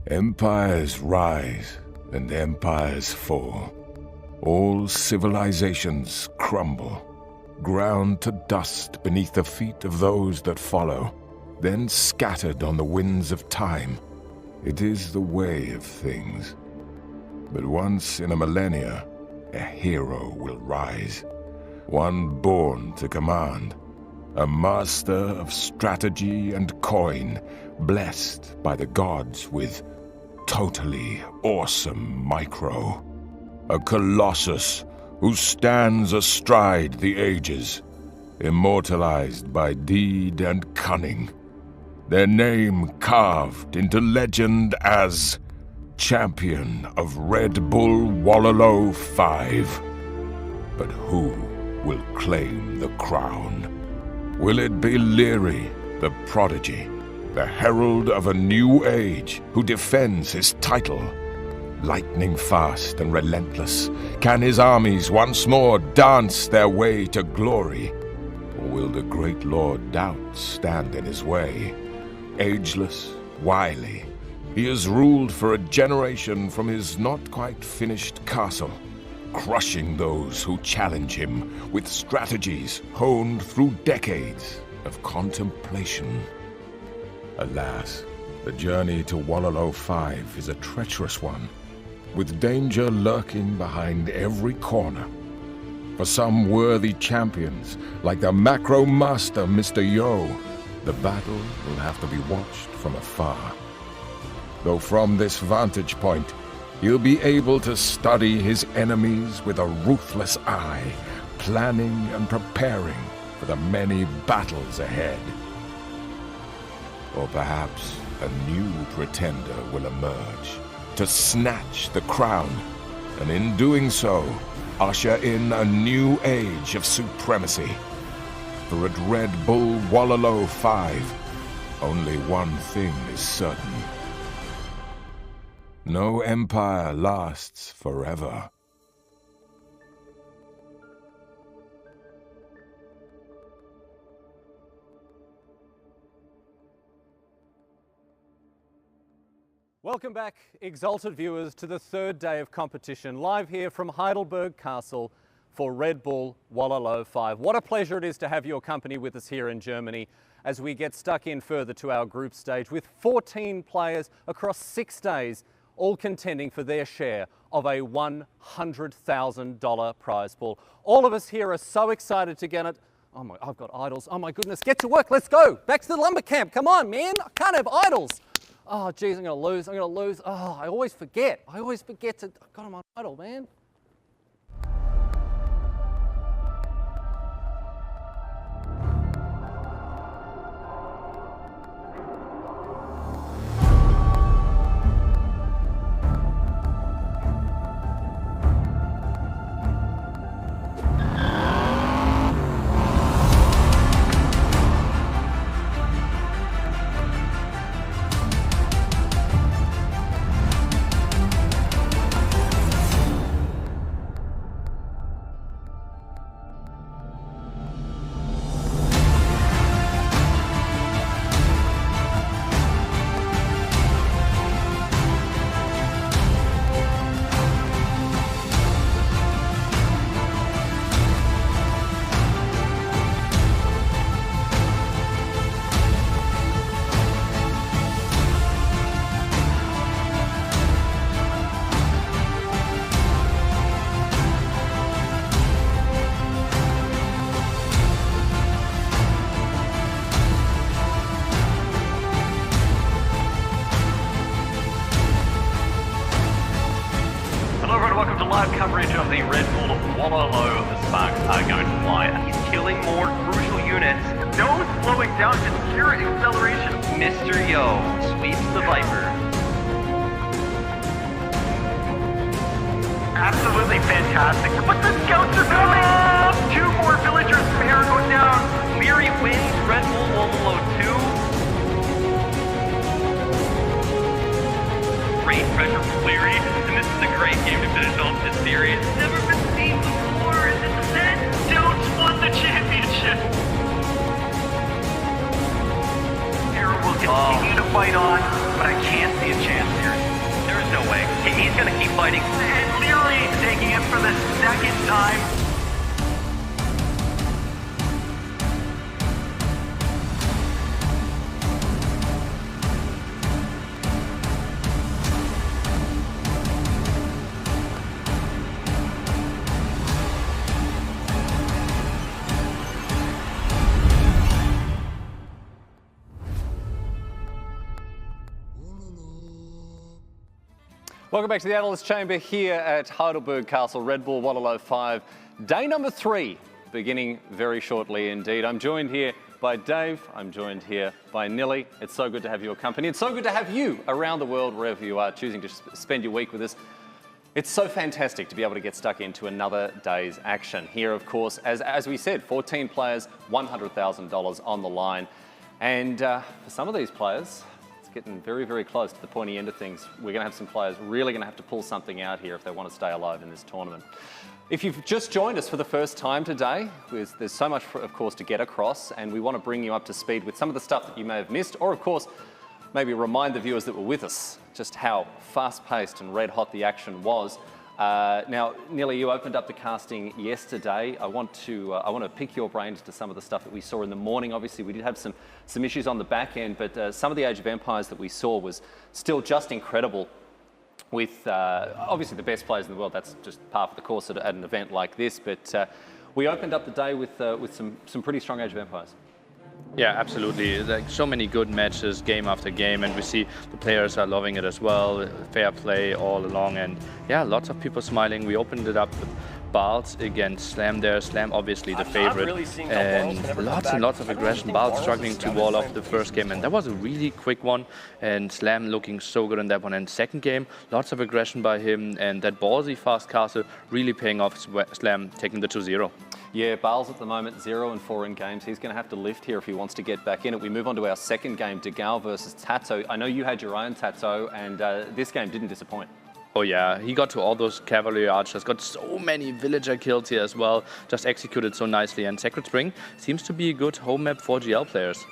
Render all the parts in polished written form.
Empires rise and empires fall. All civilizations crumble, ground to dust beneath the feet of those that follow, then scattered on the winds of time. It is the way of things. But once in a millennia, a hero will rise, one born to command, a master of strategy and coin, blessed by the gods with totally awesome micro. A colossus who stands astride the ages, immortalized by deed and cunning. Their name carved into legend as Champion of Red Bull Wololo 5. But who will claim the crown? Will it be Liereyy, the prodigy, the herald of a new age who defends his title? Lightning fast and relentless, can his armies once more dance their way to glory? Or will the great Lord DauT stand in his way? Ageless, wily, he has ruled for a generation from his not-quite-finished castle, crushing those who challenge him with strategies honed through decades of contemplation. Alas, the journey to Wololo 5 is a treacherous one, with danger lurking behind every corner. For some worthy champions, like the macro master Mr. Yo, the battle will have to be watched from afar. Though from this vantage point, he'll be able to study his enemies with a ruthless eye, planning and preparing for the many battles ahead. Or perhaps a new pretender will emerge to snatch the crown, and in doing so, usher in a new age of supremacy. For at Red Bull Wololo 5, only one thing is certain. No empire lasts forever. Welcome back, exalted viewers, to the third day of competition, live here from Heidelberg Castle for Red Bull Wololo 5. What a pleasure it is to have your company with us here in Germany as we get stuck in further to our group stage with 14 players across 6 days, all contending for their share of a $100,000 prize pool. All of us here are so excited to get it. Oh my, I've got idols. Oh my goodness, get to work, let's go. Back to the lumber camp, come on man, I can't have idols. Oh geez, I'm gonna lose. Oh, I always forget to, God, I'm on idle, man. Live coverage of the Red Bull Wololo. The sparks are going to fly. He's killing more crucial units. No slowing down, just pure acceleration. Mr. Yo sweeps the Viper. Absolutely fantastic. But the scouts are coming! 2 more villagers from Hera go down. Liereyy wins Red Bull Wololo 2. Great pressure from Liereyy. And this is a great game to finish off this series. Never been seen before in this event. DauT won the championship. Hera will continue to fight on, but I can't see a chance here. He's going to keep fighting. And Liereyy taking it for the second time. Welcome back to the Analyst Chamber here at Heidelberg Castle, Red Bull Wololo 5. Day number 3, beginning very shortly indeed. I'm joined here by Dave. I'm joined here by Nilly. It's so good to have your company. It's so good to have you around the world, wherever you are, choosing to spend your week with us. It's so fantastic to be able to get stuck into another day's action. Here, of course, as we said, 14 players, $100,000 on the line. And for some of these players, getting very, very close to the pointy end of things. We're going to have some players really going to have to pull something out here if they want to stay alive in this tournament. If you've just joined us for the first time today, there's so much, of course, to get across, and we want to bring you up to speed with some of the stuff that you may have missed, or, of course, maybe remind the viewers that were with us just how fast-paced and red-hot the action was. Now, Nilly, you opened up the casting yesterday. I want to pick your brains to some of the stuff that we saw in the morning. Obviously, we did have some issues on the back end, but some of the Age of Empires that we saw was still just incredible. With obviously the best players in the world, that's just par for the course at an event like this. But we opened up the day with some pretty strong Age of Empires. Yeah, absolutely. Like so many good matches, game after game, and we see the players are loving it as well. Fair play all along, and yeah, lots of people smiling. We opened it up with DauT against Slam there. Slam obviously the favorite, and lots of aggression. DauT struggling to wall off the first game, and that was a really quick one. And Slam looking so good in that one. And second game, lots of aggression by him, and that ballsy fast castle really paying off. Slam taking the 2-0. Yeah, Bales at the moment 0-4 in games. He's going to have to lift here if he wants to get back in it. We move on to our second game, DauT versus TatoH. I know you had your own TatoH, and this game didn't disappoint. Oh yeah, he got to all those cavalry archers, got so many villager kills here as well, just executed so nicely. And Sacred Spring seems to be a good home map for GL players.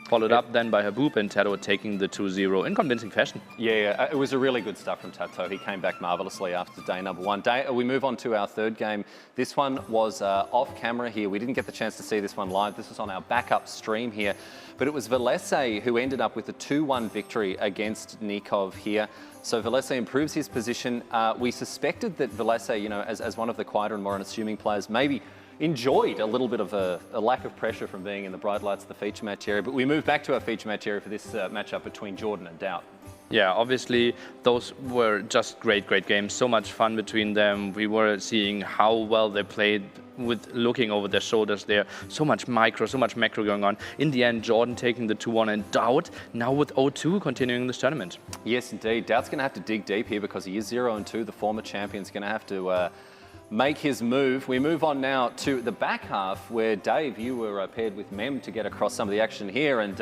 Followed up then by Haboob and TatoH taking the 2-0 in convincing fashion. Yeah, it was a really good stuff from TatoH. He came back marvellously after day number 1. We move on to our third game. This one was off camera here. We didn't get the chance to see this one live. This was on our backup stream here. But it was Villese who ended up with a 2-1 victory against Nicov here. So Villese improves his position. We suspected that Villese, you know, as one of the quieter and more unassuming players, maybe enjoyed a little bit of a lack of pressure from being in the bright lights of the feature match area. But we move back to our feature match area for this matchup between Jordan and DauT. Yeah, obviously those were just great games. So much fun between them. We were seeing how well they played with looking over their shoulders there. So much micro, so much macro going on. In the end, Jordan taking the 2-1 and DauT now with 0-2 continuing this tournament. Yes, indeed. DauT's going to have to dig deep here because he is 0-2. The former champion's going to have to make his move. We move on now to the back half where, Dave, you were paired with Mem to get across some of the action here, and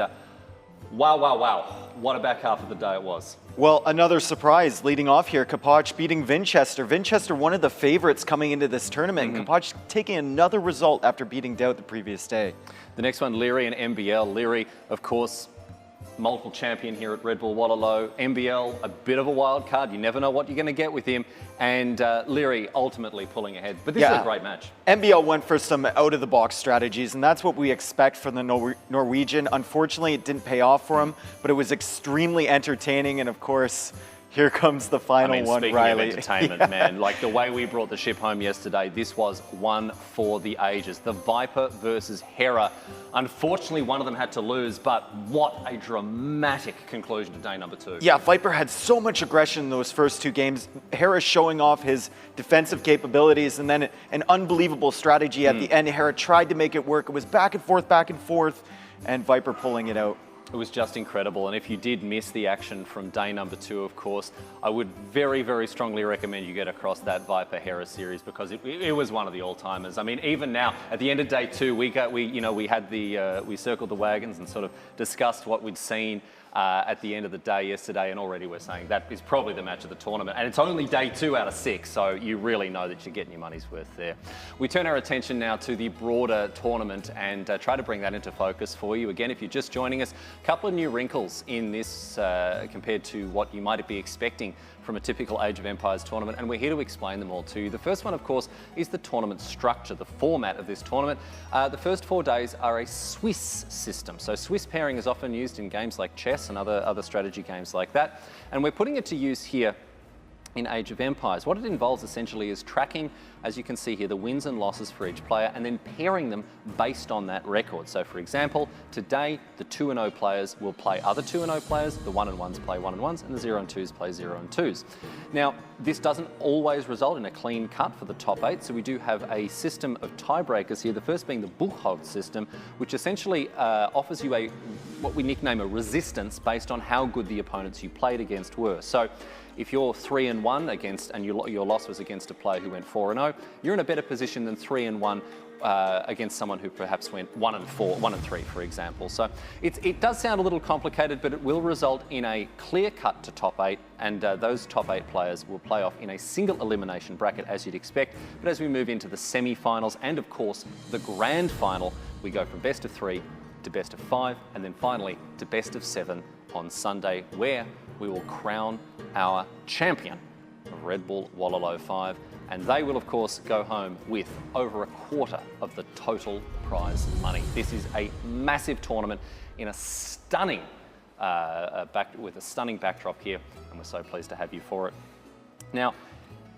wow, what a back half of the day it was. Well, another surprise leading off here, Chapoch beating Vinchester. Vinchester, one of the favorites coming into this tournament. Chapoch taking another result after beating DauT the previous day. The next one, Liereyy and MBL. Liereyy, of course, multiple champion here at Red Bull Wololo. MBL, a bit of a wild card. You never know what you're going to get with him. And Liereyy ultimately pulling ahead. But this is a great match. MBL went for some out-of-the-box strategies, and that's what we expect from the Norwegian. Unfortunately, it didn't pay off for him, but it was extremely entertaining. And of course, here comes the final one, speaking Riley. Of entertainment, man, like the way we brought the ship home yesterday, this was one for the ages. TheViper versus Hera. Unfortunately, one of them had to lose, but what a dramatic conclusion to day number 2. Yeah, Viper had so much aggression in those first 2 games. Hera showing off his defensive capabilities, and then an unbelievable strategy at the end. Hera tried to make it work. It was back and forth, and Viper pulling it out. It was just incredible, and if you did miss the action from day number 2, of course, I would very, very strongly recommend you get across that Viper Hera series because it was one of the all-timers. I mean, even now at the end of day 2, we circled the wagons and sort of discussed what we'd seen. at the end of the day yesterday, and already we're saying that is probably the match of the tournament. And it's only day 2 out of 6, so you really know that you're getting your money's worth there. We turn our attention now to the broader tournament and try to bring that into focus for you. Again, if you're just joining us, a couple of new wrinkles in this compared to what you might be expecting from a typical Age of Empires tournament, and we're here to explain them all to you. The first one, of course, is the tournament structure, the format of this tournament. The first 4 days are a Swiss system. So Swiss pairing is often used in games like chess and other strategy games like that. And we're putting it to use here in Age of Empires. What it involves essentially is tracking, as you can see here, the wins and losses for each player and then pairing them based on that record. So for example, today the 2-0 players will play other 2-0 players, the 1-1s play 1-1s, and the 0-2s play 0-2s. Now, this doesn't always result in a clean cut for the top 8, so we do have a system of tiebreakers here, the first being the Buchholz system, which essentially offers you what we nickname a resistance based on how good the opponents you played against were. So if you're 3-1 against, and your loss was against a player who went 4-0, you're in a better position than 3-1 against someone who perhaps went 1-3, for example. So it does sound a little complicated, but it will result in a clear cut to top 8, and those top 8 players will play off in a single elimination bracket, as you'd expect. But as we move into the semi-finals and, of course, the grand final, we go from best of 3 to best of 5, and then finally to best of 7 on Sunday, where we will crown our champion of Red Bull Wololo 5, and they will of course go home with over a quarter of the total prize money. This is a massive tournament in a stunning with a stunning backdrop here, and we're so pleased to have you for it. Now,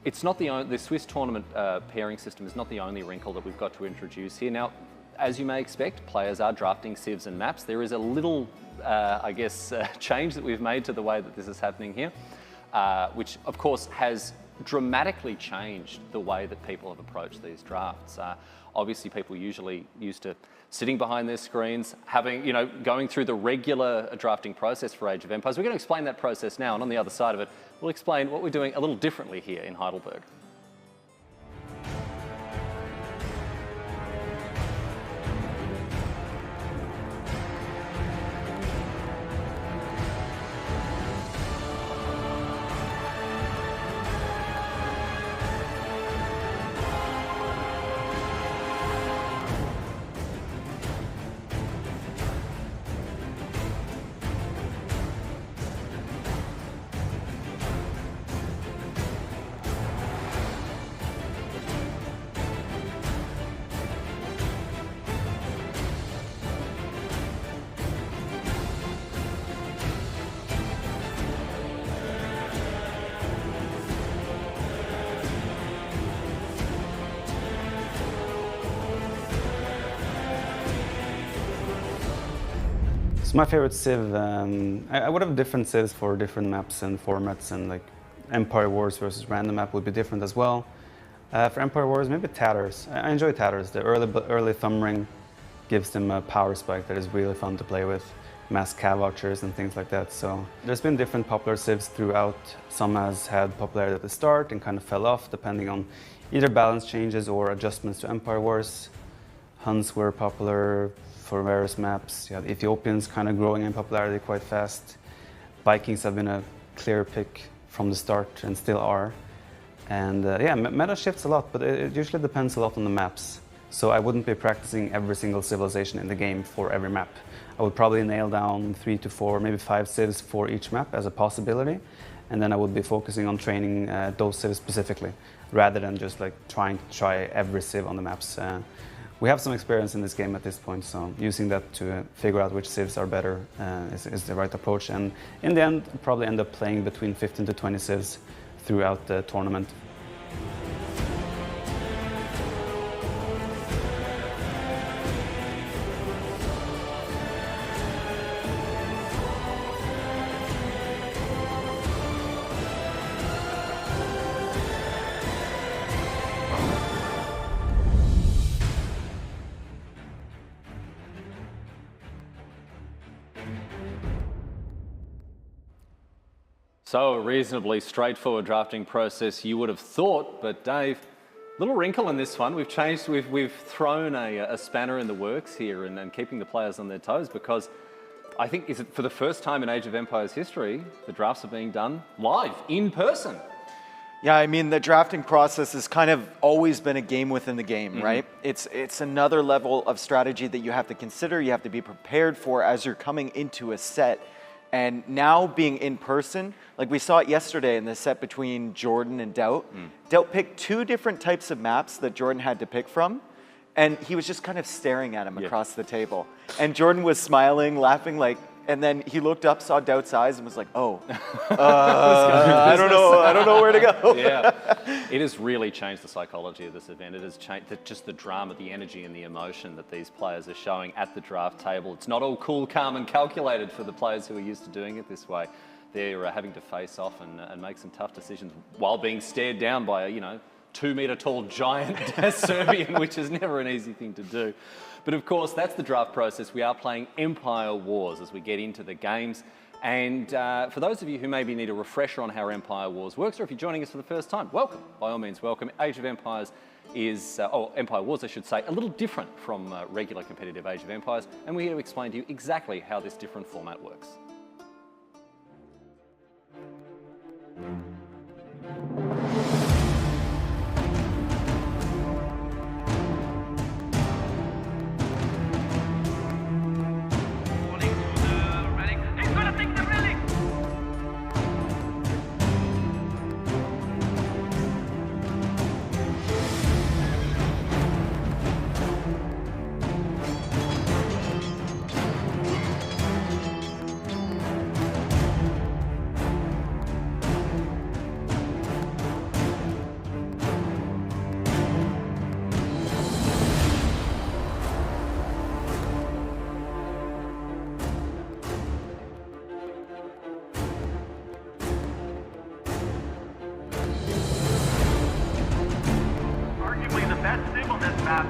it's not the Swiss tournament pairing system is not the only wrinkle that we've got to introduce here. Now, as you may expect, players are drafting civs and maps. There is a little change that we've made to the way that this is happening here, which of course has dramatically changed the way that people have approached these drafts. Obviously, people usually used to sitting behind their screens, going through the regular drafting process for Age of Empires. We're going to explain that process now, and on the other side of it, we'll explain what we're doing a little differently here in Heidelberg. So my favorite civ, I would have different civs for different maps and formats, and like Empire Wars versus random map would be different as well. For Empire Wars, maybe TatoH. I enjoy TatoH. The early thumb ring gives them a power spike that is really fun to play with, mass cav vouchers and things like that. So there's been different popular civs throughout. Some has had popularity at the start and kind of fell off depending on either balance changes or adjustments to Empire Wars. Huns were popular for various maps. You had Ethiopians kind of growing in popularity quite fast. Vikings have been a clear pick from the start and still are. And yeah, meta shifts a lot, but it usually depends a lot on the maps. So I wouldn't be practicing every single civilization in the game for every map. I would probably nail down 3 to 4, maybe 5 civs for each map as a possibility. And then I would be focusing on training those civs specifically, rather than just like trying to try every civ on the maps. We have some experience in this game at this point, so using that to figure out which civs are better is the right approach. And in the end, I'll probably end up playing between 15 to 20 civs throughout the tournament. So a reasonably straightforward drafting process, you would have thought, but Dave, little wrinkle in this one. We've changed, we've thrown a spanner in the works here and keeping the players on their toes, because I think, is it for the first time in Age of Empires history, the drafts are being done live, in person. Yeah, I mean, the drafting process has kind of always been a game within the game, right? It's another level of strategy that you have to consider, you have to be prepared for as you're coming into a set. And now being in person, like we saw it yesterday in the set between Jordan and DauT. DauT picked 2 different types of maps that Jordan had to pick from, and he was just kind of staring at him across the table. And Jordan was smiling, laughing, like, and then he looked up, saw DauT's eyes, and was like, "Oh, I don't know where to go." Yeah, it has really changed the psychology of this event. It has changed just the drama, the energy, and the emotion that these players are showing at the draft table. It's not all cool, calm, and calculated for the players who are used to doing it this way. They're having to face off and make some tough decisions while being stared down by a 2-meter tall giant Serbian, which is never an easy thing to do. But of course, that's the draft process. We are playing Empire Wars as we get into the games. And for those of you who maybe need a refresher on how Empire Wars works, or if you're joining us for the first time, welcome. By all means, welcome. Age of Empires is, Empire Wars, I should say, a little different from regular competitive Age of Empires. And we're here to explain to you exactly how this different format works.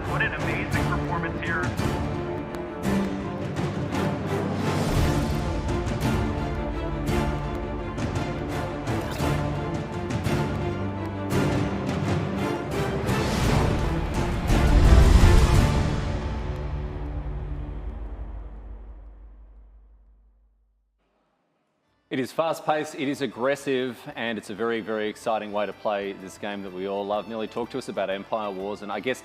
What an amazing performance here. It is fast-paced, it is aggressive, and it's a very, very exciting way to play this game that we all love. Millie, talk to us about Empire Wars, and I guess,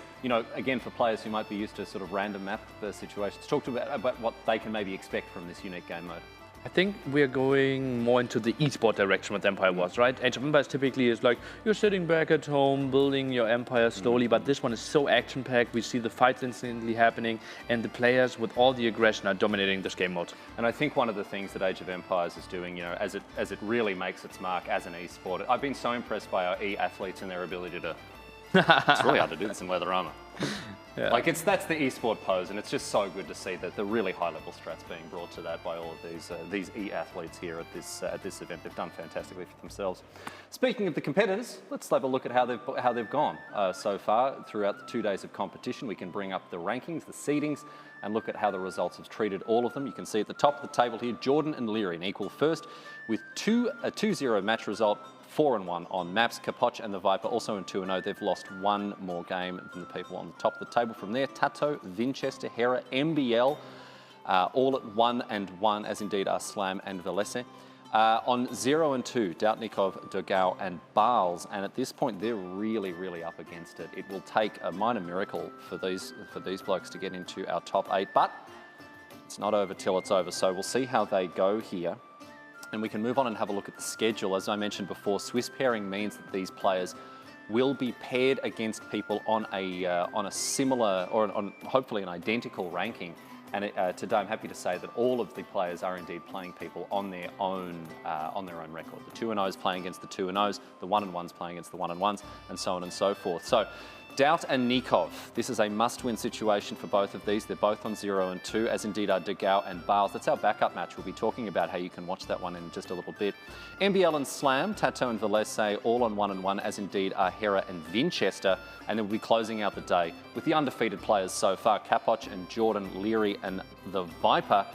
again, for players who might be used to sort of random map situations, talk to about what they can maybe expect from this unique game mode. I think we're going more into the esport direction with Empire Wars, right? Age of Empires typically is like, you're sitting back at home, building your empire slowly, but this one is so action-packed, we see the fights instantly happening, and the players with all the aggression are dominating this game mode. And I think one of the things that Age of Empires is doing, as it really makes its mark as an esport, I've been so impressed by our e-athletes and their ability to... It's really hard to do this in leather armor. Yeah. Like that's the esport pose, and it's just so good to see that the really high-level strats being brought to that by all of these e-athletes here at this event. They've done fantastically for themselves. Speaking of the competitors, let's have a look at how they've gone so far throughout the 2 days of competition. We can bring up the rankings, the seedings, and look at how the results have treated all of them. You can see at the top of the table here, Jordan and Liereyy in equal first with a 2-0 match result. 4-1 on maps. Chapoch and TheViper also in 2-0. They've lost one more game than the people on the top of the table. From there, TatoH, Vinchester, Hera, MBL, all at 1-1, as indeed are Slam and Villese. On 0-2, DauT, Nicov, DauT, and Bals, and at this point they're really, really up against it. It will take a minor miracle for these blokes to get into our top 8, but it's not over till it's over. So we'll see how they go here. And we can move on and have a look at the schedule. As I mentioned before, Swiss pairing means that these players will be paired against people on a similar, or on hopefully an identical ranking. And today I'm happy to say that all of the players are indeed playing people on their own record. The 2-0s playing against the 2-0s, the 1-1s playing against the 1-1s, and so on and so forth. So DauT and Nicov, this is a must-win situation for both of these. They're both on 0-2, as indeed are DauT and Bals. That's our backup match. We'll be talking about how you can watch that one in just a little bit. MBL and Slam, TatoH and Villese, all on 1-1, as indeed are Hera and Vinchester. And then we'll be closing out the day with the undefeated players so far, Chapoch and Jordan, Liereyy and TheViper.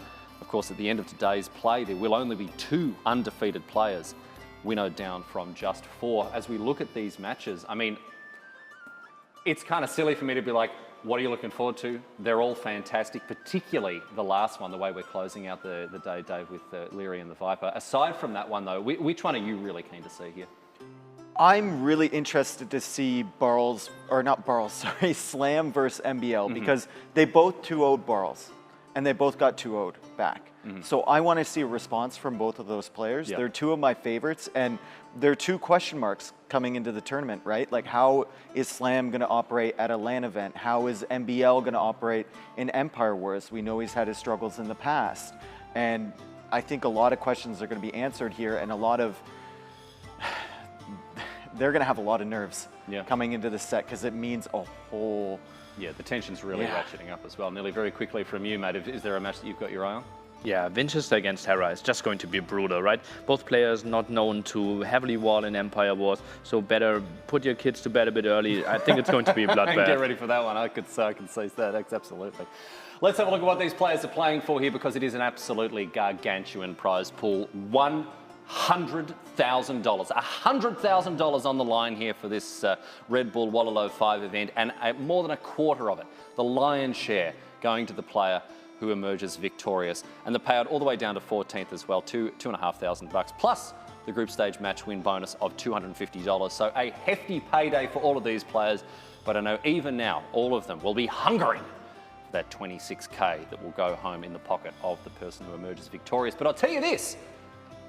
Of course, at the end of today's play, there will only be 2 undefeated players, winnowed down from just 4. As we look at these matches, I mean, it's kind of silly for me to be like, What are you looking forward to? They're all fantastic, particularly the last one, the way we're closing out the day, Dave, with Liereyy and TheViper. Aside from that one, though, which one are you really keen to see here? I'm really interested to see Slam versus MBL, because they both 2-0'd Barls, and they both got 2-0'd back. So I want to see a response from both of those players. They're two of my favorites, and they're two question marks coming into the tournament, right? Like, how is Slam going to operate at a LAN event? How is MBL going to operate in Empire Wars? We know he's had his struggles in the past. And I think a lot of questions are going to be answered here, and they're going to have a lot of nerves coming into the set, because it means a whole... Yeah, the tension's really ratcheting up as well. Nearly, very quickly from you, mate, is there a match that you've got your eye on? Yeah, Vinchester against Hera is just going to be brutal, right? Both players not known to heavily wall in Empire Wars, so better put your kids to bed a bit early. I think it's going to be a bloodbath. Get ready for that one. I can see that, absolutely. Let's have a look at what these players are playing for here, because it is an absolutely gargantuan prize pool. $100,000. $100,000 on the line here for this Red Bull Wololo 5 event, and more than a quarter of it, the lion's share, going to the player who emerges victorious. And the payout all the way down to 14th as well, $2,500, plus the group stage match win bonus of $250. So a hefty payday for all of these players. But I know even now, all of them will be hungering for that 26K that will go home in the pocket of the person who emerges victorious. But I'll tell you this,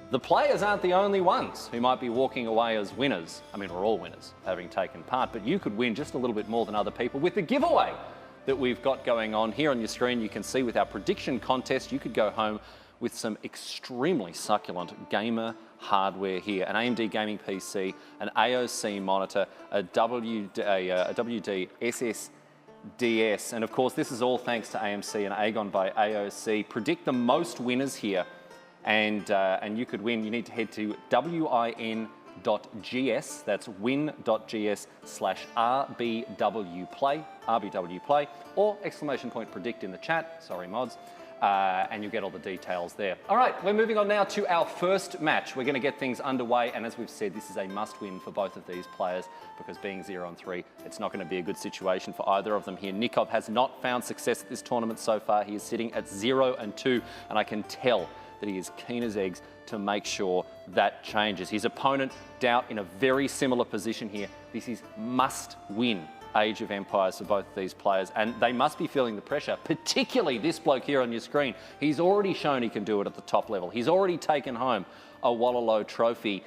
the players aren't the only ones who might be walking away as winners. I mean, we're all winners, having taken part, but you could win just a little bit more than other people with the giveaway that we've got going on. Here on your screen, you can see with our prediction contest, you could go home with some extremely succulent gamer hardware here. An AMD gaming PC, an AOC monitor, a WD SSDS, and of course, this is all thanks to AMC and Aegon by AOC. Predict the most winners here, and you could win. You need to head to win.gs, that's win.gs/RBWplay, or exclamation point predict in the chat, sorry mods, and you get all the details there. All right, we're moving on now to our first match. We're going to get things underway, and as we've said, this is a must-win for both of these players, because being 0-3, it's not going to be a good situation for either of them here. Nicov has not found success at this tournament so far. He is sitting at 0-2, and I can tell that he is keen as eggs to make sure that changes. His opponent, DauT, in a very similar position here. This is must-win Age of Empires for both of these players, and they must be feeling the pressure, particularly this bloke here on your screen. He's already shown he can do it at the top level. He's already taken home a Wololo trophy,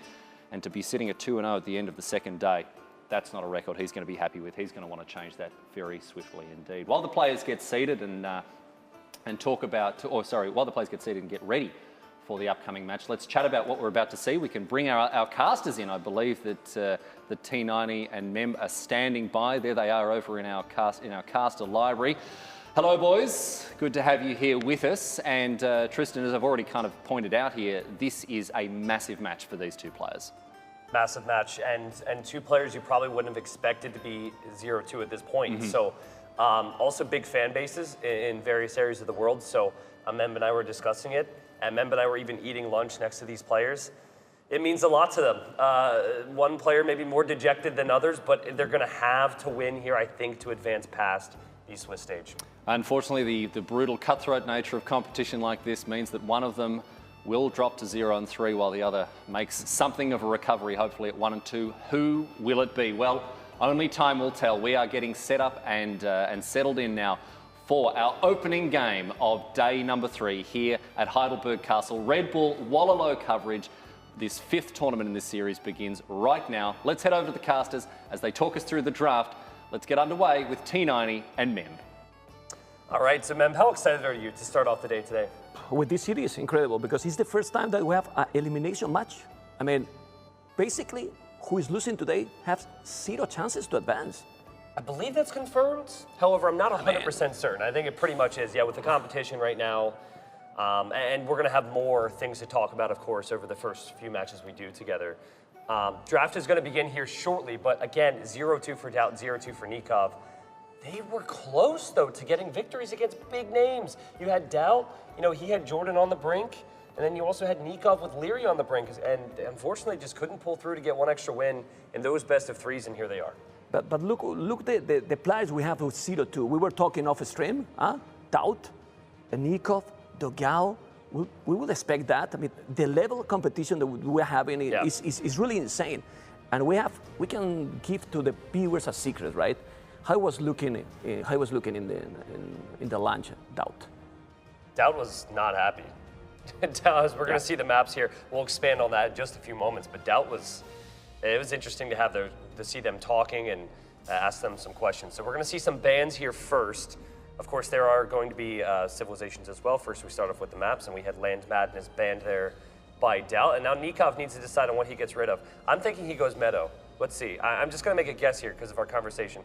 and to be sitting at 2-0 at the end of the second day, that's not a record he's going to be happy with. He's going to want to change that very swiftly indeed. While the players get seated and while the players get seated and get ready for the upcoming match, let's chat about what we're about to see. We can bring our casters in. I believe that the T90 and Mem are standing by. There they are over in our caster library. Hello, boys. Good to have you here with us. And Tristan, as I've already kind of pointed out here, this is a massive match for these two players. Massive match, and two players you probably wouldn't have expected to be 0-2 at this point. So. Also big fan bases in various areas of the world. So Mem and I were discussing it, and Mem and I were even eating lunch next to these players. It means a lot to them. One player may be more dejected than others, but they're going to have to win here, I think, to advance past the Swiss stage. Unfortunately, the brutal cutthroat nature of competition like this means that one of them will drop to 0-3 while the other makes something of a recovery, hopefully at 1-2. Who will it be? Well, only time will tell. We are getting set up and settled in now for our opening game of day number 3 here at Heidelberg Castle. Red Bull Wololo coverage. This 5th tournament in this series begins right now. Let's head over to the casters as they talk us through the draft. Let's get underway with T90 and Mem. All right, so Mem, how excited are you to start off the day today? With this series, incredible, because it's the first time that we have an elimination match. I mean, basically, who is losing today has 0 chances to advance. I believe that's confirmed. However, I'm not 100% certain. I think it pretty much is, yeah, with the competition right now. And we're going to have more things to talk about, of course, over the first few matches we do together. Draft is going to begin here shortly, but again, 0-2 for DauT, 0-2 for Nicov. They were close, though, to getting victories against big names. You had DauT, he had Jordan on the brink. And then you also had Nicov with Liereyy on the brink, and unfortunately just couldn't pull through to get one extra win in those best of 3s, and here they are. But look the players we have with 0-2. We were talking off stream, DauT, Nicov, DauT. We would expect that. I mean, the level of competition that we're having is really insane. And we can give to the viewers a secret, right? How was looking in the launch, DauT? DauT was not happy. DauT, we're going to see the maps here. We'll expand on that in just a few moments. But DauT was interesting to see them talking and ask them some questions. So we're going to see some bans here first. Of course, there are going to be civilizations as well. First, we start off with the maps, and we had Land Madness banned there by DauT. And now Nicov needs to decide on what he gets rid of. I'm thinking he goes Meadow. Let's see. I'm just going to make a guess here because of our conversation.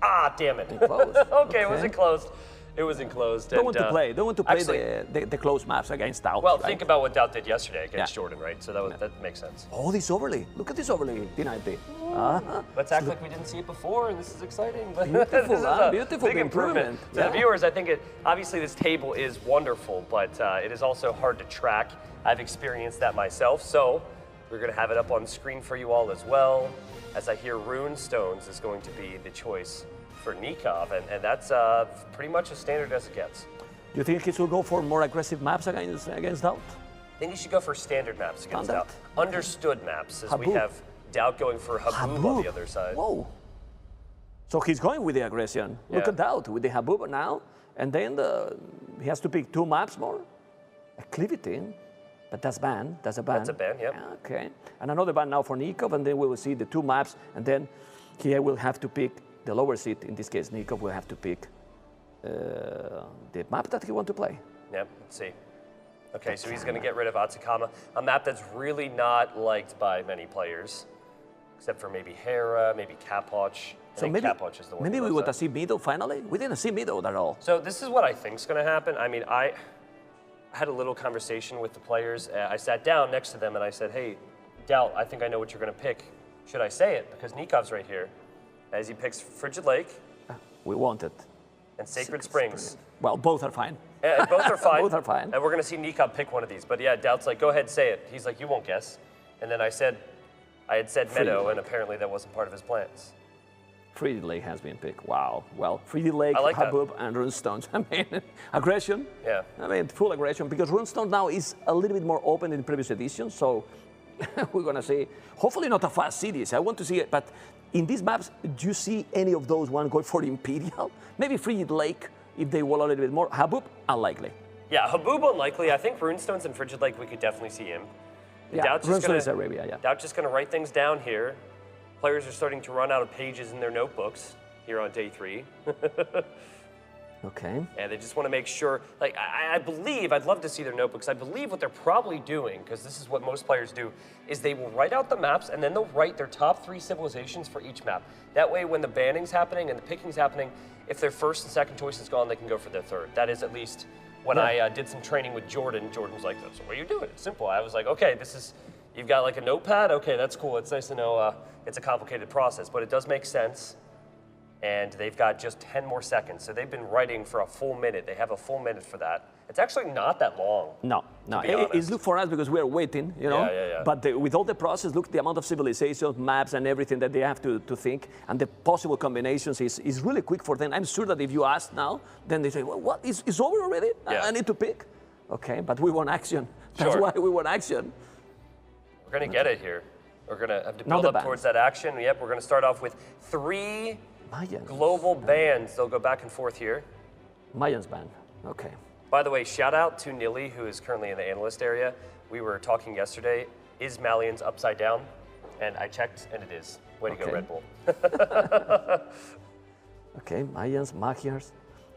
Ah, damn it. Okay, it wasn't closed. It was enclosed. Don't want to play the close maps against DauT. Well, right? think about what DauT did yesterday against Jordan, right? So that makes sense. Oh, this overlay. Look at this overlay, P90. Let's act like we didn't see it before, and this is exciting. Beautiful, this is beautiful big improvement. To the viewers, I think obviously this table is wonderful, but it is also hard to track. I've experienced that myself, so we're going to have it up on the screen for you all as well. As I hear Rune Stones is going to be the choice for Nicov, and that's pretty much as standard as it gets. Do you think he should go for more aggressive maps against DauT? I think he should go for standard maps against DauT. Understood maps, as we have DauT going for Haboob on the other side. Whoa. So he's going with the aggression. Look at DauT with the Haboob now, and then he has to pick 2 maps more. Acclivity, but that's ban. That's a ban. That's a ban, yep. Okay. And another ban now for Nicov, and then we will see the 2 maps, and then he will have to pick the lower seat. In this case, Nicov will have to pick the map that he wants to play. Yep, let's see. Okay, so he's going to get rid of Atacama, a map that's really not liked by many players, except for maybe Hera, maybe Chapoch. I think Chapoch is the one. Maybe we want to see middle finally. We didn't see middle at all. So this is what I think is going to happen. I mean, I had a little conversation with the players. I sat down next to them and I said, "Hey, DauT, I think I know what you're going to pick. Should I say it? Because Nikov's right here." As he picks Frigid Lake. We want it. And Sacred Springs. Well, both are fine. Both are fine. Both are fine. And we're going to see Nicov pick one of these. But yeah, DauT's like, go ahead, say it. He's like, you won't guess. And then I had said Meadow, and apparently that wasn't part of his plans. Frigid Lake has been picked. Wow. Well, Frigid Lake, like Haboob, and Runestones. I mean, aggression. Yeah. I mean, full aggression, because Runestone now is a little bit more open in previous editions, so we're going to see, hopefully not a fast cities. I want to see it, but in these maps, do you see any of those one going for Imperial? Maybe Frigid Lake, if they wall a little bit more. Haboob, unlikely. Yeah, Haboob unlikely. I think Runestones and Frigid Lake, we could definitely see him. Yeah, Runestones Arabia, yeah. DauT's just going to write things down here. Players are starting to run out of pages in their notebooks here on day 3. Okay. And they just want to make sure, like, I believe, I'd love to see their notebooks. I believe what they're probably doing, because this is what most players do, is they will write out the maps and then they'll write their top 3 civilizations for each map. That way, when the banning's happening and the picking's happening, if their first and second choice is gone, they can go for their third. That is at least when I did some training with Jordan. Jordan's like, that's the way you do it. It's simple. I was like, okay, you've got like a notepad? Okay, that's cool. It's nice to know it's a complicated process, but it does make sense. And they've got just 10 more seconds. So they've been writing for a full minute. They have a full minute for that. It's actually not that long. No. It's look for us because we are waiting, you know. Yeah. But with all the process, look the amount of civilizations, maps, and everything that they have to think, and the possible combinations is really quick for them. I'm sure that if you ask now, then they say, well, what, it's over already? Yeah. I need to pick. Okay, but we want action. That's why we want action. We're going to get it here. We're going to have to build up towards that action. Yep, we're going to start off with 3 global bans. They'll go back and forth here. Mayans ban. Okay. By the way, shout out to Nili, who is currently in the analyst area. We were talking yesterday. Is Malians upside down? And I checked, and it is. Way to go, Red Bull. Okay, Mayans, Magyars,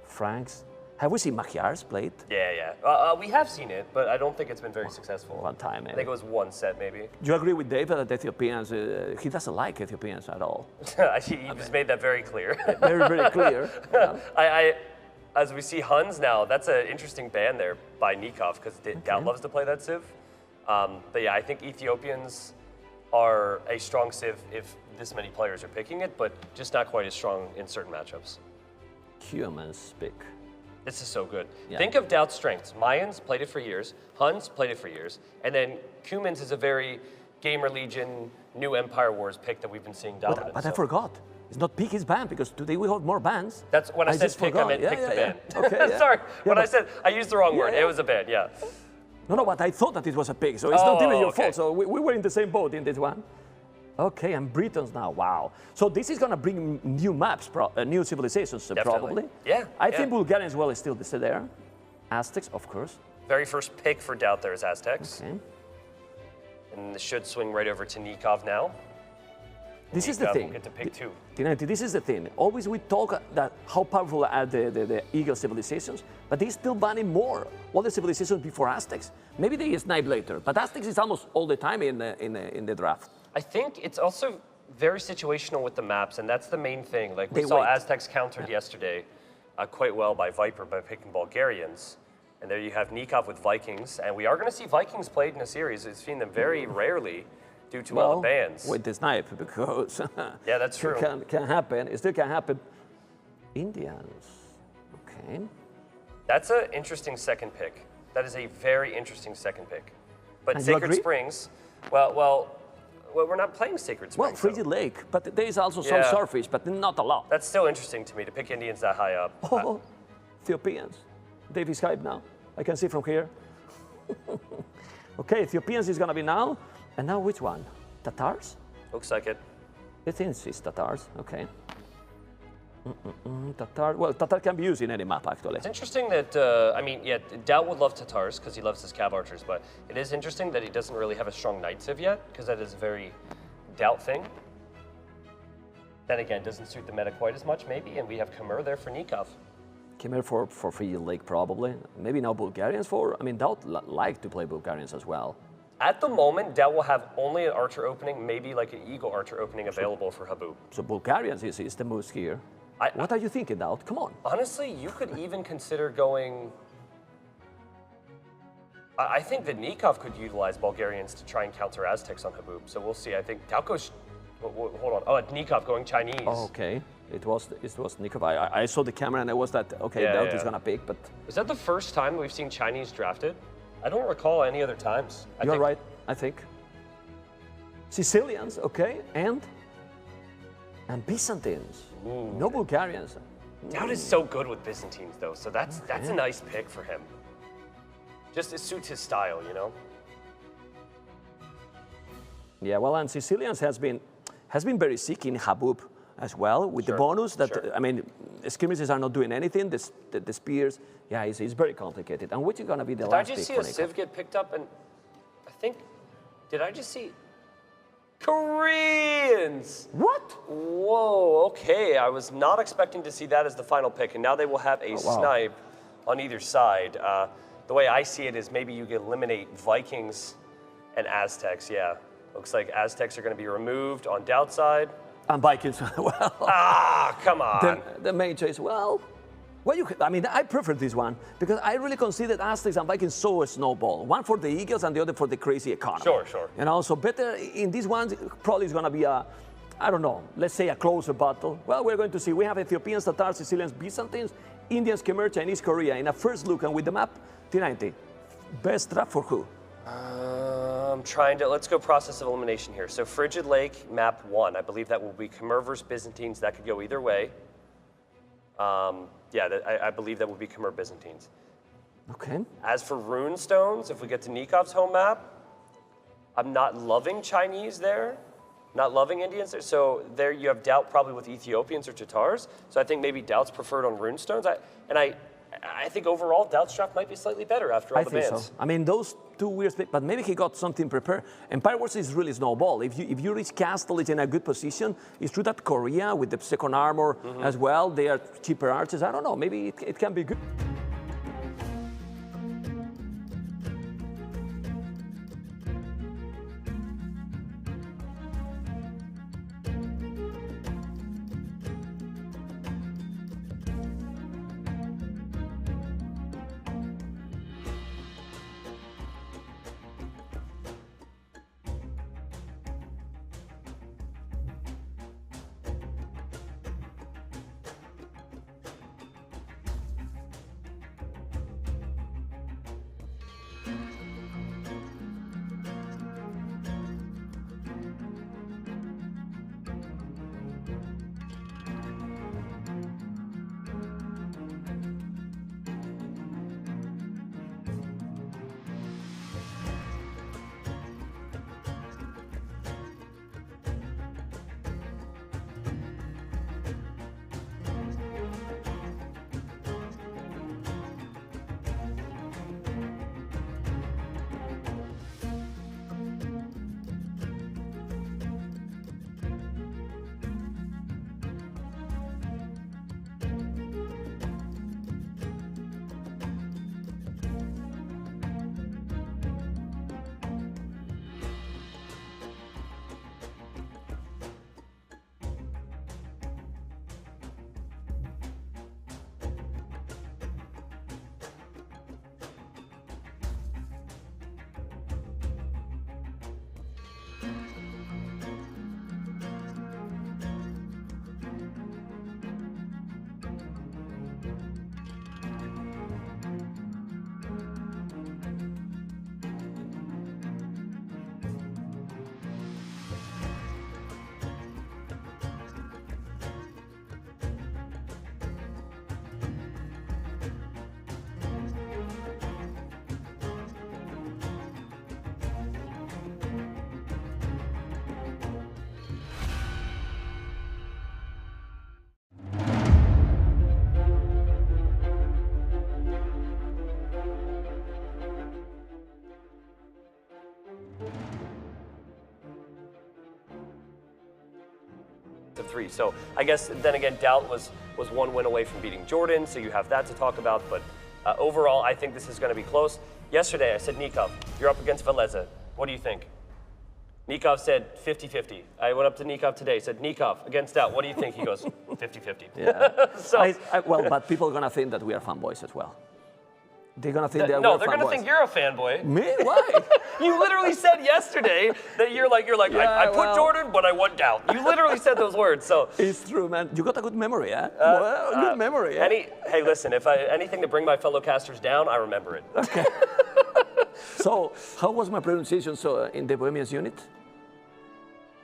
Franks. Have we seen Magyars played? Yeah. We have seen it, but I don't think it's been very successful. One time, maybe. I think it was one set, maybe. Do you agree with David that Ethiopians, he doesn't like Ethiopians at all? He just made that very clear. Very, very clear. Yeah. As we see Huns now, that's an interesting ban there by Nicov, because DauT loves to play that civ. But yeah, I think Ethiopians are a strong civ if this many players are picking it, but just not quite as strong in certain matchups. Humans pick. This is so good. Yeah. Think of DauT's strengths. Mayans played it for years. Huns played it for years. And then Cumans is a very Gamer Legion, New Empire Wars pick that we've been seeing dominant. But I forgot. It's not pick, it's ban, because today we have more bans. That's when I said just pick, forgot. I meant pick the ban. Okay, yeah. Sorry, when but- I said, I used the wrong word. yeah. It was a ban, yeah. No, but I thought that it was a pick, so it's not even your okay. fault. So we were in the same boat in this one. Okay, and Britons now, wow. So this is going to bring new maps, new civilizations, probably. Yeah, I yeah. think Bulgarians will still be there. Aztecs, of course. Very first pick for DauT there is Aztecs. Okay. And this should swing right over to Nicov now. This is the Nicov thing. will get to pick 2. Tinanti, this is the thing. Always we talk that how powerful are the Eagle civilizations, but they still banning more. All the civilizations before Aztecs. Maybe they snipe later, but Aztecs is almost all the time in the draft. I think it's also very situational with the maps, and that's the main thing. Like we They saw wait. Aztecs countered yesterday quite well by Viper by picking Bulgarians. And there you have Nicov with Vikings, and we are going to see Vikings played in a series. We've seen them very rarely due to all the bans. With the snipe, because Yeah, that's true. Can happen. It still can happen. Indians. Okay. That's an interesting second pick. That is a very interesting second pick. But And you Sacred agree? Springs, well, we're not playing Sacred Well, Springs. Frigid Lake, but there is also some Yeah. surface, but not a lot. That's still interesting to me to pick Indians that high up. Oh, Ethiopians. Dave is hyped now. I can see from here. Okay, Ethiopians is going to be now. And now which one? Tatars? Looks like it. I think it's Tatars. Okay. Tatar. Well, Tatar can be used in any map, actually. It's interesting that, I mean, yeah, DauT would love Tatars because he loves his Cav Archers, but it is interesting that he doesn't really have a strong Knight Civ yet because that is a very DauT thing. Then again, doesn't suit the meta quite as much, maybe, and we have Khmer there for Nicov. Khmer for Frigid Lake, probably. Maybe now Bulgarians for. I mean, DauT like to play Bulgarians as well. At the moment, DauT will have only an Archer opening, maybe like an Eagle Archer opening available for Habub. So Bulgarians is the most here. What are you thinking, DauT? Come on. Honestly, you could even consider going. I think that Nicov could utilize Bulgarians to try and counter Aztecs on Habub. So we'll see. I think DauT goes. Hold on. Oh, Nicov going Chinese. Oh, okay. It was Nicov. I saw the camera and I was that, okay, Yeah, DauT yeah. is going to pick, but Is that the first time we've seen Chinese drafted? I don't recall any other times. you're right, I think. Sicilians, okay, and Byzantines. No Bulgarians. DauT is so good with Byzantines, though, so that's a nice pick for him. Just it suits his style, you know? Yeah, well, and Sicilians has been very sick in Habub as well, with the bonus that, I mean, skirmishes are not doing anything, the spears, yeah, it's very complicated. And which is going to be the Did I last just pick see for a Nicov? Civ get picked up and I think, did I just see Koreans? What? Whoa, okay, I was not expecting to see that as the final pick, and now they will have a snipe on either side. The way I see it is maybe you eliminate Vikings and Aztecs, yeah. Looks like Aztecs are going to be removed on DauT side. And Vikings, well. Ah, come on. The main choice, well, I mean, I prefer this one because I really consider Aztecs and Vikings so a snowball. One for the Eagles and the other for the crazy economy. Sure. You know, so better in this one, probably it's going to be a, I don't know, let's say a closer battle. Well, we're going to see. We have Ethiopians, Tatars, Sicilians, Byzantines, Indians, Khmer, Chinese, Korea. In a first look and with the map, T90. Best draft for who? I'm trying to, let's go process of elimination here. So Frigid Lake, map 1. I believe that will be Khmer versus Byzantines. That could go either way. I believe that will be Khmer Byzantines. Okay. As for rune stones, if we get to Nikov's home map, I'm not loving Chinese there, not loving Indians there. So there you have DauT probably with Ethiopians or Tatars. So I think maybe DauT's preferred on rune stones. I think overall DauT's draft might be slightly better after all the bans. I think so. I mean, those two weird, but maybe he got something prepared. Empire Wars is really snowball. If you reach Castle, it's in a good position. It's true that Korea with the second armor as well, they are cheaper archers. I don't know. Maybe it can be good. 3. So I guess then again, DauT was one win away from beating Jordan, so you have that to talk about. But overall, I think this is going to be close. Yesterday, I said, Nicov, you're up against Villese. What do you think? Nicov said 50-50. I went up to Nicov today, said, Nicov, against DauT, what do you think? He goes, 50-50. Yeah. So, well, but people are going to think that we are fanboys as well. They're going to think that no, we're they're fanboys. going to think you're a fanboy. Me? Why? You literally said yesterday that you're like, I put well, Jordan, but I want DauT. You literally said those words, so. It's true, man. You got a good memory, eh? Good memory, eh? Hey, listen, if anything to bring my fellow casters down, I remember it. Okay. So, how was my pronunciation in the Bohemians unit?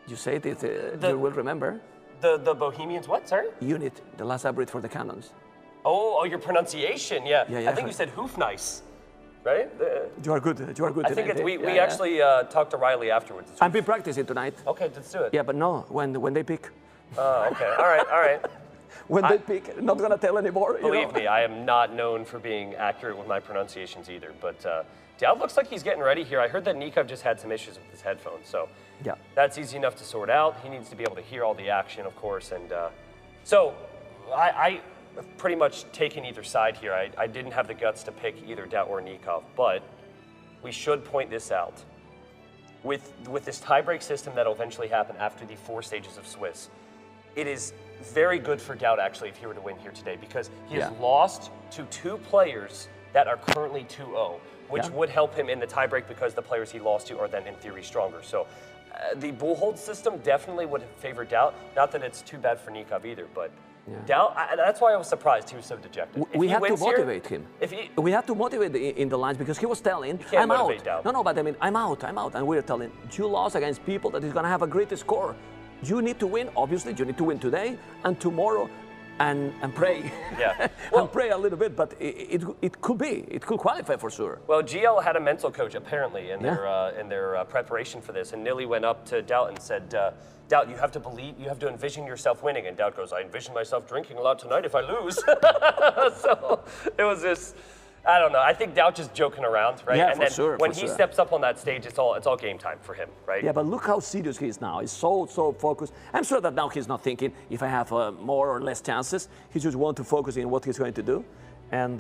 You said it, you will remember. The Bohemians what, sorry? Unit, the last hybrid for the cannons. Oh, your pronunciation, yeah. Yeah, I think you said hoof nice, right? You are good. You are good. I think tonight, we actually talked to Riley afterwards. I've been practicing tonight. Okay, let's do it. Yeah, but no, when they pick. Oh, okay. All right. When they pick, not gonna tell anymore. Believe me, I am not known for being accurate with my pronunciations either. But DauT looks like he's getting ready here. I heard that Nicov just had some issues with his headphones, so yeah, that's easy enough to sort out. He needs to be able to hear all the action, of course, and so I pretty much taken either side here. I didn't have the guts to pick either DauT or Nicov, but we should point this out. With this tiebreak system that'll eventually happen after the 4 stages of Swiss, it is very good for DauT actually if he were to win here today, because he has lost to 2 players that are currently 2-0, which would help him in the tiebreak because the players he lost to are then in theory stronger. So the bullhold system definitely would favor DauT. Not that it's too bad for Nicov either, but DauT, that's why I was surprised he was so dejected. We have to motivate him. We have to motivate in the lines because he was telling, I'm out. DauT. No, but I mean, I'm out. And we're telling, you lost against people that is going to have a great score. You need to win, obviously. You need to win today and tomorrow and pray. Yeah. Well, and pray a little bit, but it could qualify for sure. Well, GL had a mental coach apparently in their preparation for this, and Nilly went up to DauT and said, DauT, you have to believe, you have to envision yourself winning. And DauT goes, I envision myself drinking a lot tonight if I lose. So it was this, I don't know. I think DauT just joking around, right? Yeah, and then sure, when he steps up on that stage, it's all game time for him, right? Yeah, but look how serious he is now. He's so focused. I'm sure that now he's not thinking if I have more or less chances. He just wants to focus in what he's going to do. And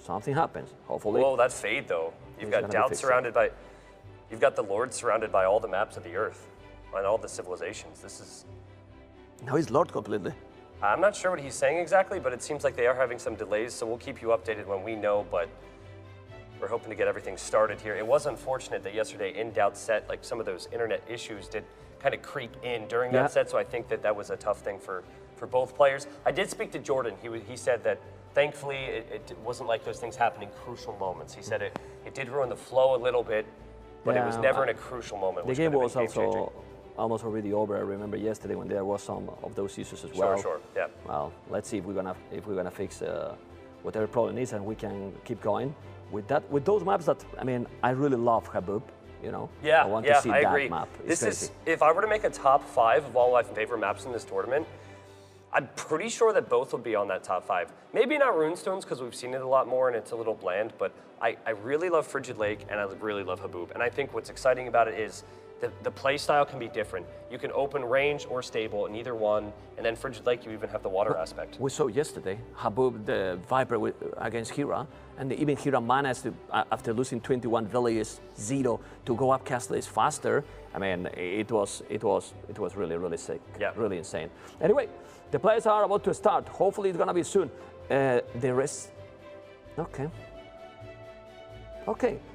something happens. Hopefully. Whoa, that fade though. You've got DauT surrounded by, you've got the Lord surrounded by all the maps of the earth and all the civilizations. This is. Now he's Lord completely. I'm not sure what he's saying exactly, but it seems like they are having some delays, so we'll keep you updated when we know, but we're hoping to get everything started here. It was unfortunate that yesterday in DauT's set, like some of those internet issues did kind of creep in during that set, so I think that was a tough thing for both players. I did speak to Jordan. He said that thankfully it wasn't like those things happen in crucial moments. He said it did ruin the flow a little bit, but it was never in a crucial moment. The game was also almost already over. I remember yesterday when there was some of those issues as well. Sure, yeah. Well, let's see if we're gonna fix whatever problem is, and we can keep going with that. With those maps that I really love Habub. You know. Yeah, I want to see I that agree. map. This is if I were to make a top 5 of all my favorite maps in this tournament, I'm pretty sure that both would be on that top 5. Maybe not Runestones because we've seen it a lot more and it's a little bland, but I really love Frigid Lake and I really love Habub. And I think what's exciting about it is the play style can be different. You can open range or stable in either one, and then Frigid Lake you even have the water aspect. We saw yesterday Habub, the Viper against Hera, and even Hera managed to, after losing 21 Villese 0, to go up castless faster. I mean, it was really sick, really insane. Anyway, the players are about to start. Hopefully it's gonna be soon. The rest, okay.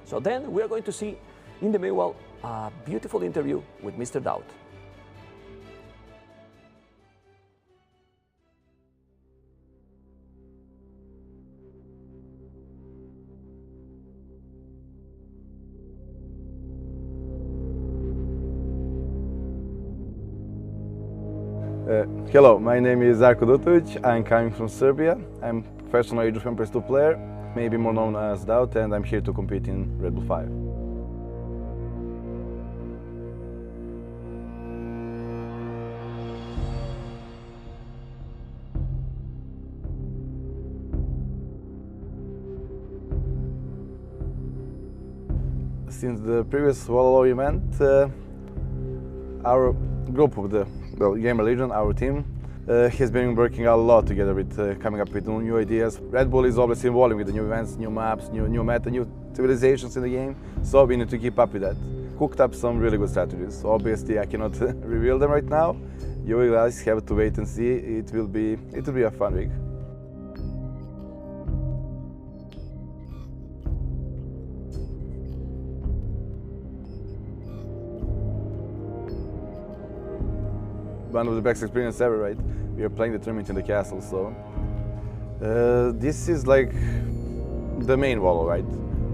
So then we are going to see in the meanwhile a beautiful interview with Mr. DauT. Hello, my name is Darko Dutovic. I'm coming from Serbia. I'm professional Age of Empires 2 player, maybe more known as DauT, and I'm here to compete in Red Bull 5. Since the previous Wololo event, our group of the well, Gamer Legion, our team, has been working a lot together with coming up with new ideas. Red Bull is always evolving with the new events, new maps, new meta, new civilizations in the game, so we need to keep up with that. Cooked up some really good strategies. Obviously, I cannot reveal them right now. You guys have to wait and see. It will be a fun week. One of the best experiences ever, right? We are playing the tournament in the castle, so this is like the main Wololo, right?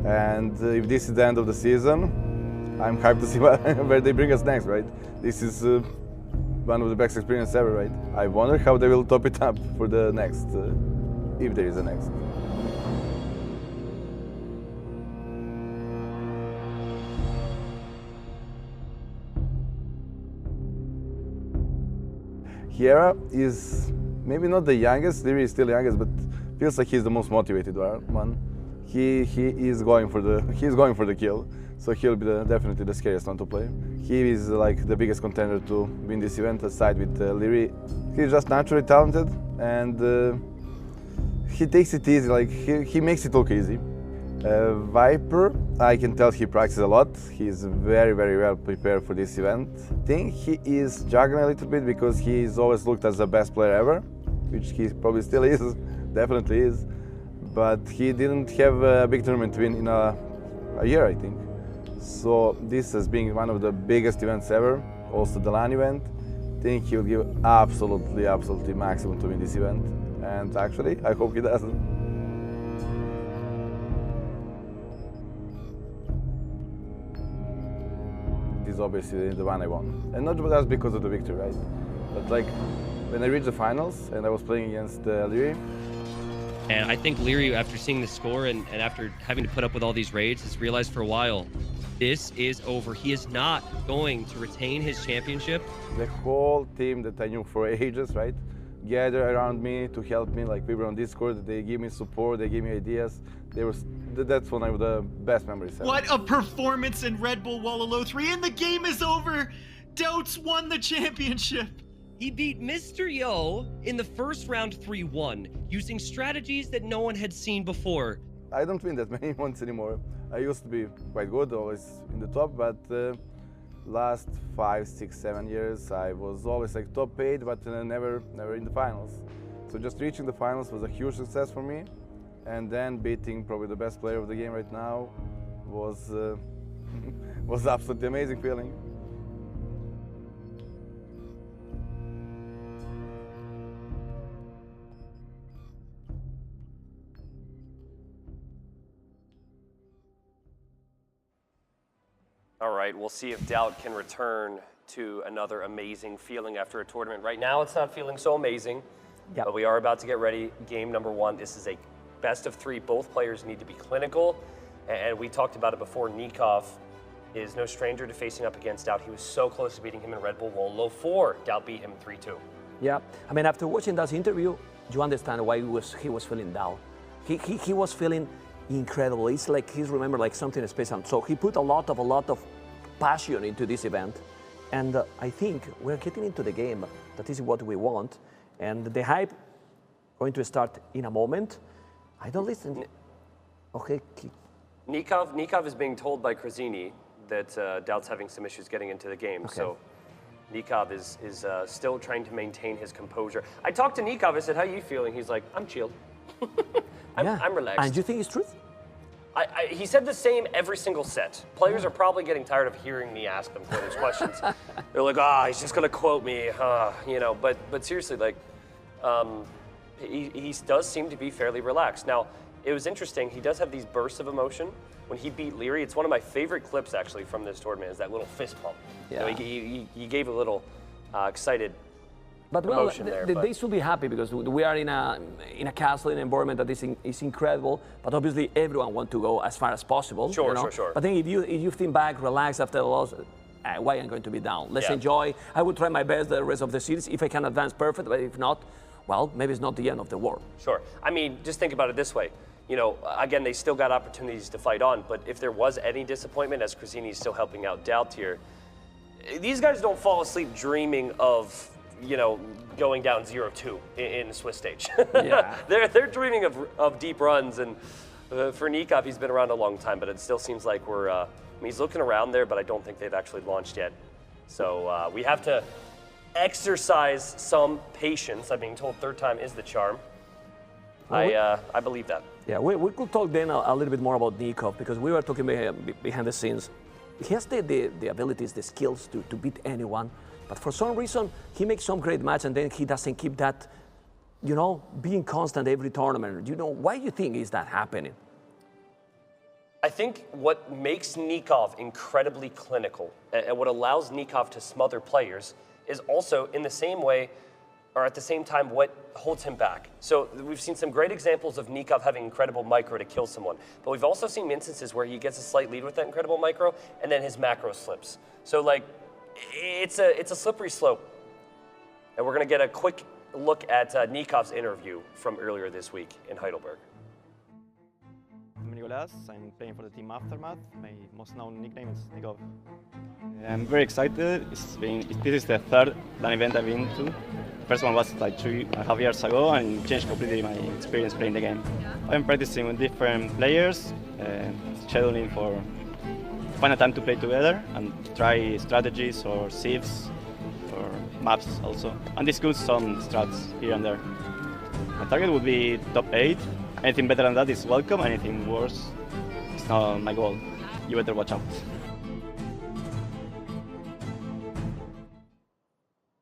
And if this is the end of the season, I'm hyped to see where they bring us next, right? This is one of the best experiences ever, right? I wonder how they will top it up for the next, if there is a next. Hera is maybe not the youngest, Liereyy is still the youngest, but feels like he's the most motivated one. He is going for the kill, so he'll be definitely the scariest one to play. He is like the biggest contender to win this event aside with Liereyy. He's just naturally talented and he takes it easy, like he makes it look easy. Viper, I can tell he practices a lot. He's very, very well prepared for this event. I think he is juggling a little bit because he's always looked as the best player ever, which he probably still is, definitely is. But he didn't have a big tournament win in a year, I think. So this has been one of the biggest events ever, also the LAN event. I think he'll give absolutely maximum to win this event. And actually, I hope he doesn't. Is obviously the one I won. And not just because of the victory, right? But like, when I reached the finals and I was playing against Liereyy. And I think Liereyy, after seeing the score and after having to put up with all these raids, has realized for a while, this is over. He is not going to retain his championship. The whole team that I knew for ages, right? Gathered around me to help me, like we were on Discord, they gave me support, they gave me ideas. That's one of the best memories ever. What a performance in Red Bull Wololo 3, and the game is over! DauT's won the championship! He beat Mr. Yo in the first round 3-1, using strategies that no one had seen before. I don't win that many ones anymore. I used to be quite good, always in the top, but last 5, 6, 7 years I was always like top 8, but never in the finals. So just reaching the finals was a huge success for me. And then beating probably the best player of the game right now was absolutely amazing feeling. All right, we'll see if DauT can return to another amazing feeling after a tournament. Right now, it's not feeling so amazing, but we are about to get ready. Game number 1. This is a best of 3. Both players need to be clinical, and we talked about it before. Nicov is no stranger to facing up against DauT. He was so close to beating him in Red Bull Wololo 4. DauT beat him 3-2. Yeah, I mean, after watching DauT's interview, you understand why he was feeling down. He was feeling incredible. It's like he's remembered like something special. So he put a lot of passion into this event, and I think we're getting into the game. That is what we want, and the hype going to start in a moment. I don't listen. Okay. Nicov is being told by Krazini that DauT's having some issues getting into the game. Okay. So Nicov is still trying to maintain his composure. I talked to Nicov. I said, "How are you feeling?" He's like, "I'm chilled. I'm relaxed." And you think it's truth? He said the same every single set. Players are probably getting tired of hearing me ask them those questions. They're like, he's just gonna quote me, you know. But seriously, like, he does seem to be fairly relaxed. Now, it was interesting. He does have these bursts of emotion. When he beat Liereyy, it's one of my favorite clips actually from this tournament. Is that little fist pump? Yeah. You know, he gave a little excited. But well, emotion there, they should be happy because we are in a castle, in an environment that is incredible. But obviously, everyone wants to go as far as possible. Sure, you know? sure. But I think if you think back, relax after the loss, why am I going to be down? Let's enjoy. I will try my best the rest of the series if I can advance perfect. But if not, well, maybe it's not the end of the world. Sure. I mean, just think about it this way. You know, again, they still got opportunities to fight on. But if there was any disappointment, as Krazini is still helping out DauT here, these guys don't fall asleep dreaming of you know, going down 0-2 in the Swiss stage. Yeah. they're dreaming of deep runs, and for Nicov, he's been around a long time, but it still seems like we're, I mean, he's looking around there, but I don't think they've actually launched yet. So we have to exercise some patience. I'm being told third time is the charm. I believe that. Yeah, we could talk then a little bit more about Nicov, because we were talking behind the scenes. He has the abilities, the skills to beat anyone, but for some reason, he makes some great match and then he doesn't keep that, you know, being constant every tournament. You know, why do you think is that happening? I think what makes Nicov incredibly clinical and what allows Nicov to smother players is also in the same way, or at the same time, what holds him back. So we've seen some great examples of Nicov having incredible micro to kill someone, but we've also seen instances where he gets a slight lead with that incredible micro and then his macro slips. So like, it's a slippery slope. And we're gonna get a quick look at Nikov's interview from earlier this week in Heidelberg. I'm Nicolas, I'm playing for the team Aftermath. My most known nickname is Nicov. I'm very excited. This is the third LAN event I've been to. The first one was like 2.5 years ago and changed completely my experience playing the game. I've been practicing with different players, scheduling for find a time to play together and try strategies or sieves or maps also. And discuss some strats here and there. My target would be top 8. Anything better than that is welcome, anything worse is not my goal. You better watch out.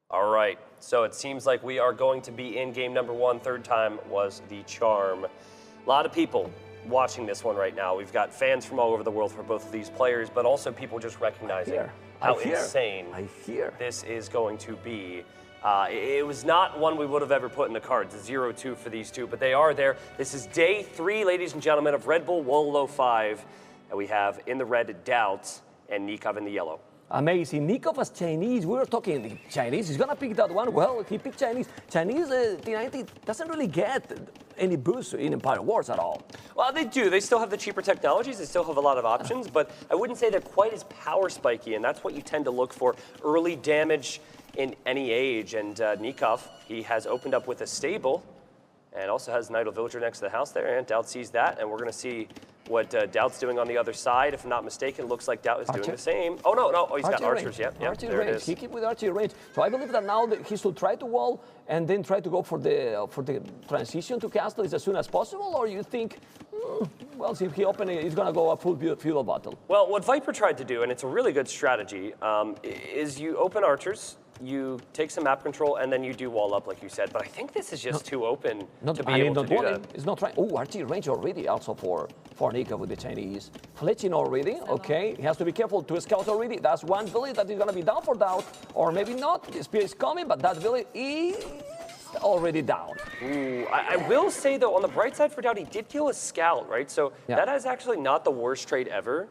All right, so it seems like we are going to be in game number 1. Third time was the charm. A lot of people watching this one right now. We've got fans from all over the world for both of these players, but also people just recognizing how insane this is going to be. It was not one we would have ever put in the cards, 0-2 for these two, but they are there. This is day 3, ladies and gentlemen, of Red Bull Wololo 5. And we have in the red DauT and Nicov in the yellow. Amazing. Nicov as Chinese. We were talking the Chinese. He's going to pick that one. Well, he picked Chinese. Chinese T90 doesn't really get any boost in Empire Wars at all. Well, they do. They still have the cheaper technologies. They still have a lot of options, but I wouldn't say they're quite as power spiky, and that's what you tend to look for. Early damage in any age, and Nicov, he has opened up with a stable and also has an idle villager next to the house there, and DauT sees that, and we're going to see what DauT's doing on the other side. If I'm not mistaken, it looks like DauT is doing the same. Oh, no, oh, he's got archers, yep, there range. it is. He keep with archer range. So I believe that now he should try to wall and then try to go for the transition to castle as soon as possible, or you think, well, if he open it, he's going to go a full feudal battle? Well, what Viper tried to do, and it's a really good strategy, is you open archers, you take some map control, and then you do wall up, like you said. But I think this is just too open to be able to do that. It's not trying. Oh, archer range already also for Nicov with the Chinese. Fletching already, okay. He has to be careful. 2 scouts already. That's one village that is going to be down for DauT. Or maybe not. The spear is coming, but that village is already down. Ooh, I will say, though, on the bright side for DauT, he did kill a scout, right? So that is actually not the worst trade ever.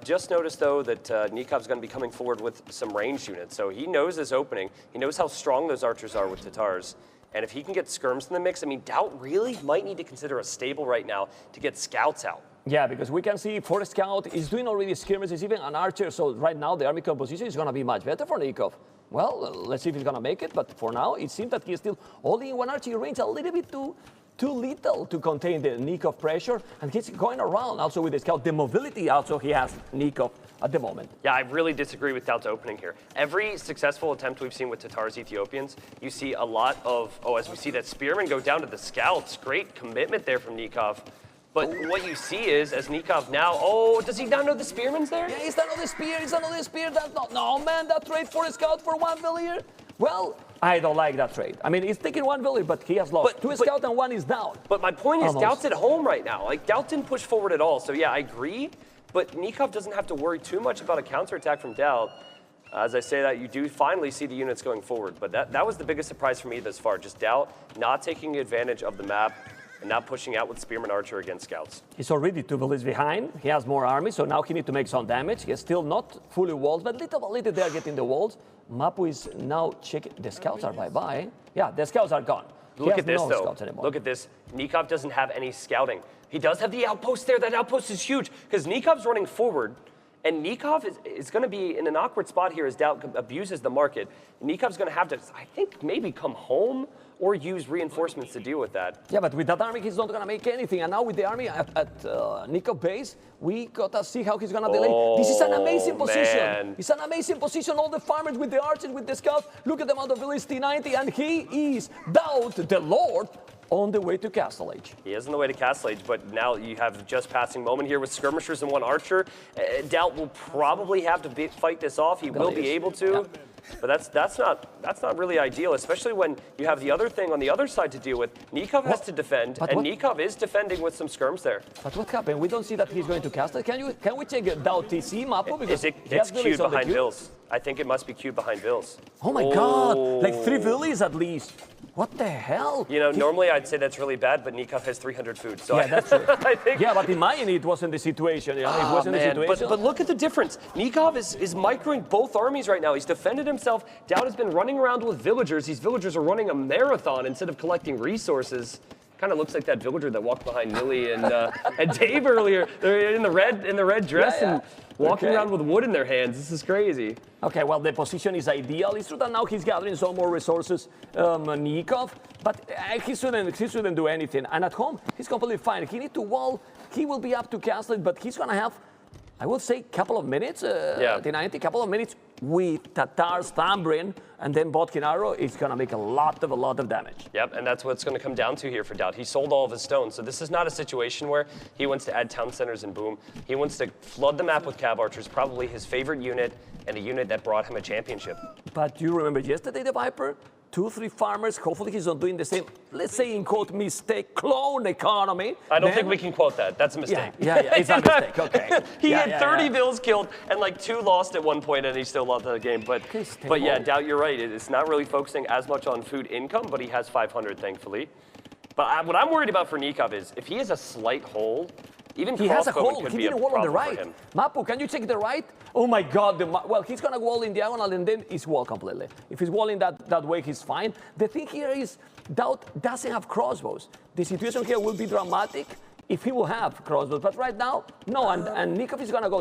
Just noticed, though, that Nikov's going to be coming forward with some ranged units. So he knows this opening. He knows how strong those archers are with Tatars. And if he can get skirms in the mix, I mean, DauT really might need to consider a stable right now to get scouts out. Yeah, because we can see for scout is doing already skirmishes, even an archer. So right now the army composition is going to be much better for Nicov. Well, let's see if he's going to make it. But for now, it seems that he's still only in one archer range, a little bit too little to contain the Nicov pressure, and he's going around also with the scout. The mobility also he has, Nicov, at the moment. Yeah, I really disagree with DauT's opening here. Every successful attempt we've seen with Tatars Ethiopians, you see a lot of, as we see that spearmen go down to the scouts, great commitment there from Nicov. But what you see is, as Nicov now, does he not know the spearman's there? Yeah, he's another spear, that's not, no man, that trade for a scout for 1 villager? Well, I don't like that trade. I mean, he's taking 1 villager, but he has lost 2 scouts and 1 is down. But my point is, DauT's at home right now. Like, DauT didn't push forward at all. So yeah, I agree. But Nicov doesn't have to worry too much about a counterattack from DauT. As I say that, you do finally see the units going forward. But that was the biggest surprise for me thus far. Just DauT not taking advantage of the map and not pushing out with Spearman Archer against scouts. He's already 2 villages behind. He has more army, so now he needs to make some damage. He's still not fully walled, but little by little they are getting the walls. Mapu is now checking. The scouts are bye-bye. Yeah, the scouts are gone. Look at this, though. Look at this. Nicov doesn't have any scouting. He does have the outpost there. That outpost is huge because Nikov's running forward, And Nicov is going to be in an awkward spot here as DauT abuses the market. Nikov's going to have to, I think, maybe come home or use reinforcements to deal with that. Yeah, but with that army, he's not going to make anything. And now with the army at Nicov base, we got to see how he's going to delay. This is an amazing position. Man. It's an amazing position. All the farmers with the archers, with the scouts. Look at them on the Villese T90. And he is DauT, the Lord, on the way to Castle Age. He is on the way to Castle Age, but now you have just passing moment here with skirmishers and one archer. DauT will probably have to fight this off. He will be able to. Yeah. But that's not really ideal, especially when you have the other thing on the other side to deal with. Nicov has to defend, and Nicov is defending with some skirms there. But what happened? We don't see that he's going to Castle. Can we check DauT TC map? Because it's queued behind Villese. I think it must be queued behind Villese. Oh my God! Like 3 Villese at least. What the hell? You know, normally I'd say that's really bad, but Nicov has 300 food. So yeah, that's true. I think. Yeah, but in Miami it wasn't the situation. You know? It wasn't the situation. But look at the difference. Nicov is microing both armies right now. He's defended himself. DauT has been running around with villagers. These villagers are running a marathon instead of collecting resources. Kind of looks like that villager that walked behind Millie and Dave earlier. They're in the red dress and walking around with wood in their hands. This is crazy. Okay, well, the position is ideal. It's true that now he's gathering some more resources, Nicov, but he shouldn't do anything. And at home, he's completely fine. He need to wall. He will be up to Castle, but he's going to have, I would say, couple of minutes, couple of minutes with Tatar's Thambrin, and then Botkin Arrow is going to make a lot of damage. Yep, and that's what's going to come down to here for DauT. He sold all of his stones, so this is not a situation where he wants to add town centers and boom. He wants to flood the map with cab archers, probably his favorite unit, and a unit that brought him a championship. But do you remember yesterday, the Viper? 2-3 farmers, hopefully he's not doing the same, let's say in quote, mistake, clone economy. I don't think we can quote that. That's a mistake. Yeah, it's a mistake, okay. He had 30 bills killed and like 2 lost at one point and he still lost the game. But yeah, DauT, you're right. It's not really focusing as much on food income, but he has 500, thankfully. But what I'm worried about for Nicov is if he has a slight hole, even he has a hole. Could He be didn't a wall on the problem right. for him. Mapu, can you check the right? Oh my God! Well, he's gonna wall in diagonal and then he's wall completely. If he's walling that way, he's fine. The thing here is DauT doesn't have crossbows. The situation here will be dramatic if he will have crossbows, but right now, no. And Nicov is gonna go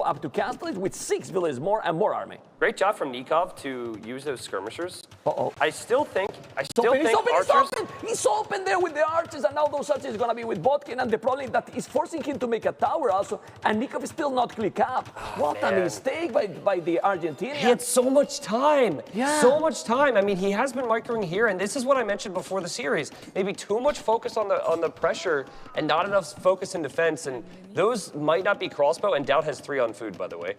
up to Castle with 6 villages more and more army. Great job from Nicov to use those skirmishers. Uh-oh. I still think He's open there with the archers, and now those archers are gonna be with Botkin, and the problem is that is forcing him to make a tower also, and Nicov is still not click up. What a mistake by the Argentinian. He had so much time. Yeah. So much time. I mean, he has been microing here, and this is what I mentioned before the series. Maybe too much focus on the pressure and not enough focus in defense, and those might not be crossbow, and DauT has 3 on food, by the way.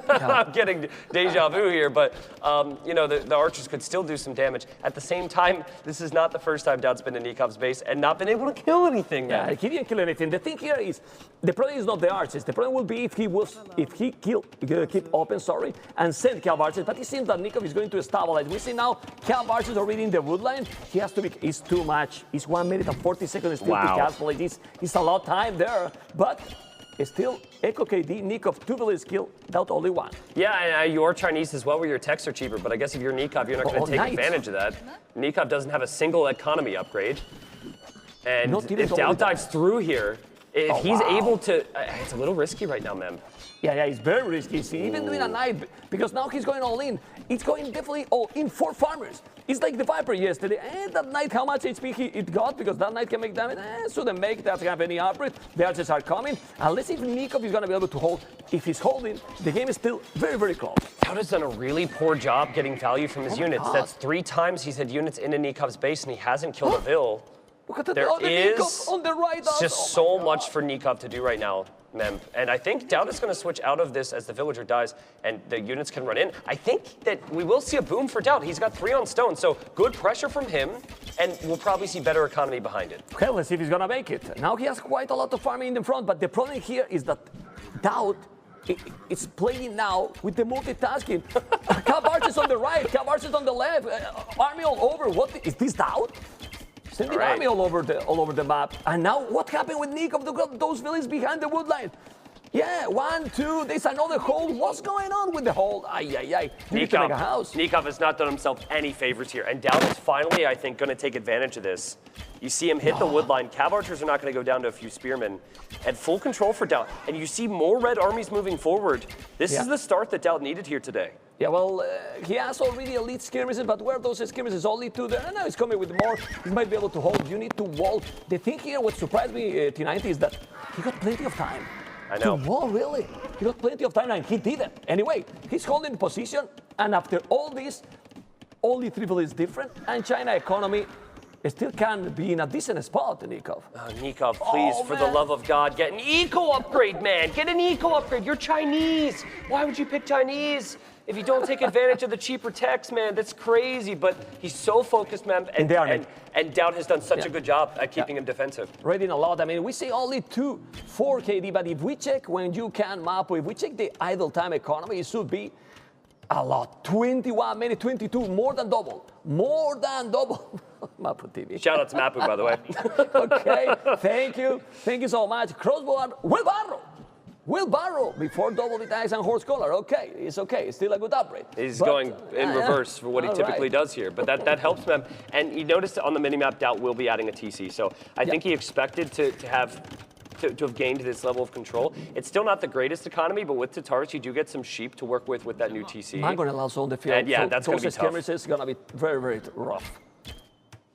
I'm getting deja vu here, but you know, the archers could still do some damage. At the same time, this is not the first time DauT's been in Nicov's base and not been able to kill anything. Yeah, he didn't kill anything. The thing here is, the problem is not the archers. The problem will be if he keep open, and send cav archers. But it seems that Nicov is going to stabilize. We see now cav archers already in the wood line. He has to be. It's too much. It's 1 minute and 40 seconds still to castle. It's a lot of time there, but. Still, Echo KD, Nicov, 2 villages kill, DauT only 1. Yeah, and you're Chinese as well, where your techs are cheaper, but I guess if you're Nicov, you're not going to take advantage of that. Nicov doesn't have a single economy upgrade. And if DauT dives through here, if he's able to, it's a little risky right now, Mem. Yeah, it's very risky. See, even doing a knight, because now he's going all in. It's going definitely all in 4 farmers. It's like the Viper yesterday. That knight, how much HP it got, because that knight can make damage. Shouldn't make, doesn't have any upgrade. The archers are coming. And let's see if Nicov is going to be able to hold. If he's holding, the game is still very, very close. DauT has done a really poor job getting value from his units. That's 3 times he's had units into Nicov's base, and he hasn't killed a Vill. Look at the Nicov on the right. Just so much for Nicov to do right now, Mem. And I think DauT is going to switch out of this as the villager dies and the units can run in. I think that we will see a boom for DauT. He's got 3 on stone, so good pressure from him, and we'll probably see better economy behind it. Okay, let's see if he's going to make it. Now he has quite a lot of farming in the front, but the problem here is that DauT it's playing now with the multitasking. Cav archers on the right, cav archers on the left, army all over. What is this DauT? Sending army all over the map. And now what happened with Nicov? Those villages behind the wood line. Yeah, 1, 2, there's another hole. What's going on with the hole? Ay, ay, ay. You need to make a house. Nicov has not done himself any favors here. And DauT is finally, I think, going to take advantage of this. You see him hit the wood line. Cav archers are not going to go down to a few spearmen. And full control for DauT. And you see more red armies moving forward. This is the start that DauT needed here today. Yeah, well, he has already elite skirmishes, but where those skirmishes only two there? And now he's coming with more. He might be able to hold. You need to wall. The thing here, what surprised me, T90, is that he got plenty of time. I know. To wall, really. He got plenty of time, and he did it. Anyway, he's holding the position, and after all this, only 3 villages different, and China economy still can be in a decent spot, Nicov. Nicov, please, for the love of God, get an eco upgrade, man. Get an eco upgrade. You're Chinese. Why would you pick Chinese if you don't take advantage of the cheaper techs, man? That's crazy. But he's so focused, man. And DauT has done such a good job at keeping him defensive. Raiding a lot. I mean, we say only 4 KD, but if we check when you can map, if we check the idle time economy, it should be a lot. 21, maybe 22, more than double. More than double. Mapu TV. Shout out to Mapu, by the way. Okay, thank you. Thank you so much. Crossbow and Wheelbarrow before double the tags and horse collar. Okay, it's okay. It's still a good upgrade. He's going in reverse for what he typically does here, but that helps him. And you notice on the minimap, DauT will be adding a TC. So I think he expected to have gained this level of control. It's still not the greatest economy, but with TatoH, you do get some sheep to work with that new TC. Mangonel also on the field. And yeah, so that's going to be tough. It's going to be very, very rough.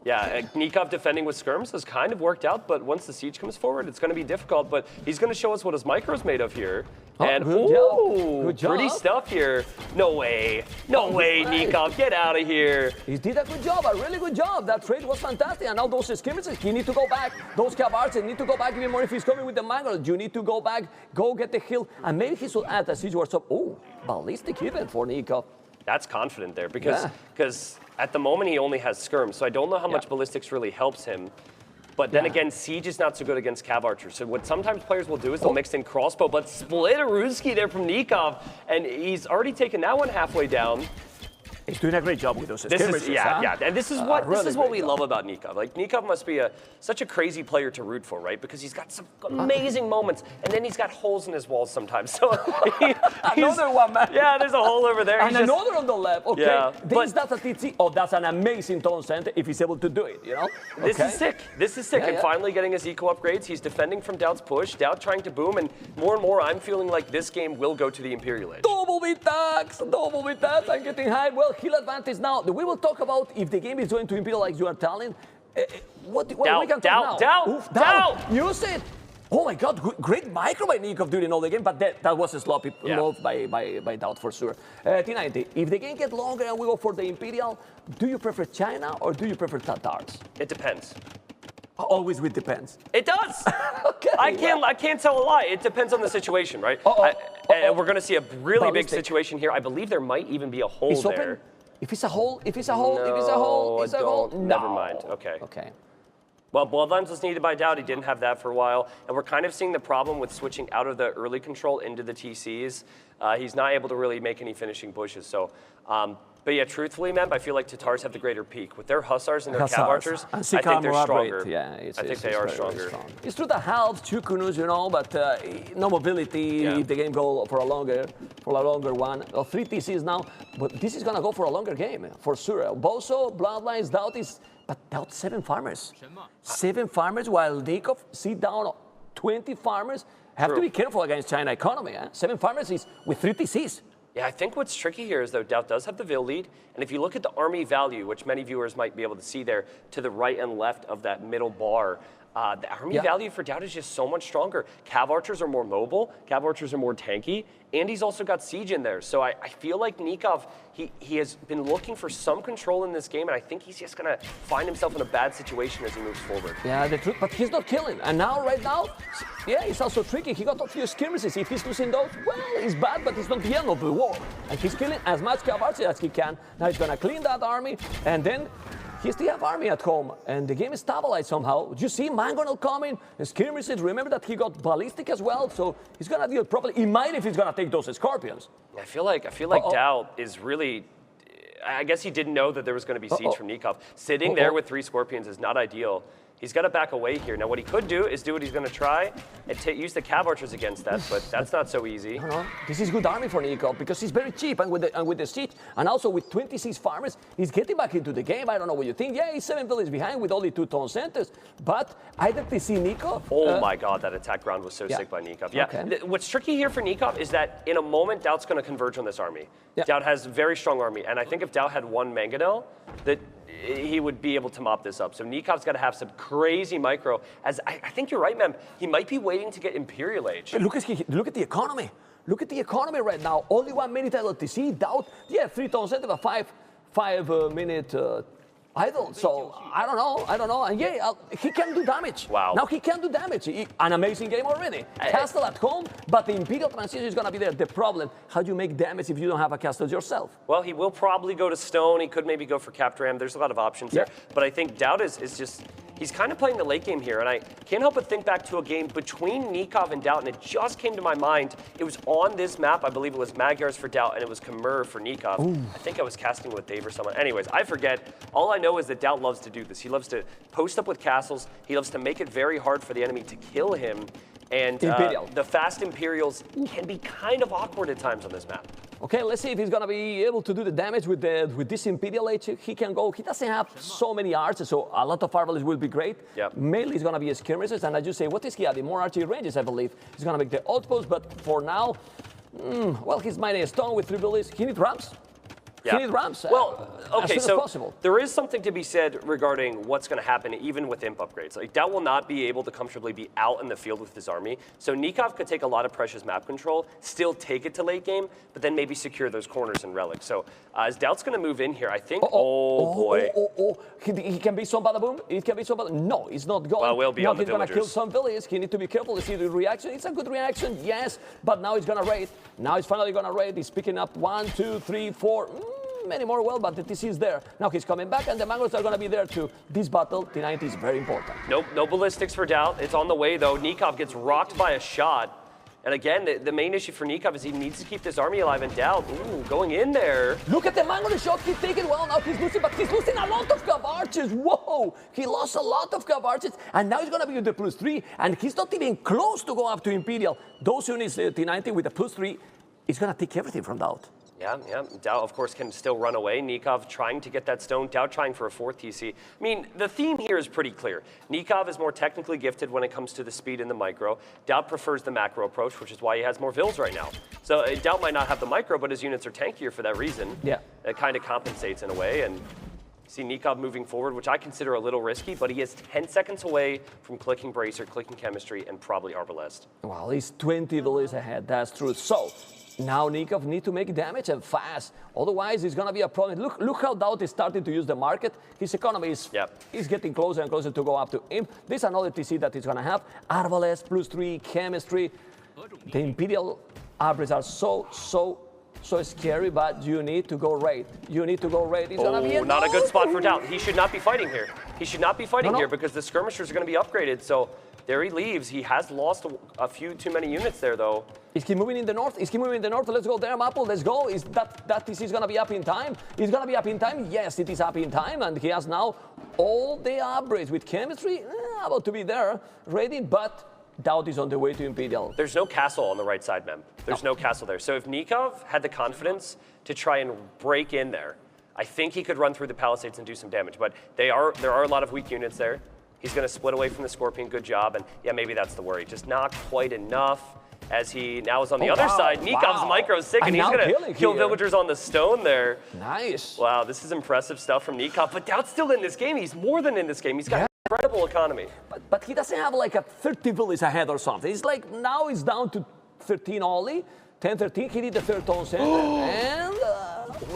Yeah, Nicov defending with skirms has kind of worked out, but once the siege comes forward, it's going to be difficult. But he's going to show us what his micro's made of here. And good job. Pretty stuff here. No way, Nicov, get out of here. He did a good job, a really good job. That trade was fantastic. And now those skirmishes, he need to go back. Those cavards need to go back even more if he's coming with the mangle. You need to go back, go get the hill, and maybe he should add a siege workshop. Oh, ballistic even for Nicov. That's confident there because at the moment he only has skirms, so I don't know how much ballistics really helps him. But then again, siege is not so good against cav archers. So what sometimes players will do is they'll mix in crossbow, but split a Ruski there from Nicov, and he's already taken that one halfway down. He's doing a great job with those skirmishes. And this is what we love about Nicov. Like Nicov must be such a crazy player to root for, right? Because he's got some amazing moments, and then he's got holes in his walls sometimes. So another one, man. Yeah, there's a hole over there. And another on the left. Okay, yeah, that's a TT. Oh, that's an amazing tone center if he's able to do it. You know. This is sick. This is sick. And finally getting his eco upgrades. He's defending from DauT's push. DauT trying to boom, and more, I'm feeling like this game will go to the Imperial Edge. Double attacks. I'm getting high. Well, he'll advantage now. We will talk about if the game is going to Imperial like you are telling. What we can talk now. DauT. Use it. Oh my God, great micro by Nicov during all the game, but that was a sloppy move by DauT for sure. T90, if the game gets longer and we go for the Imperial, do you prefer China or do you prefer Tatars? It depends. Always with depends. It does. Okay. I can't tell a lie. It depends on the situation, right? And we're going to see a really big situation here. I believe there might even be a hole there. Open? If it's a hole, No, no. Never mind. Okay. Well, Bloodlines was needed by DauT. He didn't have that for a while. And we're kind of seeing the problem with switching out of the early control into the TCs. He's not able to really make any finishing bushes. So, but yeah, truthfully, man, I feel like Tatars have the greater peak. With their Hussars and their Cav Archers, I think they're stronger. I think they are stronger. Strong. It's true that helps, 2 Kunus, but no mobility if the game goes for a longer one. 3 TCs now, but this is going to go for a longer game, for sure. Boso, Bloodlines, DauT but DauT 7 farmers. 7 farmers, while Nicov sit down 20 farmers. Have to be careful against China economy. 7 farmers is with 3 TCs. Yeah, I think what's tricky here is, though, DauT does have the Vil lead, and if you look at the army value, which many viewers might be able to see there, to the right and left of that middle bar, the army value for DauT is just so much stronger. Cav archers are more mobile, Cav archers are more tanky, and he's also got siege in there. So I feel like Nicov, he has been looking for some control in this game, and I think he's just going to find himself in a bad situation as he moves forward. Yeah, the truth, but he's not killing. And now, right now, it's also tricky. He got a few skirmishes. If he's losing those, well, it's bad, but it's not the end of the war. And he's killing as much Cav archers as he can. Now he's going to clean that army, and then he still have army at home, and the game is stabilized somehow. You see Mangonel coming, skirmishes. Remember that he got ballistic as well, so he's gonna deal properly. He might if he's gonna take those scorpions. I feel like DauT is really. I guess he didn't know that there was going to be siege from Nicov. Sitting there with 3 scorpions is not ideal. He's got to back away here. Now, what he could do is do what he's going to try and use the cab archers against that, but that's not so easy. No, this is good army for Nicov because he's very cheap, and with the siege, and also with 26 farmers, he's getting back into the game. I don't know what you think. Yeah, he's 7 villages behind with only 2 town centers, but I definitely see Nicov. Oh my God, that attack round was so sick by Nicov. Yeah, Okay. What's tricky here for Nicov is that in a moment, DauT's going to converge on this army. DauT has a very strong army, and I think if DauT had 1 mangonel, that he would be able to mop this up. So Nikov's got to have some crazy micro. As I think you're right, Mem. He might be waiting to get Imperial Age. But look at the economy. Look at the economy right now. Only 1 minute LTC. DauT, 3 town center, but 5 minute idle. So I don't know. And yeah, he can do damage. Wow. Now he can do damage. An amazing game already. Castle at home, but the Imperial transition is going to be there. The problem, how do you make damage if you don't have a castle yourself? Well, he will probably go to Stone. He could maybe go for Cap Ram. There's a lot of options there. But I think DauT is just, he's kind of playing the late game here. And I can't help but think back to a game between Nicov and DauT, and it just came to my mind. It was on this map. I believe it was Magyars for DauT, and it was Khmer for Nicov. I think I was casting with Dave or someone. Anyways, I forget. All I know is that DauT loves to do this. He loves to post up with castles. He loves to make it very hard for the enemy to kill him. And the fast Imperials can be kind of awkward at times on this map. Okay, let's see if he's going to be able to do the damage with this Imperial Age. He can go. He doesn't have so many archers, so a lot of arbalets will be great. Mainly it's going to be skirmishes, and as you say, what is he adding? More archery ranges, I believe. He's going to make the outpost, but for now, well, he's mining a stone with 3 villages. He needs ramps. He needs ramps. Well, okay, as soon so as possible. there is something to be said regarding what's going to happen even with imp upgrades. Like, DauT will not be able to comfortably be out in the field with his army. So Nicov could take a lot of precious map control, still take it to late game, but then maybe secure those corners and relics. So as DauT's going to move in here, I think, boy. He can be some bada boom. It can be some bada. No, he's not going. Well, we'll be on the he's going to villagers. kill some villages. He needs to be careful to see the reaction. It's a good reaction, yes, but now he's going to raid. Now he's finally going to raid. He's picking up 1, 2, 3, 4. Many more well, but the TC is there. Now he's coming back, and the Mangoes are going to be there too. This battle, T90 is very important. Nope, no ballistics for DauT. It's on the way, though. Nicov gets rocked by a shot. And again, the main issue for Nicov is he needs to keep this army alive, and DauT, going in there. Look at the Mango, the shot, he's taking well. Now he's losing, but he's losing a lot of Cav archers. Whoa, he lost a lot of Cav archers, and now he's going to be with the +3, and he's not even close to go up to Imperial. Those units, T90 with the +3, is going to take everything from DauT. Yeah. DauT, of course, can still run away. Nicov trying to get that stone. DauT trying for a 4th TC. I mean, the theme here is pretty clear. Nicov is more technically gifted when it comes to the speed and the micro. DauT prefers the macro approach, which is why he has more vills right now. So DauT might not have the micro, but his units are tankier for that reason. Yeah. It kind of compensates in a way. And see Nicov moving forward, which I consider a little risky, but he is 10 seconds away from clicking Bracer, clicking Chemistry, and probably Arbalest. Well, he's 20 villages ahead. That's true. So now Nicov needs to make damage and fast. Otherwise, it's going to be a problem. Look how DauT is starting to use the market. His economy is getting closer and closer to go up to imp. This is another TC that he's going to have. Arbalest, +3, Chemistry. The Imperial Arbors are so scary, but you need to go raid. You need to go raid. It's gonna be not a good spot for DauT. He should not be fighting here. He should not be fighting here because the skirmishers are going to be upgraded. So there he leaves. He has lost a few too many units there, though. Is he moving in the north? Is he moving in the north? Let's go there, Maple. Let's go. Is that TC is going to be up in time? It's going to be up in time? Yes, it is up in time. And he has now all the upgrades with Chemistry. About to be there, ready, but DauT is on the way to Imperial. There's no castle on the right side, Mem. There's no castle there. So if Nicov had the confidence to try and break in there, I think he could run through the palisades and do some damage. But there are a lot of weak units there. He's going to split away from the Scorpion. Good job. And yeah, maybe that's the worry. Just not quite enough. As he now is on the other side. Nikov's micro is sick, and he's going to kill villagers on the stone there. Nice. Wow, this is impressive stuff from Nicov. But DauT's still in this game. He's more than in this game. He's got incredible economy. But he doesn't have like a 30 villages ahead or something. It's like now he's down to 13 only. 10, 13. He did the 3rd town center. And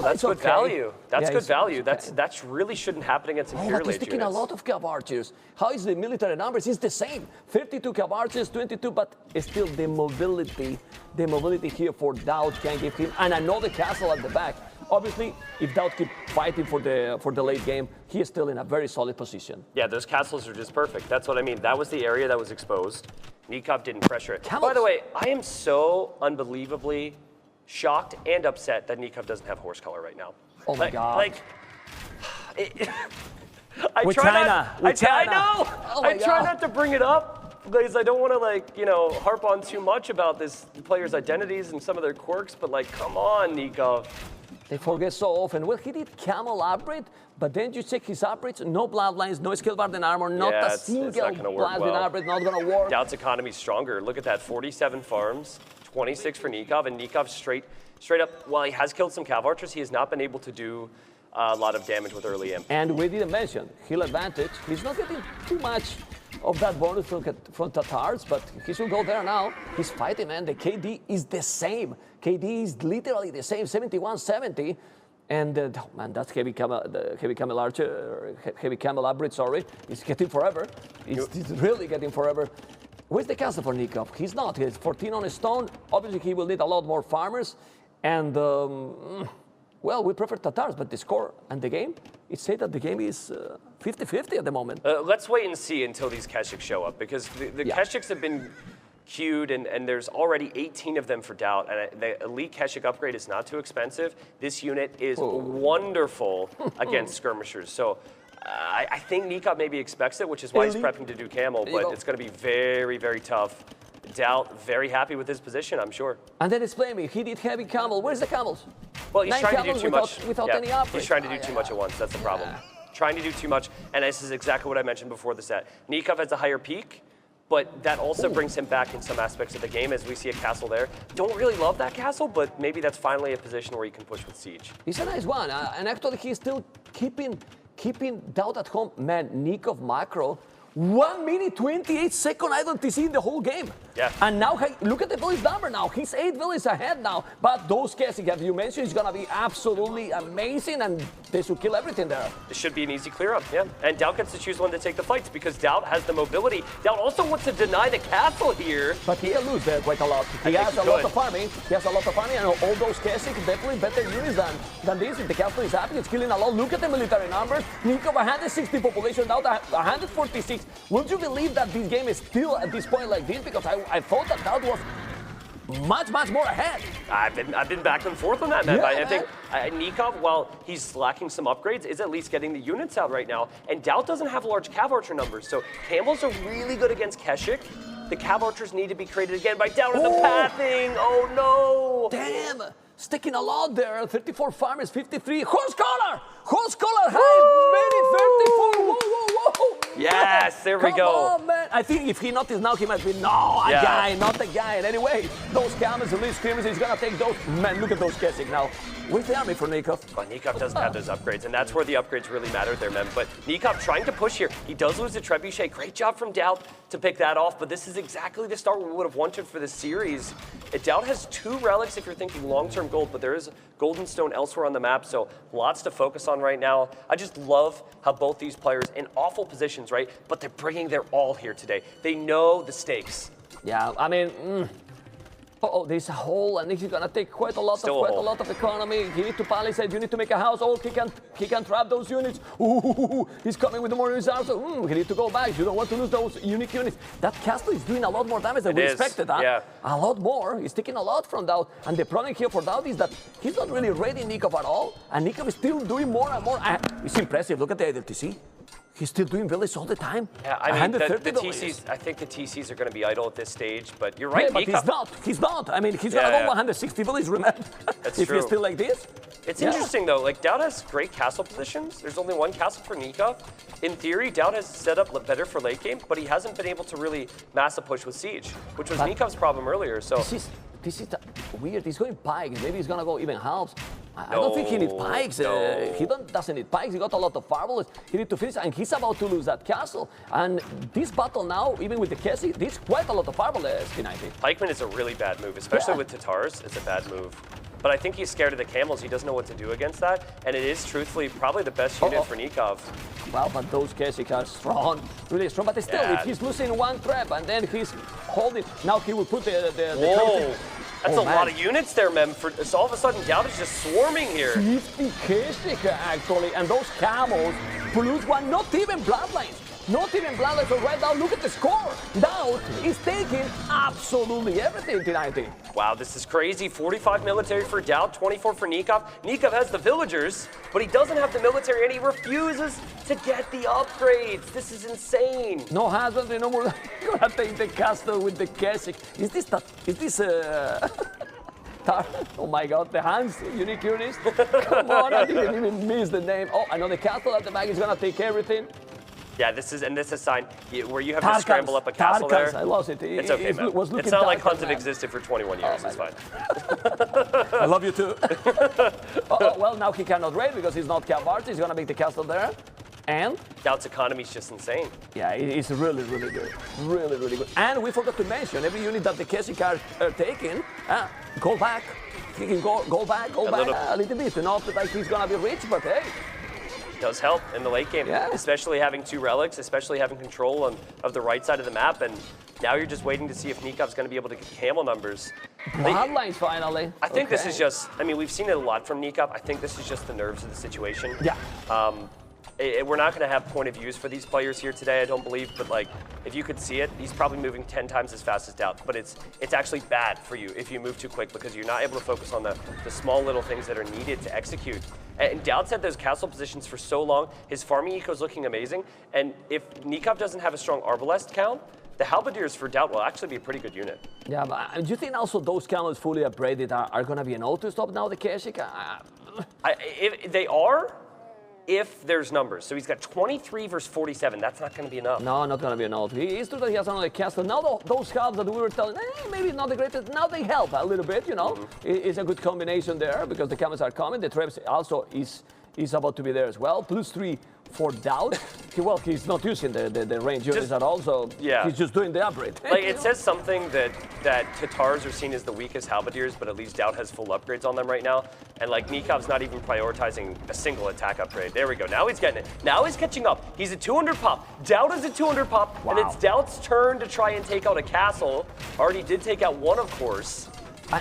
that's good value. That's good value. Okay. That's really shouldn't happen against Imperial but he's taking a lot of Cav archers. How is the military numbers? It's the same. 32 Cav archers, 22, but it's still the mobility here for DauT can give him, and another castle at the back. Obviously, if DauT keep fighting for the late game, he is still in a very solid position. Yeah, those castles are just perfect. That's what I mean. That was the area that was exposed. Nicov didn't pressure it. By the way, I am so unbelievably shocked and upset that Nicov doesn't have horse color right now. Oh my God. I With try China, not. with I China. know. Oh my I try God. not to bring it up because I don't want to, like, you know, harp on too much about this players' identities and some of their quirks. But like, come on, Nicov. They forget so often. Well, he did camel upgrade, but then you check his upgrades, no bloodlines, no skill bar and armor, not Yeah, a it's single not gonna work bloodline well. upgrade, not gonna work. DauT's economy's stronger. Look at that, 47 farms, 26 for Nicov, and Nicov straight up, while he has killed some Cav archers, he has not been able to do a lot of damage with early imp. And we didn't mention heal advantage. He's not getting too much of that bonus from Tatars, but he should go there now. He's fighting, man. The KD is the same. KD is literally the same, 71-70. And oh man, that's heavy camel archer, heavy camel upgrade. Sorry, it's getting forever. It's really getting forever. Where's the castle for Nicov? He's not. He's 14 on a stone. Obviously, he will need a lot more farmers. And well, we prefer Tatars, but the score and the game, it said that the game is 50-50 at the moment. Let's wait and see until these Keshiks show up, because the Keshiks have been queued, and there's already 18 of them for DauT, and the Elite Keshik upgrade is not too expensive. This unit is wonderful against skirmishers. So I think Nicov maybe expects it, which is why he's prepping to do camel, but it's going to be very, very tough. DauT very happy with his position, I'm sure. And then explain me, he did heavy camel. Where's the camels? Well, he's 9 trying to do camels too much. without any upgrade. He's trying to do too much at once. That's the problem. Trying to do too much, and this is exactly what I mentioned before the set. Nicov has a higher peak, but that also brings him back in some aspects of the game, as we see a castle there. Don't really love that castle, but maybe that's finally a position where he can push with siege. It's a nice one, and actually he's still keeping DauT at home. Man, Nicov macro, 1 minute 28 second idle TC in the whole game. Yeah. And now look at the Villese number now. He's 8 Villese ahead now. But those Kesik, as you mentioned, is gonna be absolutely amazing, and they should kill everything there. It should be an easy clear up, yeah. And DauT gets to choose when to take the fights because DauT has the mobility. DauT also wants to deny the castle here. But he will lose there quite a lot. He has a lot of farming. He has a lot of farming, and all those Kesik definitely better units than this. If the castle is happy, it's killing a lot. Look at the military numbers. Nicov 160 population, DauT 146. Would you believe that this game is still at this point like this? Because I thought that DauT was much more ahead. I've been back and forth on that, man. I think Nicov, while he's lacking some upgrades, is at least getting the units out right now. And DauT doesn't have large Cav archer numbers, so camels are really good against Keshik. The Cav archers need to be created again by DauT in the pathing. Oh no! Damn! Sticking a lot there. 34 farmers, 53. Horse collar! Horse collar high, many 34. Whoa. Yes, there we go. Come on, man. I think if he noticed now, he might be, a guy, not a guy. And anyway, those camels, the least screamers, he's gonna take those. Man, look at those Kesik now. Where's the army for Nicov? Well, Nicov doesn't have those upgrades, and that's where the upgrades really matter there, man. But Nicov trying to push here. He does lose the Trebuchet. Great job from DauT to pick that off, but this is exactly the start we would have wanted for this series. DauT has 2 relics if you're thinking long-term gold, but there is golden stone elsewhere on the map, so lots to focus on right now. I just love how both these players in awful positions, right? But they're bringing their all here today. They know the stakes. Yeah, I mean, there's a hole, and he's gonna take quite a lot of economy. He needs to palisade. You need to make a house. Oh, he can trap those units. Ooh, he's coming with the more units out. So he needs to go back. You don't want to lose those unique units. That castle is doing a lot more damage than we expected. Huh? Yeah. A lot more. He's taking a lot from DauT. And the problem here for DauT is that he's not really raiding Nicov at all, and Nicov is still doing more and more. It's impressive. Look at the IDLTC. He's still doing Villese all the time. Yeah, I mean, the TCs, I think the TCs are going to be idle at this stage, but you're right, but he's not. I mean, he's going to go 160 Villese, remember? That's if true. he's still like this. It's interesting, though. Like, DauT has great castle positions. There's only 1 castle for Nicov. In theory, DauT has set up better for late game, but he hasn't been able to really mass a push with siege, which was Nikov's problem earlier. So this is weird. He's going pikes. Maybe he's going to go even halves. I don't think he needs pikes. He doesn't need pikes. He got a lot of fireballs. He needs to finish, and he's about to lose that castle. And this battle now, even with the Kesik, there's quite a lot of fireballs, P90. Pikeman is a really bad move, especially with Tatars. It's a bad move. But I think he's scared of the camels. He doesn't know what to do against that. And it is, truthfully, probably the best unit for Nicov. Well, but those Kesik are strong, really strong. But still, if he's losing 1 trap and then he's holding, now he will put the Whoa! That's a lot of units there, Mem. So all of a sudden, DauT is just swarming here. 50 Kesik, actually. And those camels produce 1, not even bloodlines. Not even blinded for right now. Look at the score. DauT is taking absolutely everything tonight. Wow, this is crazy. 45 military for DauT, 24 for Nicov. Nicov has the villagers, but he doesn't have the military, and he refuses to get the upgrades. This is insane. No husband, no more. You're gonna take the castle with the Keswick. Is this oh my God, the Hans, unique units. Come on, I didn't even miss the name. Oh, I know the castle at the back is gonna take everything. Yeah, this is a sign where you have to scramble up a castle there. I lost it. It's okay, man. It's not like Huns have existed for 21 years. It's fine. I love you too. Well, now he cannot raid because he's not Cavarti. He's gonna make the castle there. And DauT's economy is just insane. Yeah, it's really, really good. Really, really good. And we forgot to mention, every unit that the Keswick are taking, go back. He can go back a little bit. Not like he's gonna be rich, but hey. Does help in the late game, especially having 2 relics, especially having control of the right side of the map, and now you're just waiting to see if Nikov's going to be able to get camel numbers. Bloodlines finally. I think this is just, I mean, we've seen it a lot from Nicov. I think this is just the nerves of the situation. Yeah. We're not going to have point of views for these players here today, I don't believe, but like, if you could see it, he's probably moving 10 times as fast as DauT, but it's actually bad for you if you move too quick because you're not able to focus on the small little things that are needed to execute. And DauT's had those castle positions for so long, his farming eco is looking amazing, and if Nicov doesn't have a strong Arbalest count, the Halberdiers for DauT will actually be a pretty good unit. Yeah, but do you think also those camels fully upgraded are going to be an auto stop now, the Keswick? If they are, if there's numbers. So he's got 23 versus 47. That's not going to be enough. No, not going to be enough. It's true that he has another castle. Now those halves that we were telling, maybe not the greatest. Now they help a little bit, you know. It's a good combination there because the camels are coming. The traps also is about to be there as well. +3 for DauT. Well, he's not using the range units at all, so he's just doing the upgrade. Like it says something that Tatars are seen as the weakest halberdiers, but at least DauT has full upgrades on them right now. And like Nikov's not even prioritizing a single attack upgrade. There we go. Now he's getting it. Now he's catching up. He's a 200 pop. DauT is a 200 pop, and it's DauT's turn to try and take out a castle. Already did take out one, of course.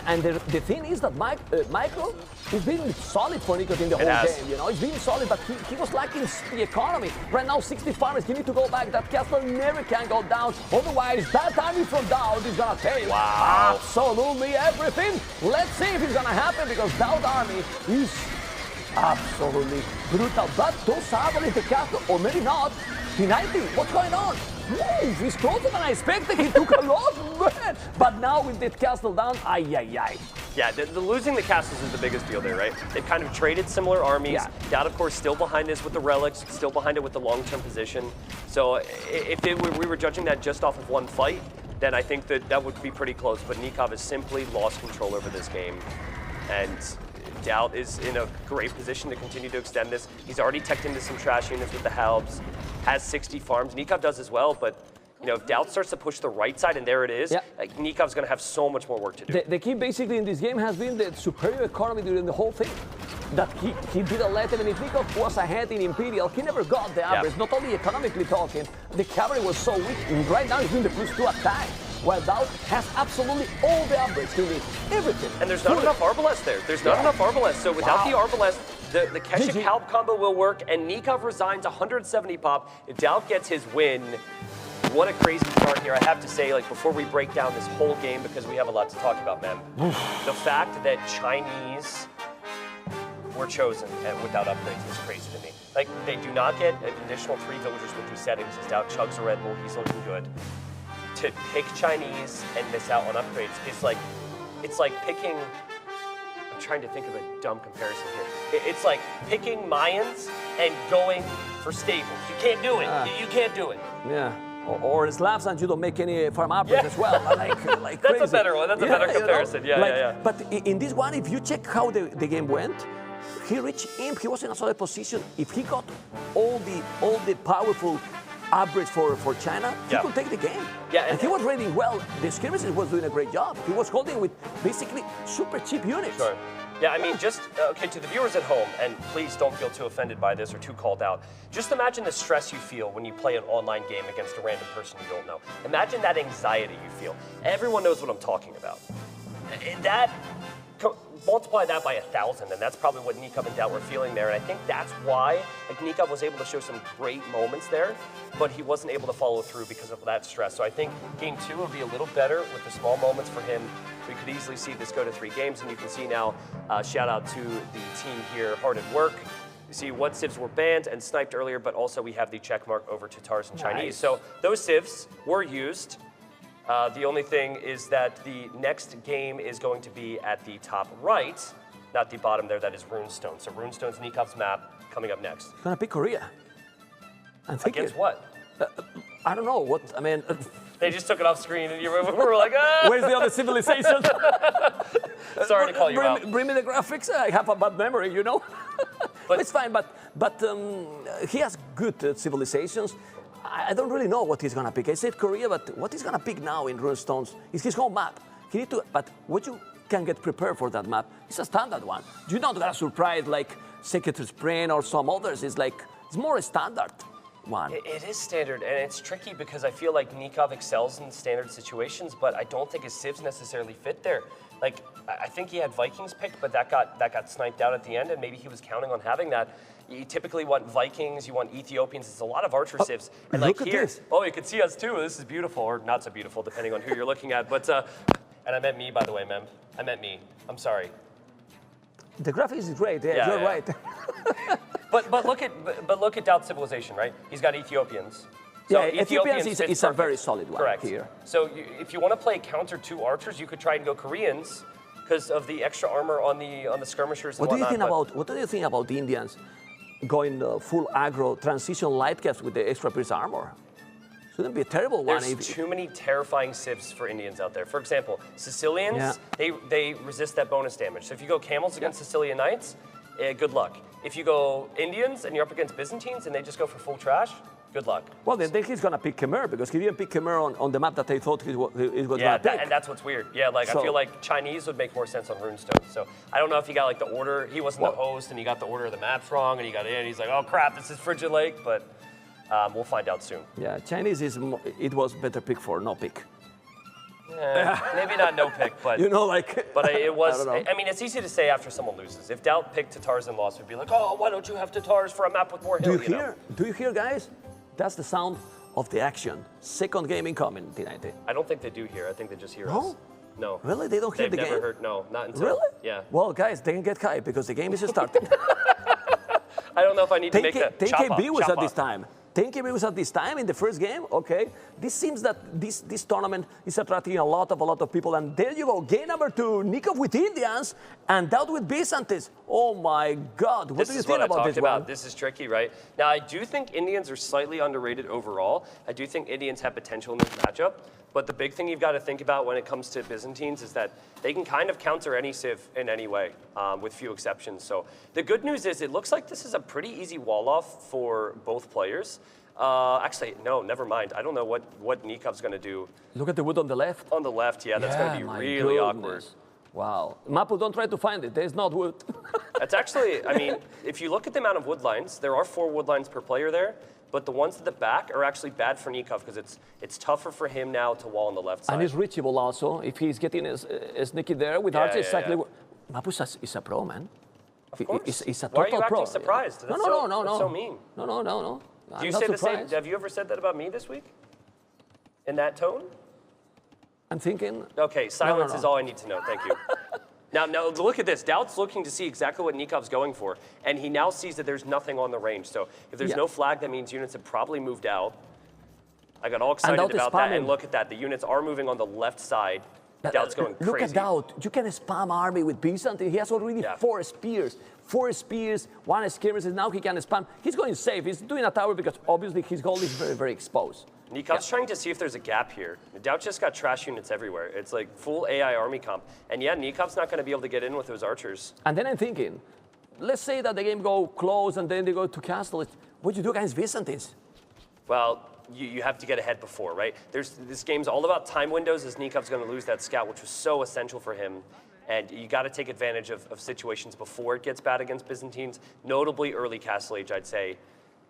And the thing is that Michael has been solid for Nicov in the whole game, you know. He's been solid, but he was lacking the economy. Right now, 60 farmers, he need to go back. That castle never can go down. Otherwise, that timing from DauT is going to take absolutely everything. Let's see if it's going to happen because DauT army is absolutely brutal. But those Arbalest the castle, or maybe not. P90, what's going on? He's closer than I expected. He took a lot, man. But now with that castle down, Yeah, the losing the castles is the biggest deal there, right? They've kind of traded similar armies. DauT, of course, still behind this with the relics, still behind it with the long-term position. So if we were judging that just off of one fight, then I think that would be pretty close. But Nicov has simply lost control over this game. And DauT is in a great position to continue to extend this. He's already teched into some trash units with the Halbs, has 60 farms. Nicov does as well, but you know, if DauT starts to push the right side, and there it is, Nikov's going to have so much more work to do. The key basically in this game has been the superior economy during the whole thing. That he didn't let him, and if Nicov was ahead in Imperial, he never got the average. Not only economically talking, the cavalry was so weak, and right now he's doing the +2 attack. While DauT has absolutely all the upgrades he needs, everything. And there's not enough Arbalest there. There's not enough Arbalest. So without the Arbalest, the Keswick Halb combo will work, and Nicov resigns 170 pop. If DauT gets his win, what a crazy start here. I have to say, like, before we break down this whole game, because we have a lot to talk about, man. The fact that Chinese were chosen without upgrades is crazy to me. Like, they do not get an additional 3 villagers with these settings. As DauT chugs a Red Bull, he's looking good. To pick Chinese and miss out on upgrades is like, it's like picking, I'm trying to think of a dumb comparison here. It's like picking Mayans and going for staples. You can't do it. You can't do it. Yeah. Or Slavs and you don't make any farm upgrades as well. Like That's crazy. A better one. That's a better comparison. You know? But in this one, if you check how the game went, he reached Imp. He was in a solid position. If he got all the powerful upgrades for China, he could take the game. Yeah, and he was raiding well. The skirmishes was doing a great job. He was holding with basically super cheap units. Sure. Yeah, I mean, just, okay, to the viewers at home, and please don't feel too offended by this or too called out, just imagine the stress you feel when you play an online game against a random person you don't know. Imagine that anxiety you feel. Everyone knows what I'm talking about. That multiply that by 1,000, and that's probably what Nicov and DauT were feeling there. And I think that's why Nicov was able to show some great moments there, but he wasn't able to follow through because of that stress. So I think game 2 will be a little better with the small moments for him. We could easily see this go to 3 games, and you can see now, shout out to the team here, hard at work. You see what civs were banned and sniped earlier, but also we have the check mark over Tatars and Chinese. So those civs were used. The only thing is that the next game is going to be at the top right, not the bottom there, that is Runestone. So Runestone's Nicov's map coming up next. He's gonna pick Korea. Against what? I don't know, what, I mean... They just took it off screen and we were like, ah! Where's the other civilizations? Sorry to call you out. Bring me the graphics, I have a bad memory, you know? But it's fine, but he has good civilizations. I don't really know what he's gonna pick. I said Korea, but what he's gonna pick now in Runestones is his home map. He need to, but what you can get prepared for that map, it's a standard one. You're not gonna surprise like Secretary Spring or some others. It's like, it's more a standard one. It is standard, and it's tricky because I feel like Nicov excels in standard situations, but I don't think his civs necessarily fit there. Like, I think he had Vikings picked, but that got sniped out at the end, and maybe he was counting on having that. You typically want Vikings, you want Ethiopians. It's a lot of archer civs. And like here, oh, you can see us too. This is beautiful, or not so beautiful, depending on who you're looking at. But and I meant me, by the way, Mem. I meant me. I'm sorry. The graphics is great. Yeah, you're right. but look at DauT civilization, right? He's got Ethiopians. So yeah, Ethiopians is a very solid one. Correct. Here. So if you want to play counter 2 archers, you could try and go Koreans because of the extra armor on the skirmishers. And what do you think about the Indians going full aggro transition light caps with the extra pierce armor? Shouldn't be a terrible one. There's too many terrifying civs for Indians out there. For example, Sicilians, they resist that bonus damage. So if you go camels against Sicilian knights, good luck. If you go Indians and you're up against Byzantines and they just go for full trash, good luck. Well, then he's going to pick Khmer because he didn't pick Khmer on the map that they thought he was going to pick. And that's what's weird. Yeah, like I feel like Chinese would make more sense on Runestone. So I don't know if he got like the order. He wasn't the host and he got the order of the maps wrong and he got in. He's like, oh crap, this is Frigid Lake. But we'll find out soon. Yeah, Chinese it was better pick for no pick. Maybe not no pick, but you know, like. But it was. I mean, it's easy to say after someone loses. If DauT picked Tatars and lost, we'd be like, oh, why don't you have Tatars for a map with more hill? Do you hear, guys? That's the sound of the action. Second game incoming, T90. I don't think they do hear. I think they just hear us. No. Really? They don't hear the game? They've never heard. No, not until. Really? Yeah. Well, guys, they can get hyped because the game is starting. I don't know if I need to make that. 10KB was at this time. 10KB was at this time in the first game. Okay, this seems that this tournament is attracting a lot of people. And there you go, game number 2, Nicov with Indians and DauT with Byzantines. Oh my God, what do you think about this one? This is tricky, right? Now I do think Indians are slightly underrated overall. I do think Indians have potential in this matchup. But the big thing you've got to think about when it comes to Byzantines is that they can kind of counter any civ in any way, with few exceptions. So the good news is it looks like this is a pretty easy wall-off for both players. Actually, no, never mind. I don't know what Nikov's going to do. Look at the wood on the left. On the left, yeah, that's going to be really awkward. Wow. Mapu, don't try to find it. There's not wood. That's actually, I mean, if you look at the amount of wood lines, there are 4 wood lines per player there. But the ones at the back are actually bad for Nicov because it's tougher for him now to wall on the left side. And it's reachable also if he's getting sneaky there with Archer. Exactly. Mapu is a pro, man. Of course. He's a Why are total you pro. acting surprised? No. That's so mean. No. Do you say the same? Have you ever said that about me this week? In that tone? I'm thinking. Okay, silence is all I need to know. Thank you. Now, look at this. DauT's looking to see exactly what Nikov's going for, and he now sees that there's nothing on the range. So if there's no flag, that means units have probably moved out. I got all excited about that, and look at that. The units are moving on the left side. DauT's going crazy. Look at DauT. You can spam army with Byzantine. He has already 4 spears. 4 spears, 1 skirmish. Now he can spam. He's going safe. He's doing a tower because obviously his goal is very, very exposed. Nikov's trying to see if there's a gap here. DauT just got trash units everywhere. It's like full AI army comp. And yeah, Nikov's not going to be able to get in with those archers. And then I'm thinking, let's say that the game go close and then they go to castle. What do you do against Byzantines? Well, you have to get ahead before, right? This game's all about time windows as Nikov's going to lose that scout, which was so essential for him. And you got to take advantage of situations before it gets bad against Byzantines, notably early Castle Age, I'd say.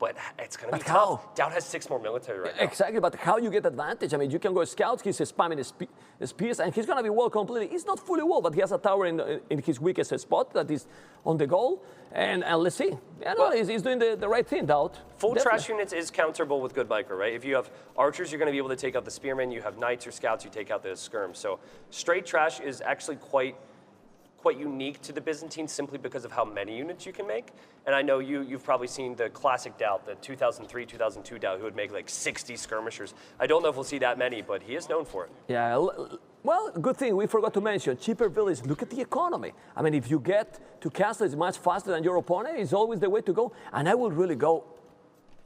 but it's going to be how? tough. DauT has 6 more military right now. Exactly, but how you get advantage? I mean, you can go scouts, he's spamming his spears, and he's going to be wall completely. He's not fully wall, but he has a tower in his weakest spot that is on the goal. And let's see. Yeah, no, he's doing the right thing, DauT. Full trash units is counterable with good micro, right? If you have archers, you're going to be able to take out the spearmen. You have knights or scouts, you take out the skirms. So straight trash is actually quite unique to the Byzantines simply because of how many units you can make. And I know you've probably seen the classic DauT, the 2003, 2002 DauT, who would make like 60 skirmishers. I don't know if we'll see that many, but he is known for it. Yeah, well, good thing we forgot to mention, cheaper Villese, look at the economy. I mean, if you get to castle it's much faster than your opponent, it's always the way to go. And I would really go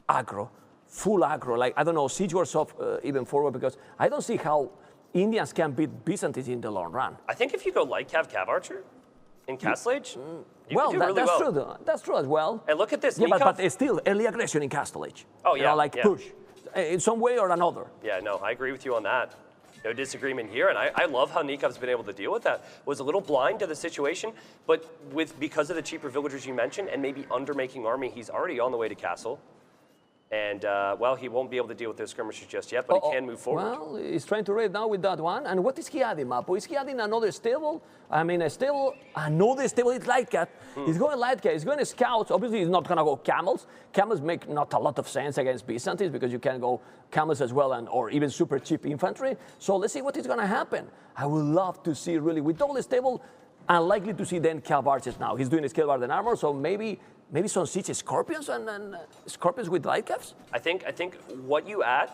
aggro, full aggro, like, I don't know, siege wars off even forward, because I don't see how Indians can beat Byzantines in the long run. I think if you go light cav archer in Castle Age, you well, can do really that's well. true. That's true as well. And look at this. Yeah, Nicov, but still, early aggression in Castle Age. Oh, yeah. You know, like yeah. push in some way or another. Yeah, no, I agree with you on that. No disagreement here, and I love how Nikov's been able to deal with that. Was a little blind to the situation, but because of the cheaper villagers you mentioned and maybe undermaking army, he's already on the way to castle. And, well, he won't be able to deal with those skirmishes just yet, but he can move forward. Well, he's trying to raid now with that one. And what is he adding, Mapo? Is he adding another stable? I mean, another stable, it's light cat. He's going light cat, he's going to scouts. Obviously, he's not going to go camels. Camels make not a lot of sense against Byzantines because you can go camels as well, or even super cheap infantry. So let's see what is going to happen. I would love to see, really, with double stable, unlikely to see then cav archers now. He's doing his scale and armor, so maybe some siege scorpions and scorpions with light caps? I think what you add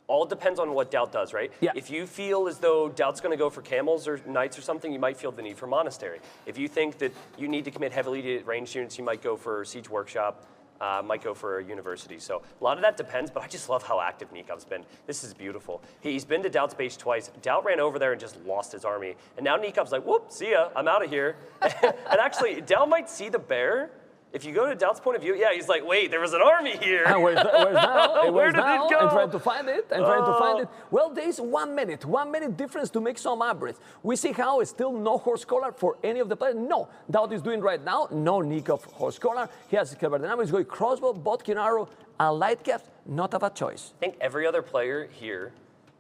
all depends on what DauT does, right? Yeah. If you feel as though DauT's going to go for camels or knights or something, you might feel the need for monastery. If you think that you need to commit heavily to ranged units, you might go for siege workshop, might go for a university. So a lot of that depends, but I just love how active Nikov's been. This is beautiful. He's been to DauT's base twice. DauT ran over there and just lost his army. And now Nikov's like, whoop, see ya, I'm out of here. And actually, DauT might see the bear. If you go to DauT's point of view, yeah, he's like, wait, there was an army here. Where's now? Where did it go? I'm trying to find it. Well, there's 1 minute. 1 minute difference to make some upgrades. We see how it's still no horse collar for any of the players. No, DauT is doing right now. No Nicov horse collar. He has Cabardinamo. He's going crossbow, bodkin arrow, and light caps. Not of a choice. I think every other player here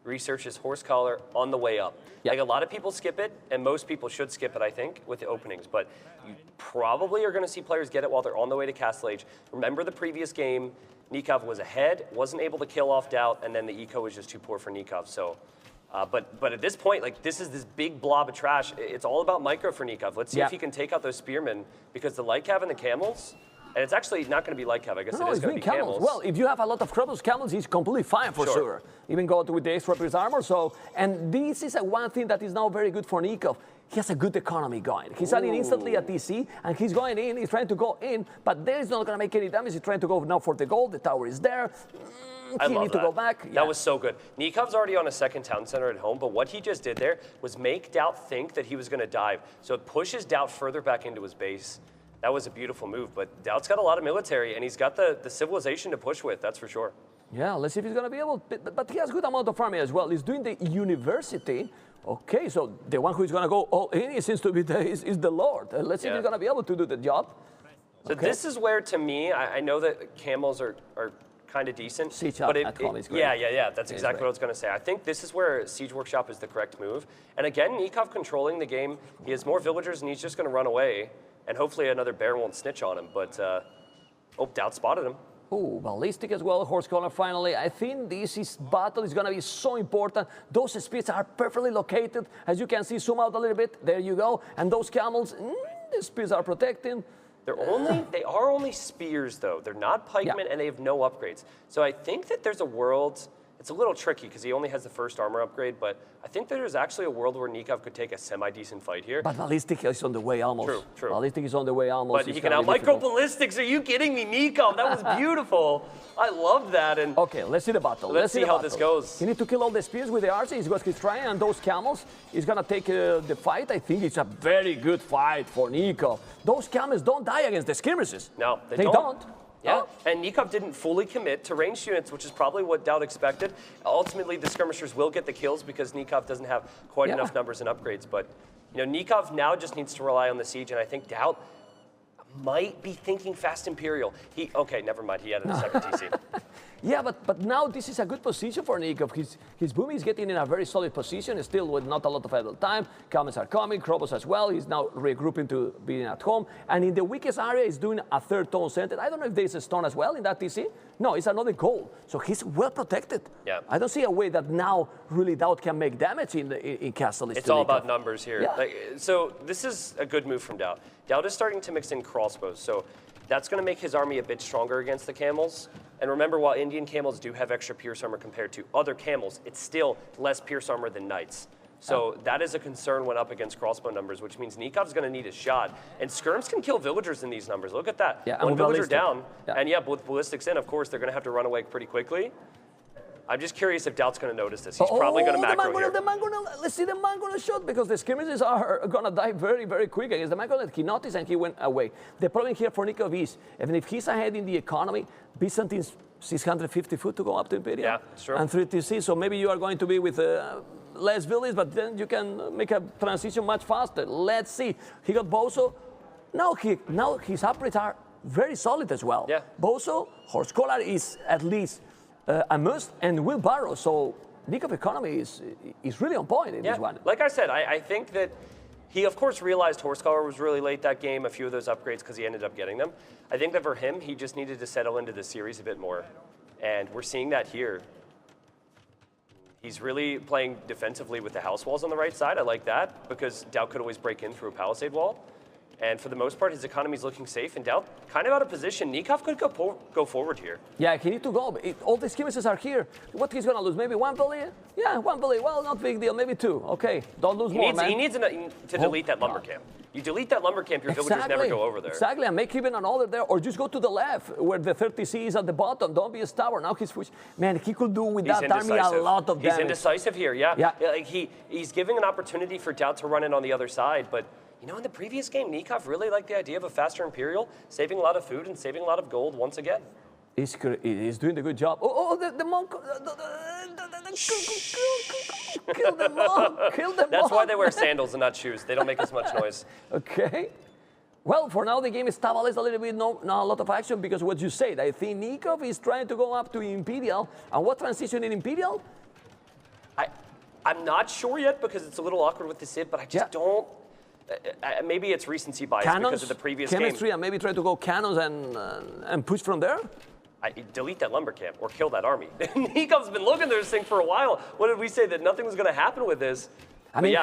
researches horse collar on the way up. Yeah. Like a lot of people skip it, and most people should skip it, I think, with the openings. But you probably are going to see players get it while they're on the way to Castle Age. Remember the previous game, Nicov was ahead, wasn't able to kill off DauT, and then the eco was just too poor for Nicov. So, but at this point, like this is this big blob of trash. It's all about micro for Nicov. Let's see if he can take out those spearmen, because the light cav and the camels. And it's actually not going to be light cav. I guess it is going to be camels. Well, if you have a lot of camels, he's completely fine for sure. Even go with the extra pierce armor. So, and this is one thing that is now very good for Nicov. He has a good economy going. He's adding instantly a TC, and he's going in. He's trying to go in, but there is not going to make any damage. He's trying to go now for the gold. The tower is there. I love need to go back. That was so good. Nikov's already on a second town center at home, but what he just did there was make DauT think that he was going to dive. So it pushes DauT further back into his base. That was a beautiful move, but DauT's got a lot of military, and he's got the civilization to push with, that's for sure. Yeah, let's see if he's going to be able, but he has good amount of army as well. He's doing the university. Okay, so the one who is going to go all in, it seems to be is the Lord. Let's see if he's going to be able to do the job. So this is where, to me, I know that camels are kind of decent. Siege but at home is great. Yeah, that's exactly what I was going to say. I think this is where Siege Workshop is the correct move. And again, Nicov controlling the game. He has more villagers, and he's just going to run away. And hopefully another bear won't snitch on him, but DauT spotted him. Oh, ballistic as well, horse collar finally. I think this battle is going to be so important. Those spears are perfectly located. As you can see, zoom out a little bit. There you go. And those camels, the spears are protecting. They are only spears, though. They're not pikemen, and they have no upgrades. So I think that there's a world. It's a little tricky because he only has the first armor upgrade, but I think there's actually a world where Nicov could take a semi-decent fight here. But ballistic is on the way almost. True. Ballistic is on the way almost. But he can out-micro ballistics. Are you kidding me, Nicov? That was beautiful. I love that. And okay, let's see the battle. Let's see how this goes. He needs to kill all the spears with the archer. He's going to try, and those camels, he's going to take the fight. I think it's a very good fight for Nicov. Those camels don't die against the skirmishes. No, they don't. Yeah, and Nicov didn't fully commit to ranged units, which is probably what DauT expected. Ultimately, the skirmishers will get the kills because Nicov doesn't have quite enough numbers and upgrades. But you know, Nicov now just needs to rely on the siege, and I think DauT might be thinking fast Imperial. Okay, never mind. He added a second TC. Yeah, but now this is a good position for Nicov. His boom is getting in a very solid position, still with not a lot of idle time. Comments are coming, Krobos as well. He's now regrouping to being at home. And in the weakest area, he's doing a third tone center. I don't know if there's a stun as well in that TC. No, it's another goal. So he's well protected. Yeah. I don't see a way that now really DauT can make damage in Castle. It's all about numbers here. Yeah. So this is a good move from DauT. DauT is starting to mix in crossbows. So that's going to make his army a bit stronger against the camels. And remember, while Indian camels do have extra pierce armor compared to other camels, it's still less pierce armor than knights. So that is a concern when up against crossbow numbers, which means Nikov's going to need a shot. And skirms can kill villagers in these numbers. Look at that. Yeah, one villager ballistic. down. Yeah. And yeah, with ballistics in, of course, they're going to have to run away pretty quickly. I'm just curious if DauT's going to notice this. He's probably going to macro here. Let's see the man going to shoot, because the skirmishes are going to die very, very quick against the man that he noticed and he went away. The problem here for Nicov is, even if he's ahead in the economy, Byzantine's 650 foot to go up to Imperial. Yeah, sure. And 3 TC, so maybe you are going to be with less villages, but then you can make a transition much faster. Let's see. He got Bozo. Now his upgrades are very solid as well. Yeah. Bozo, Horse Collar is at least a must, and wheelbarrow. So Nicov economy is really on point in this one. Like I said, I think that he, of course, realized Horsecollar was really late that game, a few of those upgrades, because he ended up getting them. I think that for him, he just needed to settle into the series a bit more. And we're seeing that here. He's really playing defensively with the house walls on the right side. I like that, because DauT could always break in through a palisade wall. And for the most part, his economy's looking safe, and DauT kind of out of position. Nicov could go forward here. Yeah, he needs to go. All the skirmishes are here. What he's going to lose? Maybe 1 billion? Yeah, 1 billion. Well, not big deal. Maybe 2. Okay, don't lose more, man. He needs to delete that lumber camp. You delete that lumber camp, your villagers never go over there. Exactly, and make even another there, or just go to the left, where the 30C is at the bottom. Don't be a stubborn. Now he's pushing. Man, he could do with that army a lot of damage. He's indecisive here, yeah. Yeah. Like he's giving an opportunity for DauT to run in on the other side, but you know, in the previous game, Nicov really liked the idea of a faster Imperial, saving a lot of food and saving a lot of gold once again. He's doing a good job. Oh, the monk. Kill the monk. Kill the monk. That's why they wear sandals and not shoes. They don't make as much noise. Okay. Well, for now, the game is stabilized a little bit, not a lot of action, because what you said, I think Nicov is trying to go up to Imperial. And what transition in Imperial? I'm not sure yet, because it's a little awkward with the Civ, but I just don't. Maybe it's recency bias because of the previous chemistry, game. And maybe try to go cannons and push from there? Delete that lumber camp or kill that army. Nikov's been looking at this thing for a while. What did we say? That nothing was going to happen with this? I mean, yeah,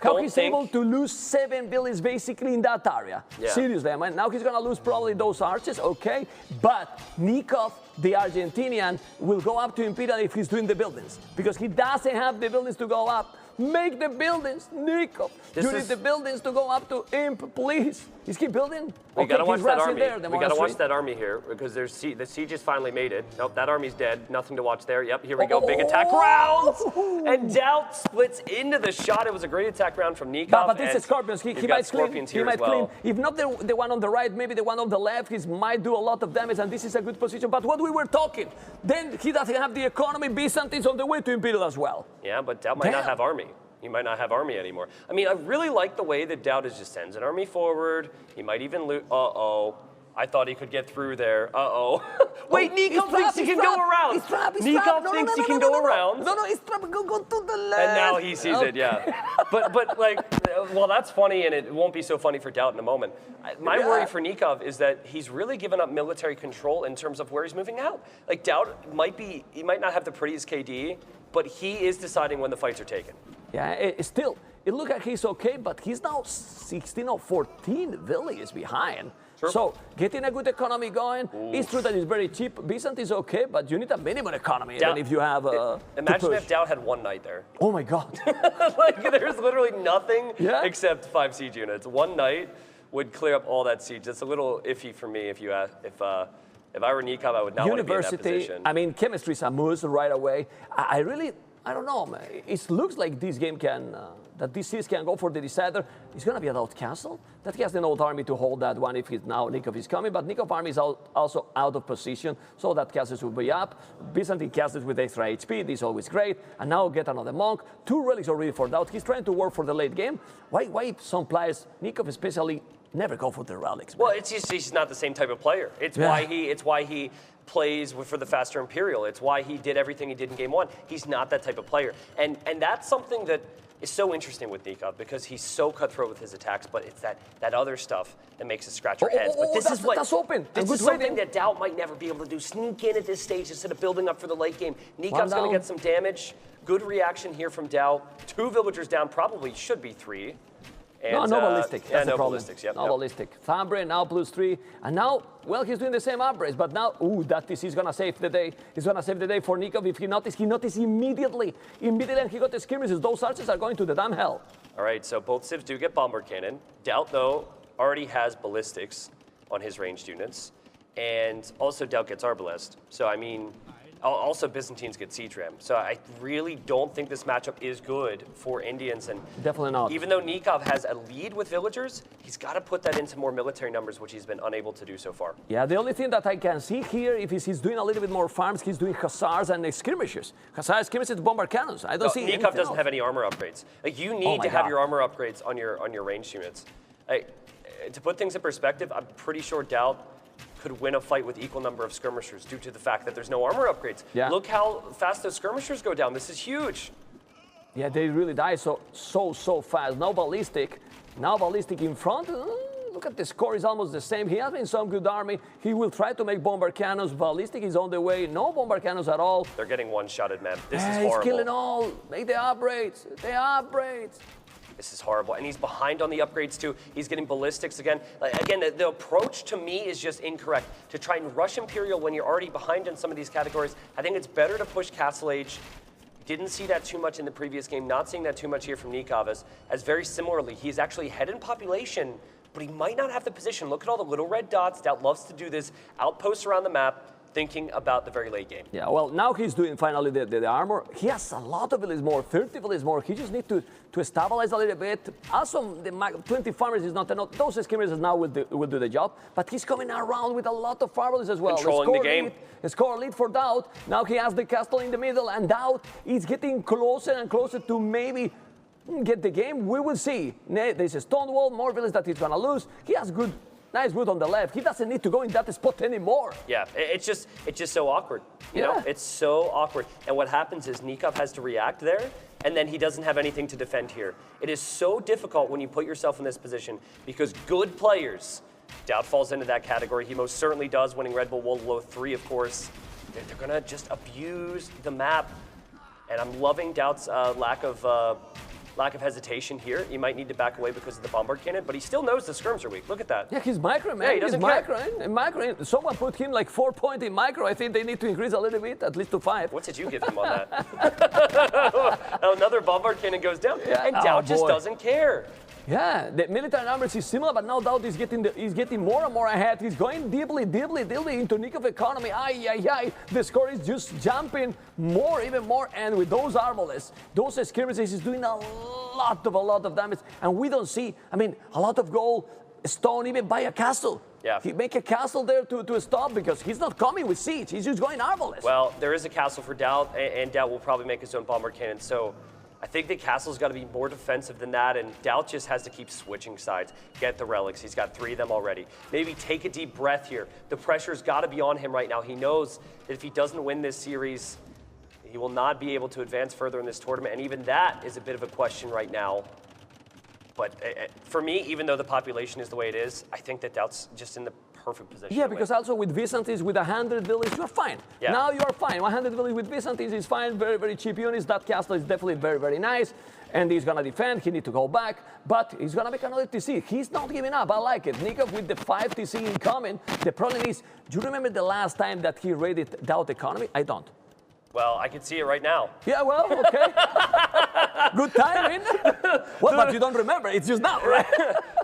how he's able to lose 7 villages basically in that area. Yeah. Seriously, I mean, now he's going to lose probably those arches, okay? But Nicov, the Argentinian, will go up to Imperial if he's doing the buildings, because he doesn't have the buildings to go up. Make the buildings, Nicov. You need the buildings to go up to Imp, please. He's keep building. We gotta watch that army. There, we gotta watch that army here, because the siege has finally made it. Nope, that army's dead. Nothing to watch there. Yep, here we go. Big attack rounds, and DauT splits into the shot. It was a great attack round from Nicov. But this is Scorpions. He might clean. He might clean. If not the one on the right, maybe the one on the left. He might do a lot of damage, and this is a good position. But what we were talking, then he doesn't have the economy. Byzantine's on the way to Imperial as well. Yeah, but DauT might not have army. He might not have army anymore. I mean, I really like the way that DauT just sends an army forward. He might even loot. Uh-oh. I thought he could get through there. Uh-oh. Wait, Nicov thinks he can go around. Nicov thinks he can go around. No, he's trapped. Go to the left. And now he sees it, yeah. But like, well, that's funny, and it won't be so funny for DauT in a moment. My worry for Nicov is that he's really given up military control in terms of where he's moving out. Like, DauT he might not have the prettiest KD, but he is deciding when the fights are taken. Yeah, it looks like he's okay, but he's now 16 or 14 villages behind. Sure. So getting a good economy going, it's true that it's very cheap. Byzantine is okay, but you need a minimum economy even if you have imagine if DauT had one knight there. Oh my God. Like, there's literally nothing except 5 siege units. One knight would clear up all that siege. That's a little iffy for me if you ask, if I were Nicov, I would not want to be in that position. I mean, chemistry is a must right away. I I don't know, man. It looks like this game can, that this series can go for the decider. It's going to be a DauT castle. That he has the old army to hold that one if he's now Nicov is coming, but Nicov army is also out of position, so that castles will be up. Byzantine castles with extra HP, this is always great. And now get another monk. 2 relics already for DauT. He's trying to work for the late game. Why some players, Nicov especially, never go for the relics? Well, it's just he's not the same type of player. It's why he plays for the faster Imperial. It's why he did everything he did in game 1. He's not that type of player. And that's something that is so interesting with Nicov, because he's so cutthroat with his attacks, but it's that other stuff that makes us scratch our heads. But this is what that's open. This is something that DauT might never be able to do. Sneak in at this stage instead of building up for the late game. Nikov's going to get some damage. Good reaction here from DauT. 2 villagers down, probably should be 3. And, no ballistic. That's the problem. Ballistics, yep, no ballistic. Thumbray now +3, and now, well, he's doing the same upgrades, but now, that TC is gonna save the day. He's gonna save the day for Nicov. If he noticed immediately, and he got the skirmishes. Those archers are going to the damn hell. All right, so both civs do get bombard cannon. DauT, though, already has ballistics on his ranged units, and also DauT gets arbalest. So I mean, also Byzantines get siege ram. So I really don't think this matchup is good for Indians. And definitely not. Even though Nicov has a lead with villagers, he's got to put that into more military numbers, which he's been unable to do so far. Yeah, the only thing that I can see here, if he's doing a little bit more farms, he's doing hussars and skirmishes. Hussars, skirmishes, bombard cannons. I don't see Nicov doesn't have any armor upgrades. Like, you need to have your armor upgrades on your ranged units. To put things in perspective, I'm pretty sure DauT could win a fight with equal number of skirmishers due to the fact that there's no armor upgrades. Yeah. Look how fast those skirmishers go down. This is huge. Yeah, they really die so fast. Now ballistic in front. Look at the score, is almost the same. He has been some good army. He will try to make bombard cannons. Ballistic is on the way. No bombard cannons at all. They're getting one-shotted, man. This is horrible. He's killing all. Make the upgrades. The upgrades. This is horrible. And he's behind on the upgrades, too. He's getting ballistics again. Again, the approach to me is just incorrect. To try and rush Imperial when you're already behind in some of these categories, I think it's better to push Castle Age. Didn't see that too much in the previous game. Not seeing that too much here from Nicov, as very similarly, he's actually ahead in population, but he might not have the position. Look at all the little red dots. DauT loves to do this. Outposts around the map, thinking about the very late game. Yeah, well, now he's doing finally the armor. He has a lot of village more, 30 village more. He just needs to stabilize a little bit. Also, the 20 farmers is not enough. Those skirmishers now will do the job, but he's coming around with a lot of farmers as well. Controlling the game. Score lead for DauT. Now he has the castle in the middle, and DauT is getting closer and closer to maybe get the game. We will see. There's a stone wall, more village that he's gonna lose. He has nice wood on the left. He doesn't need to go in that spot anymore. Yeah, it's just so awkward. You know, it's so awkward. And what happens is Nicov has to react there, and then he doesn't have anything to defend here. It is so difficult when you put yourself in this position, because good players, DauT falls into that category. He most certainly does, winning Red Bull Wololo 3, of course. They're gonna just abuse the map. And I'm loving DauT's lack of hesitation here. He might need to back away because of the bombard cannon, but he still knows the skirms are weak. Look at that. Yeah, he's micro, man. Yeah, he doesn't micro. Someone put him like 4 points in micro. I think they need to increase a little bit, at least to 5. What did you give him on that? Another bombard cannon goes down, and DauT just doesn't care. Yeah, the military numbers is similar, but now DauT is getting more and more ahead. He's going deeply into Nicov economy. The score is just jumping even more, and with those arbalests, those skirmishes is doing a lot of damage, and we don't see, a lot of gold, stone, even by a castle. Yeah. He make a castle there to stop, because he's not coming with siege. He's just going arbalest. Well, there is a castle for DauT, and DauT will probably make his own bombard cannon, so I think the castle's got to be more defensive than that, and DauT just has to keep switching sides, get the relics. He's got 3 of them already. Maybe take a deep breath here. The pressure's got to be on him right now. He knows that if he doesn't win this series, he will not be able to advance further in this tournament, and even that is a bit of a question right now. But for me, even though the population is the way it is, I think that DauT's just in the perfect position. Yeah, because also with Byzantines, with 100 villages, you're fine. Yeah. Now you're fine. 100 villages with Byzantines is fine. Very, very cheap units. That castle is definitely very, very nice. And he's going to defend. He needs to go back. But he's going to make another TC. He's not giving up. I like it. Nicov with the 5 TC incoming. The problem is, do you remember the last time that he raided DauT economy? I don't. Well, I can see it right now. Yeah, well, okay. Good timing. Well, but you don't remember. It's just now, right?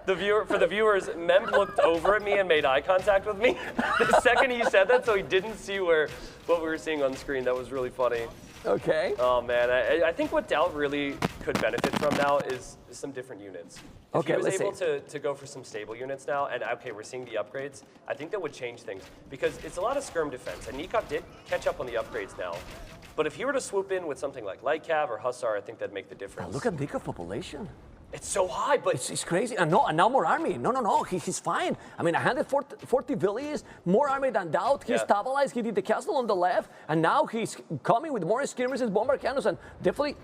For the viewers, Mem looked over at me and made eye contact with me the second he said that, so he didn't see what we were seeing on the screen. That was really funny. Okay. Oh man, I think what DauT really could benefit from now is some different units. If Okay, he was let's able see. to go for some stable units now, and okay, we're seeing the upgrades, I think that would change things. Because it's a lot of skirm defense, and Nicov did catch up on the upgrades now. But if he were to swoop in with something like Light Cav or Hussar, I think that'd make the difference. Look at Nicov population. It's so high, but it's crazy. And now more army. No. He's fine. I mean, 140 Villese, more army than DauT. He's stabilized. He did the castle on the left, and now he's coming with more skirmishes, bomber cannons, and definitely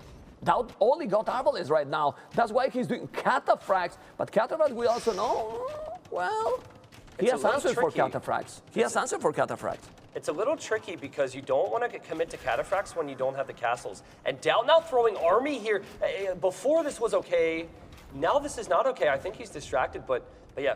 DauT only got Arbalest right now. That's why he's doing cataphracts. But cataphracts, we also know, well, he has answers for cataphracts. He has answer for cataphracts. it's a little tricky because you don't want to commit to cataphracts when you don't have the castles. And DauT now throwing army here. Before this was okay. Now this is not okay. I think he's distracted, but yeah.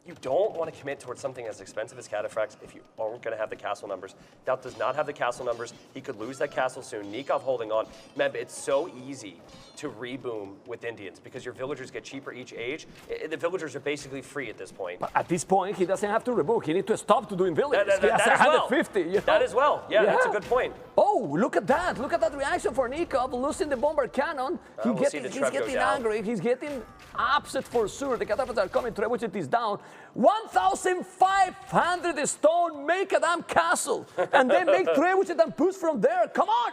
You don't want to commit towards something as expensive as cataphracts if you aren't going to have the castle numbers. DauT does not have the castle numbers. He could lose that castle soon. Nicov holding on. Man, it's so easy to reboom with Indians because your villagers get cheaper each age. The villagers are basically free at this point. But at this point, he doesn't have to reboot. He needs to stop to doing villages. He has that as well. 150. You know? That as well. Yeah, that's a good point. Oh, look at that. Look at that reaction for Nicov losing the bomber cannon. We'll he's getting angry. He's getting upset for sure. The cataphracts are coming. Trebuchet is down. 1,500 stone, make a damn castle. And then make Trebuchet and push from there. Come on.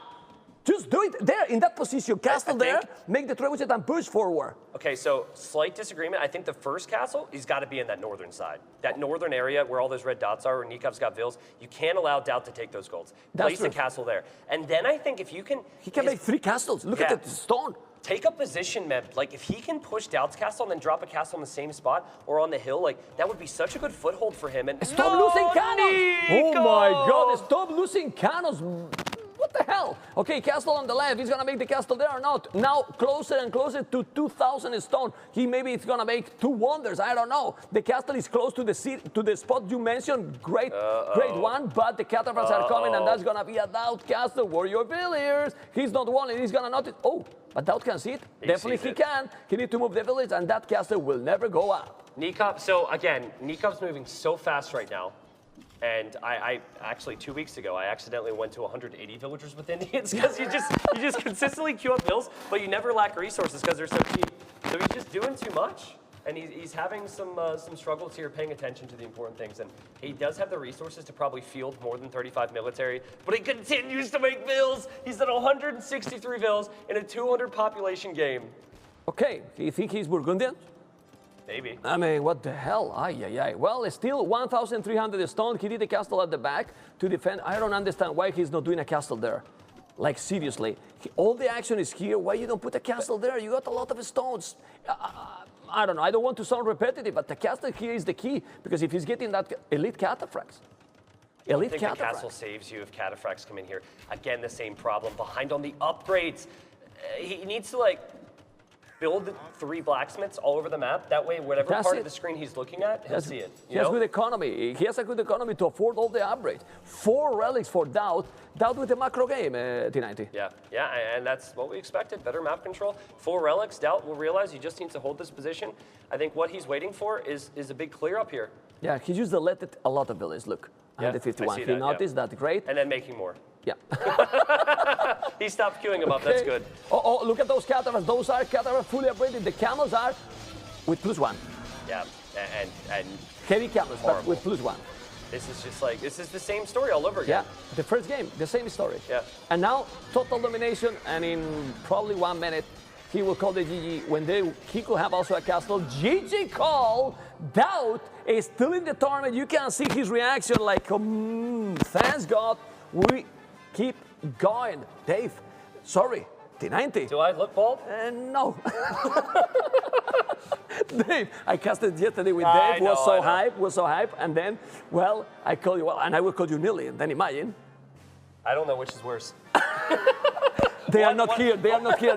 Just do it there, in that position. Castle there, make the Trebuchet and push forward. Okay, so slight disagreement. I think the first castle, he's got to be in that northern side. That northern area where all those red dots are, where Nikov's got vills. You can't allow DauT to take those golds. Place the castle there. And then I think if you can... He can make 3 castles. Look at the stone. Take a position, Meb. Like, if he can push DauT's castle and then drop a castle in the same spot or on the hill, like, that would be such a good foothold for him. And stop losing cannons! Oh my God, stop losing cannons! What the hell? Okay, castle on the left. He's gonna make the castle there or not? Now closer and closer to 2,000 stone. Maybe it's gonna make 2 wonders. I don't know. The castle is close to the spot you mentioned. Great one. But the cataphracts are coming, and that's gonna be a DauT castle. Warrior Villiers. He's not wanting. He's gonna notice. Oh, but DauT can see it. Definitely he can. He needs to move the village, and that castle will never go up. Nicov. So again, Nikov's moving so fast right now. And I actually 2 weeks ago, I accidentally went to 180 villagers with Indians because you just consistently queue up hills, but you never lack resources because they're so cheap. So he's just doing too much, and he's having some struggles here, paying attention to the important things. And he does have the resources to probably field more than 35 military, but he continues to make vills. He's at 163 vills in a 200 population game. Okay, do you think he's Burgundian? Maybe. I mean, what the hell? Well, it's still 1,300 stone. He did a castle at the back to defend. I don't understand why he's not doing a castle there. Like, seriously. All the action is here. Why you don't put a castle there? You got a lot of stones. I don't know. I don't want to sound repetitive, but the castle here is the key. Because if he's getting that elite cataphracts. I don't think the castle saves you if cataphracts come in here. Again, the same problem. Behind on the upgrades. He needs to, like, build 3 blacksmiths all over the map. That way, whatever part of the screen he's looking at, he'll see it. He has good economy. He has a good economy to afford all the upgrades. 4 relics for DauT. DauT with the macro game, T90. Yeah, and that's what we expected. Better map control. 4 relics. DauT will realize he just needs to hold this position. I think what he's waiting for is a big clear up here. Yeah, he used a lot of villages. Look, 151. He noticed that. Great. And then making more. Yeah. He stopped queuing them up. That's good. Oh, look at those cataphracts. Those are cataphracts fully upgraded. The camels are with +1. Yeah, and heavy camels, but with +1. This is just like, this is the same story all over again. Yeah, the first game, the same story. Yeah. And now, total domination, and in probably 1 minute, he will call the GG. When he could have also a castle. GG call. DauT is still in the tournament. You can see his reaction like, thanks God, we keep going. Dave, sorry, T90. Do I look bald? No. Dave, I casted yesterday with Dave, was so hype, and then, well, I call you, and I will call you Nilly, and then imagine. I don't know which is worse. They are not here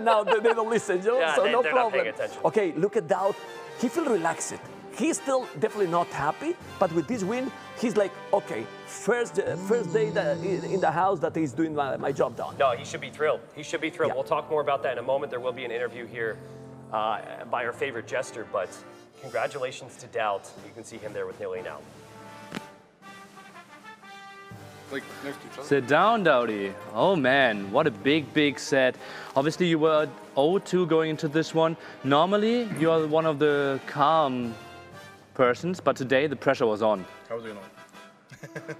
now, they don't listen, you know? Yeah, so no they're problem. not paying attention. Okay, look at DauT. He feels relaxed. He's still definitely not happy, but with this win, he's like, okay, first day in the house that he's doing my job done. No, he should be thrilled. He should be thrilled. Yeah. We'll talk more about that in a moment. There will be an interview here by our favorite jester, but congratulations to DauT. You can see him there with Nilly now. like next to each other. Sit down, DauT. Oh man, what a big set. Obviously you were 0-2 going into this one. Normally you are one of the calm persons, but today the pressure was on. How do you know?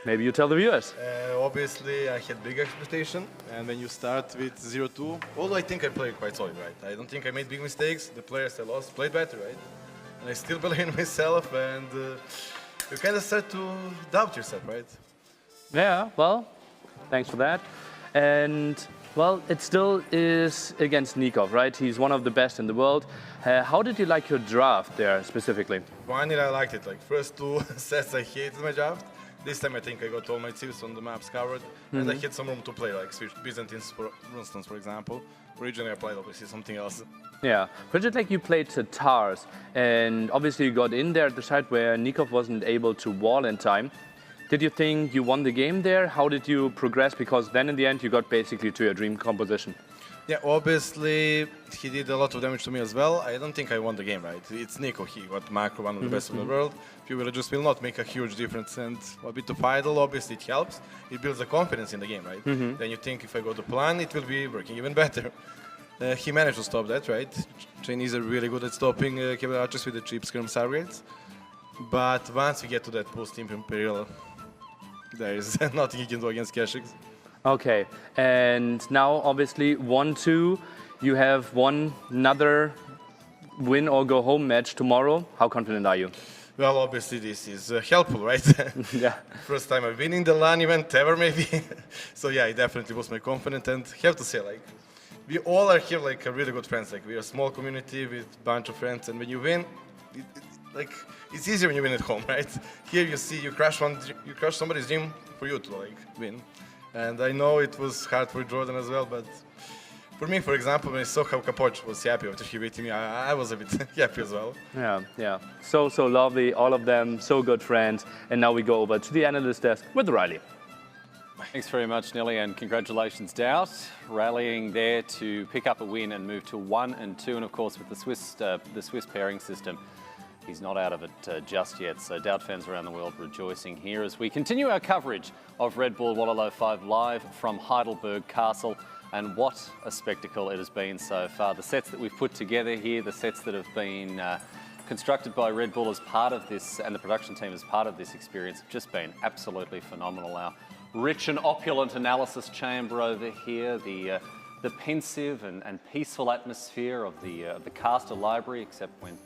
Maybe you tell the viewers. Obviously, I had big expectation, and when you start with 0-2, although I think I played quite solid, right? I don't think I made big mistakes. The players I lost played better, right? And I still believe in myself, and you kind of start to doubt yourself, right? Yeah, well, thanks for that. And well, it still is against Nicov, right? He's one of the best in the world. How did you like your draft there specifically? One year I liked it. Like first 2 sets I hated my draft. This time I think I got all my tips on the maps covered, and I had some room to play, like switch Byzantines for instance, for example. Originally I played obviously something else. Yeah, but it's like you played TatoH, and obviously you got in there at the side where Nicov wasn't able to wall in time. Did you think you won the game there? How did you progress? Because then in the end you got basically to your dream composition. Yeah, obviously he did a lot of damage to me as well. I don't think I won the game, right? It's Nicov, he got macro, one of the best in the world. Few villagers will not make a huge difference, and a bit of idle, obviously it helps. It builds the confidence in the game, right? Then you think if I go to plan, it will be working even better. He managed to stop that, right? Chinese are really good at stopping cavalry archers with the cheap skirm targets. But once we get to that post-team Imperial, there is nothing you can do against Keshiks. Okay, and now obviously 1-2, you have another win or go home match tomorrow. How confident are you? Well, obviously this is helpful, right? Yeah. First time I've been in the LAN event ever, maybe. So yeah, it definitely was my confidence, and have to say, like, we all are here like really good friends. Like, we are a small community with a bunch of friends, and when you win, it's easier when you win at home, right? Here you see you crush somebody's dream for you to like win. And I know it was hard for Jordan as well, but for me, for example, when I saw how Chapoch was happy after he beat me, I was a bit happy as well. Yeah. So lovely, all of them, so good friends. And now we go over to the analyst desk with Riley. Thanks very much, Nelly, and congratulations, DauT, rallying there to pick up a win and move to 1-2. And of course, with the Swiss pairing system, he's not out of it just yet. So DauT fans around the world rejoicing here as we continue our coverage of Red Bull Wololo 5 live from Heidelberg Castle. And what a spectacle it has been so far. The sets that we've put together here, the sets that have been constructed by Red Bull as part of this, and the production team as part of this experience, have just been absolutely phenomenal. Our rich and opulent analysis chamber over here, the pensive and peaceful atmosphere of the caster library, except when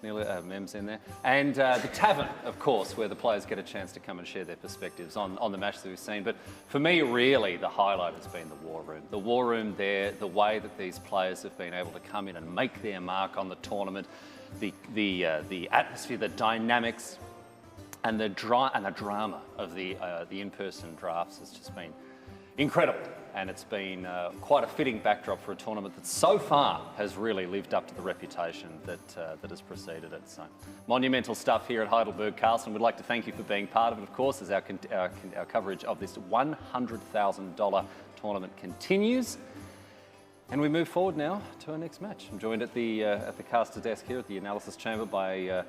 Mem's in there, and the tavern, of course, where the players get a chance to come and share their perspectives on the match that we've seen. But for me, really, the highlight has been the war room. The war room there, the way that these players have been able to come in and make their mark on the tournament, the atmosphere, the dynamics, and the drama of the in-person drafts has just been incredible. And it's been quite a fitting backdrop for a tournament that so far has really lived up to the reputation that has preceded it. So monumental stuff here at Heidelberg Castle, and we'd like to thank you for being part of it, of course, as our coverage of this $100,000 tournament continues. And we move forward now to our next match. I'm joined at the caster desk here at the analysis chamber by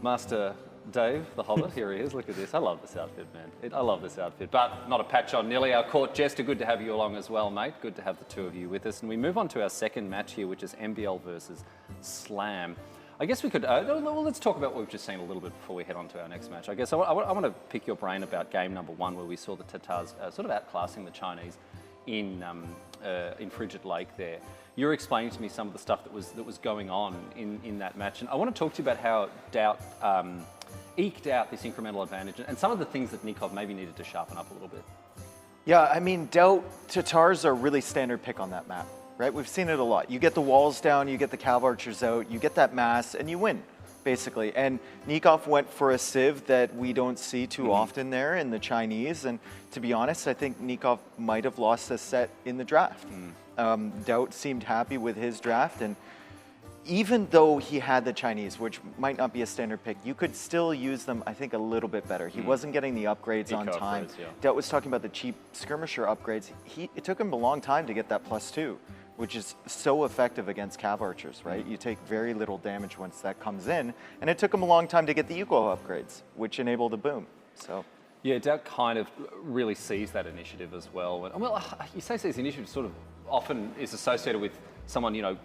Master Dave, the Hobbit. Here he is. Look at this. I love this outfit, man. I love this outfit. But not a patch on Nelly, our court jester. Good to have you along as well, mate. Good to have the two of you with us. And we move on to our second match here, which is MBL versus Slam. I guess we could, well, let's talk about what we've just seen a little bit before we head on to our next match. I guess I want to pick your brain about game number one, where we saw the Tatars sort of outclassing the Chinese in Frigid Lake there. You're explaining to me some of the stuff that was going on in that match. And I want to talk to you about how DauT eked out this incremental advantage and some of the things that Nicov maybe needed to sharpen up a little bit. Yeah, I mean, DauT, Tatars are really standard pick on that map, right? We've seen it a lot. You get the walls down, you get the cav archers out, you get that mass, and you win, basically. And Nicov went for a civ that we don't see too often there in the Chinese, and to be honest, I think Nicov might have lost this set in the draft. DauT seemed happy with his draft, and even though he had the Chinese, which might not be a standard pick, you could still use them, I think, a little bit better. He wasn't getting the upgrades on time. DauT was talking about the cheap skirmisher upgrades. It took him a long time to get that +2, which is so effective against cav archers, right? You take very little damage once that comes in, and it took him a long time to get the eco upgrades, which enable the boom. So Yeah, DauT kind of really sees that initiative as well. And, well, you say sees initiative sort of often is associated with someone, you know,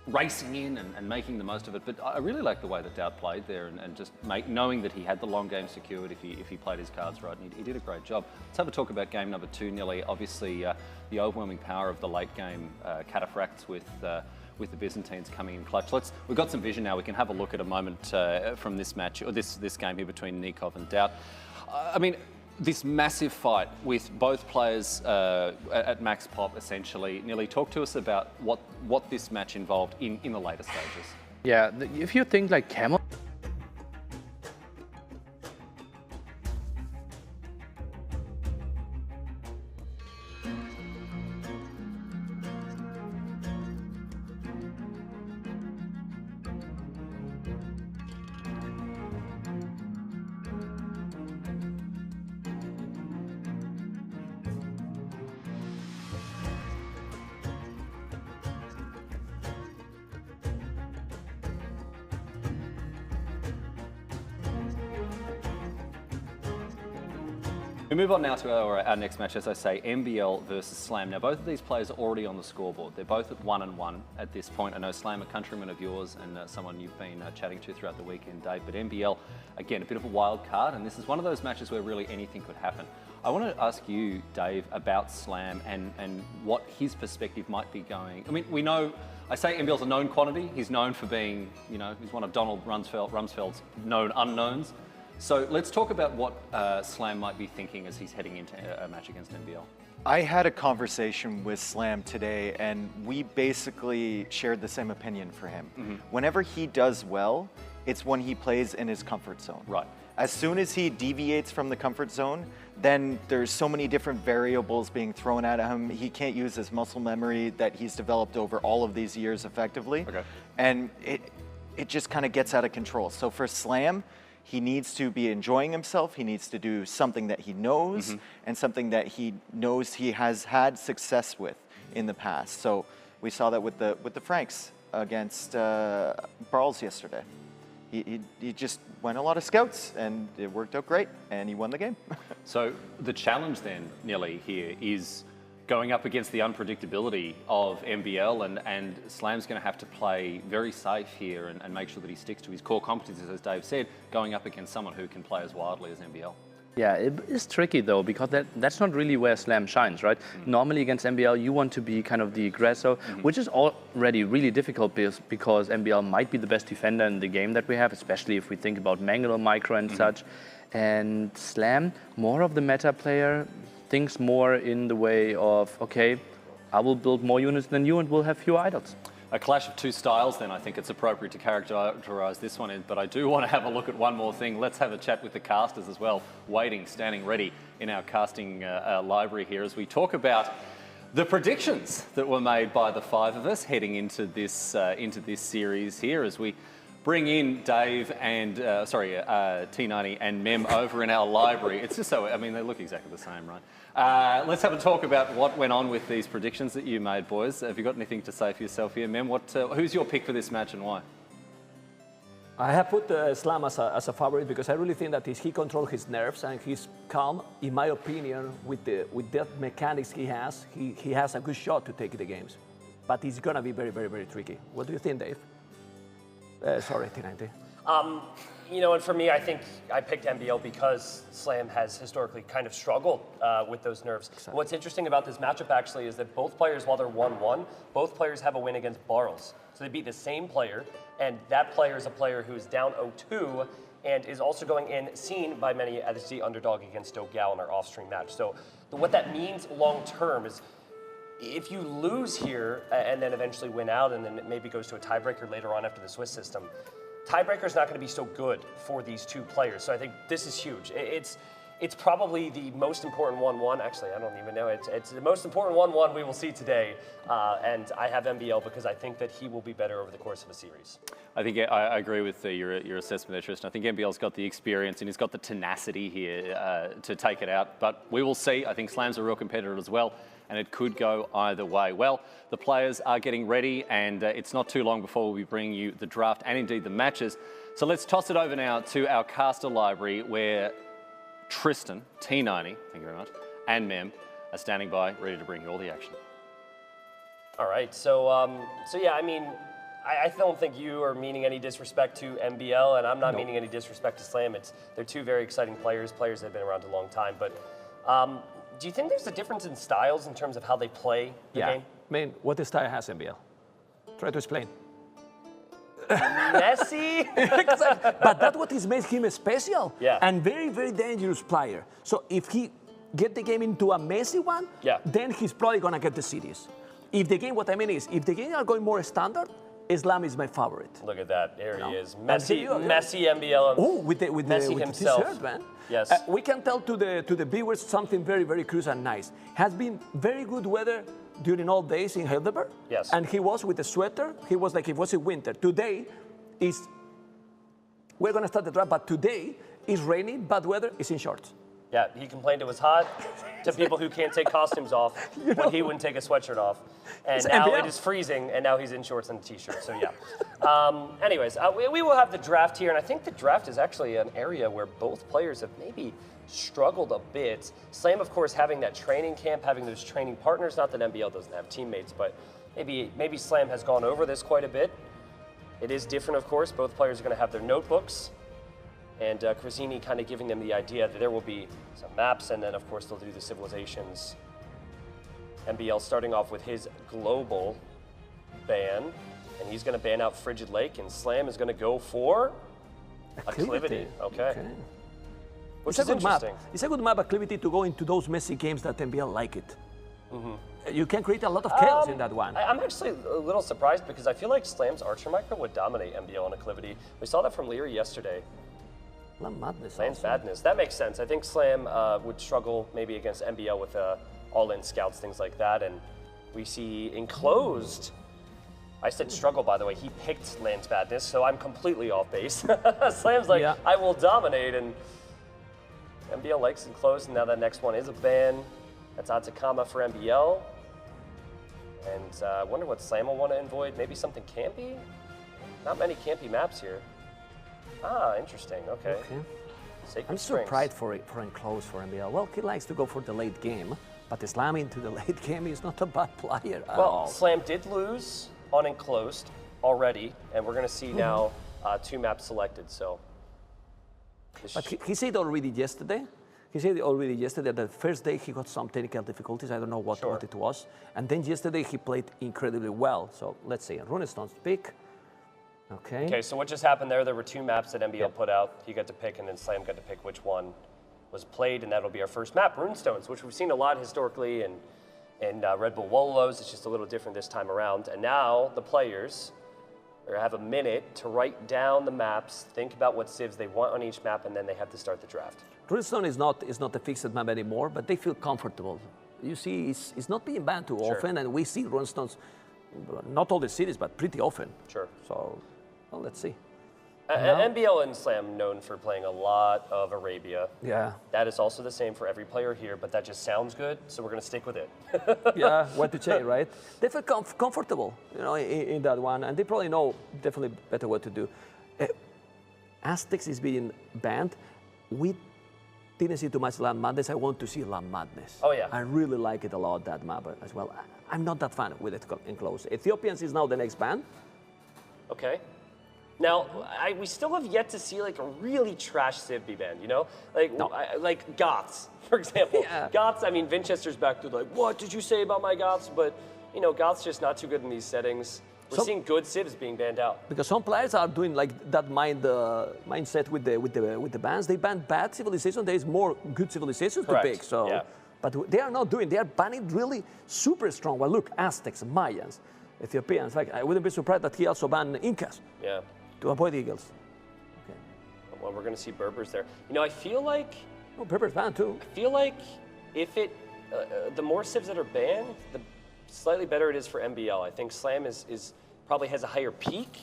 racing in and making the most of it. But I really like the way that DauT played there and just knowing that he had the long game secured if he played his cards right. And he did a great job. Let's have a talk about game number 2, Nicov. Obviously, the overwhelming power of the late game cataphracts with the Byzantines coming in clutch. We've got some vision now. We can have a look at a moment from this match, or this game here between Nicov and DauT. I mean, this massive fight with both players at max pop, essentially. Nicov, talk to us about what this match involved in the later stages. Yeah, if you think like Camel. We move on now to our next match, as I say, MBL versus Slam. Now, both of these players are already on the scoreboard. They're both at 1-1 at this point. I know Slam, a countryman of yours and someone you've been chatting to throughout the weekend, Dave. But MBL, again, a bit of a wild card, and this is one of those matches where really anything could happen. I want to ask you, Dave, about Slam and what his perspective might be going. I mean, we know, I say MBL's a known quantity. He's known for being, you know, he's one of Donald Rumsfeld's known unknowns. So let's talk about what Slam might be thinking as he's heading into a match against MBL. I had a conversation with Slam today, and we basically shared the same opinion for him. Mm-hmm. Whenever he does well, it's when he plays in his comfort zone. Right. As soon as he deviates from the comfort zone, then there's so many different variables being thrown at him. He can't use his muscle memory that he's developed over all of these years effectively. Okay. And it just kind of gets out of control. So for Slam, he needs to be enjoying himself. He needs to do something that he knows and something that he knows he has had success with in the past. So we saw that with the Franks against Barles yesterday. He just went a lot of scouts and it worked out great and he won the game. So the challenge then, Nicov, here is going up against the unpredictability of MBL, and Slam's going to have to play very safe here and make sure that he sticks to his core competencies, as Dave said, going up against someone who can play as wildly as MBL. Yeah, it is tricky though, because that's not really where Slam shines, right? Normally against MBL, you want to be kind of the aggressor, which is already really difficult because MBL might be the best defender in the game that we have, especially if we think about Mangle, Micro and such. And Slam, more of the meta player, thinks more in the way of, okay, I will build more units than you and we'll have fewer idols. A clash of two styles then, I think it's appropriate to characterise this one in, but I do want to have a look at one more thing. Let's have a chat with the casters as well, waiting, standing ready in our casting library here as we talk about the predictions that were made by the 5 of us heading into this series here as we bring in Dave and, T90 and Mem over in our library. It's just so, I mean, they look exactly the same, right? Let's have a talk about what went on with these predictions that you made, boys. Have you got anything to say for yourself here? Mem, who's your pick for this match and why? I have put Slam as a favorite because I really think that he controls his nerves and he's calm. In my opinion, with the mechanics he has a good shot to take the games. But it's going to be very, very, very tricky. What do you think, Dave? Sorry, T90. You know, and for me, I think I picked MBL because Slam has historically kind of struggled with those nerves. Exactly. What's interesting about this matchup actually is that both players, while they're 1-1, both players have a win against Barles. So they beat the same player, and that player is a player who's down 0-2 and is also going in, seen by many as the underdog against DauT in our off-stream match. So what that means long-term is if you lose here and then eventually win out and then it maybe goes to a tiebreaker later on after the Swiss system, tiebreaker is not going to be so good for these two players. So I think this is huge. It's probably the most important 1-1. Actually, I don't even know. It's the most important 1-1 we will see today. And I have MBL because I think that he will be better over the course of a series. I think I agree with your assessment there, Tristan. I think MBL's got the experience and he's got the tenacity here to take it out. But we will see. I think Slam's a real competitor as well, and it could go either way. Well, the players are getting ready, and it's not too long before we'll be bringing you the draft and indeed the matches. So let's toss it over now to our caster library, where Tristan, T90, thank you very much, and Mem are standing by, ready to bring you all the action. All right, so yeah, I mean, I don't think you are meaning any disrespect to MBL, and I'm not meaning any disrespect to Slam. They're two very exciting players that have been around a long time. But do you think there's a difference in styles in terms of how they play the game? I mean, what the style has MBL? Try to explain. Messy? Exactly. But that's what has made him special. Yeah. And very, very dangerous player. So if he get the game into a messy one, then he's probably going to get the series. If the game, what I mean is, if the game are going more standard, Islam is my favorite. Look at that. There he is. Messy MBL. Oh, with Messi himself. T-shirt, man. Yes. We can tell to the viewers something very, very crucial and nice. Has been very good weather during all days in Heidelberg. Yes. And he was with a sweater. He was like it was in winter. Today is, we're going to start the draft, but today is raining, bad weather, is in shorts. Yeah, he complained it was hot to people who can't take costumes off when he wouldn't take a sweatshirt off. And It's now NBL. it is freezing, and now he's in shorts and a t-shirt, so yeah. Anyways, we will have the draft here, and I think the draft is actually an area where both players have maybe struggled a bit. Slam, of course, having that training camp, having those training partners, not that MBL doesn't have teammates, but maybe Slam has gone over this quite a bit. It is different, of course. Both players are going to have their notebooks. And Cresini kind of giving them the idea that there will be some maps, and then, of course, they'll do the civilizations. MBL starting off with his global ban, and he's going to ban out Frigid Lake, and Slam is going to go for Acclivity. Okay. Which is interesting. It's a good map, Acclivity, to go into those messy games that MBL like it. You can create a lot of chaos in that one. I'm actually a little surprised because I feel like Slam's Archer Micro would dominate MBL on Acclivity. We saw that from Liereyy yesterday. Land Madness. Land's Madness. That makes sense. I think Slam would struggle maybe against MBL with all-in scouts, things like that. And we see Enclosed. I said struggle, by the way. He picked Land's Madness, so I'm completely off base. Slam's like, I will dominate, and MBL likes Enclosed, and now that next one is a ban. That's Atacama for MBL. And I wonder what Slam will want to avoid. Maybe something campy? Not many campy maps here. Ah, interesting. Okay. Sacred I'm Springs. surprised for Enclosed for MBL. Well, he likes to go for the late game, but Islam into the late game is not a bad player at all. Slam did lose on Enclosed already, and we're going to see now 2 maps selected. So. But he said already yesterday. He said already yesterday that the first day he got some technical difficulties. I don't know what it was. And then yesterday he played incredibly well. So let's see. Runestone's pick. Okay, so what just happened there? There were 2 maps that MBL put out. He got to pick, and then Slam got to pick which one was played, and that'll be our first map, Runestones, which we've seen a lot historically in Red Bull Wololos. It's just a little different this time around. And now the players have a minute to write down the maps, think about what civs they want on each map, and then they have to start the draft. Runestone is not a fixed map anymore, but they feel comfortable. You see, it's not being banned too often, and we see Runestones, not all the cities, but pretty often. Sure. So, well, let's see. MBL and Slam known for playing a lot of Arabia. Yeah. That is also the same for every player here, but that just sounds good, so we're going to stick with it. Yeah, what to say, right? They feel comfortable, in that one, and they probably know definitely better what to do. Aztecs is being banned. We didn't see too much Land Madness. I want to see Land Madness. Oh, yeah. I really like it a lot, that map as well. I'm not that fan with it Enclosed. Ethiopians is now the next ban. Okay. Now, we still have yet to see like a really trash civ be banned, like Goths, for example. Yeah. Goths, I mean, Vinchester's back to like, what did you say about my Goths? But, Goths just not too good in these settings. We're seeing good civs being banned out. Because some players are doing like that mindset with the bans. They ban bad civilization. There is more good civilizations to pick. So, yeah. But they are not doing. They are banning really super strong. Well, look, Aztecs, Mayans, Ethiopians. Like I wouldn't be surprised that he also banned Incas. Yeah. To avoid eagles. Okay. Well, we're going to see Berbers there. I feel like. Oh, Berbers banned too. I feel like if the more civs that are banned, the slightly better it is for MBL. I think Slam is probably has a higher peak,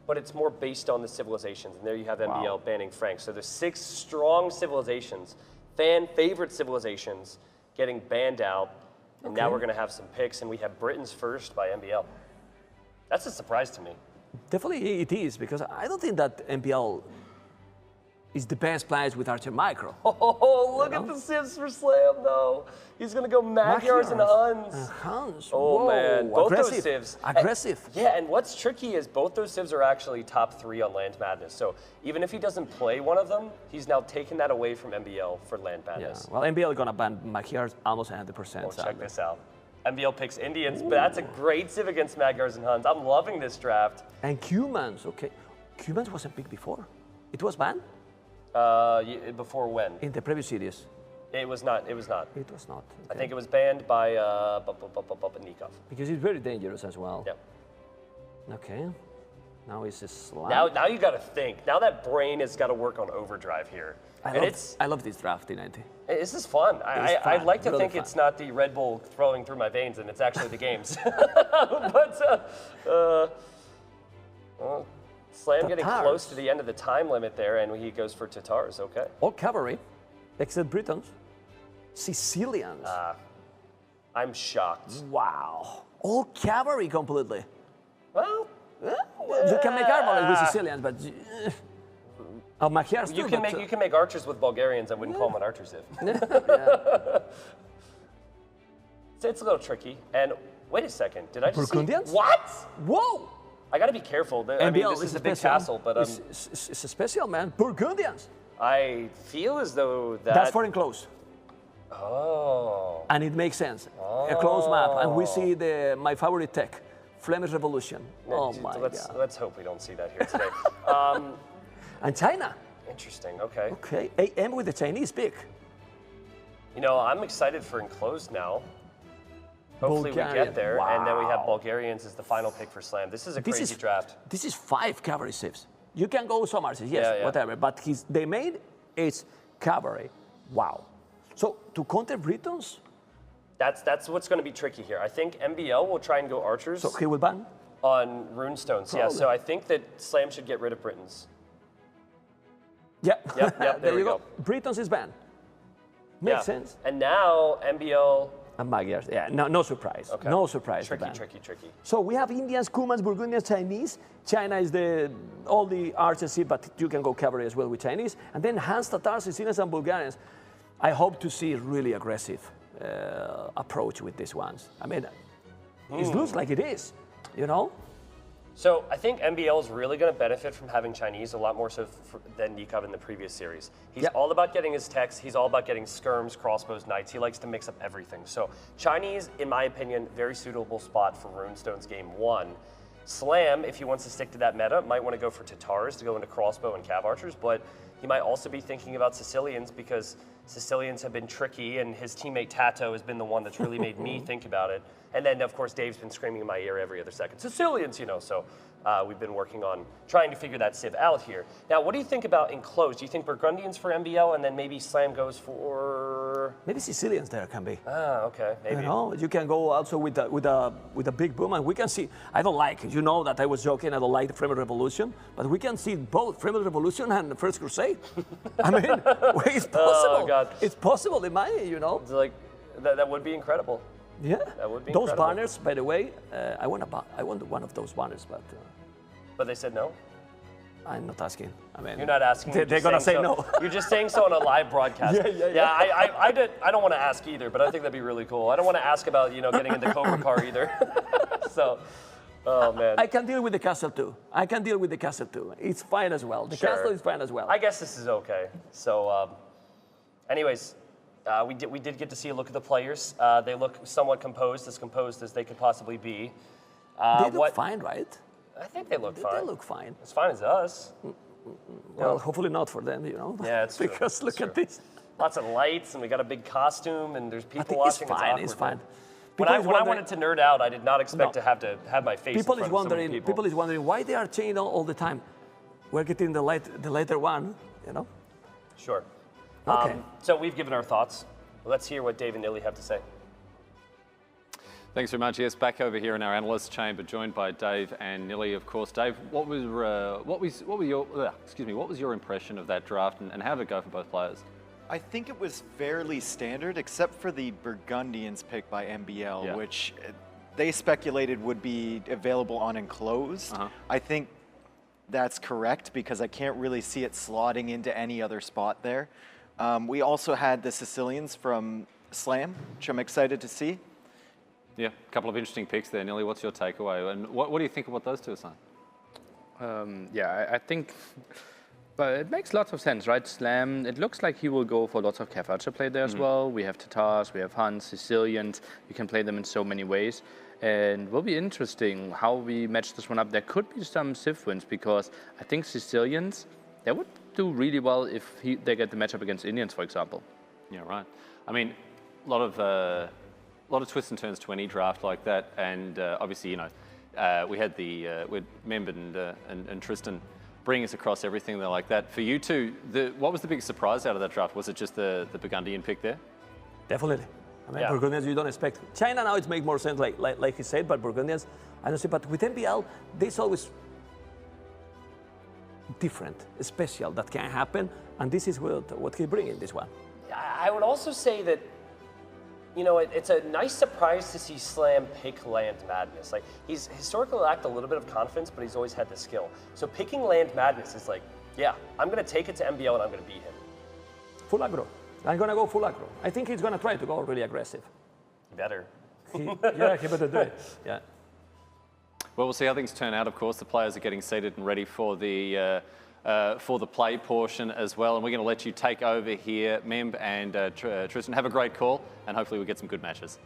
but it's more based on the civilizations. And there you have MBL banning Franks. So there's 6 strong civilizations, fan-favorite civilizations, getting banned out. And now we're going to have some picks, and we have Britain's first by MBL. That's a surprise to me. Definitely it is, because I don't think that MBL is the best players with Archer Micro. Oh, look at the civs for Slam, though. He's going to go Magyars and Huns. Huns. Oh, Whoa. man. Both Aggressive. those civs. Aggressive. Yeah, and what's tricky is both those civs are actually top 3 on Land Madness. So even if he doesn't play one of them, he's now taking that away from MBL for Land Madness. Yeah. Well, MBL going to ban Magyars almost 100%. Well, check this out. MBL picks Indians, but that's a great civ against Magyars and Huns. I'm loving this draft. And Cumans, okay. Cumans wasn't big before. It was banned? Before when? In the previous series. It was not. It was not. Okay. I think it was banned by Nicov. Because it's very dangerous as well. Yep. Okay. Now it's a slide. Now you got to think. Now that brain has got to work on overdrive here. I love this draft in 90. This is fun. I'd like to really think fun. it's not the Red Bull flowing through my veins and it's actually the games. But Slam getting close to the end of the time limit there, and he goes for Tatars. Okay. All cavalry, except Britons. Sicilians. I'm shocked. Wow. All cavalry completely. Well, you can make armor with Sicilians, but Magyars too, you can make archers with Bulgarians. I wouldn't call them an archer civ. It's a little tricky. And wait a second, did I just Burgundians? See, what? Whoa! I got to be careful. I mean, this is a big castle, but it's a special, man. Burgundians. I feel as though That's for enclosed. Oh. And it makes sense. A closed map, and we see my favorite tech, Flemish Revolution. Oh my God. Let's hope we don't see that here today. And China. Interesting. Okay. Okay. AM with the Chinese pick. You know, I'm excited for enclosed now. Hopefully we get there, and then we have Bulgarians as the final pick for Slam. This is a crazy draft. This is 5 cavalry civs. You can go some archers, yes, whatever. But they made is cavalry. Wow. So to counter Britons? That's what's going to be tricky here. I think MBL will try and go archers. So he will ban? On runestones, yeah. So I think that Slam should get rid of Britons. Yep. Yep. There you go. Britons is banned. Makes sense. And now MBL. And Magyars, yeah, no surprise. Okay. No surprise. Tricky. So we have Indians, Cumans, Burgundians, Chinese. China is all the archers, but you can go cavalry as well with Chinese. And then Huns, Tatars, Sicilians, and Bulgarians. I hope to see really aggressive approach with these ones. I mean, it looks like it is, you know? So I think MBL is really going to benefit from having Chinese a lot more so than Nicov in the previous series. He's all about getting his techs. He's all about getting skirms, crossbows, knights. He likes to mix up everything. So Chinese, in my opinion, very suitable spot for Runestone's game 1. Slam, if he wants to stick to that meta, might want to go for Tatars to go into crossbow and cav archers, but he might also be thinking about Sicilians because Sicilians have been tricky, and his teammate TatoH has been the one that's really made me think about it. And then, of course, Dave's been screaming in my ear every other second, Sicilians, you know, so we've been working on trying to figure that civ out here. Now, what do you think about enclosed? Do you think Burgundians for MBL, and then maybe Slam goes for... Maybe Sicilians there can be. Ah, okay, maybe. You know, you can go also with a big boom, and we can see, I don't like, you know that I was joking, I don't like the Flemish Revolution, but we can see both Flemish Revolution and the First Crusade. I mean, it's possible. Oh, God. It's possible in my, you know. It's like, that would be incredible. Yeah. That would be those incredible. banners, by the way, I want one of those banners, but... But they said no? I'm not asking. I mean, you're not asking. They're going to say no. You're just saying so on a live broadcast. I don't want to ask either, but I think that'd be really cool. I don't want to ask about, you know, getting into Cobra Car either. So, oh man. I can deal with the castle too. It's fine as well. The castle is fine as well. I guess this is okay. So, anyways, we did get to see a look at the players. They look somewhat composed as they could possibly be. They look fine, right? I think they look fine. They look fine. As fine as us. Well, hopefully not for them, you know. Yeah, it's true. Because look at this. Lots of lights, and we got a big costume, and there's people watching. It's fine. When I wanted to nerd out, I did not expect to have my face. People is wondering why they are changing all the time. We're getting the later one, you know. Sure. Okay. So we've given our thoughts. Let's hear what Dave and Nilly have to say. Thanks very much. Yes, back over here in our analyst chamber, joined by Dave and Nilly, of course. Dave, what was your impression of that draft, and how did it go for both players? I think it was fairly standard, except for the Burgundians pick by MBL, which they speculated would be available on enclosed. I think That's correct, because I can't really see it slotting into any other spot there. We also had the Sicilians from Slam, which I'm excited to see. Yeah, a couple of interesting picks there. Nilly, what's your takeaway? And what do you think of what those two are saying? Yeah, I think but it makes lots of sense, right? Slam, it looks like he will go for lots of Cafarcha play there as well. We have TatoH, we have Huns, Sicilians. You can play them in so many ways. And will be interesting how we match this one up. There could be some Civ wins because I think Sicilians, they would do really well if they get the matchup against Indians, for example. Yeah, right. I mean, a lot of twists and turns to any draft like that, and obviously, you know, we had with Memb and Tristan bring us across everything there like that. For you two, what was the biggest surprise out of that draft? Was it just the Burgundian pick there? Definitely. I mean, Burgundians you don't expect. China now it makes more sense, like he said, but Burgundians, I don't see. But with NBL, there's always different, special that can happen, and this is what he's bringing this one. I would also say that, you know, it's a nice surprise to see Slam pick Land Madness. Like, he's historically lacked a little bit of confidence, but he's always had the skill. So picking Land Madness is like, yeah, I'm going to take it to NBL and I'm going to beat him. Full aggro. I'm going to go full aggro. I think he's going to try to go really aggressive. Better. Yeah, he better do it. Yeah. Well, we'll see how things turn out. Of course, the players are getting seated and ready for the play portion as well. And we're going to let you take over here, Memb and Tristan. Have a great call, and hopefully we get some good matches.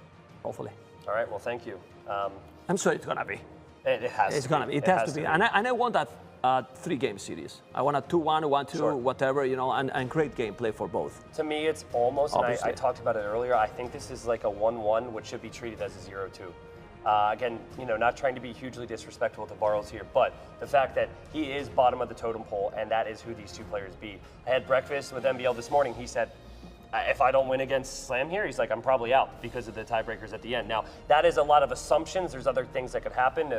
Hopefully. All right, well, thank you. I'm sure it's going to be. It has it's to gonna be. It has to be. And I want that 3-game series. I want a 2-1, 1-2, whatever, you know, and great gameplay for both. To me, it's almost, and I talked about it earlier, I think this is like a 1-1, which should be treated as a 0-2. Again, you know, not trying to be hugely disrespectful to Bartles here, but the fact that he is bottom of the totem pole, and that is who these two players beat. I had breakfast with NBL this morning. He said, if I don't win against Slam here, he's like, I'm probably out because of the tiebreakers at the end. Now, that is a lot of assumptions. There's other things that could happen.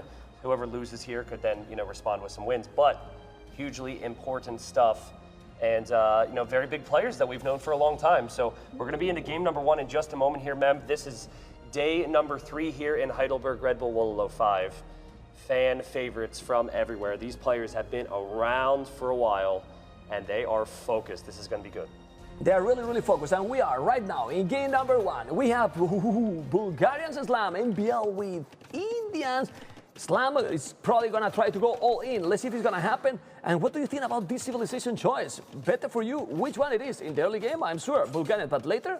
Whoever loses here could then, you know, respond with some wins, but hugely important stuff. And, you know, very big players that we've known for a long time. So we're going to be into game number 1 in just a moment here, Mem. This is day number 3 here in Heidelberg, Red Bull Wololo 5. Fan favorites from everywhere. These players have been around for a while, and they are focused. This is going to be good. They are really, really focused, and we are right now in game number 1. We have Bulgarians and Slam, NBL with Indians. Slam is probably going to try to go all in. Let's see if it's going to happen. And what do you think about this civilization choice? Better for you. Which one it is? In the early game, I'm sure Bulgarian, but later?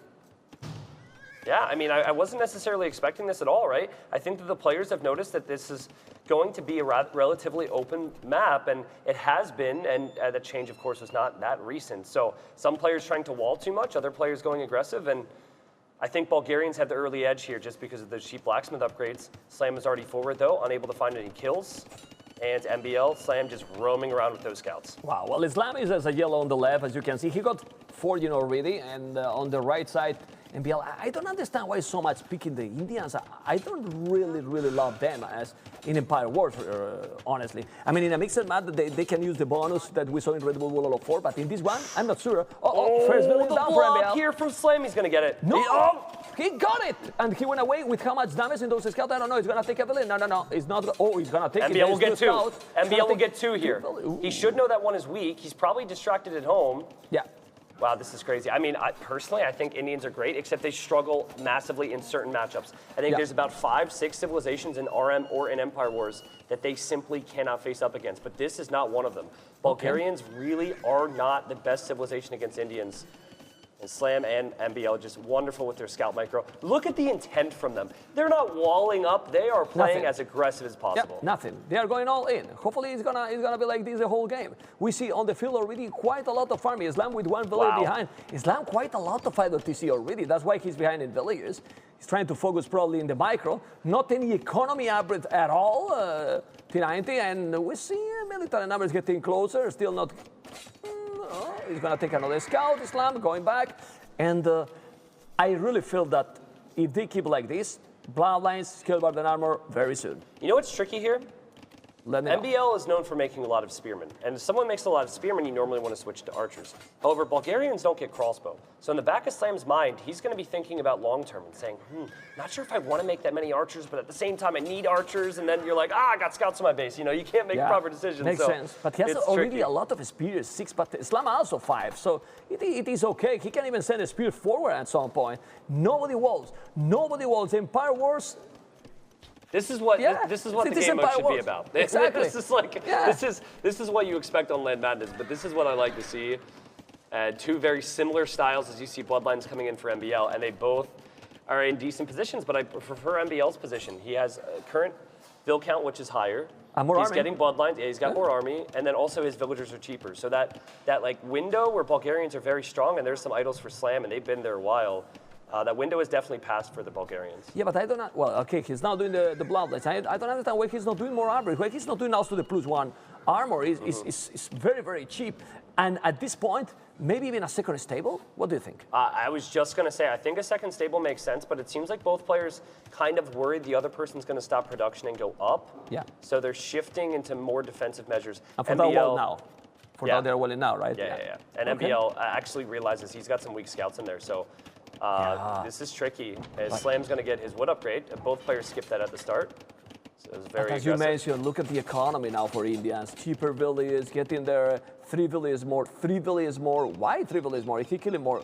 Yeah, I mean, I wasn't necessarily expecting this at all, right? I think that the players have noticed that this is going to be a relatively open map, and it has been, and the change, of course, was not that recent. So some players trying to wall too much, other players going aggressive, and I think Bulgarians have the early edge here just because of the cheap blacksmith upgrades. Slam is already forward, though, unable to find any kills. And NBL, Slam just roaming around with those scouts. Wow, well, Islam is as a yellow on the left, as you can see. He got 14 already, and on the right side, NBL. I don't understand why so much picking the Indians. I don't really love them as in Empire Wars, honestly. I mean, in a mixed map, they can use the bonus that we saw in Red Bull Wololo 4, but in this one, I'm not sure. First villain down for NBL. Here from Slam, he's going to get it. No! He got it! And he went away with how much damage in those scouts? I don't know. He's going to take a villain. No. He's not. Oh, he's going to take it. NBL will get 2. NBL will get 2 here. He should know that one is weak. He's probably distracted at home. Yeah. Wow, this is crazy. I mean, personally, I think Indians are great, except they struggle massively in certain matchups. I think there's about 5-6 civilizations in RM or in Empire Wars that they simply cannot face up against, but this is not one of them. Bulgarians really are not the best civilization against Indians. And Slam and NBL just wonderful with their scout micro. Look at the intent from them. They're not walling up. They are playing as aggressive as possible. Yeah, nothing. They are going all in. Hopefully it's gonna be like this the whole game. We see on the field already quite a lot of farming. Islam with 1 village behind. Islam quite a lot of TC already. That's why he's behind in villages. He's trying to focus probably in the micro. Not any economy upgrade at all. T90, and we see military numbers getting closer. Still not. He's going to take another scout, Islam, going back. And I really feel that if they keep like this, Bloodlines, Skill Bar and Armor very soon. You know what's tricky here? Let me know. MBL is known for making a lot of spearmen, and if someone makes a lot of spearmen, you normally want to switch to archers. However, Bulgarians don't get crossbow. So in the back of Slam's mind, he's going to be thinking about long-term and saying, not sure if I want to make that many archers, but at the same time, I need archers, and then you're like, I got scouts on my base. You know, you can't make proper decisions. Makes sense. But he has already tricky. a lot of spears, 6, but Slam also 5, so it is okay. He can even send a spear forward at some point. Nobody walls. Nobody walls. Empire Wars. This is what the game mode should be about. Exactly. This is like this is what you expect on Land Madness, but this is what I like to see. Two very similar styles as you see Bloodlines coming in for MBL, and they both are in decent positions, but I prefer MBL's position. He has a current Vill count, which is higher. He's getting Bloodlines. Yeah, he's got more army, and then also his villagers are cheaper. So that like window where Bulgarians are very strong, and there's some idols for Slam, and they've been there a while. That window is definitely passed for the Bulgarians. Yeah, but I don't know. Well, okay, he's now doing the Bloodlines. I don't understand why he's not doing more armor. Why he's not doing also the +1 armor is very, very cheap. And at this point, maybe even a second stable? What do you think? I was just going to say, I think a second stable makes sense, but it seems like both players kind of worried the other person's going to stop production and go up. Yeah. So they're shifting into more defensive measures. And for that wall now. For that they're walling now, right? Yeah. And MBL actually realizes he's got some weak scouts in there, so this is tricky. Slam's going to get his wood upgrade. Both players skipped that at the start. So it was very as you mentioned, look at the economy now for Indians. Cheaper villages, getting there, 3 villages more, 3 villages more. Why 3 villages more? If he killing more,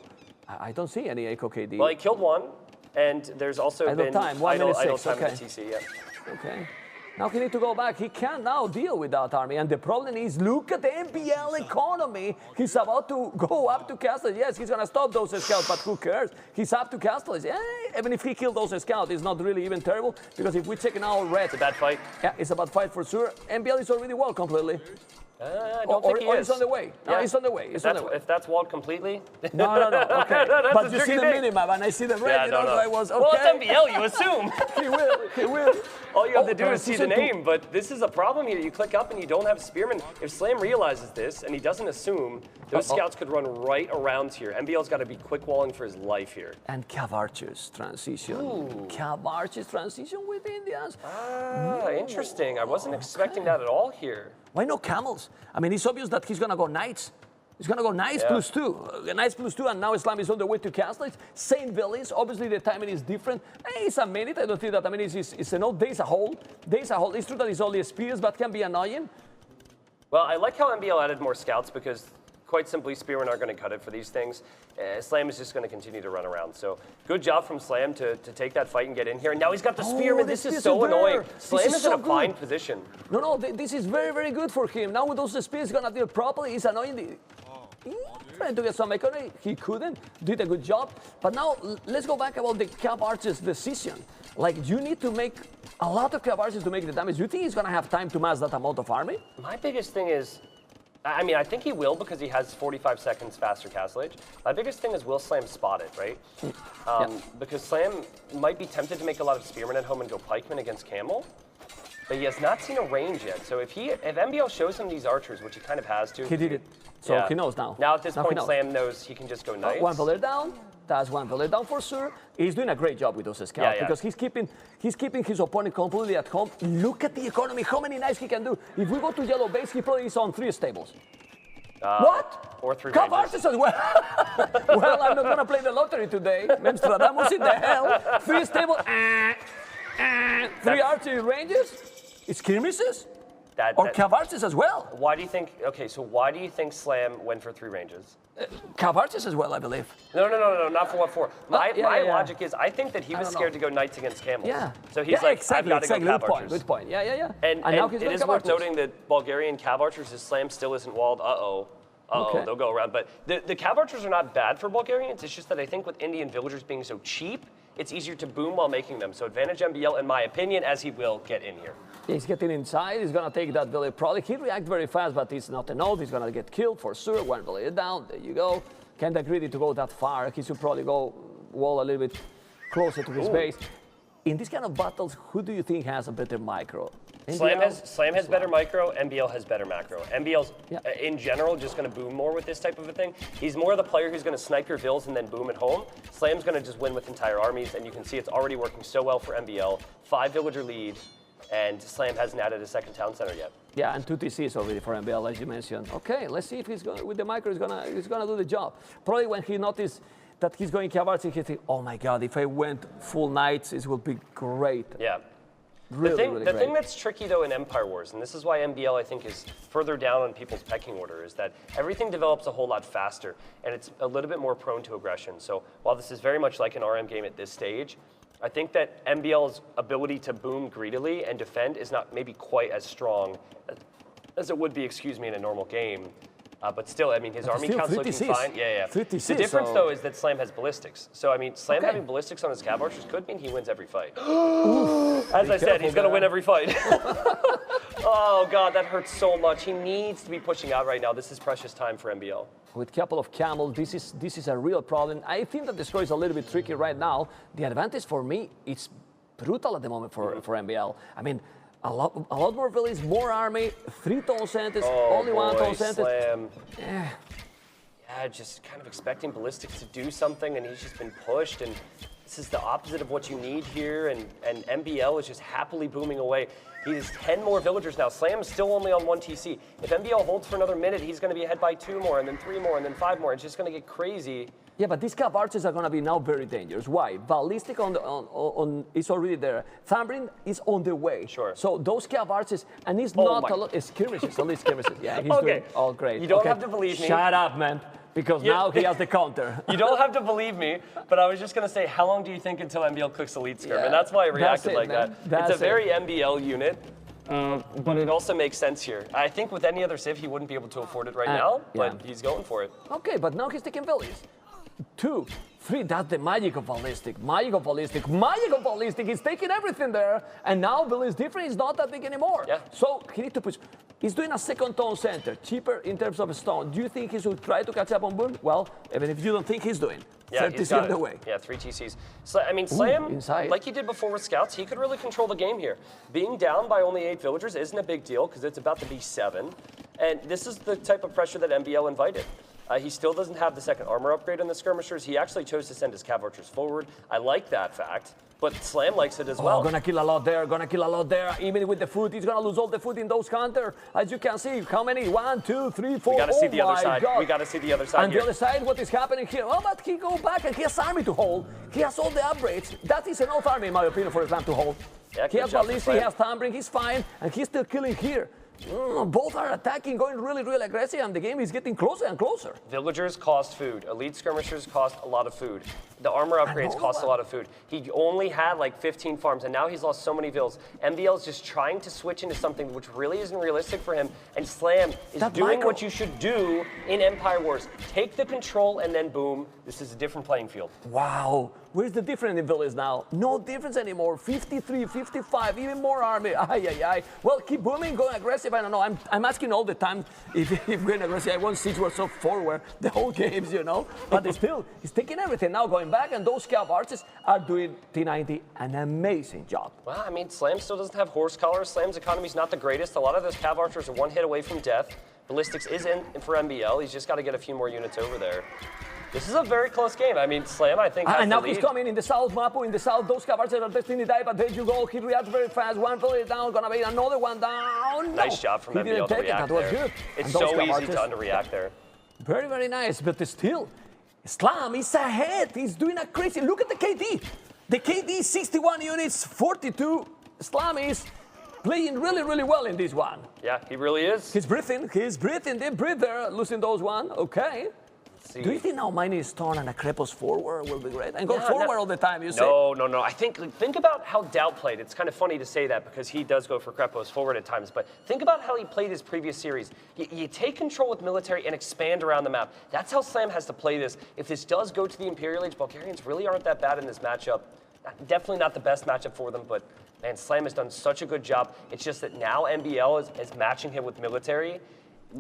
I don't see any Eco KD. Well, he killed one, and there's also idle been time, idle time okay. in the TC, yeah. Okay. Now he needs to go back. He can't now deal with that army. And the problem is, look at the MBL economy. He's about to go up to Castle. Yes, he's going to stop those scouts, but who cares? He's up to Castle. Even if he killed those scouts, it's not really even terrible. Because if we check now red. It's a bad fight. Yeah, it's a bad fight for sure. MBL is already walled completely. I don't think he is. It's on the way. No, it's on the way. If that's walled completely. No. Okay. But you see the minimap, and I see the red. Yeah, I was okay. Well, it's MBL, you assume. He will. All you have to do is see the name, but this is a problem here. You click up and you don't have spearmen. If Slam realizes this and he doesn't assume, those scouts could run right around here. MBL's got to be quick walling for his life here. And Cav Archer's transition. Cav Archer's transition with Indians. Interesting. I wasn't expecting that at all here. Why no camels? I mean, it's obvious that he's going to go knights. He's going to go knights +2. Knights +2, and now Islam is on the way to Castle. Same villains. Obviously, the timing is different. It's a minute. I don't think that. I mean, it's days a whole. Days a whole. It's true that it's only spears, but can be annoying. Well, I like how MBL added more scouts because, quite simply, spearmen aren't going to cut it for these things. Slam is just going to continue to run around. So good job from Slam to take that fight and get in here. And now he's got the spearmen. This is so annoying. Slam is in a fine position. No, this is very, very good for him. Now with those spears, he's going to deal properly. He's annoying. Trying to get some economy. He couldn't. Did a good job. But now let's go back about the Cav Archer's decision. Like, you need to make a lot of Cav Archers to make the damage. Do you think he's going to have time to mass that amount of army? My biggest thing is, I mean, I think he will because he has 45 seconds faster castle age. My biggest thing is will Slam spot it, right? Because Slam might be tempted to make a lot of spearmen at home and go pikemen against camel. But he has not seen a range yet. So if MBL shows him these archers, which he kind of has to. He did it. So he knows now. Now at this point, Slam knows he can just go knights. One villager down. That's one villager down for sure. He's doing a great job with those scouts because he's keeping his opponent completely at home. Look at the economy, how many knights he can do. If we go to yellow base, he probably is on 3 stables. What? Or 3 Cav Archers as well. Well, I'm not going to play the lottery today. Memstradamus in the hell. 3 stables. 3 archery ranges. Skirmishes. Or Cav Archers as well. Why do you think? Okay, so why do you think Slam went for 3 ranges? Cav Archers as well, I believe. No, not for what for. My logic is, I think that he was scared to go knights against camels. Yeah. So he's like, I've got to go Cav Archers. Good point. Yeah. And now it is worth noting that Bulgarian Cav Archers, his Slam still isn't walled. They'll go around. But the Cav Archers are not bad for Bulgarians. It's just that I think with Indian villagers being so cheap, it's easier to boom while making them. So advantage MBL, in my opinion, as he will get in here. He's getting inside. He's going to take that village. Probably he'll react very fast, but it's not enough. He's going to get killed for sure. One village down. There you go. Can't agree to go that far. He should probably go wall a little bit closer to his base. In this kind of battles, who do you think has a better micro? Slam has better micro, MBL has better macro. MBL's, in general, just going to boom more with this type of a thing. He's more the player who's going to snipe your vills and then boom at home. Slam's going to just win with entire armies, and you can see it's already working so well for MBL. 5 villager lead. and Slam hasn't added a second town center yet. Yeah, and 2 TCs already for MBL, as you mentioned. Okay, let's see if he's going with the micro. He's gonna do the job. Probably when he noticed that he's going Cav Arts, he think, oh my God, if I went full Knights, it will be great. Yeah. Really, the great. thing that's tricky though in Empire Wars, and this is why MBL I think is further down on people's pecking order, is that everything develops a whole lot faster and it's a little bit more prone to aggression. So while this is very much like an RM game at this stage, I think that MBL's ability to boom greedily and defend is not maybe quite as strong as it would be, in a normal game. But still, I mean, his army count's looking fine. Yeah. The difference, though, is that Slam has ballistics. So, I mean, Slam having ballistics on his Cav Archers could mean he wins every fight. As I said, he's going to win every fight. Oh, God, that hurts so much. He needs to be pushing out right now. This is precious time for MBL. With a couple of camels, this is a real problem. I think that the score is a little bit tricky right now. The advantage for me, it's brutal at the moment for MBL. I mean, a lot more villages, more army, 3 toll centers, only 1 toll center. Slam. Yeah, just kind of expecting ballistics to do something, and he's just been pushed. And this is the opposite of what you need here. And MBL is just happily booming away. He has 10 more villagers now. Slam is still only on 1 TC. If MBL holds for another minute, he's going to be ahead by 2 more, and then 3 more, and then 5 more. It's just going to get crazy. Yeah, but these Cav Archers are going to be now very dangerous. Why? Ballistic is already there. Thambrin is on the way. Sure. So those Cav Archers, and it's not a lot of skirmishes, only skirmishes. Yeah, he's doing all great. You don't have to believe me. Shut up, man. Because now he has the counter. You don't have to believe me, but I was just going to say, how long do you think until MBL clicks Elite Skirm? And that's why I reacted like that. It's a very MBL unit. But it also makes sense here. I think with any other Civ, he wouldn't be able to afford it right now, but he's going for it. Okay, but now he's taking villages. 2, 3, that's the magic of ballistic. Magic of ballistic. Magic of ballistic. He's taking everything there. And now Bill is different. He's not that big anymore. Yeah. So he needs to push. He's doing a second tone center, cheaper in terms of stone. Do you think he should try to catch up on Boone? Well, even if you don't think he's doing. Yeah, he's got the way. Yeah, 3 TCs. So, I mean, Slam, like he did before with Scouts, he could really control the game here. Being down by only 8 villagers isn't a big deal because it's about to be 7. And this is the type of pressure that MBL invited. He still doesn't have the second armor upgrade on the skirmishers. He actually chose to send his Cav Archers forward. I like that fact, but Slam likes it as well. Gonna kill a lot there, gonna kill a lot there. Even with the food, he's gonna lose all the food in those counter. As you can see, how many? 1, 2, 3, 4. We gotta see the other side. God. We gotta see the other side And here. the other side, what is happening here? Oh, but he go back and he has army to hold. He has all the upgrades. That is enough army, in my opinion, for Slam to hold. Yeah, he has ballistic, he has Thambring, he's fine, and he's still killing here. Both are attacking, going really, really aggressive, and the game is getting closer and closer. Villagers cost food. Elite skirmishers cost a lot of food. The armor upgrades cost a lot of food. He only had like 15 farms, and now he's lost so many vills. MBL is just trying to switch into something which really isn't realistic for him, and Slam is doing what you should do in Empire Wars. Take the control, and then boom, this is a different playing field. Wow. Where's the difference in Villese now? No difference anymore. 53, 55, even more army. Well, keep booming, going aggressive. I don't know. I'm asking all the time if going aggressive. I want Siege so forward the whole games, you know. But still, he's taking everything now, going back, and those Cav Archers are doing T90 an amazing job. Well, I mean, Slam still doesn't have horse collars. Slam's economy's not the greatest. A lot of those Cav Archers are 1 hit away from death. Ballistics is in for MBL. He's just got to get a few more units over there. This is a very close game. I mean, Slam, I think, has and now the lead. he's coming in the south, Mapu, in the south. Those Cav Archers are destined to die, but there you go. He reacts very fast. 1 village down, gonna be another one down. No. Nice job from MBL to react there. Good. It's so easy to underreact there. Very, very nice, but still, Slam is ahead. He's doing a crazy. Look at the KD. The KD 61 units, 42. Slam is playing really, really well in this one. Yeah, he really is. He's breathing. They breathe there, losing those one. Okay. Do you think now mining stone and a Crepos forward will be great? And go forward all the time, you say? No. I think about how DauT played. It's kind of funny to say that because he does go for Crepos forward at times, but think about how he played his previous series. You take control with military and expand around the map. That's how Slam has to play this. If this does go to the Imperial Age, Bulgarians really aren't that bad in this matchup. Definitely not the best matchup for them, but man, Slam has done such a good job. It's just that now MBL is matching him with military.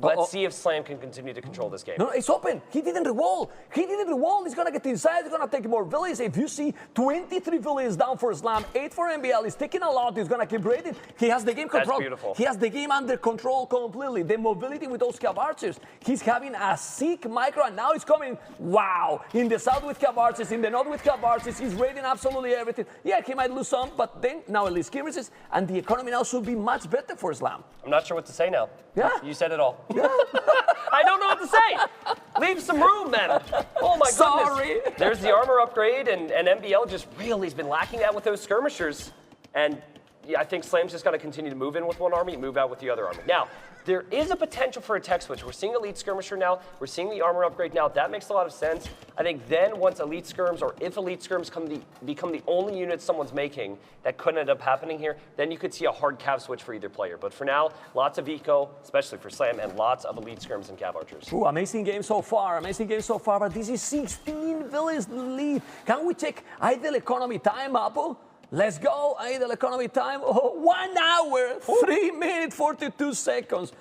Let's see if Slam can continue to control this game. No, it's open. He didn't re-wall. He didn't re-wall. He's going to get inside. He's going to take more Villese. If you see 23 Villese down for Slam, 8 for MBL. He's taking a lot. He's going to keep raiding. He has the game control. That's beautiful. He has the game under control completely. The mobility with those Cav Archers. He's having a sick micro, and now he's coming, wow, in the south with Cav Archers, in the north with Cav Archers. He's raiding absolutely everything. Yeah, he might lose some, but then now at least skirmishes, and the economy now should be much better for Slam. I'm not sure what to say now. Yeah. You said it all. Yeah. I don't know what to say. Leave some room, man. Oh, my Sorry. goodness. There's the armor upgrade, and MBL just really has been lacking that with those skirmishers. And yeah, I think Slam's just got to continue to move in with one army, move out with the other army. Now, there is a potential for a tech switch. We're seeing Elite Skirmisher now. We're seeing the armor upgrade now. That makes a lot of sense. I think then once Elite Skirms, or if Elite Skirms become the only unit someone's making, that could end up happening here, then you could see a hard Cav switch for either player. But for now, lots of eco, especially for Slam, and lots of Elite Skirms and Cav Archers. Ooh, amazing game so far. Amazing game so far, but this is 16 Village lead. Can we check idle economy time, Apple? Let's go, idle economy time. Oh, 1 hour, 3 minutes, 42 seconds.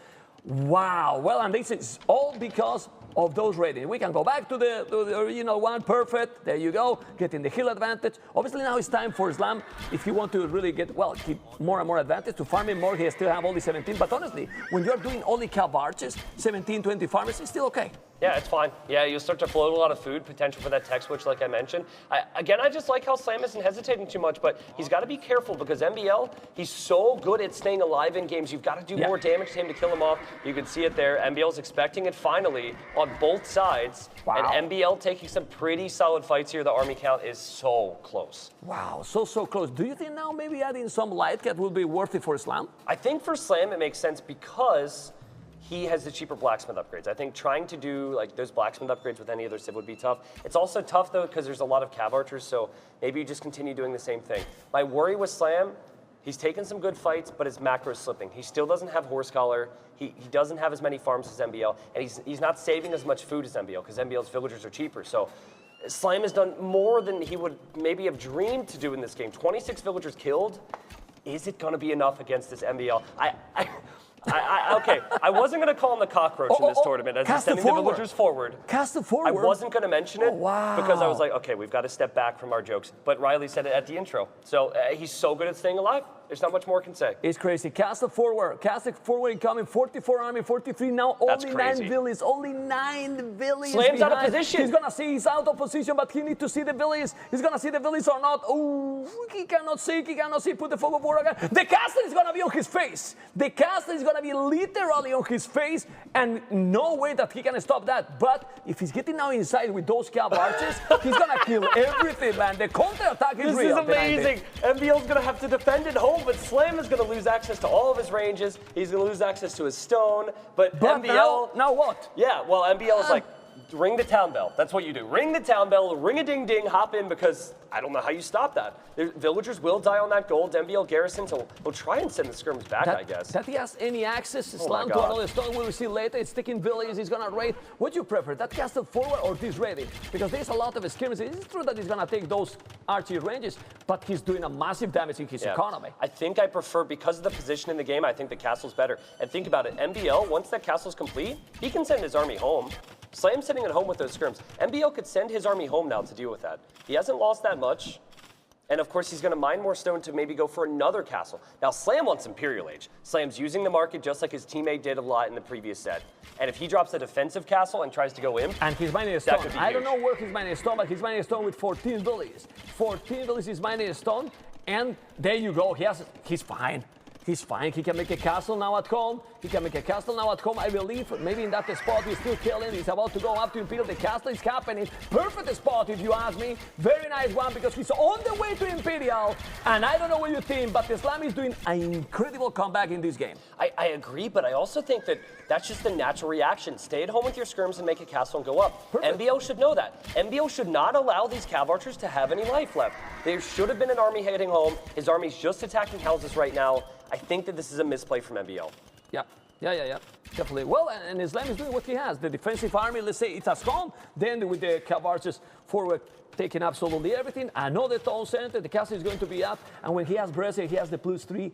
Wow. Well, and this is all because of those ratings. We can go back to the original one. Perfect. There you go. Getting the hill advantage. Obviously, now it's time for Slam. If you want to really get, well, keep more and more advantage to farming more, he still have only 17. But honestly, when you're doing only Cav Archers, 17, 20 farmers, it's still okay. Yeah, it's fine. Yeah, you'll start to float a lot of food, potential for that tech switch like I mentioned. I just like how Slam isn't hesitating too much, but he's got to be careful because MBL, he's so good at staying alive in games. You've got to do more damage to him to kill him off. You can see it there. MBL's expecting it finally on both sides. Wow. And MBL taking some pretty solid fights here. The army count is so close. Wow, so close. Do you think now maybe adding some light cat will be worth it for Slam? I think for Slam it makes sense because he has the cheaper blacksmith upgrades. I think trying to do like those blacksmith upgrades with any other civ would be tough. It's also tough though because there's a lot of Cav Archers, so maybe you just continue doing the same thing. My worry with Slam, he's taken some good fights, but his macro is slipping. He still doesn't have Horse Collar. He doesn't have as many farms as MBL, and he's not saving as much food as MBL because MBL's villagers are cheaper. So Slam has done more than he would maybe have dreamed to do in this game. 26 villagers killed. Is it going to be enough against this MBL? Okay, I wasn't going to call him the cockroach in this tournament as he's sending the villagers forward. Cast it forward. I wasn't going to mention it wow. because I was like, okay, we've got to step back from our jokes. But Riley said it at the intro. So he's so good at staying alive. There's not much more I can say. It's crazy. Cast it forward incoming. 44 army, 43 now. Only 9 villages. Only 9 villages. Slam's out of position. He's going to see he's out of position, but he needs to see the villages. He's going to see the villages or not. Oh, he cannot see. Put the focus forward again. The caster is going to be on his face. The caster is going to be literally on his face, and no way that he can stop that. But if he's getting now inside with those Cav Archers, he's going to kill everything, man. The counter-attack is real. This is amazing. MBL's going to have to defend it home, but Slam is going to lose access to all of his ranges. He's going to lose access to his stone. But MBL... Now what? Yeah, well, MBL is like, ring the town bell. That's what you do. Ring the town bell, ring-a-ding-ding, hop in, because I don't know how you stop that. Villagers will die on that gold. MBL garrison, so we'll try and send the skirms back, I guess. That he has any access to Slam to another stone, we'll see later. It's taking villages, he's going to raid. What do you prefer, that castle forward or this raiding? Because there's a lot of skirmishes. It's true that he's going to take those archery ranges, but he's doing a massive damage in his economy. I think I prefer, because of the position in the game, I think the castle's better. And think about it, MBL, once that castle's complete, he can send his army home. Slam's sitting at home with those skirms. MBL could send his army home now to deal with that. He hasn't lost that much. And of course, he's going to mine more stone to maybe go for another castle. Now, Slam wants Imperial Age. Slam's using the market just like his teammate did a lot in the previous set. And if he drops a defensive castle and tries to go imp, and he's mining a stone. I don't know where he's mining a stone, but he's mining a stone with 14 villages. 14 villages is mining a stone, and there you go. He's fine. He's fine. He can make a castle now at home. I believe maybe in that spot he's still killing. He's about to go up to Imperial. The castle is happening. Perfect spot if you ask me. Very nice one because he's on the way to Imperial. And I don't know what you think, but the Slam is doing an incredible comeback in this game. I agree, but I also think that that's just the natural reaction. Stay at home with your skirms and make a castle and go up. Perfect. MBO should know that. MBO should not allow these Cav Archers to have any life left. There should have been an army heading home. His army's just attacking houses right now. I think that this is a misplay from MBL. Yeah, definitely. Well, and Islam is doing what he has. The defensive army, let's say it has gone. Then with the Cav Archers forward, taking absolutely everything. Another town center, the castle is going to be up. And when he has Brese, he has the +3.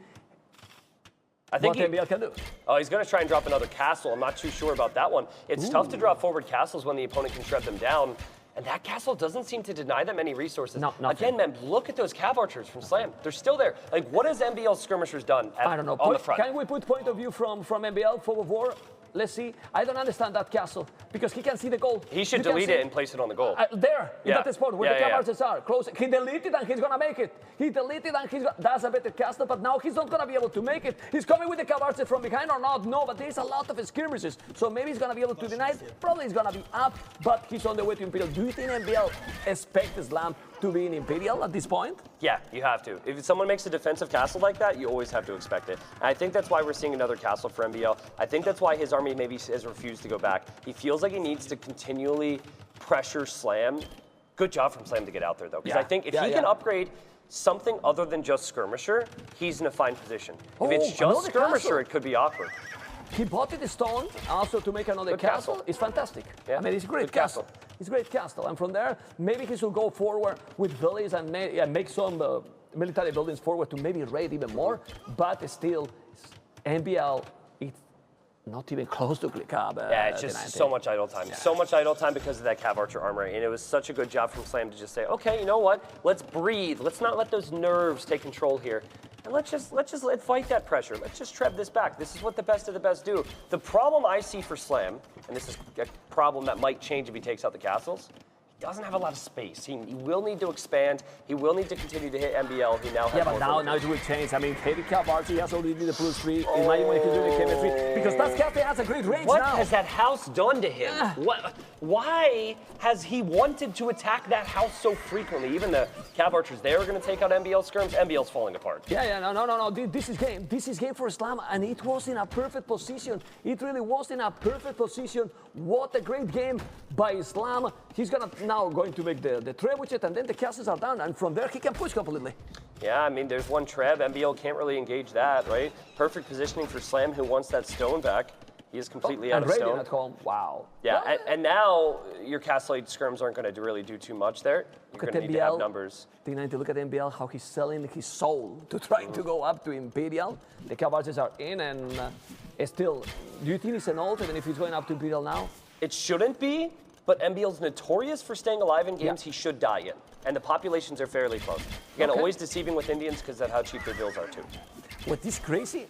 I think what MBL can do. Oh, he's going to try and drop another castle. I'm not too sure about that one. It's tough to drop forward castles when the opponent can shred them down. And that castle doesn't seem to deny them any resources. No, nothing. Again, man, look at those cav archers from Slam. They're still there. Like, what has MBL's skirmishers done I don't know. on the front? Can we put point of view from MBL, Fog of War? Let's see. I don't understand that castle because he can see the goal. He should delete it and place it on the goal. There, in Yeah. that spot where Yeah, the yeah, cav archers are. Close. He deleted and he's going to make it. He deleted and that's a better castle, but now he's not going to be able to make it. He's coming with the cav archer from behind or not? No, but there's a lot of skirmishes. So maybe he's going to be able to deny it. Probably he's going to be up, but he's on the way to Imperial. Do you think MBL expects Slam to be in Imperial at this point? Yeah, you have to. If someone makes a defensive castle like that, you always have to expect it. And I think that's why we're seeing another castle for MBL. I think that's why his army maybe has refused to go back. He feels like he needs to continually pressure Slam. Good job from Slam to get out there, though. Because I think if he can upgrade something other than just Skirmisher, he's in a fine position. If it's just Skirmisher, it could be awkward. He bought the stone also to make another castle. It's fantastic. Yeah. I mean, it's a great castle. It's a great castle. And from there, maybe he should go forward with Villese and make some military buildings forward to maybe raid even more. But still, MBL, it's not even close to ClickUp. Yeah, it's just so much idle time. Yeah. So much idle time because of that Cav Archer armor. And it was such a good job from Slam to just say, okay, you know what? Let's breathe. Let's not let those nerves take control here. And let's just fight that pressure. Let's just treb this back. This is what the best of the best do. The problem I see for Slam, and this is a problem that might change if he takes out the castles, he doesn't have a lot of space. He will need to expand. He will need to continue to hit MBL. He now has but now it will change. I mean, heavy Cav Archer, he has already the +3. Imagine when he's doing the chemistry. Because that Cav has a great range what now. has that house done to him? Why has he wanted to attack that house so frequently? Even the Cav Archers there are going to take out MBL skirms. MBL's falling apart. No. This is game. This is game for Slam, and it was in a perfect position. It really was in a perfect position. What a great game by Slam. He's now going to make the trebuchet, and then the castles are down, and from there he can push completely. Yeah, I mean, there's one treb. MBL can't really engage that, right? Perfect positioning for Slam, who wants that stone back. He is completely out of stone. And at home, wow. Yeah, and now your Castlade skirms aren't going to really do too much there. You're going to need to have numbers. Look at MBL, how he's selling his soul to trying to go up to Imperial. The Cav Archers are in, and still, do you think it's an ult, even if he's going up to Imperial now? It shouldn't be, but MBL's notorious for staying alive in games he should die in. And the populations are fairly close. Again, always deceiving with Indians because that's how cheap their bills are too. What is crazy?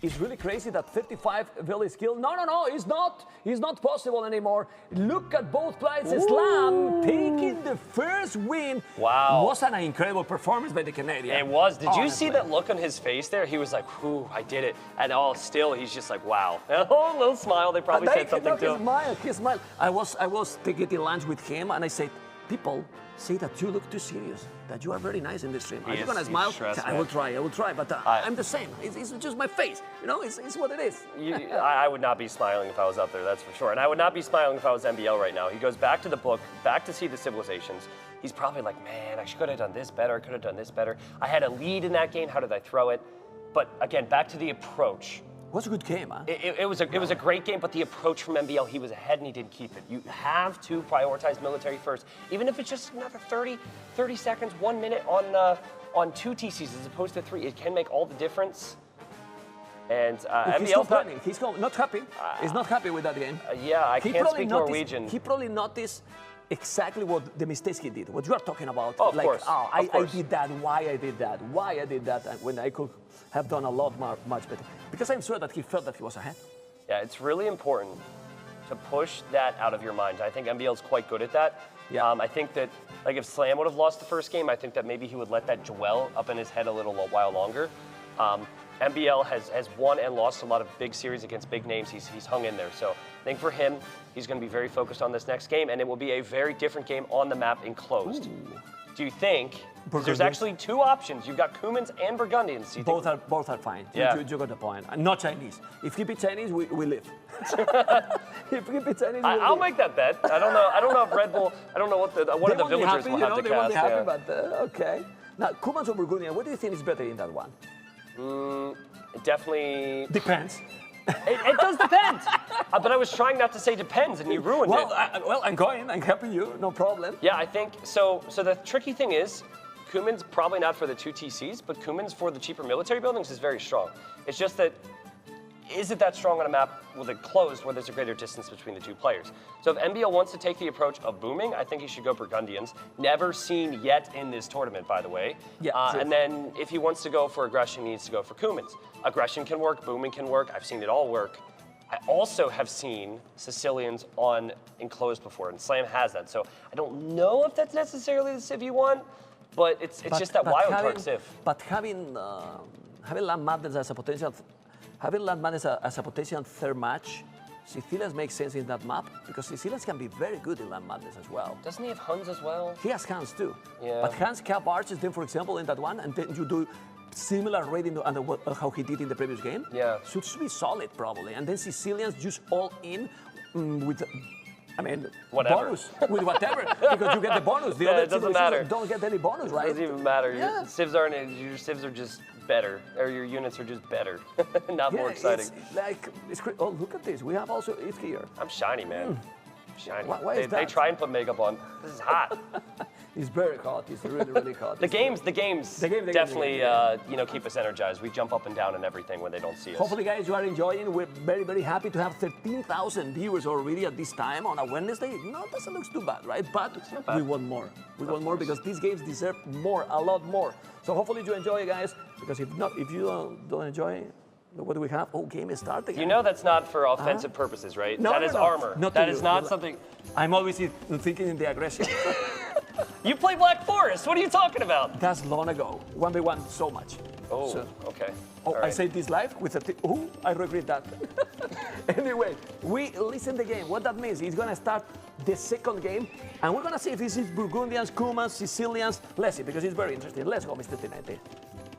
It's really crazy that 55 Villese kill. No, it's not. It's not possible anymore. Look at both players. Slam taking the first win. Wow. Was an incredible performance by the Canadian. It was. Did you see that look on his face there? He was like, whew, I did it. And still, he's just like, wow. Oh, a little smile. They probably said something to him. He smiled. I was taking lunch with him, and I said, people say that you look too serious, that you are very nice in this stream. Are you going to smile? I will try, but I'm the same. It's just my face. You know, it's what it is. I would not be smiling if I was up there, that's for sure. And I would not be smiling if I was MBL right now. He goes back to the book, back to see the civilizations. He's probably like, man, I could have done this better, could have done this better. I had a lead in that game, how did I throw it? But again, back to the approach. It was a good game, huh? It was a great game, but the approach from MBL, he was ahead and he did keep it. You have to prioritize military first, even if it's just another 30 seconds, 1 minute on 2 TCs as opposed to 3. It can make all the difference. And MBL's he's not happy. He's not happy with that game. I can't speak Norwegian. He probably noticed exactly what the mistakes he did, what you are talking about. Oh, of course. I did that, why I did that, and when I could have done a lot much better. Because I'm sure that he felt that he was ahead. Yeah, it's really important to push that out of your mind. I think MBL's quite good at that. Yeah. I think that, like, if Slam would have lost the first game, I think that maybe he would let that dwell up in his head a little while longer. MBL has won and lost a lot of big series against big names. He's hung in there. So I think for him, he's going to be very focused on this next game, and it will be a very different game on the map enclosed. Ooh. Do you think? There's actually 2 options. You've got Cumans and Burgundians. Both are fine. Yeah. You got the point. Not Chinese. If he be Chinese, we live. If he be Chinese, I'll make that bet. I don't know if Red Bull. I don't know what one of the villagers will have to cast. They won't be happy, but okay. Now, Cumans or Burgundian, what do you think is better in that one? It definitely depends. It does depend. But I was trying not to say depends, and you ruined it. I'm helping you, no problem. Yeah, I think so. So the tricky thing is, Cumans probably not for the 2 TCs, but Cumans for the cheaper military buildings is very strong. It's just that is it that strong on a map with it closed where there's a greater distance between the two players? So if MBL wants to take the approach of booming, I think he should go Burgundians. Never seen yet in this tournament, by the way. Yeah, and then if he wants to go for aggression, he needs to go for Kumans. Aggression can work, booming can work. I've seen it all work. I also have seen Sicilians on enclosed before, and Slam has that. So I don't know if that's necessarily the Civ you want, but it's just that wild card Civ. But having Land Madness as a potential, third match, Sicilians makes sense in that map because Sicilians can be very good in Land Madness as well. Doesn't he have Huns as well? He has Huns too. Yeah. But Huns cap arches then, for example, in that one, and then you do similar rating to how he did in the previous game. Yeah. Should be solid probably. And then Sicilians just all in with, I mean, whatever. bonus with whatever because you get the bonus. The Yeah, other it doesn't teams matter. don't get any bonus, right? It doesn't even matter. Yeah. Your civs are just better, or your units are just better, not more exciting. It's like, oh, look at this. We have also it here. I'm shiny, man. Shiny. Why is They that? try and put makeup on. This is hot. It's very hot. It's really, really hot. The games definitely keep us energized. We jump up and down and everything when they don't see us. Hopefully, guys, you are enjoying. We're very, very happy to have 13,000 viewers already at this time on a Wednesday. No, it doesn't look too bad, right? But we want more. We want more because these games deserve more, a lot more. So hopefully you enjoy, guys. Because if you don't enjoy, what do we have? Oh, game is starting. You know that's not for offensive purposes, right? No, that is armor. That is not something. I'm always thinking in the aggression. You play Black Forest. What are you talking about? That's long ago. 1v1 so much. Oh, So- okay. Oh, All right. I say this live with oh, I regret that. Anyway, we listen the game. What that means, he's gonna start the second game, and we're gonna see if this is Burgundians, Cumans, Sicilians. Let's see, because it's very interesting. Let's go, Mr. Tinete.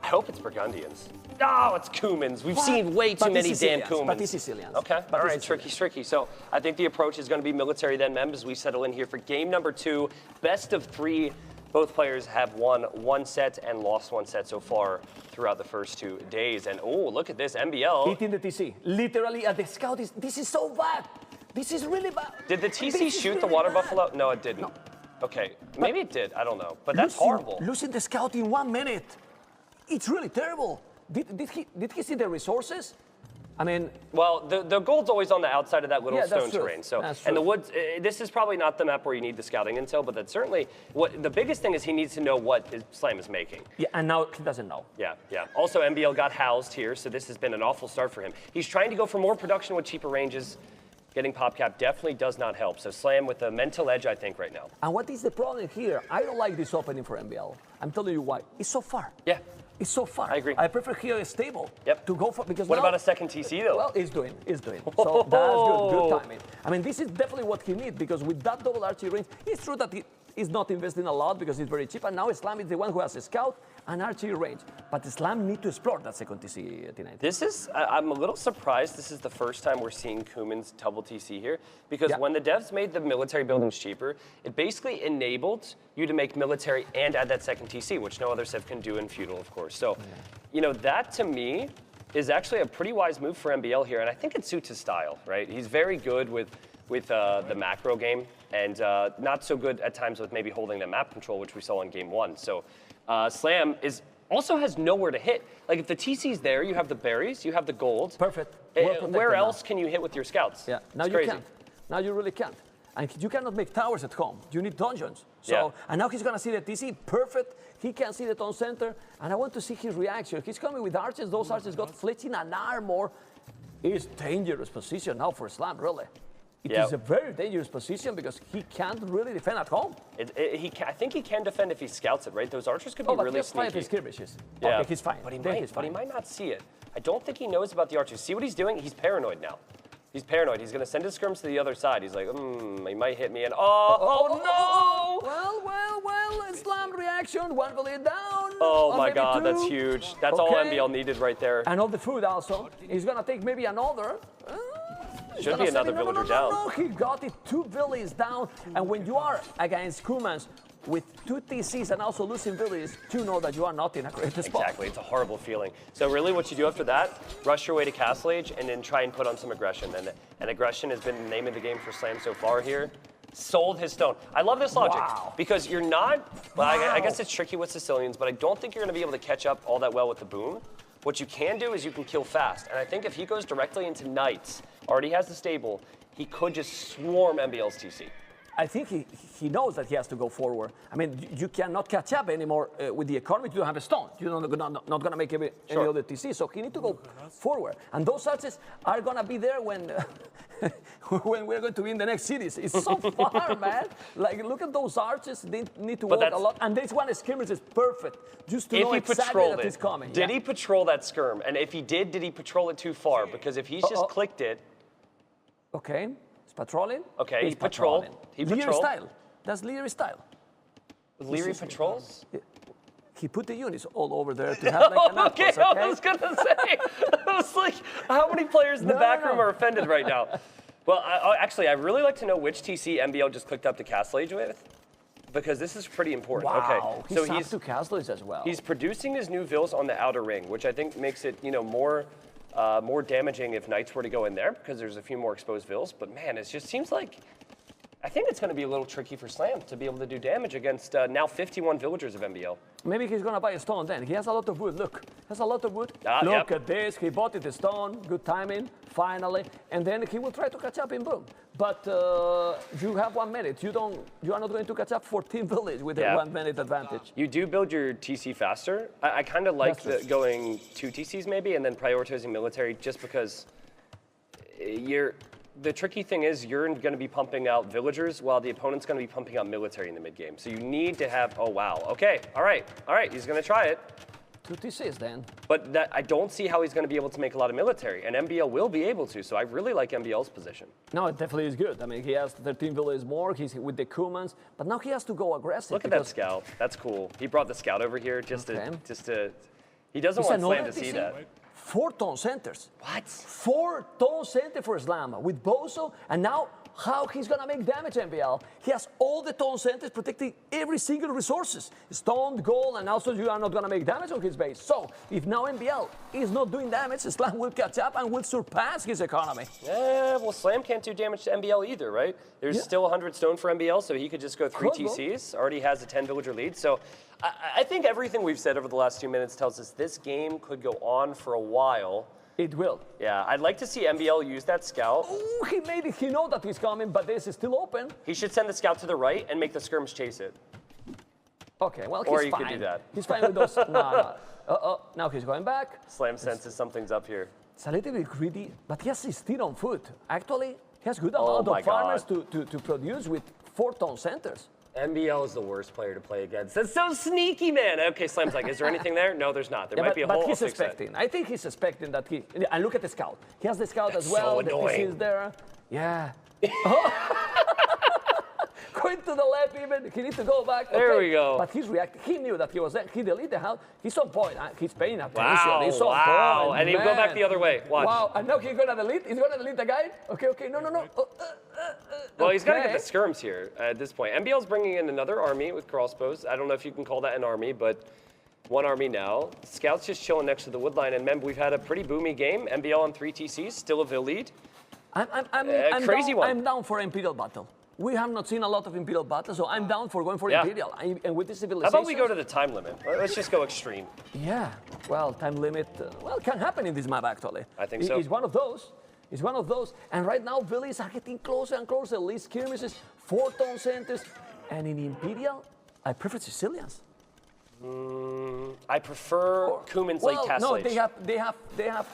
I hope it's Burgundians. No, it's Cumans. We've seen way too But many it's damn Sicilians, Cumans. but it's Sicilians. Okay, But all it's right, Sicilians. tricky. So I think the approach is going to be military then mem as we settle in here for game number 2, best of 3. Both players have won one set and lost one set so far throughout the first 2 days. And oh, look at this, MBL. Eating the TC. Literally at the scout, this is so bad. This is really bad. Did the TC This is shoot the really water bad. buffalo? No, it didn't. Okay, maybe it did. I don't know. But that's horrible. Losing the scout in 1 minute. It's really terrible. Did he see the resources? I mean, well, the gold's always on the outside of that little Yeah, that's stone true. terrain. So, That's and the true. woods. This is probably not the map where you need the scouting intel, but that's certainly what the biggest thing is. He needs to know what his Slam is making. yeah, and now he doesn't know. Yeah. Also, MBL got housed here, so this has been an awful start for him. He's trying to go for more production with cheaper ranges. Getting pop cap definitely does not help. So Slam with a mental edge, I think, right now. And what is the problem here? I don't like this opening for MBL. I'm telling you why. It's so far. Yeah. It's so far. I agree. I prefer here stable. Yep. To go for because What now- about a second TC though? Well, he's doing. So that's good timing. I mean, this is definitely what he needs because with that double archery range, it's true that he is not investing a lot because it's very cheap. And now Islam is the one who has a scout and archery range. But Islam need to explore that second TC tonight. This is, I'm a little surprised this is the first time we're seeing Cuman's double TC here, because Yeah. when the devs made the military buildings cheaper, it basically enabled you to make military and add that second TC, which no other civ can do in feudal, of course. So, that to me is actually a pretty wise move for MBL here, and I think it suits his style, right? He's very good with the macro game, and not so good at times with maybe holding the map control, which we saw in game 1. So Slam also has nowhere to hit. Like if the TC's there, you have the berries, you have the gold. Perfect. Where else can you hit with your scouts? Yeah. Now It's you crazy. can't. Now you really can't. And you cannot make towers at home. You need dungeons. So, Yeah. and now he's gonna see the TC, perfect. He can see the town center, and I want to see his reaction. He's coming with archers. Those archers got fletching and armor. It's dangerous position now for Slam, really. It is Yeah. a very dangerous position because he can't really defend at home. I think he can defend if he scouts it, right? Those archers could be Oh, but really he's fine sneaky. if skirmishes. Yeah. Okay, he's fine. But he Then might, he's but he fine. might not see it. I don't think he knows about the archers. See what he's doing? He's paranoid now. He's paranoid. He's going to send his skirms to the other side. He's like, he might hit me. And no! Well, Islam reaction, one bullet down. Oh or my maybe God, two. that's huge. That's all Okay. MBL needed right there. And all the food also. He's gonna take maybe another. He's Should gonna be send another it. No, villager no, down. No, he got it. 2 villages down. And when you are against Cumans with 2 TCs and also losing villages, you know that you are not in a great spot. Exactly, it's a horrible feeling. So really what you do after that, rush your way to Castle Age and then try and put on some aggression. And aggression has been the name of the game for Slam so far here. Sold his stone. I love this logic because you're not, well, I guess it's tricky with Sicilians, but I don't think you're gonna be able to catch up all that well with the boom. What you can do is you can kill fast. And I think if he goes directly into Knights, already has the stable, he could just swarm MBL's TC. I think he knows that he has to go forward. I mean, you cannot catch up anymore with the economy. You don't have a stone. You're not going to make any other TC. So he needs to go forward. And those arches are going to be there when when we're going to be in the next cities. It's so far, man. Like, look at those arches. They need to walk a lot. And this one skirmish is perfect. Just to know exactly that he's coming. Did he patrol that skirm? And if he did he patrol it too far? Because if he's just clicked it. Okay. Patrolling? Okay, he patrolled. Liereyy style. That's Liereyy style. Liereyy patrols? He put the units all over there to have like an outpost, okay? I was going to say. I was like, how many players in the back room are offended right now? Well, actually, I'd really like to know which TC MBL just clicked up to Castle Age with. Because this is pretty important. Wow, okay, so he's to Castle Age as well. He's producing his new vills on the outer ring, which I think makes it, more damaging if Knights were to go in there because there's a few more exposed vills. But man, it just seems like I think it's going to be a little tricky for Slam to be able to do damage against now 51 villagers of MBL. Maybe he's going to buy a stone then. He has a lot of wood. Look, has a lot of wood. Look at this. He bought it a stone. Good timing, finally. And then he will try to catch up in boom. But you have 1 minute. You are not going to catch up 14 village with a 1 minute advantage. You do build your TC faster. I kind of like going 2 TCs maybe and then prioritizing military just because the tricky thing is you're going to be pumping out villagers while the opponent's going to be pumping out military in the mid game. So you need to have, oh wow, okay, all right, he's going to try it. 2 TCs then. But I don't see how he's going to be able to make a lot of military, and MBL will be able to, so I really like MBL's position. No, it definitely is good. I mean, he has 13 villages more, he's with the Kumans, but now he has to go aggressive. Look at that scout, that's cool. He brought the scout over here just to, he doesn't want Slam to see that. 4 tone centers. What? 4 tone center for Slam with Bozo, and now how he's gonna make damage, MBL. He has all the tone centers protecting every single resources. Stone, gold, and also you are not gonna make damage on his base. So if now MBL is not doing damage, Slam will catch up and will surpass his economy. Yeah, well, Slam can't do damage to MBL either, right? There's still 100 stone for MBL, so he could just go 3 TCs. Already has a 10 villager lead. So I think everything we've said over the last 2 minutes tells us this game could go on for a while. It will. Yeah, I'd like to see MBL use that scout. Ooh, he made it. He know that he's coming, but this is still open. He should send the scout to the right and make the skirms chase it. Okay, well, he's or fine. Or you could do that. He's fine with those. No. Now he's going back. Slam senses something's up here. It's a little bit greedy, but he has 16 on foot. Actually, he has good amount of farmers to produce with 4 tone centers. MBL is the worst player to play against. That's so sneaky, man. Okay, Slam's like, is there anything there? No, there's not. There might be a hole. But he's expecting. I think he's expecting that he. And look at the scout. He has the scout as well. So annoying. The PC is there. Yeah. Going to the left even. He needs to go back. There we go. But he's reacting. He knew that he was there. He deleted the house. He's on point. He's paying attention. Wow, he's on point. And he'll go back the other way. Watch. Wow. And now he's going to delete. He's going to delete the guy. Okay. No. Well, he's got to get the skirms here at this point. MBL's bringing in another army with crossbows. I don't know if you can call that an army, but 1 army now. Scout's just chilling next to the wood line. And Mem, we've had a pretty boomy game. MBL on 3 TCs, still a Vill lead. I'm down for Imperial battle. We have not seen a lot of Imperial battles, so I'm down for going for Imperial. And with the civilization. How about we go to the time limit? Let's just go extreme. Yeah. Well, time limit, can happen in this map, actually. I think so. It's one of those. It's one of those. And right now, Villese are getting closer and closer. Least skirmishes, 4 tone centers. And in Imperial, I prefer Sicilians. I prefer Cuman's late Castle no, Age. they have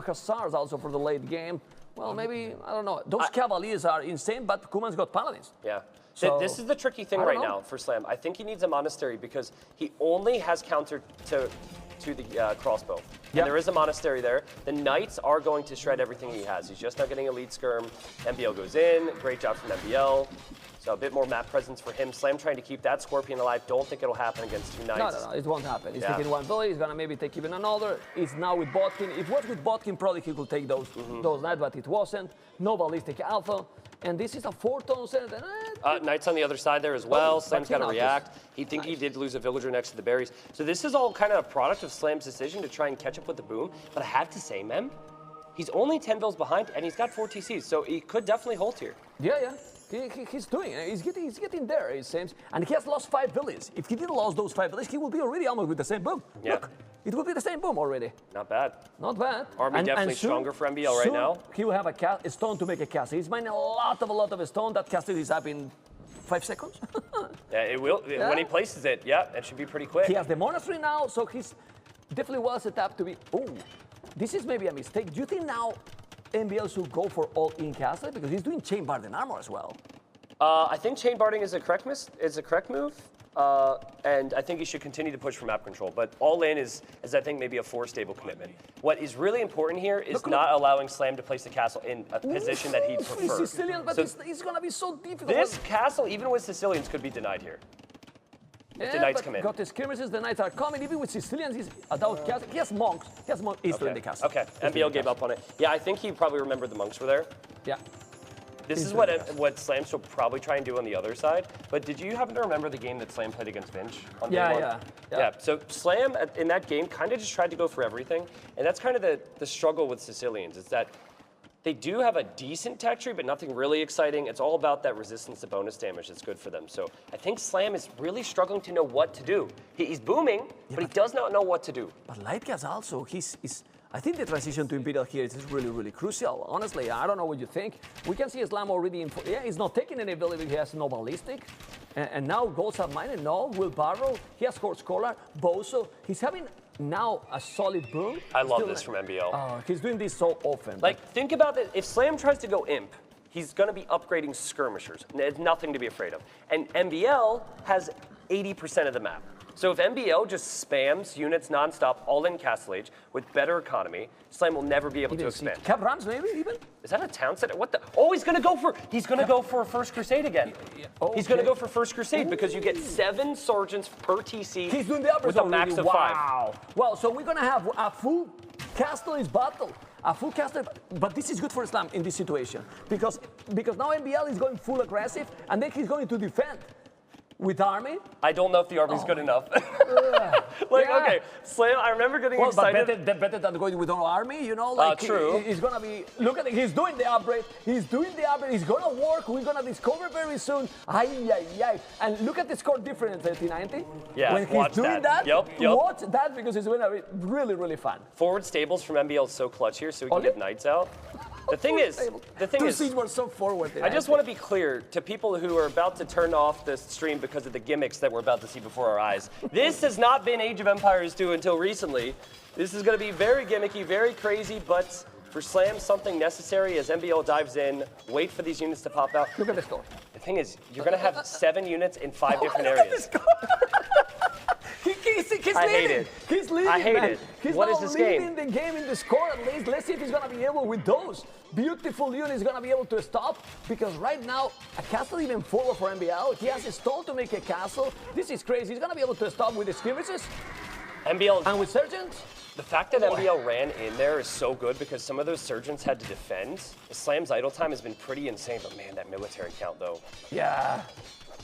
Hussars also for the late game. Well, maybe, I don't know. Those Cavaliers are insane, but Cuman's got Paladins. Yeah. So, this is the tricky thing right now for Slam. I think he needs a monastery because he only has counter to the crossbow. And there is a monastery there. The knights are going to shred everything he has. He's just not getting elite skirm. MBL goes in. Great job from MBL. So a bit more map presence for him. Slam trying to keep that Scorpion alive. Don't think it'll happen against 2 knights. No, it won't happen. He's taking 1 village. He's going to maybe take even another. It's now with Botkin. If it was with Botkin, probably he could take those knights, but it wasn't. No ballistic alpha. And this is a 4 tone center. Knights on the other side there as well. Slam's got to react. He did lose a villager next to the berries. So this is all kind of a product of Slam's decision to try and catch up with the boom. But I have to say, Mem, he's only 10 vills behind, and he's got 4 TCs. So he could definitely hold here. Yeah. He's doing it. He's getting there, it seems. And he has lost 5 villages. If he didn't lose those 5 villages, he will be already almost with the same boom. Yeah. Look, it will be the same boom already. Not bad. Not bad. Army definitely soon, stronger for MBL right soon now. He will have a stone to make a castle. He's mining a lot of stone. That castle is up in 5 seconds. Yeah, it will. Yeah. When he places it, yeah, it should be pretty quick. He has the monastery now, so he's definitely well set up to be. Oh, this is maybe a mistake. Do you think now MBL should go for all-in castle because he's doing chain barding armor as well? I think chain barding is a correct move, and I think he should continue to push for map control. But all in is I think maybe a 4-stable commitment. What is really important here is not allowing Slam to place the castle in a position that he'd prefer. He's Sicilian, but it's going to be so difficult. This castle, even with Sicilians, could be denied here. If the Knights come in. Got the skirmishes, the Knights are coming. Even with Sicilians, he's a DauT castle. He has monks. He has monks eastern in the castle. Okay, MBL gave up on it. Yeah, I think he probably remembered the monks were there. Yeah. This is what Slam will probably try and do on the other side. But did you happen to remember the game that Slam played against Vinch on day one? Yeah. So Slam in that game kind of just tried to go for everything, and that's kind of the struggle with Sicilians. Is that they do have a decent tech tree, but nothing really exciting. It's all about that resistance to bonus damage that's good for them. So I think Slam is really struggling to know what to do. He's booming, but he does not know what to do. But Lightgas also, I think the transition to Imperial here is really, really crucial. Honestly, I don't know what you think. We can see Slam already he's not taking any ability. He has no ballistic. And now Golds have mine. No, Will Barrow. He has Horse Scholar, Bozo. He's having now a solid boom. I love this from MBL. He's doing this so often. Like, think about it. If Slam tries to go Imp, he's going to be upgrading skirmishers. It's nothing to be afraid of. And MBL has 80% of the map. So if MBL just spams units nonstop, all in Castle Age, with better economy, Slam will never be able to expand. Cap Rams maybe even? Is that a town center? What the? Oh, he's gonna go for First Crusade again. He's gonna go for First Crusade because you get 7 sergeants per TC. He's doing the with a max of 5. Wow, so we're gonna have a full Castle Age battle. A full castle, but this is good for Slam in this situation because now MBL is going full aggressive and then he's going to defend. With army? I don't know if the army's good enough. Okay, Slam, I remember getting excited. But better than going with no army, you know? Like true. He's gonna be, look at it, he's doing the upgrade. He's gonna work. We're gonna discover very soon. And look at the score difference at T90. Yeah, when he's doing that, yep. watch that because it's gonna be really, really fun. Forward stables from MBL is so clutch here, so we can get Knights out. The thing is, we're so forward. I just want to be clear to people who are about to turn off the stream because of the gimmicks that we're about to see before our eyes. This has not been Age of Empires 2 until recently. This is going to be very gimmicky, very crazy, but for Slam, something necessary as MBL dives in. Wait for these units to pop out. Look at this score. The thing is, you're going to have 7 units in 5 different areas. He's I leading. hate it. He's leading, I hate man. it. He's What now is this leading game? the game in the score at least. Let's see if he's going to be able with those beautiful units going to be able to stop because right now a castle even forward for MBL. He has a stone to make a castle. This is crazy. He's going to be able to stop with the skirmishes. MBL and with surgeons. The fact that MBL ran in there is so good because some of those surgeons had to defend. Slam's idle time has been pretty insane, but man, that military count though. Yeah.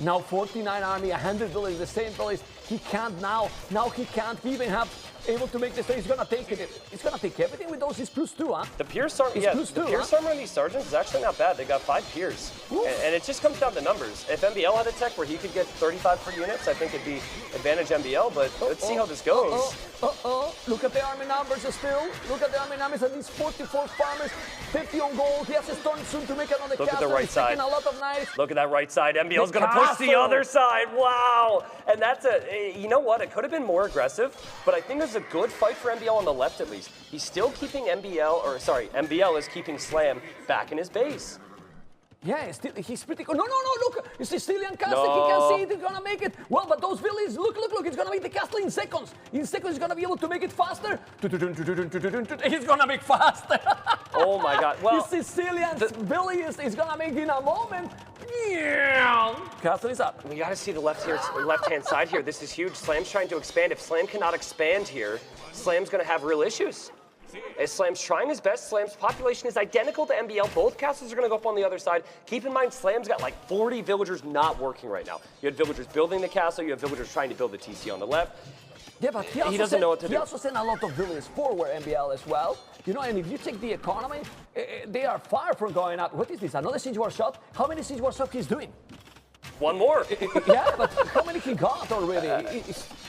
Now 49 army, 100 village, the same village. He can't now. Now he can't even have able to make this. He's gonna take it. He's gonna take everything with those. He's +2, huh? The Pierce armor, on these sergeants is actually not bad. They got 5 Pierce, and it just comes down to numbers. If MBL had a tech where he could get 35 per units, I think it'd be advantage MBL. But let's see how this goes. Look at the army numbers still. Look at the army numbers and these 44 farmers, 50 on gold. He has a storm soon to make another castle. Look at the right side. A lot of knights. Look at that right side. MBL's going to push the other side. Wow. And that's you know what? It could have been more aggressive, but I think there's a good fight for MBL on the left at least. He's still keeping MBL is keeping Slam back in his base. Yeah, he's pretty good. No, look. It's Sicilian castle. He can see it. He's going to make it. Well, but those villages, look. He's going to make the castle in seconds. In seconds, he's going to be able to make it faster. He's going to make faster. Oh, my God. Well, the Sicilian villages is going to make in a moment. Castle is up. We got to see the left-hand side here. This is huge. Slam's trying to expand. If Slam cannot expand here, Slam's going to have real issues. As Slam's trying his best, Slam's population is identical to MBL. Both castles are going to go up on the other side. Keep in mind, Slam's got like 40 villagers not working right now. You had villagers building the castle. You have villagers trying to build the TC on the left. Yeah, but he doesn't know what to do. He also sent a lot of villagers forward MBL as well. You know, and if you check the economy, they are far from going up. What is this? Another siege war shop? How many siege war shops he's doing? One more. Yeah, but how many he got already?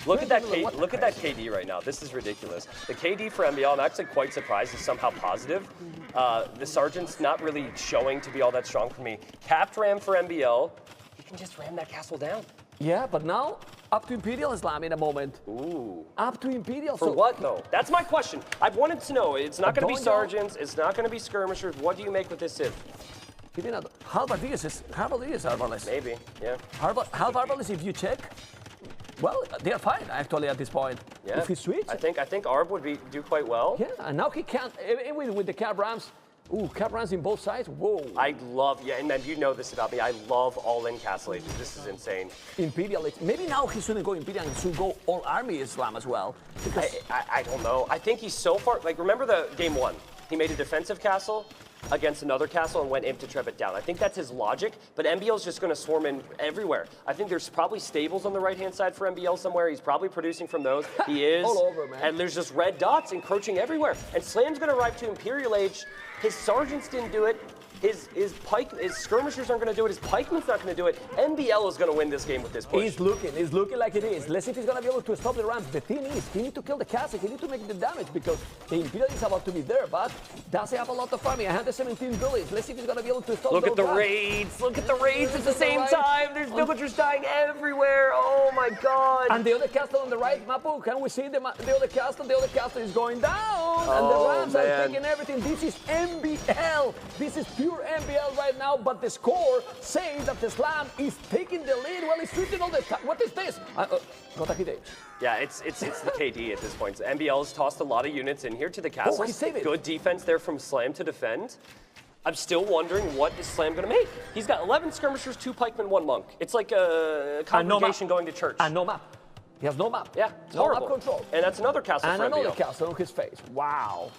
Look at that KD right now. This is ridiculous. The KD for MBL, I'm actually quite surprised, is somehow positive. The Sergeant's not really showing to be all that strong for me. Capped ram for MBL. He can just ram that castle down. Yeah, but now up to Imperial Islam in a moment. Ooh. Up to Imperial. For what though? That's my question. I've wanted to know. It's not going to be Sergeants. It's not going to be skirmishers. What do you make with this Civ? Halbardiers is Arbalest. Maybe, yeah. Half Arbalest, if you check, well, they're fine actually at this point. Yeah. If he switch. I think Arb would do quite well. Yeah, and now he can't, even with the cap rams. Ooh, cap rams in both sides. Whoa. I love, yeah, and man, you know this about me. I love all-in castle ages. This is insane. Imperial, maybe now he shouldn't go Imperial and should go all army Islam as well. I don't know. I think he's so far, like remember the game 1? He made a defensive castle against another castle and went imp to trap it down. I think that's his logic, but MBL's just going to swarm in everywhere. I think there's probably stables on the right-hand side for MBL somewhere. He's probably producing from those. He is. All over, man. And there's just red dots encroaching everywhere. And Slam's going to arrive to Imperial Age. His sergeants didn't do it. His skirmishers aren't going to do it. His pikemen's not going to do it. MBL is going to win this game with this push. He's looking like it is. Let's see if he's going to be able to stop the rams. The thing is, he needs to kill the castle. He needs to make the damage because the Imperial is about to be there, but does he have a lot of farming? 117 villages. Let's see if he's going to be able to stop Look those at the rams. raids. Look at the raids at the same time. There's villagers dying everywhere. Oh my God. And the other castle on the right, Mapu, can we see the other castle? The other castle is going down. And the rams are taking everything. This is MBL. This is pure MBL right now, but the score says that the Slam is taking the lead. Well, he's shooting all the time. What is this? Not a hit. Yeah, it's the KD at this point. So MBL's tossed a lot of units in here to the castles. he saved it. Good defense there from Slam to defend. I'm still wondering what is Slam going to make. He's got 11 skirmishers, 2 pikemen, 1 monk. It's like a congregation going to church. And no map. He has no map. Yeah, it's no horrible. map control. And that's another castle and for MBL. another castle on his face. Wow.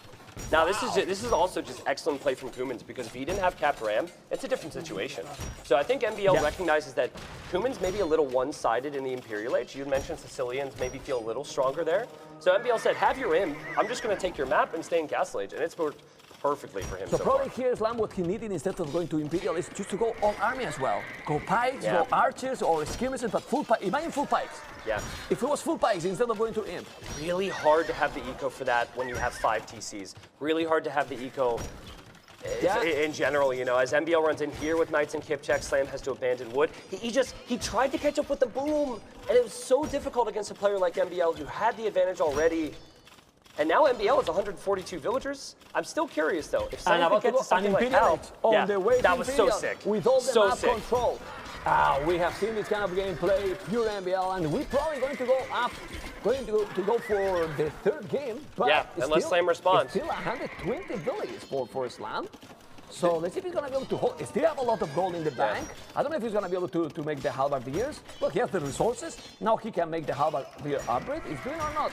Now this is also just excellent play from Koumans because if he didn't have capped ram, it's a different situation. So I think MBL recognizes that Koumans may be a little one-sided in the Imperial Age. You mentioned Sicilians maybe feel a little stronger there. So MBL said, have your imp, I'm just going to take your map and stay in Castle Age, and it's worked perfectly for him so probably far. here Islam, what he needed instead of going to Imperial is just to go all army as well. Go pikes, go archers or skirmishers, but full pikes. Imagine full pikes. Yeah. If it was full pikes instead of going to imp. Really hard to have the eco for that when you have 5 TCs. Really hard to have the eco in general, you know. As MBL runs in here with Knights and Kipchak, Slam has to abandon wood. He tried to catch up with the boom, and it was so difficult against a player like MBL who had the advantage already. And now MBL is 142 villagers. I'm still curious though, if Slam could get to something like Hal, that was so sick. With all the map control. We have seen this kind of gameplay, pure MBL, and we're probably going to go up, going to go for the 3rd game. But unless Slam responds. Still 120 villages for Slam. So let's see if he's going to be able to hold. He still have a lot of gold in the bank. I don't know if he's going to be able to make the halbardiers. Look, he has the resources. Now he can make the halbardier upgrade. Is doing or not?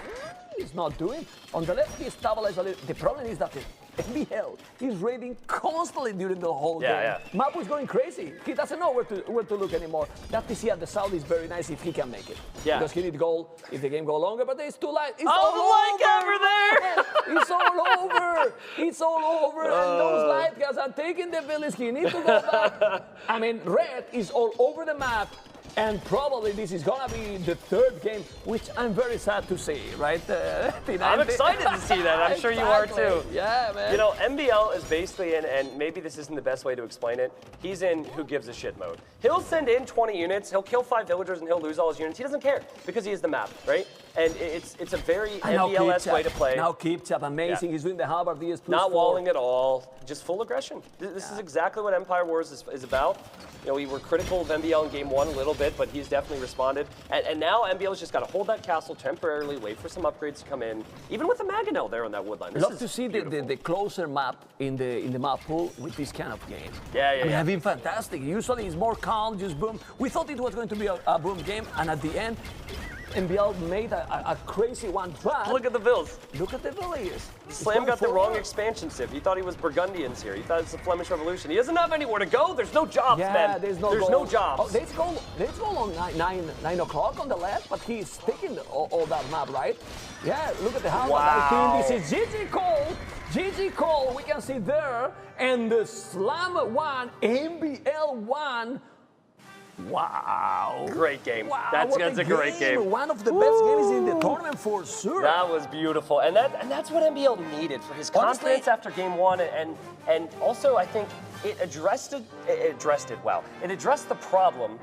He's not doing. On the left, he's stabilized a little. The problem is that the MBL is raiding constantly during the whole game. Mapu is going crazy. He doesn't know where to look anymore. That PC at the south is very nice if he can make it. Because he needs gold if the game go longer, but it's too light. It's all over there! It's all over. It's all over. And those light guys are taking the village. He needs to go back. I mean, red is all over the map. And probably this is going to be the 3rd game, which I'm very sad to see, right? I'm excited to see that. I'm sure you are too. Yeah, man. You know, MBL is basically in, and maybe this isn't the best way to explain it, he's in who gives a shit mode. He'll send in 20 units, he'll kill 5 villagers, and he'll lose all his units. He doesn't care because he has the map, right? And it's a very MBL-esque way to play. Now Kipchak, amazing. He's doing the halbardiers plus Not 4. walling at all, just full aggression. This is exactly what Empire Wars is about. You know, we were critical of MBL in game 1 a little bit, but he's definitely responded. And now MBL's just got to hold that castle temporarily, wait for some upgrades to come in, even with the Mangonel there on that woodline. Love to see the closer map in the map pool with this kind of game. I mean, have been fantastic. Usually it's more calm, just boom. We thought it was going to be a boom game, and at the end, MBL made a crazy one. But look at the Vills. Look at the Villiers. Slam got the wrong expansion civ. He thought he was Burgundians here. He thought it's the Flemish Revolution. He doesn't have anywhere to go. There's no jobs, man. There's no jobs. Oh, let's go on 9 o'clock on the left, but he's taking all that map, right? Yeah, look at the house. Wow. I think this is GG Cole. GG Cole, we can see there. And the Slam 1, MBL 1. Wow. Great game. Wow, That's what a great game. One of the best games in the tournament for sure. That was beautiful, and that's what NBL needed for his confidence after game one, and also I think it addressed it well. It addressed the problem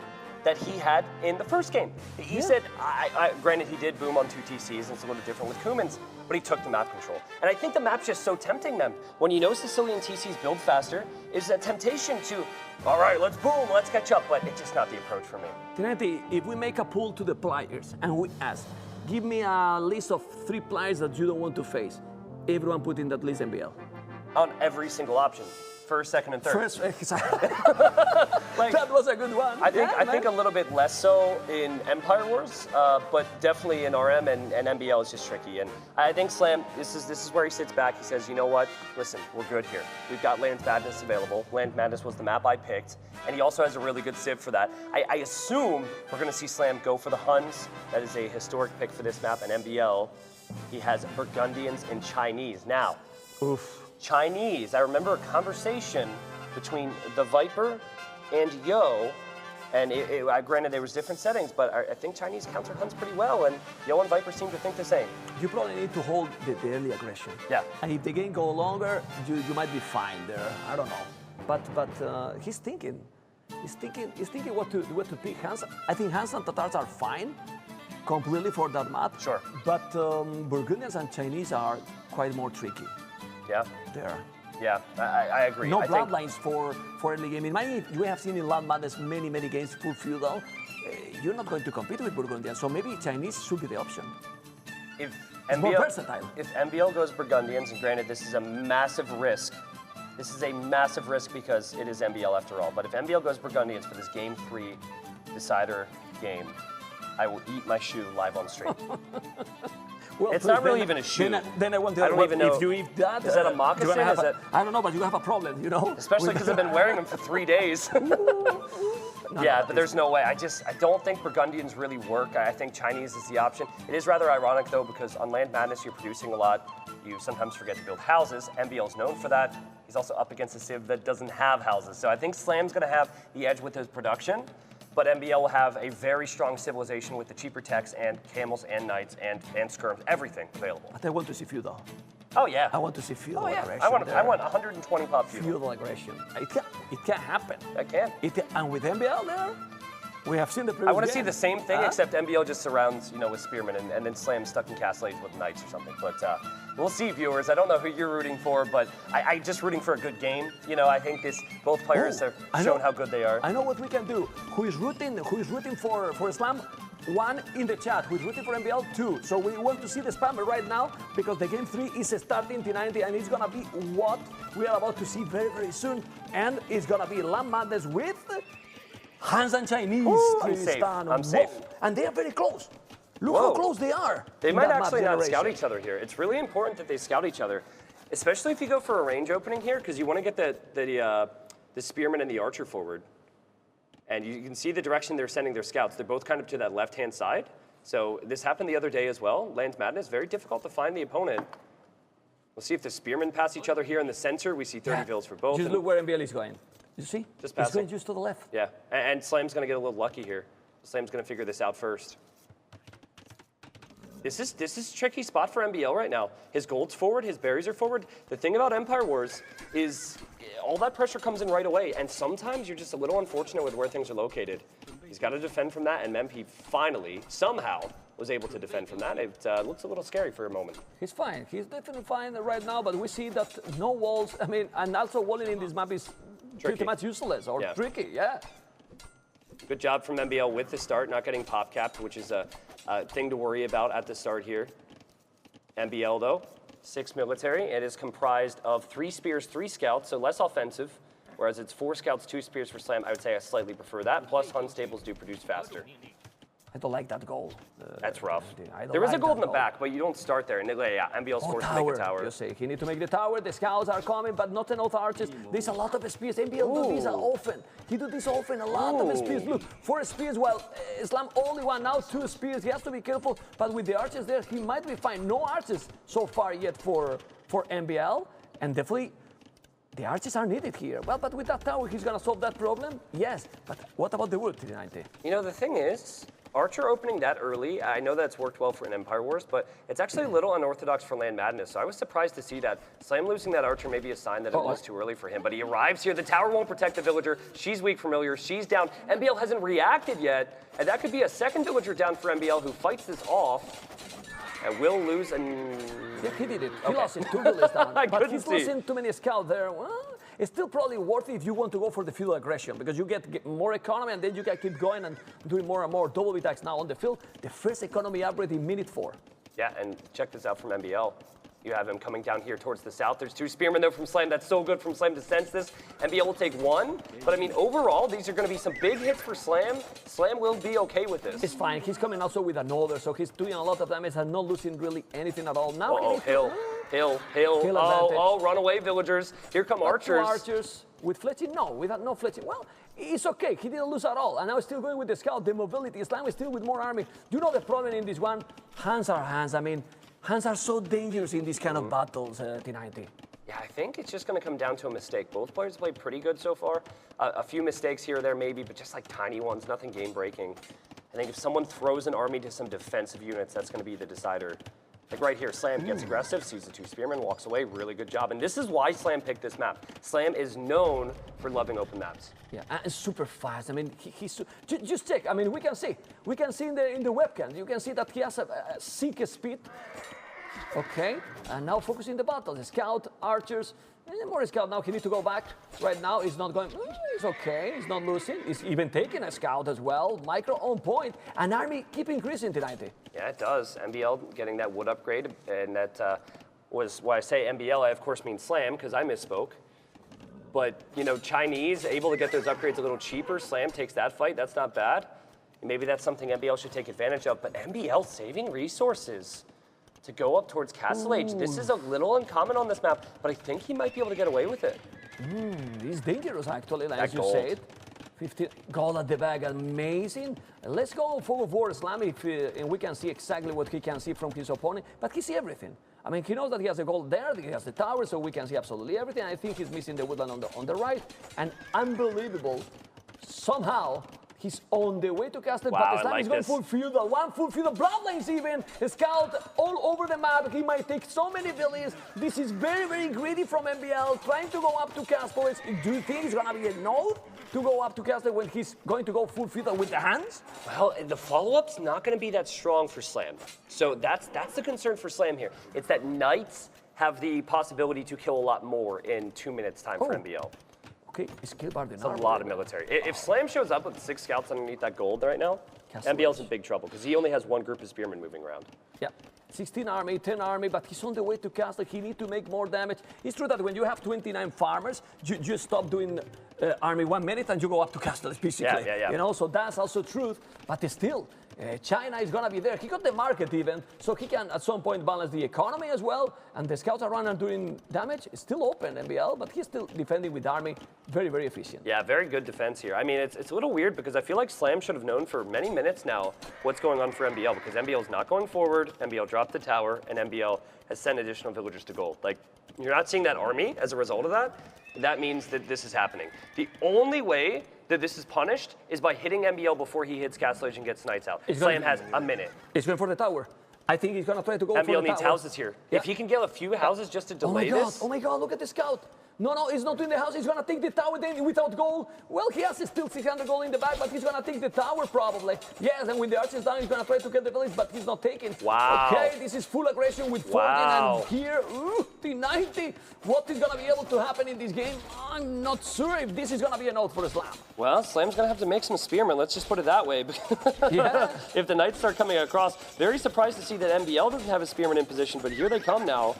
that he had in the first game. He said, granted he did boom on 2 TCs, and it's a little different with Kumans, but he took the map control. And I think the map's just so tempting them. When you know Sicilian TCs build faster, is that temptation to, all right, let's boom, let's catch up, but it's just not the approach for me. Tenente, if we make a poll to the players and we ask, give me a list of 3 players that you don't want to face, everyone put in that list NBL. On every single option. First, second, and third. First, exactly. That was a good one. I think a little bit less so in Empire Wars, but definitely in RM and NBL is just tricky. And I think Slam, this is where he sits back. He says, you know what? Listen, we're good here. We've got Land Madness available. Land Madness was the map I picked, and he also has a really good civ for that. I assume we're going to see Slam go for the Huns. That is a historic pick for this map. And NBL, he has Burgundians and Chinese. Now, Chinese, I remember a conversation between TheViper and Yo, and granted there was different settings, but I think Chinese counter Huns pretty well, and Yo and Viper seem to think the same. You probably need to hold the early aggression. Yeah. And if the game go longer, you might be fine there. I don't know. But he's thinking. He's thinking what to pick. I think Hans and Tatars are fine, completely for that map. Sure. But Burgundians and Chinese are quite more tricky. Yeah. There. Yeah, I agree. No bloodlines for early game. You have seen in Land Madness many games full feudal. You're not going to compete with Burgundians, so maybe Chinese should be the option. If it's more versatile. If NBL goes Burgundians, and granted this is a massive risk. This is a massive risk because it is NBL after all. But if NBL goes Burgundians for this Game 3 decider game, I will eat my shoe live on stream. Well, it's not really even a shoe. Then I wonder, I don't even know. If you eat that, is that a moccasin? I don't know, but you have a problem, you know? Especially because I've been wearing them for 3 days. Yeah, but there's no way. I don't think Burgundians really work. I think Chinese is the option. It is rather ironic, though, because on Land Madness, you're producing a lot. You sometimes forget to build houses. NBL is known for that. He's also up against a civ that doesn't have houses. So I think Slam's going to have the edge with his production. But NBL will have a very strong civilization with the cheaper techs and camels and knights and skirms, everything available. But I want to see feudal. Oh yeah. I want to see feudal aggression. I want 120 pop feudal. Feudal aggression. It can happen. It can. And with NBL there, we have seen the previous I want to see the same thing, except NBL just surrounds, with spearmen and then Slam stuck in Castle Age with knights or something. But we'll see, viewers. I don't know who you're rooting for, but I just rooting for a good game. I think both players have shown how good they are. I know what we can do. Who is rooting for Slam? 1 in the chat. Who is rooting for NBL? 2. So we want to see the spammer right now because the game 3 is starting T90 and it's gonna be what we are about to see very soon. And it's gonna be Land Madness with Hans and Chinese. I'm safe. And they are very close. Look how close they are. They might actually not scout each other here. It's really important that they scout each other, especially if you go for a range opening here, because you want to get the spearman and the archer forward. And you can see the direction they're sending their scouts. They're both kind of to that left-hand side. So this happened the other day as well. Land Madness, very difficult to find the opponent. We'll see if the spearmen pass each other here in the center. We see 30 vills for both. Just look where NBL is going. You see? Just passing. It's going just to the left. Yeah, and Slam's going to get a little lucky here. Slam's going to figure this out first. This is a tricky spot for NBL right now. His gold's forward, his berries are forward. The thing about Empire Wars is all that pressure comes in right away, and sometimes you're just a little unfortunate with where things are located. He's got to defend from that, and Mempi finally, somehow, was able to defend from that. It looks a little scary for a moment. He's fine. He's definitely fine right now, but we see that no walls, and also walling in this map is pretty much useless or tricky, yeah. Good job from NBL with the start, not getting pop capped, which is a thing to worry about at the start here. NBL, though, 6 military. It is comprised of 3 spears, 3 scouts, so less offensive, whereas it's 4 scouts, 2 spears for Slam. I would say I slightly prefer that, plus Hun stables do produce faster. I don't like that goal. That's rough. There is a goal in the back, but you don't start there. And NBL's forced to make the tower. You say he need to make the tower. The scouts are coming, but not enough archers. There's a lot of spears. NBL do this often. He do this often. A lot of spears. Look, 4 spears. While Islam only 1 now, 2 spears. He has to be careful. But with the archers there, he might be fine. No archers so far yet for NBL, and definitely The archers are needed here. Well, but with that tower, he's going to solve that problem? Yes. But what about the wood, 390? You know, the thing is, Archer opening that early, I know that's worked well for an Empire Wars, but it's actually a little unorthodox for Land Madness, so I was surprised to see that. Slam losing that Archer may be a sign that it was too early for him, but he arrives here. The tower won't protect the villager. She's weak familiar. She's down. MBL hasn't reacted yet, and that could be a second villager down for MBL who fights this off. And will lose and... Yeah, he did it. He lost it 2 villages down. But he's losing too many scouts there. Well, it's still probably worth it if you want to go for the field aggression, because you get more economy and then you can keep going and doing more and more double attacks now on the field. The first economy upgrade in minute 4. Yeah, and check this out from MBL. You have him coming down here towards the south. There's 2 spearmen though from Slam. That's so good from Slam to sense this. MBL will take 1. But I mean, overall, these are going to be some big hits for Slam. Slam will be okay with this. It's fine. He's coming also with another, so he's doing a lot of damage and not losing really anything at all. Now Hill. Runaway villagers. Here come archers. Archers with fletching? No, without no fletching. Well, it's okay. He didn't lose at all. And now he's still going with the scout. The mobility. Slam is still with more army. Do you know the problem in this one? Hands are hands. I mean, hands are so dangerous in these kind of battles, T90. Yeah, I think it's just going to come down to a mistake. Both players played pretty good so far. A few mistakes here or there maybe, but just like tiny ones, nothing game-breaking. I think if someone throws an army to some defensive units, that's going to be the decider. Like right here, Slam gets aggressive, sees the 2 spearmen, walks away, really good job. And this is why Slam picked this map. Slam is known for loving open maps. Yeah, and super fast. I mean, he's just check. I mean, we can see in the webcam. You can see that he has a sync speed. Okay, and now focusing the battle. The scout, archers, and more scout. Now he needs to go back. Right now, he's not going. He's okay. He's not losing. He's even taking a scout as well. Micro on point. An army keep increasing tonight. Yeah, it does. MBL getting that wood upgrade, and that was why I say MBL. I of course mean Slam because I misspoke. But you know, Chinese able to get those upgrades a little cheaper. Slam takes that fight. That's not bad. Maybe that's something MBL should take advantage of. But MBL saving resources to go up towards Castle Age. This is a little uncommon on this map, but I think he might be able to get away with it. He's dangerous actually, as you said. 15 gold at the bag, amazing. Let's go forward for Slam and we can see exactly what he can see from his opponent, but he sees everything. I mean, he knows that he has the gold there, he has the tower, so we can see absolutely everything. I think he's missing the woodland on the right, and unbelievable, somehow, he's on the way to Castle, but Slam is going full field, one full field of bloodlines even. A scout all over the map. He might take so many villages. This is very, very greedy from MBL, trying to go up to Castle. Do you think it's going to be a no to go up to Castle when he's going to go full field with the hands? Well, the follow-up's not going to be that strong for Slam. So that's the concern for Slam here. It's that Knights have the possibility to kill a lot more in 2 minutes time for MBL. Okay, skill bar. It's a lot of military. If Slam shows up with 6 scouts underneath that gold right now, MBL's in big trouble because he only has 1 group of spearmen moving around. Yeah, 16 army, 10 army, but he's on the way to Castle. He needs to make more damage. It's true that when you have 29 farmers, you stop doing army 1 minute and you go up to Castle, basically. Yeah. You know, so that's also truth, but still, China is going to be there. He got the market even, so he can at some point balance the economy as well. And the scouts are running doing damage. It's still open, MBL, but he's still defending with army. Very, very efficient. Yeah, very good defense here. I mean, it's a little weird because I feel like Slam should have known for many minutes now what's going on for MBL because MBL is not going forward. MBL dropped the tower, and MBL has sent additional villagers to gold. Like, you're not seeing that army as a result of that. That means that this is happening. The only way that this is punished is by hitting MBL before he hits Castle Age and gets Knights out. Slam has a minute. He's going for the tower. I think he's going to try to go for the tower. MBL needs houses here. Yeah. If he can get a few houses just to delay this. Oh my God, look at the scout. No, he's not in the house. He's going to take the tower then without gold. Well, he has still 600 gold in the bag, but he's going to take the tower probably. Yes, and when the archer is down, he's going to try to get the village, but he's not taking. Wow. Okay, this is full aggression with 14 and here, T90. What is going to be able to happen in this game? I'm not sure if this is going to be a note for Slam. Well, Slam's going to have to make some spearmen. Let's just put it that way. Yeah. If the Knights start coming across, very surprised to see that MBL doesn't have a spearman in position, but here they come now.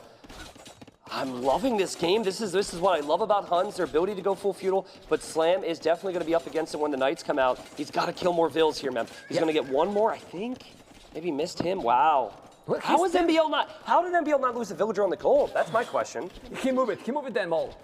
I'm loving this game. This is what I love about Huns, their ability to go full feudal, but Slam is definitely going to be up against it when the Knights come out. He's got to kill more vills here, man. He's going to get one more, I think. Maybe missed him. Wow. Well, How did MBL not lose a villager on the gold? That's my question. He moved them all.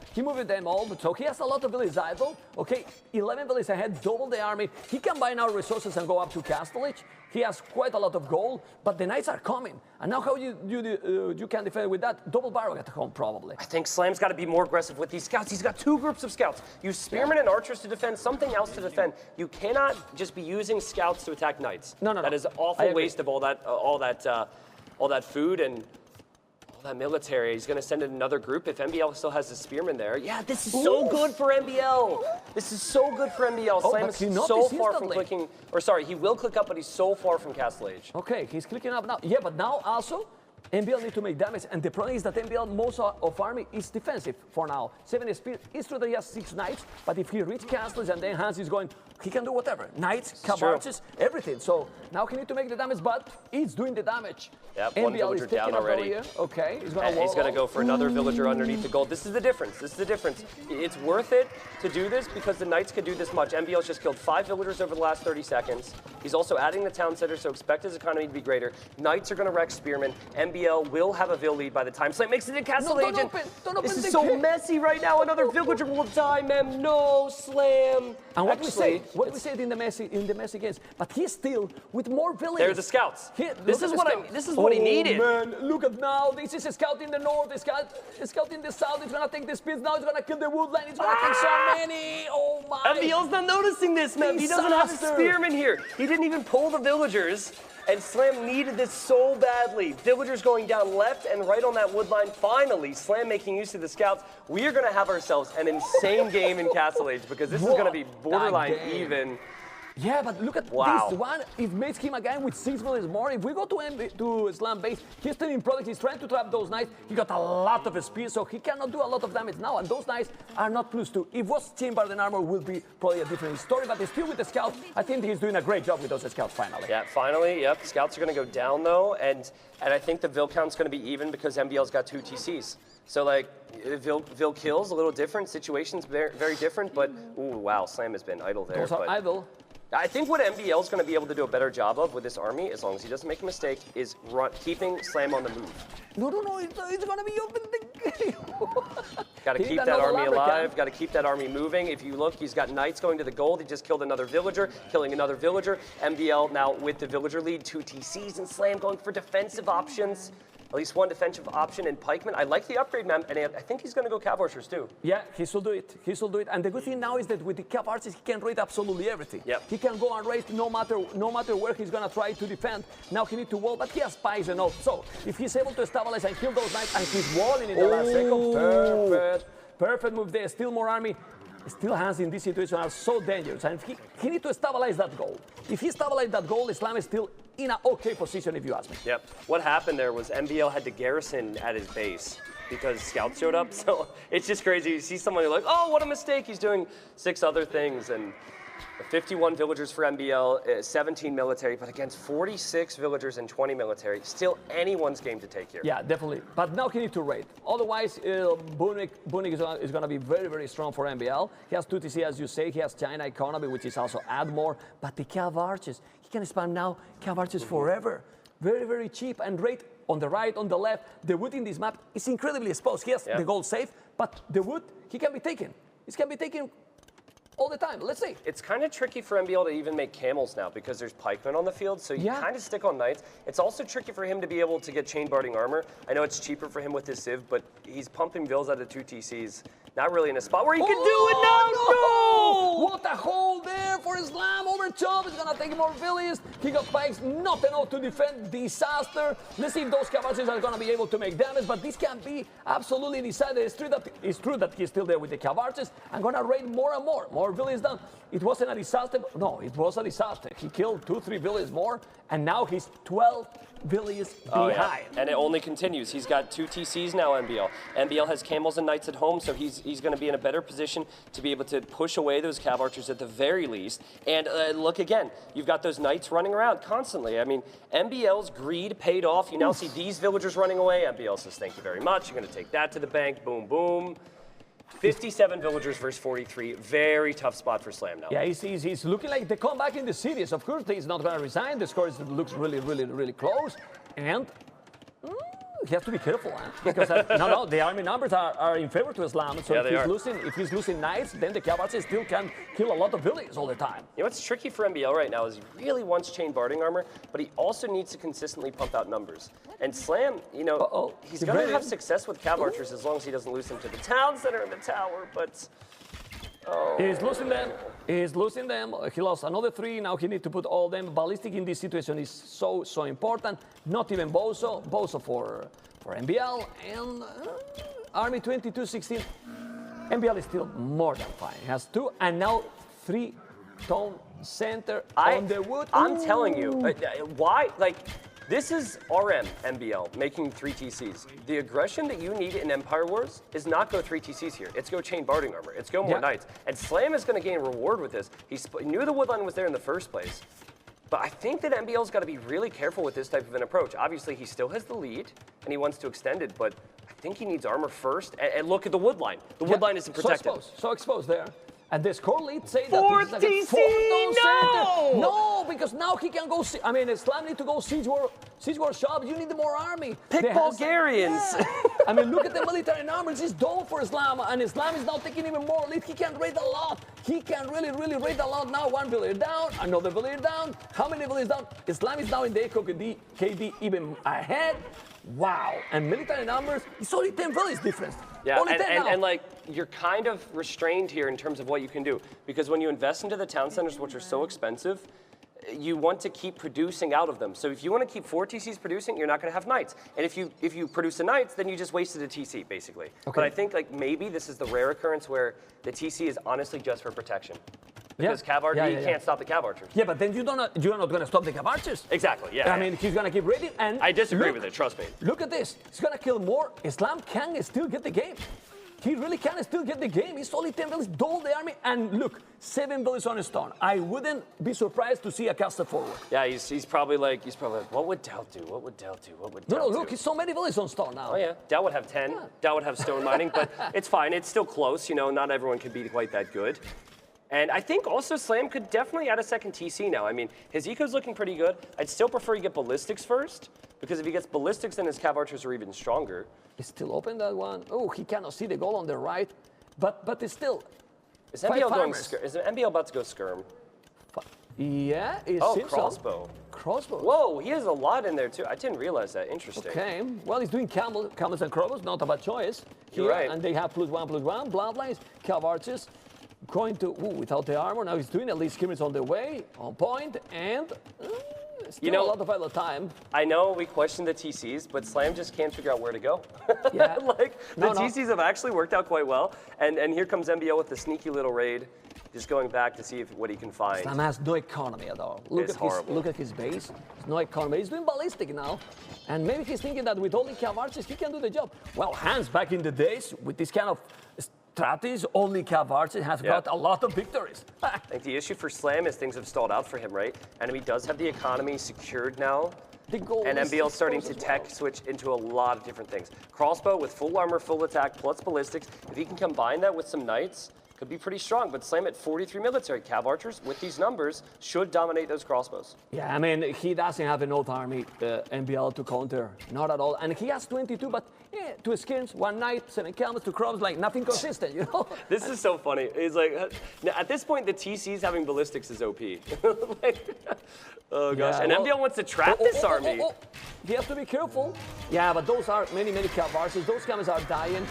So he has a lot of villages idle. Okay, 11 villages ahead, double the army. He can buy now resources and go up to Castle. He has quite a lot of gold, but the knights are coming. And now how you can defend with that? Double barrel at home, probably. I think Slam's got to be more aggressive with these scouts. He's got 2 groups of scouts. Use spearmen and archers to defend, something else to defend. You cannot just be using scouts to attack knights. No. That is an awful waste of all that food and all that military. He's going to send in another group if MBL still has the spearmen there. Yeah, this is so good for MBL. This is so good for MBL. Slam is so far from clicking, or sorry, he will click up, but he's so far from Castle Age. Okay, he's clicking up now. Yeah, but now also, MBL need to make damage, and the problem is that MBL, most of army is defensive for now. 7 spear, it's true that he has 6 knights, but if he reach castles and then Hans is going, he can do whatever. Knights, cabarches, everything. So now he need to make the damage, but he's doing the damage. Yep, one villager down already. Okay, he's gonna go for another villager underneath the gold. This is the difference. It's worth it to do this because the knights could do this much. MBL's just killed 5 villagers over the last 30 seconds. He's also adding the town center, so expect his economy to be greater. Knights are gonna wreck spearmen. MBL will have a vill lead by the time Slam makes it in Castle Age. Don't open this is so messy right now. Another villager will die, man. No, Slam. And what we said in the messy games, but he's still with more villages. They're the scouts. This is what he needed. Man, look at now. This is a scout in the north, a scout in the south. It's gonna take the speeds now. It's gonna kill the woodland. It's gonna take so many. Oh my! MBL's not noticing this, man. He doesn't have a spearman here. He didn't even pull the villagers. And Slam needed this so badly. Villagers going down left and right on that wood line. Finally, Slam making use of the scouts. We are going to have ourselves an insane game in Castle Age because this is going to be borderline even. Yeah, but look at this one. It makes him again with 6 villages more. If we go to Slam base, he's still in product. He's trying to trap those knights. He got a lot of speed, so he cannot do a lot of damage now. And those knights are not +2. If it was chambered in armor, will be probably a different story. But still with the scouts, I think he's doing a great job with those scouts finally. Yeah, finally. Yep, scouts are going to go down though, and I think the Vill count's going to be even because MBL's got 2 TCs. So like Vill kills a little different. Situations very different. But ooh, wow, Slam has been idle there. Those are idle. I think what MBL is going to be able to do a better job of with this army, as long as he doesn't make a mistake, is keeping Slam on the move. No, it's going to be open. Got to keep that army alive. Got to keep that army moving. If you look, he's got knights going to the gold. He just killed another villager, killing another villager. MBL now with the villager lead, 2 TCs, and Slam going for defensive options. At least 1 defensive option in pikemen. I like the upgrade, man, and I think he's going to go cav archers too. Yeah, he should do it. And the good thing now is that with the cav archers, he can raid absolutely everything. Yep. He can go and raid no matter where he's going to try to defend. Now he needs to wall, but he has spies and all. So if he's able to stabilize and kill those knights, and he's walling in the last second, perfect move there. Still more army. Still Hans in this situation are so dangerous, and he needs to stabilize that goal. If he stabilizes that goal, Islam is still in an okay position, if you ask me. Yep. What happened there was MBL had to garrison at his base because scouts showed up. So it's just crazy. You see someone, you're like, oh, what a mistake. He's doing 6 other things. And 51 villagers for MBL, 17 military, but against 46 villagers and 20 military. Still anyone's game to take here. Yeah, definitely. But now he needs to raid. Otherwise, Bunik is going to be very, very strong for MBL. He has 2 TC, as you say. He has China economy, which is also add more. But the cav archers, he can spam now cav archers forever. Very, very cheap. And raid on the right, on the left. The wood in this map is incredibly exposed. He has the gold safe, but the wood, he can be taken. It can be taken all the time. Let's see. It's kind of tricky for MBL to even make camels now because there's pikemen on the field, so you kind of stick on knights. It's also tricky for him to be able to get chain barding armor. I know it's cheaper for him with his civ, but he's pumping vills out of 2 TCs. Not really in a spot where he can do it. No! What a hole there for Islam. Overchop is going to take more villies. He got pikes, not enough to defend. Disaster. Let's see if those cavalries are going to be able to make damage, but this can be absolutely decided. It's true that he's still there with the cavalries. I'm going to raid more and more. More villies down. It wasn't a disaster. No, it was a disaster. He killed 2-3 villies more, and now he's 12 villies behind. Yeah. And it only continues. He's got 2 TCs now, MBL. MBL has camels and knights at home, so he's going to be in a better position to be able to push away those cav archers at the very least. And look again, you've got those knights running around constantly. I mean, MBL's greed paid off. You now see these villagers running away. MBL says, thank you very much. You're going to take that to the bank. Boom, boom. 57 villagers versus 43. Very tough spot for Slam now. Yeah, he's looking like the comeback in the series. Of course, he's not going to resign. The score looks really, really, really close. And He has to be careful, because no, the army numbers are in favor to Islam. So if he's losing knights, then the cavalry still can kill a lot of villages all the time. You know what's tricky for MBL right now is he really wants chain barding armor, but he also needs to consistently pump out numbers. And Slam, you know, he's going to have success with cav archers as long as he doesn't lose them to the town center and the tower, but... He's losing them. He's losing them. He lost another 3. Now he needs to put all them. Ballistic in this situation is so important. Not even Bozo. Bozo for MBL. And Army 2216. MBL is still more than fine. He has 2 and now 3 tone center on the wood. I'm telling you, why? Like, this is RM MBL making 3 TCs. The aggression that you need in Empire Wars is not go 3 TCs here. It's go chain barding armor. It's go more knights. And Slam is going to gain reward with this. He knew the woodline was there in the first place. But I think that MBL's got to be really careful with this type of an approach. Obviously, he still has the lead, and he wants to extend it, but I think he needs armor first. And look at the woodline. The woodline isn't protected. So exposed there. And the score lead say that this is like a 4 center. No, because now he can go. I mean, Islam need to go siege war shops. You need more army. Pick Bulgarians. I mean, look at the military numbers. It's done for Islam, and Islam is now taking even more lead. He can raid a lot. He can really raid a lot now. 1 village down, another village down. How many villages down? Islam is now in the Echo KD even ahead. Wow. And military numbers, it's only 10 villages difference. Yeah, only 10 and like, you're kind of restrained here in terms of what you can do. Because when you invest into the town centers, which are so expensive, you want to keep producing out of them. So if you want to keep 4 TCs producing, you're not going to have knights. And if you produce the knights, then you just wasted a TC, basically. Okay. But I think like maybe this is the rare occurrence where the TC is honestly just for protection. Because cav archers, you can't stop the cav archers. Yeah, but then you're not going to stop the cav archers. Exactly, yeah. I mean, he's going to keep raiding, and I disagree with it, trust me. Look at this. He's going to kill more. Islam can still get the game. He really can still get the game. He's only 10 villages, double the army, and look, 7 villages on a stone. I wouldn't be surprised to see a caster forward. Yeah, he's probably like, what would DauT do? What would DauT do? What would DauT do? No, look, he's so many villages on stone now. Oh yeah, DauT would have 10. Yeah. DauT would have stone mining, but it's fine. It's still close. You know, not everyone can be quite that good. And I think also Slam could definitely add a second TC now. I mean, his eco's looking pretty good. I'd still prefer he get ballistics first, because if he gets ballistics, then his cav archers are even stronger. He's still open, that one. Oh, he cannot see the goal on the right, but it's still. Is MBL about to go skirm? Yeah, it seems crossbow. So. Crossbow. Whoa, he has a lot in there too. I didn't realize that. Interesting. Okay, well, he's doing camels and crossbows, not a bad choice. You're right. And they have +1/+1, bloodlines, cav archers. Going to, without the armor, now he's doing at least skirmish on the way, on point, and still a lot of idle time. I know we questioned the TCs, but Slam just can't figure out where to go. Yeah. Like, the TCs have actually worked out quite well, and here comes MBO with the sneaky little raid, just going back to see what he can find. Slam has no economy at all. Look at his base, there's no economy. He's doing ballistic now, and maybe he's thinking that with only cav archers, he can do the job. Well, Hans, back in the days, with this kind of strategies, only cav archers has got a lot of victories. I think the issue for Slam is things have stalled out for him, right? And he does have the economy secured now. And MBL starting to tech switch into a lot of different things. Crossbow with full armor, full attack, plus ballistics. If he can combine that with some knights, could be pretty strong. But Slam at 43 military. Cav archers, with these numbers, should dominate those crossbows. Yeah, I mean, he doesn't have enough army, MBL, to counter. Not at all. And he has 22, but 2 skins, 1 knight, 7 camels, 2 crops, like nothing consistent, you know? This is so funny. It's like, at this point, the TCs having ballistics is OP. Oh gosh, and MBL wants to trap this army. You have to be careful. Yeah, but those are many cav archers. Those camels are dying.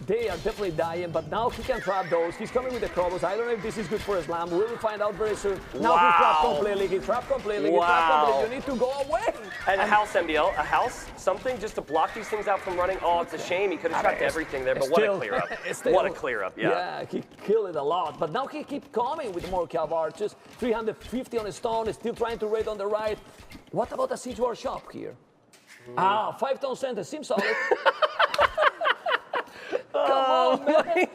They are definitely dying, but now he can trap those. He's coming with the crobos. I don't know if this is good for Islam. We will find out very soon. Now he's trapped completely. He's trapped completely. You need to go away. And a house, MBL. A house, something just to block these things out from running. Oh, it's a shame. He could have trapped everything there, but what a clear up. What a clear up, Yeah, he killed it a lot. But now he keeps coming with more cav archers. 350 on a stone. Still trying to raid on the right. What about a siege war shop here? 5-tone center. Seems solid. Come on, man.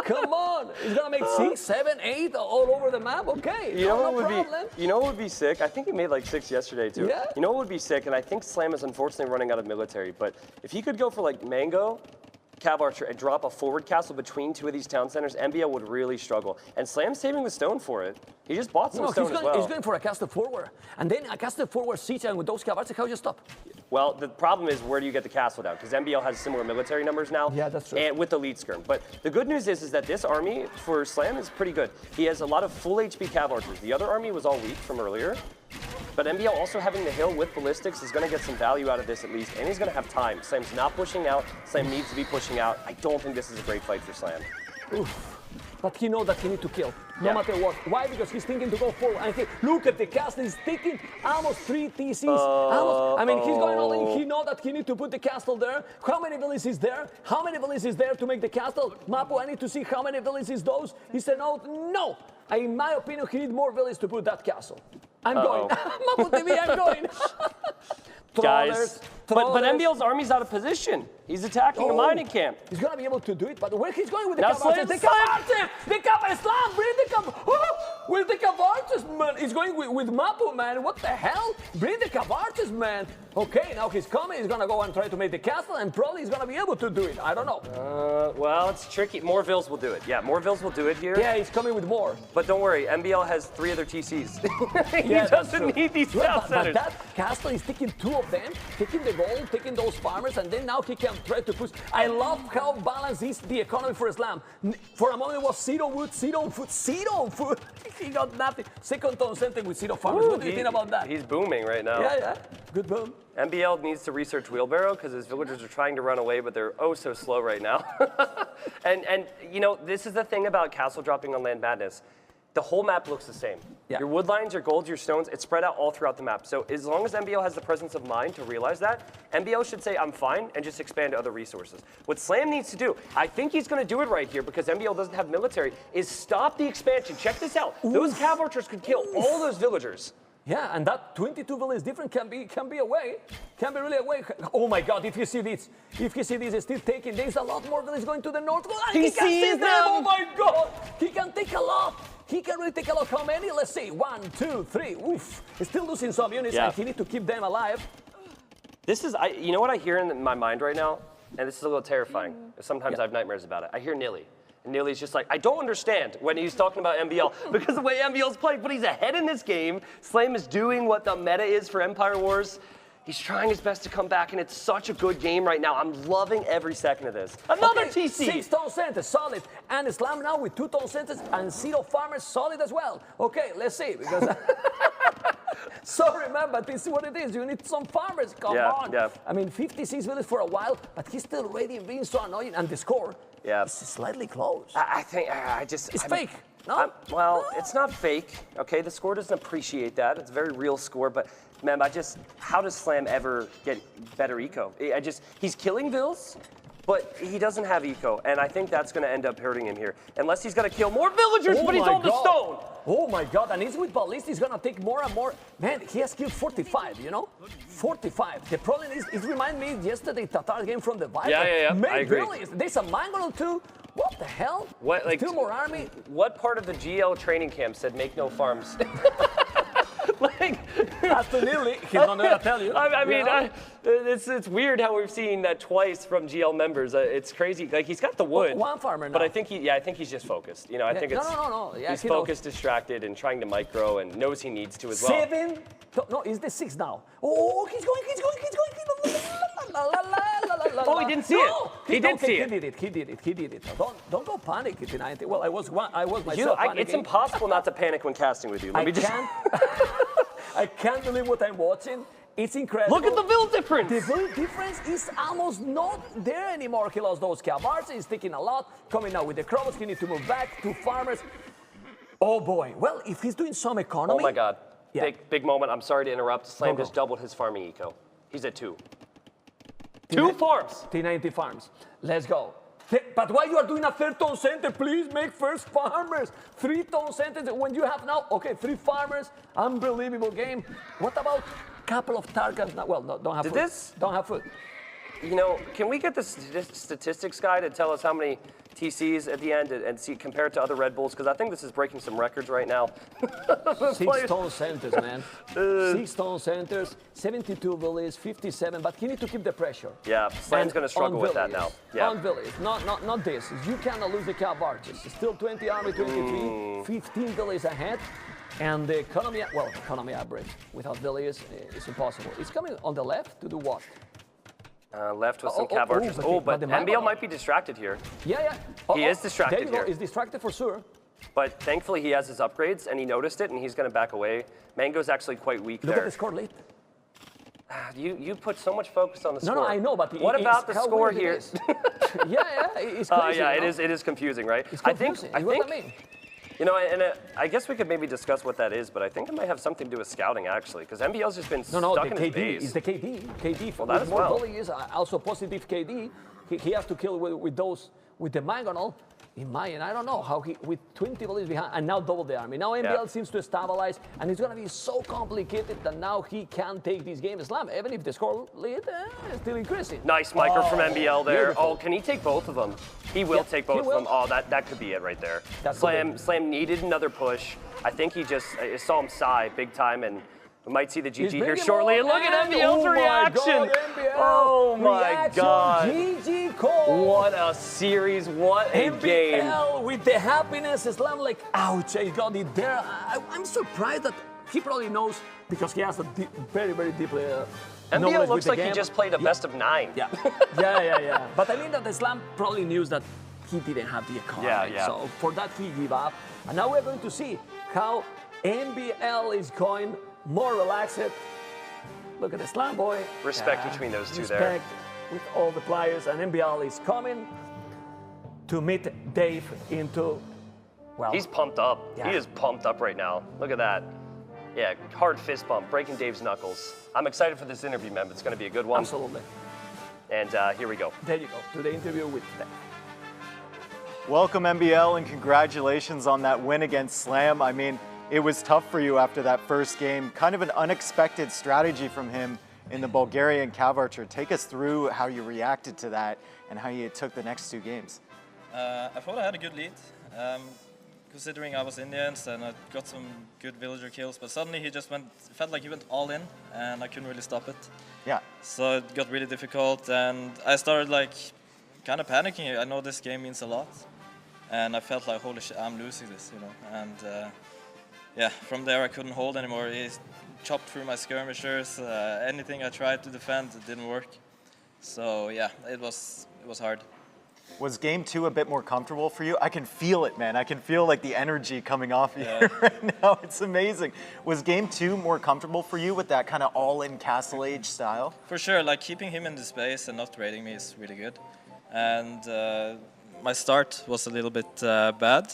Come on. He's going to make 6, 7, 8 all over the map. Okay. You know what would be sick? I think he made like 6 yesterday, too. Yeah. You know what would be sick? And I think Slam is unfortunately running out of military. But if he could go for like Mango Cav Archer and drop a forward castle between two of these town centers, MBL would really struggle. And Slam's saving the stone for it. He just bought some stone as well. He's going for a castle forward. And then a castle forward siege, and with those Cav Archers, how do you stop? Well, the problem is, where do you get the castle down? Because MBL has similar military numbers now. Yeah, that's true. And with the lead skirm. But the good news is that this army for Slam is pretty good. He has a lot of full HP Cav Archers. The other army was all weak from earlier. But MBL also having the hill with ballistics is going to get some value out of this at least, and he's going to have time. Slam's not pushing out. Slam needs to be pushing out. I don't think this is a great fight for Slam. Oof. But he knows that he needs to kill, no matter what. Why? Because he's thinking to go forward. And look at the castle, he's taking almost 3 TCs. I mean, he's going all in. He knows that he needs to put the castle there. How many villages is there? How many villages is there to make the castle? Mapu, I need to see how many villages those. He said, no. In my opinion, he needs more villages to put that castle. I'm going. Mapu TV, I'm going. Guys, but MBL's army's out of position. He's attacking a mining camp. He's going to be able to do it, but where he's going with the Cav Archers? The Cav Archers! The Cav Islam! Bring the Cav... Where's the Cav Archers, man? He's going with Mapu, man. What the hell? Bring the Cav Archers, man. Okay, now he's coming. He's going to go and try to make the castle, and probably he's going to be able to do it. I don't know. Well, it's tricky. More Vills will do it. Yeah, more Vills will do it here. Yeah, he's coming with more. But don't worry, MBL has 3 other TCs. He doesn't need these south centers. But that castle is taking 2 of them, taking the gold, taking those farmers, and then now he can try to push. I love how balanced is the economy for Islam. For a moment it was 0 wood, 0 food, 0 food. He got nothing. Second town center with 0 farmers. What do you think about that? He's booming right now. Yeah. Good boom. MBL needs to research wheelbarrow because his villagers are trying to run away, but they're oh so slow right now. and you know, this is the thing about castle dropping on Land Madness. The whole map looks the same. Yeah. Your wood lines, your golds, your stones, it's spread out all throughout the map. So as long as MBL has the presence of mind to realize that, MBL should say, I'm fine, and just expand to other resources. What Slam needs to do, I think he's going to do it right here because MBL doesn't have military, is stop the expansion. Check this out. Oof. Those Cav Archers could kill all those villagers. Yeah, and that 22 villages different can be a way. Can be really a way. Oh my God, if you see this, it's still taking. There's a lot more villages going to the north. He can see them. Oh my God, he can take a lot. He can really take a look. How many? Let's see. 1, 2, 3. Oof. He's still losing some units, and he needs to keep them alive. This is, you know what I hear in my mind right now? And this is a little terrifying. Sometimes I have nightmares about it. I hear Nilly. And Nilly's just like, I don't understand when he's talking about MBL because the way MBL's playing, but he's ahead in this game. Slam is doing what the meta is for Empire Wars. He's trying his best to come back, and it's such a good game right now. I'm loving every second of this. Another TC. 6 town centers, solid. And Islam now with 2 town centers and 0 farmers, solid as well. Okay, let's see. Because so remember, this is what it is. You need some farmers. Come on. Yeah. I mean, 56 villages for a while, but he's still ready, being so annoying. And the score is slightly close. I think, It's fake. No? It's not fake. Okay, the score doesn't appreciate that. It's a very real score, but man, how does Slam ever get better eco? He's killing Vills, but he doesn't have eco, and I think that's going to end up hurting him here. Unless he's going to kill more villagers, but he's on the stone. Oh my God, and he's with ballistics, he's going to take more and more. Man, he has killed 45, you know? 45. The problem is, it reminds me yesterday TatoH game from the Viper. Yeah. Man, I agree. Really, there's a mangle too. What the hell? Still more army? What part of the GL training camp said make no farms? After Nilly, he's not going to tell you. I mean, it's weird how we've seen that twice from GL members. It's crazy. Like, he's got the wood. One farmer now. But I think he's just focused. You know, I think it's no. Yeah, he's focused, distracted, and trying to micro, and knows he needs to as well. 7. No, it's the 6 now. Oh, he's going. Oh, he didn't see it. He did see it. He did it. Don't go panic tonight. Well, I was myself panicking. It's impossible not to panic when casting with you. I can't believe what I'm watching. It's incredible. Look at the Vill difference. The Vill difference is almost not there anymore. He lost those Cav Archers. He's taking a lot. Coming now with the Crobos. He needs to move back to farmers. Oh boy. Well, if he's doing some economy. Oh my God. Yeah. Big moment. I'm sorry to interrupt. Slam just doubled his farming eco. He's at 2. 2 farms. T90 farms. Let's go. But why you are doing a 3rd town center? Please make first farmers. 3 town centers when you have now. Okay, 3 farmers. Unbelievable game. What about a couple of targets? Well, no, don't have food. Don't have food. You know, can we get the statistics guy to tell us how many TCs at the end and see compare it to other Red Bulls, because I think this is breaking some records right now. 6-ton centers, man. 6-ton centers, 72 Villese, 57, but he needs to keep the pressure. Yeah, Slam's going to struggle with that now. Yeah. On Villese, not this. You cannot lose the Cav arches. Still 20 Army, 23, 15 Villese ahead. And the economy average without Villese is impossible. It's coming on the left to do what? Left with some Cav archers. But MBL might be distracted here. Yeah. He is distracted here. He's distracted for sure. But thankfully he has his upgrades and he noticed it and he's going to back away. Mango's actually quite weak there. Look at the score late. You put so much focus on the score. No, I know, but what about the score here? It's crazy. Yeah, it is confusing, right? It's confusing. I think. You know, and I guess we could maybe discuss what that is, but I think it might have something to do with scouting, actually, because MBL's just been stuck in his base. It's the KD. KD for that as more well. Bullies, also positive KD. He has to kill with the Mangonel. In my end, I don't know how with 20 Bullies behind, and now double the army. Now MBL seems to stabilize, and it's going to be so complicated that now he can take this game Slam, even if the score lead is still increasing. Nice micro from MBL there. Beautiful. Oh, can he take both of them? He will take both of them. Oh, that could be it right there. Slam needed another push. I think he just saw him sigh big time, and we might see the GG here shortly. And look at MBL's reaction. Oh my God. GG call. What a series. What a game. MBL with the happiness. Slam like, ouch, I got it there. I'm surprised that he probably knows because he has a very, very deep MBL looks like he just played a best of 9. Yeah. But I mean that the Slam probably knew that he didn't have the economy. Yeah. So for that, he gave up. And now we're going to see how MBL is going more relaxed. Look at the Slam boy. Respect between those two there. Respect with all the players. And MBL is coming to meet Dave into, well. He's pumped up. Yeah. He is pumped up right now. Look at that. Yeah, hard fist bump, breaking Dave's knuckles. I'm excited for this interview, man. It's going to be a good one. Absolutely. And here we go. There you go, to the interview with Dave. Welcome, MBL, and congratulations on that win against Slam. I mean, it was tough for you after that first game. Kind of an unexpected strategy from him in the Bulgarian Cav Archer. Take us through how you reacted to that and how you took the next 2 games. I thought I had a good lead, considering I was Indians and I got some good villager kills, but suddenly he just felt like he went all in and I couldn't really stop it. Yeah. So it got really difficult and I started like kind of panicking. I know this game means a lot. And I felt like, holy shit, I'm losing this, you know. And yeah, from there I couldn't hold anymore. He chopped through my skirmishers. Anything I tried to defend, it didn't work. So yeah, it was hard. Was game 2 a bit more comfortable for you? I can feel it, man. I can feel like the energy coming off you right now. It's amazing. Was game 2 more comfortable for you with that kind of all-in Castle Age style? For sure, like keeping him in the space and not raiding me is really good. And my start was a little bit bad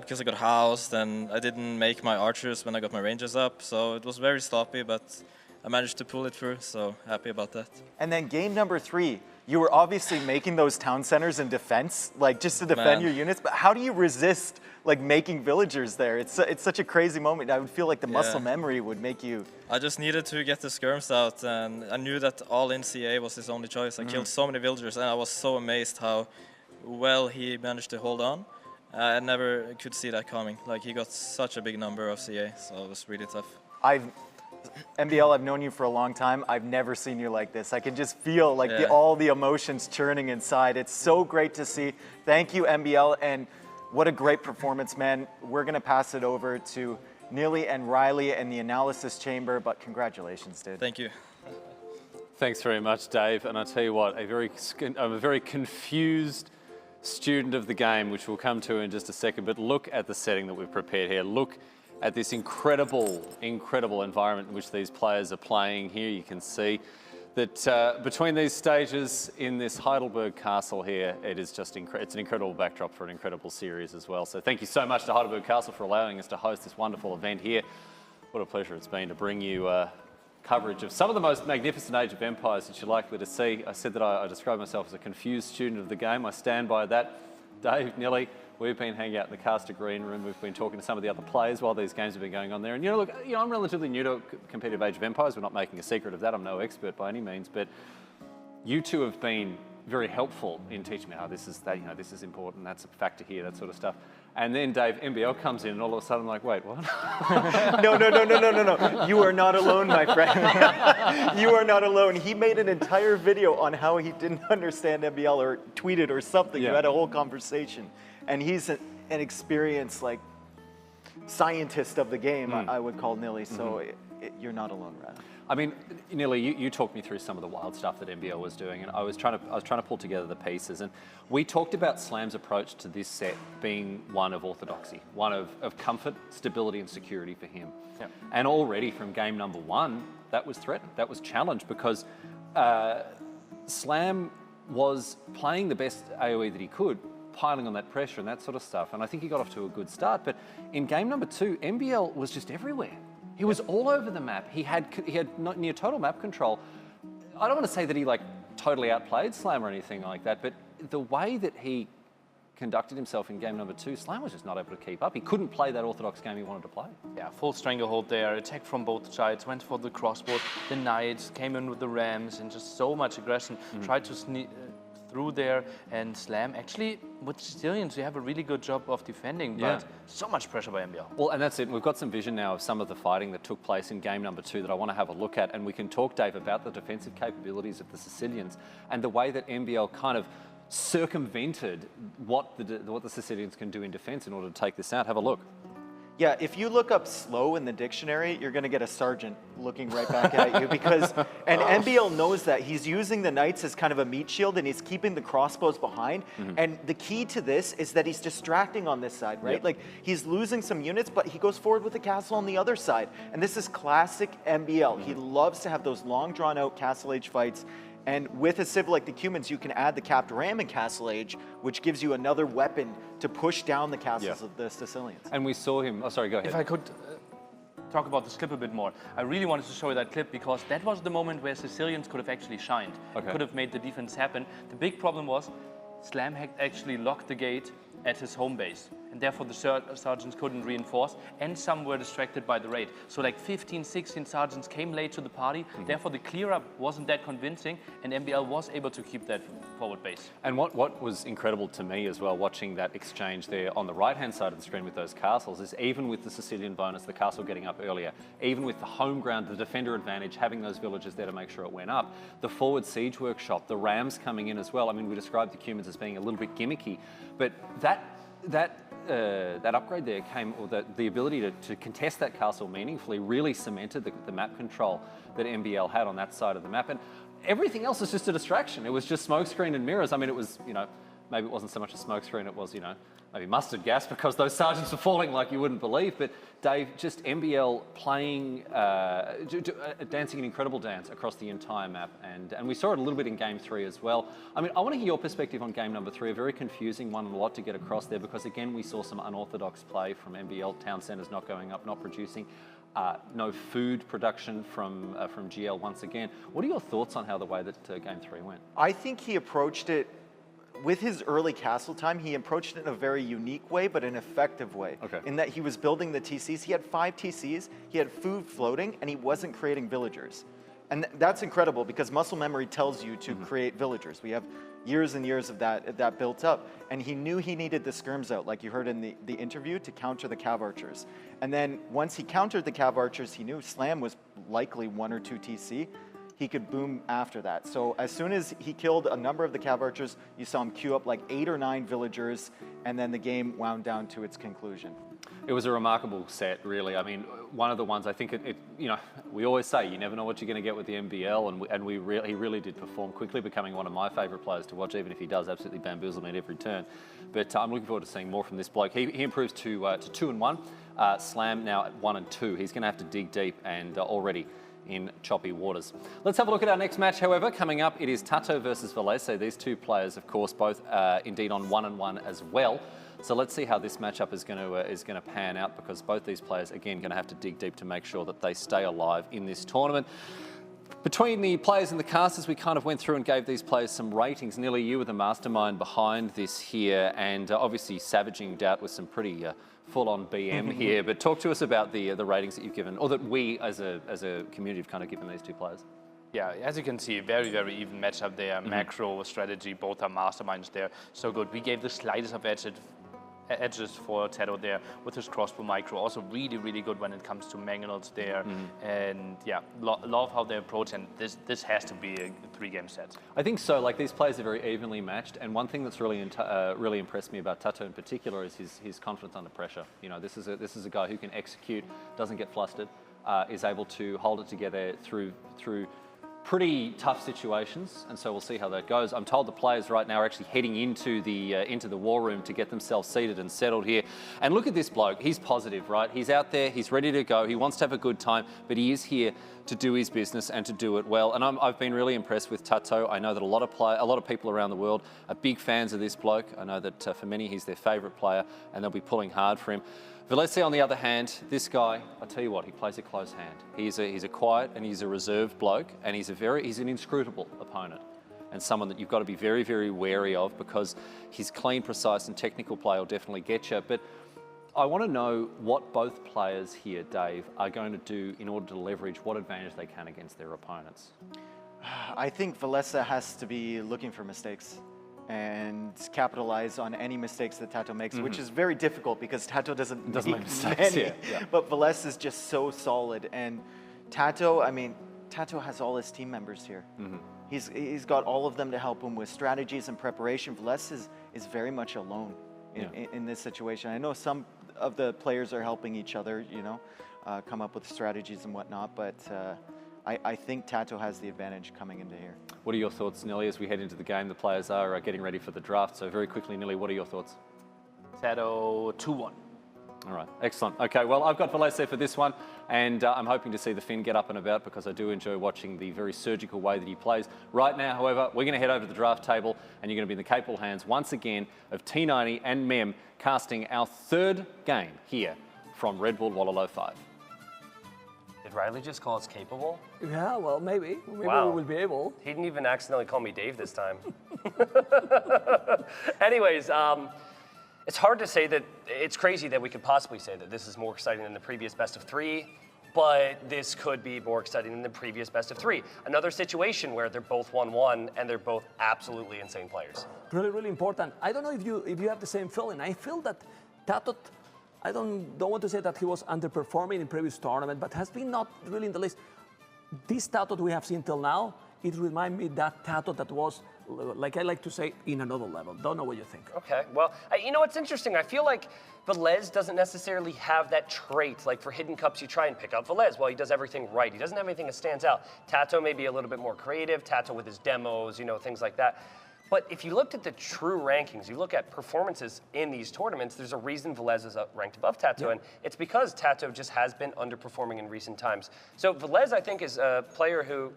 because I got housed and I didn't make my archers when I got my rangers up. So it was very sloppy, but I managed to pull it through, so happy about that. And then game number 3, you were obviously making those town centers in defense, like just to defend your units, but how do you resist like making villagers there? It's such a crazy moment. I would feel like the muscle memory would make you... I just needed to get the skirms out and I knew that all-in CA was his only choice. I killed so many villagers and I was so amazed how well he managed to hold on. I never could see that coming. Like he got such a big number of CA, so it was really tough. MBL, I've known you for a long time. I've never seen you like this. I can just feel like all the emotions churning inside. It's so great to see. Thank you, MBL, and what a great performance, man. We're going to pass it over to Neely and Riley in the analysis chamber, but congratulations, dude. Thank you. Thanks very much, Dave. And I tell you what, I'm a very confused student of the game, which we'll come to in just a second, but look at the setting that we've prepared here. Look at this incredible environment in which these players are playing here. You can see that between these stages in this Heidelberg Castle here, it is just it's an incredible backdrop for an incredible series as well. So thank you so much to Heidelberg Castle for allowing us to host this wonderful event here. What a pleasure it's been to bring you coverage of some of the most magnificent Age of Empires that you're likely to see. I said that I describe myself as a confused student of the game. I stand by that. Dave, Nelly, we've been hanging out in the caster green room. We've been talking to some of the other players while these games have been going on there. And look, I'm relatively new to competitive Age of Empires. We're not making a secret of that. I'm no expert by any means, but you two have been very helpful in teaching me, this is important, that's a factor here, that sort of stuff. And then Dave, NBL comes in, and all of a sudden I'm like, wait, what? No. You are not alone, my friend. You are not alone. He made an entire video on how he didn't understand NBL or tweeted or something. Yeah. You had a whole conversation. And he's an experienced, like, scientist of the game, I would call Nilly. So you're not alone, Rad. I mean, Nilly, you talked me through some of the wild stuff that NBL was doing, and I was trying to pull together the pieces. And we talked about Slam's approach to this set being one of orthodoxy, one of comfort, stability, and security for him. Yep. And already from game number 1, that was threatened, that was challenged, because Slam was playing the best AoE that he could, piling on that pressure and that sort of stuff. And I think he got off to a good start. But in game number 2, NBL was just everywhere. He was all over the map. He had near total map control. I don't want to say that he like totally outplayed Slam or anything like that, but the way that he conducted himself in game number 2, Slam was just not able to keep up. He couldn't play that orthodox game he wanted to play. Yeah, full stranglehold there, attack from both sides, went for the crossbow, the knights, came in with the rams, and just so much aggression, tried to sneak through there, and Slam actually, with Sicilians, they have a really good job of defending, but so much pressure by NBL. Well, and that's it. We've got some vision now of some of the fighting that took place in game number 2 that I want to have a look at, and we can talk, Dave, about the defensive capabilities of the Sicilians and the way that NBL kind of circumvented what the Sicilians can do in defense in order to take this out. Have a look. Yeah, if you look up slow in the dictionary, you're going to get a sergeant looking right back at you because, and NBL knows that. He's using the knights as kind of a meat shield and he's keeping the crossbows behind. And the key to this is that he's distracting on this side, right? Like he's losing some units, but he goes forward with the castle on the other side. And this is classic NBL. He loves to have those long drawn out Castle Age fights. And with a civ like the Cumans, you can add the capped ram in Castle Age, which gives you another weapon to push down the castles of the Sicilians. And we saw him, oh sorry, go ahead. If I could talk about this clip a bit more. I really wanted to show you that clip because that was the moment where Sicilians could have actually shined. Could have made the defense happen. The big problem was Slam had actually locked the gate at his home base. And therefore the sergeants couldn't reinforce, and some were distracted by the raid. So like 15, 16 sergeants came late to the party, therefore the clear-up wasn't that convincing, and NBL was able to keep that forward base. And what was incredible to me as well, watching that exchange there on the right-hand side of the screen with those castles, is even with the Sicilian bonus, the castle getting up earlier, even with the home ground, the defender advantage, having those villagers there to make sure it went up, the forward siege workshop, the rams coming in as well. I mean, we described the Cumans as being a little bit gimmicky, but that upgrade there came, or the ability to contest that castle meaningfully really cemented the map control that NBL had on that side of the map. And everything else was just a distraction. It was just smokescreen and mirrors. I mean, it was, maybe it wasn't so much a smokescreen, it was, maybe mustard gas because those sergeants were falling like you wouldn't believe. But Dave, just NBL playing, dancing an incredible dance across the entire map. And we saw it a little bit in game 3 as well. I mean, I want to hear your perspective on game number 3, a very confusing one and a lot to get across there because again, we saw some unorthodox play from NBL, town centres not going up, not producing. No food production from GL once again. What are your thoughts on how the way that game 3 went? I think he approached it, with his early castle time, he approached it in a very unique way, but an effective way. In that he was building the TCs. He had 5 TCs, he had food floating, and he wasn't creating villagers. And that's incredible because muscle memory tells you to create villagers. We have years and years of that built up. And he knew he needed the skirms out, like you heard in the interview, to counter the cav archers. And then once he countered the cav archers, he knew Slam was likely 1 or 2 TC. He could boom after that. So as soon as he killed a number of the cav archers, you saw him queue up like 8 or 9 villagers, and then the game wound down to its conclusion. It was a remarkable set, really. I mean, one of the ones I think we always say you never know what you're going to get with the NBL, and he really did perform quickly, becoming one of my favourite players to watch, even if he does absolutely bamboozle me at every turn. But I'm looking forward to seeing more from this bloke. He improves to 2-1. Slam now at 1-2. He's going to have to dig deep, and already in choppy waters. Let's have a look at our next match, however. Coming up, it is TatoH versus Villese. These two players, of course, both indeed on 1-1 as well. So let's see how this matchup is going to pan out, because both these players, again, going to have to dig deep to make sure that they stay alive in this tournament. Between the players and the casters, we kind of went through and gave these players some ratings. Nearly you were the mastermind behind this here, and obviously savaging DauT with some pretty full-on BM here. But talk to us about the ratings that you've given, or that we as a community have kind of given these two players. Yeah, as you can see, very, very even matchup there. Macro strategy, both are masterminds there. So good. We gave the slightest of edges for TatoH there with his crossbow micro. Also really, really good when it comes to mangonels there. And yeah, love how they approach. And this has to be a 3-game set. I think so. Like, these players are very evenly matched. And one thing that's really impressed me about TatoH in particular is his confidence under pressure. You know, this is a guy who can execute, doesn't get flustered, is able to hold it together through pretty tough situations, and so we'll see how that goes. I'm told the players right now are actually heading into the war room to get themselves seated and settled here. And look at this bloke. He's positive, right? He's out there. He's ready to go. He wants to have a good time, but he is here to do his business and to do it well. And I've been really impressed with TatoH. I know that a lot of people around the world are big fans of this bloke. I know that for many, he's their favourite player, and they'll be pulling hard for him. Villese, on the other hand, this guy, I tell you what, he plays a close hand. He's a quiet and he's a reserved bloke, and he's an inscrutable opponent, and someone that you've got to be very, very wary of, because his clean, precise and technical play will definitely get you. But I want to know what both players here, Dave, are going to do in order to leverage what advantage they can against their opponents. I think Villese has to be looking for mistakes and capitalize on any mistakes that TatoH makes, which is very difficult because TatoH doesn't make mistakes. Yeah. But Villese is just so solid. And TatoH, I mean, TatoH has all his team members here. He's got all of them to help him with strategies and preparation. Villese is very much alone in this situation. I know some of the players are helping each other, you know, come up with strategies and whatnot, but I think TatoH has the advantage coming into here. What are your thoughts, Nilly, as we head into the game? The players are getting ready for the draft. So very quickly, Nilly, what are your thoughts? TatoH 2-1. All right, excellent. Okay, well, I've got Villese for this one, and I'm hoping to see the Finn get up and about, because I do enjoy watching the very surgical way that he plays. Right now, however, we're going to head over to the draft table, and you're going to be in the capable hands once again of T90 and Mem casting our 3rd game here from Red Bull Wololo 5. Did Riley just call us capable? Yeah, well, maybe. Maybe Wow. we will be able. He didn't even accidentally call me Dave this time. Anyways, it's hard to say that, it's crazy that we could possibly say that this is more exciting than the previous best of 3, but this could be more exciting than the previous best of 3. Another situation where they're both 1-1 and they're both absolutely insane players. Really, really important. I don't know if you have the same feeling. I feel that TatoH, I don't want to say that he was underperforming in previous tournament, but has been not really in the list. This TatoH we have seen till now, it reminds me that TatoH that was, like I like to say, in another level. Don't know what you think. Okay, well, you know what's interesting? I feel like Villese doesn't necessarily have that trait. Like for hidden cups, you try and pick up Villese. Well, he does everything right. He doesn't have anything that stands out. TatoH may be a little bit more creative. TatoH with his demos, you know, things like that. But if you looked at the true rankings, you look at performances in these tournaments, there's a reason Villese is ranked above TatoH, and it's because TatoH just has been underperforming in recent times. So Villese, I think, is a player who,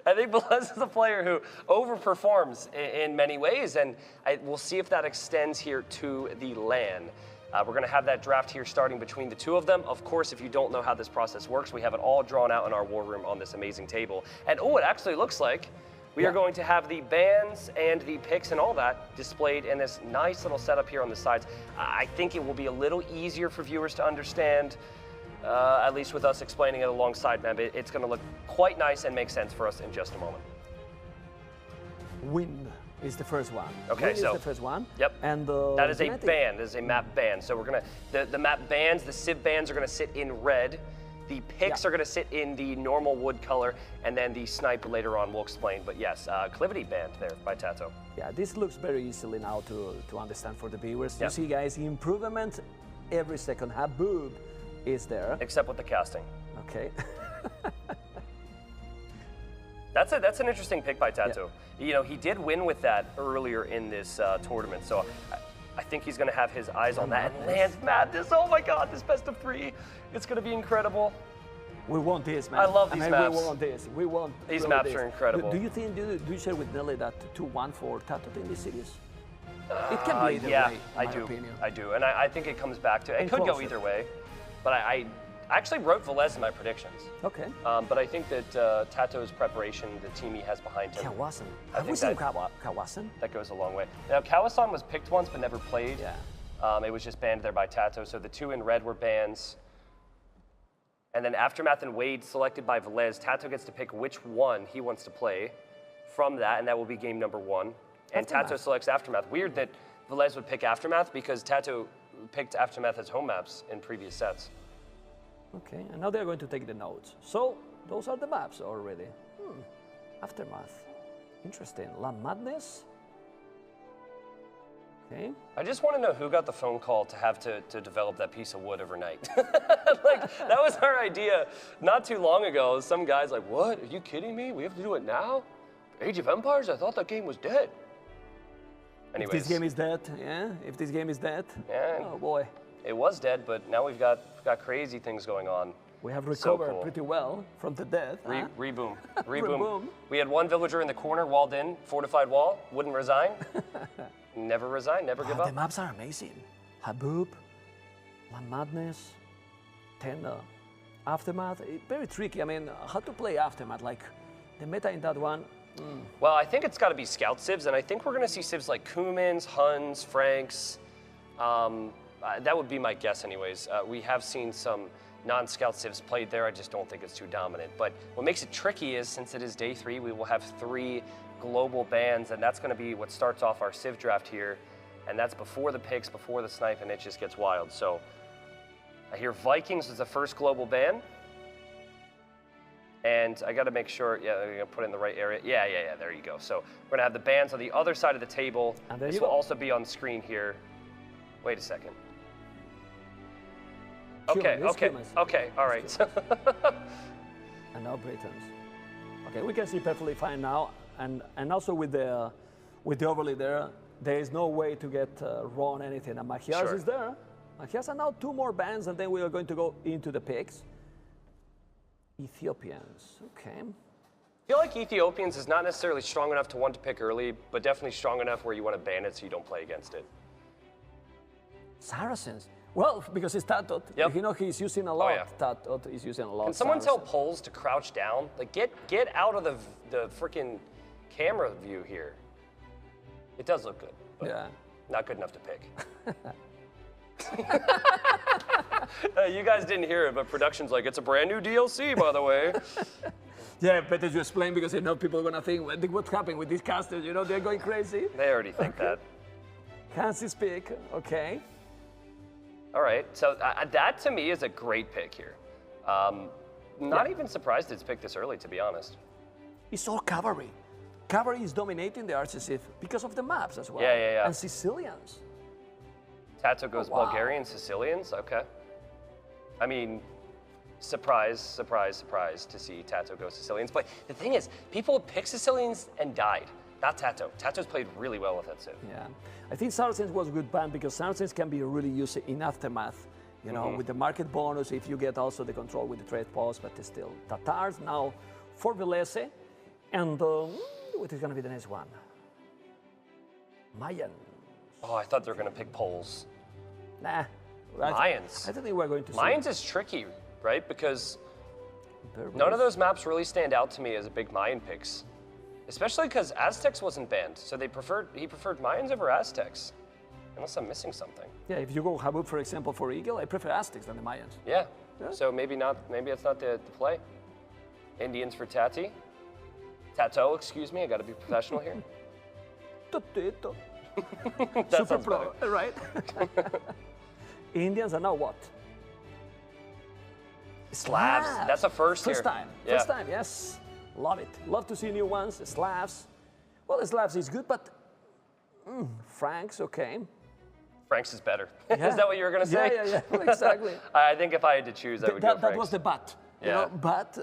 I think Villese is a player who overperforms in many ways, and we'll see if that extends here to the LAN. We're going to have that draft here starting between the two of them. Of course, if you don't know how this process works, we have it all drawn out in our war room on this amazing table. And oh, it actually looks like we are going to have the bands and the picks and all that displayed in this nice little setup here on the sides. I think it will be a little easier for viewers to understand, at least with us explaining it alongside them. It's going to look quite nice and make sense for us in just a moment. Wind is the first one. Okay, Wind so is the first one. Yep. And that is a band. That is a map band. So we're gonna the map bands, the Civ bands are gonna sit in red. The picks are going to sit in the normal wood color, and then the snipe later on we'll explain. But yes, Clivity band there by TatoH. Yeah, this looks very easily now to understand for the viewers. You see, guys, improvement every second. Haboob is there. Except with the casting. Okay. That's an interesting pick by TatoH. Yeah. You know, he did win with that earlier in this tournament, so I think he's going to have his eyes on that. And Lands Madness, oh my God, this best of 3, it's going to be incredible. We want this, man. I love these maps. We want this. We want these maps are incredible. Do you think? Do you share with Nelly that 2-1 for TatoH in this series? It can be either way, in my opinion. I do, and I think it comes back to it could go either way, but I actually wrote Villese in my predictions. Okay. But I think that TatoH's preparation, the team he has behind him. Kawasan. Have we seen Kawasan? That goes a long way. Now, Kawasan was picked once but never played. Yeah. It was just banned there by TatoH. So the 2 in red were bans. And then Aftermath and Wade selected by Villese. TatoH gets to pick which one he wants to play from that, and that will be game number 1. And TatoH selects Aftermath. Weird that Villese would pick Aftermath because TatoH picked Aftermath as home maps in previous sets. Okay, and now they're going to take the notes. So those are the maps already. Aftermath. Interesting. La Madness. Okay. I just want to know who got the phone call to have to develop that piece of wood overnight. Like, that was our idea not too long ago. Some guy's like, what? Are you kidding me? We have to do it now? Age of Empires? I thought that game was dead. Anyways. If this game is dead, yeah? If this game is dead, oh boy. It was dead, but now we've got crazy things going on. We have recovered pretty well from the death. Reboom. Reboom. We had one villager in the corner, walled in, fortified wall, wouldn't resign. Never resign, never give up. The maps are amazing. Haboob, La Madness, 10 Aftermath. Very tricky. I mean, how to play Aftermath? Like, the meta in that one. Well, I think it's got to be scout civs, and I think we're going to see civs like Kumans, Huns, Franks. That would be my guess anyways. We have seen some non-scout civs played there. I just don't think it's too dominant. But what makes it tricky is, since it is day 3, we will have 3 global bans, and that's going to be what starts off our civ draft here. And that's before the picks, before the snipe, and it just gets wild. So I hear Vikings is the first global ban. And I got to make sure, I'm going to put it in the right area. Yeah, there you go. So we're going to have the bans on the other side of the table. This will also be on screen here. Wait a second. Okay, all right. And now Britons. Okay, we can see perfectly fine now. And also with the overlay there is no way to get wrong anything. And Magias is there. Magias are now 2 more bans, and then we are going to go into the picks. Ethiopians, okay. I feel like Ethiopians is not necessarily strong enough to want to pick early, but definitely strong enough where you want to ban it so you don't play against it. Saracens. Well, because it's TatoH. Yep. You know, he's using a lot. TatoH is using a lot. Can someone tell Poles to crouch down? Like, get out of the freaking camera view here. It does look good, but not good enough to pick. You guys didn't hear it, but production's like, it's a brand new DLC, by the way. Yeah, better to explain because you know people are gonna think what's happening with these casters. You know, they're going crazy. They already think that. Hansi's pick, okay. All right, so that to me is a great pick here. Not even surprised it's picked this early, to be honest. It's all cavalry. Cavalry is dominating the Archicif because of the maps as well. Yeah. And Sicilians. TatoH goes Bulgarian, Sicilians, okay. I mean, surprise to see TatoH go Sicilians. But the thing is, people pick Sicilians and died, not TatoH. TatoH's played really well with that civ. Yeah, I think Saracens was a good ban because Saracens can be really used in Aftermath. You know, with the market bonus, if you get also the control with the trade post, but still. Tatars now for Villese. And what is going to be the next one? Mayans. Oh, I thought they were going to pick Poles. Nah. Mayans. I don't think we're going to see. Mayans is tricky, right? Because none of those maps really stand out to me as big Mayan picks. Especially because Aztecs wasn't banned, so he preferred Mayans over Aztecs. Unless I'm missing something. Yeah, if you go Haboob, for example, for Eagle, I prefer Aztecs than the Mayans. Yeah. So maybe it's not the play. Indians for TatoH, excuse me, I gotta be professional here. That Super pro, right? Indians are now what? Slavs. That's a first here. First time, yes. Love it. Love to see new ones. Slavs. Well, Slavs is good, but Franks, okay. Franks is better. Is that what you were going to say? Yeah, exactly. I think if I had to choose, I would go Franks. That was the but. Yeah. You know, but,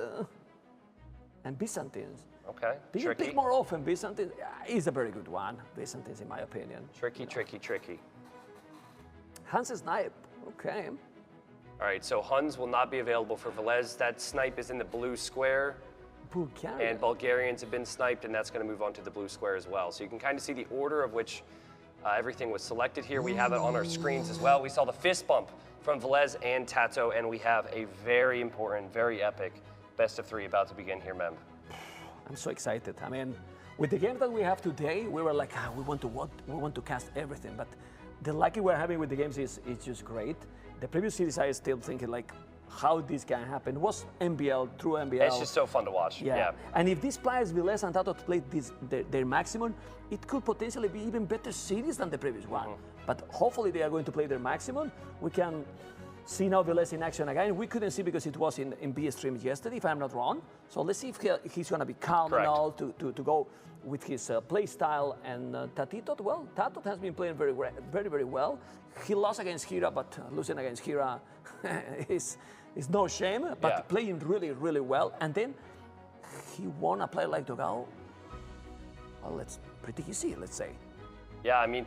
and Byzantines. Okay, People pick more often. Byzantines is a very good one. Byzantines, in my opinion. Tricky. Hans Snipe, okay. All right, so Huns will not be available for Villese. That snipe is in the blue square. Bulgaria. And Bulgarians have been sniped, and that's going to move on to the blue square as well. So you can kind of see the order of which everything was selected here. We have it on our screens as well. We saw the fist bump from Villese and TatoH, and we have a very important, very epic best of 3 about to begin here, Mem. I'm so excited. I mean, with the game that we have today, we were like, we want to cast everything. But the lucky we're having with the games is just great. The previous series, I still thinking like, how this can happen. It was NBL, true NBL. It's just so fun to watch. Yeah. And if these players, Villese and TatoH, played their maximum, it could potentially be even better series than the previous one. But hopefully they are going to play their maximum. We can see now Villese in action again. We couldn't see because it was in B stream yesterday, if I'm not wrong. So let's see if he's going to be calm and all to go with his play style. And TatoH, well, TatoH has been playing very, very well. He lost against Hera, but losing against Hera is no shame, but playing really, really well. And then he won a player like DauT. Well, it's pretty easy, let's say. Yeah, I mean,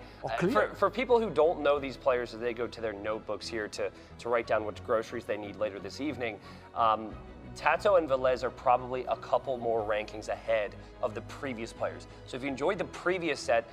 for people who don't know these players, as they go to their notebooks here to write down which groceries they need later this evening, TatoH and Villese are probably a couple more rankings ahead of the previous players. So if you enjoyed the previous set,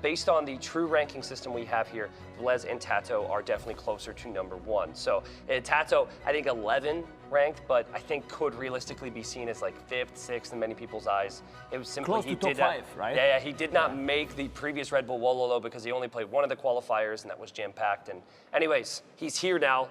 based on the true ranking system we have here, Villese and TatoH are definitely closer to #1. So TatoH, I think 11 ranked, but I think could realistically be seen as like 5th, 6th in many people's eyes. It was simply close to top 5, right? Yeah, he did not make the previous Red Bull Wololo because he only played one of the qualifiers, and that was jam-packed. And anyways, he's here now.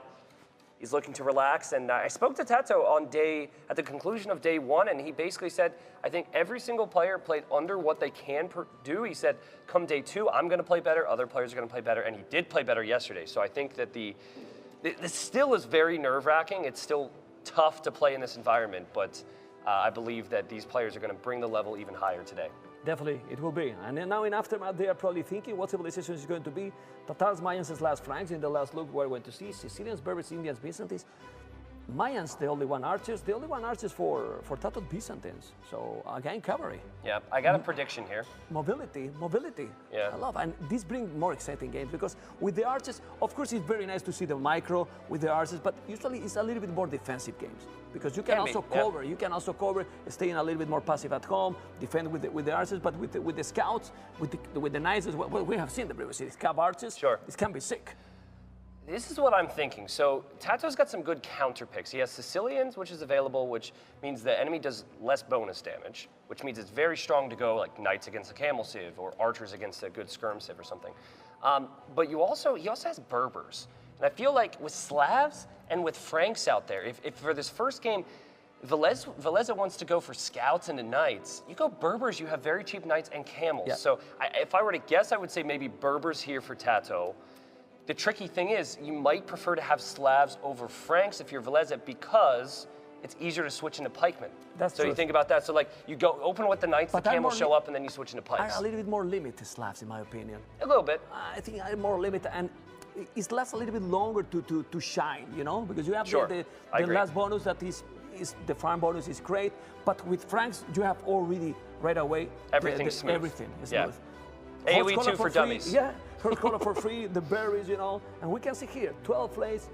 He's looking to relax, and I spoke to TatoH at the conclusion of day 1, and he basically said, I think every single player played under what they can do. He said, come day 2, I'm going to play better, other players are going to play better, and he did play better yesterday. So I think that this still is very nerve-wracking. It's still tough to play in this environment, but I believe that these players are going to bring the level even higher today. Definitely, it will be. And then now in Aftermath, they are probably thinking what civilization is going to be. Tatars, Mayans, last Franks in the last look we're going to see. Sicilians, Berbers, Indians, Byzantines. Mayans, the only one archers. The only one archers for TatoH Byzantines. So again, cavalry. Yeah, I got a prediction here. Mobility. Yeah. I love, and this brings more exciting games because with the archers, of course, it's very nice to see the micro with the archers, but usually it's a little bit more defensive games because you can also cover. You can also cover, staying a little bit more passive at home, defend with the archers, but with the scouts, with the knights as well. Well, we have seen the previous series, Cav archers. Sure. This can be sick. This is what I'm thinking. So TatoH's got some good counter picks. He has Sicilians, which is available, which means the enemy does less bonus damage, which means it's very strong to go like knights against a camel civ or archers against a good skirm civ or something. But he also has Berbers. And I feel like with Slavs and with Franks out there, if for this first game, Villese wants to go for scouts and knights. You go Berbers, you have very cheap knights and camels. Yeah. So if I were to guess, I would say maybe Berbers here for TatoH. The tricky thing is, you might prefer to have Slavs over Franks if you're Villese because it's easier to switch into pikemen. So you think about that. So like you go open with the knights, the camels show up, and then you switch into pikes. A little bit more limited Slavs, in my opinion. A little bit. I think I'm more limited, and it lasts a little bit longer to shine, you know, because you have the last bonus that is the farm bonus is great, but with Franks you have already right away everything smooth. Everything is smooth. AoE 2 for dummies. Yeah, first color for free, the berries, you know, and we can see here 12 plays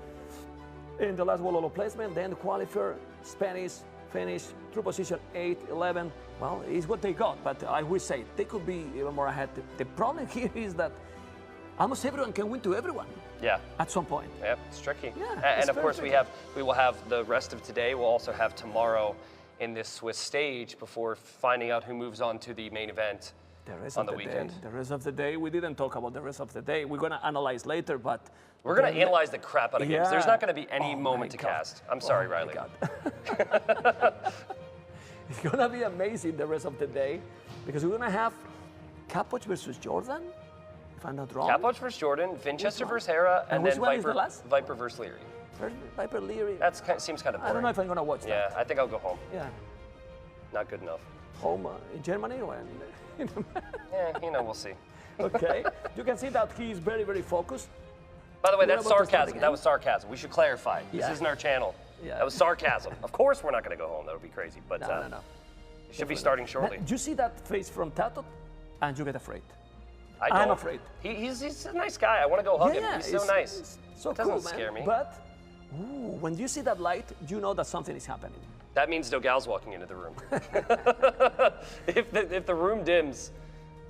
in the last Wololo placement, then the qualifier, Spanish, finish, true position 8, 11. Well, it's what they got, but I will say they could be even more ahead. The problem here is that almost everyone can win to everyone. Yeah. At some point. Yep, it's tricky. Yeah, and of course we will have the rest of today. We'll also have tomorrow in this Swiss stage before finding out who moves on to the main event on the weekend. The rest of the day, we didn't talk about the rest of the day. We're going to analyze later, but... We're going to analyze the crap out of games. There's not going to be any moment to cast. I'm sorry, Riley. It's going to be amazing the rest of the day because we're going to have Chapoch versus Jordan, if I'm not wrong. Chapoch versus Jordan, Vinchester versus Hera, and then Viper versus Liereyy. Viper Liereyy. That seems kind of boring. I don't know if I'm going to watch that. Yeah, I think I'll go home. Yeah. Not good enough. Home in Germany or yeah, you know, we'll see. Okay. You can see that he's very, very focused. By the way, that's sarcasm. That was sarcasm. We should clarify. This isn't our channel. Yeah. That was sarcasm. Of course we're not going to go home. That would be crazy. But no. It should be starting shortly. Do you see that face from TatoH and you get afraid? I'm afraid. He's a nice guy. I want to go hug him. He's so nice. So it doesn't cool, scare me. But when you see that light, you know that something is happening. That means DauGal's walking into the room. if the room dims,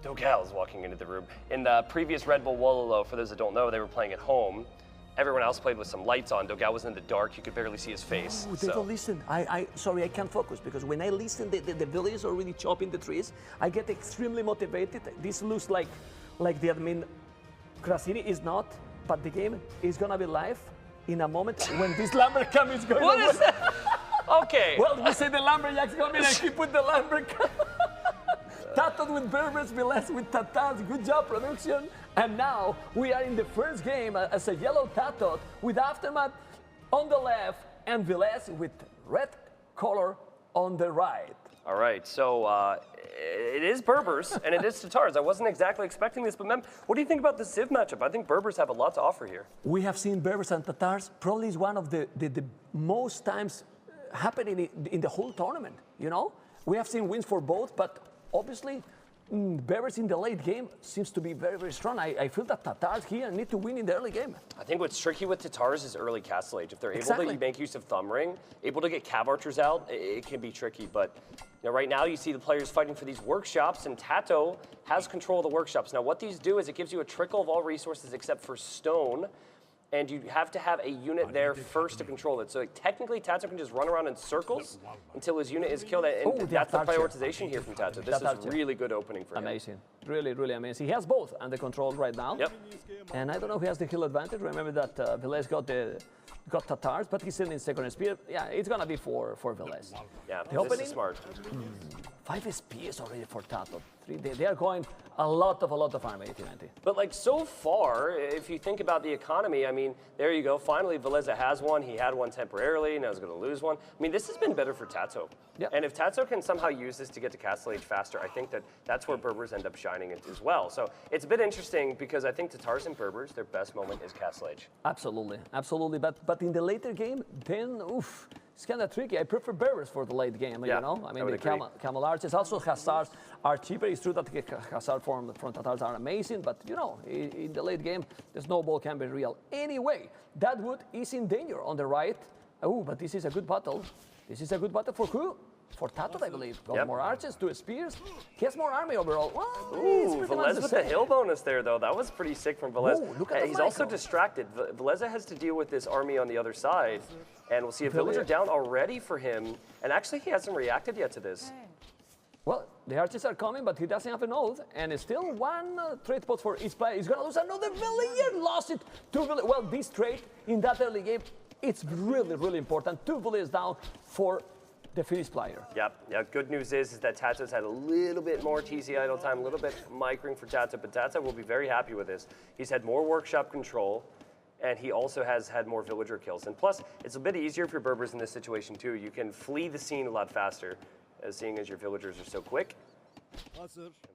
DauGal's walking into the room. In the previous Red Bull Wololo, for those that don't know, they were playing at home. Everyone else played with some lights on. DauGal was in the dark. You could barely see his face. They don't listen. Sorry, I can't focus because when I listen, the villagers are really chopping the trees. I get extremely motivated. This looks like the admin. Krasini is not, but the game is gonna be live. in a moment when this lumbercamp is going What on. is that? Okay. Well, we say the lumberjack's coming and he put the lumbercamp. TatoH with Berbers, Villese with TatoH. Good job, production. And now we are in the first game as a yellow TatoH with Aftermath on the left and Villese with red color on the right. All right, so it is Berbers and it is TatoH. I wasn't exactly expecting this, but Mem, what do you think about the Civ matchup? I think Berbers have a lot to offer here. We have seen Berbers and TatoH. Probably is one of the most times happening in the whole tournament, you know? We have seen wins for both, but obviously, Berbers in the late game seems to be very, very strong. I feel that TatoH here need to win in the early game. I think what's tricky with TatoH is early castle age. If they're able Exactly. to make use of thumb ring, able to get cav archers out, it can be tricky. But you know, right now you see the players fighting for these workshops, and TatoH has control of the workshops. Now what these do is it gives you a trickle of all resources except for stone. And you have to have a unit there first to control it. So like, technically, TatoH can just run around in circles until his unit is killed. And that's the prioritization here from TatoH. This is really good opening for him. Amazing. Really, really amazing. He has both under control right now. Yep. And I don't know who has the kill advantage. Remember that Villese got TatoH, but he's still in second spear. Yeah, it's going to be for Villese. Yeah, the this is smart. 5 spears already for TatoH. They are going a lot of army, 80-90. But like so far, if you think about the economy, I mean, there you go. Finally, Villese has one. He had one temporarily, now he's going to lose one. I mean, this has been better for TatoH. Yep. And if TatoH can somehow use this to get to castle age faster, I think that's where Berbers end up shining as well. So it's a bit interesting because I think TatoH and Berbers, their best moment is castle age. Absolutely, absolutely. But in the later game, then oof, it's kind of tricky. I prefer Berbers for the late game. Yeah, you know, I mean would the agree. camel archers, also Hussars are cheaper. It's true that the Hussar from TatoH are amazing, but you know, in the late game, the snowball can be real. Anyway, that wood is in danger on the right. Oh, but this is a good battle. This is a good battle for who? For TatoH, I believe. Got more archers, 2 spears. He has more army overall. Well, Ooh, Villese with the hill bonus there, though. That was pretty sick from Villese. Ooh, look at the He's also micro. distracted. Villese has to deal with this army on the other side. And we'll see a villager down already for him. And actually, he hasn't reacted yet to this. Well, the archers are coming, but he doesn't have an oath, and it's still one trade pot for each player. He's going to lose another villager. Lost it. 2 villagers. Well, this trade in that early game, it's really, really important. 2 villagers down for the Finnish player. Yep. Yeah. Good news is that TatoH's had a little bit more TC idle time, a little bit micring for TatoH, but TatoH will be very happy with this. He's had more workshop control, and he also has had more villager kills. And plus, it's a bit easier for Berbers in this situation too. You can flee the scene a lot faster, seeing as your villagers are so quick.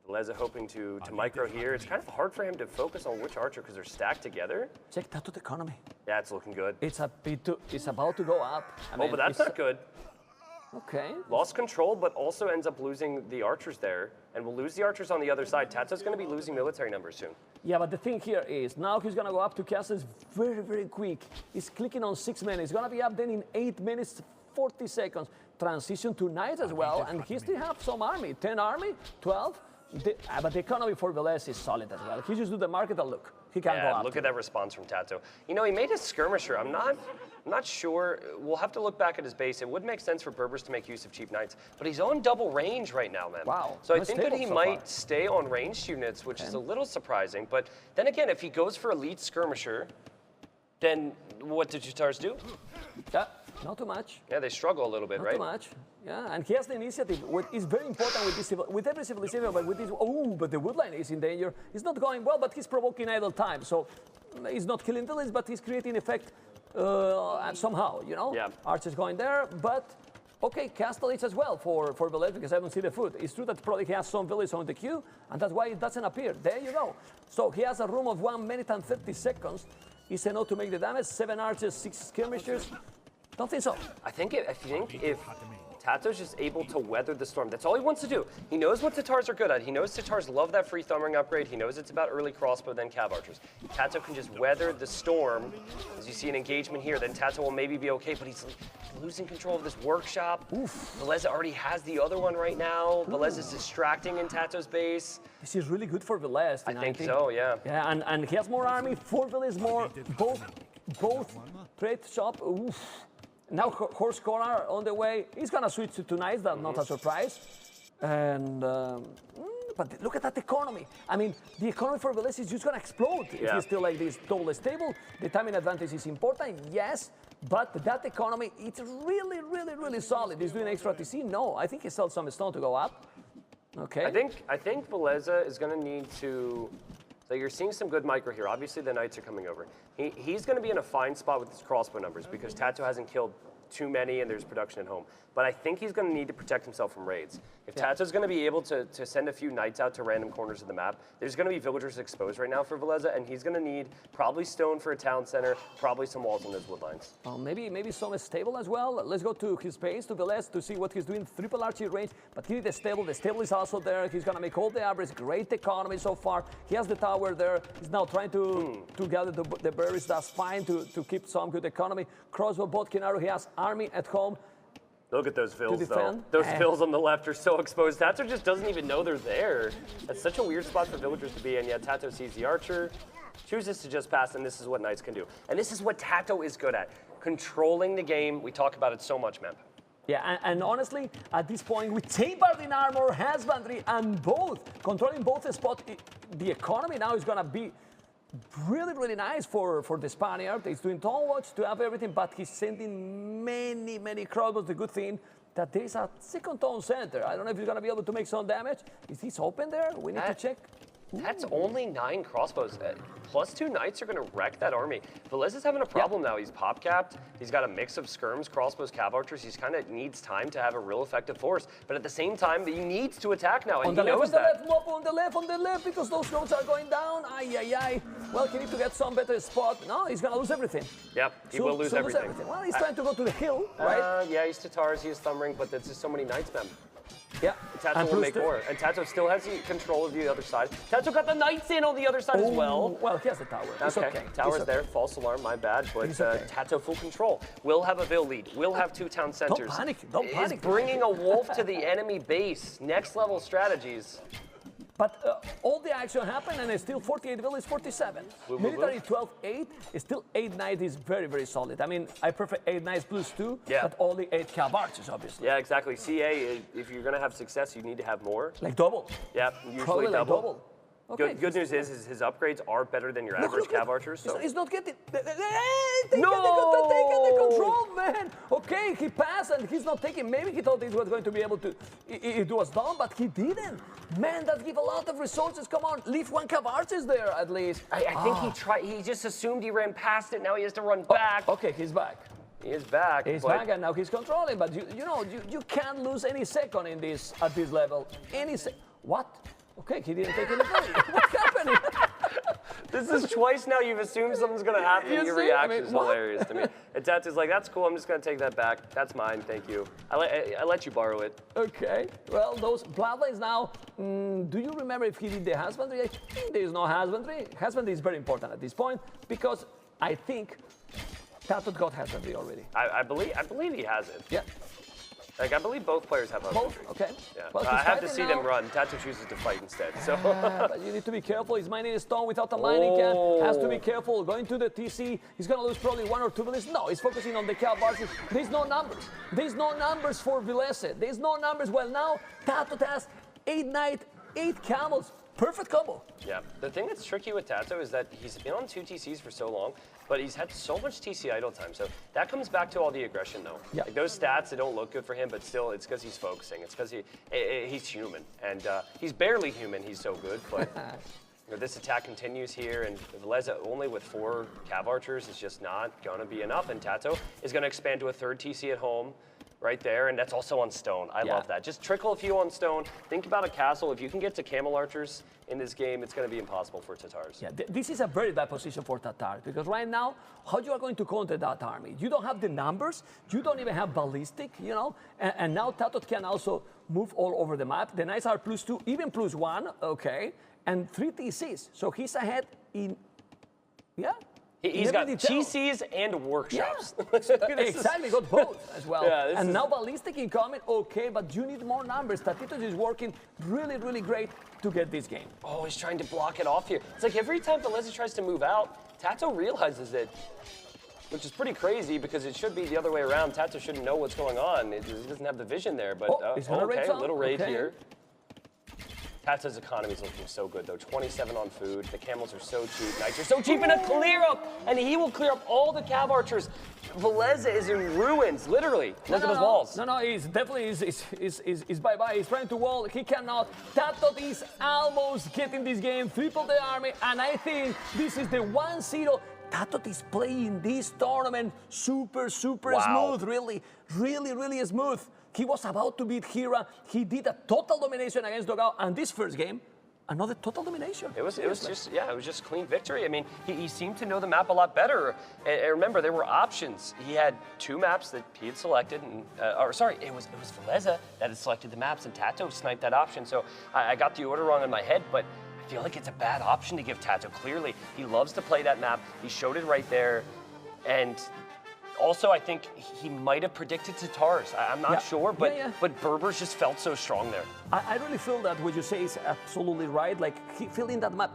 Villese hoping to micro here. It's kind of hard for him to focus on which archer because they're stacked together. Check TatoH economy. Yeah, it's looking good. It's about to go up. I mean, but that's not good. Okay. Lost control, but also ends up losing the archers there, and will lose the archers on the other side. TatoH's going to be losing military numbers soon. Yeah, but the thing here is, now he's going to go up to castles very, very quick. He's clicking on 6 minutes. He's going to be up then in 8 minutes, 40 seconds. Transition to knights as well, and he still have some army. 10 army, 12. But the economy for Villese is solid as well. He just do the market and look. He can't go up. Look at that response from TatoH. You know, he made a skirmisher. I'm not sure. We'll have to look back at his base. It would make sense for Berbers to make use of cheap knights, but he's on double range right now, man. Wow. So I think that he might stay on ranged units, which is a little surprising. But then again, if he goes for elite skirmisher, then what did TatoH do? Not too much. Yeah, they struggle a little bit, right? Not too much. Yeah, and he has the initiative. It's very important with every civilization, but with this, but the woodline is in danger. It's not going well, but he's provoking idle time. So he's not killing villages, but he's creating effect somehow, you know? Yeah. Archers going there, but okay, castle is as well for Villese because I don't see the food. It's true that probably he has some villages on the queue, and that's why it doesn't appear. There you go. So he has a room of 1 minute and 30 seconds. He's enough to make the damage. 7 archers, 6 skirmishers. Don't think so. I think if TatoH's just able to weather the storm, that's all he wants to do. He knows what TatoHs are good at. He knows TatoHs love that free thumb ring upgrade. He knows it's about early crossbow, then cav archers. TatoH can just weather the storm. As you see an engagement here, then TatoH will maybe be okay, but he's losing control of this workshop. Villese already has the other one right now. Villese is distracting in TatoH's base. This is really good for Villese. I think so, yeah. Yeah, and he has more army. 4 villages more. Both trade shop. Oof. Now Horse Corner on the way. He's gonna switch to knights. That's not a surprise. And but look at that economy. I mean, the economy for Villese is just going to explode if he's still like this double stable. The timing advantage is important, yes, but that economy, it's really, really, really solid. He's doing extra TC? No, I think he sells some stone to go up. Okay. I think Villese is going to need to. So you're seeing some good micro here. Obviously, the Knights are coming over. He's going to be in a fine spot with his crossbow numbers because TatoH hasn't killed too many and there's production at home. But I think he's going to need to protect himself from raids. If TatoH's going to be able to send a few Knights out to random corners of the map, there's going to be villagers exposed right now for Villese, and he's going to need probably stone for a town center, probably some walls on those wood lines. Well, maybe some stable as well. Let's go to his base, to Villese, to see what he's doing. Triple archery range, but he needs the stable. The stable is also there. He's going to make all the average. Great economy so far. He has the tower there. He's now trying to gather the berries. That's fine to keep some good economy. Crossbow, Bodkin arrow. He has army at home. Look at those fills, though. Those fills on the left are so exposed. TatoH just doesn't even know they're there. That's such a weird spot for villagers to be in. Yeah, TatoH sees the archer, chooses to just pass, and this is what Knights can do. And this is what TatoH is good at, controlling the game. We talk about it so much, man. Yeah, and honestly, at this point, with Tapered in armor, husbandry, and both, controlling both spots, the economy now is going to be really, really nice for the Spaniard. He's doing tall watch to have everything, but he's sending many, many crossbows. The good thing that there's a second tone center. I don't know if he's going to be able to make some damage. Is this open there? We need to check. That's only 9 crossbows. Plus 2 Knights are going to wreck that army. Villese is having a problem now. He's pop capped. He's got a mix of skirms, crossbows, cav archers. He's kind of needs time to have a real effective force. But at the same time, he needs to attack now, and he knows that. On the left, because those roads are going down. Well, he needs to get some better spot. No, he's going to lose everything. Yep, he will lose everything. Well, he's trying to go to the hill, right? Yeah, he's Tatars, he's Thumb Ring, but there's just so many Knights, man. Yeah. TatoH will make more. And TatoH still has the control of the other side. TatoH got the Knights in on the other side as well. Well, he has the tower. It's okay. Tower's there. False alarm, my bad. But TatoH full control. Will have a Vill lead. Will have 2 town centers. Don't panic. Don't panic. Is bringing a wolf to the enemy base. Next level strategies. But all the action happened, and it's still 48 Vill is 47. Military 12-8 is still 8 Knights is very, very solid. I mean, I prefer 8 Knights plus 2, but only 8 cav archers, obviously. Yeah, exactly. CA, if you're going to have success, you need to have more. Like double. Yeah, usually Probably like double. Okay. Good news is his upgrades are better than your average cav archers. So. He's not getting. They get the control, man. Okay, he passed and he's not taking. Maybe he thought he was going to be able to. It was done, but he didn't. Man, that gives a lot of resources. Come on, leave 1 cav archers there at least. I think he tried. He just assumed he ran past it. Now he has to run back. Okay, he's back. He is back. He's back, and now he's controlling. But you can't lose any second in this at this level. What? Okay, he didn't take any money. What's happening? This is twice now you've assumed something's going to happen. Your reaction is hilarious to me. And TatoH's like, that's cool, I'm just going to take that back. That's mine, thank you. I let you borrow it. Okay, well, those bloodlines now, do you remember if he did the husbandry? I think there is no husbandry. Husbandry is very important at this point because I think TatoH got husbandry already. I believe he has it. Yeah. Like, I believe both players have husbandry. Both? Okay. Yeah. Well, I have to see them run. TatoH chooses to fight instead. So. But you need to be careful. He's mining a stone without a mining can. Has to be careful. Going to the TC. He's going to lose probably 1 or 2 villages. No, he's focusing on the cav archers. There's no numbers. There's no numbers for Villese. There's no numbers. Well, now TatoH has 8 Knight, 8 camels. Perfect combo. Yeah. The thing that's tricky with TatoH is that he's been on 2 TCs for so long, but he's had so much TC idle time. So that comes back to all the aggression, though. Yeah. Like those stats, they don't look good for him, but still, it's because he's focusing. It's because he's human. And he's barely human. He's so good. But this attack continues here, and Villese only with 4 cav archers is just not going to be enough. And TatoH is going to expand to a 3rd TC at home. Right there, and that's also on stone. I love that. Just trickle a few on stone. Think about a castle. If you can get to camel archers in this game, it's going to be impossible for Tatars. Yeah, this is a very bad position for Tatars because right now, how you are going to counter that army? You don't have the numbers. You don't even have ballistic, and now TatoH can also move all over the map. The Knights are +2, even +1, okay, and 3 TCs. So he's ahead in, He's got TCs and workshops. Yeah. Exactly, got both as well. Yeah, and now ballistic incoming, okay, but you need more numbers. TatoH is working really, really great to get this game. Oh, he's trying to block it off here. It's like every time Villese tries to move out, TatoH realizes it, which is pretty crazy because it should be the other way around. TatoH shouldn't know what's going on. He doesn't have the vision there, but okay, a little raid here. TatoH's economy is looking so good, though. 27 on food. The camels are so cheap. Knights are so cheap, and a clear up, and he will clear up all the cav archers. Villese is in ruins, literally. Look at those walls. No, he's definitely is bye-bye. He's trying to wall. He cannot. TatoH is almost getting this game, triple the army, and I think this is the 1-0. TatoH is playing this tournament super smooth, really smooth. He was about to beat Hera. He did a total domination against DauT, and this first game, another total domination. It was just clean victory. I mean, he seemed to know the map a lot better. And remember, there were options. He had 2 maps that he had selected, and it was Villese that had selected the maps, and TatoH sniped that option. So I got the order wrong in my head, but I feel like it's a bad option to give TatoH. Clearly, he loves to play that map. He showed it right there, and also, I think he might have predicted Tatars. I'm not sure, but Berbers just felt so strong there. I really feel that what you say is absolutely right. Like, he filling that map,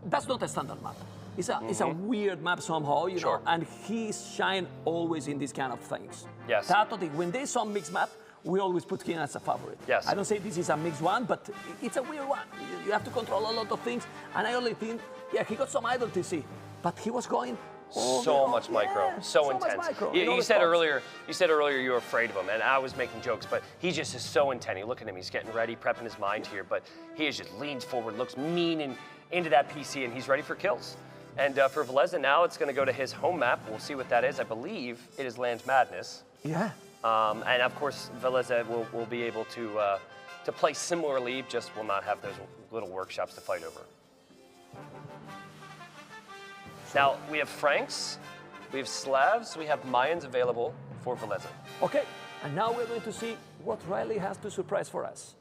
that's not a standard map. It's a weird map somehow, you know, and he shine always in these kind of things. Yes. TatoH, when there's some mixed map, we always put him as a favorite. Yes. I don't say this is a mixed one, but it's a weird one. You have to control a lot of things, and I only think, he got some idle TC, but he was going so much micro, so intense. You said earlier you were afraid of him, and I was making jokes, but he just is so intense. You look at him, he's getting ready, prepping his mind here, but he is just leans forward, looks mean and into that PC, and he's ready for kills. And for Villese, now it's going to go to his home map. We'll see what that is. I believe it is Lands Madness. Yeah. And of course, Villese will be able to play similarly, just will not have those little workshops to fight over. Now, we have Franks, we have Slavs, we have Mayans available for Villese. Okay, and now we're going to see what Riley has to surprise for us.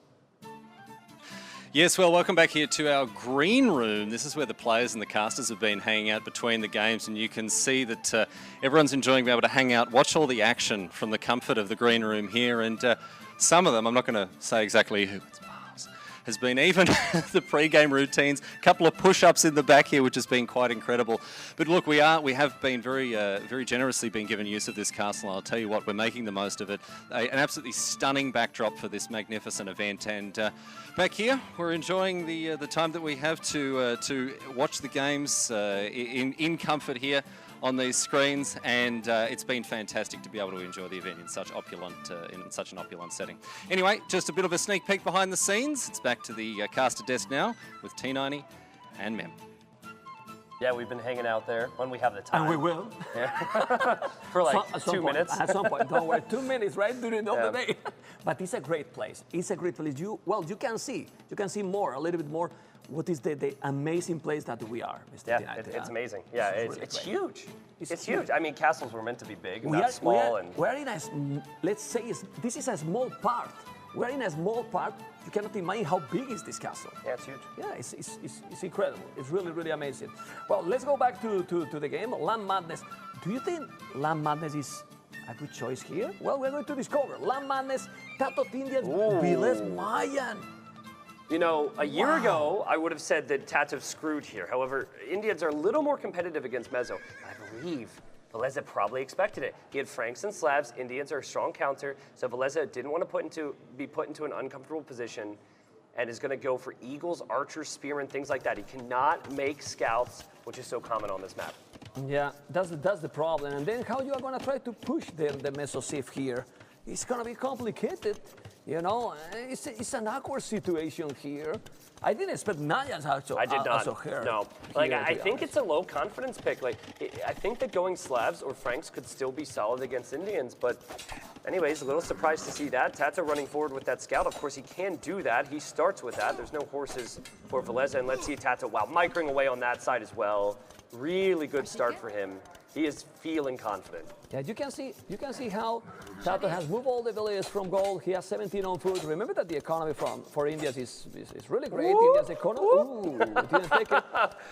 Yes, well, welcome back here to our green room. This is where the players and the casters have been hanging out between the games, and you can see that everyone's enjoying being able to hang out, watch all the action from the comfort of the green room here, and some of them, I'm not going to say exactly who, has been even the pre-game routines, a couple of push-ups in the back here, which has been quite incredible. But look, we have been very generously been given use of this castle, and I'll tell you what, we're making the most of it. An absolutely stunning backdrop for this magnificent event, and back here, we're enjoying the time that we have to watch the games in comfort here on these screens, and it's been fantastic to be able to enjoy the event in such an opulent setting. Anyway, just a bit of a sneak peek behind the scenes. It's back to the caster desk now with T90 and Mem. Yeah, we've been hanging out there when we have the time. And we will. Yeah. For like 2 minutes. At some point, don't worry, 2 minutes, right, during the whole day. But it's a great place. It's a great place. You can see more, a little bit more. What is the amazing place that we are, Mr. Yeah, it's amazing. Yeah, it's huge. It's huge. I mean, castles were meant to be big, not small. We're in a, let's say, this is a small part. We're in a small part. You cannot imagine how big is this castle. Yeah, it's huge. Yeah, it's incredible. It's really amazing. Well, let's go back to the game. Land Madness. Do you think Land Madness is a good choice here? Well, we're going to discover. Land Madness, TatoH Indians, Villese Mayan. You know, a year ago, I would have said that TatoH screwed here. However, Indians are a little more competitive against Mezzo. I believe Villese probably expected it. He had Franks and Slavs. Indians are a strong counter, so Villese didn't want to be put into an uncomfortable position and is going to go for Eagles, Archers, Spearmen, things like that. He cannot make scouts, which is so common on this map. Yeah, that's the problem. And then how you are going to try to push the Mesosif here? It's going to be complicated. You know, it's an awkward situation here. I didn't expect Naya's also. I did not. Here, no. Like, I think it's a low confidence pick. Like, I think that going Slavs or Franks could still be solid against Indians. But anyways, a little surprised to see that. TatoH running forward with that scout. Of course, he can do that. He starts with that. There's no horses for Villese. And let's see TatoH, wow, microing away on that side as well. Really good start for him. He is feeling confident. Yeah, you can see how TatoH has moved all the villages from gold. He has 17 on food. Remember that the economy for Indians is really great. India's economy. Ooh, didn't take it.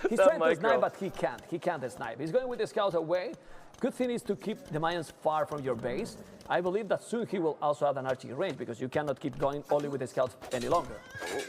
He's trying to snipe, but he can't. He can't snipe. He's going with the scouts away. Good thing is to keep the Mayans far from your base. I believe that soon he will also have an arching range because you cannot keep going only with the scouts any longer.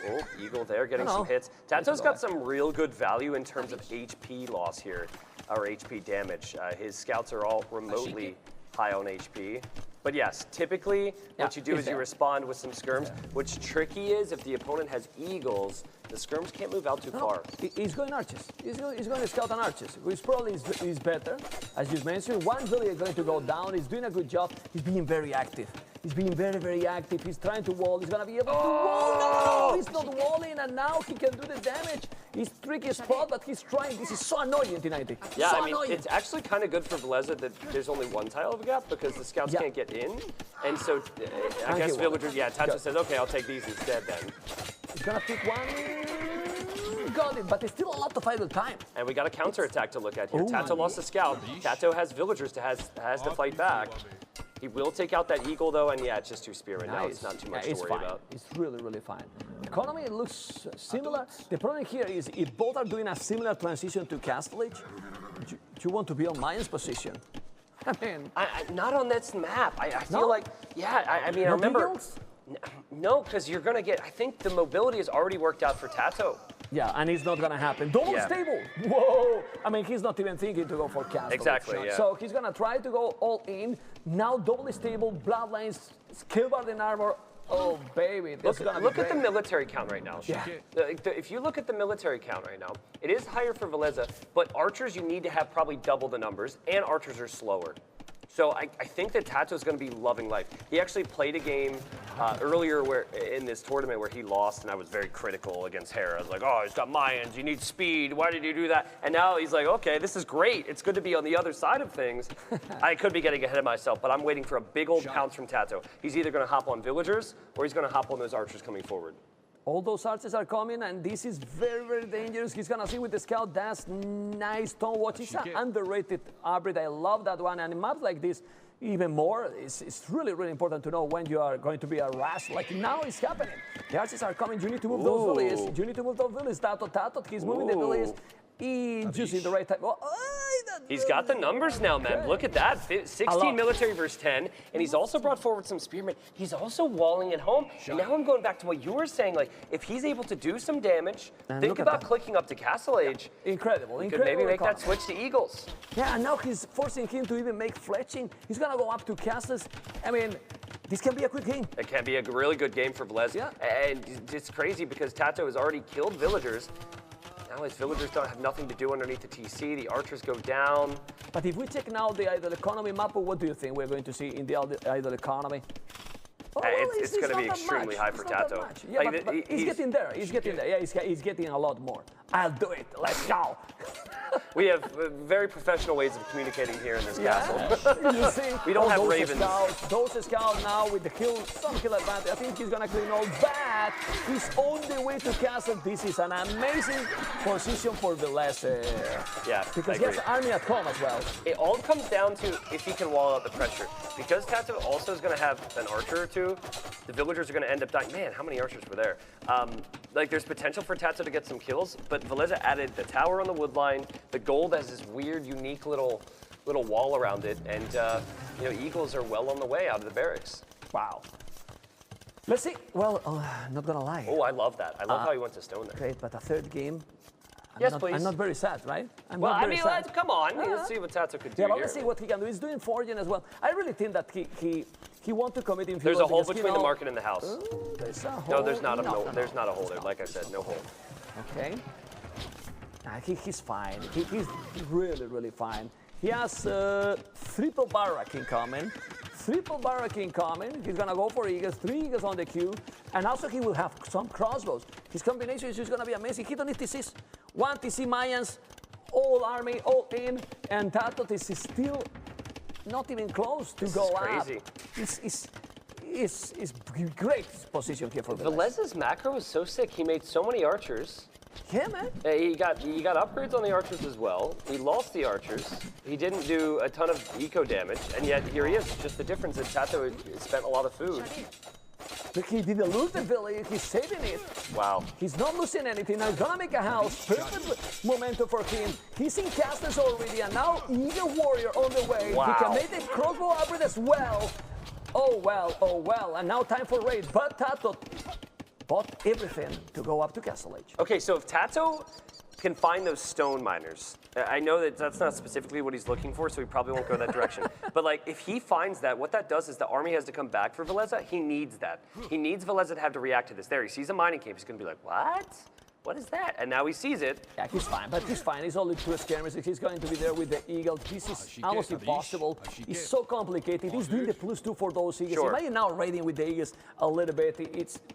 Oh, Eagle there getting some hits. TatoH's got some real good value in terms of HP loss here, or HP damage. His scouts are all remotely high on HP. But yes, typically what you do is you respond with some skirms. What's tricky is if the opponent has eagles, the skirms can't move out too far. He's going arches. He's going to scout on arches, which probably is better. As you mentioned, one Villese is going to go down. He's doing a good job. He's being very active. He's being very, very active. He's trying to wall. He's going to be able to wall. No, he's not walling, and now he can do the damage. He's tricky spot, but he's trying. This is so annoying tonight. Yeah, so I mean, annoying. it's actually kind of good for Villese that there's only one tile of a gap because the scouts can't get in. And so I guess Villagers, TatoH says, okay, I'll take these instead then. He's going to pick one. Got it, but there's still a lot of idle time. And we got a counter attack to look at here. TatoH lost a scout. TatoH has Villagers has to fight back. He will take out that eagle though, and it's just 2 spearmen now. It's not too much to worry about. It's really, really fine. Economy looks similar. The problem here is if both are doing a similar transition to Castle Age, you want to be on Mayan's position. I mean, not on this map. I feel like, I mean, I remember. No, because you're going to get, I think the mobility is already worked out for TatoH. Yeah, and it's not going to happen. Double stable. Whoa. I mean, he's not even thinking to go for Castle. Exactly, So he's going to try to go all in. Now double stable, bloodlines, skillbard in armor. Oh, baby. Look at the military count right now. Yeah. If you look at the military count right now, it is higher for Villese, but archers you need to have probably double the numbers, and archers are slower. So I think that TatoH is going to be loving life. He actually played a game earlier in this tournament where he lost, and I was very critical against Hera. I was like, oh, he's got Mayans, you need speed, why did you do that? And now he's like, okay, this is great. It's good to be on the other side of things. I could be getting ahead of myself, but I'm waiting for a big old pounce from TatoH. He's either going to hop on Villagers, or he's going to hop on those archers coming forward. All those archers are coming, and this is very, very dangerous. He's going to see with the scout. That's nice. Don't watch. It's an underrated arbit. I love that one. And in maps like this, even more, it's really, really important to know when you are going to be harassed. Like now it's happening. The archers are coming. You need to move those Villese. You need to move those Villese. TatoH, he's moving the Villese. Just in the right time. He's got the numbers now, man. Look at that. 16 military versus 10. And he's also brought forward some spearmen. He's also walling at home. And now I'm going back to what you were saying. Like, if he's able to do some damage, think about clicking up to Castle Age. Incredible. He could maybe make that switch to Eagles. Yeah, and now he's forcing him to even make fletching. He's going to go up to castles. I mean, this can be a quick game. It can be a really good game for Villese. Yeah. And it's crazy because TatoH has already killed Villagers. Now his Villagers don't have nothing to do underneath the TC. The archers go down. But if we check now the idle economy map, what do you think we're going to see in the idle economy? Oh, well, it's going to be extremely high for TatoH. Yeah, like, but he's getting there. He's getting there. Yeah, he's getting a lot more. I'll do it. Let's go. We have very professional ways of communicating here in this castle. You see, we don't have ravens. Those scouts now with the some kill advantage. I think he's going to clean all that. He's on the way to castle. This is an amazing position for Villese. Yeah, because he has army at home as well. It all comes down to if he can wall out the pressure. Because TatoH also is going to have an archer or two, the Villagers are going to end up dying. Man, how many archers were there? Like, there's potential for TatoH to get some kills, but Villese added the tower on the wood line. The gold has this weird, unique little wall around it, and Eagles are well on the way out of the barracks. Wow. Let's see. Well, not gonna lie. Oh, I love that. I love how he went to stone there. Great, but a third game. Please. I'm not very sad, right? Come on. Let's see what TatoH could do. Yeah, but let's see what he can do. He's doing forging as well. I really think that he wants to commit in. There's a hole between the market and the house. There's a hole. No, there's not there's not a hole there. Like I said, no hole. Okay. He's fine. He's really, really fine. He has triple barrack incoming. Triple barrack incoming. He's gonna go for Eagles. 3 Eagles on the queue. And also he will have some crossbows. His combination is just gonna be amazing. He don't need TCs. 1 TC Mayans, all army, all in. And TatoH is still not even close to go up. It's great position here for Villese. Villese's macro is so sick. He made so many archers. Yeah, man. He got upgrades on the archers as well. He lost the archers. He didn't do a ton of eco damage, and yet here he is. Just the difference is TatoH spent a lot of food. But he didn't lose the village. He's saving it. Wow. He's not losing anything. Now he's gonna make a house. Perfect momentum for him. He's in castles already, and now Eagle Warrior on the way. Wow. He can make the crossbow upgrade as well. Oh well. And now time for raid. But TatoH bought everything to go up to Castle Age. Okay, so if TatoH can find those stone miners. I know that that's not specifically what he's looking for, so he probably won't go that direction. But like, if he finds that, what that does is the army has to come back for Villese. He needs that. He needs Villese to have to react to this. There, he sees a mining camp. He's going to be like, what? What is that? And now he sees it. Yeah, he's fine, but he's fine. He's only 2 skirmishes. He's going to be there with the Eagle. This is almost impossible. It's so complicated. He's doing the +2 for those Eagles. Sure. Imagine now raiding with the Eagles a little bit.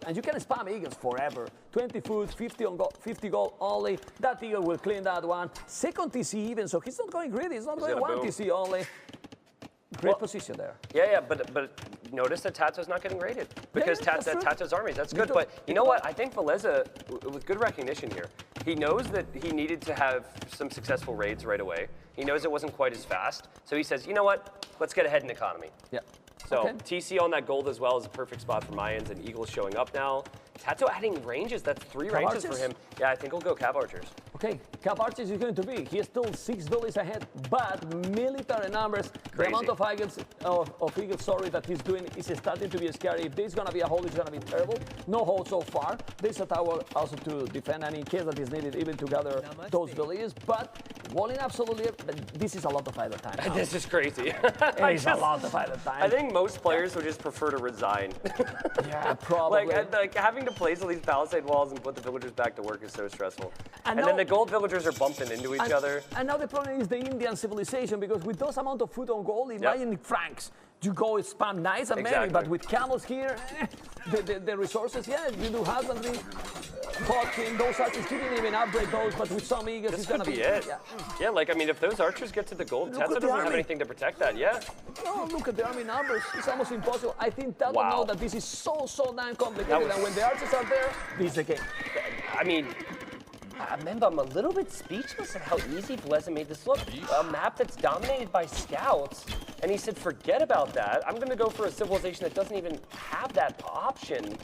And you can spam Eagles forever. 20 food, 50 gold only. That Eagle will clean that one. Second TC even, so he's not going greedy. He's not going 1 TC only. Great position there. Yeah, but notice that TatoH's not getting raided because TatoH's army. That's good, but you know what? I think Villese, with good recognition here, he knows that he needed to have some successful raids right away. He knows it wasn't quite as fast, so he says, you know what? Let's get ahead in economy. Yeah. So TC on that gold as well is a perfect spot for Mayans, and Eagles showing up now. TatoH adding ranges. That's 3 ranges for him. Yeah, I think he'll go Cav Archers. Okay, Cav Archers is going to be. He is still $6 ahead, but military numbers, the amount of Eagles, that he's doing is starting to be scary. If there's going to be a hold, it's going to be terrible. No hold so far. There's a tower also to defend, and in case that is needed, even to gather those villages. But walling absolutely, this is a lot of idle time. This is crazy. It's a lot of idle time. I think most players would just prefer to resign. Yeah, probably. Like having to place all these palisade walls and put the villagers back to work is so stressful. And then the gold villagers are bumping into each other. And now the problem is the Indian civilization, because with those amount of food on gold, imagine francs. You go spam nice and merry, but with camels here, the resources, you do husbandry, potting, those archers, you didn't even upgrade those, but with some Eagles, it's going to be it. Yeah, like, I mean, if those archers get to the gold, TatoH doesn't have anything to protect that, No, look at the army numbers. It's almost impossible. I think TatoH know that this is so damn complicated, and when the archers are there, this is the game. I mean, remember, I'm a little bit speechless at how easy Villese made this look. A map that's dominated by scouts, and he said, forget about that. I'm going to go for a civilization that doesn't even have that option.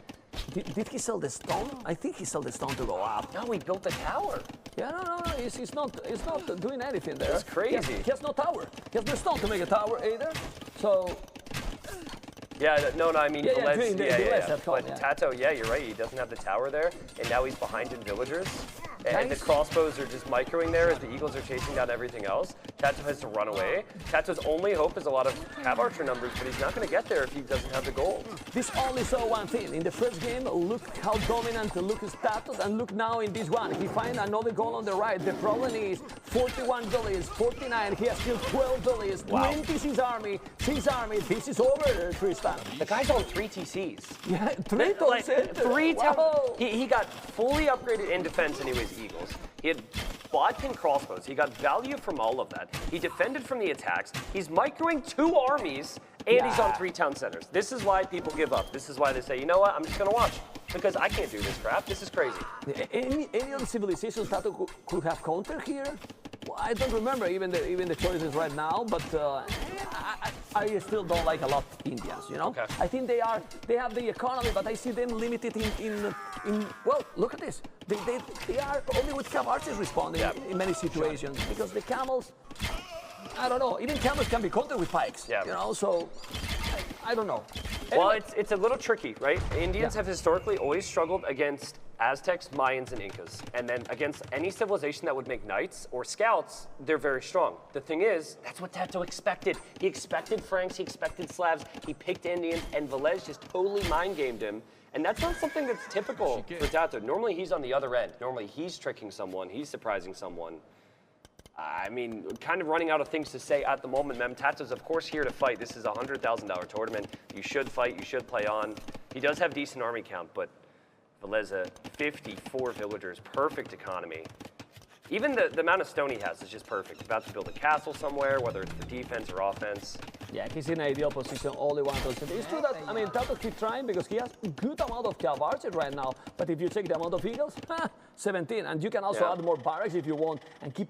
Did he sell the stone? I think he sold the stone to go up. No, he built a tower. Yeah, no, he's not doing anything there. That's crazy. He has no tower. He has no stone to make a tower either. So. Yeah, no, I mean, Villese, but TatoH, you're right, he doesn't have the tower there, and now he's behind in villagers, and the crossbows are just microing there as the Eagles are chasing down everything else. TatoH has to run away. TatoH's only hope is a lot of Cav Archer numbers, but he's not going to get there if he doesn't have the gold. This only saw one thing. In the first game, look how dominant look is TatoH, and look now in this one. He finds another goal on the right. The problem is 41 villages, 49, he has killed 12 villages, 26 army, 6 army. This is over, Tristan. The guy's on 3 TCs. Yeah, 3 3 He got fully upgraded in defense anyways, Eagles. He had bodkin crossbows. He got value from all of that. He defended from the attacks. He's microing 2 armies, and he's on 3 town centers. This is why people give up. This is why they say, you know what, I'm just going to watch. Because I can't do this crap. This is crazy. Any other civilizations TatoH could have countered here? Well, I don't remember even the choices right now, but I still don't like a lot of Indians, you know? Okay. I think they have the economy, but I see them limited in well, look at this. They are only with Cav Archers responding in many situations, because the camels, I don't know, even camels can be countered with pikes, you know, so I don't know. Well, it's a little tricky, right? Indians have historically always struggled against Aztecs, Mayans, and Incas. And then against any civilization that would make knights or scouts, they're very strong. The thing is, that's what TatoH expected. He expected Franks, he expected Slavs, he picked Indians, and Villese just totally mind-gamed him. And that's not something that's typical for TatoH. Normally, he's on the other end. Normally, he's tricking someone, he's surprising someone. I mean, kind of running out of things to say at the moment, Mem. TatoH's, of course, here to fight. This is a $100,000 tournament. You should fight, you should play on. He does have decent army count, but Villese, 54 villagers, perfect economy. Even the amount of stone he has is just perfect. About to build a castle somewhere, whether it's for defense or offense. Yeah, he's in an ideal position, only 1%. It's true that, I mean, TatoH keeps trying because he has a good amount of Cav Archers right now. But if you check the amount of Eagles, 17. And you can also add more barracks if you want, and keep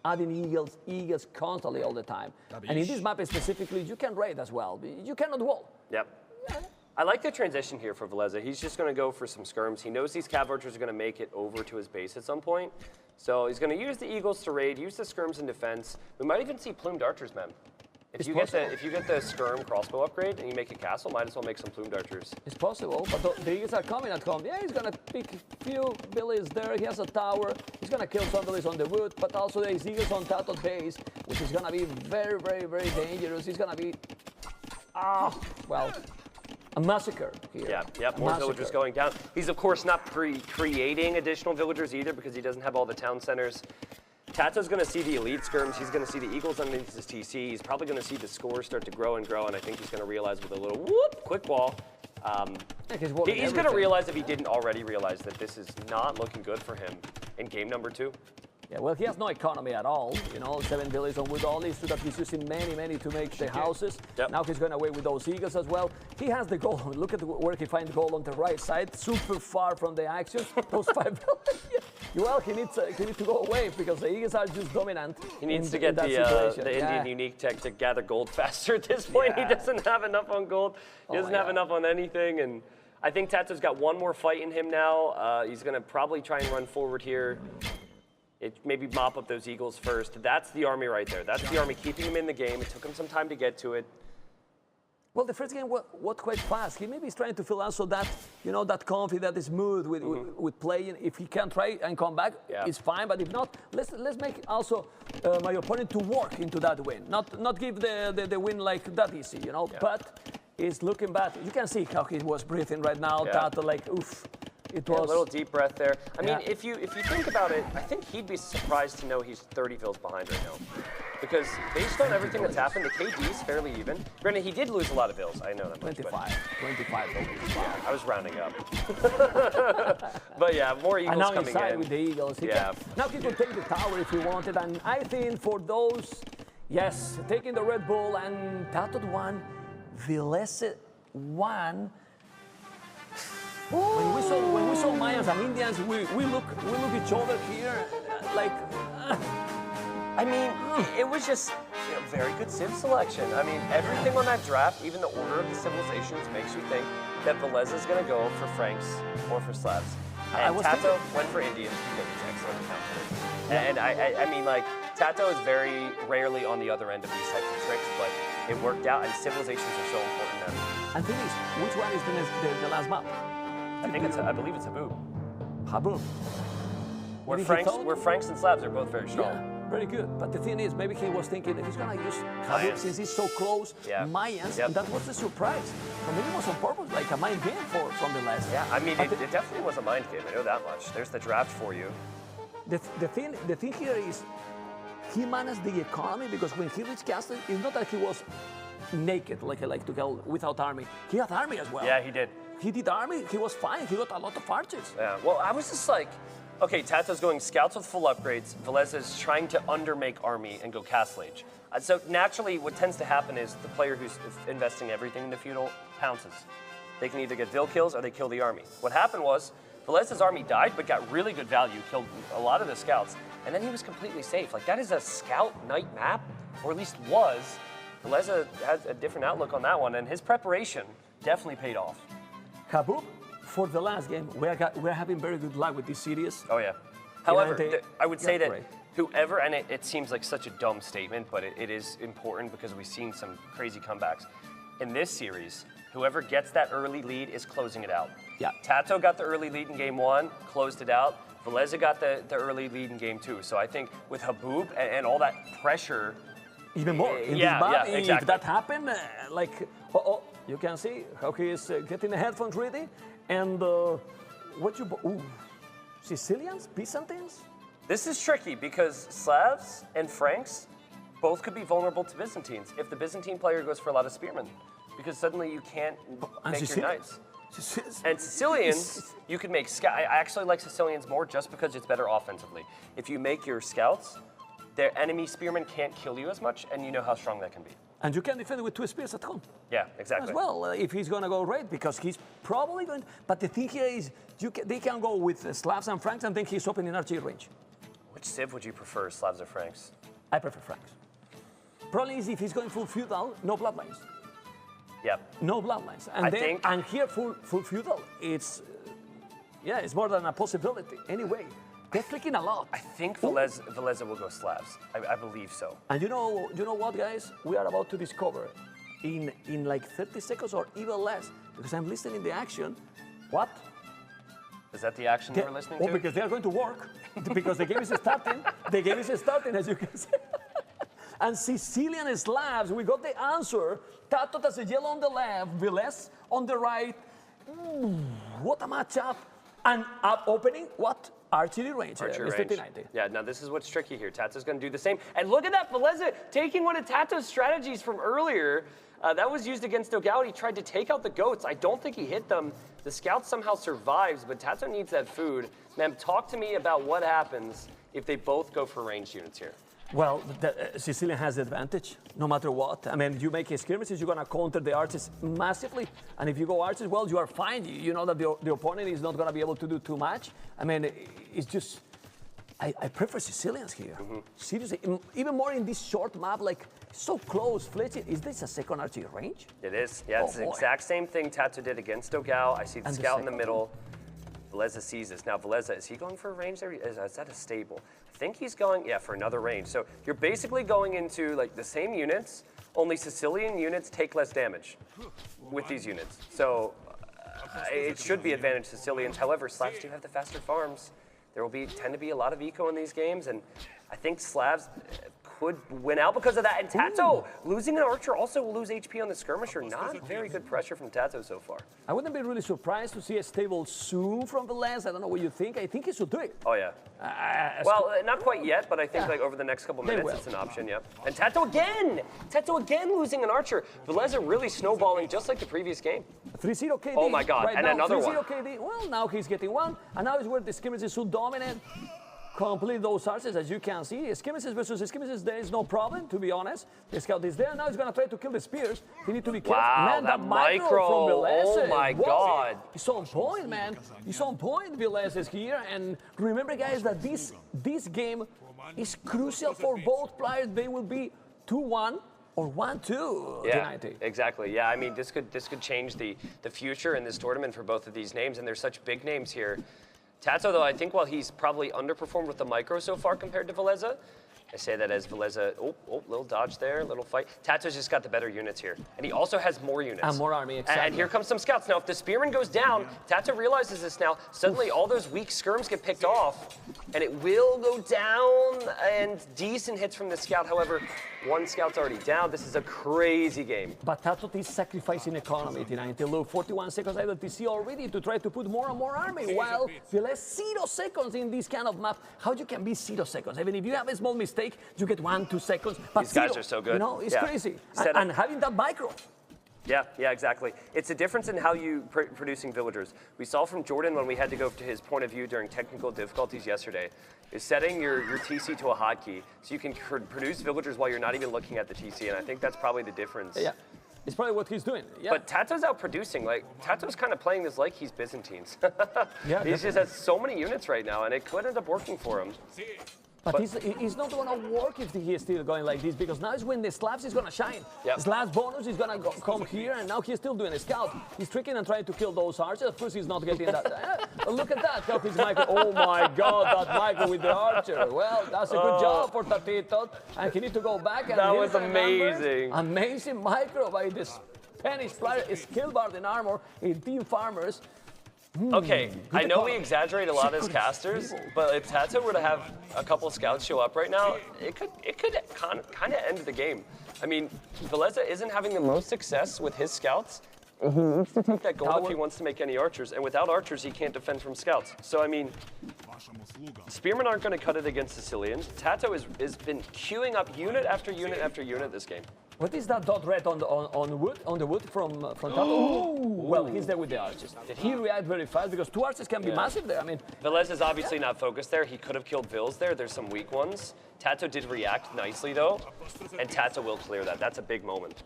adding Eagles constantly all the time. And in this map specifically, you can raid as well. You cannot wall. Yep. I like the transition here for Villese. He's just going to go for some skirms. He knows these Cav Archers are going to make it over to his base at some point. So he's going to use the Eagles to raid, use the skirms in defense. We might even see plumed archers, Mem. If you get the skirm crossbow upgrade and you make a castle, might as well make some plumed archers. It's possible, but the Eagles are coming at home. Yeah, he's gonna pick a few Billies there. He has a tower. He's gonna kill some Billies on the wood, but also there's Eagles on TatoH base, which is gonna be very, very, very dangerous. He's gonna be, well, a massacre here. Yeah, more villagers going down. He's of course not creating additional villagers either because he doesn't have all the town centers. TatoH's going to see the elite skirms. He's going to see the Eagles underneath his TC. He's probably going to see the scores start to grow and grow, and I think he's going to realize with a little whoop, quick wall. He's going to realize, if he didn't already realize, that this is not looking good for him in game number 2. Yeah, well, he has no economy at all. You know, 7 Billies on wood only, so that he's using many to make the houses. Yep. Now he's going away with those Eagles as well. He has the goal. Look at where he finds goal on the right side, super far from the action. Those 5 Billies. Well, he needs to go away because the Eagles are just dominant. He needs to get the Indian unique tech to gather gold faster at this point. He doesn't have enough on gold. He doesn't have enough on anything, and I think TatoH's got one more fight in him now. He's going to probably try and run forward here. Maybe mop up those Eagles first. That's the army right there. That's the army keeping him in the game. It took him some time to get to it. Well, the first game was quite fast. He maybe is trying to feel also that, you know, that comfy, that is smooth with playing. If he can try and come back, it's fine. But if not, let's make also my opponent to work into that win. Not give the win like that easy, you know. But it's looking bad. You can see how he was breathing right now. TatoH, like, oof. It was a little deep breath there. I mean, if you think about it, I think he'd be surprised to know he's 30 vills behind right now. Because based on everything that's happened, the KD is fairly even. Granted, he did lose a lot of vills. I know that much. 25 vills. Yeah, I was rounding up. But yeah, more Eagles now coming inside in. with the Eagles. Now he could take the tower if he wanted. And I think for those, yes, taking the Red Bull and TatoH 1, Villese 1. When we saw Mayans and Indians, we look each other here like. I mean, it was just very good civ selection. I mean, everything on that draft, even the order of the civilizations, makes you think that Villese is going to go for Franks or for Slavs. And TatoH went for Indians because it's excellent counter. And I mean, like, TatoH is very rarely on the other end of these types of tricks, but it worked out, and civilizations are so important now. And thing is, which one is the last map? I believe it's Haboob. Haboob. Where Franks and Slavs are both very strong. Yeah, very good. But the thing is, maybe he was thinking that he's going to use Haboob since he's so close. Mayans, and that was the surprise. Or maybe it was on purpose, like a mind game from the last. Yeah, I mean, it definitely was a mind game. I know that much. There's the draft for you. The thing here is, he managed the economy because when he reached Castle, it's not that he was naked, like I like to call, without army. He had army as well. Yeah, he did. He did army. He was fine. He got a lot of archers. Yeah. Well, I was just like, okay, TatoH's going scouts with full upgrades. Villese is trying to undermake army and go castle age. So naturally, what tends to happen is the player who's investing everything in the feudal pounces. They can either get Vill kills or they kill the army. What happened was Villese's army died, but got really good value, killed a lot of the scouts, and then he was completely safe. Like, that is a scout night map, or at least was. Villese has a different outlook on that one, and his preparation definitely paid off. Haboob, for the last game, we're having very good luck with this series. Oh, yeah. However, I would say that whoever, and it seems like such a dumb statement, but it is important because we've seen some crazy comebacks. In this series, whoever gets that early lead is closing it out. Yeah. TatoH got the early lead in game 1, closed it out. Villese got the early lead in game 2. So I think with Haboob and all that pressure, even more. In this map, if that happened, you can see how he is getting the headphones ready. And Sicilians, Byzantines? This is tricky because Slavs and Franks both could be vulnerable to Byzantines if the Byzantine player goes for a lot of spearmen, because suddenly you can't make your knights. And Sicilians, you can make I actually like Sicilians more just because it's better offensively. If you make your scouts, their enemy spearmen can't kill you as much, and you know how strong that can be. And you can defend with 2 spears at home. Yeah, exactly. As well, if he's going to go raid, because he's probably going. But the thing here is, they can go with Slavs and Franks, and think he's opening archery range. Which civ would you prefer, Slavs or Franks? I prefer Franks. Problem is, if he's going full feudal, no bloodlines. Yep. No bloodlines, and here full feudal, it's more than a possibility anyway. They're flicking a lot. I think Villese will go slabs. I believe so. And you know what, guys? We are about to discover in like 30 seconds or even less, because I'm listening the action. What? Is that the action we're listening to? Oh, because they are going to work. Because the game is starting. The game is starting, as you can see. And Sicilian slabs, we got the answer. TatoH has a yellow on the left, Villese on the right. Ooh, what a matchup. And up opening, what? Archery range. Archery Mr. range. T90. Yeah, now this is what's tricky here. TatoH's going to do the same. And look at that, Villese taking one of TatoH's strategies from earlier. That was used against DauT. He tried to take out the goats. I don't think he hit them. The scout somehow survives, but TatoH needs that food. Ma'am, talk to me about what happens if they both go for ranged units here. Well, Sicilian has the advantage, no matter what. I mean, you make skirmishes, you're going to counter the archers massively. And if you go archers, well, you are fine. You know that the opponent is not going to be able to do too much. I mean, it's just, I prefer Sicilians here. Seriously, even more in this short map, like, so close, fletching. Is this a second archery range? It is. Yeah, it's the exact same thing TatoH did against DauT. I see the scout in the middle. Villese sees this. Now, Villese, is he going for a range there? Is that a stable? I think he's going, yeah, for another range. So you're basically going into like the same units, only Sicilian units take less damage with these units. So it should be advantage Sicilians. However, Slavs do have the faster farms. There will tend to be a lot of eco in these games, and I think Slavs could win out because of that. And TatoH, losing an archer also will lose HP on the skirmisher. Not very good pressure from TatoH so far. I wouldn't be really surprised to see a stable soon from Villese. I don't know what you think. I think he should do it. Oh, yeah. Well, not quite yet, but I think like over the next couple minutes, it's an option, yeah. And TatoH again! TatoH again losing an archer. Villese really snowballing just like the previous game. 3-0 KD. Oh my God, right and now, another one. 3-0 KD. Well, now he's getting one, and now is where the skirmishes should dominate. Complete those archers, as you can see. Skirmishes versus skirmishes, there is no problem, to be honest. The scout is there. Now he's going to try to kill the spears. He need to be careful. Wow, Man, that micro from Villese. Oh my God. He's on point, man. He's on point, Villese is here. And remember, guys, that this game is crucial for both players. They will be 2-1 or 1-2. Yeah, exactly. Yeah, I mean, this could change the future in this tournament for both of these names, and there's such big names here. TatoH, though, I think while he's probably underperformed with the micro so far compared to Villese, I say that as Villese, little dodge there, little fight. TatoH's just got the better units here. And he also has more units. And more army, exactly. And here comes some scouts. Now, if the spearman goes down, TatoH realizes this now. Suddenly, all those weak skirms get picked off, and it will go down, and decent hits from the scout. However, one scout's already down. This is a crazy game. But TatoH is sacrificing economy tonight. Look, 41 seconds out of TC already to try to put more and more army, while Villese 0 seconds in this kind of map. How you can be 0 seconds? Even if you have a small mistake, you get 1-2 seconds. But these guys are so good. You know, it's crazy. And having that micro. Yeah, exactly. It's a difference in how you producing villagers. We saw from Jordan when we had to go to his point of view during technical difficulties yesterday, is setting your TC to a hotkey so you can produce villagers while you're not even looking at the TC, and I think that's probably the difference. Yeah. It's probably what he's doing. Yeah. But TatoH's out producing. Like, TatoH's kind of playing this like he's Byzantines. Yeah, he just has so many units right now, and it could end up working for him. But he's not going to work if he is still going like this, because now is when the Slavs is going to shine. Yep. Slavs bonus is going to come here, and now he's still doing a scout. He's tricking and trying to kill those archers. Of course, he's not getting that. Look at that. How his micro. Oh my God, that micro with the archer. Well, that's a good job for TatoH. And he need to go back. And that was amazing. Amazing micro by the Spanish player. Skillbard in armor in Team Farmers. Okay, I know we exaggerate a lot as casters, but if TatoH were to have a couple scouts show up right now, it could kind of end the game. I mean, Villese isn't having the most success with his scouts. He needs to take that goal if he wants to make any archers, and without archers, he can't defend from scouts. So, I mean, spearmen aren't going to cut it against Sicilians. TatoH has been queuing up unit after unit after unit this game. What is that dot red on the wood from TatoH? Well, he's there with the archers. He react very fast because 2 archers can be massive there. I mean, Villese is obviously not focused there. He could have killed Vils there. There's some weak ones. TatoH did react nicely though, and TatoH will clear that. That's a big moment.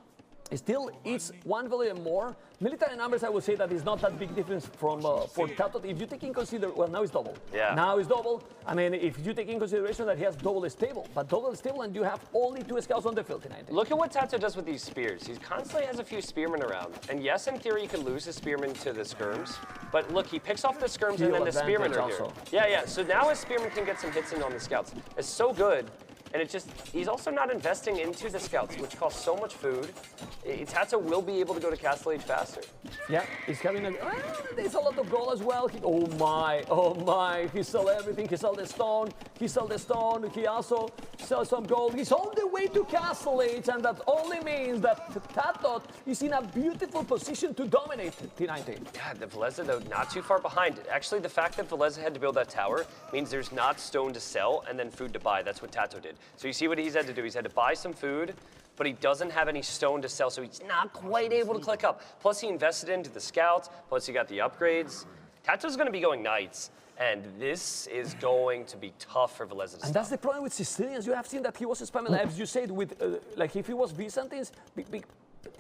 Still, it's 1 billion more. Military numbers, I would say that is not that big difference from for TatoH. If you take in consideration, well, now it's double. Yeah. Now it's double. I mean, if you take in consideration that he has double stable, but double stable, and you have only 2 scouts on the field tonight. Look at what TatoH does with these spears. He constantly has a few spearmen around. And yes, in theory, you could lose his spearmen to the skirms. But look, he picks off the skirms and then the spearmen are here. Yeah. So now his spearmen can get some hits in on the scouts. It's so good. And it just, he's also not investing into the scouts, which costs so much food. TatoH will be able to go to Castle Age faster. Yeah, he's having there's a lot of gold as well. Oh my, he sold everything. He sold the stone, he also sells some gold. He's on the way to Castle Age, and that only means that TatoH is in a beautiful position to dominate T19. Yeah, the Villese, though, not too far behind. Actually, the fact that Villese had to build that tower means there's not stone to sell and then food to buy. That's what TatoH did. So you see what he's had to do. He's had to buy some food, but he doesn't have any stone to sell, so he's not quite able to click up. Plus, he invested into the scouts. Plus, he got the upgrades. TatoH's going to be going knights, and this is going to be tough for Villese to stop. And that's the problem with Sicilians. You have seen that he was spamming, as you said, with like if he was Byzantines,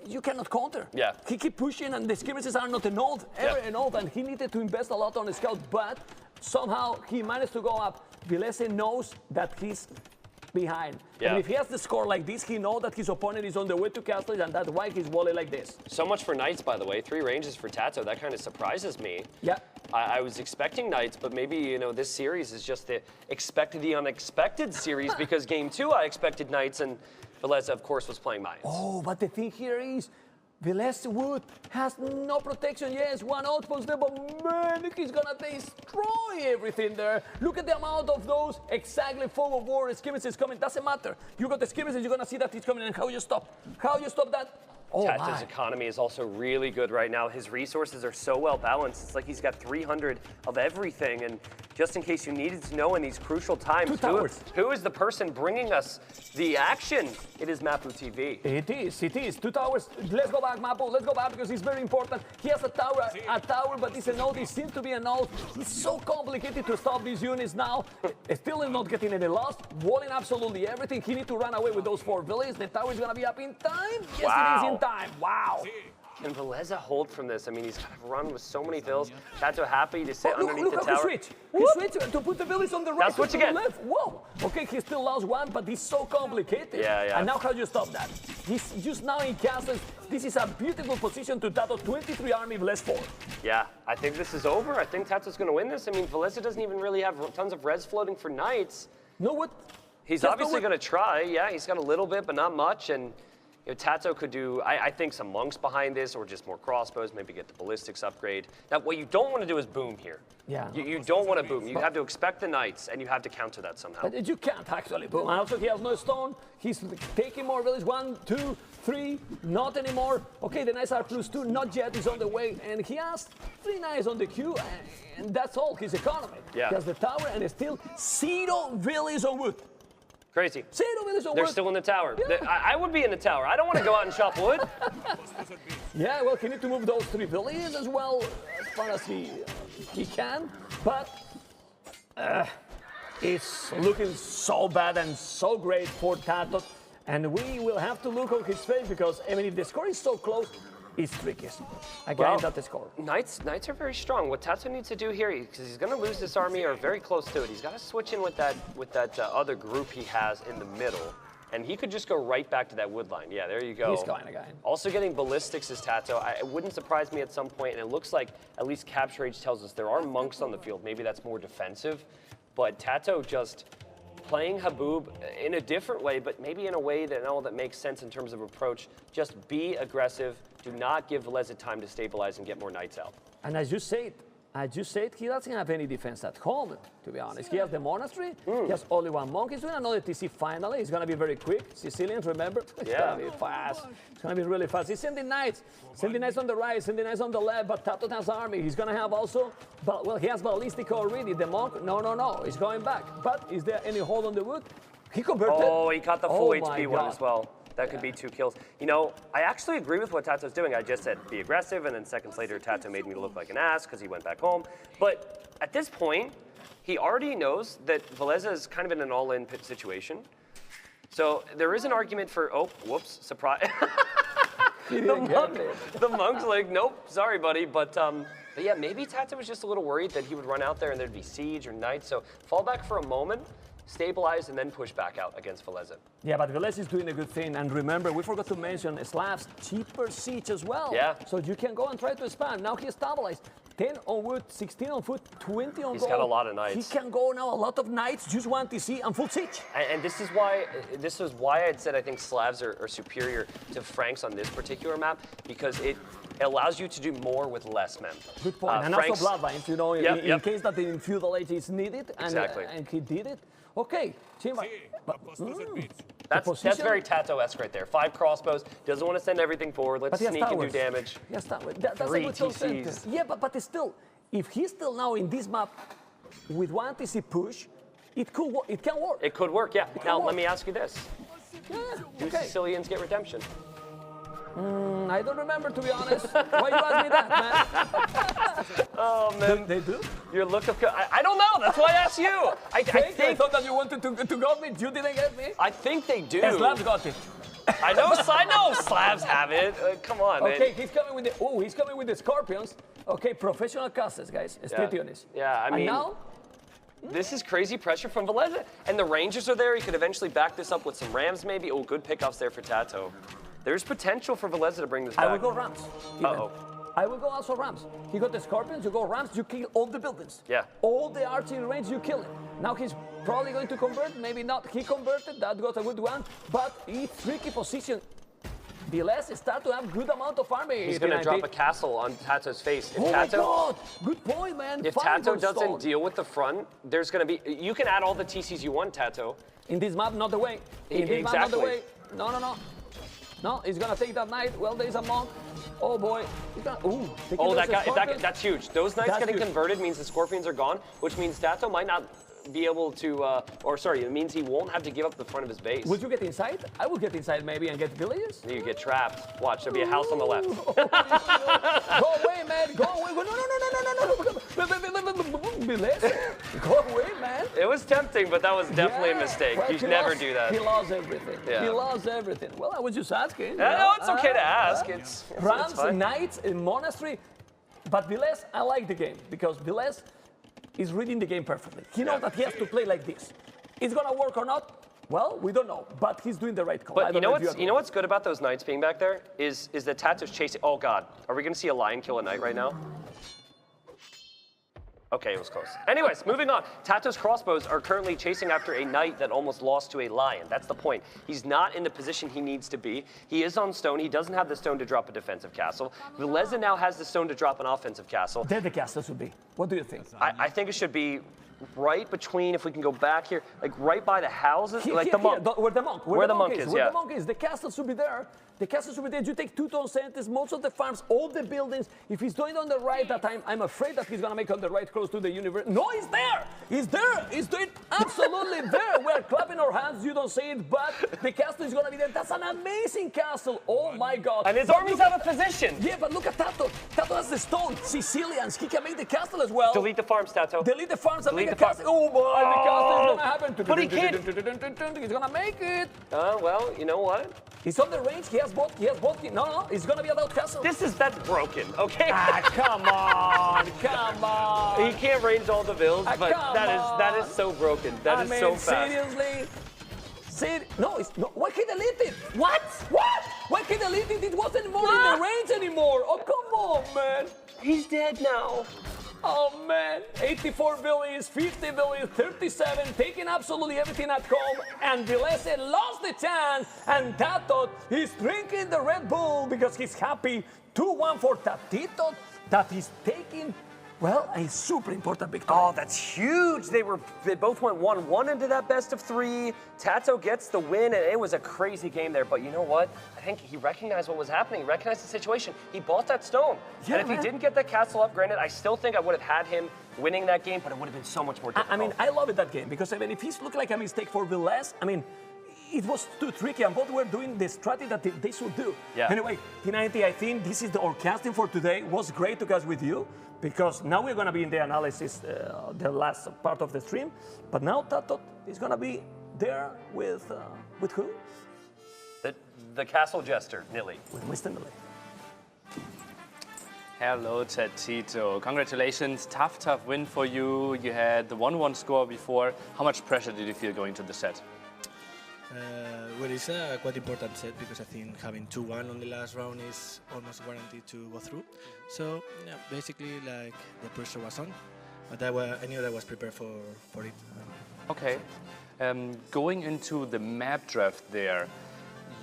you cannot counter. Yeah. He keep pushing, and the skirmishes are not enough, and he needed to invest a lot on the scout, but somehow he managed to go up. Villese knows that he's behind. Yeah. And if he has the score like this, he knows that his opponent is on the way to Castle, and that's why he's volley like this. So much for knights, by the way. 3 ranges for TatoH. That kind of surprises me. Yeah. I was expecting knights, but maybe, this series is just the unexpected series because game 2 I expected knights, and Villese, of course, was playing mines. Oh, but the thing here is, Villese Wood has no protection. Yes, 1 outpost there, but man, he's gonna destroy everything there. Look at the amount of those exactly fog of war skirmishes coming. Doesn't matter. You got the skirmishes, you're gonna see that he's coming, and how you stop that? Oh, TatoH's economy is also really good right now. His resources are so well balanced. It's like he's got 300 of everything. And just in case you needed to know in these crucial times, who is the person bringing us the action? It is Mapu TV. It is. 2 towers. Let's go back, Mapu. Let's go back because it's very important. He has a tower, but it's a node. It seems to be a node. It's so complicated to stop these units now. Still not getting any loss. Walling absolutely everything. He needs to run away with those 4 villages. The tower is going to be up in time. Yes, it is in time. Wow. Can Villese hold from this? I mean, he's got to run with so many vills. TatoH happy to sit underneath the tower. He switched to put the village on the right, to the left. Whoa. Okay, he still lost 1, but he's so complicated. Yeah. And now how do you stop that? He's just now in castle. This is a beautiful position to TatoH. 23 army, Villese 4. Yeah, I think this is over. I think TatoH's going to win this. I mean, Villese doesn't even really have tons of res floating for knights. No, what? He's obviously going to try. Yeah, he's got a little bit, but not much. And TatoH could do, I think, some monks behind this, or just more crossbows, maybe get the ballistics upgrade. Now, what you don't want to do is boom here. Yeah. You don't want to boom. You have to expect the knights, and you have to counter that somehow. But you can't actually boom. And also, he has no stone. He's taking more villages. 1, 2, 3, not anymore. Okay, the knights are +2, not yet. He's on the way, and he has 3 knights on the queue, and that's all. His economy. Yeah. He has the tower, and still 0 villages on wood. Crazy. 0 villages on They're wood. still in the tower. Yeah. I would be in the tower. I don't want to go out and chop wood. Yeah, well, he needs to move those 3 villages as well, as far as he can. But it's looking so bad and so great for TatoH. And we will have to look on his face because, I mean, if the score is so close, it's tricky. Again, that's the score. Knights are very strong. What TatoH needs to do here, because he's going to lose this army or very close to it, he's got to switch in with that other group he has in the middle. And he could just go right back to that wood line. Yeah, there you go. He's going again. Also getting ballistics is TatoH. It wouldn't surprise me at some point, and it looks like at least Capture Age tells us there are monks on the field. Maybe that's more defensive. But TatoH just playing Haboob in a different way, but maybe in a way that makes sense in terms of approach. Just be aggressive. Do not give Villese time to stabilize and get more knights out. And as you said, he doesn't have any defense at home, to be honest. He has the monastery, he has only 1 monk. He's doing another TC finally. He's going to be very quick. Sicilians, remember? It's going to be fast. It's going to be really fast. He's sending knights on the right, sending knights on the left, but TatoH has army. He's going to have also, well, he has ballistic already. The monk, no, he's going back. But is there any hold on the wood? He converted. Oh, he caught the full HP one as well. That could be 2 kills. I actually agree with what TatoH's doing. I just said be aggressive, and then seconds later, TatoH made me look like an ass because he went back home. But at this point, he already knows that Villese is kind of in an all-in situation. So there is an argument for, oh, whoops, surprise. The monk's like, nope, sorry, buddy. But yeah, maybe Tata was just a little worried that he would run out there and there'd be siege or knights. So fall back for a moment, stabilize, and then push back out against Villese. Yeah, but Villese is doing a good thing. And remember, we forgot to mention Slav's cheaper siege as well. Yeah. So you can go and try to spam. Now he stabilized. 10 on wood, 16 on foot, 20 on gold. He's got a lot of knights. He can go now, a lot of knights, just one TC and full siege. And this is why I'd said I think Slavs are superior to Franks on this particular map, because it allows you to do more with less men. Good point. And Franks, also bloodlines, you know, in case that in feudal age is needed, and, and he did it. Okay, Chimba. That's very TatoH-esque right there. 5 crossbows, doesn't want to send everything forward. Let's sneak and do damage. Yes, that's a 3 good TCs. sentence. Yeah, but still, if he's still now in this map with 1 TC push, it could work. It can work. It could work, yeah. Now let me ask you this: do okay. Sicilians get redemption? I don't remember, to be honest. Why you ask me that, man? Oh man, they do. Your look of I don't know. That's why I asked you. I thought that you wanted to got me. You didn't get me. I think they do. Slavs got it. I know Slavs have it. Come on, man. Okay, he's coming with the he's coming with the scorpions. Okay, professional casters, guys. Stritionists. Yeah, I mean. And now. This is crazy pressure from Villese. And the Rangers are there. He could eventually back this up with some Rams, maybe. Oh, good pickoffs there for Tato. There's potential for Villese to bring this back. I will go Rams. Uh-oh. I will go also Rams. He got the Scorpions, you go Rams, you kill all the buildings. Yeah. All the archery range, you kill it. Now he's probably going to convert, maybe not. He converted, that got a good one, but it's tricky position. Villese start to have good amount of army. He's going to drop a castle on Tato's face. If my God! Good point, man. If Tato doesn't deal with the front, there's going to be... You can add all the TCs you want, Tato. In this map, not the way. In this map, not the way. No. No, he's gonna take that knight. Well, there's a monk. Oh boy. He's gonna, that's huge. Those knights getting converted means the scorpions are gone, which means Tato might not be able to, it means he won't have to give up the front of his base. Would you get inside? I would get inside maybe and get villages. You get trapped. Watch, there'll be a house on the left. Go away, man. Go away. No. Villese. Go away, man. It was tempting, but that was definitely a mistake. Well, you should never do that. He lost everything. Yeah. He lost everything. Well, I was just asking. No, it's okay to ask. It's Rams, fine. knights, in monastery. But Villese, I like the game because Villese is reading the game perfectly. He knows that he has to play like this. It's gonna work or not? Well, we don't know, but he's doing the right call. But you know what's good about those knights being back there is that Tato's chasing. Oh God, are we gonna see a lion kill a knight right now? Okay, it was close. Anyways, moving on. Tato's crossbows are currently chasing after a knight that almost lost to a lion. That's the point. He's not in the position he needs to be. He is on stone. He doesn't have the stone to drop a defensive castle. Villese now has the stone to drop an offensive castle. There the castles would be. What do you think? I think it should be right between, if we can go back here, like right by the houses, like the monk. Where the monk. Where the monk is, Where the monk is. The castle should be there. The castle should be there. You take 2 tone centers, most of the farms, all the buildings. If he's doing on the right that time, I'm afraid that he's going to make on the right close to the universe. No, he's there. He's there. He's doing absolutely there. We're clapping our hands. You don't see it, but the castle is going to be there. That's an amazing castle. Oh, my God. And his armies have a position. Yeah, but look at Tato. Tato has the stone. Sicilians. He can make the castle as well. Delete the farms, Tato. Delete the farms and make the castle. Oh, boy. The castle is going to happen. But he can't. He's going to make it. Well, you know what? He's on the range. He has both. No, it's gonna be a DauT castle. That's broken, okay? Come on. He can't range all the vills, but that is so broken. That is so fast. Seriously? No, it's no. Why can't he delete it? What? Why can't he delete it? It wasn't more in the range anymore. Oh, come on, man. He's dead now. Oh, man. 84 villages, 50 villages, 37, taking absolutely everything at home. And Villese lost the chance. And Tato is drinking the Red Bull because he's happy. 2-1 for Tatito. That is taking, well, a super important victory. Oh, that's huge. They both went 1-1 into that best of 3. Tato gets the win, and it was a crazy game there. But you know what? I think he recognized what was happening. He recognized the situation. He bought that stone. Yeah, and if he didn't get that castle up, granted, I still think I would have had him winning that game, but it would have been so much more difficult. I mean, I love it, that game, because I mean, if he's looked like a mistake for Villese, I mean, it was too tricky, and both were doing the strategy that they should do. Yeah. Anyway, T90, I think this is our casting for today. It was great to cast with you, because now we're going to be in the analysis, the last part of the stream. But now Tato is going to be there with who? the Castle Jester, Nilly. With Mr. Nilly. Hello, Tito. Congratulations. Tough win for you. You had the 1-1 score before. How much pressure did you feel going to the set? Well, it's a quite important set because I think having 2-1 on the last round is almost guaranteed to go through. So, yeah, basically, like, the pressure was on, but I knew that I was prepared for it. Okay. Going into the map draft there,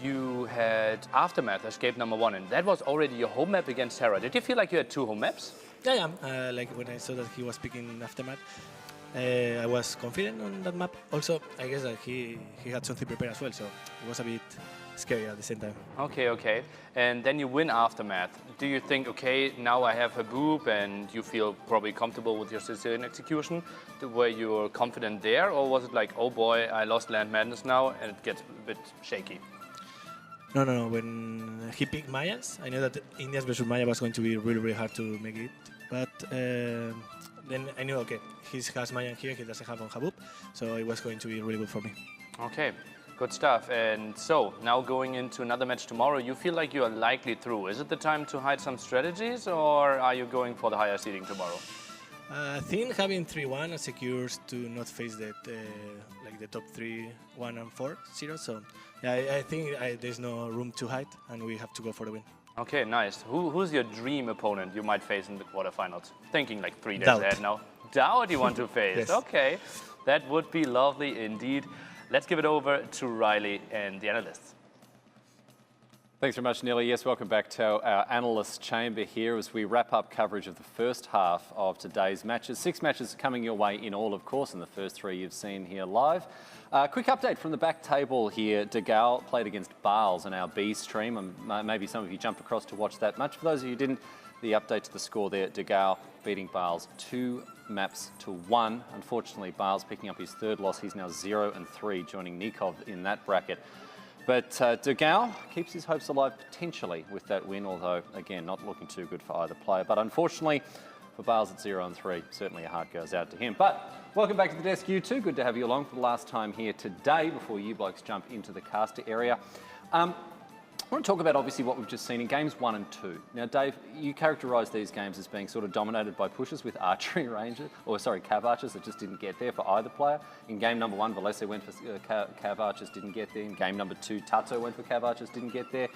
you had Aftermath as game number 1, and that was already your home map against Hera. Did you feel like you had 2 home maps? Yeah. Like when I saw that he was picking Aftermath, I was confident on that map. Also, I guess that he had something prepared as well, so it was a bit scary at the same time. Okay. And then you win Aftermath. Do you think, okay, now I have Haboob and you feel probably comfortable with your Sicilian execution? Were you confident there, or was it like, oh boy, I lost Land Madness now and it gets a bit shaky? No. When he picked Mayas, I knew that Indians versus Maya was going to be really hard to make it. But then I knew, okay, he has Mayan here, he doesn't have on Haboob, so it was going to be really good for me. Okay, good stuff. And so, now going into another match tomorrow, you feel like you are likely through. Is it the time to hide some strategies, or are you going for the higher seeding tomorrow? I think having 3-1 secures to not face that like the top 3, 1 and 4 0. So yeah, I think there's no room to hide, and we have to go for the win. Okay, nice. Who's your dream opponent you might face in the quarterfinals? Thinking like 3 days DauT. ahead now. DauT you want to face? Yes. Okay, that would be lovely indeed. Let's give it over to Riley and the analysts. Thanks very much, Nilly. Yes, welcome back to our analyst chamber here as we wrap up coverage of the first half of today's matches. 6 matches coming your way in all, of course, and the first 3 you've seen here live. Quick update from the back table here. DauT played against Bales in our B stream, and maybe some of you jumped across to watch that match. For those of you who didn't, the update to the score there, DauT beating Bales 2 maps to 1. Unfortunately, Bales picking up his 3rd loss. He's now 0-3, joining Nicov in that bracket. But DauT keeps his hopes alive potentially with that win, although, again, not looking too good for either player. But unfortunately, for Bales at 0-3, certainly a heart goes out to him. But welcome back to the desk, you two. Good to have you along for the last time here today before you blokes jump into the caster area. I want to talk about, obviously, what we've just seen in games 1 and 2. Now, Dave, you characterise these games as being sort of dominated by pushes with archery rangers, cav archers that just didn't get there for either player. In game number 1, Villese went for cav archers, didn't get there. In game number 2, TatoH went for cav archers, didn't get there.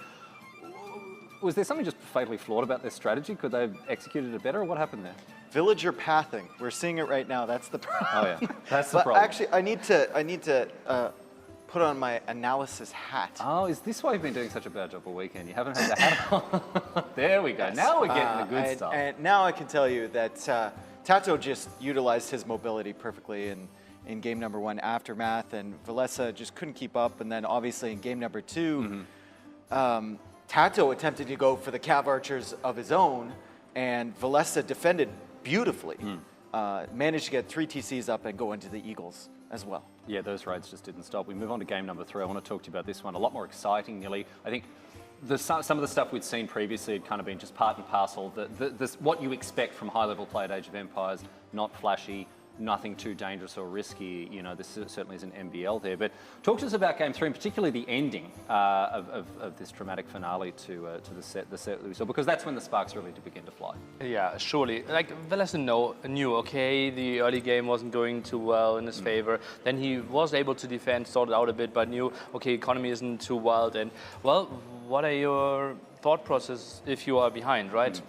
Was there something just fatally flawed about their strategy? Could they have executed it better, or what happened there? Villager pathing. We're seeing it right now. That's the problem. Oh, yeah. That's the problem. Actually, I need to put on my analysis hat. Oh, is this why you've been doing such a bad job all weekend? You haven't had the hat on? There we go. Yes. Now we're getting the good stuff. And now I can tell you that TatoH just utilized his mobility perfectly in game number 1, Aftermath, and Villese just couldn't keep up. And then obviously in game number 2, TatoH attempted to go for the cav archers of his own, and Villese defended beautifully. Managed to get 3 TCs up and go into the Eagles as well. Yeah, those raids just didn't stop. We move on to game number 3. I want to talk to you about this one. A lot more exciting, Nilly. I think some of the stuff we'd seen previously had kind of been just part and parcel. What you expect from high-level play at Age of Empires, not flashy, nothing too dangerous or risky. You know, this certainly is an MBL there. But talk to us about game 3, and particularly the ending of this dramatic finale to the set that we saw, because that's when the sparks really did begin to fly. Yeah, surely. Like, Villese knew, okay, the early game wasn't going too well in his favor. Then he was able to defend, sort it out a bit, but knew, okay, economy isn't too wild. And, well, what are your thought process if you are behind, right?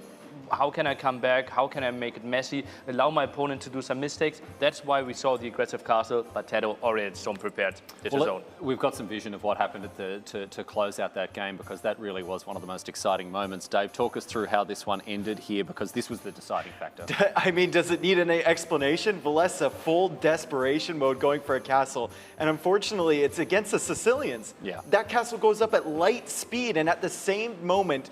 How can I come back? How can I make it messy? Allow my opponent to do some mistakes? That's why we saw the aggressive castle, but TatoH already had Storm prepared. Did his own. We've got some vision of what happened to close out that game, because that really was one of the most exciting moments. Dave, talk us through how this one ended here, because this was the deciding factor. I mean, does it need any explanation? Villese, full desperation mode going for a castle. And unfortunately, it's against the Sicilians. Yeah. That castle goes up at light speed, and at the same moment,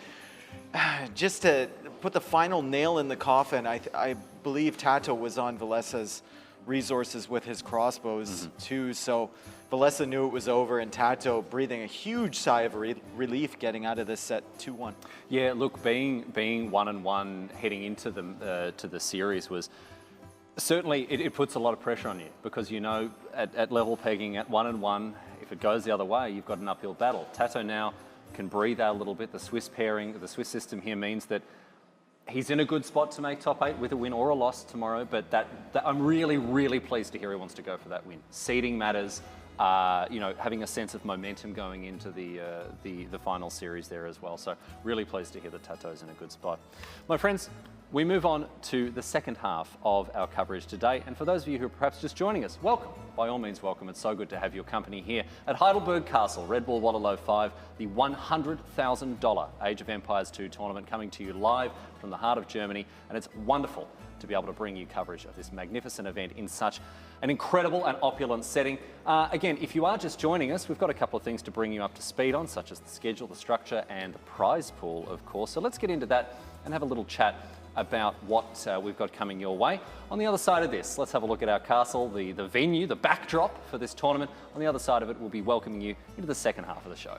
just to put the final nail in the coffin, I believe TatoH was on Villese's resources with his crossbows too, so Villese knew it was over, and TatoH breathing a huge sigh of relief getting out of this set 2-1. Yeah, look, being 1-1 heading into the series was certainly, it puts a lot of pressure on you, because you know at level pegging at 1-1, if it goes the other way, you've got an uphill battle. TatoH now can breathe out a little bit. The Swiss pairing, the Swiss system here means that he's in a good spot to make top 8 with a win or a loss tomorrow, but that I'm really, really pleased to hear he wants to go for that win. Seeding matters, you know, having a sense of momentum going into the final series there as well. So really pleased to hear that TatoH's in a good spot. My friends, we move on to the second half of our coverage today. And for those of you who are perhaps just joining us, welcome. By all means, welcome. It's so good to have your company here at Heidelberg Castle, Red Bull Wololo 5, the $100,000 Age of Empires 2 tournament coming to you live from the heart of Germany. And it's wonderful to be able to bring you coverage of this magnificent event in such an incredible and opulent setting. Again, if you are just joining us, we've got a couple of things to bring you up to speed on, such as the schedule, the structure, and the prize pool, of course. So let's get into that and have a little chat about what we've got coming your way. On the other side of this, let's have a look at our castle, the venue, the backdrop for this tournament. On the other side of it, we'll be welcoming you into the second half of the show.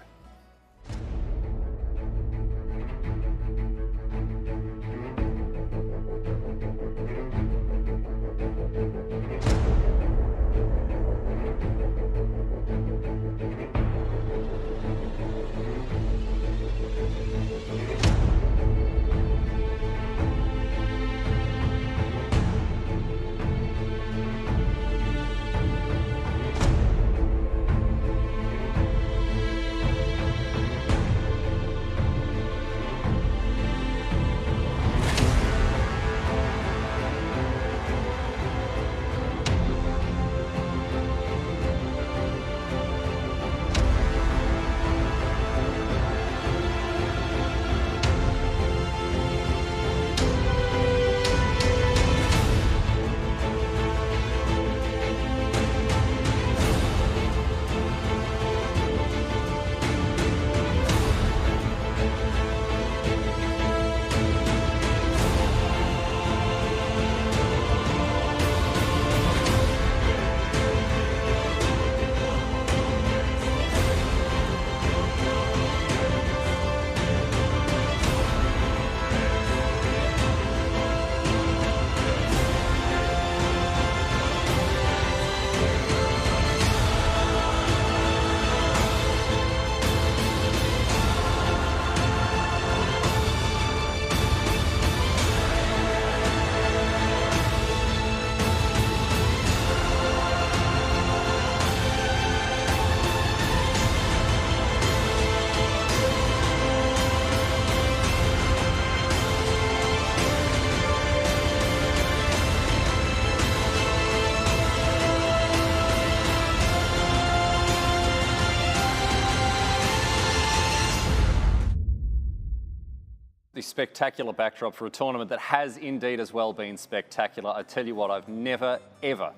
The spectacular backdrop for a tournament that has indeed as well been spectacular. I tell you what, I've never, ever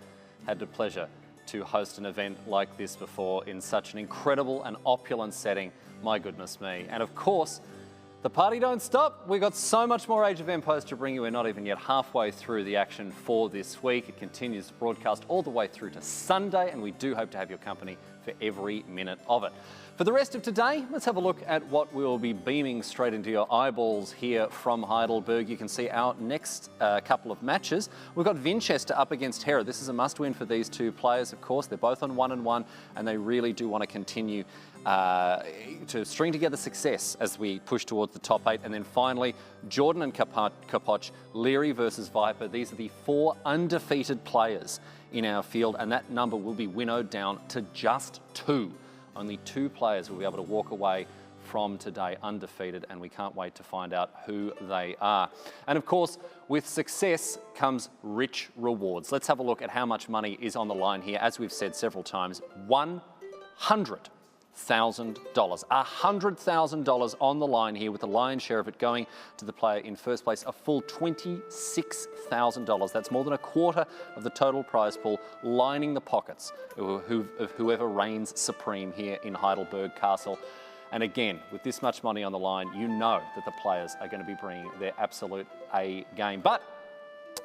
had the pleasure to host an event like this before in such an incredible and opulent setting. My goodness me. And of course, the party don't stop. We've got so much more Age of Empires to bring you. We're not even yet halfway through the action for this week. It continues to broadcast all the way through to Sunday, and we do hope to have your company for every minute of it. For the rest of today, let's have a look at what we'll be beaming straight into your eyeballs here from Heidelberg. You can see our next couple of matches. We've got Vinchester up against Hera. This is a must-win for these two players, of course. They're both on 1-1, and they really do want to continue to string together success as we push towards the top 8. And then finally, Jordan and Chapoch, Liereyy versus Viper. These are the 4 undefeated players in our field, and that number will be winnowed down to just 2. Only 2 players will be able to walk away from today undefeated, and we can't wait to find out who they are. And of course, with success comes rich rewards. Let's have a look at how much money is on the line here. As we've said several times, $100,000. $100,000 on the line here, with the lion's share of it going to the player in first place, a full $26,000. That's more than a quarter of the total prize pool, lining the pockets of whoever reigns supreme here in Heidelberg Castle. And again, with this much money on the line, you know that the players are going to be bringing their absolute A game. But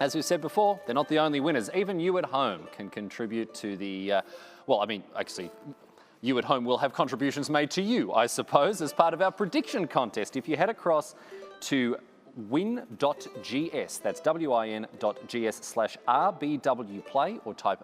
as we said before, they're not the only winners. Even you at home can contribute to the, you at home will have contributions made to you, I suppose, as part of our prediction contest. If you head across to win.gs, that's win.gs/RBWplay, or type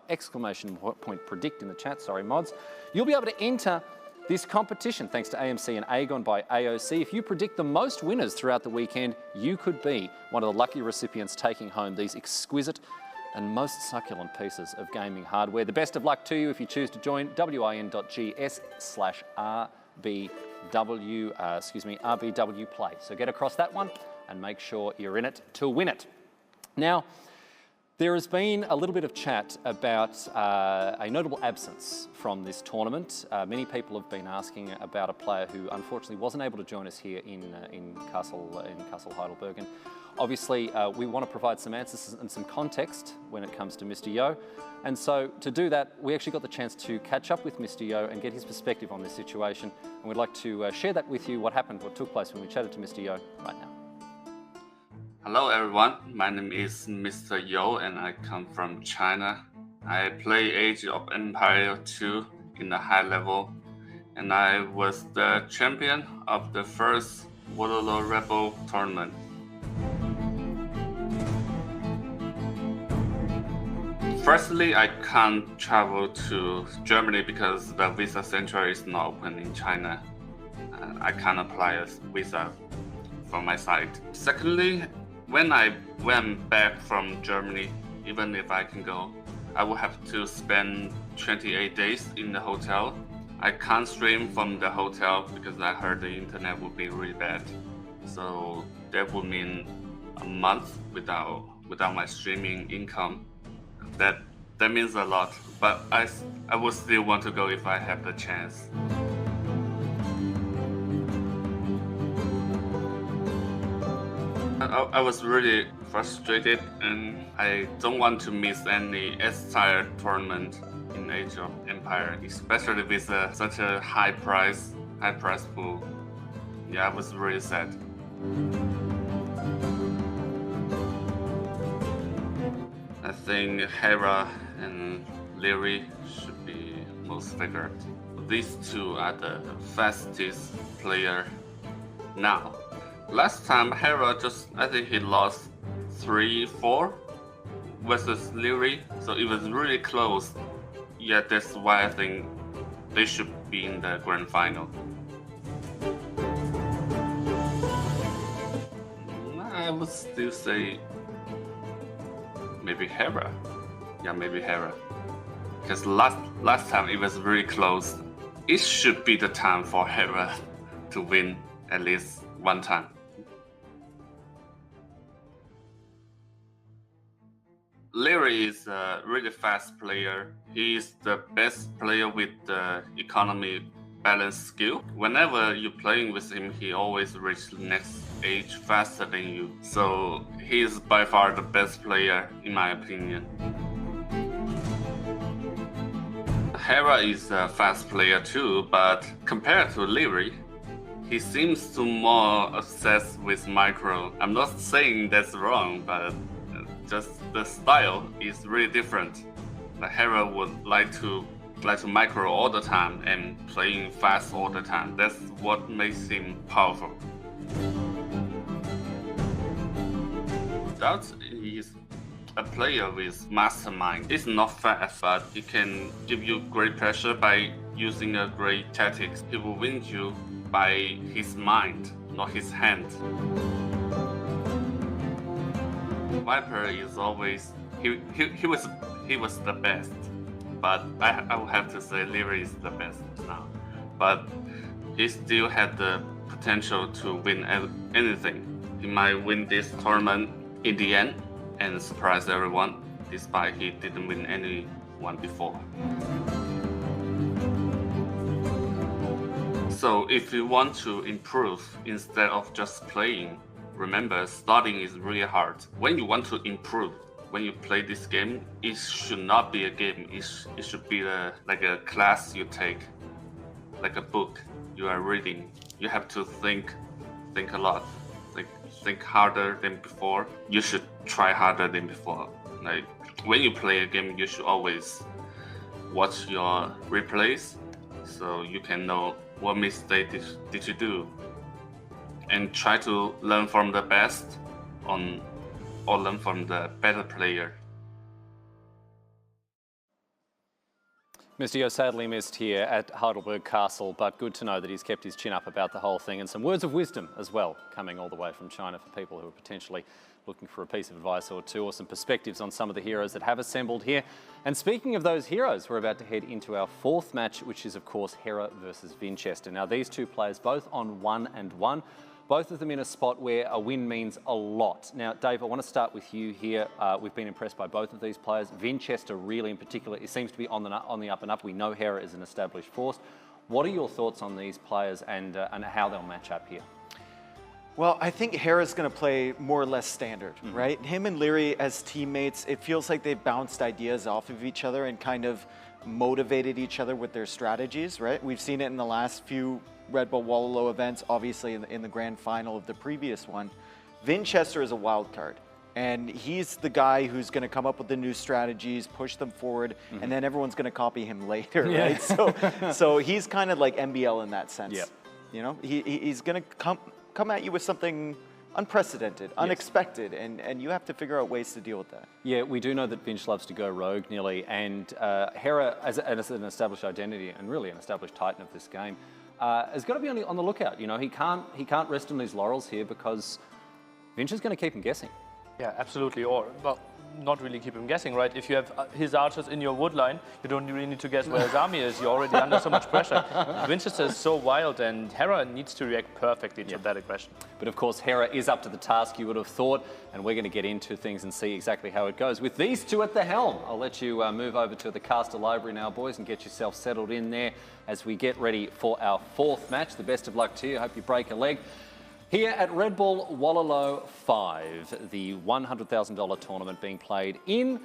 !predict in the chat, sorry mods, you'll be able to enter this competition, thanks to AMC and Aegon by AOC. If you predict the most winners throughout the weekend, you could be one of the lucky recipients taking home these exquisite and most succulent pieces of gaming hardware. The best of luck to you if you choose to join win.gs/RBW Play. So get across that one and make sure you're in it to win it. Now, there has been a little bit of chat about a notable absence from this tournament. Many people have been asking about a player who unfortunately wasn't able to join us here in Castle Heidelberg. And obviously, we want to provide some answers and some context when it comes to Mr. Yo. And so to do that, we actually got the chance to catch up with Mr. Yo and get his perspective on this situation. And we'd like to share that with you, what took place when we chatted to Mr. Yo right now. Hello everyone, my name is Mr. Yo and I come from China. I play Age of Empire 2 in the high level and I was the champion of the first Wololo Rebel tournament. Firstly, I can't travel to Germany because the visa center is not open in China. I can't apply a visa from my side. Secondly, when I went back from Germany, even if I can go, I will have to spend 28 days in the hotel. I can't stream from the hotel because I heard the internet would be really bad. So that would mean a month without my streaming income. That means a lot, but I would still want to go if I have the chance. I was really frustrated and I don't want to miss any S-tier tournament in Age of Empire, especially with such a high price pool. Yeah, I was really sad. I think Hera and Liereyy should be most favored. These two are the fastest player now. Last time Hera I think he lost 3-4 versus Liereyy, so it was really close. Yeah, that's why I think they should be in the grand final. I would still say maybe Hera. Yeah, maybe Hera. Because last time it was really close. It should be the time for Hera to win at least one time. Liereyy is a really fast player. He is the best player with the economy balance skill. Whenever you're playing with him, he always reaches the next age faster than you. So he is by far the best player in my opinion. Hera is a fast player too, but compared to Liereyy, he seems to more obsessed with micro. I'm not saying that's wrong, but just the style is really different. Like Hera would like to micro all the time and playing fast all the time. That's what makes him powerful. DauT is a player with mastermind. It's not fast, but he can give you great pressure by using a great tactics. He will win you by his mind, not his hand. Viper is always he was the best, but I would have to say Liereyy is the best now. But he still had the potential to win anything. He might win this tournament in the end and surprise everyone, despite he didn't win anyone before. So if you want to improve instead of just playing, remember, starting is really hard. When you want to improve, when you play this game, it should not be a game. It should be like a class you take, like a book you are reading. You have to think a lot, like think harder than before. You should try harder than before. Like when you play a game, you should always watch your replays so you can know what mistake did you do. And try to learn from the best or learn from the better player. Mr. Yo sadly missed here at Heidelberg Castle, but good to know that he's kept his chin up about the whole thing, and some words of wisdom as well, coming all the way from China for people who are potentially looking for a piece of advice or two, or some perspectives on some of the heroes that have assembled here. And speaking of those heroes, we're about to head into our fourth match, which is of course Hera versus Vinchester. Now these two players both on 1-1. Both of them in a spot where a win means a lot. Now, Dave, I want to start with you here. We've been impressed by both of these players. Vinchester, really in particular, it seems to be on the up and up. We know Hera is an established force. What are your thoughts on these players and how they'll match up here? Well, I think Hera's going to play more or less standard, right? Him and Liereyy as teammates, it feels like they've bounced ideas off of each other and kind of motivated each other with their strategies, right? We've seen it in the last few Red Bull Wololo events, obviously in the grand final of the previous one. Vinchester is a wild card, and he's the guy who's going to come up with the new strategies, push them forward, and then everyone's going to copy him later, right? So he's kind of like MBL in that sense. You know, he's going to come at you with something unprecedented, unexpected, and you have to figure out ways to deal with that. Yeah, we do know that Vinch loves to go rogue nearly, and Hera, as an established identity and really an established titan of this game, has got to be on the lookout. You know, he can't rest on his laurels here because Vinch is going to keep him guessing. Yeah, absolutely. Or, well, not really keep him guessing, right? If you have his archers in your wood line, you don't really need to guess where his army is. You're already under so much pressure. Vinchester is so wild, and Hera needs to react perfectly to that aggression. But of course, Hera is up to the task, you would have thought, and we're going to get into things and see exactly how it goes. With these two at the helm, I'll let you move over to the caster library now, boys, and get yourself settled in there as we get ready for our fourth match. The best of luck to you. I hope you break a leg. Here at Red Bull Wololo 5, the $100,000 tournament being played in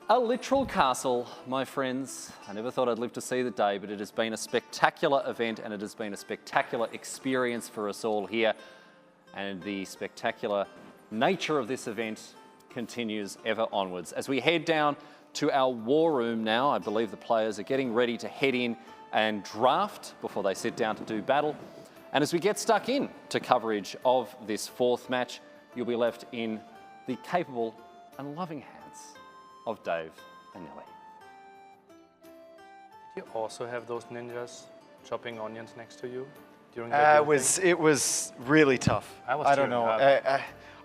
a literal castle, my friends. I never thought I'd live to see the day, but it has been a spectacular event and it has been a spectacular experience for us all here. And the spectacular nature of this event continues ever onwards. As we head down to our war room now, I believe the players are getting ready to head in and draft before they sit down to do battle. And as we get stuck in to coverage of this fourth match, you'll be left in the capable and loving hands of Dave and Nelly. Did you also have those ninjas chopping onions next to you during that? It was really tough. I don't know.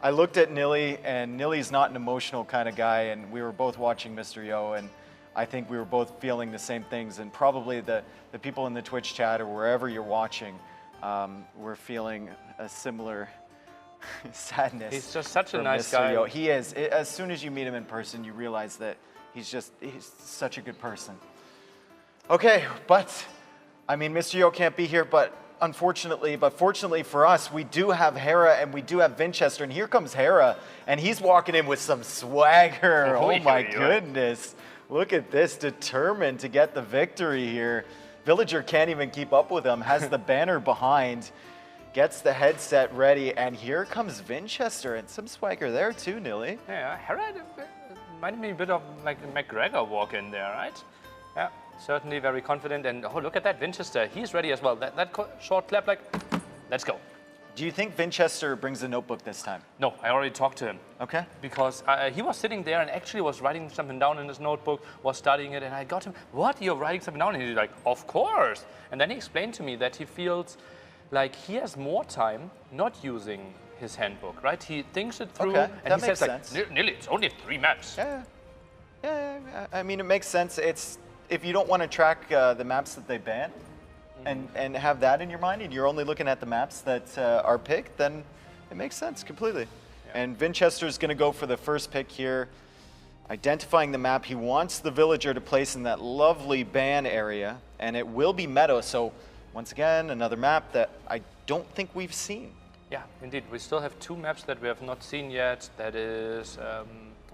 I looked at Nilly, and Nilly's not an emotional kind of guy, and we were both watching Mr. Yo, and I think we were both feeling the same things, and probably the people in the Twitch chat or wherever you're watching, we're feeling a similar sadness. He's just such a nice Mr. guy. Yo. He is. As soon as you meet him in person, you realize that he's such a good person. Okay, but I mean, Mr. Yo can't be here, but fortunately for us, we do have Hera and we do have Vinchester, and here comes Hera, and he's walking in with some swagger. Oh my goodness. Look at this, determined to get the victory here. Villager can't even keep up with him, has the banner behind, gets the headset ready, and here comes Vinchester, and some swagger there too, Nilly. Yeah, Hera reminded me a bit of like a McGregor walk in there, right? Yeah, certainly very confident, and oh, look at that, Vinchester, he's ready as well. That short clap, like, let's go. Do you think Vinchester brings a notebook this time? No, I already talked to him. Okay. Because he was sitting there and actually was writing something down in his notebook, was studying it, and I got him, what, you're writing something down? And he's like, of course. And then he explained to me that he feels like he has more time not using his handbook, right? He thinks it through, Okay, and that he makes says, sense. like, nearly, it's only 3 maps. Yeah, I mean, it makes sense. It's, if you don't want to track the maps that they ban, and have that in your mind, and you're only looking at the maps that are picked, then it makes sense completely. Yeah. And Vinchester's going to go for the first pick here, identifying the map he wants the villager to place in that lovely ban area, and it will be Meadow. So once again, another map that I don't think we've seen. Yeah, indeed. We still have 2 maps that we have not seen yet. That is,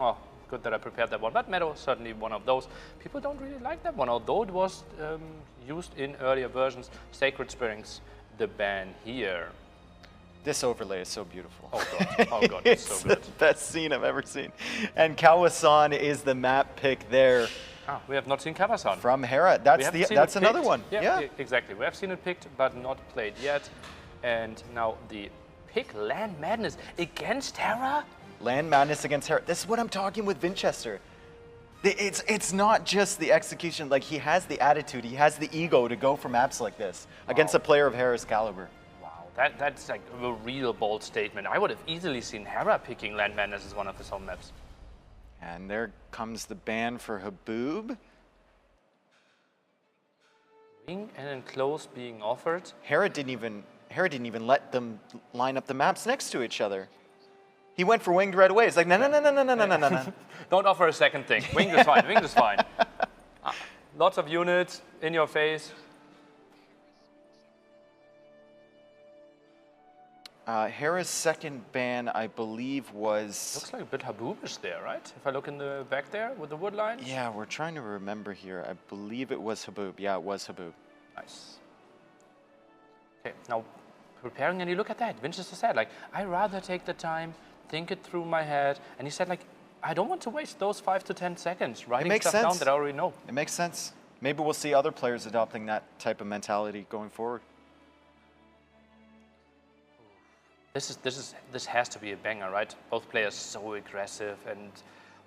oh, good that I prepared that one. But Meadow, certainly one of those. People don't really like that one, although it was used in earlier versions. Sacred Springs, the ban here. This overlay is so beautiful. Oh God, it's so good. It's the best scene I've ever seen. And Kawasan is the map pick there. Ah, we have not seen Kawasan. From Hera. That's another one. Yeah, exactly. We have seen it picked, but not played yet. And now the pick, Land Madness against Hera? Land Madness against Hera. This is what I'm talking with Vinchester. It's not just the execution. Like, he has the attitude, he has the ego to go for maps like this against a player of Hera's caliber. That's like a real bold statement. I would have easily seen Hera picking Land Madness as one of his home maps. And there comes the ban for Haboob. Wing and enclose being offered. Hera didn't even let them line up the maps next to each other. He went for winged right away. It's like, no. Don't offer a second thing. Winged is fine, winged is fine. Lots of units in your face. Hera's second ban, I believe, was... Looks like a bit Haboobish there, right? If I look in the back there with the wood lines. Yeah, we're trying to remember here. I believe it was Haboob. Yeah, it was Haboob. Nice. Okay, now preparing, and you look at that. Vinchester said, like, I rather take the time, think it through my head. And he said, like, I don't want to waste those 5 to 10 seconds writing stuff down that I already know. It makes sense. Maybe we'll see other players adopting that type of mentality going forward. This has to be a banger, right? Both players so aggressive, and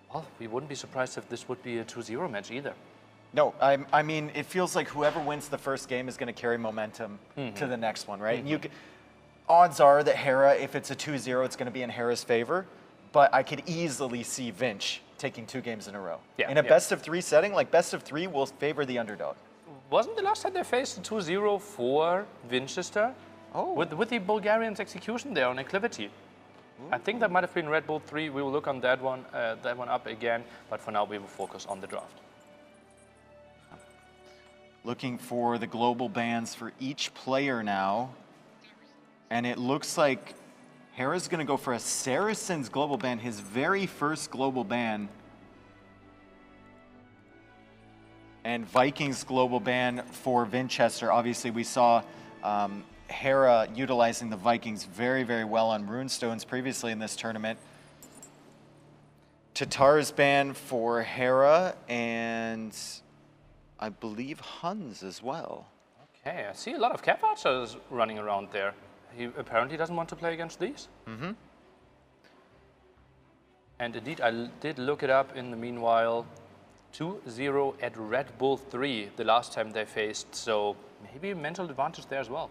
well, we wouldn't be surprised if this would be a 2-0 match either. No, I mean, it feels like whoever wins the first game is going to carry momentum to the next one, right? And odds are that Hera, if it's a 2-0, it's going to be in Hera's favor. But I could easily see Vinch taking 2 games in a row. Yeah, in a best-of-3 setting, like best-of-3 will favor the underdog. Wasn't the last time they faced a 2-0 for Vinchester? Oh. With the Bulgarians' execution there on Acclivity. I think that might have been Red Bull 3. We will look on that one up again. But for now, we will focus on the draft. Looking for the global bans for each player now. And it looks like Hera's going to go for a Saracen's global ban, his very first global ban. And Vikings global ban for Vinchester. Obviously, we saw Hera utilizing the Vikings very, very well on runestones previously in this tournament. Tatar's ban for Hera, and I believe Huns as well. Okay, I see a lot of cap archers running around there. He apparently doesn't want to play against these. And indeed, I did look it up in the meanwhile. 2-0 at Red Bull 3 the last time they faced, so maybe a mental advantage there as well.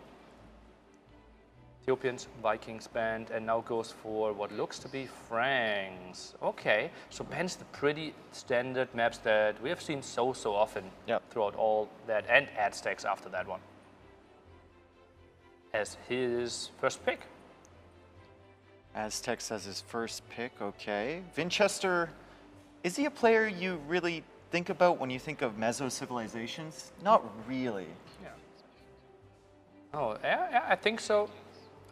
Ethiopians, Vikings banned, and now goes for what looks to be Franks. Okay, so bans the pretty standard maps that we have seen so often throughout all that, and add stacks after that one. As his first pick. Aztecs as his first pick, okay. Vinchester, is he a player you really think about when you think of Meso civilizations? Not really. Yeah. Oh, yeah, I think so.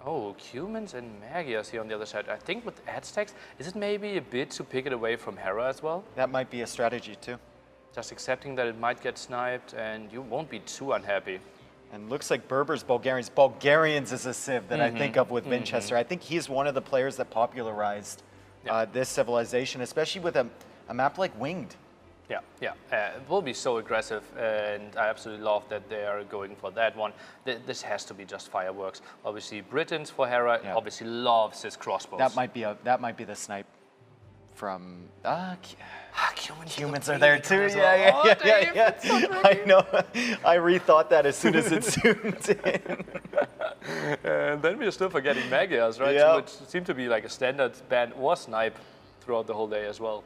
Oh, Cumans and Magias here on the other side. I think with Aztecs, is it maybe a bit to pick it away from Hera as well? That might be a strategy too. Just accepting that it might get sniped and you won't be too unhappy. And looks like Berber's Bulgarians. Bulgarians is a civ that I think of with Vinchester. I think he's one of the players that popularized this civilization, especially with a map like Winged. Yeah. It will be so aggressive, and I absolutely love that they are going for that one. This has to be just fireworks. Obviously, Britons for Hera obviously loves his crossbows. That might be the snipe from humans are there too. Yeah. I know. I rethought that as soon as it zoomed in. And then we're still forgetting Magias, right? Yeah. Which seemed to be like a standard ban or snipe throughout the whole day as well.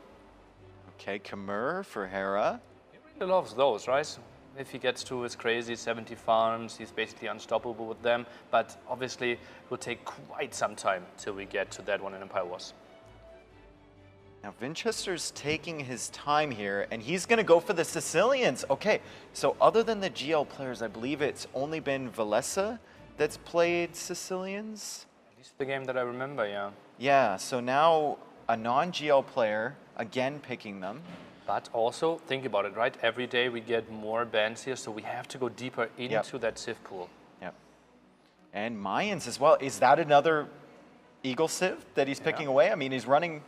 Okay, Khmer for Hera. He really loves those, right? If he gets to his crazy 70 farms, he's basically unstoppable with them. But obviously, it will take quite some time till we get to that one in Empire Wars. Now, Vinchester's taking his time here, and he's going to go for the Sicilians. Okay, so other than the GL players, I believe it's only been Villese that's played Sicilians? At least the game that I remember, yeah. Yeah, so now a non-GL player, again picking them. But also, think about it, right? Every day we get more bans here, so we have to go deeper into that civ pool. Yep. And Mayans as well. Is that another Eagle civ that he's picking away? I mean, he's running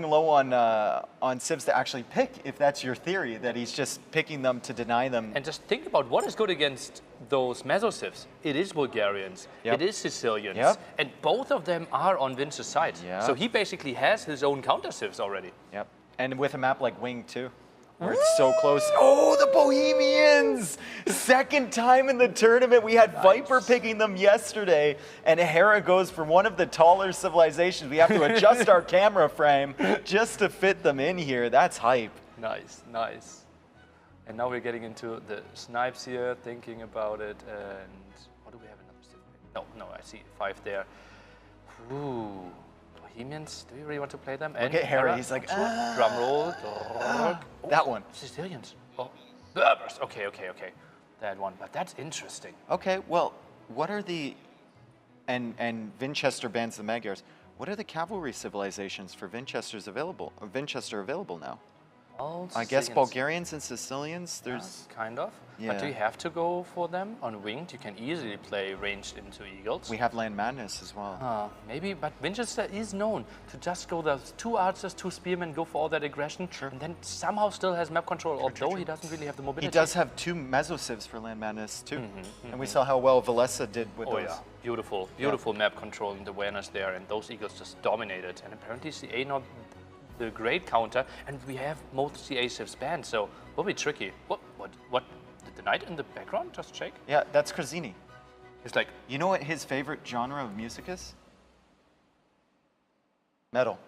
low on civs to actually pick, if that's your theory, that he's just picking them to deny them. And just think about what is good against those Meso civs. It is Bulgarians, it is Sicilians, and both of them are on Vince's side. So he basically has his own counter civs already. Yep. And with a map like Wing too, where it's so close. Oh, the Bohemians! Second time in the tournament. We had Viper picking them yesterday, and Hera goes for one of the taller civilizations. We have to adjust our camera frame just to fit them in here. That's hype. Nice, nice. And now we're getting into the snipes here, thinking about it, and what do we have another civ? No, I see 5 there. Ooh, Bohemians, do you really want to play them? Look at Hera, he's like, drum roll. That one. Sicilians. Oh, Berbers. Okay. That one, but that's interesting. Okay, well, what are the, and Vinchester bans the Magyars. What are the cavalry civilizations for Vinchester available now? All I guess Sicilians. Bulgarians and Sicilians, there's... Kind of. Yeah. But do you have to go for them? On Winged, you can easily play ranged into Eagles. We have Land Madness as well. Maybe, but Vinchester is known to just go those 2 archers, 2 spearmen, go for all that aggression, and then somehow still has map control, although he doesn't really have the mobility. He does have 2 Mesosivs for Land Madness too. And we saw how well Villese did with those. Yeah. Beautiful map control and awareness there, and those Eagles just dominated. And apparently CA not the great counter, and we have most CA civs banned, so will be tricky. What? Did the knight in the background just shake? Yeah, that's Krazini. It's like... You know what his favorite genre of music is? Metal.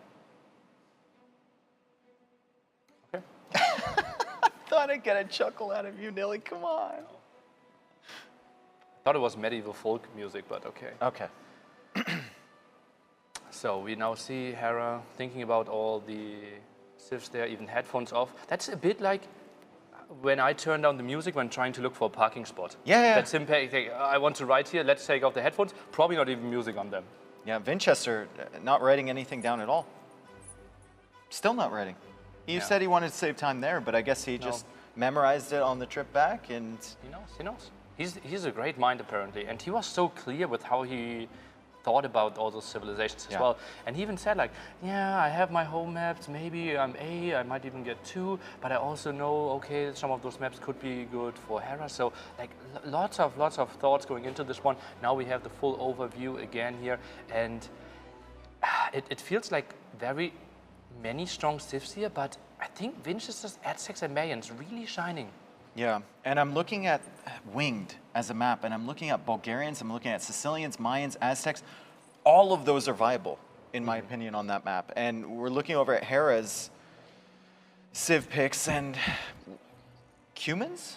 Okay. I thought I'd get a chuckle out of you, Nilly. Come on. Thought it was medieval folk music, but okay. Okay. So we now see Hera thinking about all the civs there, even headphones off. That's a bit like when I turn down the music when trying to look for a parking spot. Yeah. That's him saying, I want to ride here, let's take off the headphones. Probably not even music on them. Yeah, Vinchester not writing anything down at all. Still not writing. He said he wanted to save time there, but I guess he just memorized it on the trip back, and... He knows. He's a great mind, apparently, and he was so clear with how he thought about all those civilizations as well. And he even said like, yeah, I have my home maps, maybe I'm A, I might even get 2, but I also know, okay, some of those maps could be good for Hera. So like lots of thoughts going into this one. Now we have the full overview again here, and it feels like very many strong civs here, but I think Vinchester's Aztecs and Mayans really shining. Yeah, and I'm looking at Winged as a map, and I'm looking at Bulgarians, I'm looking at Sicilians, Mayans, Aztecs. All of those are viable, in my opinion, on that map. And we're looking over at Hera's civ picks, and Cumans?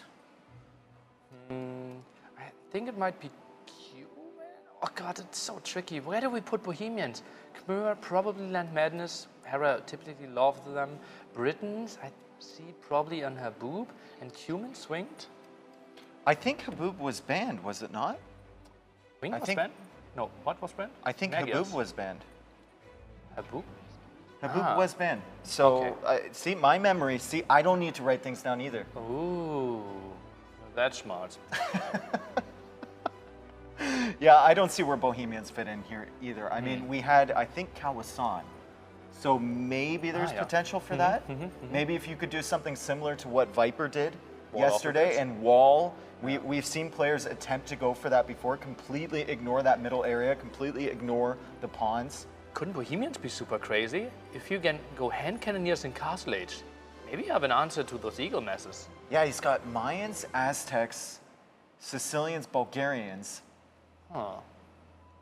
I think it might be Cuman. Oh god, it's so tricky. Where do we put Bohemians? Khmer, probably Land Madness. Hera typically loves them. Britons, I see probably on Haboob, and Cuman swinged. I think Haboob was banned, was it not? Wing was banned? No, what was banned? I think Haboob was banned. Haboob? Haboob was banned. So, see, my memory, I don't need to write things down either. Ooh, that's smart. Yeah, I don't see where Bohemians fit in here either. I mean, we had, I think, Kawasan. So maybe there's potential for that. Maybe if you could do something similar to what Viper did yesterday, and Wall, we've seen players attempt to go for that before, completely ignore that middle area, completely ignore the pawns. Couldn't Bohemians be super crazy? If you can go hand cannoneers in Castle Age, maybe you have an answer to those eagle masses. Yeah, he's got Mayans, Aztecs, Sicilians, Bulgarians. Huh.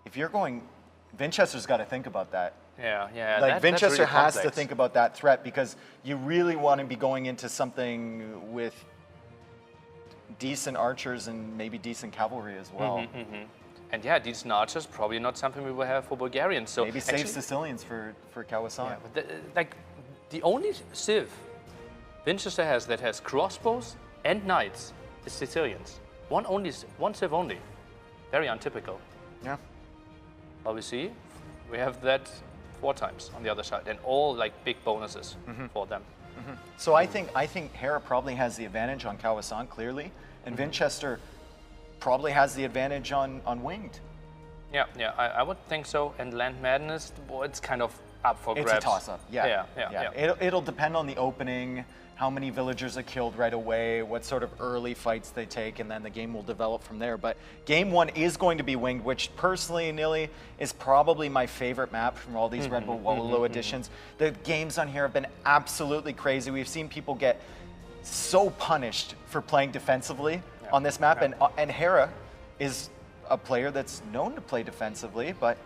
If you're going, Vinchester's got to think about that. Yeah. Like Vinchester that's really has complex. to think about that threat, because you really want to be going into something with decent archers and maybe decent cavalry as well. And yeah, decent archers, probably not something we will have for Bulgarians. So maybe save Sicilians for Kawasan. Yeah, the only civ Vinchester has that has crossbows and knights is Sicilians. One civ only. Very untypical. Yeah. Well, we see we have that 4 times on the other side, and all like big bonuses for them. So I think Hera probably has the advantage on Kawasan, clearly, and Vinchester probably has the advantage on Winged. Yeah, I would think so. And Land Madness, well, it's kind of up for grabs. It's a toss-up. Yeah. It'll depend on the opening, how many villagers are killed right away, what sort of early fights they take, and then the game will develop from there. But game 1 is going to be winged, which personally, Nili, is probably my favorite map from all these Red Bull Wololo editions. The games on here have been absolutely crazy. We've seen people get so punished for playing defensively on this map, and Hera is a player that's known to play defensively, but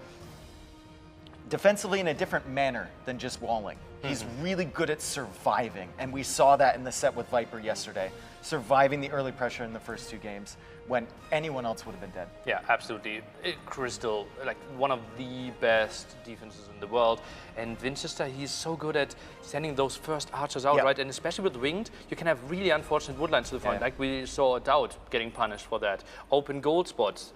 defensively in a different manner than just walling. He's really good at surviving, and we saw that in the set with Viper yesterday, surviving the early pressure in the first 2 games when anyone else would have been dead. Yeah, absolutely. Crystal, like one of the best defenses in the world. And Vinchester, he's so good at sending those first archers out, right? And especially with winged, you can have really unfortunate woodlines to the front. Like we saw DauT getting punished for that. Open gold spots.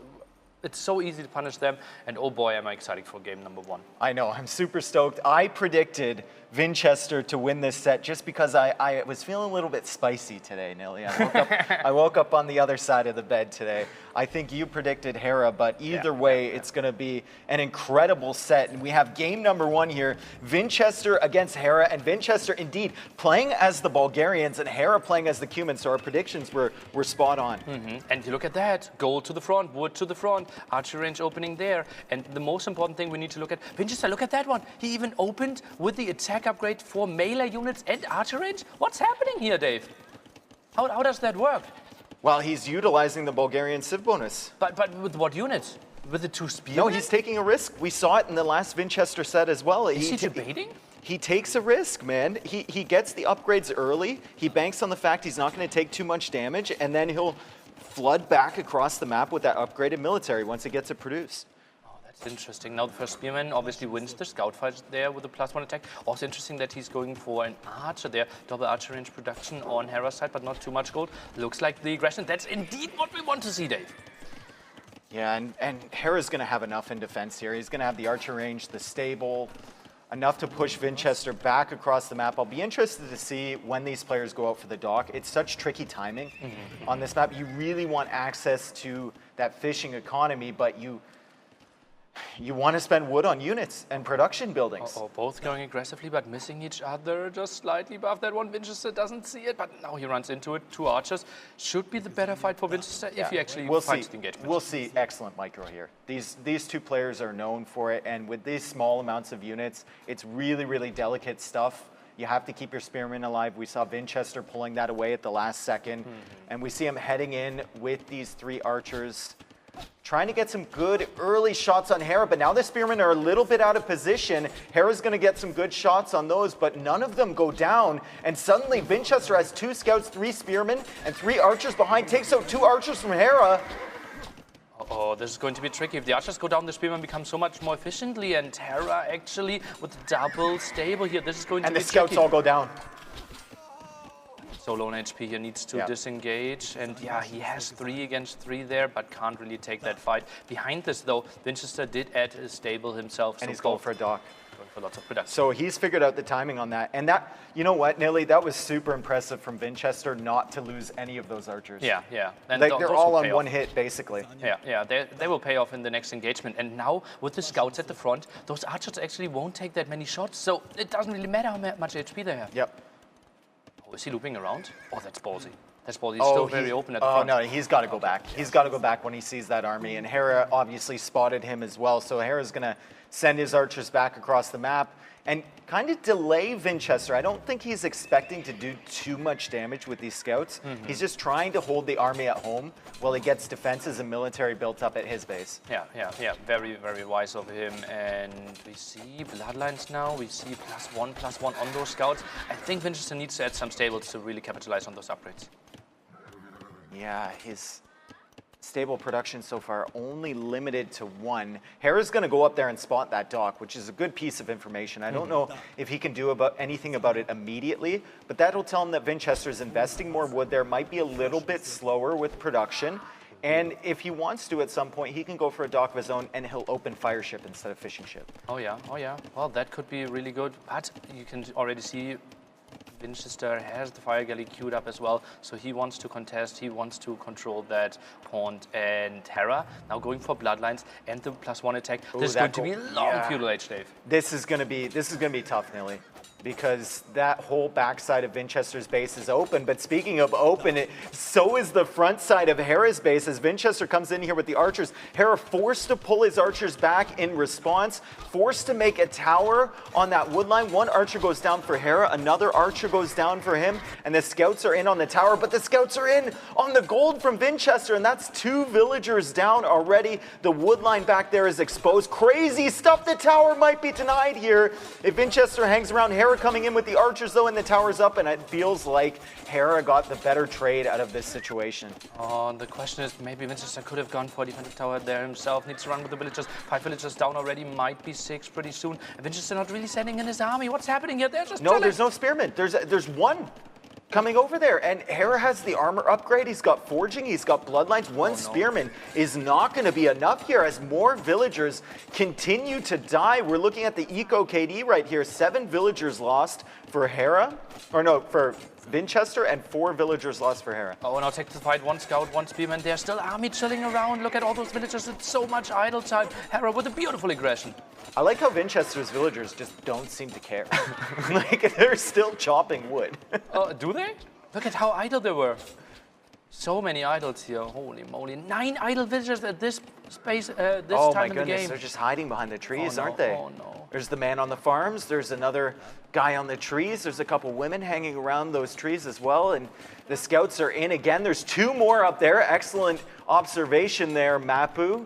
It's so easy to punish them, and oh boy, am I excited for game number 1. I know, I'm super stoked. I predicted Vinchester to win this set just because I was feeling a little bit spicy today, Nili. I woke up on the other side of the bed today. I think you predicted Hera, but either way, it's going to be an incredible set. And we have game number 1 here, Vinchester against Hera, and Vinchester indeed playing as the Bulgarians and Hera playing as the Cumans, so our predictions were spot on. And you look at that, gold to the front, wood to the front, archer range opening there. And the most important thing we need to look at, Vinchester, look at that one. He even opened with the attack upgrade for melee units and archer range. What's happening here, Dave? How does that work? Well, he's utilizing the Bulgarian Civ bonus. But with what units? With the 2 spearmen? No, he's taking a risk. We saw it in the last Vinchester set as well. Is he debating? He takes a risk, man. He gets the upgrades early. He banks on the fact he's not going to take too much damage, and then he'll flood back across the map with that upgraded military once it gets it produced. That's interesting. Now the first spearman obviously wins the scout fight there with a +1 attack. Also interesting that he's going for an archer there. Double archer range production on Hera's side, but not too much gold. Looks like the aggression. That's indeed what we want to see, Dave. Yeah, and Hera's going to have enough in defense here. He's going to have the archer range, the stable, enough to push Vinchester back across the map. I'll be interested to see when these players go out for the dock. It's such tricky timing on this map. You really want access to that fishing economy, but you want to spend wood on units and production buildings. Both going aggressively, but missing each other just slightly above that one. Vinchester doesn't see it, but now he runs into it. 2 archers. Should be the better fight for Vinchester if he actually finds the engagement. We'll see excellent micro here. These 2 players are known for it, and with these small amounts of units, it's really, really delicate stuff. You have to keep your spearmen alive. We saw Vinchester pulling that away at the last second, and we see him heading in with these 3 archers, trying to get some good early shots on Hera, but now the spearmen are a little bit out of position. Hera's going to get some good shots on those, but none of them go down. And suddenly Vinchester has 2 scouts, 3 spearmen, and 3 archers behind, takes out 2 archers from Hera. Oh, this is going to be tricky. If the archers go down, the spearmen become so much more efficiently, and Hera actually with double stable here. This is going to be tricky. And the scouts all go down. So low on HP here, needs to disengage, and yeah, he has 3 against 3 there, but can't really take that fight. Behind this though, Vinchester did add a stable himself. And he's going for a dock. Going for lots of production. So he's figured out the timing on that. And that, you know what, Nili, that was super impressive from Vinchester not to lose any of those archers. Yeah. And they're all on 1 hit, basically. Yeah, they will pay off in the next engagement. And now, with the scouts at the front, those archers actually won't take that many shots, so it doesn't really matter how much HP they have. Yep. Is he looping around? Oh, that's ballsy. That's ballsy. He's still very open at the front. Oh, no, he's got to go back. He's got to go back when he sees that army. And Hera obviously spotted him as well. So Hera's going to send his archers back across the map and kind of delay Vinchester. I don't think he's expecting to do too much damage with these scouts. He's just trying to hold the army at home while he gets defenses and military built up at his base. Yeah. Very, very wise of him. And we see bloodlines now. We see +1/+1 on those scouts. I think Vinchester needs to add some stables to really capitalize on those upgrades. Yeah, his stable production so far only limited to 1. Hera's going to go up there and spot that dock, which is a good piece of information. I don't know if he can do anything about it immediately, but that'll tell him that Vinchester's investing more wood there, might be a little bit slower with production. And if he wants to at some point, he can go for a dock of his own and he'll open fire ship instead of fishing ship. Oh yeah. Well, that could be really good, but you can already see Vinchester has the fire galley queued up as well, so he wants to contest, he wants to control that pawn. And Hera now going for bloodlines and the +1 attack. This is going to be a long feudal age, Dave. This is gonna be tough, Nilly, because that whole backside of Vinchester's base is open. But speaking of open, so is the front side of Hera's base as Vinchester comes in here with the archers. Hera forced to pull his archers back in response, forced to make a tower on that wood line. One archer goes down for Hera, another archer goes down for him, and the scouts are in on the tower, but the scouts are in on the gold from Vinchester, and that's 2 villagers down already. The wood line back there is exposed. Crazy stuff. The tower might be denied here if Vinchester hangs around. Hera coming in with the archers though, and the tower's up, and it feels like Hera got the better trade out of this situation. Oh, the question is maybe Vinchester could have gone for a defensive tower there himself. Needs to run with the villagers. 5 villagers down already, might be 6 pretty soon. And Vinchester not really sending in his army. What's happening here? They're just there's no spearmen. There's one coming over there, and Hera has the armor upgrade. He's got forging, he's got bloodlines. One spearman is not going to be enough here as more villagers continue to die. We're looking at the eco KD right here. 7 villagers lost for Hera, or no, for Vinchester, and 4 villagers lost for Hera. Oh, now take the fight. 1 scout, 1 spearman. There's still army chilling around. Look at all those villagers. It's so much idle time. Hera with a beautiful aggression. I like how Vinchester's villagers just don't seem to care. Like, they're still chopping wood. Oh, do they? Look at how idle they were. So many idols here. Holy moly. 9 idle villagers at this space, this time in the game. Oh my goodness, they're just hiding behind the trees, aren't they? Oh no. There's the man on the farms. There's another guy on the trees. There's a couple women hanging around those trees as well. And the scouts are in again. There's 2 more up there. Excellent observation there, Mapu.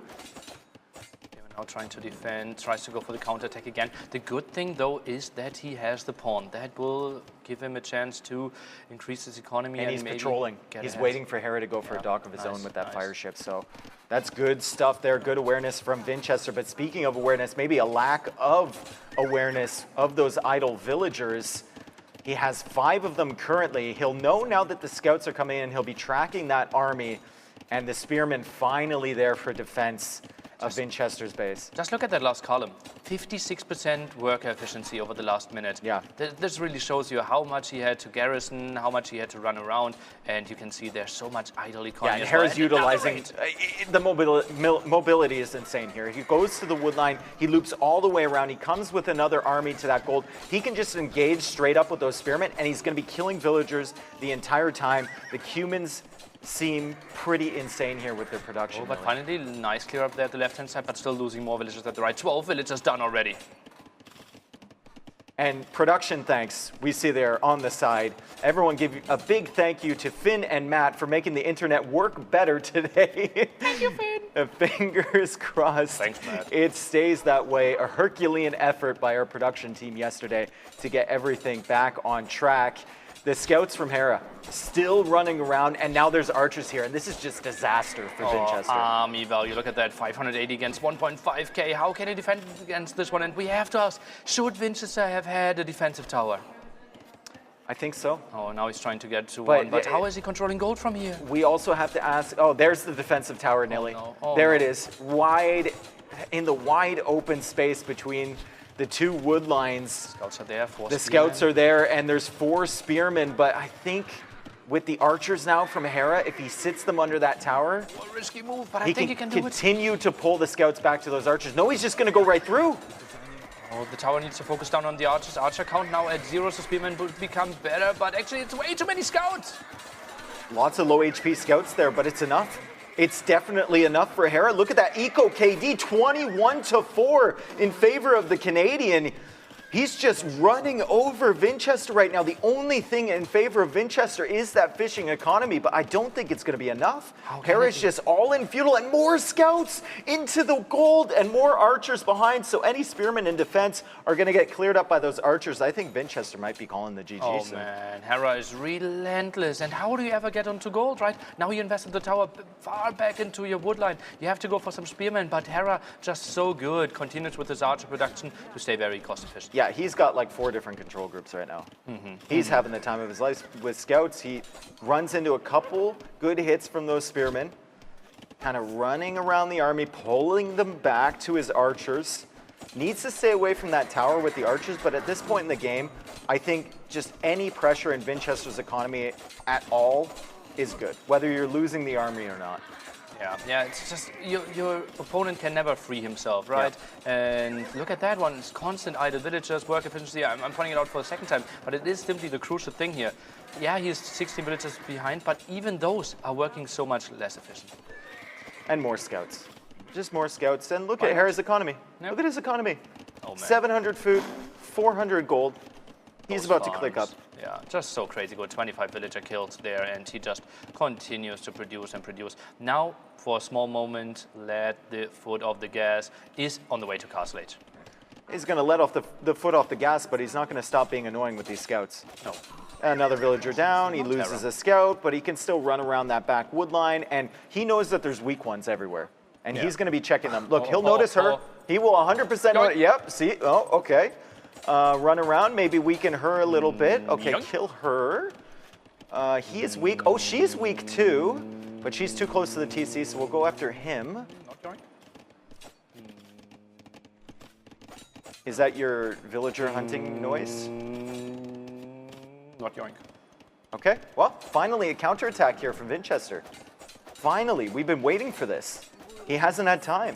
Now trying to defend, tries to go for the counterattack again. The good thing though is that he has the pawn. That will give him a chance to increase his economy. And he's patrolling. He's waiting for Hera to go for a dock of his own with that fire ship. So that's good stuff there. Good awareness from Vinchester. But speaking of awareness, maybe a lack of awareness of those idle villagers. He has 5 of them currently. He'll know now that the scouts are coming in. He'll be tracking that army. And the spearmen finally there for defense of Vinchester's base. Just look at that last column. 56% worker efficiency over the last minute. Yeah. This really shows you how much he had to garrison, how much he had to run around, and you can see there's so much idle economy. Yeah, and Hera's utilizing the mobility is insane here. He goes to the wood line, he loops all the way around, he comes with another army to that gold. He can just engage straight up with those spearmen, and he's going to be killing villagers the entire time. The humans seem pretty insane here with their production. Oh, but finally, nice clear up there at the left-hand side, but still losing more villagers at the right. 12 villagers done already. And production thanks, we see there on the side. Everyone give a big thank you to Finn and Matt for making the internet work better today. Thank you, Finn. Fingers crossed. Thanks, Matt. It stays that way. A Herculean effort by our production team yesterday to get everything back on track. The scouts from Hera still running around, and now there's archers here, and this is just disaster for Vinchester. Army value, look at that, 580 against 1.5k. How can he defend against this one? And we have to ask, should Vinchester have had a defensive tower? I think so. Oh, now he's trying to get to one, but how is he controlling gold from here? We also have to ask, oh, there's the defensive tower, Nilly. Oh, no. There it is, wide, in the wide open space between the 2 wood lines. Scouts are there, 4 The scouts are there, and there's 4 spearmen, but I think with the archers now from Hera, if he sits them under that tower, a risky move, but I think he can do it. Continue to pull the scouts back to those archers. No, he's just going to go right through. Oh, the tower needs to focus down on the archers. Archer count now at 0, so spearmen would become better, but actually it's way too many scouts. Lots of low HP scouts there, but it's enough. It's definitely enough for Hera. Look at that eco KD, 21-4 in favor of the Canadian. He's just running over Vinchester right now. The only thing in favor of Vinchester is that fishing economy, but I don't think it's going to be enough. Hera's just all in feudal, and more scouts into the gold and more archers behind. So any spearmen in defense are going to get cleared up by those archers. I think Vinchester might be calling the GG. Oh soon. man, Hera is relentless. And how do you ever get onto gold, right? Now you invested the tower far back into your woodline. You have to go for some spearmen, but Hera just so good. Continues with his archer production to stay very cost efficient. Yeah, he's got like 4 different control groups right now. He's having the time of his life with scouts. He runs into a couple good hits from those spearmen, kind of running around the army, pulling them back to his archers. Needs to stay away from that tower with the archers, but at this point in the game, I think just any pressure in Vinchester's economy at all is good, whether you're losing the army or not. Yeah, it's just your opponent can never free himself, right? Yeah. And look at that one, it's constant idle villagers, work efficiency. I'm pointing it out for the second time, but it is simply the crucial thing here. Yeah, he's 16 villagers behind, but even those are working so much less efficient. And more scouts. Just more scouts. And look at Hera's economy. Yep. Look at his economy. Oh, man. 700 food, 400 gold. He's about to click up. Yeah, just so crazy good. 25 villager kills there, and he just continues to produce and produce. Now, for a small moment, let the foot off the gas, is on the way to Castle Age. He's going to let off the foot off the gas, but he's not going to stop being annoying with these scouts. No. Another villager down, he loses a scout, but he can still run around that back wood line, and he knows that there's weak ones everywhere. And he's going to be checking them. Look, he'll notice her. He will 100% know. Yep, see? Oh, okay. Run around, maybe weaken her a little bit. Okay, kill her. He is weak. Oh, she's weak too, but she's too close to the TC, so we'll go after him. Is that your villager hunting noise? Not yoink. Okay, well, finally a counterattack here from Vinchester. Finally, we've been waiting for this. He hasn't had time.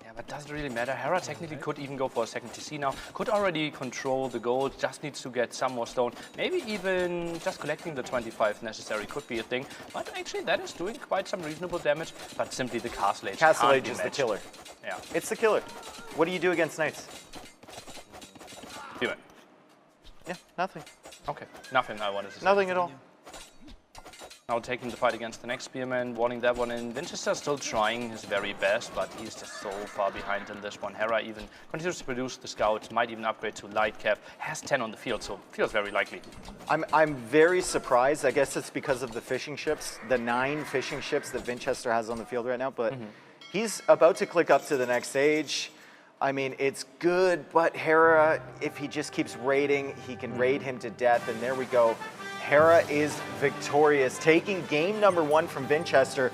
Yeah, but doesn't really matter. Hera technically could even go for a second TC now. Could already control the gold, just needs to get some more stone. Maybe even just collecting the 25 necessary could be a thing. But actually that is doing quite some reasonable damage. But simply the Castle Age. Castle Age is the killer. Yeah. It's the killer. What do you do against Knights? Do it. Yeah, nothing. Okay, nothing I wanted to say. Nothing at all. Now taking the fight against the next spearman, wanting that one in. Vinchester still trying his very best, but he's just so far behind in this one. Hera even continues to produce the scouts, might even upgrade to light cap, has 10 on the field, so feels very likely. I'm very surprised. I guess it's because of the fishing ships, the 9 fishing ships that Vinchester has on the field right now, but he's about to click up to the next stage. I mean, it's good, but Hera, if he just keeps raiding, he can raid him to death, and there we go. Hera is victorious, taking game number 1 from Vinchester.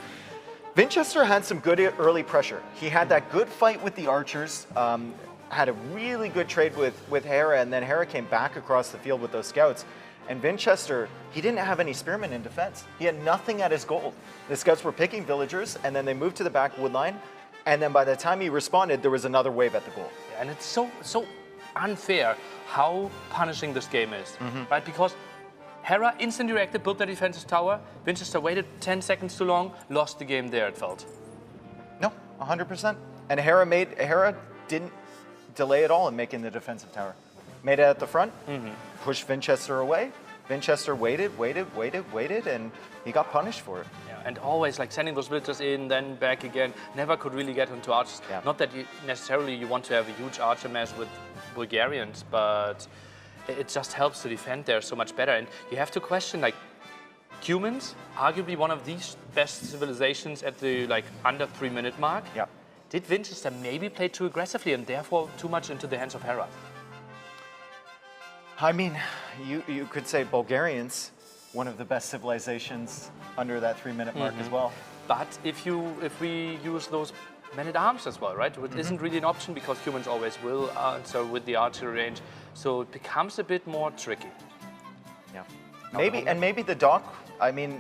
Vinchester had some good early pressure. He had that good fight with the archers, had a really good trade with Hera, and then Hera came back across the field with those scouts. And Vinchester, he didn't have any spearmen in defense. He had nothing at his gold. The scouts were picking villagers, and then they moved to the back wood line. And then by the time he responded, there was another wave at the goal. Yeah, and it's so unfair how punishing this game is, right? Because Hera instantly reacted, built their defensive tower. Vinchester waited 10 seconds too long, lost the game there, it felt. No, 100%. And Hera didn't delay at all in making the defensive tower. Made it at the front, pushed Vinchester away. Vinchester waited, and he got punished for it. And always like sending those villagers in, then back again. Never could really get into archers. Yeah. Not that you want to have a huge archer mass with Bulgarians, but it just helps to defend there so much better. And you have to question, like, humans, arguably one of these best civilizations at the under 3-minute mark. Yeah. Did Vinchester maybe play too aggressively and therefore too much into the hands of Hera? I mean, you could say Bulgarians, one of the best civilizations under that 3-minute mark as well. But if we use those men-at-arms as well, right? It isn't really an option because humans always will answer with the archery range, so it becomes a bit more tricky. Yeah. Maybe the DauT, I mean,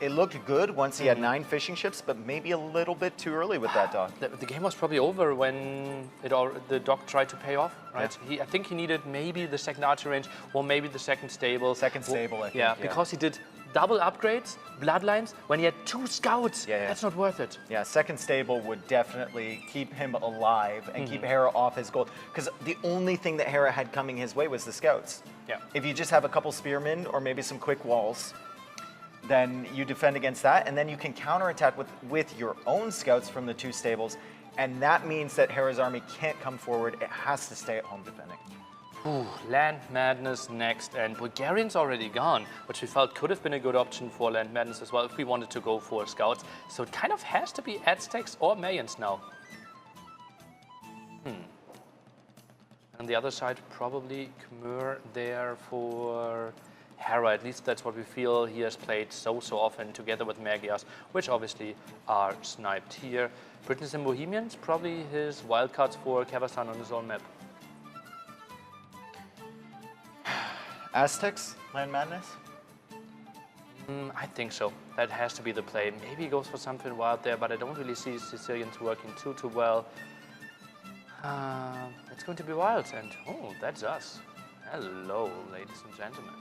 it looked good once he had 9 fishing ships, but maybe a little bit too early with that DauT. The game was probably over when the DauT tried to pay off, right? Yeah. I think he needed maybe the second archer range or maybe the second stable. Second stable, I think. Yeah, because he did double upgrades, bloodlines, when he had 2 scouts. Yeah. That's not worth it. Yeah, second stable would definitely keep him alive and keep Hera off his gold. Because the only thing that Hera had coming his way was the scouts. Yeah. If you just have a couple spearmen or maybe some quick walls, then you defend against that, and then you can counterattack with your own scouts from the 2 stables, and that means that Hera's army can't come forward. It has to stay at home defending. Ooh, Land Madness next, and Bulgarian's already gone, which we felt could have been a good option for Land Madness as well if we wanted to go for scouts. So it kind of has to be Aztecs or Mayans now. On the other side, probably Khmer there for Hera, at least that's what we feel. He has played so often together with Magyars, which obviously are sniped here. Britons and Bohemians, probably his wildcards for Kazakhstan on his own map. Aztecs, Land Madness? I think so. That has to be the play. Maybe he goes for something wild there, but I don't really see Sicilians working too well. It's going to be wild, and oh, that's us. Hello, ladies and gentlemen.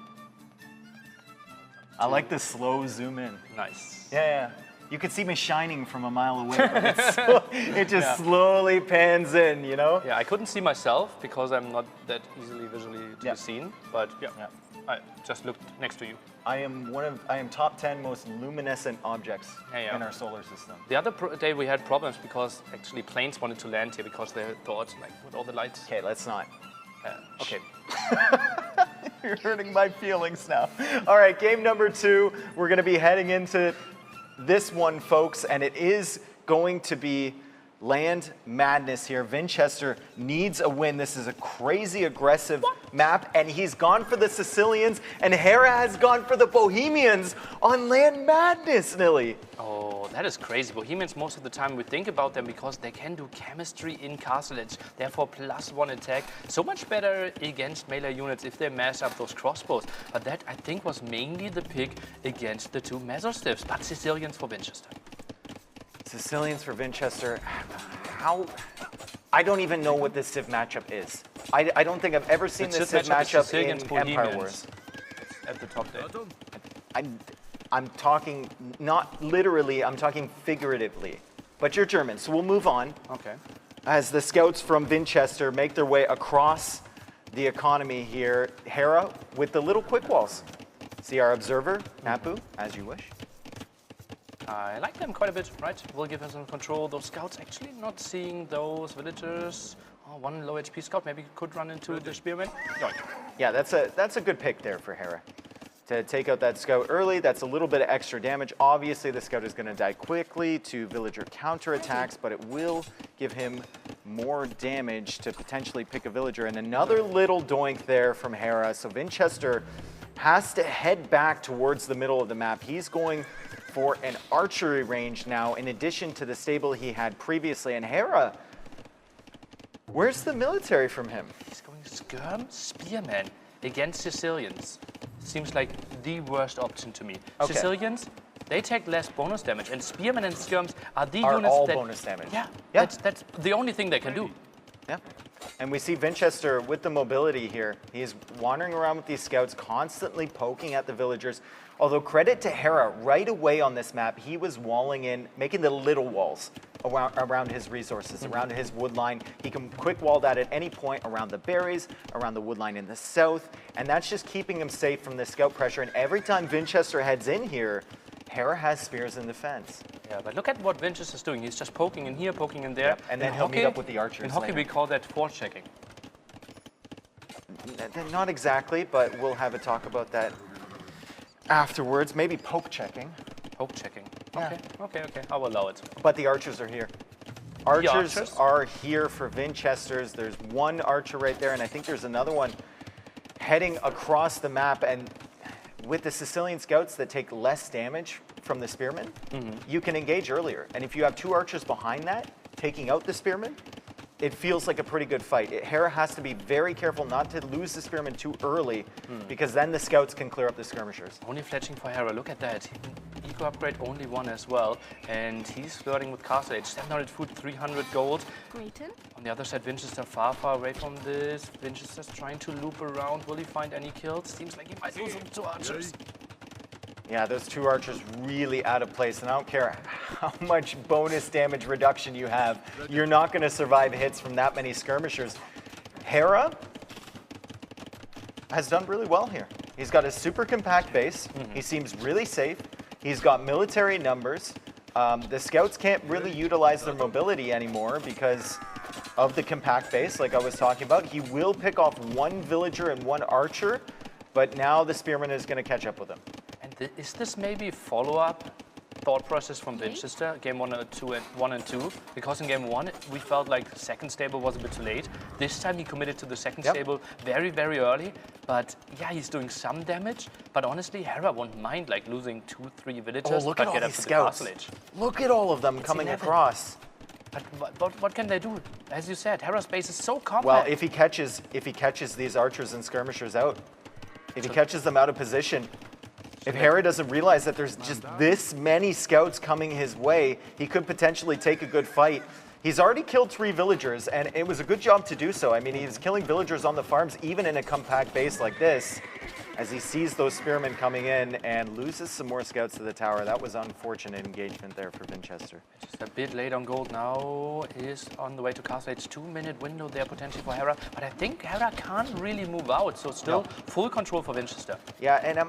I like the slow zoom in. Nice. Yeah. You could see me shining from a mile away, but it just slowly pans in, you know? Yeah, I couldn't see myself because I'm not that easily visually to be seen, but I just looked next to you. I am top 10 most luminescent objects in our solar system. The other day we had problems because actually planes wanted to land here because they thought, like, with all the lights. Okay, let's not. Okay. You're hurting my feelings now. All right, game number 2. We're going to be heading into this one, folks, and it is going to be Land Madness here. Vinchester needs a win. This is a crazy aggressive map, and he's gone for the Sicilians, and Hera has gone for the Bohemians on Land Madness, Nilly. Oh, that is crazy. Bohemians, most of the time we think about them because they can do chemistry in Castle Edge, therefore +1 attack. So much better against melee units if they mash up those crossbows. But that, I think, was mainly the pick against the 2 Mesostiffs, but Sicilians for Vinchester. Sicilians for Vinchester. How? I don't even know what this Civ matchup is. I don't think I've ever seen this Civ matchup in Empire Wars. At the top there. I'm talking not literally, I'm talking figuratively. But you're German, so we'll move on. Okay. As the scouts from Vinchester make their way across the economy here, Hera with the little quick walls. See our observer, Napu, as you wish. I like them quite a bit, right? Will give us some control. Those scouts actually not seeing those villagers. Oh, one low HP scout maybe could run into the spearman. Yeah, that's a good pick there for Hera. To take out that scout early, that's a little bit of extra damage. Obviously, the scout is going to die quickly to villager counterattacks, but it will give him more damage to potentially pick a villager. And another little doink there from Hera. So Vinchester has to head back towards the middle of the map. He's going for an archery range now, in addition to the stable he had previously. And Hera, where's the military from him? He's going skirm spearman against Sicilians. Seems like the worst option to me. Okay. Sicilians, they take less bonus damage, and spearmen and skirms are the Are units all that bonus damage. Yeah, Yeah. That's the only thing they can do. Yeah. And we see Vinchester with the mobility here. He's wandering around with these scouts, constantly poking at the villagers. Although credit to Hera, right away on this map, he was walling in, making the little walls around his resources, around his wood line. He can quick wall that at any point around the berries, around the wood line in the south, and that's just keeping him safe from the scout pressure. And every time Vinchester heads in here, Hera has spears in defense. Yeah, but look at what Vinchester's doing. He's just poking in here, poking in there. Yep. And then he'll meet up with the archers In hockey, later. we call that forechecking. Not exactly, but we'll have a talk about that afterwards. Maybe poke checking. Poke checking. Yeah. Okay, I'll allow it. But the archers are here. Archers are here for Vinchester's. There's one archer right there, and I think there's another one heading across the map. And with the Sicilian scouts that take less damage from the spearmen, you can engage earlier. And if you have 2 archers behind that, taking out the spearmen, it feels like a pretty good fight. Hera has to be very careful not to lose the spearmen too early, because then the scouts can clear up the skirmishers. Only fletching for Hera, look at that. Eco upgrade only 1 as well, and he's flirting with Castle Age. 700 food, 300 gold. Grayton? On the other side, Vinchester far away from this. Vinchester's trying to loop around. Will he find any kills? Seems like he might lose them to archers. Yeah, those 2 archers really out of place, and I don't care how much bonus damage reduction you have, you're not going to survive hits from that many skirmishers. Hera has done really well here. He's got a super compact base. He seems really safe. He's got military numbers. The scouts can't really utilize their mobility anymore because of the compact base, like I was talking about. He will pick off 1 villager and 1 archer, but now the spearman is going to catch up with him. And is this maybe follow-up thought process from Vinchester, game 1 and 2? Because in game 1, we felt like second stable was a bit too late. This time he committed to the second stable very, very early. But yeah, he's doing some damage. But honestly, Hera won't mind like losing 2-3 villagers. Oh, look but at all get up these to scouts. The Castle Age. Look at all of them coming 11. across. But what can they do? As you said, Hera's base is so compact. Well, if he catches these archers and skirmishers out, If he catches them out of position, if Hera doesn't realize that there's just this many scouts coming his way, he could potentially take a good fight. He's already killed 3 villagers, and it was a good job to do so. I mean, he's killing villagers on the farms, even in a compact base like this, as he sees those spearmen coming in and loses some more scouts to the tower. That was unfortunate engagement there for Vinchester. Just a bit late on gold now. Is on the way to Castle Age. 2-minute window there potentially for Hera, but I think Hera can't really move out, so still full control for Vinchester. Yeah, and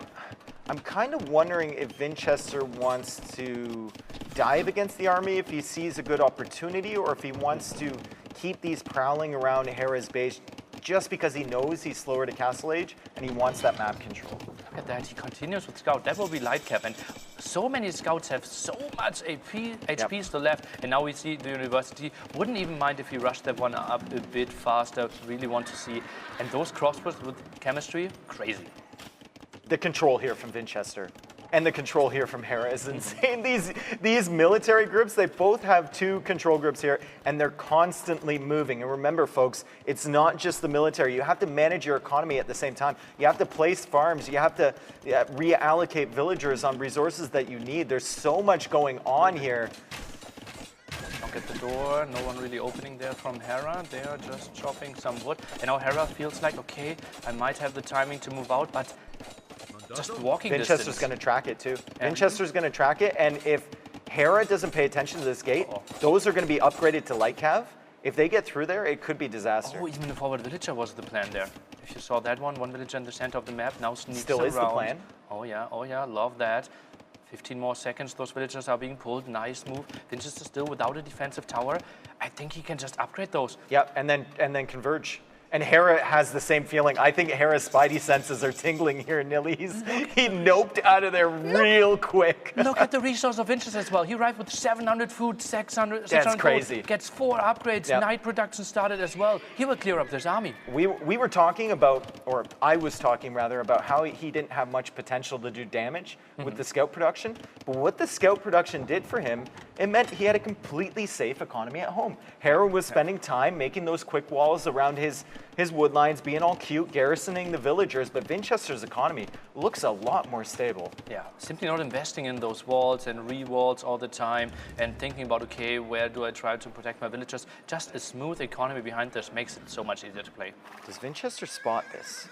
I'm kind of wondering if Vinchester wants to dive against the army if he sees a good opportunity, or if he wants to keep these prowling around Hera's base just because he knows he's slower to Castle Age and he wants that map control. Look at that, he continues with Scout. That will be light cap, and so many Scouts have so much HP still left, and now we see the University wouldn't even mind if he rushed that one up a bit faster. Really want to see, and those crossbows with chemistry, crazy. The control here from Vinchester and the control here from Hera is insane. These military groups, they both have 2 control groups here, and they're constantly moving. And remember, folks, it's not just the military. You have to manage your economy at the same time. You have to place farms. You have to reallocate villagers on resources that you need. There's so much going on here. Knock at the door, no one really opening there from Hera. They are just chopping some wood. And now Hera feels like, okay, I might have the timing to move out, but just walking Vinchester's going to track it too. Vinchester's going to track it, and if Hera doesn't pay attention to this gate, those are going to be upgraded to light cav. If they get through there, it could be disaster. Oh, even the forward villager was the plan there. If you saw that one villager in the center of the map, now sneaks Still around. is the plan. Oh yeah, love that. 15 more seconds, those villagers are being pulled, nice move. Vinchester still without a defensive tower. I think he can just upgrade those. Yep, and then converge. And Hera has the same feeling. I think Hera's spidey senses are tingling here, Nilly. He noped out of there real quick. Look at the resource of Vinchester as well. He arrived with 700 food, 600 That's crazy. Gold, gets 4 upgrades, night production started as well. He will clear up this army. We were talking about, or I was talking rather, about how he didn't have much potential to do damage with the scout production. But what the scout production did for him, it meant he had a completely safe economy at home. Hera was spending time making those quick walls around his wood lines, being all cute, garrisoning the villagers, but Vinchester's economy looks a lot more stable. Yeah, simply not investing in those walls and re-walls all the time and thinking about, okay, where do I try to protect my villagers? Just a smooth economy behind this makes it so much easier to play. Does Vinchester spot this?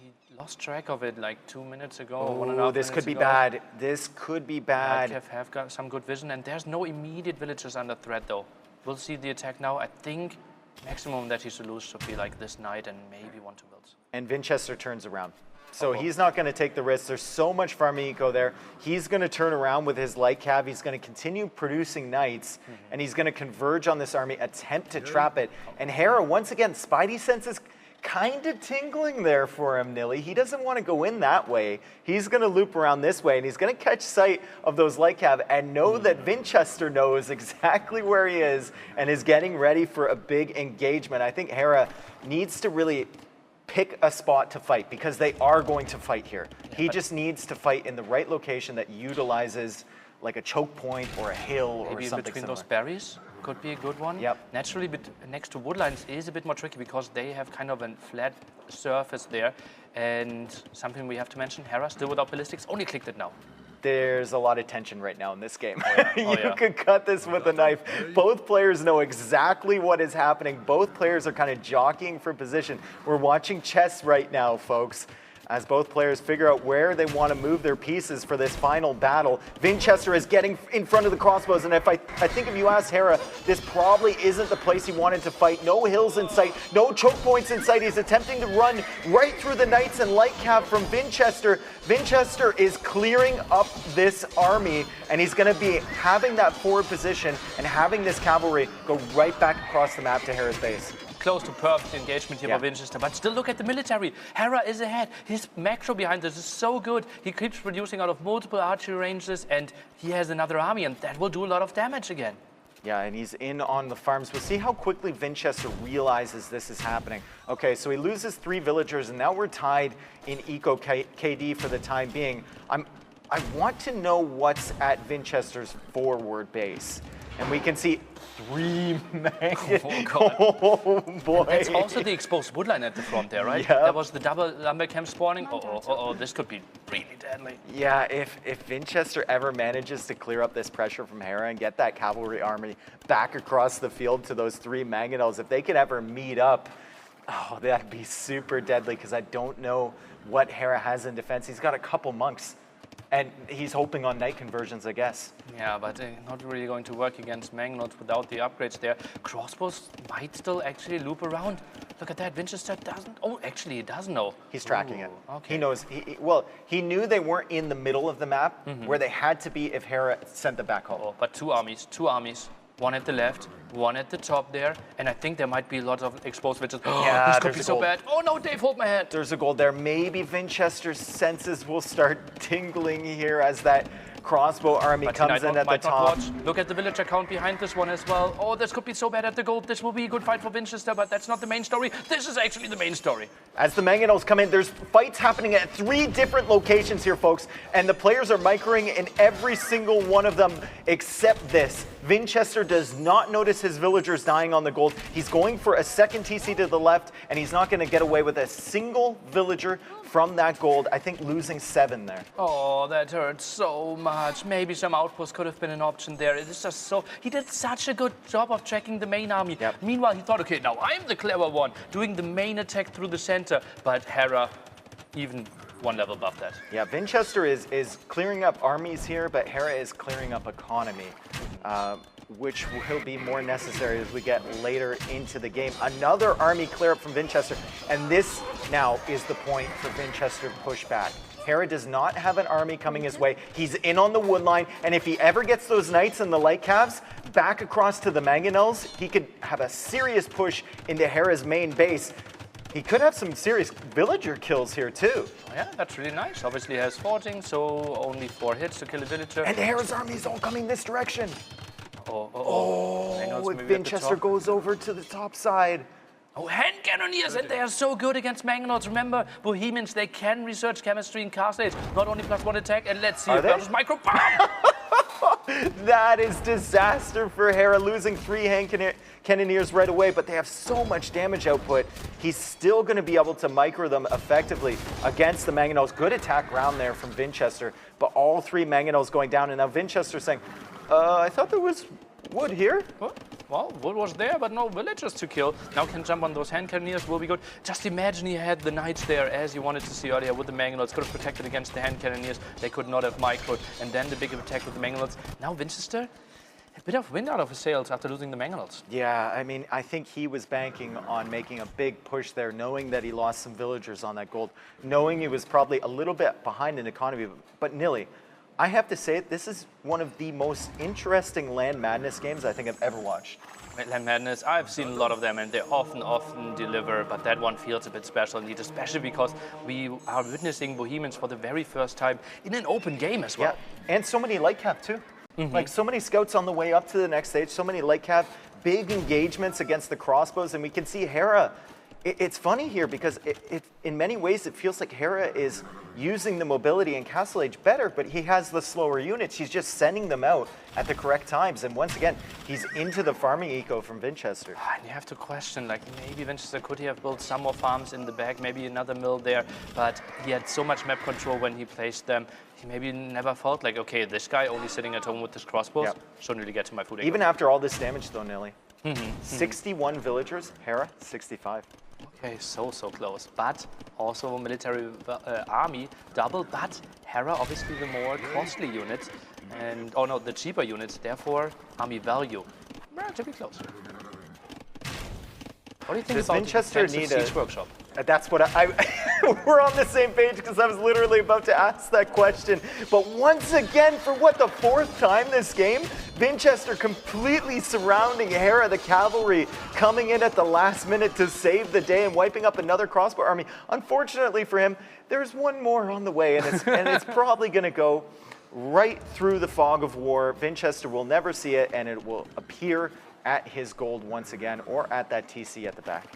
He lost track of it like 2 minutes ago, Oh, 1.5 minutes this could be ago. bad. This could be bad. Nicov have got some good vision, and there's no immediate villagers under threat though. We'll see the attack now. I think maximum that he should lose should be like this knight and maybe 1-2 builds. And Vinchester turns around. So he's not going to take the risk. There's so much farming eco there. He's going to turn around with his light cav. He's going to continue producing knights, and he's going to converge on this army, attempt to trap it. And Hera, once again, spidey senses kind of tingling there for him, Nilly. He doesn't want to go in that way. He's going to loop around this way, and he's going to catch sight of those light cav and know that Vinchester knows exactly where he is and is getting ready for a big engagement. I think Hera needs to really pick a spot to fight because they are going to fight here. He just needs to fight in the right location that utilizes like a choke point or a hill or Maybe something between similar. those berries could be a good one. Yep. Naturally, but next to woodlines is a bit more tricky because they have kind of a flat surface there. And something we have to mention, Hera still without ballistics, only clicked it now. There's a lot of tension right now in this game. Oh, You could cut this with a knife. Both players know exactly what is happening. Both players are kind of jockeying for position. We're watching chess right now, folks, as both players figure out where they want to move their pieces for this final battle. Vinchester is getting in front of the crossbows, and I think if you ask Hera, this probably isn't the place he wanted to fight. No hills in sight, no choke points in sight. He's attempting to run right through the knights and light cav from Vinchester. Vinchester is clearing up this army, and he's going to be having that forward position and having this cavalry go right back across the map to Hera's base. Close to perfect engagement here for Vinchester, but still look at the military. Hera is ahead. His macro behind this is so good. He keeps producing out of multiple archery ranges, and he has another army, and that will do a lot of damage again. Yeah, and he's in on the farms. We'll see how quickly Vinchester realizes this is happening. Okay, so he loses 3 villagers, and now we're tied in Eco KD for the time being. I want to know what's at Vinchester's forward base. And we can see 3 Mangonels. Oh, God. Oh, boy. That's also the exposed woodline at the front there, right? Yep. That was the double lumber camp spawning. This could be really deadly. Yeah, if Vinchester ever manages to clear up this pressure from Hera and get that cavalry army back across the field to those 3 Mangonels, if they could ever meet up, oh, that'd be super deadly, because I don't know what Hera has in defense. He's got a couple monks, and he's hoping on knight conversions, I guess. Yeah, but not really going to work against Mangonels without the upgrades there. Crossbows might still actually loop around. Look at that, Vinchester doesn't. Oh, actually, he does know. He's tracking it. Okay. He knows. He knew they weren't in the middle of the map where they had to be if Hera sent them back home. But two armies. One at the left, one at the top there, and I think there might be lots of exposed witches. Yeah, this could be so bad. Oh no, Dave, hold my hand. There's a gold there. Maybe Vinchester's senses will start tingling here as that crossbow army comes in at the top. Look at the villager count behind this one as well. Oh, this could be so bad at the gold. This will be a good fight for Vinchester, but that's not the main story. This is actually the main story. As the Mangonels come in, there's fights happening at 3 different locations here, folks, and the players are microing in every single one of them except this. Vinchester does not notice his villagers dying on the gold. He's going for a second TC to the left, and he's not going to get away with a single villager from that gold. I think losing 7 there. Oh, that hurts so much. Maybe some outpost could have been an option there. It is just so... He did such a good job of tracking the main army. Yep. Meanwhile, he thought, okay, now I'm the clever one, doing the main attack through the center. But Hera, even one level above that. Yeah, Vinchester is clearing up armies here, but Hera is clearing up economy, which will be more necessary as we get later into the game. Another army clear up from Vinchester, and this now is the point for Vinchester pushback. Hera does not have an army coming his way. He's in on the wood line, and if he ever gets those knights and the light calves back across to the Mangonels, he could have a serious push into Hera's main base. He could have some serious villager kills here too. Yeah, that's really nice. Obviously he has forging, so only 4 hits to kill a villager. And Hera's army is all coming this direction. Oh, if Vinchester goes over to the top side. Oh, hand cannoneers, and they are so good against Mangonels. Remember, Bohemians, they can research chemistry in Castle Age. Not only +1 attack, and let's see if there's micro bomb. That is disaster for Hera, losing 3 hand cannoneers right away, but they have so much damage output. He's still going to be able to micro them effectively against the Mangonels. Good attack round there from Vinchester, but all 3 Mangonels going down, and now Vinchester saying, I thought there was wood here. Well, wood was there, but no villagers to kill. Now can jump on those hand cannoneers, will be good. Just imagine he had the knights there as you wanted to see earlier with the Mangonels. Could have protected against the hand cannoneers. They could not have microed. And then the big attack with the Mangonels. Now Vinchester, a bit of wind out of his sails after losing the Mangonels. Yeah, I mean, I think he was banking on making a big push there, knowing that he lost some villagers on that gold, knowing he was probably a little bit behind in economy. But Nilly, I have to say, this is one of the most interesting Land Madness games I think I've ever watched. Land Madness, I've seen a lot of them, and they often deliver, but that one feels a bit special indeed, especially because we are witnessing Bohemians for the very first time in an open game as well. Yeah, and so many light cap too. Like so many scouts on the way up to the next stage, so many light cap, big engagements against the crossbows, and we can see Hera. It's funny here because in many ways it feels like Hera is using the mobility in Castle Age better, but he has the slower units. He's just sending them out at the correct times. And once again, he's into the farming eco from Vinchester. And you have to question, like maybe Vinchester could he have built some more farms in the back, maybe another mill there, but he had so much map control when he placed them. He maybe never felt like, okay, this guy only sitting at home with his crossbows, shouldn't really get to my food. Even after all this damage though, Nelly. 61 villagers, Hera, 65. Okay, so close. But also military army double, but Hera obviously the more costly units, and the cheaper units, therefore army value relatively close. What do you think Does about Vinchester the need siege workshop? That's what we're on the same page because I was literally about to ask that question. But once again, for what, the 4th time this game, Vinchester completely surrounding Hera, the cavalry, coming in at the last minute to save the day and wiping up another crossbow army. Unfortunately for him, there's one more on the way, and it's probably going to go right through the fog of war. Vinchester will never see it, and it will appear at his gold once again, or at that TC at the back.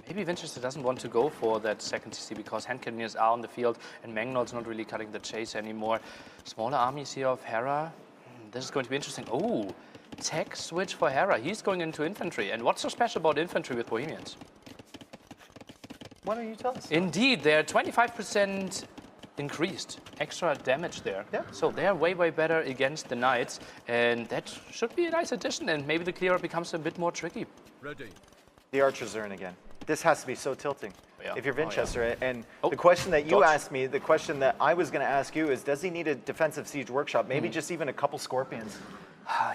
Maybe Vinchester doesn't want to go for that second TC because hand cannoneers are on the field and Mangonel's not really cutting the chase anymore. Smaller armies here of Hera. This is going to be interesting. Oh, tech switch for Hera. He's going into infantry. And what's so special about infantry with Bohemians? Why don't you tell us? Indeed, they're 25% increased extra damage there. Yeah. So they're way, way better against the knights. And that should be a nice addition. And maybe the clearer becomes a bit more tricky. Ready. The archers are in again. This has to be so tilting. Yeah. If you're Vinchester, and Oh, the question that you dodge. asked me, the question that I was going to ask you is, does he need a defensive siege workshop? Maybe just even a couple scorpions.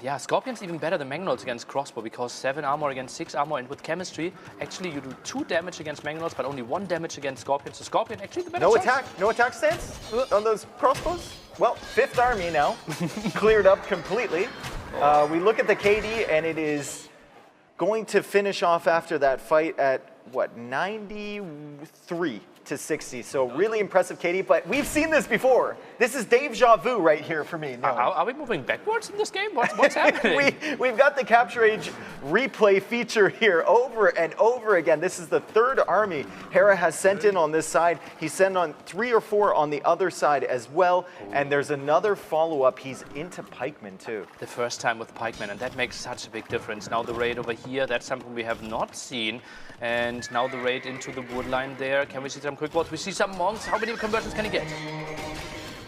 Yeah, Scorpion's even better than Mangonels against crossbow because 7 armor against 6 armor, and with chemistry, actually you do 2 damage against Mangonels, but only 1 damage against Scorpion. So Scorpion actually the better choice. No attack stance on those crossbows? Well, 5th Army now, cleared up completely. We look at the KD, and it is going to finish off after that fight at, what, 93 to 60. So really impressive KD, but we've seen this before. This is deja vu right here for me. No. Are we moving backwards in this game? What's happening? We've got the Capture Age replay feature here over and over again. This is the 3rd army Hera has sent in on this side. He sent on 3 or 4 on the other side as well. And there's another follow-up. He's into pikemen too. The first time with pikemen, and that makes such a big difference. Now the raid over here, that's something we have not seen. And now the raid into the wood line there. Can we see some quick walls? We see some monks. How many conversions can he get?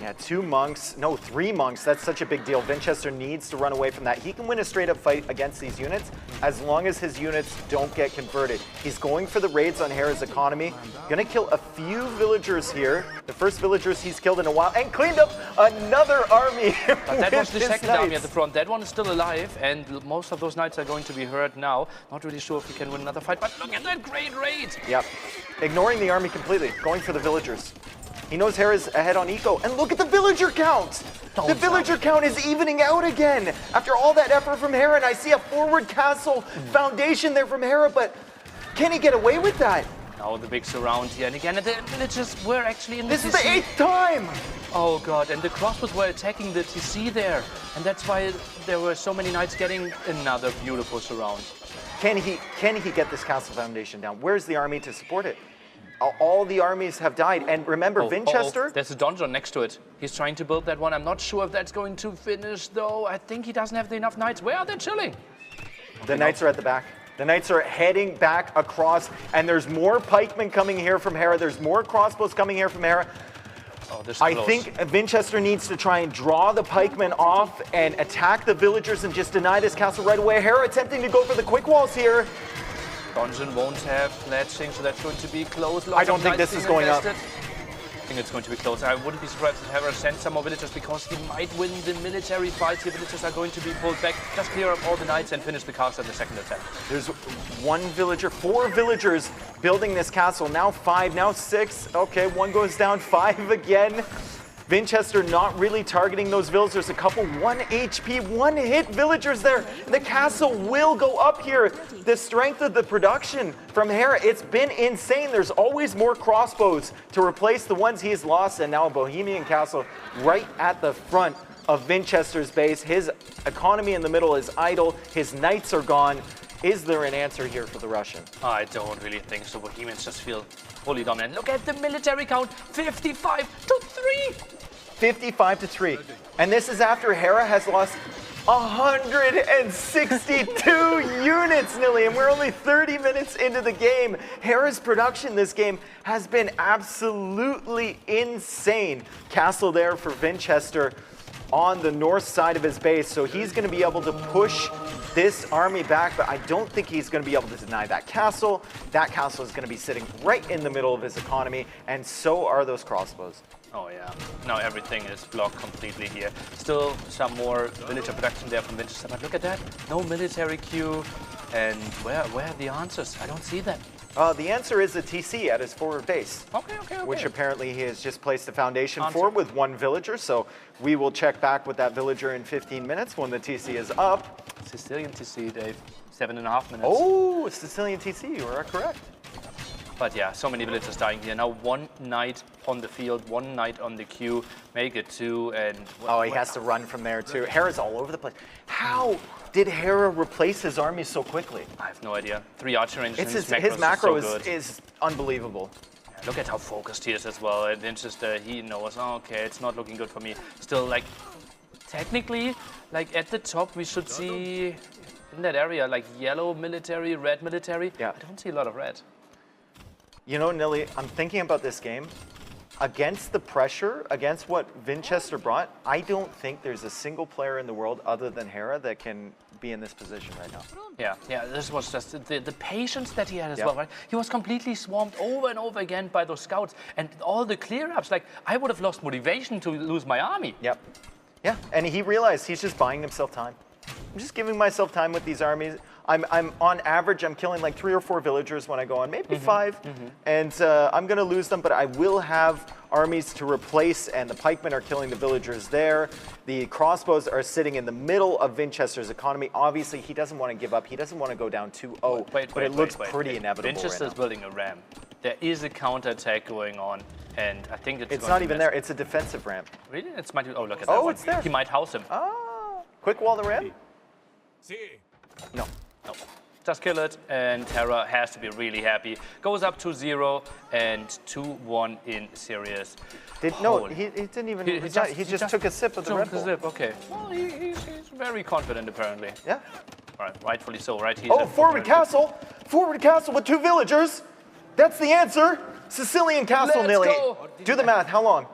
Yeah, 2 monks, no, 3 monks. That's such a big deal. Vinchester needs to run away from that. He can win a straight-up fight against these units as long as his units don't get converted. He's going for the raids on Hera's economy. Gonna kill a few villagers here. The first villagers he's killed in a while, and cleaned up another army. But that was the second knights. army at the front. That one is still alive, and most of those knights are going to be hurt now. Not really sure if he can win another fight, but look at that great raid! Yep, ignoring the army completely, going for the villagers. He knows Hera's ahead on eco, and look at the villager count! The villager count is evening out again after all that effort from Hera, and I see a forward castle foundation there from Hera, but can he get away with that? Now the big surround here, and again, the villagers were actually in the This is the 8th time! Oh god, and the crossbows were attacking the TC there, and that's why there were so many knights getting another beautiful surround. Can he get this castle foundation down? Where's the army to support it? All the armies have died, and remember, Vinchester? There's a donjon next to it. He's trying to build that one. I'm not sure if that's going to finish, though. I think he doesn't have enough knights. Where are they chilling? The knights are at the back. The knights are heading back across, and there's more pikemen coming here from Hera. There's more crossbows coming here from Hera. Oh, this is I close. think Vinchester needs to try and draw the pikemen off and attack the villagers and just deny this castle right away. Hera attempting to go for the quick walls here. Donjon won't have pledging, so that's going to be close. I don't think this is going up. I think it's going to be close. I wouldn't be surprised if Hera sends some more villagers because he might win the military fight here. Villagers are going to be pulled back. Just clear up all the knights and finish the castle in the second attack. There's 1 villager, 4 villagers building this castle. Now 5, now 6. Okay, 1 goes down, 5 again. Vinchester not really targeting those villagers. There's a couple 1 HP, 1 hit villagers there. The castle will go up here. The strength of the production from Hera, it's been insane. There's always more crossbows to replace the ones he's lost, and now a Bohemian castle right at the front of Vinchester's base. His economy in the middle is idle. His knights are gone. Is there an answer here for the Russian? I don't really think so. Bohemians just feel fully dominant. Look at the military count, 55 to 3. 55 to 3. And this is after Hera has lost 162 units, Nilly, and we're only 30 minutes into the game. Hera's production this game has been absolutely insane. Castle there for Vinchester on the north side of his base, so he's going to be able to push this army back, but I don't think he's going to be able to deny that castle. That castle is going to be sitting right in the middle of his economy, and so are those crossbows. Oh yeah, now everything is blocked completely here. Still some more villager production there from Vinchester, but look at that, no military queue. And where are the answers? I don't see them. The answer is a TC at his forward base. Okay. Which apparently he has just placed a foundation for with 1 villager, so we will check back with that villager in 15 minutes when the TC is up. Sicilian TC, Dave, 7.5 minutes. Oh, it's Sicilian TC, you are correct. But yeah, so many villagers dying here. Now 1 knight on the field, 1 knight on the queue, make it 2, and... Oh, he has to run from there too. Hera's all over the place. How did Hera replace his army so quickly? I have no idea. 3 archer ranges. His macro is unbelievable. Yeah, look at how focused he is as well. And Vinchester, he knows, oh, okay, it's not looking good for me. Still, like, technically, like at the top, we should see in that area like yellow military, red military. Yeah. I don't see a lot of red. You know, Nilly, I'm thinking about this game. Against the pressure, against what Vinchester brought, I don't think there's a single player in the world other than Hera that can be in this position right now. Yeah, this was just the patience that he had as well, right? He was completely swarmed over and over again by those scouts and all the clear-ups. Like, I would have lost motivation to lose my army. Yep. Yeah, and he realized he's just buying himself time. I'm just giving myself time with these armies. I'm on average, I'm killing like 3 or 4 villagers when I go on, maybe 5. And I'm going to lose them, but I will have armies to replace, and the pikemen are killing the villagers there. The crossbows are sitting in the middle of Vinchester's economy. Obviously, he doesn't want to give up. He doesn't want to go down 2-0, but it looks pretty inevitable Vinchester's right now. building a ram. There is a counterattack going on, and I think it's not even there. It's a defensive ramp. Really? It's might. Oh, look at that Oh, one. it's there. He might house him. Ah, quick wall the ram? No. No. Just kill it, and Hera has to be really happy. Goes up to 0 and 2-1 in series. He didn't even. He just took a sip of the Red Bull. Okay. Well, he's very confident apparently. Yeah. All right, rightfully so, right? He's Forward castle! Forward castle with 2 villagers! That's the answer! Sicilian castle, Let's Nilly. go. Do the math, how long?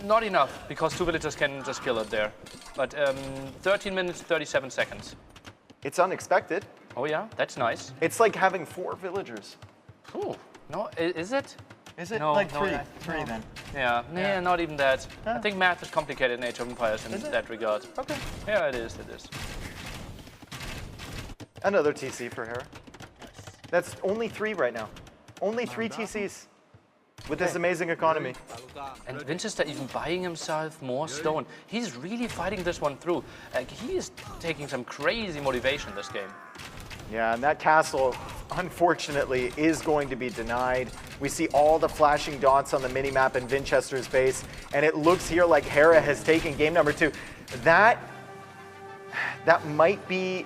Not enough, because 2 villagers can just kill it there. But 13 minutes, 37 seconds. It's unexpected. Oh yeah, that's nice. It's like having 4 villagers. Ooh, no, is it? Is it No, like no, 3? that- 3 no. then. Yeah, not even that. I think math is complicated in Age of Empires in that regard. Okay. Yeah, it is. Another TC for Hera. That's only 3 right now. Only 3 TCs with this amazing economy. And Vinchester even buying himself more stone. He's really fighting this one through. Like, he is taking some crazy motivation this game. Yeah, and that castle, unfortunately, is going to be denied. We see all the flashing dots on the minimap in Vinchester's base, and it looks here like Hera has taken game number 2. That might be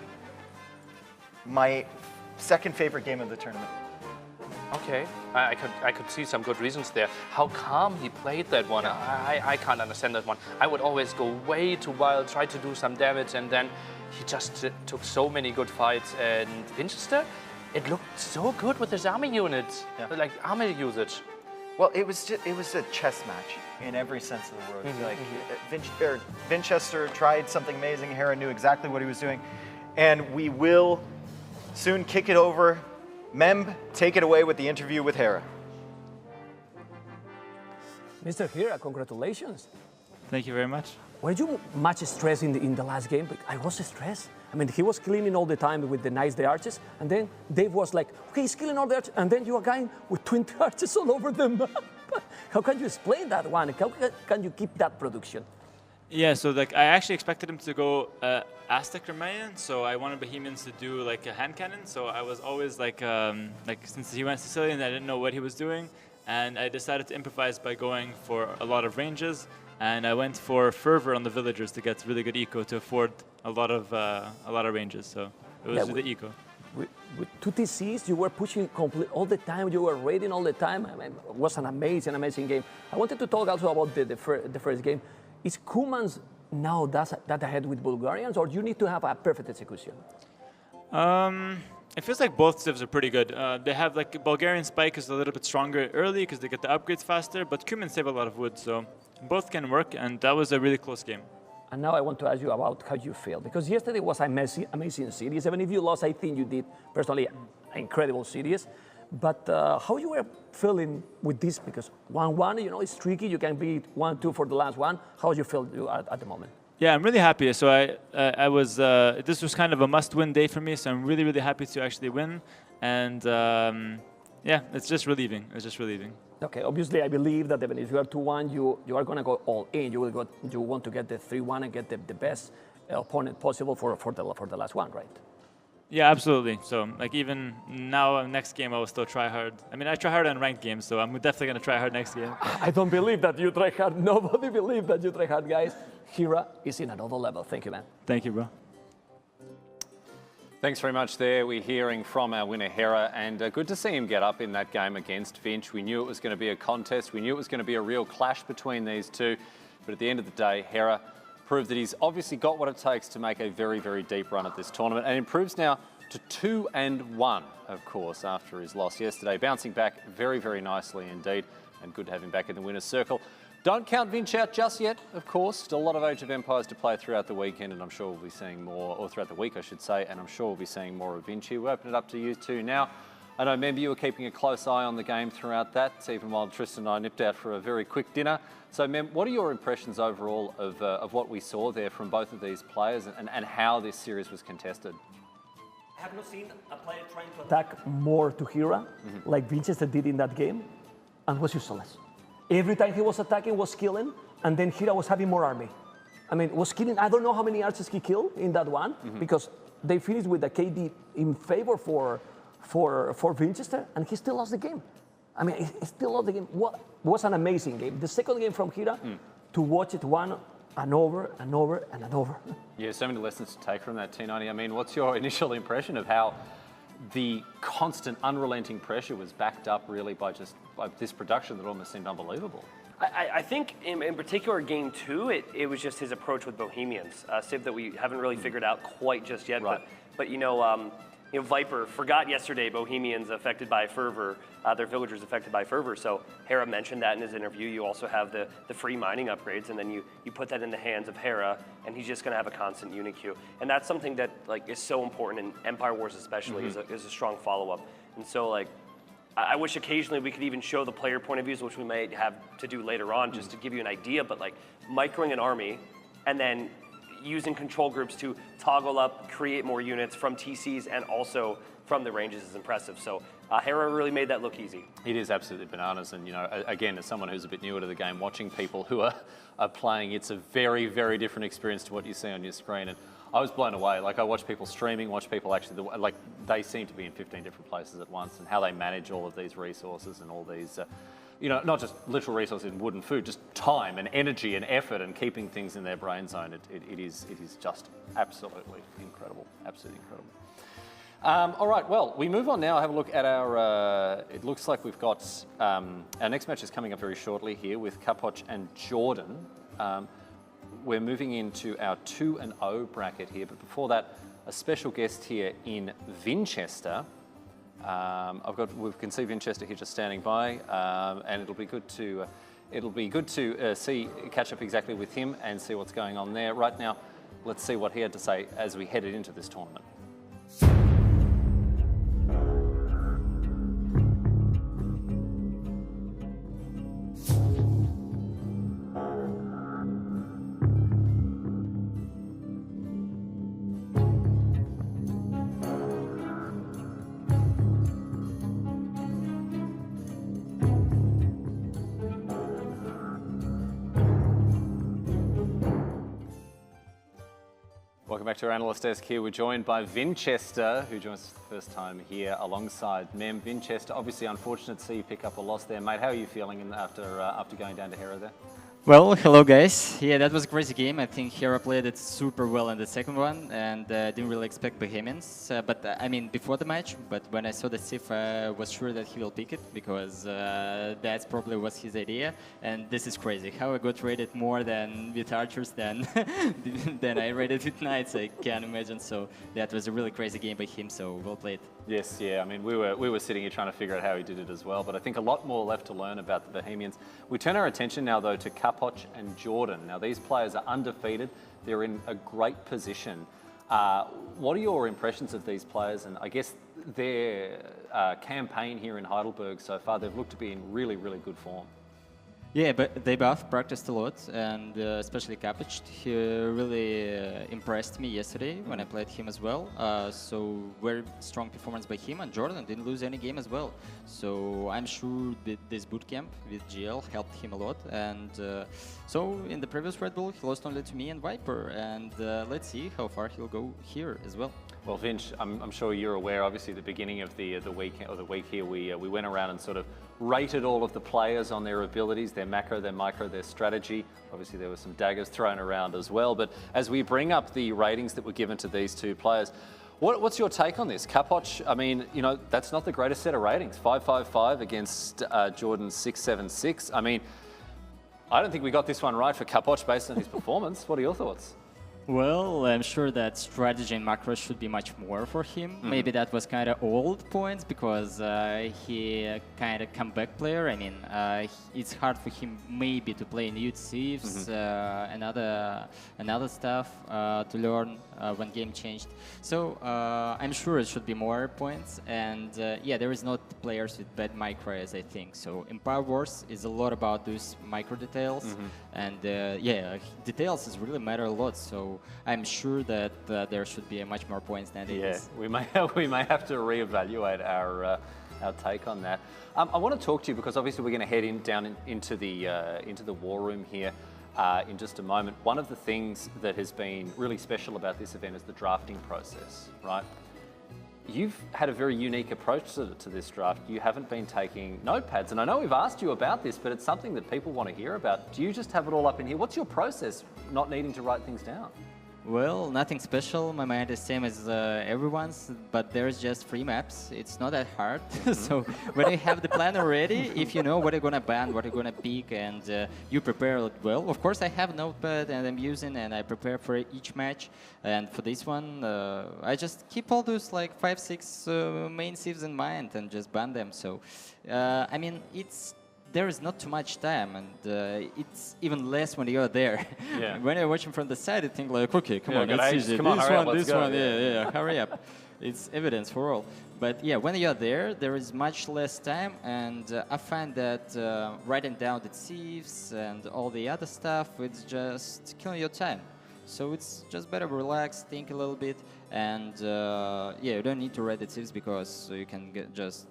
my second favorite game of the tournament. Okay, I could see some good reasons there. How calm he played that one. I can't understand that one. I would always go way too wild, try to do some damage, and then he just took so many good fights. And Vinchester, it looked so good with his army units, like army usage. Well, it was a chess match in every sense of the word. Like Vinchester tried something amazing. Hera knew exactly what he was doing, and we will soon kick it over. Memb, take it away with the interview with Hera. Mr. Hera, congratulations. Thank you very much. Were you much stressed in the last game? I was stressed. I mean, he was cleaning all the time with the the arches, and then Dave was like, okay, he's killing all the arches, and then you are going with 20 arches all over the map. How can you explain that one? How can you keep that production? Yeah, so like I actually expected him to go Aztec Romanian, so I wanted Bohemians to do like a hand cannon. So I was always like since he went Sicilian, I didn't know what he was doing, and I decided to improvise by going for a lot of ranges, and I went for fervor on the villagers to get really good eco to afford a lot of ranges. So it was the eco. With 2 TCs, you were pushing complete all the time. You were raiding all the time. I mean, it was an amazing game. I wanted to talk also about the first game. Is Kumans now that ahead with Bulgarians, or do you need to have a perfect execution? It feels like both civs are pretty good. They have like Bulgarian Spike is a little bit stronger early because they get the upgrades faster, but Kumans save a lot of wood, so both can work, and that was a really close game. And now I want to ask you about how you feel, because yesterday was an amazing series. Even if you lost, I think you did personally an incredible series. But how you were feeling with this? Because 1-1, you know, it's tricky. You can beat 1-2 for the last one. How you feel at the moment? Yeah, I'm really happy. So I was this was kind of a must-win day for me. So I'm really happy to actually win, and yeah, it's just relieving. It's just relieving. Okay, obviously I believe that even if you are 2-1, you are going to go all in. You want to get the 3-1 and get the best opponent possible for the last one, right? Yeah, absolutely. So, like, even now, next game, I will still try hard. I mean, I try hard on ranked games, so I'm definitely going to try hard next game. I don't believe that you try hard. Nobody believes that you try hard, guys. Hera is in another level. Thank you, man. Thank you, bro. Thanks very much there. We're hearing from our winner, Hera, and good to see him get up in that game against Vinch. We knew it was going to be a contest. We knew it was going to be a real clash between these two. But at the end of the day, Hera proved that he's obviously got what it takes to make a very, very deep run at this tournament, and improves now to 2-1, of course, after his loss yesterday. Bouncing back very, very nicely indeed, and good to have him back in the winner's circle. Don't count Vinch out just yet, of course. Still a lot of Age of Empires to play throughout the weekend, and I'm sure we'll be seeing more, or throughout the week, I should say, and I'm sure we'll be seeing more of Vinch. We'll open it up to you two now. I know, Member, you were keeping a close eye on the game throughout that, even while Tristan and I nipped out for a very quick dinner. So, Mem, what are your impressions overall of what we saw there from both of these players and how this series was contested? I have not seen a player trying to attack more to Hera, like Vinchester did in that game, and was useless. Every time he was attacking, was killing, and then Hera was having more army. I mean, was killing, I don't know how many archers he killed in that one, because they finished with the KD in favor for Vinchester, and he still lost the game. I mean, he still lost the game. What was an amazing game. The second game from Hera, to watch it one and over and over and over. Yeah, so many lessons to take from that, T90. I mean, what's your initial impression of how the constant, unrelenting pressure was backed up really by just this production that almost seemed unbelievable? I think in particular game 2, it was just his approach with Bohemians, Civ that we haven't really figured out quite just yet. Right. But you know, Viper forgot yesterday Bohemians affected by fervor, their villagers affected by fervor. So Hera mentioned that in his interview. You also have the free mining upgrades, and then you put that in the hands of Hera, and he's just going to have a constant unit queue. And that's something that like is so important in Empire Wars especially, is a strong follow-up. And so like, I wish occasionally we could even show the player point of views, which we may have to do later on, just to give you an idea. But like microing an army, and then using control groups to toggle up, create more units from TCs and also from the ranges is impressive. So Hera really made that look easy. It is absolutely bananas. And, you know, again, as someone who's a bit newer to the game, watching people who are playing, it's a very, very different experience to what you see on your screen. And I was blown away. Like, I watch people streaming, watch people actually, like, they seem to be in 15 different places at once, and how they manage all of these resources and all these, you know, not just literal resources in wood and food, just time and energy and effort and keeping things in their brain zone. It is just absolutely incredible. Absolutely incredible. All right, well, we move on now. Have a look at our, it looks like we've got, our next match is coming up very shortly here with Chapoch and Jordan. We're moving into our 2-0 bracket here, but before that, a special guest here in Vinchester. We can see Vinchester here just standing by, and it'll be good to catch up exactly with him and see what's going on there. Right now, let's see what he had to say as we headed into this tournament. Welcome back to our analyst desk here. We're joined by Vinchester, who joins us for the first time here alongside Mem. Vinchester, obviously unfortunate to see you pick up a loss there, mate. How are you feeling after going down to Hera there? Well, hello guys. Yeah, that was a crazy game. I think Hera played it super well in the second one, and didn't really expect Bohemians. I mean, before the match, but when I saw the Civ, I was sure that he will pick it, because that's probably was his idea. And this is crazy. How I got rated more than with archers than I rated with knights, I can't imagine. So that was a really crazy game by him, so well played. Yes, yeah. I mean, we were sitting here trying to figure out how he did it as well, but I think a lot more left to learn about the Bohemians. We turn our attention now, though, to Chapoch and Jordan. Now, these players are undefeated. They're in a great position. What are your impressions of these players? And I guess their campaign here in Heidelberg so far, they've looked to be in really, really good form. Yeah, but they both practiced a lot, and especially Chapoch. He really impressed me yesterday when I played him as well. So very strong performance by him, and Jordan didn't lose any game as well. So I'm sure that this bootcamp with GL helped him a lot. And so in the previous Red Bull, he lost only to me and Viper. And let's see how far he'll go here as well. Well, Vinch, I'm sure you're aware. Obviously, at the beginning of the week here, we went around and sort of rated all of the players on their abilities, their macro, their micro, their strategy. Obviously, there were some daggers thrown around as well. But as we bring up the ratings that were given to these two players, What's your take on this? Chapoch, I mean, you know, that's not the greatest set of ratings. 555 against Jordan's 676. I mean, I don't think we got this one right for Chapoch based on his performance. What are your thoughts? Well, I'm sure that strategy and macros should be much more for him. Maybe that was kind of old points because he kind of comeback player. I mean, it's hard for him maybe to play new thieves and other stuff to learn when game changed. So I'm sure it should be more points. And yeah, there is not players with bad micros, I think. So Empire Wars is a lot about those micro details. And yeah, details is really matter a lot. So I'm sure that there should be much more points than it is. We may have to reevaluate our take on that. I want to talk to you because obviously we're going to head into the war room here in just a moment. One of the things that has been really special about this event is the drafting process, right? You've had a very unique approach to this draft. You haven't been taking notepads, and I know we've asked you about this, but it's something that people want to hear about. Do you just have it all up in here? What's your process, not needing to write things down? Well, nothing special. My mind is same as everyone's, but there's just 3 maps. It's not that hard. So when you have the plan already, if you know what you're gonna ban, what you're gonna pick, and you prepare it well. Of course, I have notepad and I'm using, and I prepare for each match. And for this one, I just keep all those like 5-6 main civs in mind and just ban them. So I mean, there is not too much time, and it's even less when you're there. Yeah. When you're watching from the side, you think like, okay, come on, it's easy. Come on, hurry up, this let's one, go. yeah, hurry up. It's evidence for all. But yeah, when you're there is much less time, and I find that writing down the thieves and all the other stuff, it's just killing your time. So it's just better relax, think a little bit, and yeah, you don't need to write the thieves because you can just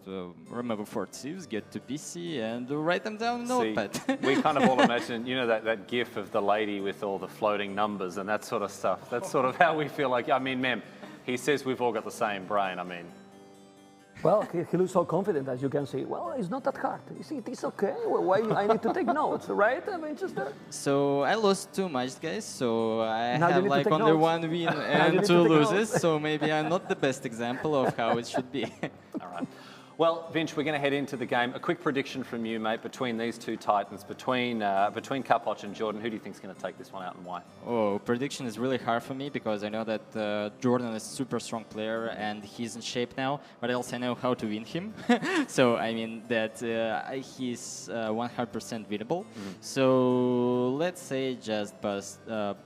remember 4 thieves, get to PC, and write them down in Notepad. We kind of all imagine, you know, that gif of the lady with all the floating numbers and that sort of stuff. That's sort of how we feel like, I mean, Mem, he says we've all got the same brain, I mean. Well, he looks so confident, as you can see. Well, it's not that hard. You see, it's okay. Well, why I need to take notes, right? I mean, just. So I lost too much, guys. So I Now you have need to like take only notes. 1 win and 2 losses. So maybe I'm not the best example of how it should be. All right. Well, Vinch, we're going to head into the game. A quick prediction from you, mate, between these 2 titans, between Chapoch and Jordan. Who do you think is going to take this one out and why? Oh, prediction is really hard for me because I know that Jordan is a super strong player and he's in shape now, but also I know how to win him. So, I mean that he's 100% winnable. So, let's say just but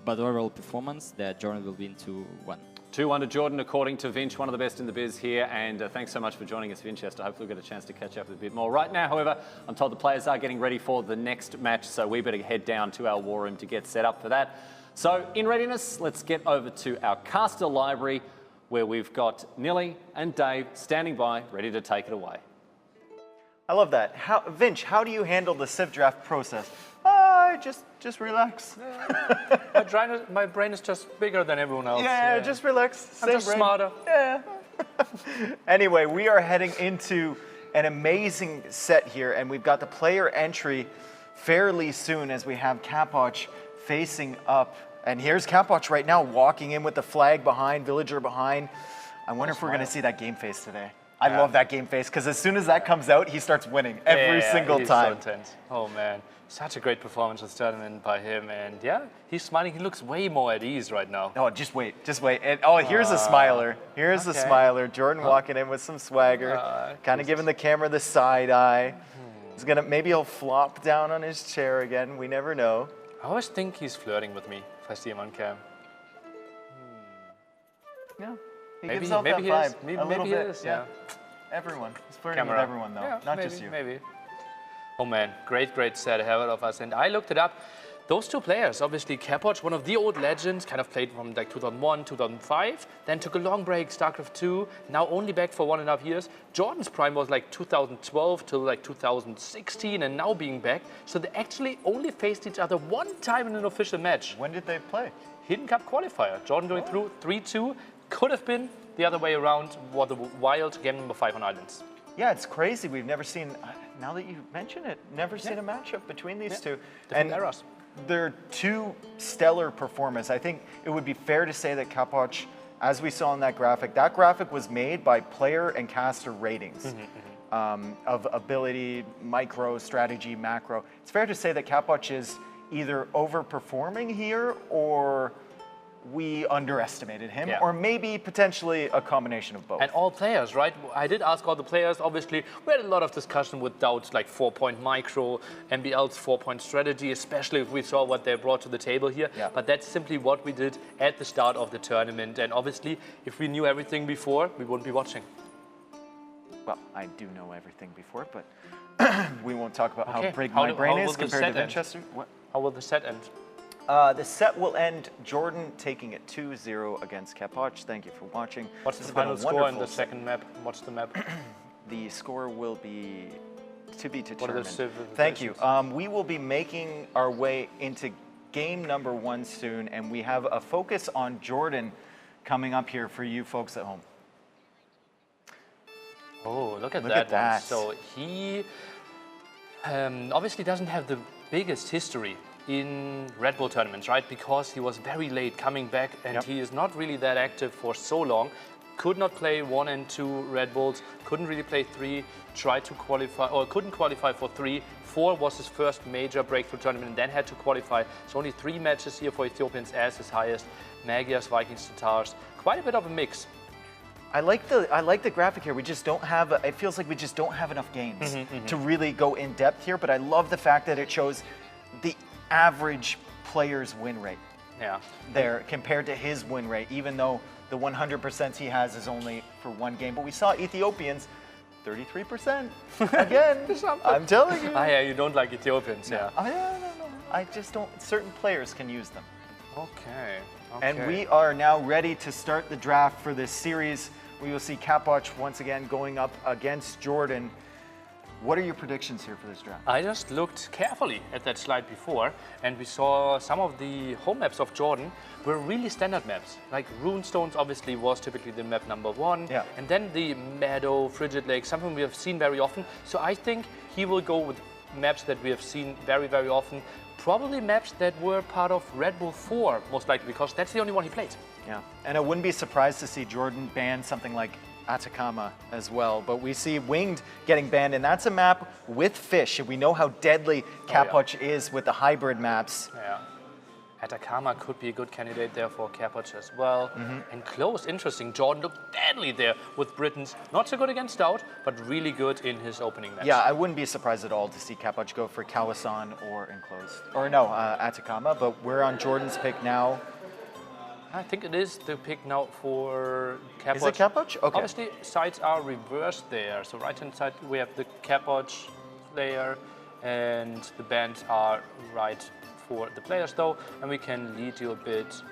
overall performance that Jordan will win 2-1. 2-1 to Jordan, according to Vinch, one of the best in the biz here. And thanks so much for joining us, Vinchester. Hopefully we'll get a chance to catch up with a bit more. Right now, however, I'm told the players are getting ready for the next match, so we better head down to our war room to get set up for that. So in readiness, let's get over to our caster library, where we've got Nilly and Dave standing by, ready to take it away. I love that. Vinch, how do you handle the Civ draft process? Just relax. My brain is just bigger than everyone else. Yeah, just relax. I'm just smarter. Yeah. Anyway, we are heading into an amazing set here, and we've got the player entry fairly soon as we have Chapoch facing up. And here's Chapoch right now walking in with the flag behind, villager behind. I wonder if we're going to see that game face today. I love that game face because as soon as that comes out, he starts winning every single time. So intense. Oh man, such a great performance this tournament by him, and yeah, he's smiling. He looks way more at ease right now. Oh, just wait. And, here's a smiler. Here's a smiler. Jordan walking in with some swagger, kind of giving the camera the side eye. He's maybe he'll flop down on his chair again. We never know. I always think he's flirting with me if I see him on cam. Yeah. He Maybe gives off that he vibe is. Maybe a little he bit. is, yeah. Everyone. He's flirting with everyone, though. Yeah, not maybe, just you. Maybe. Oh man, great set ahead of us. And I looked it up. Those 2 players, obviously Chapoch, one of the old legends, kind of played from like 2001, 2005, then took a long break, StarCraft 2, now only back for 1.5 years. Jordan's prime was like 2012 till like 2016 and now being back. So they actually only faced each other 1 time in an official match. When did they play? Hidden Cup qualifier. Jordan going through 3-2. Could have been the other way around, was the wild game number 5 on Islands. Yeah, it's crazy. We've never seen, now that you mention it, never seen a matchup between these 2. Different eras. They're 2 stellar performers. I think it would be fair to say that Chapoch as we saw in that graphic was made by player and caster ratings of ability, micro, strategy, macro. It's fair to say that Chapoch is either overperforming here or we underestimated him, or maybe potentially a combination of both. And all players, right? I did ask all the players, obviously. We had a lot of discussion with DauT's like 4-point micro, MBL's 4-point strategy, especially if we saw what they brought to the table here. But that's simply what we did at the start of the tournament. And obviously, if we knew everything before, we wouldn't be watching. Well, I do know everything before, but we won't talk about how big my brain is compared to Vinchester. What? How will the set end? The set will end Jordan taking it 2-0 against Chapoch. Thank you for watching. What's the final score in the second map? What's the map? The score will be to be determined. What are the civilizations? Thank you. We will be making our way into game number 1 soon, and we have a focus on Jordan coming up here for you folks at home. Oh, look at that. One. So he obviously doesn't have the biggest history in Red Bull tournaments, right? Because he was very late coming back and he is not really that active for so long. Could not play 1 and 2 Red Bulls, couldn't really play 3, tried to qualify, or couldn't qualify for 3. 4 was his first major breakthrough tournament and then had to qualify. So only 3 matches here for Ethiopians as his highest. Magyars, Vikings, Tatars. Quite a bit of a mix. I like the graphic here. We just don't have, it feels like we just don't have enough games to really go in depth here, but I love the fact that it shows the average player's win rate there compared to his win rate, even though the 100% he has is only for 1 game. But we saw Ethiopians, 33%. Again, I'm telling you. Yeah, you don't like Ethiopians, No, I just don't, certain players can use them. Okay. And we are now ready to start the draft for this series. We will see Chapoch once again going up against Jordan. What are your predictions here for this draft? I just looked carefully at that slide before, and we saw some of the home maps of Jordan were really standard maps. Like Runestones obviously was typically the map number 1. And then the Meadow, Frigid Lake, something we have seen very often. So I think he will go with maps that we have seen very, very often. Probably maps that were part of Red Bull 4, most likely, because that's the only one he played. Yeah, and I wouldn't be surprised to see Jordan ban something like Atacama as well, but we see Winged getting banned, and that's a map with fish, and we know how deadly Chapoch is with the hybrid maps. Yeah. Atacama could be a good candidate there for Chapoch as well. And close, interesting. Jordan looked deadly there with Britons. Not so good against DauT, but really good in his opening match. Yeah, I wouldn't be surprised at all to see Chapoch go for Kawasan or Enclosed. Or no, Atacama, but we're on Jordan's pick now. I think it is the pick now for Chapoch. Is it Chapoch? Okay. Obviously, sides are reversed there. So right-hand side, we have the Chapoch player, and the bands are right for the players though, and we can lead you a bit.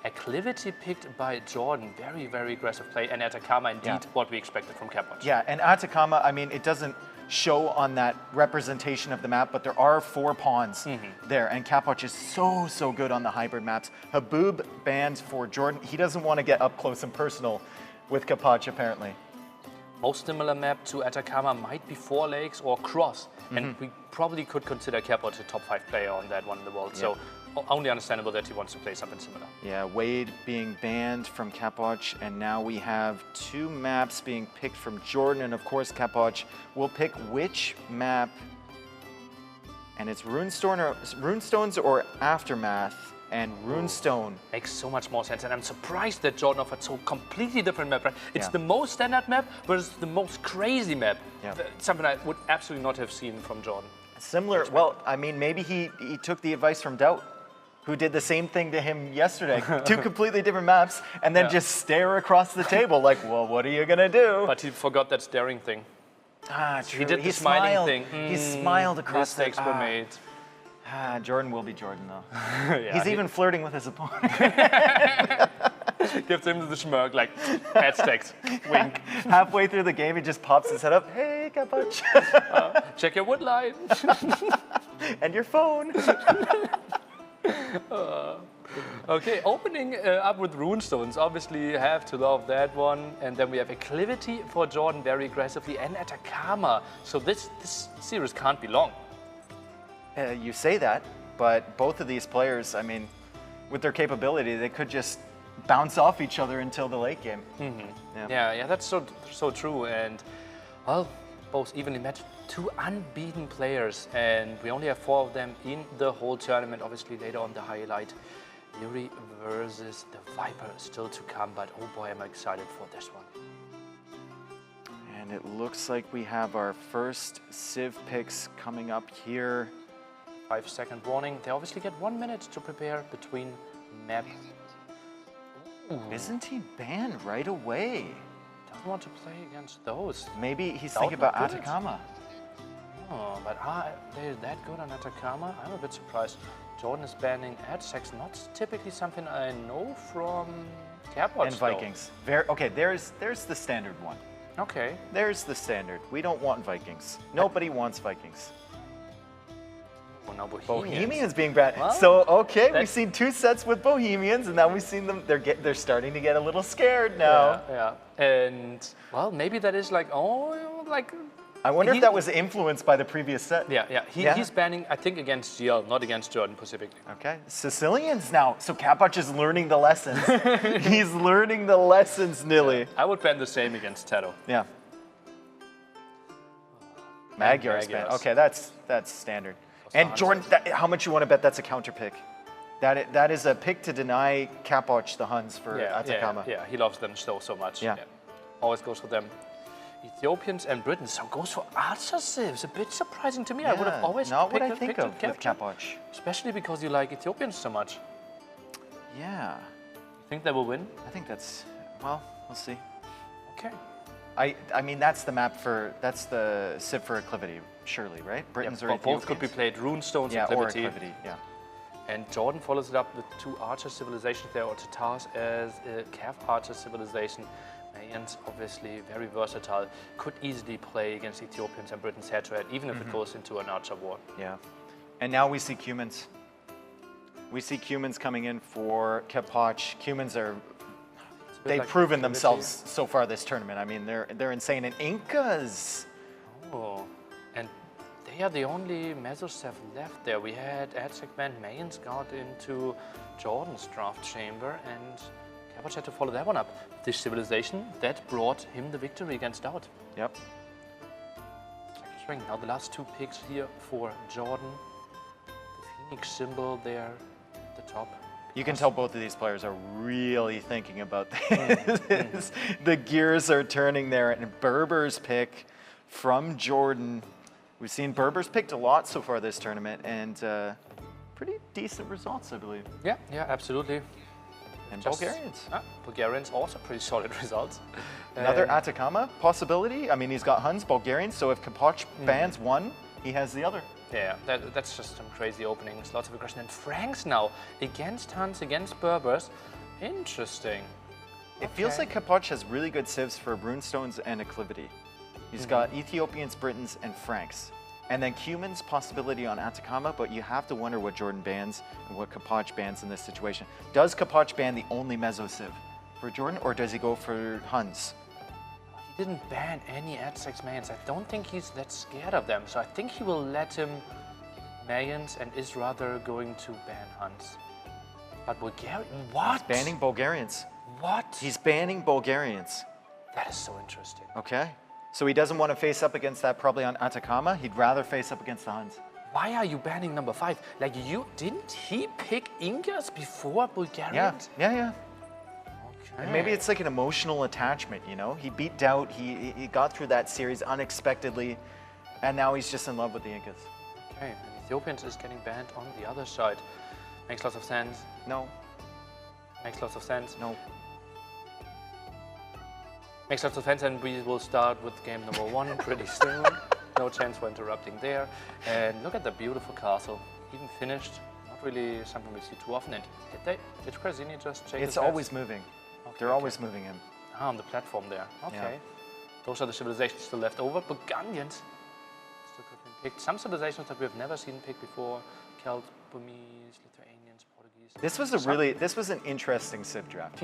Acclivity picked by Jordan, very, very aggressive play, and Atacama indeed what we expected from Chapoch. Yeah, and Atacama, I mean, it doesn't show on that representation of the map, but there are 4 pawns there, and Chapoch is so good on the hybrid maps. Haboob banned for Jordan. He doesn't want to get up close and personal with Chapoch, apparently. Most similar map to Atacama might be 4 Lakes or Cross, and we probably could consider Chapoch a top 5 player on that one in the world, so only understandable that he wants to play something similar. Yeah, Wade being banned from Chapoch, and now we have 2 maps being picked from Jordan, and of course Chapoch will pick which map, and it's Runestones or Aftermath, and Runestone. Makes so much more sense, and I'm surprised that Jordan offered so completely different map, right? It's the most standard map versus the most crazy map. Something I would absolutely not have seen from Jordan. Similar, well, I mean, maybe he took the advice from DauT, who did the same thing to him yesterday. 2 completely different maps, and then just stare across the table like, well, what are you gonna do? But he forgot that staring thing. Ah, true. He did the smiling thing. He smiled across the mistakes were made. Jordan will be Jordan, though. He's even flirting with his opponent. Gives him the smirk, like, bad stakes, wink. Halfway through the game, he just pops his head up. Hey, Chapoch. Check your wood line. And your phone. Okay, opening up with Runestones. Obviously, you have to love that one. And then we have Acclivity for Jordan very aggressively, and Atacama. So this series can't be long. You say that, but both of these players, I mean, with their capability, they could just bounce off each other until the late game. Yeah, that's so true. And well, both evenly matched, 2 unbeaten players, and we only have 4 of them in the whole tournament. Obviously, later on the highlight, Liereyy versus TheViper still to come. But oh boy, am I excited for this one. And it looks like we have our first Civ picks coming up here. 5-second warning. They obviously get 1 minute to prepare between map. Ooh. Isn't he banned right away? Doesn't want to play against those. Maybe he's DauT thinking about not good. Atacama. Oh, but they're that good on Atacama? I'm a bit surprised. Jordan is banning AdSex, not typically something I know from Chapoch. And Vikings. Okay, there's the standard one. Okay. There's the standard. We don't want Vikings. Nobody wants Vikings. Well, now Bohemians being banned. Well, so okay, we've seen 2 sets with Bohemians, and now we've seen them. They're starting to get a little scared now. Yeah. And well, maybe that is like I wonder if that was influenced by the previous set. Yeah. He's banning, I think, against GL, not against Jordan specifically. Okay. Sicilians now. So Chapoch is learning the lessons. He's learning the lessons, Nilly. I would ban the same against TatoH. Yeah. Magyar's banned. Okay, that's standard. And Jordan, how much you want to bet that's a counter pick? That is a pick to deny Chapoch the Huns for Atacama. Yeah, he loves them so much. Yeah. Always goes for them. Ethiopians and Britons, so goes for Archer Civs. A bit surprising to me. I would have always not what I picked think of with Chapoch. Especially because you like Ethiopians so much. Yeah. You think they will win? I think well, we'll see. Okay. I mean, that's the Civ for Acclivity, surely, right? Britons or Ethiopians? Both could be played Runestones, or Acclivity, yeah. And Jordan follows it up with 2 Archer civilizations there, or TatoH as a Cav Archer civilization. Mayans, obviously very versatile, could easily play against Ethiopians and Britons head-to-head, even if it goes into an Archer war. Yeah. And now we see Cumans. We see Cumans coming in for Chapoch. Cumans they've proven themselves so far this tournament. I mean, they're insane. And Incas. Oh, and they are the only Mesosev left there. We had AdSec banned Mayans got into Jordan's draft chamber, and Chapoch had to follow that one up. This civilization, that brought him the victory against DauT. Yep. Now the last 2 picks here for Jordan. The Phoenix symbol there at the top. You can tell both of these players are really thinking about this. The gears are turning there, and Berber's pick from Jordan. We've seen Berber's picked a lot so far this tournament, and pretty decent results, I believe. Yeah, absolutely. And Bulgarians. Bulgarians also pretty solid results. Another Atacama possibility. I mean, he's got Huns, Bulgarians, so if Chapoch bans one, he has the other. Yeah, that's just some crazy openings, lots of aggression. And Franks now against Huns, against Berbers. Interesting. It feels like Chapoch has really good civs for Runestones and Acclivity. He's got Ethiopians, Britons, and Franks. And then Cuman's possibility on Atacama, but you have to wonder what Jordan bans and what Chapoch bans in this situation. Does Chapoch ban the only Meso Civ for Jordan, or does he go for Huns? He didn't ban any AdSex Mayans. I don't think he's that scared of them, so I think he will let him Mayans and is rather going to ban Huns. But Bulgarian, what? He's banning Bulgarians. What? He's banning Bulgarians. That is so interesting. Okay. So he doesn't want to face up against that probably on Atacama. He'd rather face up against the Huns. Why are you banning number 5? Like, didn't he pick Incas before Bulgarians? Yeah. Okay. And maybe it's like an emotional attachment, you know? He beat DauT, he got through that series unexpectedly, and now he's just in love with the Incas. Okay, and Ethiopians is getting banned on the other side. Makes lots of sense. No. Makes lots of sense. No. Makes lots of sense, and we will start with game number 1 pretty soon. No chance for interrupting there. And look at the beautiful castle, even finished. Not really something we see too often. And did Krasini just change? It's always moving. Okay, They're always moving him. Ah, on the platform there. Okay. Yeah. Those are the civilizations still left over. Burgundians still could have been picked. Some civilizations that we have never seen picked before. Celts, Burmese, Lithuanians, Portuguese. This was an interesting Civ draft.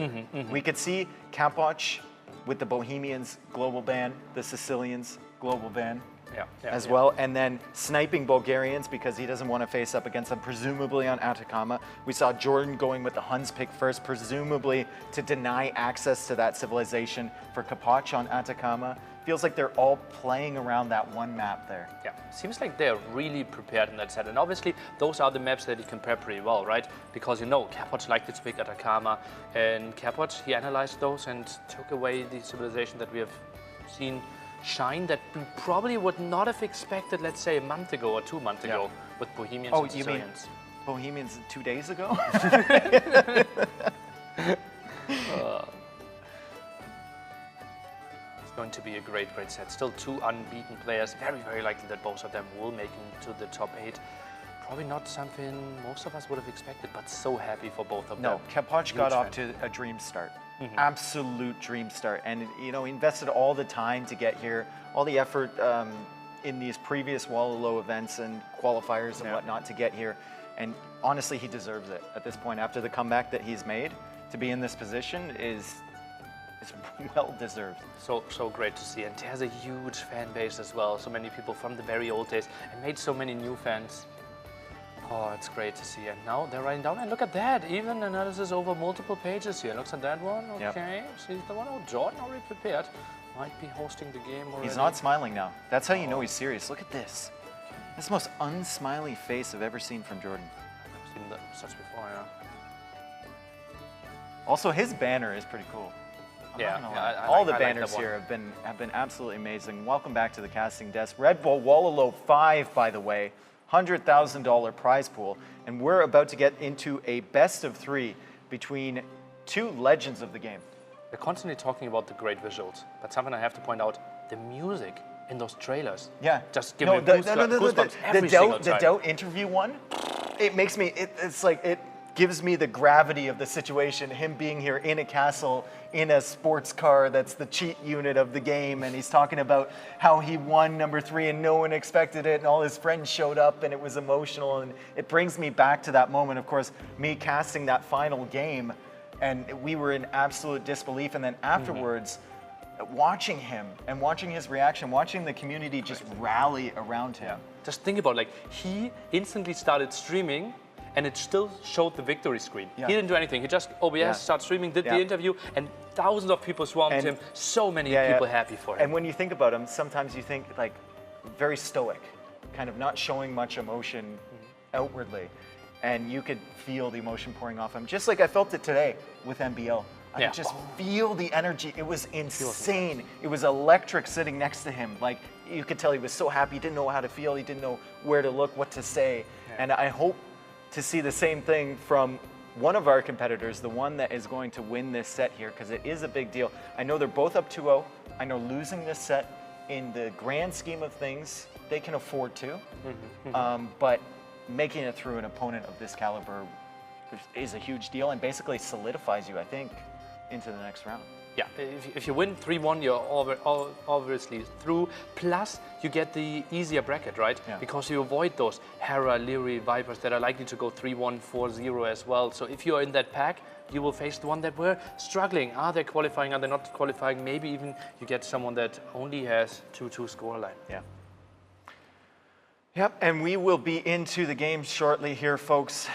We could see Chapoch with the Bohemians global ban, the Sicilians global ban. as well, and then sniping Bulgarians because he doesn't want to face up against them, presumably on Atacama. We saw Jordan going with the Huns pick first, presumably to deny access to that civilization for Chapoch on Atacama. Feels like they're all playing around that one map there. Yeah, seems like they're really prepared in that set. And obviously, those are the maps that he can prepare pretty well, right? Because, you know, Chapoch liked to pick Atacama. And Chapoch, he analyzed those and took away the civilization that we have seen shine that we probably would not have expected, let's say, a month ago or 2 months ago with Bohemians and Sicilians. Oh, you mean Bohemians 2 days ago? It's going to be a great set. Still 2 unbeaten players. Very, very likely that both of them will make it to the top 8. Probably not something most of us would have expected, but so happy for both of them. No, Chapoch got off to a dream start. Absolute dream start. And, you know, he invested all the time to get here, all the effort in these previous Wololo events and qualifiers and whatnot to get here. And honestly, he deserves it at this point. After the comeback that he's made, to be in this position is well deserved. So great to see. And he has a huge fan base as well. So many people from the very old days and made so many new fans. Oh, it's great to see. And now they're writing down, and look at that, even analysis over multiple pages here. Looks at that one, okay. See the one, oh, Jordan already prepared. Might be hosting the game already. He's not smiling now. That's how you know he's serious. Look at this. That's the most unsmiley face I've ever seen from Jordan. I've seen such before, yeah. Also, his banner is pretty cool. All the banners here have been absolutely amazing. Welcome back to the casting desk. Red Bull Wololo 5, by the way. $100,000 prize pool, and we're about to get into a best of 3 between 2 legends of the game. They're constantly talking about the great visuals, but something I have to point out, the music in those trailers. Yeah. Just give me goosebumps every single time. The DauT interview one, it makes me, it's like, it gives me the gravity of the situation, him being here in a castle, in a sports car that's the cheat unit of the game, and he's talking about how he won number 3 and no one expected it, and all his friends showed up and it was emotional, and it brings me back to that moment, of course, me casting that final game, and we were in absolute disbelief, and then afterwards, watching him and watching his reaction, watching the community just rally around him. Just think about, like, he instantly started streaming, and it still showed the victory screen. He didn't do anything. He just OBS, started streaming, did the interview, and thousands of people swarmed him. So many people happy for him. And when you think about him, sometimes you think like very stoic, kind of not showing much emotion outwardly. And you could feel the emotion pouring off him, just like I felt it today with MBL. I could just feel the energy. It was insane. It was electric sitting next to him. Like, you could tell he was so happy. He didn't know how to feel. He didn't know where to look, what to say. And I hope to see the same thing from one of our competitors, the one that is going to win this set here, because it is a big deal. I know they're both up 2-0. I know losing this set, in the grand scheme of things, they can afford to. But making it through an opponent of this caliber is a huge deal and basically solidifies you, I think, into the next round. Yeah, if you win 3-1, you're obviously through. Plus, you get the easier bracket, right? Because you avoid those Hera, Liereyy, Vipers that are likely to go 3-1, 4-0 as well. So if you're in that pack, you will face the one that were struggling. Are they qualifying? Are they not qualifying? Maybe even you get someone that only has 2-2 scoreline. Yep, and we will be into the game shortly here, folks.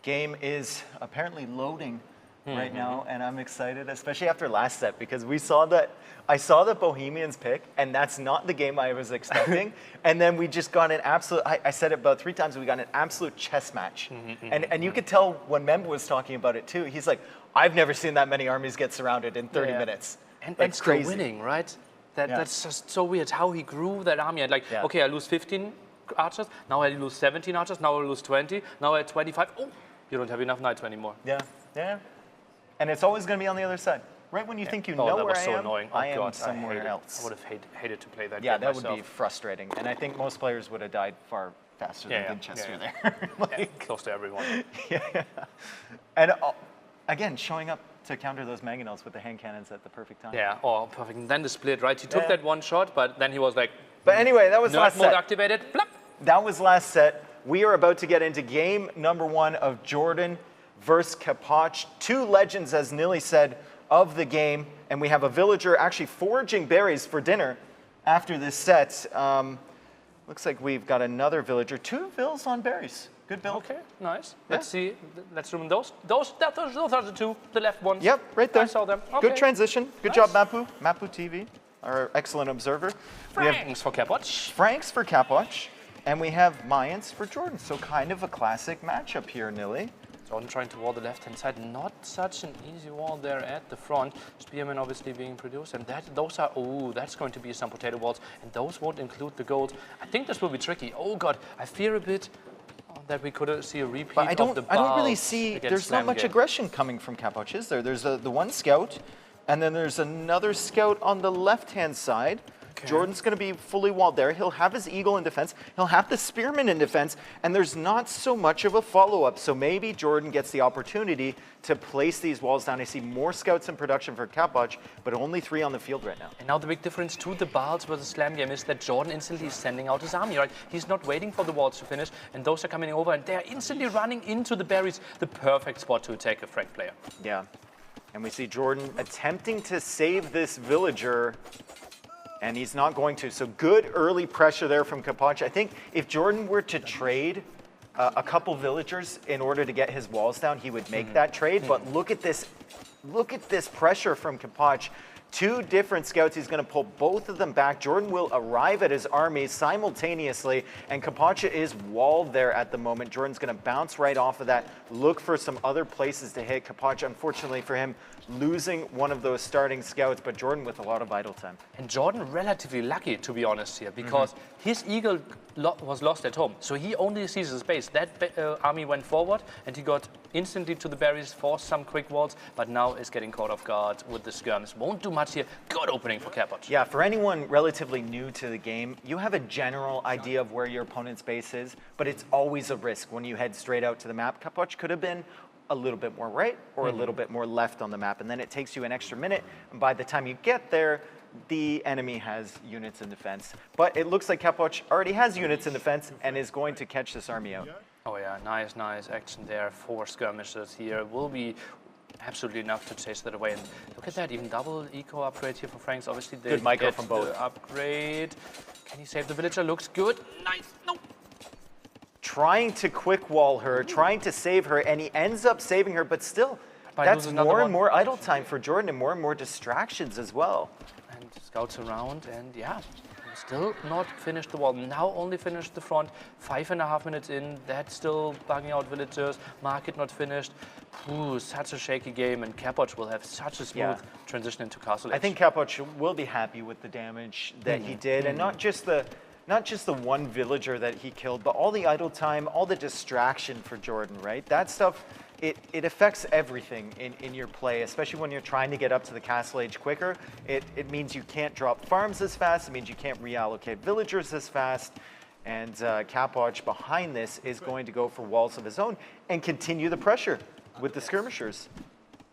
Game is apparently loading right now, and I'm excited, especially after last set, because we saw that, I saw the Bohemians pick, and that's not the game I was expecting, and then we just got an absolute, I said it about 3 times, we got an absolute chess match, and you could tell when Memba was talking about it too, he's like, I've never seen that many armies get surrounded in 30 minutes. And That's still crazy. winning, right? That's just so weird how he grew that army. Like, okay, I lose 15 archers, now I lose 17 archers, now I lose 20, now I have 25. Oh, you don't have enough knights anymore. And it's always going to be on the other side. Right when you think you know that where was I so am, annoying. I am somewhere else. I would have hated to play that game that myself. would be frustrating. And I think most players would have died far faster than Vinchester there. Close to everyone. And again, showing up to counter those mangonels with the hand cannons at the perfect time. Perfect. And then the split, right? He took that one shot, but then he was like... But anyway, that was nerd last mode set. Activated. Plop. That was last set. We are about to get into game number 1 of Jordan versus Chapoch. 2 legends, as Nili said, of the game. And we have a villager actually foraging berries for dinner after this set. Looks like we've got another villager. 2 vills on berries. Good build. Okay, nice. Let's see. Let's zoom in those. Those are the 2, the left ones. Yep, right there. I saw them. Okay. Good transition. Good job, Mapu. Mapu TV, our excellent observer. Franks for Chapoch. Franks for Chapoch. And we have Mayans for Jordan. So kind of a classic matchup here, Nilly. Jordan trying to wall the left-hand side. Not such an easy wall there at the front. Spearman obviously being produced. And those are, that's going to be some potato walls. And those won't include the gold. I think this will be tricky. Oh, God. I fear a bit that we could see a repeat but of the I don't really see, there's not much Game. aggression coming from Chapoch, is there? There's the one scout, and then there's another scout on the left-hand side. Okay. Jordan's going to be fully walled there. He'll have his eagle in defense. He'll have the spearman in defense, and there's not so much of a follow-up. So maybe Jordan gets the opportunity to place these walls down. I see more scouts in production for Chapoch, but only 3 on the field right now. And now the big difference to the Balls versus Slam game is that Jordan instantly is sending out his army, right? He's not waiting for the walls to finish, and those are coming over, and they're instantly running into the berries. The perfect spot to attack a Frank player. Yeah. And we see Jordan attempting to save this villager, and he's not going to. So good early pressure there from Chapoch. I think if Jordan were to trade a couple villagers in order to get his walls down, he would make that trade. But look at this pressure from Chapoch. 2 different scouts. He's going to pull both of them back. Jordan will arrive at his army simultaneously, and Chapoch is walled there at the moment. Jordan's going to bounce right off of that, look for some other places to hit. Chapoch, unfortunately for him, losing one of those starting scouts, but Jordan with a lot of idle time. And Jordan relatively lucky, to be honest here, because his eagle was lost at home. So he only sees his base. That army went forward, and he got instantly to the berries, forced some quick walls, but now is getting caught off guard with the skirms. Won't do much here. Good opening for Chapoch. Yeah, for anyone relatively new to the game, you have a general idea of where your opponent's base is, but it's always a risk when you head straight out to the map. Chapoch could have been a little bit more right or a little bit more left on the map, and then it takes you an extra minute, and by the time you get there, the enemy has units in defense. But it looks like Chapoch already has units in defense and is going to catch this army out. Oh yeah, nice action there. 4 skirmishes here will be absolutely enough to chase that away. And look at that, even double eco upgrade here for Franks. Obviously they good micro get from both. The upgrade. Can he save the villager? Looks good. Nice. No. Trying to quick wall her, trying to save her, and he ends up saving her, but still, that's more and more idle time for Jordan and more distractions as well. And scouts around, and yeah, still not finished the wall. Now only finished the front. 5.5 minutes in, that's still bugging out villagers. Market not finished. Ooh, such a shaky game, and Chapoch will have such a smooth transition into Castle Age. I think Chapoch will be happy with the damage that he did, and not just the one villager that he killed, but all the idle time, all the distraction for Jordan, right? That stuff, it affects everything in your play, especially when you're trying to get up to the Castle Age quicker. It means you can't drop farms as fast. It means you can't reallocate villagers as fast. And Chapoch behind this is going to go for walls of his own and continue the pressure with the skirmishers.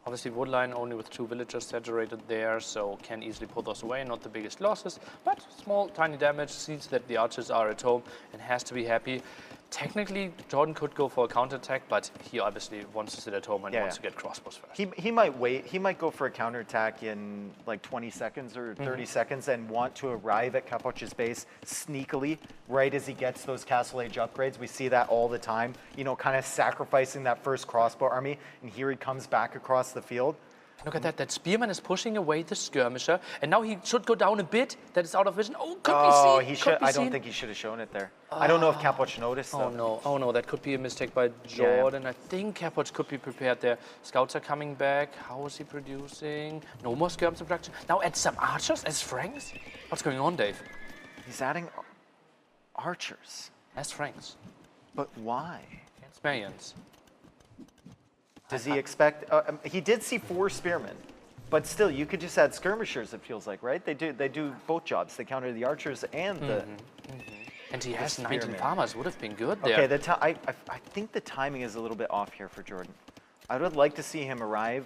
Obviously, Woodline only with 2 villagers saturated there, so can easily pull those away. Not the biggest losses, but small, tiny damage. Sees that the archers are at home and has to be happy. Technically, Jordan could go for a counterattack, but he obviously wants to sit at home and wants to get crossbows first. He might wait. He might go for a counterattack in like 20 seconds or 30 seconds and want to arrive at Chapoch's base sneakily right as he gets those Castle Age upgrades. We see that all the time, you know, kind of sacrificing that first crossbow army, and here he comes back across the field. Look at that. That spearman is pushing away the skirmisher, and now he should go down a bit. That is out of vision. Oh, could be seen. He should. I don't think he should have shown it there. I don't know if Chapoch noticed. Oh no! Oh no! That could be a mistake by Jordan. I think Chapoch could be prepared there. Scouts are coming back. How is he producing? No more skirms in production. Now add some archers as Franks. What's going on, Dave? He's adding archers as Franks. But why? Experience. Does he expect? He did see 4 spearmen, but still, you could just add skirmishers. It feels like, right? They do both jobs. They counter the archers and the. And he has 19 farmers. Would have been good there. Okay, I think the timing is a little bit off here for Jordan. I would like to see him arrive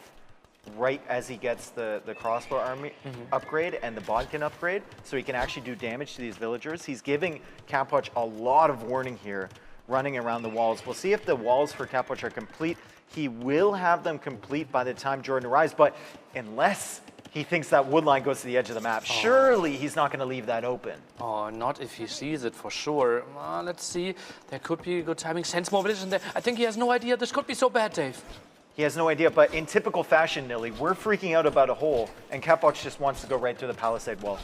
right as he gets the crossbow army upgrade and the bodkin upgrade, so he can actually do damage to these villagers. He's giving Chapoch a lot of warning here, running around the walls. We'll see if the walls for Chapoch are complete. He will have them complete by the time Jordan arrives, but unless he thinks that wood line goes to the edge of the map. Surely he's not going to leave that open. Oh, not if he sees it for sure. Let's see. There could be good timing. Sends more villagers in there. I think he has no idea this could be so bad, Dave. He has no idea, but in typical fashion, Nilly, we're freaking out about a hole, and Chapoch just wants to go right through the palisade wall.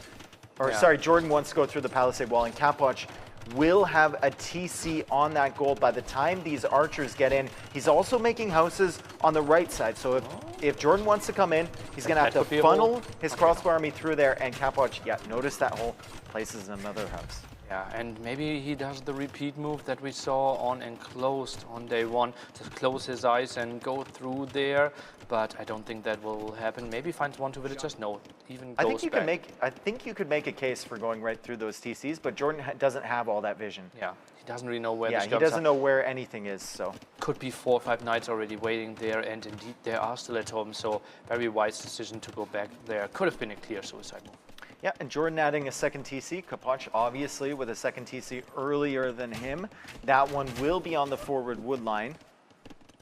Or sorry, Jordan wants to go through the palisade wall, and Chapoch will have a TC on that goal by the time these archers get in. He's also making houses on the right side, so if Jordan wants to come in, he's going to have to funnel his crossbow army through there, and Chapoch, notice that hole, places another house. Yeah, and maybe he does the repeat move that we saw on Enclosed on day one, to close his eyes and go through there, but I don't think that will happen. Maybe finds 1-2 villagers, no, even goes back. I think you could make a case for going right through those TCs, but Jordan doesn't have all that vision. Yeah, he doesn't really know where the he doesn't know where anything is, so. Could be 4 or 5 knights already waiting there, and indeed they are still at home, so very wise decision to go back there. Could have been a clear suicide move. Yeah, and Jordan adding a second TC. Chapoch obviously with a second TC earlier than him. That one will be on the forward wood line.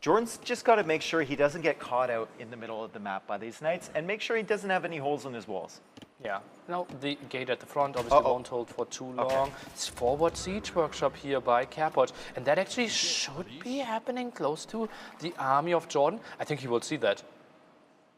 Jordan's just got to make sure he doesn't get caught out in the middle of the map by these knights, and make sure he doesn't have any holes in his walls. Yeah, no, the gate at the front obviously won't hold for too long. It's forward siege workshop here by Chapoch, and that actually should be happening close to the army of Jordan. I think he will see that.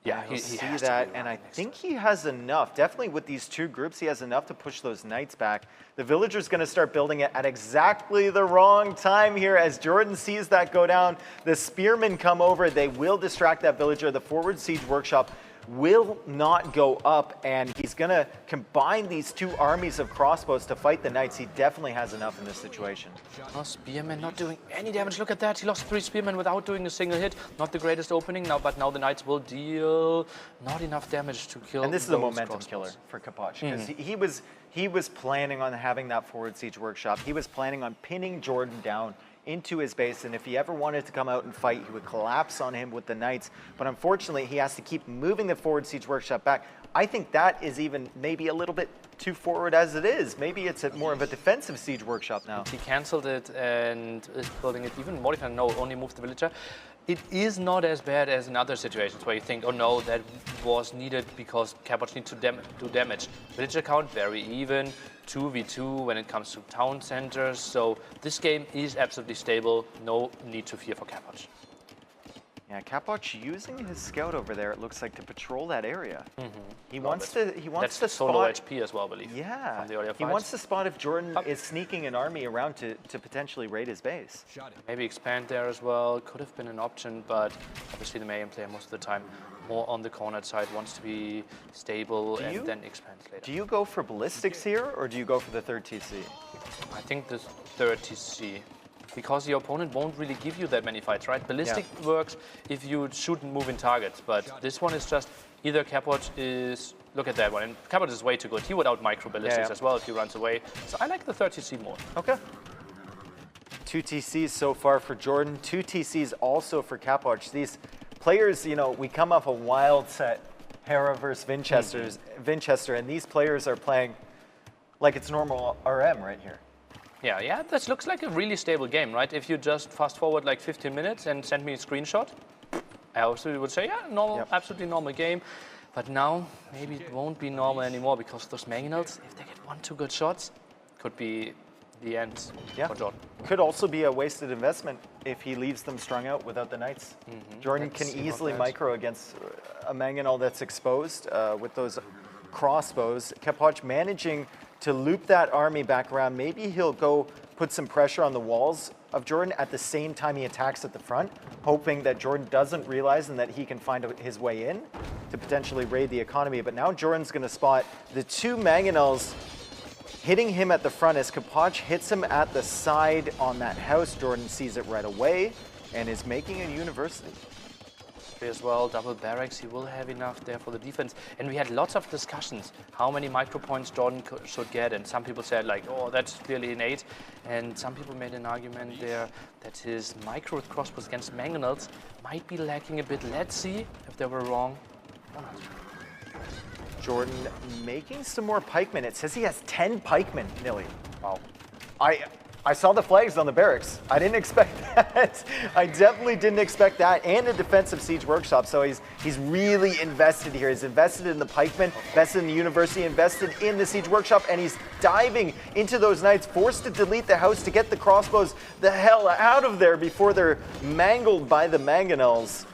Yeah, he see has that, and I think he has enough. Definitely with these two groups, he has enough to push those knights back. The villager's going to start building it at exactly the wrong time here. As Jordan sees that go down, the spearmen come over. They will distract that villager. The forward siege workshop will not go up, and he's going to combine these two armies of crossbows to fight the knights. He definitely has enough in this situation. Oh, spearmen not doing any damage. Look at that. He lost 3 spearmen without doing a single hit. Not the greatest opening now, but now the knights will deal not enough damage to kill. And this is a momentum killer for Chapoch, because he was planning on having that forward siege workshop. He was planning on pinning Jordan down into his base, and if he ever wanted to come out and fight, he would collapse on him with the knights. But unfortunately, he has to keep moving the forward siege workshop back. I think that is even maybe a little bit too forward as it is. Maybe it's more of a defensive siege workshop now. He cancelled it and is building it even more. No, only moved the villager. It is not as bad as in other situations where you think, oh no, that was needed because Chapoch needs to do damage. Villager count very even, 2v2 when it comes to town centers. So this game is absolutely stable. No need to fear for Chapoch. Yeah, Chapoch using his scout over there, it looks like, to patrol that area. He wants to That's solo HP as well, I believe. Yeah, from the earlier he wants to spot if Jordan is sneaking an army around to potentially raid his base. Maybe expand there as well. Could have been an option, but obviously the Mayhem player most of the time more on the cornered side wants to be stable and then expand later. Do you go for ballistics here, or do you go for the third TC? I think the third TC. Because your opponent won't really give you that many fights, right? Ballistic works if you shoot and move in targets, but this one is just either Chapoch is, look at that one, and Chapoch is way too good. He would out micro ballistics as well if he runs away. So I like the 30C more. Okay. 2 TCs so far for Jordan, 2 TCs also for Chapoch. These players, you know, we come off a wild set, Hera versus Vinchester, and these players are playing like it's normal RM right here. Yeah, that looks like a really stable game, right? If you just fast forward like 15 minutes and send me a screenshot, I also would say, yeah, normal, absolutely normal game. But now, maybe it won't be normal anymore because those Mangonels, if they get 1-2 good shots, could be the end for Jordan. Could also be a wasted investment if he leaves them strung out without the knights. Jordan can easily micro against a Mangonel that's exposed with those crossbows. Chapoch managing to loop that army back around. Maybe he'll go put some pressure on the walls of Jordan at the same time he attacks at the front, hoping that Jordan doesn't realize and that he can find his way in to potentially raid the economy. But now Jordan's going to spot the 2 Mangonels hitting him at the front as Chapoch hits him at the side on that house. Jordan sees it right away and is making a university. As well, double barracks, he will have enough there for the defense. And we had lots of discussions how many micro points Jordan should get, and some people said like, oh, that's clearly an 8, and some people made an argument there that his micro crossbows against Mangonels might be lacking a bit. Let's see if they were wrong or not. Jordan making some more pikemen. It says he has 10 pikemen, Nilly. Wow. I saw the flags on the barracks. I didn't expect that. I definitely didn't expect that. And a defensive siege workshop. So he's really invested here. He's invested in the pikemen, invested in the university, invested in the siege workshop, and he's diving into those knights, forced to delete the house to get the crossbows the hell out of there before they're mangled by the mangonels.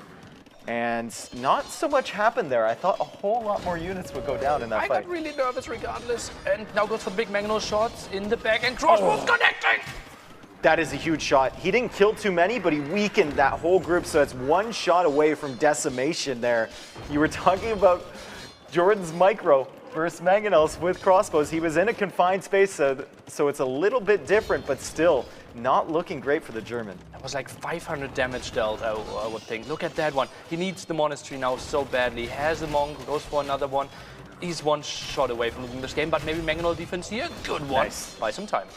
And not so much happened there. I thought a whole lot more units would go down in that I fight. got really nervous regardless, and now goes for the big mangonel shots in the back, and crossbows connecting! That is a huge shot. He didn't kill too many, but he weakened that whole group, so it's one shot away from decimation there. You were talking about Jordan's micro versus mangonels with crossbows. He was in a confined space, so it's a little bit different, but still not looking great for the German. That was like 500 damage dealt, I would think. Look at that one. He needs the monastery now so badly. He has the monk, goes for another one. He's one shot away from losing this game, but maybe mangonel defense here. Good one. Nice. Buy some time.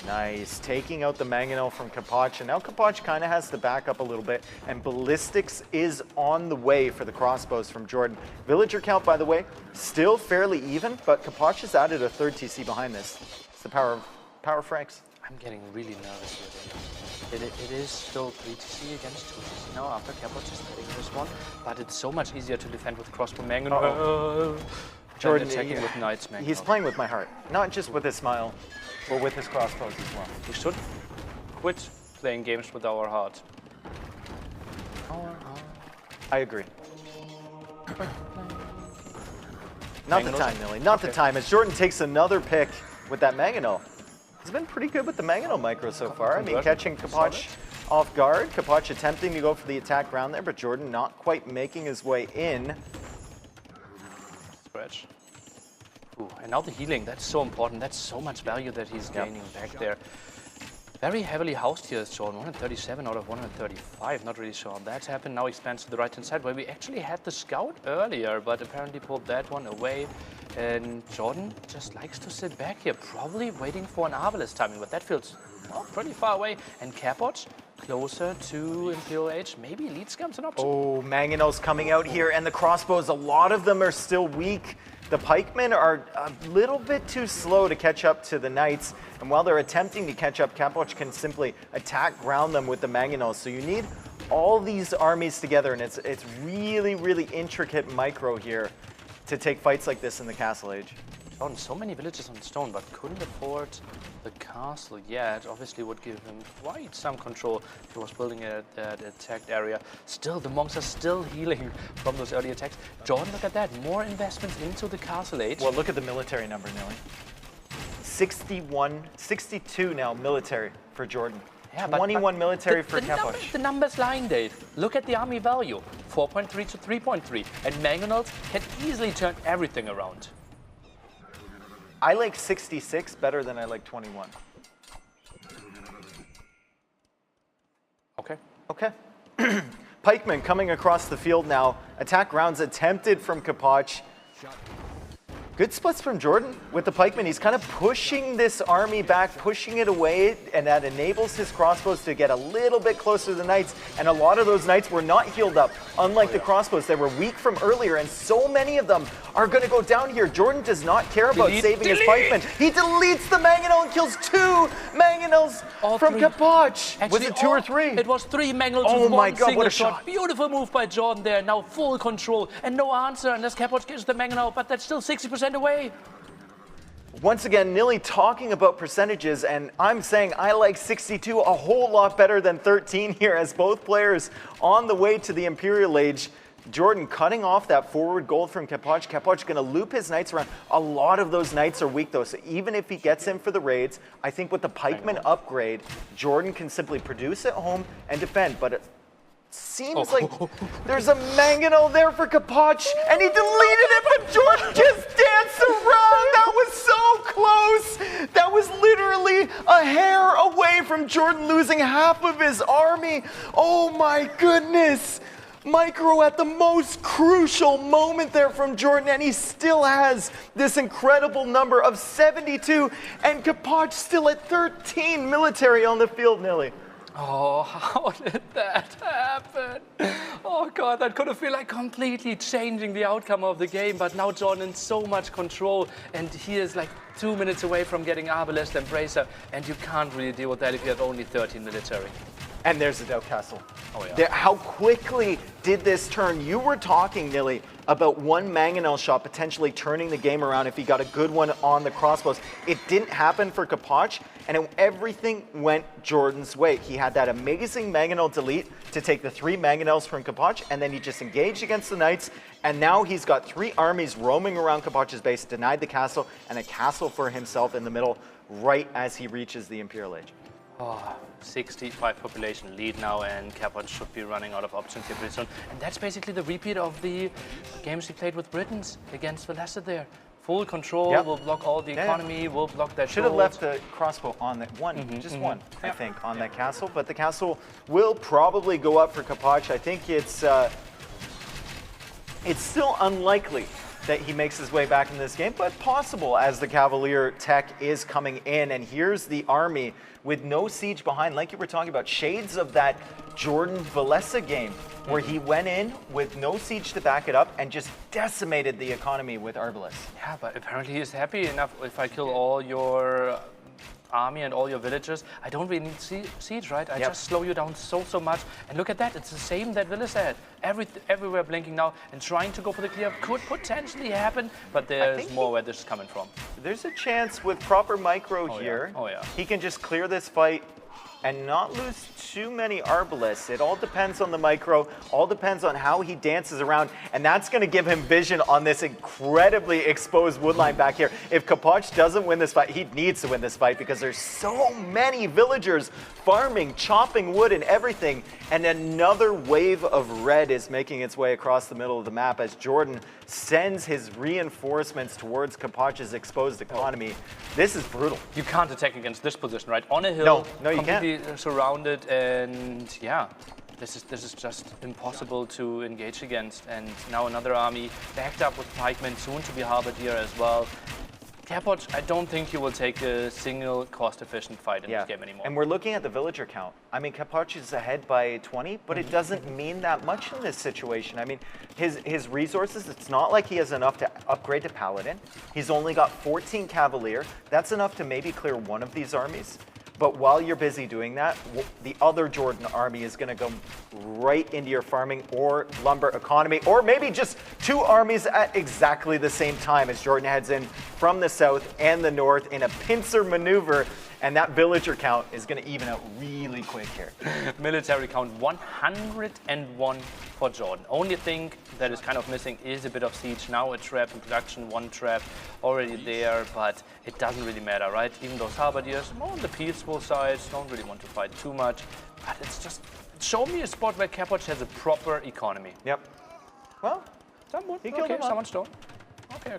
Nice, taking out the mangonel from Chapoch, and now Chapoch kind of has to back up a little bit, and ballistics is on the way for the crossbows from Jordan. Villager count, by the way, still fairly even, but Chapoch has added a third TC behind this. It's the power of Franks. I'm getting really nervous here. It is still 3 TC against 2 TC now after Chapoch is getting this one, but it's so much easier to defend with crossbow mangonel. Jordan attacking with knights mangonel. He's playing with my heart, not just with his smile, but with his crossbows as well. We should quit playing games with our heart. I agree. Not the time, Millie. Not the time. As Jordan takes another pick with that mangonel. He's been pretty good with the mangonel micro so far. I mean, catching Chapoch off guard. Chapoch attempting to go for the attack round there, but Jordan not quite making his way in. Scratch. Ooh, and now the healing, that's so important. That's so much value that he's gaining back there. Very heavily housed here is Jordan, 137 out of 135. Not really sure how that's happened. Now expands to the right-hand side where we actually had the scout earlier, but apparently pulled that one away. And Jordan just likes to sit back here, probably waiting for an Arbalest timing, but that feels pretty far away. And Chapoch closer to Imperial Age. Maybe Elite Scum's an option. Oh, mangonel's coming out here, and the crossbows, a lot of them are still weak. The pikemen are a little bit too slow to catch up to the knights, and while they're attempting to catch up, Chapoch can simply attack ground them with the mangonels. So you need all these armies together, and it's really, really intricate micro here to take fights like this in the Castle Age. Jordan, so many villages on stone, but couldn't afford the castle yet. Obviously would give him quite some control if he was building that attacked area. Still, the monks are still healing from those early attacks. Jordan, look at that. More investments into the Castle Age. Well, look at the military number, Nelly. 62 now military for Jordan. Yeah, 21 military for Chapoch. The numbers lying, Dave. Look at the army value. 4.3 to 3.3. And mangonels can easily turn everything around. I like 66 better than I like 21. Okay. Okay. Pikemen coming across the field now. Attack rounds attempted from Chapoch. Good splits from Jordan with the pikemen. He's kind of pushing this army back, pushing it away, and that enables his crossbows to get a little bit closer to the knights. And a lot of those knights were not healed up, unlike the crossbows. They were weak from earlier, and so many of them are going to go down here. Jordan does not care about saving his pikemen. He deletes the mangonel and kills 2 mangonels from Chapoch. Actually, was it 2 or 3? It was 3 mangonels Oh with my one God, single what a shot. shot. Beautiful move by Jordan there. Now full control and no answer unless Chapoch gets the mangonel, but that's still 60% away. Once again, Nilly talking about percentages, and I'm saying I like 62 a whole lot better than 13 here as both players on the way to the Imperial Age. Jordan cutting off that forward gold from Chapoch. Chapoch going to loop his knights around. A lot of those knights are weak though, so even if he gets in for the raids, I think with the pikeman upgrade, Jordan can simply produce at home and defend, but it seems like there's a mangonel there for Chapoch, and he deleted it, but Jordan just danced around. That was so close. That was literally a hair away from Jordan losing half of his army. Oh my goodness. Micro at the most crucial moment there from Jordan, and he still has this incredible number of 72, and Chapoch still at 13 military on the field, Nilly. Oh, how did that happen? Oh, God, that could have been like completely changing the outcome of the game, but now Jordan in so much control, and he is like 2 minutes away from getting Arbalest and Bracer, and you can't really deal with that if you have only 13 military. And there's the DauT castle. Oh, yeah. How quickly did this turn? You were talking, Nilly, about one mangonel shot potentially turning the game around if he got a good one on the crossbows. It didn't happen for Chapoch, and everything went Jordan's way. He had that amazing mangonel delete to take the 3 mangonels from Chapoch, and then he just engaged against the knights, and now he's got 3 armies roaming around Chapoch's base, denied the castle, and a castle for himself in the middle right as he reaches the Imperial Age. Oh, 65 population lead now, and Chapoch should be running out of options here pretty soon. And that's basically the repeat of the games he played with Britons against Villese there. Full control, will block all the economy, will block that Should have left the crossbow on that one, just one, I think, on that castle. But the castle will probably go up for Chapoch. I think it's still unlikely that he makes his way back in this game, but possible as the Cavalier tech is coming in. And here's the army with no siege behind, like you were talking about, shades of that Jordan Villese game, where he went in with no siege to back it up and just decimated the economy with Arbalest. Yeah, but apparently he's happy enough. If I kill all your army and all your villagers, I don't really need siege, right? I just slow you down so much. And look at that, it's the same that Villese had. Everywhere blinking now, and trying to go for the clear could potentially happen, but there's more where this is coming from. There's a chance with proper micro here, he can just clear this fight and not lose too many Arbalests. It all depends on the micro, all depends on how he dances around, and that's going to give him vision on this incredibly exposed woodline back here. If Chapoch doesn't win this fight, he needs to win this fight because there's so many villagers farming, chopping wood and everything, and another wave of red is making its way across the middle of the map as Jordan sends his reinforcements towards Chapoch's exposed economy. This is brutal. You can't attack against this position, right? On a hill, no, you completely surrounded, and yeah, this is just impossible to engage against. And now another army backed up with pikemen, soon to be halberdier as well. Chapoch, I don't think he will take a single cost-efficient fight in this game anymore. And we're looking at the villager count. I mean, Chapoch is ahead by 20, but it doesn't mean that much in this situation. I mean, his resources, it's not like he has enough to upgrade to Paladin. He's only got 14 Cavalier. That's enough to maybe clear one of these armies. But while you're busy doing that, the other Jordan army is going to go right into your farming or lumber economy, or maybe just 2 armies at exactly the same time as Jordan heads in from the south and the north in a pincer maneuver. And that villager count is going to even out really quick here. Military count 101 for Jordan. Only thing that is kind of missing is a bit of siege. Now a trap in production, 1 trap already there, but it doesn't really matter, right? Even those halberdiers, more on the peaceful side, don't really want to fight too much. But it's just, show me a spot where Chapoch has a proper economy. Yep. Well, someone, he killed him up. someone's stone. Okay.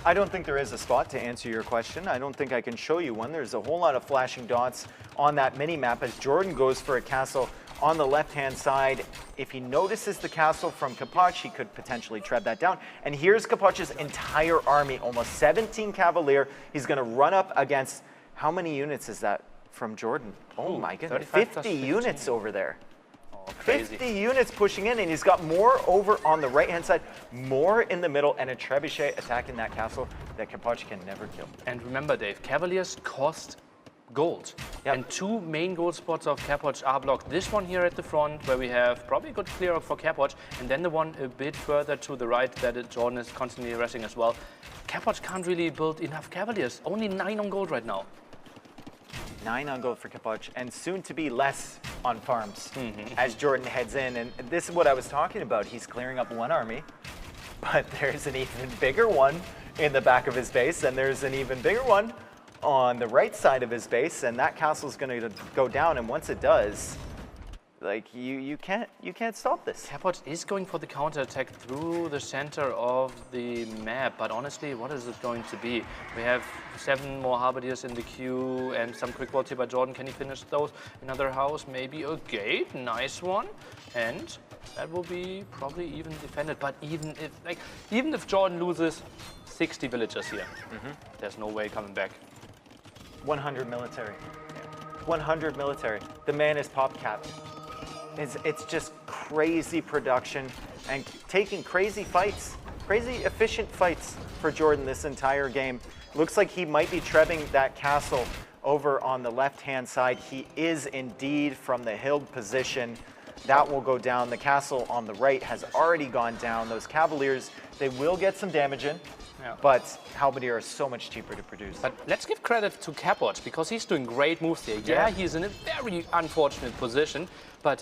I don't think there is a spot to answer your question. I don't think I can show you one. There's a whole lot of flashing dots on that mini-map as Jordan goes for a castle on the left-hand side. If he notices the castle from Chapoch, he could potentially tread that down. And here's Chapoch's entire army, almost 17 Cavalier. He's going to run up against, how many units is that from Jordan? Oh my goodness, 50 units over there. Crazy. 50 units pushing in, and he's got more over on the right-hand side, more in the middle, and a trebuchet attacking that castle that Chapoch can never kill. And remember, Dave, Cavaliers cost gold. And 2 main gold spots of Chapoch are blocked. This one here at the front, where we have probably a good clear up for Chapoch, and then the one a bit further to the right that Jordan is constantly rushing as well. Chapoch can't really build enough Cavaliers. Only 9 on gold right now. 9 on gold for Chapoch, and soon to be less on farms as Jordan heads in. And this is what I was talking about. He's clearing up 1 army, but there's an even bigger one in the back of his base, and there's an even bigger one on the right side of his base, and that castle's going to go down. And once it does, like you can't stop this. Chapoch is going for the counterattack through the center of the map, but honestly, what is it going to be? We have 7 more halberdiers in the queue and some quick walls here by Jordan. Can he finish those? Another house, maybe a gate, nice one, and that will be probably even defended. But even if Jordan loses 60 villagers here, there's no way coming back. 100 military. 100 military. The man is pop capped. It's just crazy production and taking crazy fights, crazy efficient fights for Jordan this entire game. Looks like he might be trebbing that castle over on the left-hand side. He is indeed from the hilled position. That will go down. The castle on the right has already gone down. Those Cavaliers, they will get some damage in, but Halberdier is so much cheaper to produce. But let's give credit to Chapoch because he's doing great moves here. Yeah, he's in a very unfortunate position, but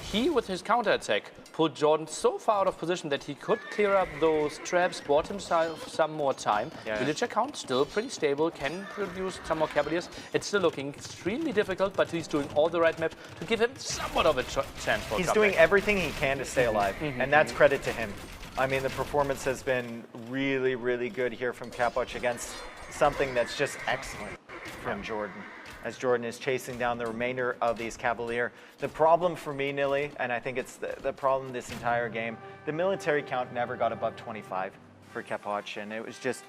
he, with his counterattack, put Jordan so far out of position that he could clear up those traps, bought himself some more time. Village account still pretty stable, can produce some more Cavaliers. It's still looking extremely difficult, but he's doing all the right map to give him somewhat of a chance for He's doing everything he can to stay alive, and that's credit to him. I mean, the performance has been really, really good here from Chapoch against something that's just excellent from Jordan, as Jordan is chasing down the remainder of these Cavalier. The problem for me, Nilly, and I think it's the problem this entire game, the military count never got above 25 for Chapoch, and it was just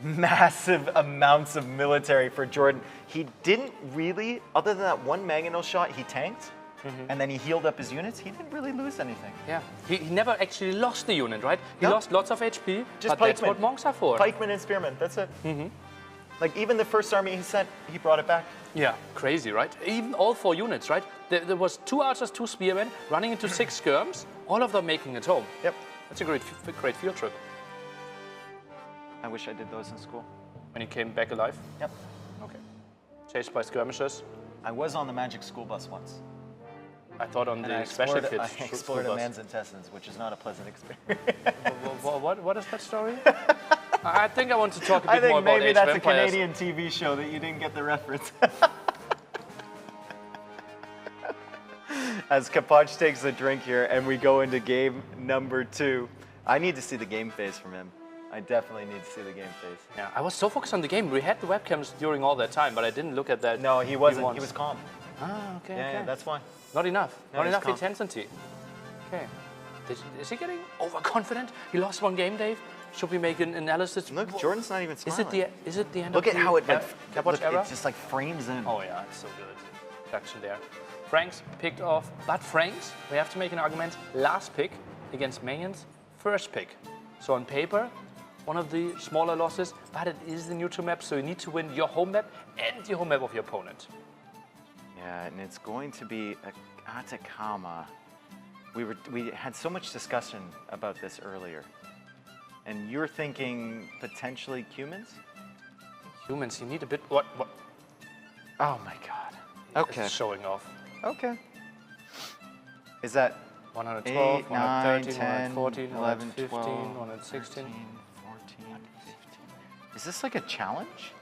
massive amounts of military for Jordan. He didn't really, other than that one Mangonel shot, he tanked, and then he healed up his units. He didn't really lose anything. Yeah, he never actually lost the unit, right? He lost lots of HP, just but that's what monks are for. Pikemen and spearmen, that's it. Like even the first army he sent, he brought it back. Yeah, crazy, right? Even all 4 units, right? There was 2 archers, 2 spearmen, running into 6 skirms, all of them making it home. Yep. That's a great field trip. I wish I did those in school. When he came back alive? Yep. Okay. Chased by skirmishers? I was on the magic school bus once. I thought on And the I special explored, kids. I explored a man's intestines, which is not a pleasant experience. What is that story? I think I want to talk a bit more about maybe Age that's of Empires. a Canadian TV show that you didn't get the reference. As Chapoch takes a drink here and we go into game number 2. I need to see the game phase from him. I definitely need to see the game phase. Yeah, I was so focused on the game. We had the webcams during all that time, but I didn't look at that. No, he wasn't. He was calm. Ah, okay. Yeah, that's fine. Not enough. No, Not he's enough calm. intensity. Okay. Is he getting overconfident? He lost 1 game, Dave. Should we make an analysis? Look, Jordan's not even smiling. Is it the end Look of at how it Chapoch era? it just like frames in. Oh yeah, it's so good. Production there. Franks picked off, but Franks, we have to make an argument, last pick against Minions, first pick. So on paper, one of the smaller losses, but it is the neutral map, so you need to win your home map and the home map of your opponent. Yeah, and it's going to be Atacama. We had so much discussion about this earlier. And you're thinking potentially Cumans? Humans, you need a bit, what? Oh my God. Okay. It's showing off. Okay. Is that 112, 8, 9, 113, 10, 114, 11, 115, 12, 116. 13, 14, 15. Is this like a challenge?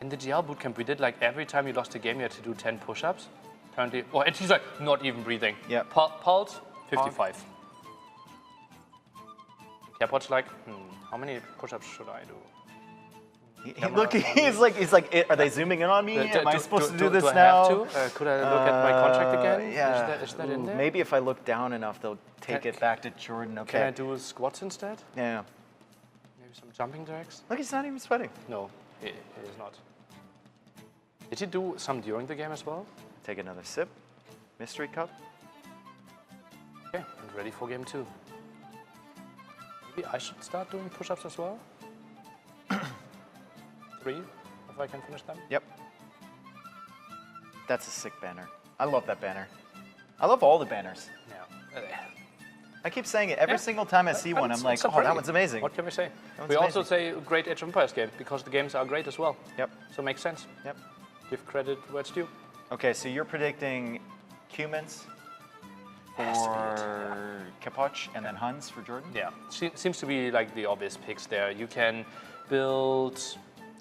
In the GL bootcamp, we did like every time you lost a game, you had to do 10 push-ups. Apparently, oh, and he's like not even breathing. Yeah. Pulse, 55. Chapoch like, how many push-ups should I do? Look, he's like, are they zooming in on me? Am I supposed to do this I now? have to? Could I look at my contract again? Yeah. Is that in there? Maybe if I look down enough, they'll take it back to Jordan. Okay. Can I do squats instead? Yeah. Maybe some jumping jacks? Look, he's not even sweating. No, he is not. Did you do some during the game as well? Take another sip. Mystery cup. Okay, and ready for game 2. Maybe I should start doing push-ups as well? 3, if I can finish them? Yep. That's a sick banner. I love that banner. I love all the banners. Yeah. I keep saying it. Every single time I see one, I'm like, oh, that one's amazing. What can we say? That We one's also say great Age of Empires game, because the games are great as well. Yep. So it makes sense. Yep. Give credit where it's due. Okay, so you're predicting Cumans for Chapoch and then Huns for Jordan? Yeah, seems to be like the obvious picks there. You can build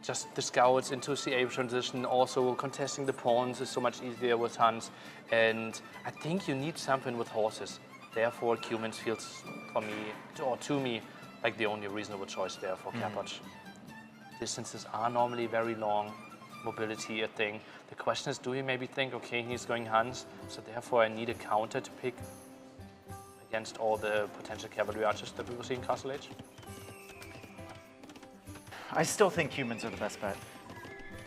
just the scouts into CA transition, also contesting the pawns is so much easier with Huns. And I think you need something with horses. Therefore, Cumans feels for me, or to me, like the only reasonable choice there for Chapoch. Distances are normally very long, mobility a thing. The question is, do we maybe think, okay, he's going Huns, so therefore I need a counter to pick against all the potential cavalry archers that we will see in Castle Age? I still think humans are the best bet.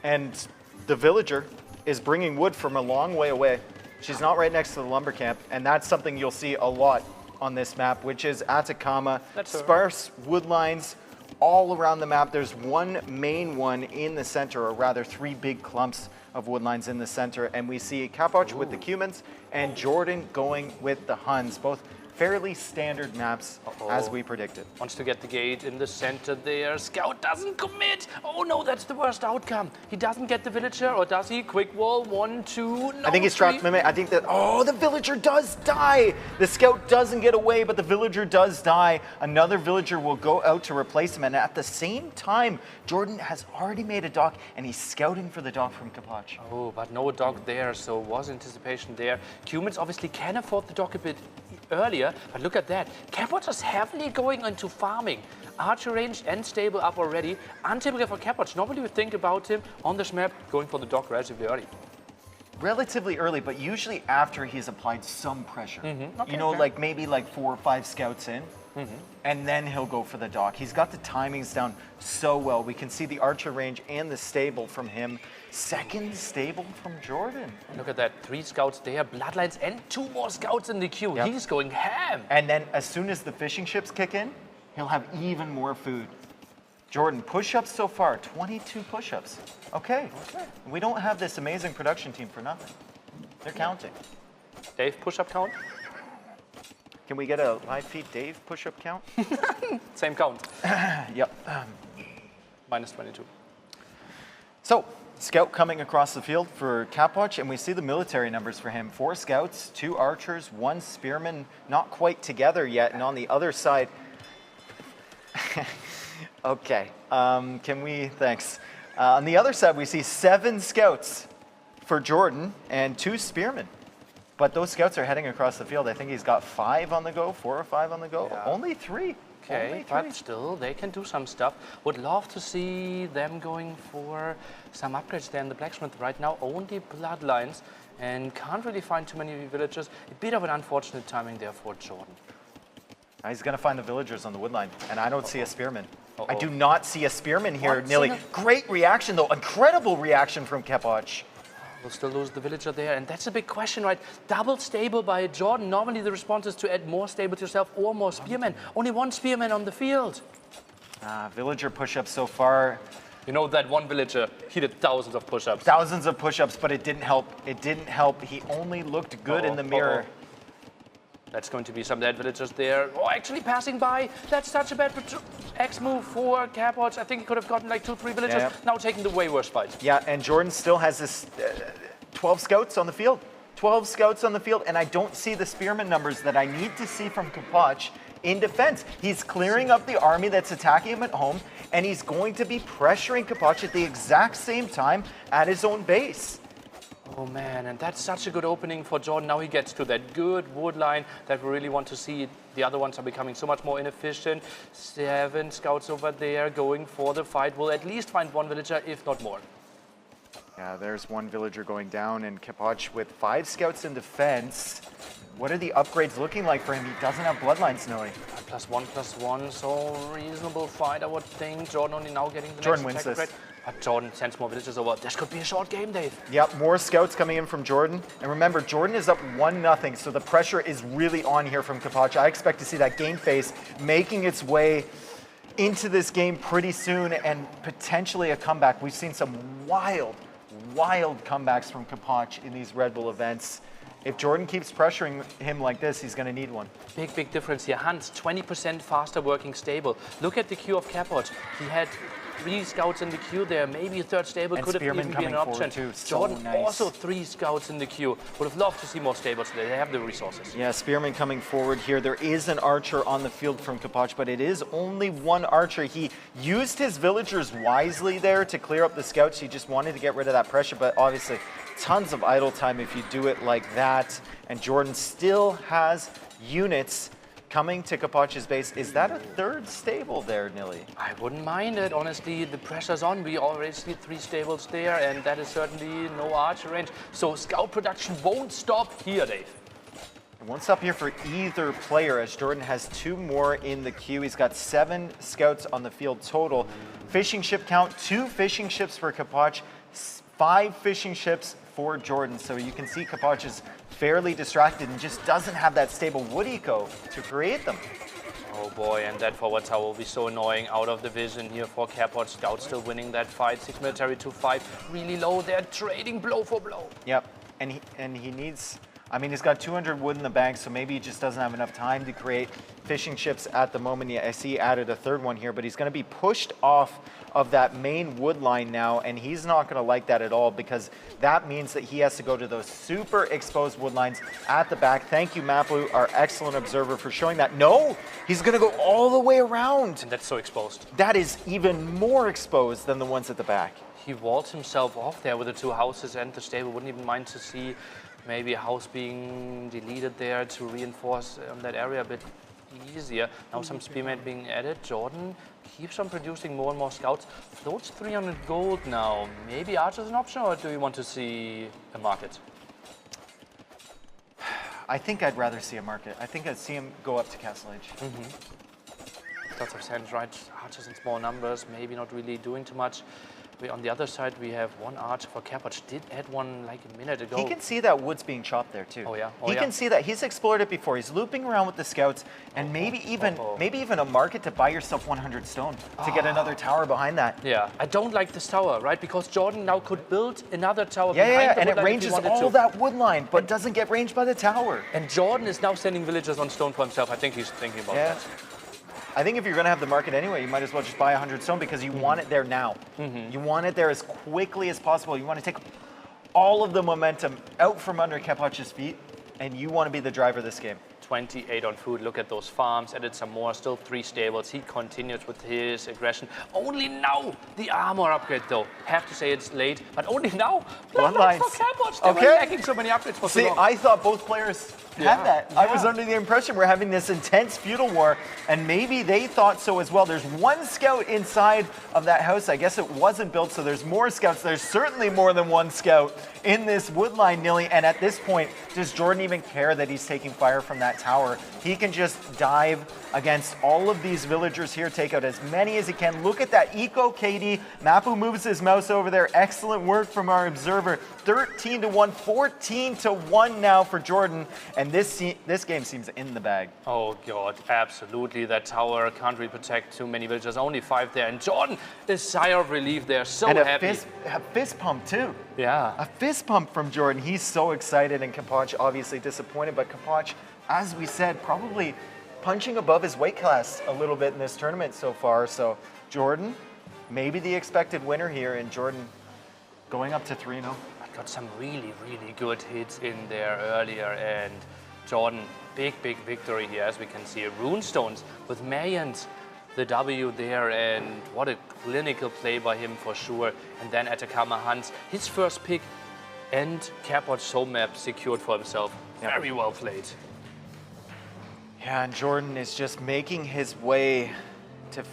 And the villager is bringing wood from a long way away. She's not right next to the lumber camp, and that's something you'll see a lot on this map, which is Atacama, sparse wood lines all around the map. There's one main one in the center, or rather 3 big clumps of wood lines in the center, and we see Chapoch with the Cumans and Jordan going with the Huns, both fairly standard maps as we predicted. Wants to get the gate in the center there. Scout doesn't commit. Oh no, that's the worst outcome. He doesn't get the villager, or does he? Quick wall, 1, 2, no, I think he's trapped Mimic. I think that, oh, the villager does die. The scout doesn't get away, but the villager does die. Another villager will go out to replace him, and at the same time, Jordan has already made a dock, and he's scouting for the dock from Chapoch. Oh, but no dock there, so was anticipation there. Cumans obviously can afford the dock a bit earlier, but look at that. Chapoch is heavily going into farming. Archer range and stable up already. Untypical for Chapoch. Normally we think about him on this map going for the dock relatively early. Relatively early, but usually after he's applied some pressure. Okay, you know, okay. like maybe like 4 or 5 scouts in, and then he'll go for the dock. He's got the timings down so well. We can see the archer range and the stable from him. Second stable from Jordan. Look at that, 3 scouts there, bloodlines, and 2 more scouts in the queue. Yep. He's going ham. And then as soon as the fishing ships kick in, he'll have even more food. Jordan, push-ups so far, 22 push-ups. Okay. We don't have this amazing production team for nothing. They're counting. Dave, push-up count? Can we get a live feed Dave push-up count? Same count. Yep. Minus 22. So, scout coming across the field for Chapoch, and we see the military numbers for him. 4 scouts, 2 archers, 1 spearman, not quite together yet. And on the other side, okay, thanks. On the other side, we see 7 scouts for Jordan and 2 spearmen. But those scouts are heading across the field. I think he's got 5 on the go, 4 or 5 on the go. Yeah. Only 3. Okay, but still, they can do some stuff. Would love to see them going for some upgrades there in the blacksmith. Right now, only bloodlines, and can't really find too many villagers. A bit of an unfortunate timing there for Jordan. He's going to find the villagers on the woodline, and I don't see a spearman. I do not see a spearman here, Nilly. Great reaction, though. Incredible reaction from Chapoch. We'll still lose the villager there, and that's a big question, right? Double stable by Jordan. Normally the response is to add more stable to yourself or more spearmen. Only 1 spearman on the field. Villager push-ups so far. You know that one villager, he did thousands of push-ups. Thousands of push-ups, but it didn't help. It didn't help. He only looked good in the mirror. That's going to be some dead villagers there. Oh, actually passing by. That's such a bad X move for Chapoch. I think he could have gotten like 2, 3 villagers. Yeah. Now taking the way worse fight. Yeah, and Jordan still has this 12 scouts on the field. 12 scouts on the field, and I don't see the spearman numbers that I need to see from Chapoch in defense. He's clearing up the army that's attacking him at home, and he's going to be pressuring Chapoch at the exact same time at his own base. Oh man, and that's such a good opening for Jordan. Now he gets to that good wood line that we really want to see. The other ones are becoming so much more inefficient. 7 scouts over there going for the fight. We'll at least find 1 villager, if not more. Yeah, there's 1 villager going down, and Chapoch with 5 scouts in defense. What are the upgrades looking like for him? He doesn't have bloodlines, Snowy. +1/+1, so reasonable fight, I would think. Jordan only now getting the Jordan next wins attack this. upgrade. But Jordan sends more villagers over. This could be a short game, Dave. Yep, more scouts coming in from Jordan. And remember, Jordan is up 1-0, so the pressure is really on here from Chapoch. I expect to see that game face making its way into this game pretty soon, and potentially a comeback. We've seen some wild comebacks from Chapoch in these Red Bull events. If Jordan keeps pressuring him like this, he's going to need one. Big difference here. Hans, 20% faster working stable. Look at the queue of Chapoch. He had 3 scouts in the queue there. Maybe a 3rd stable and could have even been an option. Too. Jordan nice. also 3 scouts in the queue. Would have loved to see more stables today. They have the resources. Yeah, Spearman coming forward here. There is an archer on the field from Chapoch, but it is only 1 archer. He used his villagers wisely there to clear up the scouts. He just wanted to get rid of that pressure, but obviously tons of idle time if you do it like that. And Jordan still has units coming to Chapoch's base. Is that a 3rd stable there, Nilly? I wouldn't mind it. Honestly, the pressure's on. We already see 3 stables there, and that is certainly no archer range. So scout production won't stop here, Dave. It won't stop here for either player, as Jordan has 2 more in the queue. He's got 7 scouts on the field total. Fishing ship count, 2 fishing ships for Chapoch, 5 fishing ships for Jordan. So you can see Chapoch is fairly distracted and just doesn't have that stable wood eco to create them. Oh boy, and that forward tower will be so annoying. Out of the vision here for Chapoch. DauT still winning that fight. 6 military to 5. Really low. They're trading blow for blow. Yep, and he needs, I mean, he's got 200 wood in the bank, so maybe he just doesn't have enough time to create fishing ships at the moment. Yeah, I see he added a third one here, but he's going to be pushed off of that main wood line now, and he's not going to like that at all because that means that he has to go to those super exposed wood lines at the back. Thank you, Mapu, our excellent observer, for showing that. No, he's going to go all the way around. And that's so exposed. That is even more exposed than the ones at the back. He walled himself off there with the 2 houses and the stable. Wouldn't even mind to see maybe a house being deleted there to reinforce that area a bit easier. Now some spearmen being added. Jordan keeps on producing more and more scouts. Floats 300 gold now. Maybe Archer's an option, or do you want to see a market? I think I'd rather see a market. I think I'd see him go up to Castle Age. Lots of sense, right? Archers in small numbers, maybe not really doing too much. On the other side, we have 1 archer for Chapoch. Did add one like a minute ago. He can see that wood's being chopped there too. Oh yeah. He can see that. He's explored it before. He's looping around with the scouts, and maybe even a market to buy yourself 100 stone to get another tower behind that. Yeah, I don't like this tower, right? Because Jordan now could build another tower Yeah, behind the and wood it line ranges all that wood line, but doesn't get ranged by the tower. And Jordan is now sending villagers on stone for himself. I think he's thinking about that. I think if you're going to have the market anyway, you might as well just buy 100 stone because you want it there now. You want it there as quickly as possible. You want to take all of the momentum out from under Chapoch's feet, and you want to be the driver of this game. 28 on food. Look at those farms. Added some more. Still 3 stables. He continues with his aggression. Only now the armor upgrade, though. Have to say it's late, but only now. Bloodlines for Chapoch. They were lacking so many upgrades for so long. I thought both players had that. I was under the impression we're having this intense feudal war, and maybe they thought so as well. There's 1 scout inside of that house. I guess it wasn't built, so there's more scouts. There's certainly more than 1 scout in this woodline, Nilly. And at this point, does Jordan even care that he's taking fire from that tower? He can just dive against all of these villagers here, take out as many as he can. Look at that eco, KD. Mapu moves his mouse over there. Excellent work from our observer. 13 to 1, 14 to 1 now for Jordan. And this game seems in the bag. Oh God, absolutely. That tower can't really protect too many villagers. Only 5 there. And Jordan, a sigh of relief there. So and happy. A fist pump too. Yeah. A fist pump from Jordan. He's so excited, and Chapoch obviously disappointed. But Chapoch, as we said, probably punching above his weight class a little bit in this tournament so far. So Jordan, maybe the expected winner here, and Jordan going up to 3-0. Got some really, really good hits in there earlier, and Jordan, big victory here, as we can see. Runestones with Mayans, the W there, and what a clinical play by him for sure. And then Atacama Hunt, his first pick, and Chapoch's home map secured for himself. Very well played. Yeah, and Jordan is just making his way to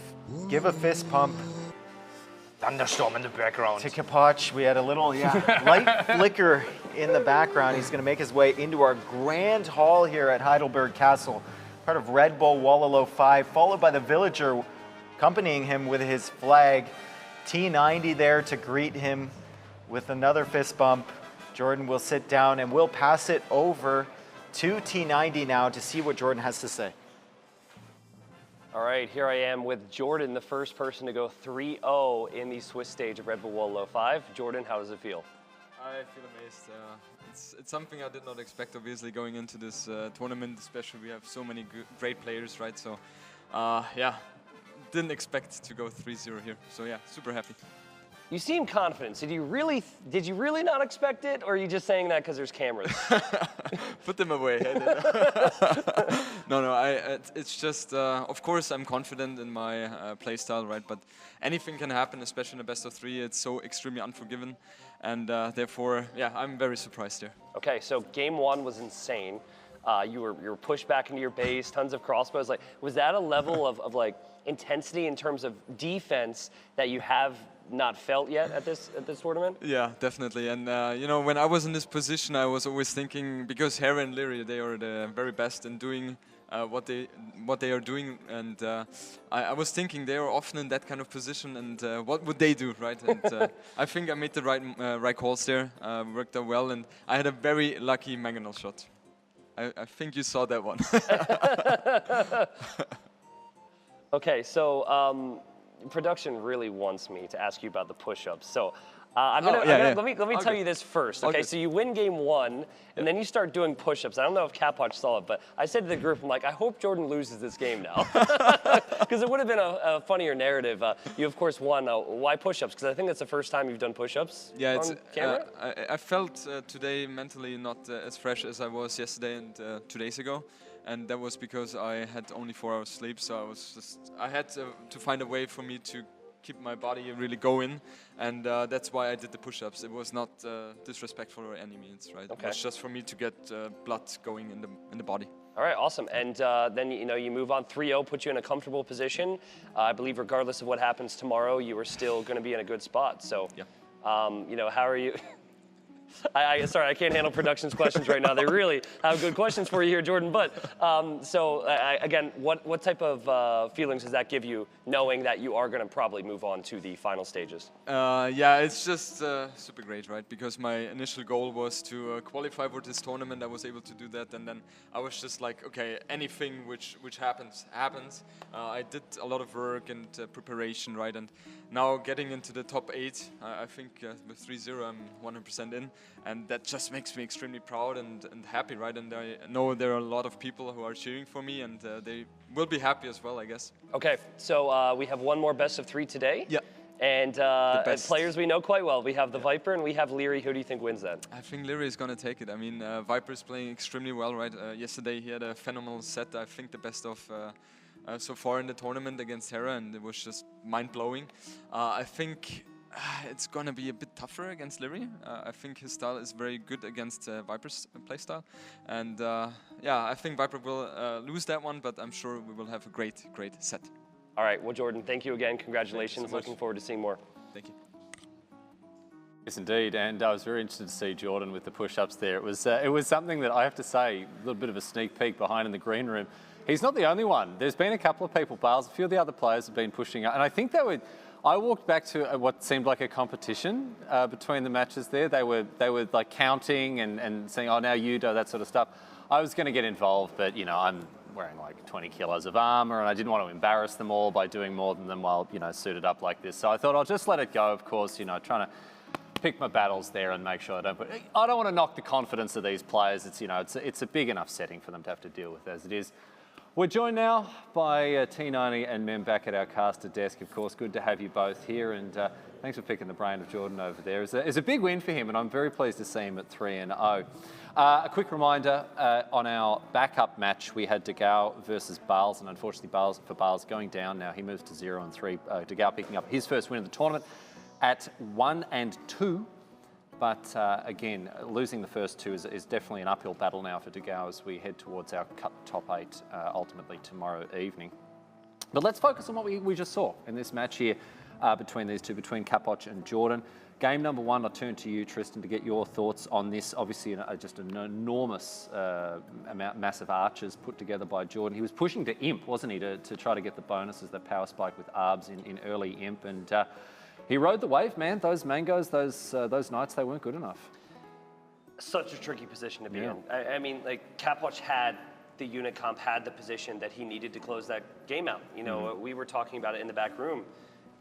give a fist pump. Thunderstorm in the background. To Chapoch, we had a little light flicker in the background. He's going to make his way into our grand hall here at Heidelberg Castle, part of Red Bull Wololo 5, followed by the villager accompanying him with his flag. T90 there to greet him with another fist bump. Jordan will sit down, and we'll pass it over to T90 now to see what Jordan has to say. All right, here I am with Jordan, the first person to go 3-0 in the Swiss stage of Red Bull Wololo 5. Jordan, how does it feel? I feel amazed. It's something I did not expect, obviously, going into this tournament, especially we have so many great players, right? So, yeah, didn't expect to go 3-0 here. So, yeah, super happy. You seem confident. Did you really not expect it, or are you just saying that because there's cameras? Put them away. No, it's just, of course, I'm confident in my play style, right? But anything can happen, especially in the best of 3. It's so extremely unforgiving, and therefore, yeah, I'm very surprised here. Okay, so game 1 was insane. You were pushed back into your base, tons of crossbows. Like, was that a level of like intensity in terms of defense that you have not felt yet at this tournament? Yeah, definitely. And you know, when I was in this position, I was always thinking, because Hera and Liereyy, they are the very best in doing what they are doing, and I was thinking they are often in that kind of position, and what would they do, right? And I think I made the right calls there, worked out well, and I had a very lucky mangonel shot. I think you saw that one. Okay, so production really wants me to ask you about the push-ups. So let me tell you this first. Okay, so you win game 1, and then you start doing push-ups. I don't know if Chapoch saw it, but I said to the group, I'm like, I hope Jordan loses this game now, because it would have been a funnier narrative. You of course won. Why push-ups? Because I think that's the first time you've done push-ups on camera. I felt today mentally not as fresh as I was yesterday and 2 days ago. And that was because I had only 4 hours sleep, so I had to find a way for me to keep my body really going, and that's why I did the push-ups. It was not disrespectful or any means, right? Okay. It was just for me to get blood going in the body. All right, awesome. And then you move on 3-0, put you in a comfortable position. I believe regardless of what happens tomorrow, you are still going to be in a good spot. So, how are you? Sorry, I can't handle production's questions right now. They really have good questions for you here, Jordan. But again, what type of feelings does that give you, knowing that you are going to probably move on to the final stages? Yeah, it's just super great, right? Because my initial goal was to qualify for this tournament. I was able to do that, and then I was just like, okay, anything which happens. I did a lot of work and preparation, right? And now getting into the top 8, I think with 3-0, I'm 100% in. And that just makes me extremely proud and happy, right? And I know there are a lot of people who are cheering for me, and they will be happy as well, I guess. Okay, so we have one more best of 3 today. Yeah. And players we know quite well. We have TheViper and we have Liereyy. Who do you think wins that? I think Liereyy is going to take it. I mean, Viper is playing extremely well, right? Yesterday he had a phenomenal set. I think the best of so far in the tournament against Hera, and it was just mind-blowing. I think it's going to be a bit tougher against Liereyy. I think his style is very good against Viper's playstyle. And I think Viper will lose that one, but I'm sure we will have a great set. All right, well, Jordan, thank you again. Congratulations. So looking forward to seeing more. Thank you. Yes, indeed, and I was very interested to see Jordan with the push-ups there. It was something that I have to say, a little bit of a sneak peek behind in the green room. He's not the only one. There's been a couple of people, Bales, a few of the other players have been pushing up, and I think they were. I walked back to what seemed like a competition between the matches there. They were like counting and saying, oh, now you do that sort of stuff. I was going to get involved, but I'm wearing like 20 kilos of armor, and I didn't want to embarrass them all by doing more than them while suited up like this. So I thought I'll just let it go. Of course, trying to pick my battles there and make sure I don't want to knock the confidence of these players. It's a big enough setting for them to have to deal with as it is. We're joined now by T90 and Mem back at our caster desk. Of course, good to have you both here, and thanks for picking the brain of Jordan over there. It's a big win for him, and I'm very pleased to see him at 3-0. A quick reminder, on our backup match, we had DauT versus Bales, and unfortunately Bales going down now. He moves to 0-3. DauT picking up his first win of the tournament at 1-2. But again, losing the first 2 is definitely an uphill battle now for DauT as we head towards our top 8 ultimately tomorrow evening. But let's focus on what we just saw in this match here between these two, between Chapoch and Jordan. Game number 1, I'll turn to you, Tristan, to get your thoughts on this. Obviously, just an enormous massive archers put together by Jordan. He was pushing to Imp, wasn't he, to try to get the bonuses, the power spike with Arbs in early Imp. And he rode the wave, man. Those mangoes, those knights, they weren't good enough. Such a tricky position to be in. I mean, like, Chapoch had the unit comp, had the position that he needed to close that game out. We were talking about it in the back room.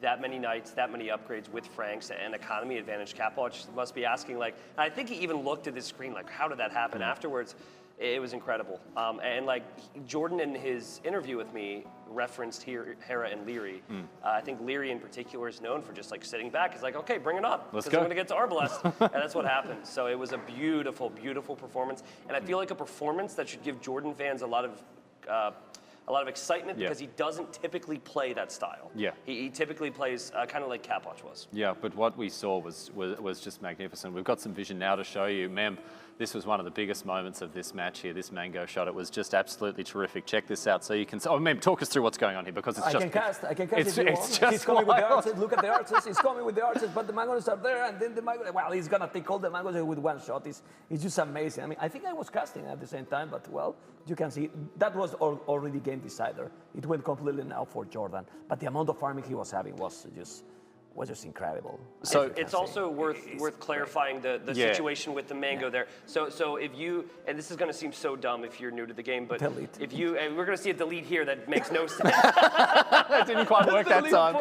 That many knights, that many upgrades with Franks and economy advantage. Chapoch must be asking, like, I think he even looked at his screen, like, how did that happen afterwards? It was incredible. And like Jordan in his interview with me referenced Hera and Liereyy. I think Liereyy in particular is known for just like sitting back. He's like, okay, bring it on. Let's go. I'm going to get to Arbalest. And that's what happened. So it was a beautiful, beautiful performance. And I feel like a performance that should give Jordan fans a lot of excitement because he doesn't typically play that style. Yeah. He typically plays kind of like Chapoch was. Yeah, but what we saw was just magnificent. We've got some vision now to show you. Mem, This was one of the biggest moments of this match here, this mango shot. It was just absolutely terrific. Check this out so you can... Oh, man, talk us through what's going on here because it's I just... I can cast if you want. Just He's coming with the wild. arches. Look at the arches. He's coming with the arches, but the mangoes are there, and then the mango... Well, he's going to take all the mangoes with one shot. It's just amazing. I mean, I think I was casting at the same time, but, well, you can see that was already game decider. It went completely now for Jordan. But the amount of farming he was having was just incredible. So it's also worth clarifying the situation with the mango there. So if you, and this is going to seem so dumb if you're new to the game, but if you, and we're going to see a delete here that makes no sense. It didn't quite work that time.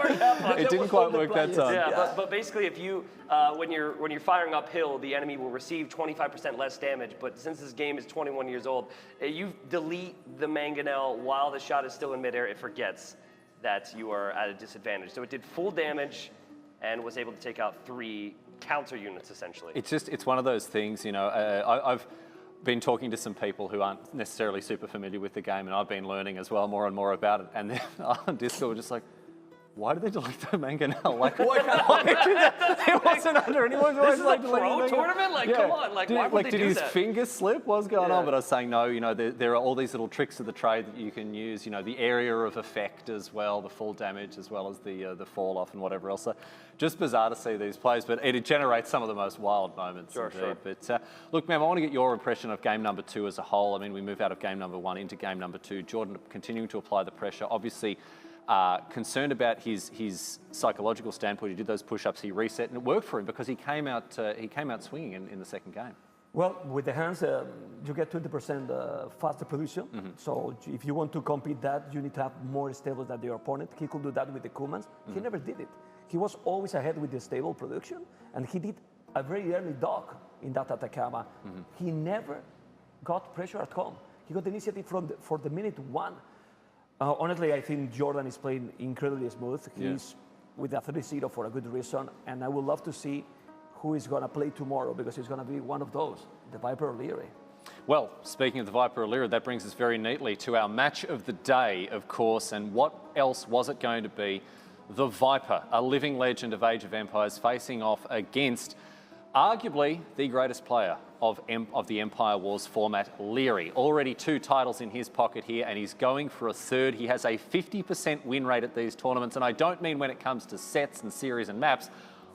It didn't quite work that time. Yeah, but basically if you, when you're firing uphill, the enemy will receive 25% less damage, but since this game is 21 years old, you delete the mangonel while the shot is still in midair, it forgets that you are at a disadvantage. So it did full damage and was able to take out 3 counter units, essentially. It's one of those things, you know, I've been talking to some people who aren't necessarily super familiar with the game, and I've been learning as well more and more about it, and then on Discord we're just like, why did they delete the mangonel? Like, why did that? It wasn't under anyone. This is a pro tournament? Like, come on, like, why would they do that? Did his finger slip? What's going on? But I was saying, no, you know, there are all these little tricks of the trade that you can use, you know, the area of effect as well, the full damage as well as the fall off and whatever else. So just bizarre to see these plays, but it generates some of the most wild moments. Sure. But look, ma'am, I want to get your impression of game number 2 as a whole. I mean, we move out of game number 1 into game number 2. Jordan continuing to apply the pressure. Obviously, concerned about his psychological standpoint. He did those push-ups, he reset, and it worked for him because he came out swinging in the second game. Well, with the hands, you get 20% faster production. So if you want to compete that, you need to have more stables than your opponent. He could do that with the Kumans. He never did it. He was always ahead with the stable production, and he did a very early dog in that Atacama. He never got pressure at home. He got the initiative for the minute 1. Honestly, I think Jordan is playing incredibly smooth. He's with a 3-0 for a good reason, and I would love to see who is going to play tomorrow because he's going to be one of those, TheViper or Liereyy. Well, speaking of TheViper or Liereyy, that brings us very neatly to our match of the day, of course, and what else was it going to be? TheViper, a living legend of Age of Empires, facing off against arguably the greatest player of the Empire Wars format, Liereyy. Already 2 titles in his pocket here, and he's going for a 3rd. He has a 50% win rate at these tournaments, and I don't mean when it comes to sets and series and maps,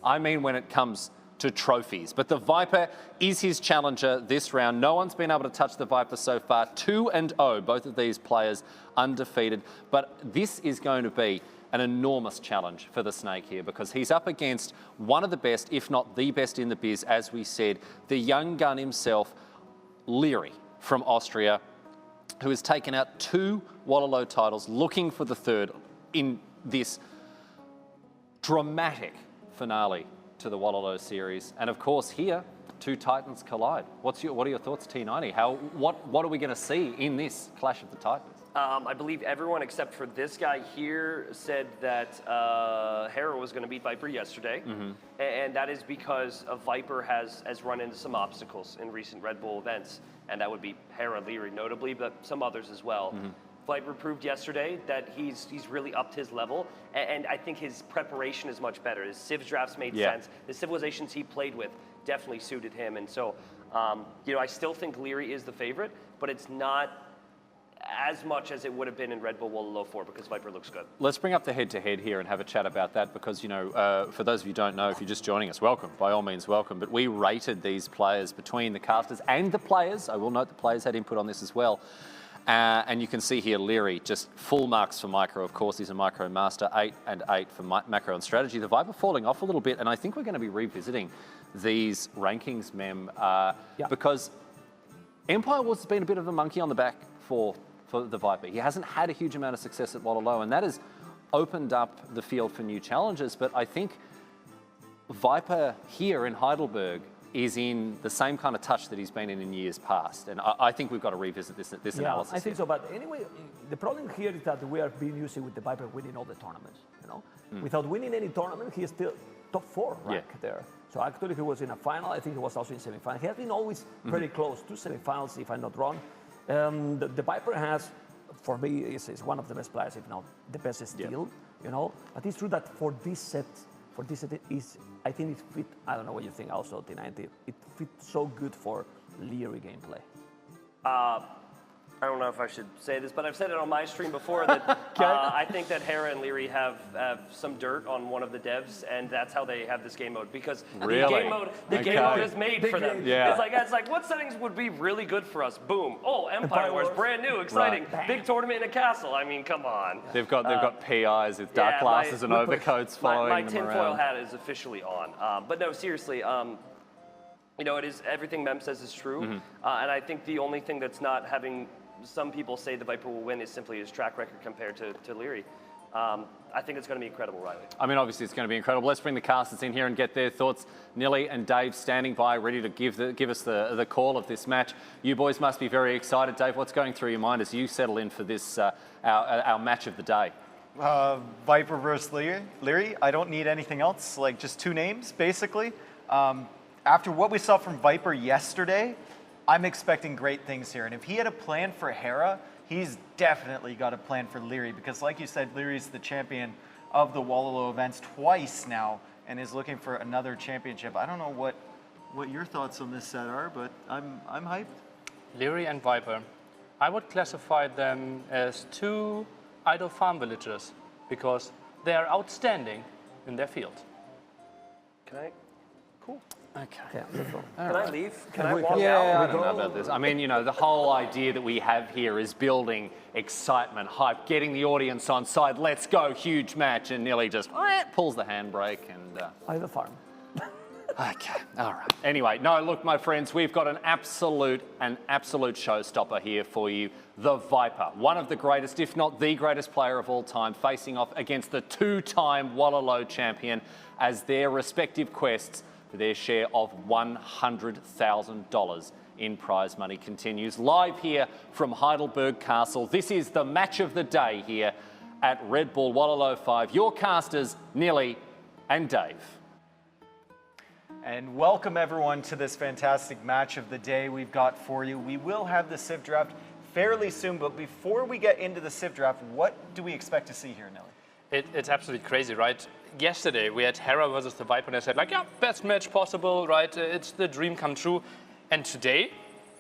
I mean when it comes to trophies. But TheViper is his challenger this round. No one's been able to touch TheViper so far. 2-0, both of these players undefeated. But this is going to be an enormous challenge for the Snake here because he's up against one of the best, if not the best in the biz, as we said, the young gun himself, Liereyy from Austria, who has taken out 2 Wololo titles, looking for the 3rd in this dramatic finale to the Wololo series. And of course here, 2 Titans collide. What are your thoughts, T90? What are we going to see in this Clash of the Titans? I believe everyone except for this guy here said that Hera was going to beat Viper yesterday, and that is because Viper has run into some obstacles in recent Red Bull events, and that would be Hera, Liereyy notably, but some others as well. Viper proved yesterday that he's really upped his level, and I think his preparation is much better. His Civs drafts made sense. The civilizations he played with definitely suited him, and so you know, I still think Liereyy is the favorite, but it's not as much as it would have been in Red Bull Wololo 4 because Viper looks good. Let's bring up the head-to-head here and have a chat about that because, you know, for those of you who don't know, if you're just joining us, welcome, by all means welcome, but we rated these players between the casters and the players. I will note the players had input on this as well. And you can see here Liereyy, just full marks for micro. Of course, he's a micro master, 8 and 8 for macro and strategy. TheViper falling off a little bit, and I think we're going to be revisiting these rankings, Mem, because Empire Wars has been a bit of a monkey on the back for TheViper. He hasn't had a huge amount of success at Wololo, and that has opened up the field for new challenges. But I think Viper here in Heidelberg is in the same kind of touch that he's been in years past. And I think we've got to revisit this analysis. I think so. But anyway, the problem here is that we are being used with TheViper winning all the tournaments. You know, without winning any tournament, he is still top 4 rank there. So actually, he was in a final. I think he was also in semifinal. He has been always very close to semifinals, if I'm not wrong. The Viper has, for me, is one of the best players, if not the best still, you know. But it's true that for this set is, I think it fit, I don't know what you think also, T90, it fit so good for Liereyy gameplay? I don't know if I should say this, but I've said it on my stream before that I think that Hera and Liereyy have some dirt on one of the devs, and that's how they have this game mode. Because Really? the game mode is made for them. Yeah. It's like what settings would be really good for us? Boom. Oh, Empire Wars, brand new, exciting, big tournament in a castle. I mean, come on. They've got PIs with dark glasses and overcoats following my them tinfoil around. hat is officially on. But no, seriously. You know, it is everything Mem says is true, and I think the only thing that's not having some people say the Viper will win is simply his track record compared to Liereyy. I think it's going to be incredible, Riley. I mean, obviously it's going to be incredible. Let's bring the casters in here and get their thoughts. Nilly and Dave standing by, ready to give us the call of this match. You boys must be very excited. Dave, what's going through your mind as you settle in for this our match of the day? Viper versus Liereyy. I don't need anything else, like just two names, basically. After what we saw from Viper yesterday, I'm expecting great things here. And if he had a plan for Hera, he's definitely got a plan for Liereyy, because like you said, Lierey's the champion of the Wololo events twice now and is looking for another championship. I don't know what your thoughts on this set are, but I'm hyped. Liereyy and Viper, I would classify them as two idle farm villagers because they are outstanding in their field. Okay, cool. Okay. Yeah, Can I leave? Can I walk out? I don't know about this. I mean, you know, the whole idea that we have here is building excitement, hype, getting the audience on side. Let's go, huge match, and Nilly just pulls the handbrake and. Idle farm. Okay, all right. Anyway, no, look, my friends, we've got an absolute showstopper here for you. The Viper, one of the greatest, if not the greatest player of all time, facing off against the two-time Wololo champion as their respective quests for their share of $100,000 in prize money continues. Live here from Heidelberg Castle, this is the match of the day here at Red Bull Wololo 5. Your casters, Nilly and Dave. And welcome everyone to this fantastic match of the day we've got for you. We will have the Civ draft fairly soon, but before we get into the Civ draft, what do we expect to see here, Nilly? It's absolutely crazy, right? Yesterday we had Hera versus the Viper, and I said, like, yeah, best match possible, right? It's the dream come true. And today,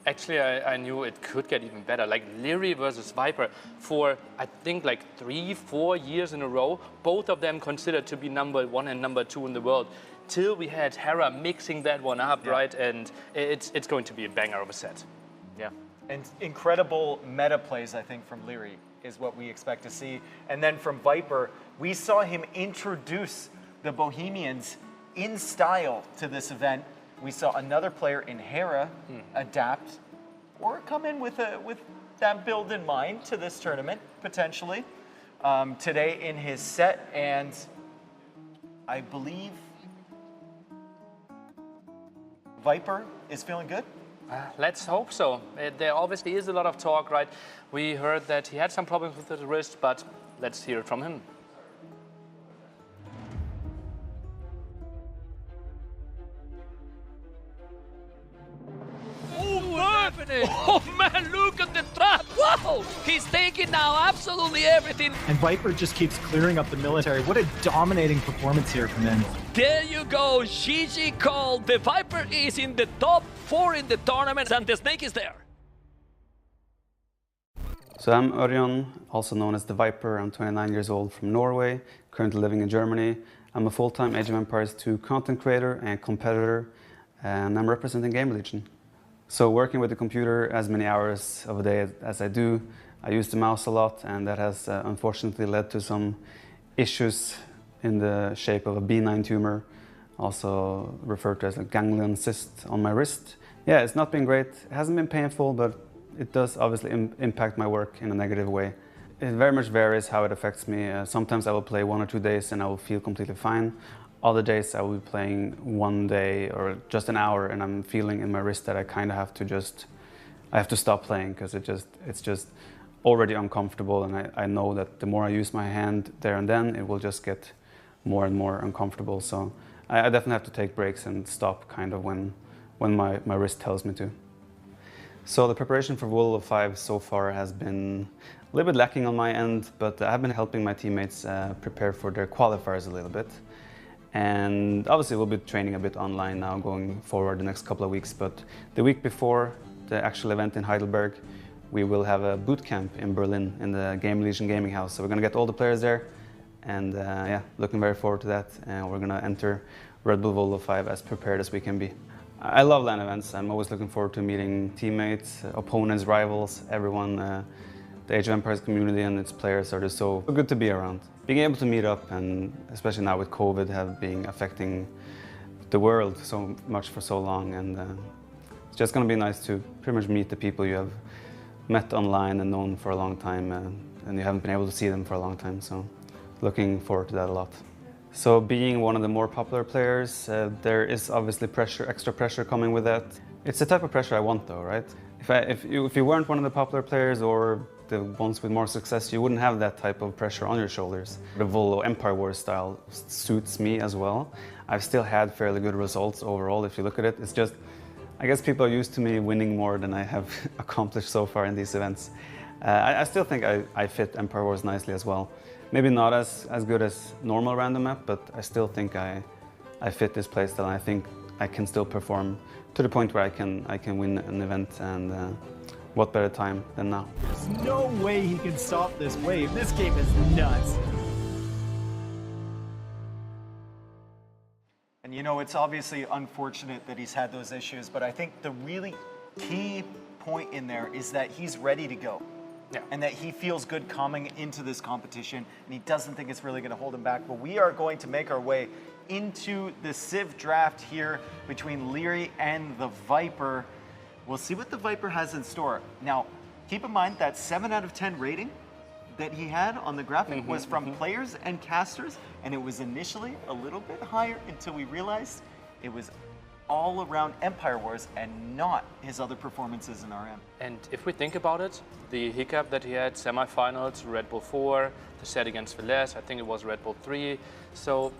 actually, I knew it could get even better. Like Liereyy versus Viper for, I think, like 3-4 years in a row, both of them considered to be #1 and #2 in the world. Till we had Hera mixing that one up, right? And it's going to be a banger of a set. Yeah. And incredible meta plays, I think, from Liereyy is what we expect to see. And then from Viper, we saw him introduce the Bohemians in style to this event. We saw another player in Hera adapt or come in with that build in mind to this tournament, potentially, today in his set. And I believe Viper is feeling good. Let's hope so. There obviously is a lot of talk, right? We heard that he had some problems with his wrist, but let's hear it from him. Oh man, look at the trap! Wow! He's taking now absolutely everything. And Viper just keeps clearing up the military. What a dominating performance here from him. There you go, GG call. The Viper is in the top 4 in the tournament, and the Snake is there. So I'm Örjan, also known as the Viper. I'm 29 years old from Norway, currently living in Germany. I'm a full-time Age of Empires 2 content creator and competitor, and I'm representing Game Legion. So working with the computer as many hours of a day as I do, I use the mouse a lot, and that has unfortunately led to some issues in the shape of a B9 tumor, also referred to as a ganglion cyst on my wrist. Yeah, it's not been great. It hasn't been painful, but it does obviously impact my work in a negative way. It very much varies how it affects me. Sometimes I will play 1 or 2 days and I will feel completely fine. Other days I will be playing 1 day or just an hour and I'm feeling in my wrist that I kind of have to stop playing because it's just already uncomfortable, and I know that the more I use my hand there and then, it will just get more and more uncomfortable. So I definitely have to take breaks and stop kind of when my wrist tells me to. So the preparation for Wololo 5 so far has been a little bit lacking on my end, but I've been helping my teammates prepare for their qualifiers a little bit. And obviously we'll be training a bit online now going forward the next couple of weeks, but the week before the actual event in Heidelberg, we will have a boot camp in Berlin in the Game Legion Gaming House. So we're gonna get all the players there, and yeah, looking very forward to that. And we're gonna enter Red Bull Wololo 5 as prepared as we can be. I love LAN events. I'm always looking forward to meeting teammates, opponents, rivals, everyone. The Age of Empires community and its players are just so good to be around. Being able to meet up, and especially now with COVID been affecting the world so much for so long, and it's just going to be nice to pretty much meet the people you have met online and known for a long time, and you haven't been able to see them for a long time. So looking forward to that a lot. So being one of the more popular players, there is obviously pressure, extra pressure coming with that. It's the type of pressure I want though, right? If you weren't one of the popular players or the ones with more success, you wouldn't have that type of pressure on your shoulders. The Wololo Empire Wars style suits me as well. I've still had fairly good results overall if you look at it. It's just, I guess people are used to me winning more than I have accomplished so far in these events. I still think I fit Empire Wars nicely as well. Maybe not as good as normal random map, but I still think I fit this playstyle, and I think I can still perform to the point where I can win an event, and what better time than now. There's no way he can stop this wave. This game is nuts. And you know, it's obviously unfortunate that he's had those issues, but I think the really key point in there is that he's ready to go. Yeah. And that he feels good coming into this competition, and he doesn't think it's really going to hold him back. But we are going to make our way into the Civ draft here between Liereyy and the Viper. We'll see what the Viper has in store. Now, keep in mind that 7 out of 10 rating that he had on the graphic was from players and casters, and it was initially a little bit higher until we realized it was all around Empire Wars and not his other performances in RM. And if we think about it, the hiccup that he had, semifinals, Red Bull 4, the set against Villese, I think it was Red Bull 3. So,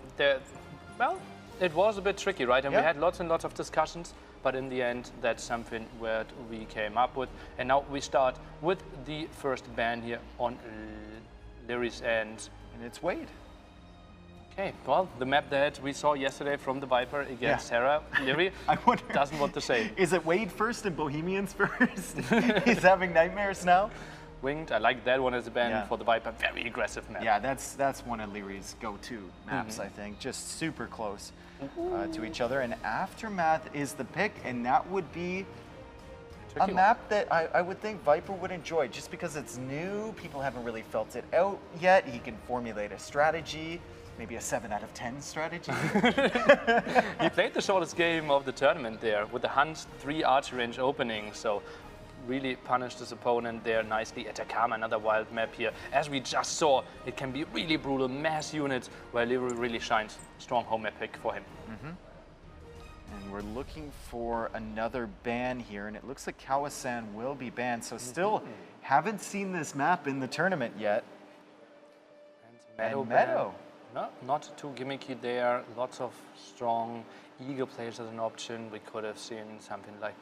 well, it was a bit tricky, right? And we had lots and lots of discussions, but in the end, that's something that we came up with. And now we start with the first ban here on Lierey's end. And it's Wade. Okay, well, the map that we saw yesterday from the Viper against Hera, Liereyy doesn't want to say. Is it Wade first and Bohemians first? He's having nightmares now? Winged, I like that one as a ban for the Viper, very aggressive map. Yeah, that's one of Lierey's go-to maps, I think. Just super close to each other. And Aftermath is the pick, and that would be a map that I would think Viper would enjoy, just because it's new, people haven't really felt it out yet. He can formulate a strategy. Maybe a 7 out of 10 strategy. He played the shortest game of the tournament there with the Hunt 3 archer range opening, so really punished his opponent there nicely. Atacama, another wild map here. As we just saw, it can be really brutal, mass units, where Liereyy really shines. Strong home map pick for him. And we're looking for another ban here, and it looks like Kawasan will be banned, so still haven't seen this map in the tournament yet. And Meadow. No, not too gimmicky there. Lots of strong eagle players as an option. We could have seen something like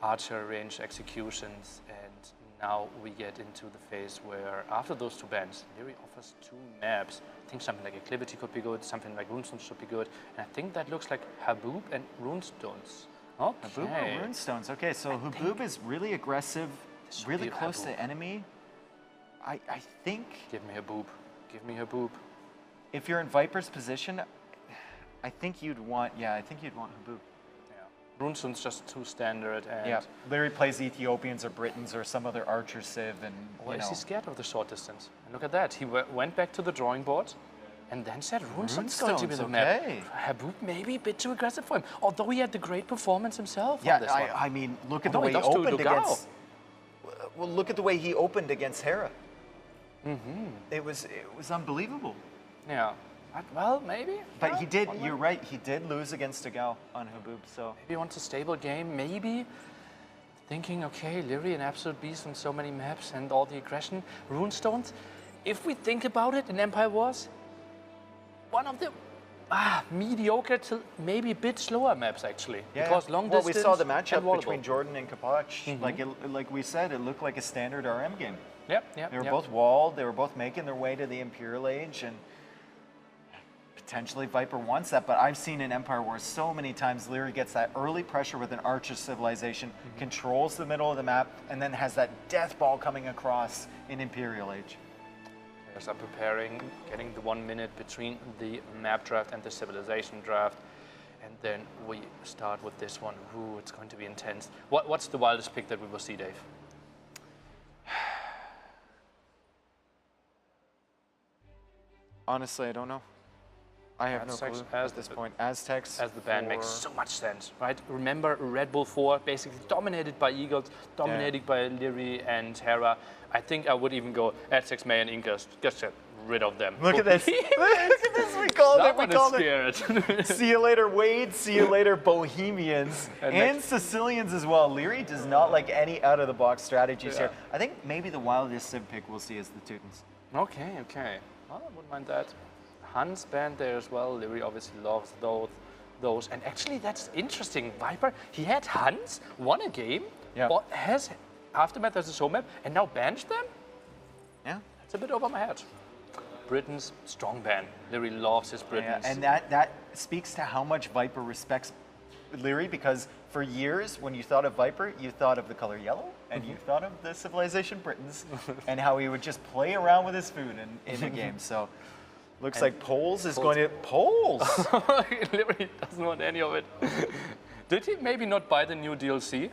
archer range executions, and now we get into the phase where after those two bans, Liereyy offers 2 maps. I think something like Acclivity could be good, something like Runestones should be good, and I think that looks like Haboob and Runestones. Okay. Haboob or Runestones, okay, so Haboob is really aggressive, really close to enemy. I think... Give me Haboob, give me Haboob. If you're in Viper's position, I think you'd want, Haboob. Runestone's just too standard, and... Yeah, Liereyy plays Ethiopians or Britons or some other archer civ, and Or is he scared of the short distance? And look at that, he went back to the drawing board and then said Runestone's going to be the map. Haboob maybe a bit too aggressive for him, although he had the great performance himself on this one. I mean, look at the way he opened against... Well, look at the way he opened against Hera. It was unbelievable. Yeah. Well, maybe. But he did, you're right, he did lose against Dogao on Haboob, so... Maybe he wants a stable game, maybe. Thinking, okay, Liereyy, an absolute beast on so many maps and all the aggression. Runestones, if we think about it in Empire Wars, one of the mediocre to maybe a bit slower maps, actually. Yeah, because long distance. we saw the matchup between Jordan and Chapoch. Like we said, it looked like a standard RM game. They were both walled, they were both making their way to the Imperial Age, and potentially Viper wants that, but I've seen in Empire Wars so many times Liereyy gets that early pressure with an Archer civilization, controls the middle of the map, and then has that death ball coming across in Imperial Age. Players are preparing, getting the 1 minute between the map draft and the civilization draft. And then we start with this one. Ooh, it's going to be intense. What's the wildest pick that we will see, Dave? Honestly, I don't know. I have no clue at this point. Aztecs. As the band makes so much sense, right? Remember Red Bull 4, basically dominated by Eagles, dominated by Liereyy and Hera. I think I would even go Aztecs, May, and Incas. Just get rid of them. Look at this. Look at this. We called it. We called it. See you later, Wade. See you later, Bohemians. And Sicilians as well. Liereyy does not like any out-of-the-box strategies here. I think maybe the wildest Civ pick we'll see is the Teutons. Okay, okay. Well, I wouldn't mind that. Hans band there as well. Liereyy obviously loves those. And actually, that's interesting. Viper, he had Hans, won a game, has Aftermath as his home map, and now banished them? Yeah. It's a bit over my head. Britons, strong ban. Liereyy loves his Britons. Yeah, and that speaks to how much Viper respects Liereyy, because for years, when you thought of Viper, you thought of the color yellow, and you thought of the civilization Britons, and how he would just play around with his food in the game. So, looks like Poles is going to... Poles! Liereyy doesn't want any of it. Did he maybe not buy the new DLC?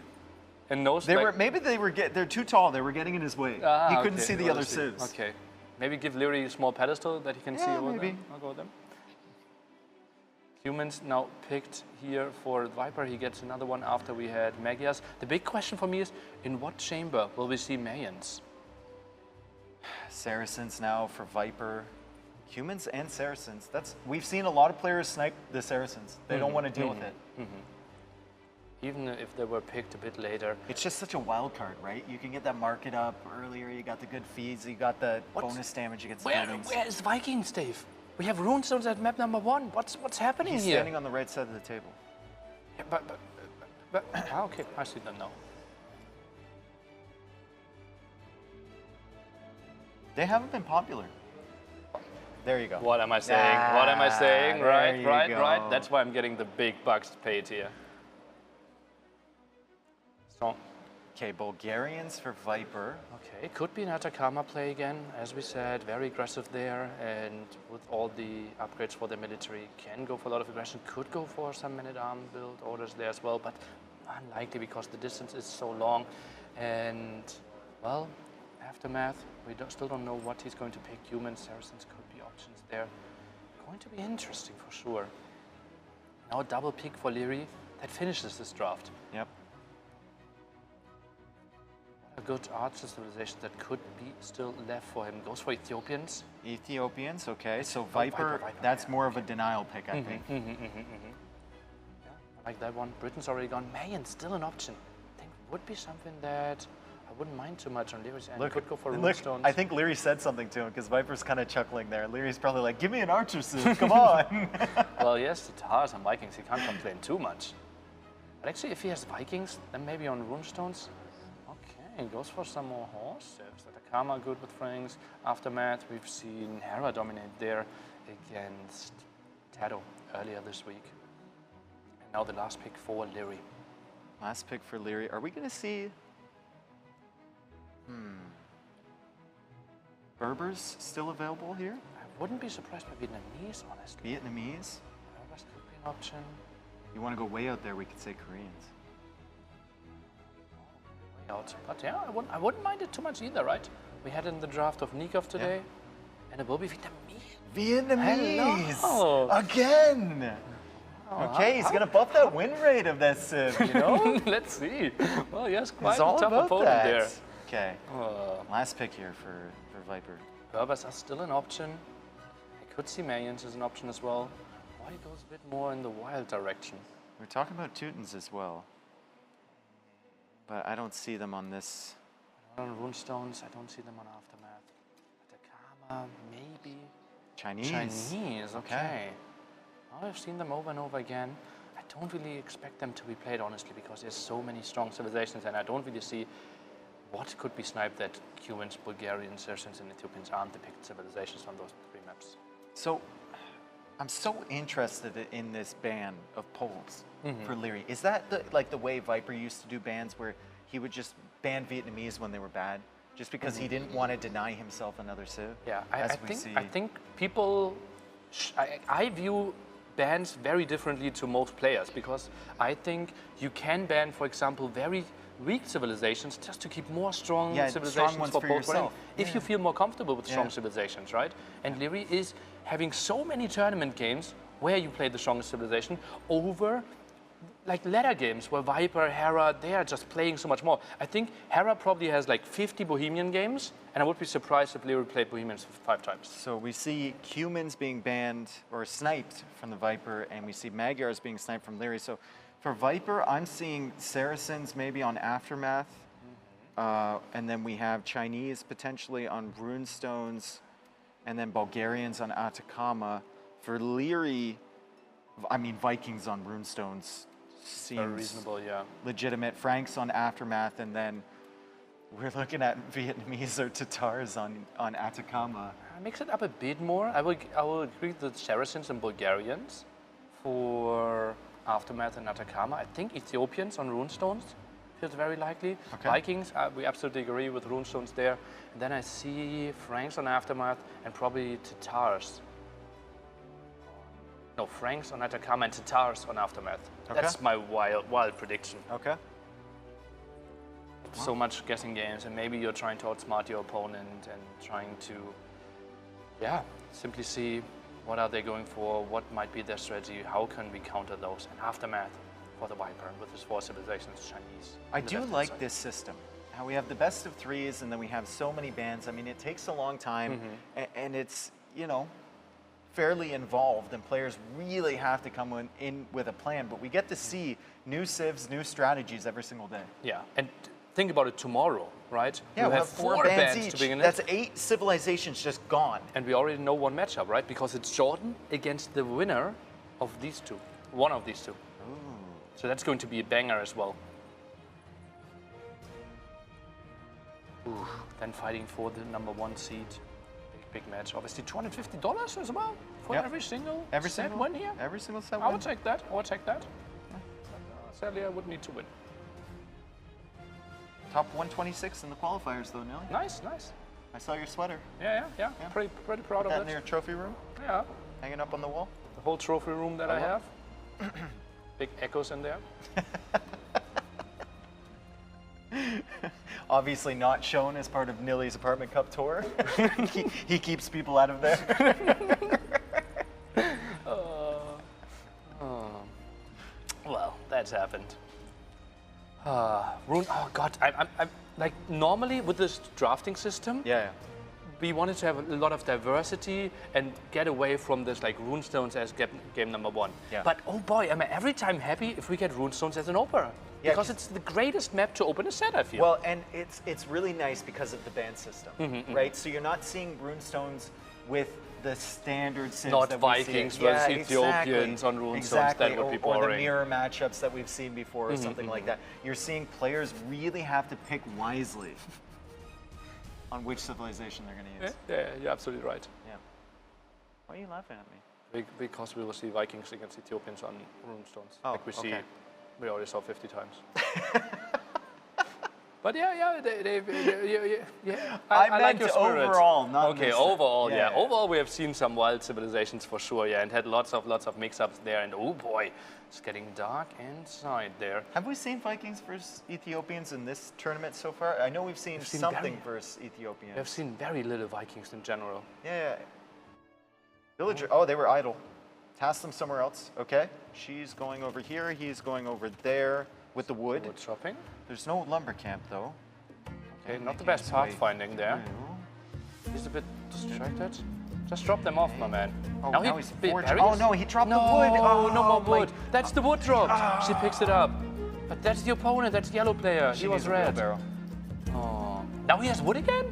And knows maybe they're too tall. They were getting in his way. He couldn't see the other civs. Okay. Maybe give Liereyy a small pedestal that he can see over them. I'll go with them. Humans now picked here for Viper. He gets another one after we had Magias. The big question for me is, in what chamber will we see Mayans? Saracens now for Viper. Humans and Saracens. We've seen a lot of players snipe the Saracens. They don't want to deal with it. Even if they were picked a bit later. It's just such a wild card, right? You can get that market up earlier, you got the good feeds, you got the bonus damage against the buildings. Where is Vikings, Dave? We have runestones at map number 1. What's happening here? He's standing on the right side of the table. Yeah, but okay, I see them now. They haven't been popular. There you go. What am I saying? What am I saying? Right. That's why I'm getting the big bucks paid here. So, okay, Bulgarians for Viper. Okay, could be an Atacama play again, as we said, very aggressive there, and with all the upgrades for the military, can go for a lot of aggression, could go for some man-at-arm build orders there as well, but unlikely because the distance is so long, and, well, Aftermath, we still don't know what he's going to pick. Humans, Saracens could be options there. Going to be interesting for sure. Now a double pick for Liereyy, that finishes this draft. Yep. A good archer civilization that could be still left for him. Goes for Ethiopians. Ethiopians, okay. So Viper, that's more of a denial pick, I think. Yeah, I like that one. Britain's already gone. Mayan, still an option. I think would be something that I wouldn't mind too much on Lierey's end. Could go for runestones. I think Liereyy said something to him because Viper's kind of chuckling there. Lierey's probably like, give me an archer suit, come on. Well, yes, the Tars and Vikings, he can't complain too much. But actually, if he has Vikings, then maybe on runestones. He goes for some more horse. Atacama good with Franks. Aftermath, we've seen Hera dominate there against TatoH earlier this week. And now the last pick for Liereyy. Last pick for Liereyy. Are we going to see... Berbers still available here? I wouldn't be surprised by Vietnamese, honestly. Vietnamese? Berbers could be an option. You want to go way out there, we could say Koreans. Out. But yeah, I wouldn't mind it too much either, right? We had in the draft of Nicov today, and it will be Vietnamese. Vietnamese! Hello. Again! Okay, he's going to buff that win rate of that Civ, you know? Let's see. Well, yes, quite he's a all tough about opponent that. there. Okay, last pick here for Viper. Berbers are still an option. I could see Mayans as an option as well. Or he goes a bit more in the wild direction. We're talking about Teutons as well. But I don't see them on this. On runestones, I don't see them on Aftermath. Atacama, maybe. Chinese, okay. Well, I've seen them over and over again. I don't really expect them to be played, honestly, because there's so many strong civilizations, and I don't really see what could be sniped that Cubans, Bulgarians, Saracens, and Ethiopians aren't the picked civilizations on those 3 maps. So, I'm so interested in this ban of polls for Liereyy. Is that like the way Viper used to do bans, where he would just ban Vietnamese when they were bad, just because he didn't want to deny himself another civ? Yeah, I think people, I view bans very differently to most players, because I think you can ban, for example, very weak civilizations just to keep more strong civilizations strong ones for for both yourself. if you feel more comfortable with strong civilizations, right? And Liereyy is having so many tournament games where you play the strongest civilization over like ladder games where Viper, Hera, they are just playing so much more. I think Hera probably has like 50 Bohemian games, and I would be surprised if Liereyy played Bohemians 5 times. So we see humans being banned or sniped from the Viper, and we see Magyars being sniped from Liereyy. So for Viper, I'm seeing Saracens maybe on Aftermath, and then we have Chinese potentially on Runestones, and then Bulgarians on Atacama. For Liereyy, I mean, Vikings on Runestones seems reasonable, yeah. legitimate. Franks on Aftermath, and then we're looking at Vietnamese or Tatars on Atacama. Mix it up a bit more. I will agree with the Saracens and Bulgarians for Aftermath and Atacama. I think Ethiopians on Runestones feels very likely. Okay. Vikings, we absolutely agree with Runestones there. And then I see Franks on Aftermath and probably Tatars. No, Franks on Atacama and Tatars on Aftermath. Okay. That's my wild prediction. Okay. So much guessing games, and maybe you're trying to outsmart your opponent and trying to, simply see what are they going for, what might be their strategy, how can we counter those. And Aftermath for the Viper with his 4 civilizations, Chinese. I do like this system, how we have the best of 3s and then we have so many bans. I mean, it takes a long time and it's, you know, fairly involved, and players really have to come in with a plan, but we get to see new civs, new strategies every single day. Yeah, and think about it tomorrow, right? Yeah, we have 4 bans each. to begin That's 8 civilizations just gone. And we already know one matchup, right? Because it's Jordan against the winner of these 2, one of these 2. So that's going to be a banger as well. Then fighting for the #1 seed. Big match. Obviously $250 as well for every single set win here. Every single set I win. would take that. I would take that. Sadly, I would need to win. Top 126 in the qualifiers though, Nelly. Nice, nice. I saw your sweater. Yeah. Pretty proud of that it. in your trophy room? Yeah. Hanging up on the wall? The whole trophy room that I have. Big echoes in there. Obviously not shown as part of Nilly's Apartment Cup tour. he keeps people out of there. Well, that's happened. Oh God, I'm like normally with this drafting system. Yeah. We wanted to have a lot of diversity and get away from this like Runestones as game #1. Yeah. But oh boy, am I every time happy if we get Runestones as an opener. Yeah, because it's the greatest map to open a set, I feel. Well, and it's really nice because of the ban system, right? So you're not seeing Runestones with the standard civs Not that Vikings we see. versus Ethiopians on Runestones, that would be boring. Or the mirror matchups that we've seen before, or something like that. You're seeing players really have to pick wisely on which civilization they're going to use. Yeah, you're absolutely right. Yeah. Why are you laughing at me? Because we will see Vikings against Ethiopians on Runestones. Oh, like we see, okay. we already saw 50 times. But yeah, I like your spirit. Overall, not okay. this Overall, yeah. Overall, we have seen some wild civilizations for sure, and had lots of mix-ups there. And oh boy, it's getting dark inside there. Have we seen Vikings versus Ethiopians in this tournament so far? I know we've seen something versus Ethiopians. We've seen very little Vikings in general. Yeah. Villager. Oh, they were idle. Task them somewhere else. Okay. She's going over here. He's going over there with the wood. Wood shopping. There's no lumber camp though. Okay, not the best pathfinding there. He's a bit distracted. Just drop them off, my man. Oh, now he's forging. Oh no, he dropped the wood. Oh, no more wood. My... That's the wood dropped. She picks it up. But that's the opponent. That's the yellow player. He was red. Oh. Now he has wood again?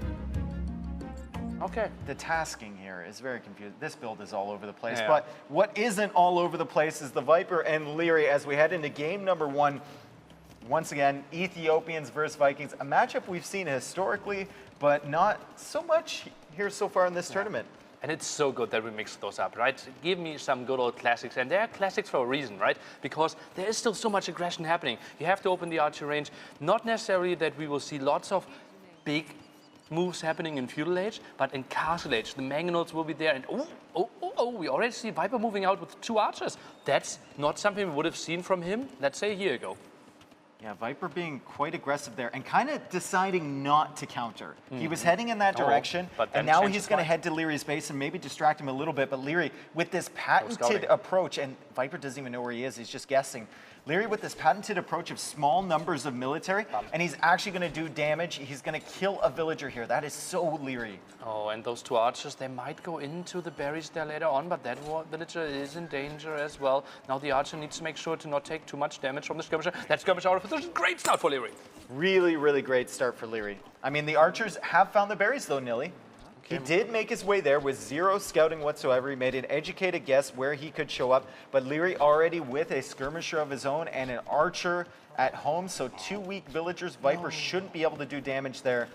Okay. The tasking here is very confusing. This build is all over the place. Yeah. But what isn't all over the place is the Viper and Liereyy as we head into game #1. Once again, Ethiopians versus Vikings, a matchup we've seen historically, but not so much here so far in this tournament. And it's so good that we mix those up, right? Give me some good old classics, and they're classics for a reason, right? Because there is still so much aggression happening. You have to open the archer range. Not necessarily that we will see lots of big moves happening in Feudal Age, but in Castle Age, the Mangonels will be there, and we already see Viper moving out with 2 archers. That's not something we would have seen from him, let's say, a year ago. Yeah, Viper being quite aggressive there and kind of deciding not to counter. He was heading in that direction, and now he's going to head to Lierey's base and maybe distract him a little bit. But Liereyy, with this patented approach, and Viper doesn't even know where he is, he's just guessing. Liereyy with this patented approach of small numbers of military, and he's actually going to do damage. He's going to kill a villager here. That is so Liereyy. Oh, and those 2 archers, they might go into the berries there later on, but that villager is in danger as well. Now the archer needs to make sure to not take too much damage from the skirmisher. That skirmisher out of position, great start for Liereyy. Really, really great start for Liereyy. I mean, the archers have found the berries though, Nilly. He did make his way there with 0 scouting whatsoever. He made an educated guess where he could show up, but Liereyy already with a skirmisher of his own and an archer at home, so 2 weak villagers. Viper shouldn't be able to do damage there.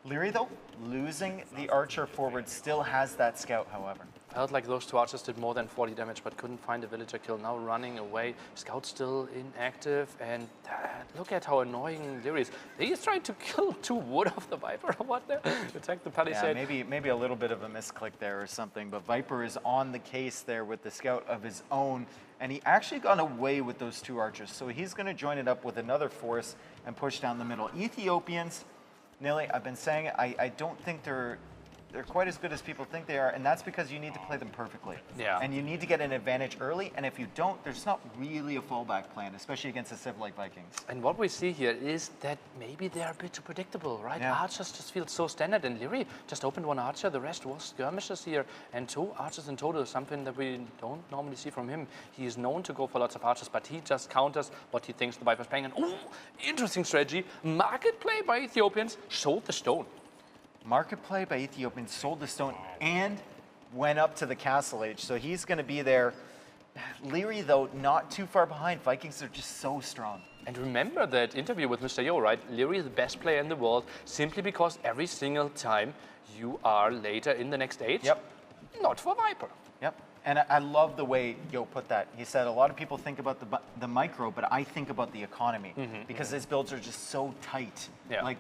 Liereyy, though, losing the archer forward, still has that scout, however. Felt like those 2 archers did more than 40 damage, but couldn't find a villager kill. Now running away. Scout still inactive, and look at how annoying Liereyy is. He's trying to kill 2 wood of the Viper or what there? Attack the palisade. Yeah, maybe a little bit of a misclick there or something, but Viper is on the case there with the scout of his own, and he actually got away with those 2 archers, so he's going to join it up with another force and push down the middle. Ethiopians, Nilly, I've been saying I don't think they're quite as good as people think they are, and that's because you need to play them perfectly. Yeah. And you need to get an advantage early, and if you don't, there's not really a fallback plan, especially against a civ like Vikings. And what we see here is that maybe they're a bit too predictable, right? Yeah. Archers just feel so standard, and Liereyy just opened 1 archer, the rest was skirmishers here, and 2 archers in total, something that we don't normally see from him. He is known to go for lots of archers, but he just counters what he thinks the Viper's playing, and interesting strategy. Market play by Ethiopians, sold the stone. Market play by Ethiopians, sold the stone, and went up to the Castle Age. So he's going to be there. Liereyy, though, not too far behind. Vikings are just so strong. And remember that interview with Mr. Yo, right? Liereyy is the best player in the world simply because every single time you are later in the next age, not for Viper. Yep. And I love the way Yo put that. He said, a lot of people think about the micro, but I think about the economy because his builds are just so tight. Yeah. Like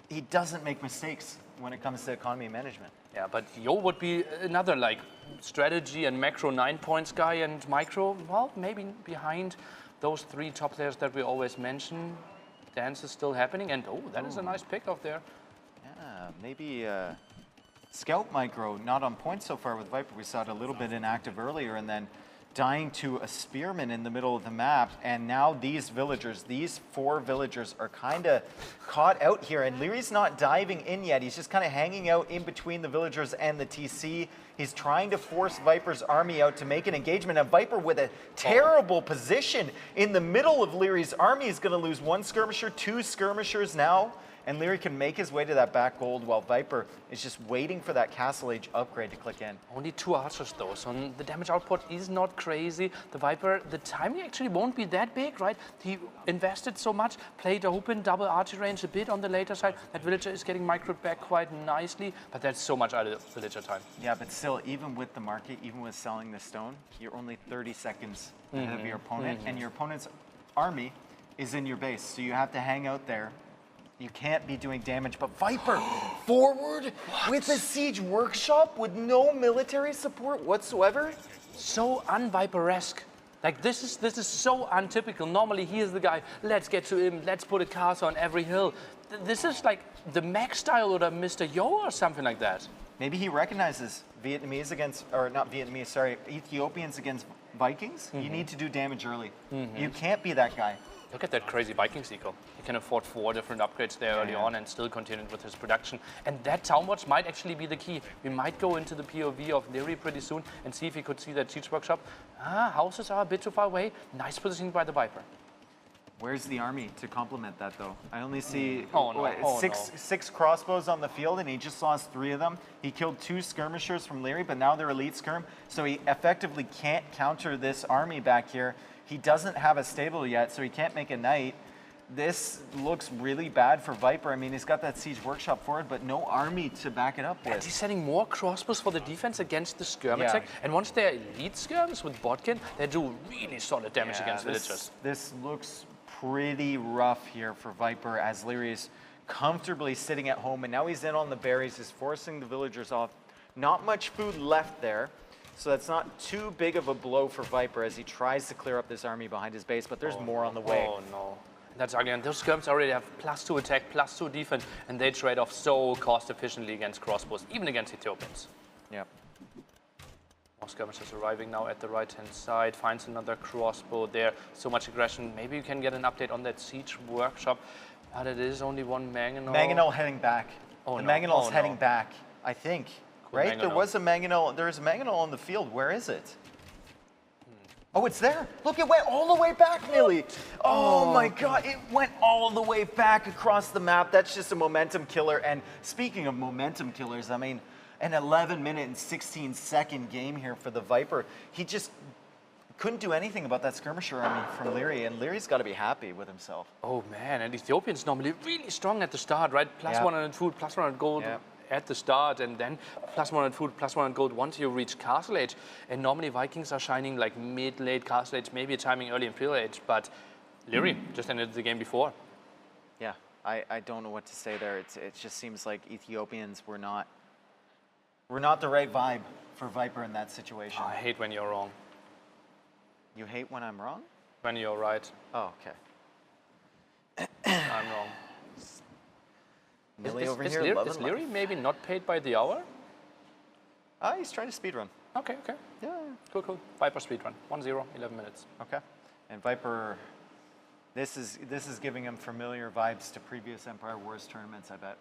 he doesn't make mistakes when it comes to economy management. Yeah, but Yo would be another like strategy and macro 9 points guy, and micro, well, maybe behind those 3 top players that we always mention. Dance is still happening, and that is a nice pick off there. Yeah, maybe Scout micro not on point so far with Viper. We saw it a little bit inactive earlier, and then dying to a spearman in the middle of the map, and now these villagers, these 4 villagers are kind of caught out here, and Lierey's not diving in yet. He's just kind of hanging out in between the villagers and the TC. He's trying to force Viper's army out to make an engagement, and Viper with a terrible position in the middle of Lierey's army is going to lose 1 skirmisher, 2 skirmishers now. And Liereyy can make his way to that back gold while Viper is just waiting for that Castle Age upgrade to click in. Only 2 archers though, so the damage output is not crazy. The Viper, the timing actually won't be that big, right? He invested so much, played open, double archer range a bit on the later side. That villager is getting microed back quite nicely, but that's so much out of villager time. Yeah, but still, even with the market, even with selling the stone, you're only 30 seconds ahead of your opponent, and your opponent's army is in your base, so you have to hang out there. You can't be doing damage, but Viper forward with a siege workshop with no military support whatsoever. So un-Viper-esque. Like this is so untypical. Normally he is the guy, let's get to him, let's put a castle on every hill. This is like the Mac style or the Mr. Yo or something like that. Maybe he recognizes Vietnamese against, or not Vietnamese, sorry, Ethiopians against Vikings. You need to do damage early. You can't be that guy. Look at that crazy Vikings eco. He can afford 4 different upgrades there early on and still continue with his production. And that town watch might actually be the key. We might go into the POV of Liereyy pretty soon and see if he could see that siege workshop. Houses are a bit too far away. Nice positioning by the Viper. Where's the army to complement that, though? I only see six crossbows on the field, and he just lost 3 of them. He killed 2 skirmishers from Liereyy, but now they're elite skirm, so he effectively can't counter this army back here. He doesn't have a stable yet, so he can't make a knight. This looks really bad for Viper. I mean, he's got that Siege Workshop forward, but no army to back it up with. And he's setting more crossbows for the defense against the skirm attack. And once they're elite skirms with Botkin, they do really solid damage against villagers. This looks pretty rough here for Viper as Liereyy is comfortably sitting at home, and now he's in on the berries, is forcing the villagers off. Not much food left there, so that's not too big of a blow for Viper as he tries to clear up this army behind his base, but there's more on the way. Oh no. That's ugly, and those skirms already have +2 attack, +2 defense, and they trade off so cost efficiently against crossbows, even against Ethiopians. Yep. More skirmishers arriving now at the right-hand side, finds another crossbow there. So much aggression. Maybe you can get an update on that Siege Workshop, but it is only one Mangonel. Mangonel heading back. Oh, the no. Mangonel's Oh, no. heading back, I think. Cool right? There Mangonel. was a Mangonel. There's a Mangonel on the field. Where is it? Oh, it's there. Look, it went all the way back, Millie. Oh my God, it went all the way back across the map. That's just a momentum killer. And speaking of momentum killers, I mean, an 11-minute and 16-second game here for the Viper. He just couldn't do anything about that skirmisher army from Liereyy, and Lierey's got to be happy with himself. Oh man, and Ethiopians normally really strong at the start, right? +100 food, +100 gold. At the start, and then +100 food, +100 gold once you reach Castle Age. And normally Vikings are shining like mid-late Castle Age, maybe a timing early Imperial Age, but Liereyy just ended the game before. Yeah, I don't know what to say there. It just seems like Ethiopians were not the right vibe for Viper in that situation. Oh, I hate when you're wrong. You hate when I'm wrong? When you're right. Oh, okay. I'm wrong. Millie over is here, Is Liereyy maybe not paid by the hour? He's trying to speedrun. Okay. Yeah. Cool. Viper speedrun. 1-0, 11 minutes. Okay. And Viper, this is giving him familiar vibes to previous Empire Wars tournaments, I bet.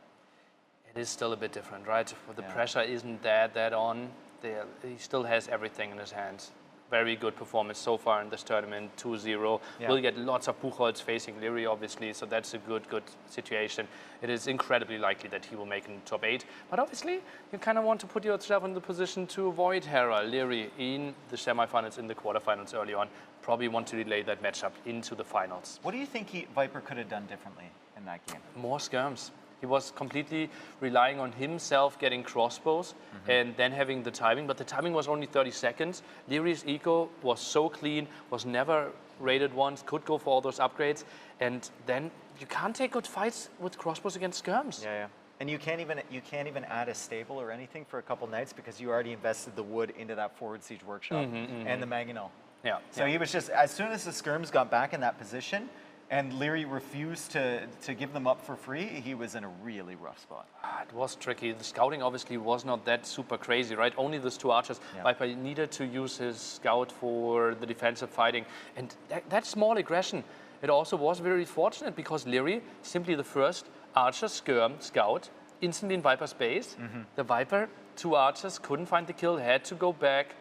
It is still a bit different, right? The pressure isn't that on. He still has everything in his hands. Very good performance so far in this tournament, 2-0. Yeah. We'll get lots of Buchholz facing Liereyy, obviously, so that's a good situation. It is incredibly likely that he will make in top 8. But obviously, you kind of want to put yourself in the position to avoid Hera, Liereyy in the semifinals, in the quarterfinals early on. Probably want to delay that matchup into the finals. What do you think Viper could have done differently in that game? More skirms. He was completely relying on himself getting crossbows and then having the timing, but the timing was only 30 seconds. Lierey's eco was so clean, was never raided once, could go for all those upgrades, and then you can't take good fights with crossbows against skirms. Yeah. And you can't even add a stable or anything for a couple nights because you already invested the wood into that forward siege workshop and the Mangonel. Yeah. So he was just, as soon as the skirms got back in that position, and Liereyy refused to give them up for free, he was in a really rough spot. It was tricky. The scouting obviously was not that super crazy, right? Only those 2 archers. Yeah. Viper needed to use his scout for the defensive fighting. And that small aggression, it also was very fortunate because Liereyy, simply the first archer skirm scout, instantly in Viper's base. The Viper, 2 archers, couldn't find the kill, had to go back,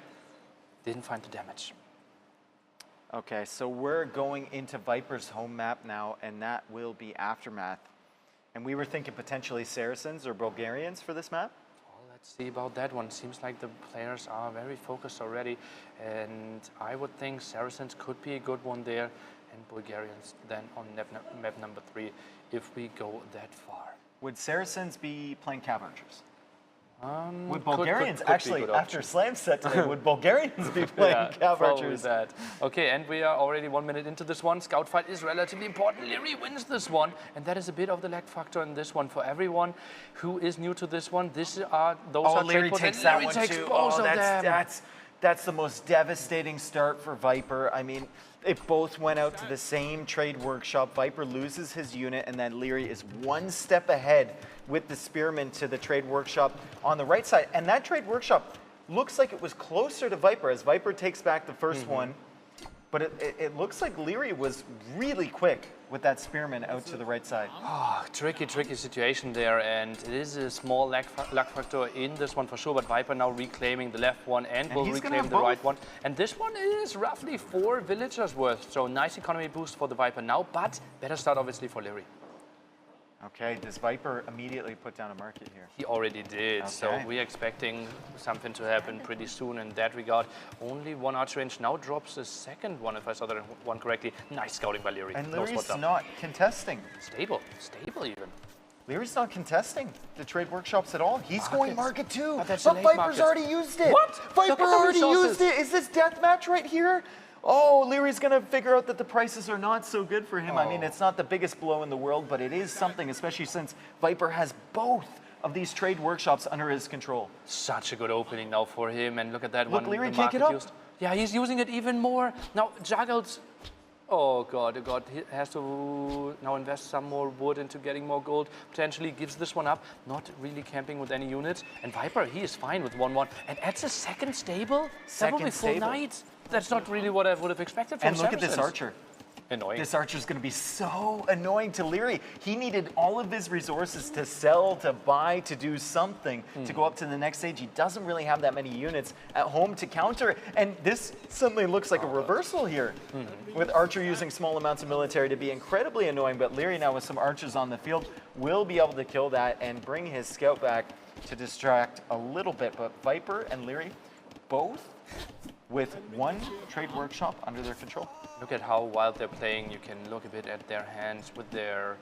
didn't find the damage. Okay, so we're going into Viper's home map now, and that will be Aftermath. And we were thinking potentially Saracens or Bulgarians for this map? Well, let's see about that one. Seems like the players are very focused already, and I would think Saracens could be a good one there, and Bulgarians then on map number 3, if we go that far. Would Saracens be playing Cav Archers? Would Could Bulgarians, be a actually, good after option. Slam set today, would Bulgarians be playing Cav probably Archers? that. Okay, and we are already 1 minute into this one. Scout fight is relatively important. Liereyy wins this one, and that is a bit of the lag factor in this one. For everyone who is new to this one, those are Liereyy trade takes points, that Liereyy one takes too. both of them. That's the most devastating start for Viper. I mean, they both went out to the same trade workshop. Viper loses his unit, and then Liereyy is 1 step ahead with the Spearman to the trade workshop on the right side. And that trade workshop looks like it was closer to Viper as Viper takes back the first one. But it looks like Liereyy was really quick with that Spearman out to the right side. Oh, tricky situation there, and it is a small lag factor in this one for sure, but Viper now reclaiming the left one and will reclaim the right one. And this one is roughly 4 villagers worth, so nice economy boost for the Viper now, but better start obviously for Liereyy. Okay, does Viper immediately put down a market here? He already did, so Okay. we're expecting something to happen pretty soon in that regard. Only one archer range now drops the second one, if I saw that one correctly. Nice scouting by Liereyy. And Knows what's Lierey's up. not contesting. Stable even. Lierey's not contesting the trade workshops at all. He's going market too. But that's But a late Viper's market. already used it. What? Viper Look at the already resources. used it. Is this deathmatch right here? Oh, Lierey's going to figure out that the prices are not so good for him. I mean, it's not the biggest blow in the world, but it is something, especially since Viper has both of these trade workshops under his control. Such a good opening now for him, and look at that Look, one. Liereyy the can't get market up. used. Yeah, he's using it even more. Now, Juggles. Oh God, he has to now invest some more wood into getting more gold. Potentially gives this one up, not really camping with any units. And Viper, he is fine with 1-1. And adds a second stable? That would be full knights. That's not really what I would have expected from And look at this Saracens. archer. Annoying. This archer's going to be so annoying to Liereyy. He needed all of his resources to sell, to buy, to do something, to go up to the next stage. He doesn't really have that many units at home to counter. And this suddenly looks like a reversal here, with Archer using small amounts of military to be incredibly annoying. But Liereyy now with some archers on the field will be able to kill that and bring his scout back to distract a little bit. But Viper and Liereyy both with one trade workshop under their control. Look at how wild they're playing. You can look a bit at their hands with their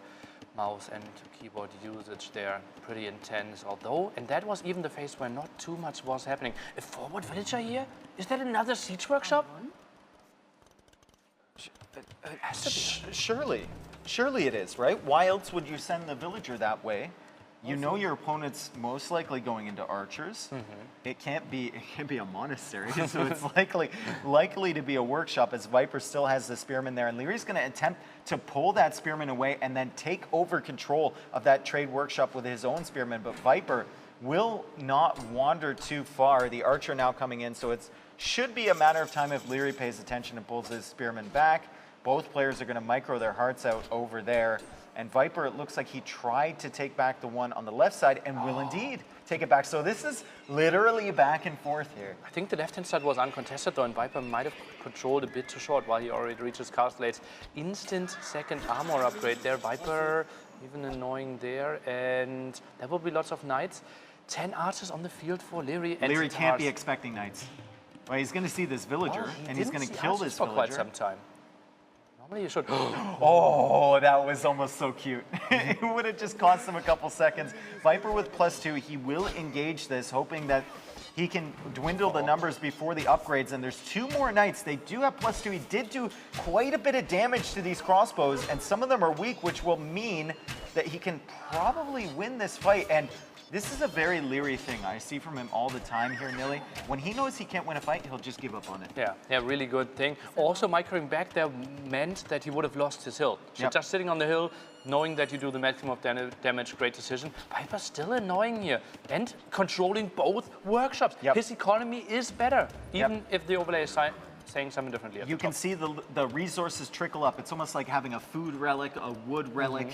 mouse and keyboard usage. They're pretty intense, although, and that was even the phase where not too much was happening. A forward villager here? Is that another siege workshop? Surely it is, right? Why else would you send the villager that way? You know your opponent's most likely going into archers. It can't be a monastery, so it's likely to be a workshop, as Viper still has the spearman there, and Lierey's going to attempt to pull that spearman away and then take over control of that trade workshop with his own spearman. But Viper will not wander too far. The archer now coming in, so it should be a matter of time if Liereyy pays attention and pulls his spearman back. Both players are going to micro their hearts out over there. And Viper, it looks like he tried to take back the one on the left side and will indeed take it back. So this is literally back and forth here. I think the left-hand side was uncontested though, and Viper might have controlled a bit too short while he already reaches castle blades. Instant second armor upgrade there. Viper even annoying there, and there will be lots of knights. 10 archers on the field for Liereyy. And Liereyy can't be expecting knights. Well, he's going to see this villager, and he's going to kill this for villager. quite some time. Normally you should. Oh, that was almost so cute. It would have just cost him a couple seconds. Viper with +2, he will engage this, hoping that he can dwindle the numbers before the upgrades. And there's 2 more knights. They do have +2. He did do quite a bit of damage to these crossbows, and some of them are weak, which will mean that he can probably win this fight. And this is a very Liereyy thing I see from him all the time here, Nilly. When he knows he can't win a fight, he'll just give up on it. Yeah, really good thing. Also, microing back there meant that he would have lost his hill. So just sitting on the hill, knowing that you do the maximum of damage, great decision. Viper's still annoying here and controlling both workshops. His economy is better, even if the overlay is saying something differently. You can see the resources trickle up. It's almost like having a food relic, a wood relic,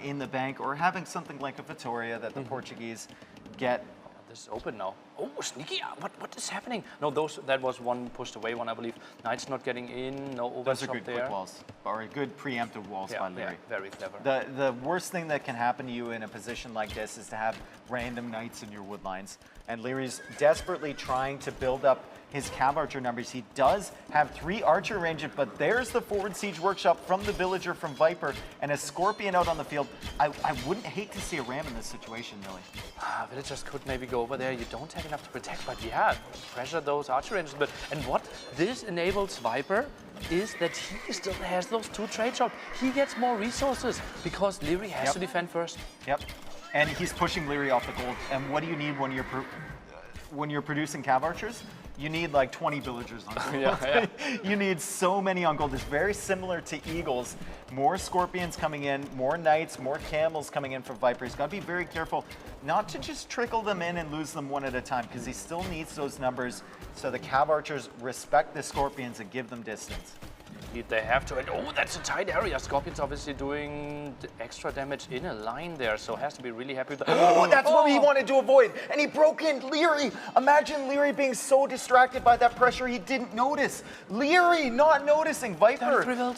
in the bank, or having something like a Vittoria that the Portuguese get. This is open now. Oh, sneaky! What is happening? No, that was one pushed away one, I believe. Knights not getting in. No overshot there. Those are good quick walls, or good preemptive walls by Liereyy. Very clever. The worst thing that can happen to you in a position like this is to have random knights in your wood lines. And Lierey's desperately trying to build up his cav archer numbers. He does have 3 archer ranges, but there's the forward siege workshop from the villager from Viper and a scorpion out on the field. I wouldn't hate to see a ram in this situation, Millie. Villagers could maybe go over there. You don't have enough to protect, but yeah, pressure those archer ranges. And what this enables Viper is that he still has those 2 trade shops. He gets more resources because Liereyy has to defend first. And he's pushing Liereyy off the gold. And what do you need when you're producing cav archers? You need like 20 villagers on gold. You need so many on gold. It's very similar to Eagles. More scorpions coming in, more knights, more camels coming in from Viper. He's got to be very careful not to just trickle them in and lose them one at a time, because he still needs those numbers so the cav archers respect the scorpions and give them distance. They have to, and oh, that's a tight area. Scorpion's obviously doing extra damage in a line there, so has to be really happy with that. Oh, that's what he wanted to avoid, and he broke in. Liereyy, imagine Liereyy being so distracted by that pressure he didn't notice. Liereyy not noticing. Viper.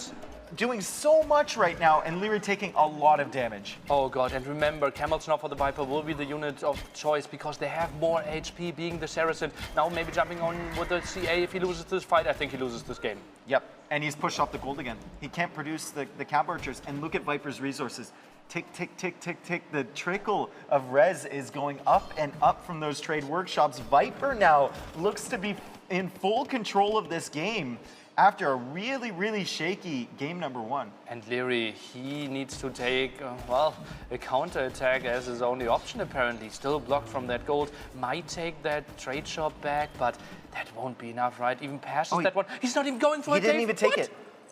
doing so much right now, and Liereyy taking a lot of damage. Oh god, and remember, Camels now for the Viper will be the unit of choice because they have more HP being the Saracen. Now maybe jumping on with the CA. If he loses this fight, I think he loses this game. Yep, and he's pushed off the gold again. He can't produce the Cap Archers, and look at Viper's resources. Tick, tick, tick, tick, tick. The trickle of res is going up and up from those trade workshops. Viper now looks to be in full control of this game after a really, really shaky game number 1. And Liereyy, he needs to take, well, a counter-attack as his only option apparently. Still blocked from that gold. Might take that trade shop back, but that won't be enough, right? Even passes that one. He's not even going for it. He didn't even take it.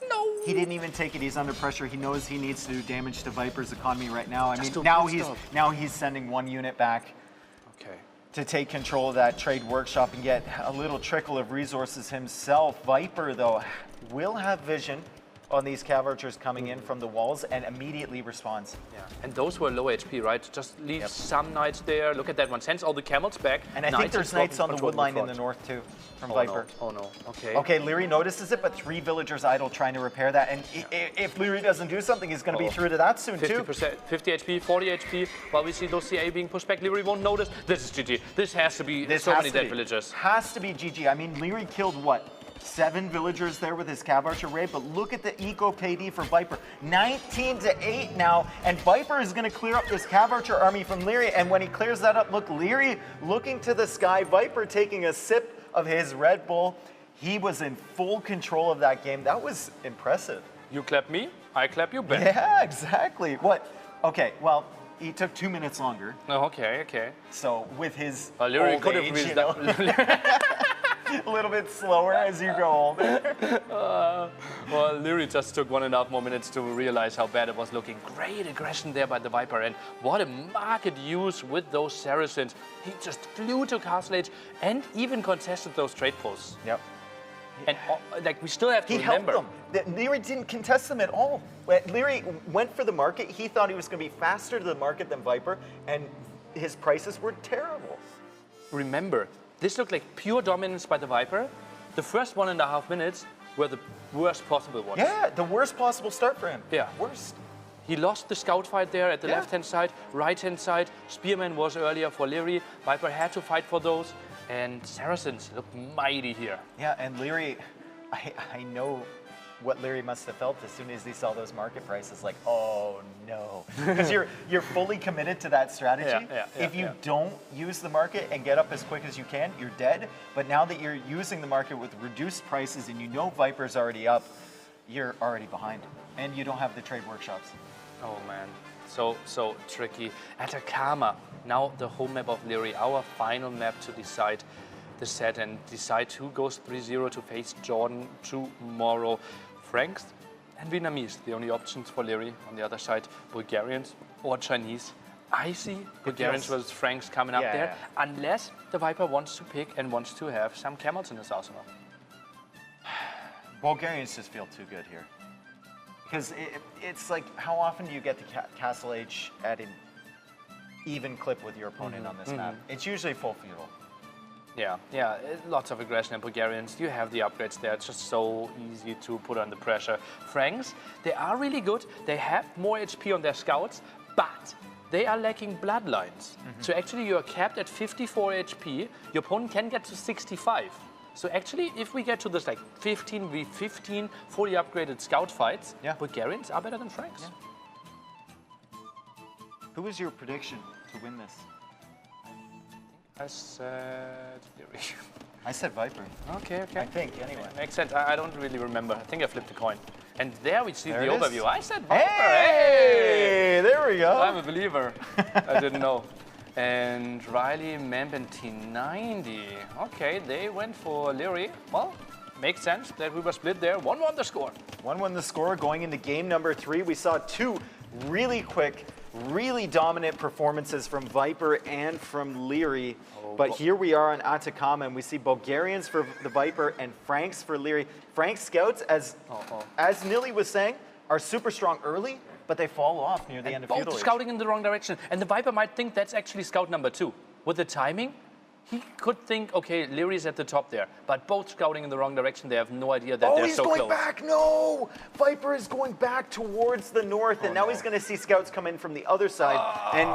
No. He didn't even take it. He's under pressure. He knows he needs to do damage to Viper's economy right now. I mean, now he's sending 1 unit back. Okay. To take control of that trade workshop and get a little trickle of resources himself. Viper, though, will have vision on these Cav Archers coming in from the walls and immediately responds. Yeah, and those were low HP, right? Just leave some knights there. Look at that one. Sends all the camels back. And I think there's knights on the wood line in the north, too, from Viper. No. Oh, no. Okay. Okay, Liereyy notices it, but 3 villagers idle trying to repair that. And if Liereyy doesn't do something, he's going to be through to that soon, 50%, 50 HP, 40 HP, while we see those CA being pushed back. Liereyy won't notice. This is GG. This has to be so many dead villagers. Has to be GG. I mean, Liereyy killed, what, 7 villagers there with his Cav Archer raid, but look at the eco KD for Viper. 19-8 now, and Viper is going to clear up this Cav Archer army from Liereyy, and when he clears that up, look, Liereyy looking to the sky, Viper taking a sip of his Red Bull. He was in full control of that game. That was impressive. You clap me, I clap you back. Yeah, exactly. What? Okay, well, he took 2 minutes longer. Oh, okay. So with his Liereyy old could age, have you know, a little bit slower as you grow older. Well, Liereyy just took 1.5 more minutes to realize how bad it was looking. Great aggression there by the Viper, and what a market use with those Saracens. He just flew to Castle Age and even contested those trade posts. Yep. And like we still have to remember. He helped them. Liereyy didn't contest them at all. When Liereyy went for the market, he thought he was going to be faster to the market than Viper, and his prices were terrible. Remember, this looked like pure dominance by the Viper. The first 1.5 minutes were the worst possible ones. Yeah, the worst possible start for him. Yeah. Worst. He lost the scout fight there at the left-hand side, right-hand side. Spearman was earlier for Liereyy. Viper had to fight for those. And Saracens looked mighty here. Yeah, and Liereyy, I know what Liereyy must have felt as soon as he saw those market prices, like, oh no. Because you're fully committed to that strategy. If you don't use the market and get up as quick as you can, you're dead. But now that you're using the market with reduced prices and you know Viper's already up, you're already behind. And you don't have the trade workshops. Oh man, so tricky. Atacama, now the home map of Liereyy, our final map to decide the set and decide who goes 3-0 to face Jordan tomorrow. Franks and Vietnamese, the only options for Liereyy. On the other side, Bulgarians or Chinese. I see Bulgarians versus Franks coming up there, unless the Viper wants to pick and wants to have some camels in his arsenal. Bulgarians just feel too good here. Because it's like, how often do you get to Castle Age at an even clip with your opponent on this map? It's usually full fuel. Yeah, lots of aggression in Bulgarians. You have the upgrades there. It's just so easy to put under pressure. Franks, they are really good. They have more HP on their scouts, but they are lacking bloodlines. So actually you're capped at 54 HP. Your opponent can get to 65. So actually, if we get to this like 15v15 fully upgraded scout fights, Bulgarians are better than Franks. Who was your prediction to win this? I said Liereyy. I said Viper. Okay. I think, anyway. Makes sense. I don't really remember. I think I flipped a coin. And there we see the overview. I said Viper. Hey! There we go. I'm a believer. I didn't know. And Riley, Mamp, and T90. Okay, they went for Liereyy. Well, makes sense that we were split there. 1-1 the score. 1-1 the score. Going into game number 3, we saw 2 really quick, really dominant performances from Viper and from Liereyy. But here we are on Atacama, and we see Bulgarians for the Viper and Franks for Liereyy. Franks scouts, as Nilly was saying, are super strong early, but they fall off near the end of Feudal Age. Both scouting in the wrong direction. And the Viper might think that's actually scout number 2. With the timing, he could think, okay, Lierey's at the top there, but both scouting in the wrong direction. They have no idea that they're so close. Oh, he's going back. No! Viper is going back towards the north, and now he's going to see scouts come in from the other side and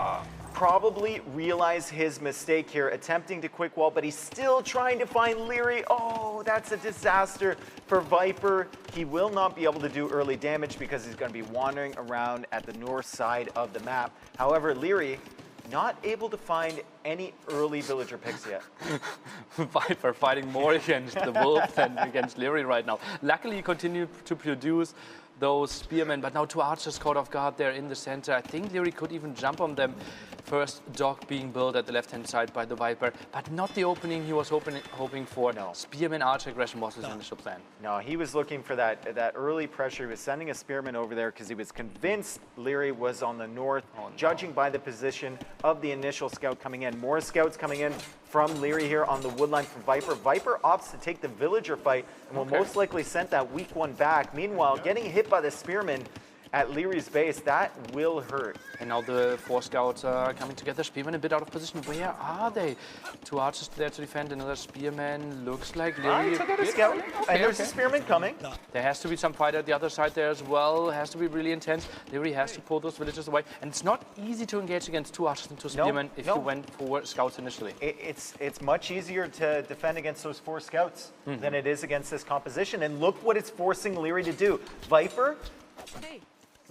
probably realize his mistake here, attempting to quick wall, but he's still trying to find Liereyy. Oh, that's a disaster for Viper. He will not be able to do early damage because he's going to be wandering around at the north side of the map. However, Liereyy not able to find any early villager picks yet. Viper fighting more against the wolf than against Liereyy right now. Luckily, he continued to produce those spearmen, but now two archers caught off guard there in the center. I think Liereyy could even jump on them. First dock being built at the left-hand side by the Viper, but not the opening he was hoping for. No. Spearman archer aggression was his initial plan. No, he was looking for that early pressure. He was sending a spearman over there because he was convinced Liereyy was on the north, judging by the position of the initial scout coming in. More scouts coming in from Liereyy here on the woodline from Viper. Viper opts to take the villager fight and will most likely send that weak one back. Meanwhile, getting hit by the spearman at Lierey's base, that will hurt. And now the four scouts are coming together. Spearman a bit out of position. Where are they? Two archers there to defend. Another spearman. Looks like Liereyy. Took out a scout. And there's a spearman coming. There has to be some fight at the other side there as well. Has to be really intense. Liereyy has to pull those villagers away. And it's not easy to engage against two archers and two spearmen if you went for scouts initially. It's much easier to defend against those four scouts than it is against this composition. And look what it's forcing Liereyy to do. Viper,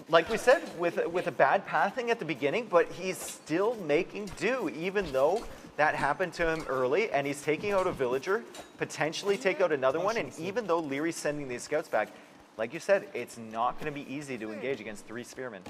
like we said, with a bad pathing at the beginning, but he's still making do, even though that happened to him early, and he's taking out a villager, potentially take out another one, and even though Lierey's sending these scouts back, like you said, it's not going to be easy to engage against three spearmen.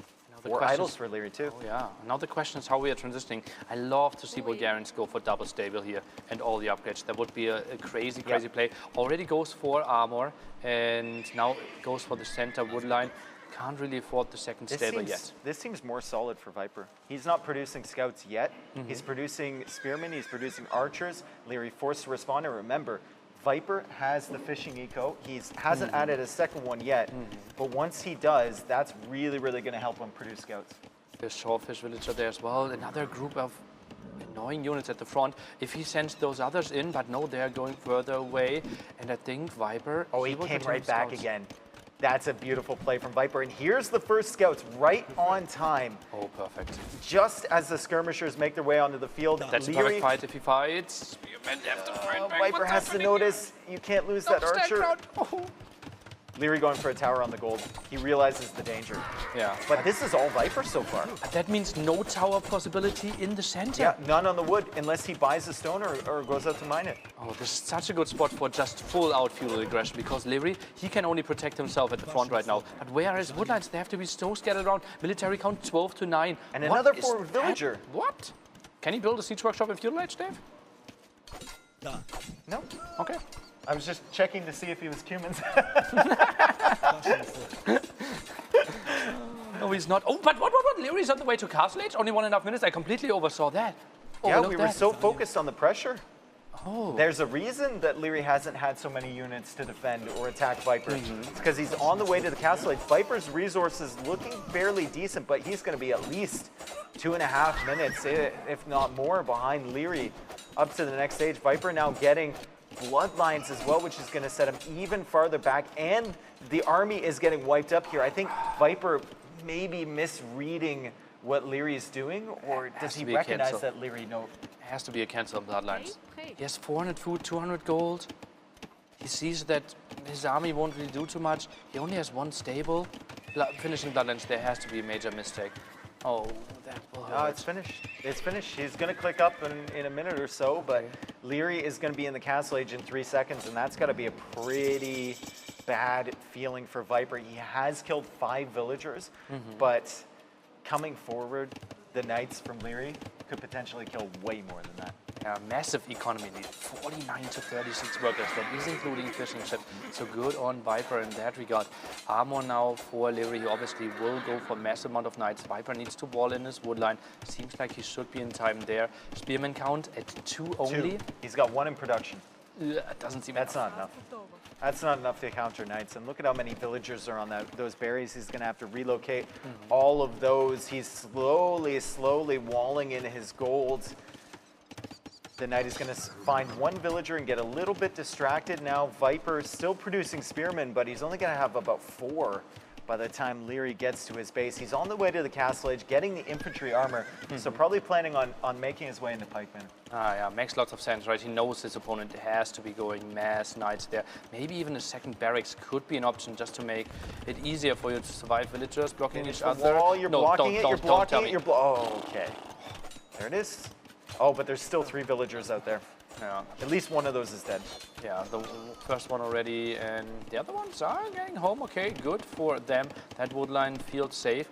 Or idols for Liereyy too. Oh yeah, now the question is how we are transitioning. I love to see Bulgarians go for double stable here and all the upgrades. That would be a crazy play. Already goes for armor, and now goes for the center woodline. Can't really afford the second stable yet. This seems more solid for Viper. He's not producing scouts yet. He's producing spearmen, he's producing archers. Liereyy forced to respond, and remember, Viper has the fishing eco. He hasn't added a second one yet, but once he does, that's really, really going to help him produce scouts. There's Shawfish Villager there as well. Another group of annoying units at the front. If he sends those others in, but no, they're going further away, and I think Viper... Oh, he came right back again. That's a beautiful play from Viper. And here's the first scouts right on time. Oh, perfect. Just as the skirmishers make their way onto the field. That's a perfect fight if he fights. Viper has to notice you can't lose that archer. Liereyy going for a tower on the gold. He realizes the danger. Yeah. But this is all Viper so far. That means no tower possibility in the center. Yeah, none on the wood unless he buys a stone or goes out to mine it. Oh, this is such a good spot for just full-out feudal aggression because Liereyy, he can only protect himself at the front right now. But where are his woodlines? They have to be so scattered around. Military count 12 to 9. And another forward villager. What? Can he build a siege workshop in feudal age, Dave? No. Okay. I was just checking to see if he was Cumans. No, he's not. Oh, but what? Lierey's on the way to Castle Age? Only 1.5 minutes. I completely oversaw that. Yeah, we were so focused on the pressure. Oh. There's a reason that Liereyy hasn't had so many units to defend or attack Viper. It's because he's on the way to the Castle Age. Viper's resources looking fairly decent, but he's going to be at least 2.5 minutes, if not more, behind Liereyy up to the next stage. Viper now getting bloodlines as well, which is going to set him even farther back, and the army is getting wiped up here. I think Viper may be misreading what Liereyy is doing, or does he recognize that Liereyy It has to be a cancel on bloodlines. He has 400 food, 200 gold. He sees that his army won't really do too much. He only has one stable. Finishing bloodlines, there has to be a major mistake. Oh, that will hurt. It's finished. It's finished. He's going to click up in a minute or so, but Liereyy is going to be in the Castle Age in 3 seconds, and that's got to be a pretty bad feeling for Viper. He has killed 5 villagers, but coming forward, the Knights from Liereyy could potentially kill way more than that. Yeah, massive economy lead, 49 to 36 workers. That is including fishing ship. So good on Viper in that regard. Armor now for Liereyy. He obviously will go for massive amount of knights. Viper needs to wall in his woodline. Seems like he should be in time there. Spearman count at 2 only. 2. He's got 1 in production. It doesn't seem That's not enough. That's not enough to counter knights. And look at how many villagers are on those berries. He's going to have to relocate all of those. He's slowly walling in his gold. The Knight is going to find one villager and get a little bit distracted now. Viper is still producing spearmen, but he's only going to have about 4 by the time Liereyy gets to his base. He's on the way to the castle edge, getting the infantry armor, so probably planning on making his way into pikemen. Yeah, makes lots of sense, right? He knows his opponent has to be going mass knights there. Maybe even a second barracks could be an option just to make it easier for you to survive villagers blocking each other. Wall, you're blocking it, you're blocking it, oh, okay. There it is. Oh, but there's still 3 villagers out there. Yeah. At least one of those is dead. Yeah, the first one already, and the other ones are getting home. Okay, good for them. That wood line feels safe.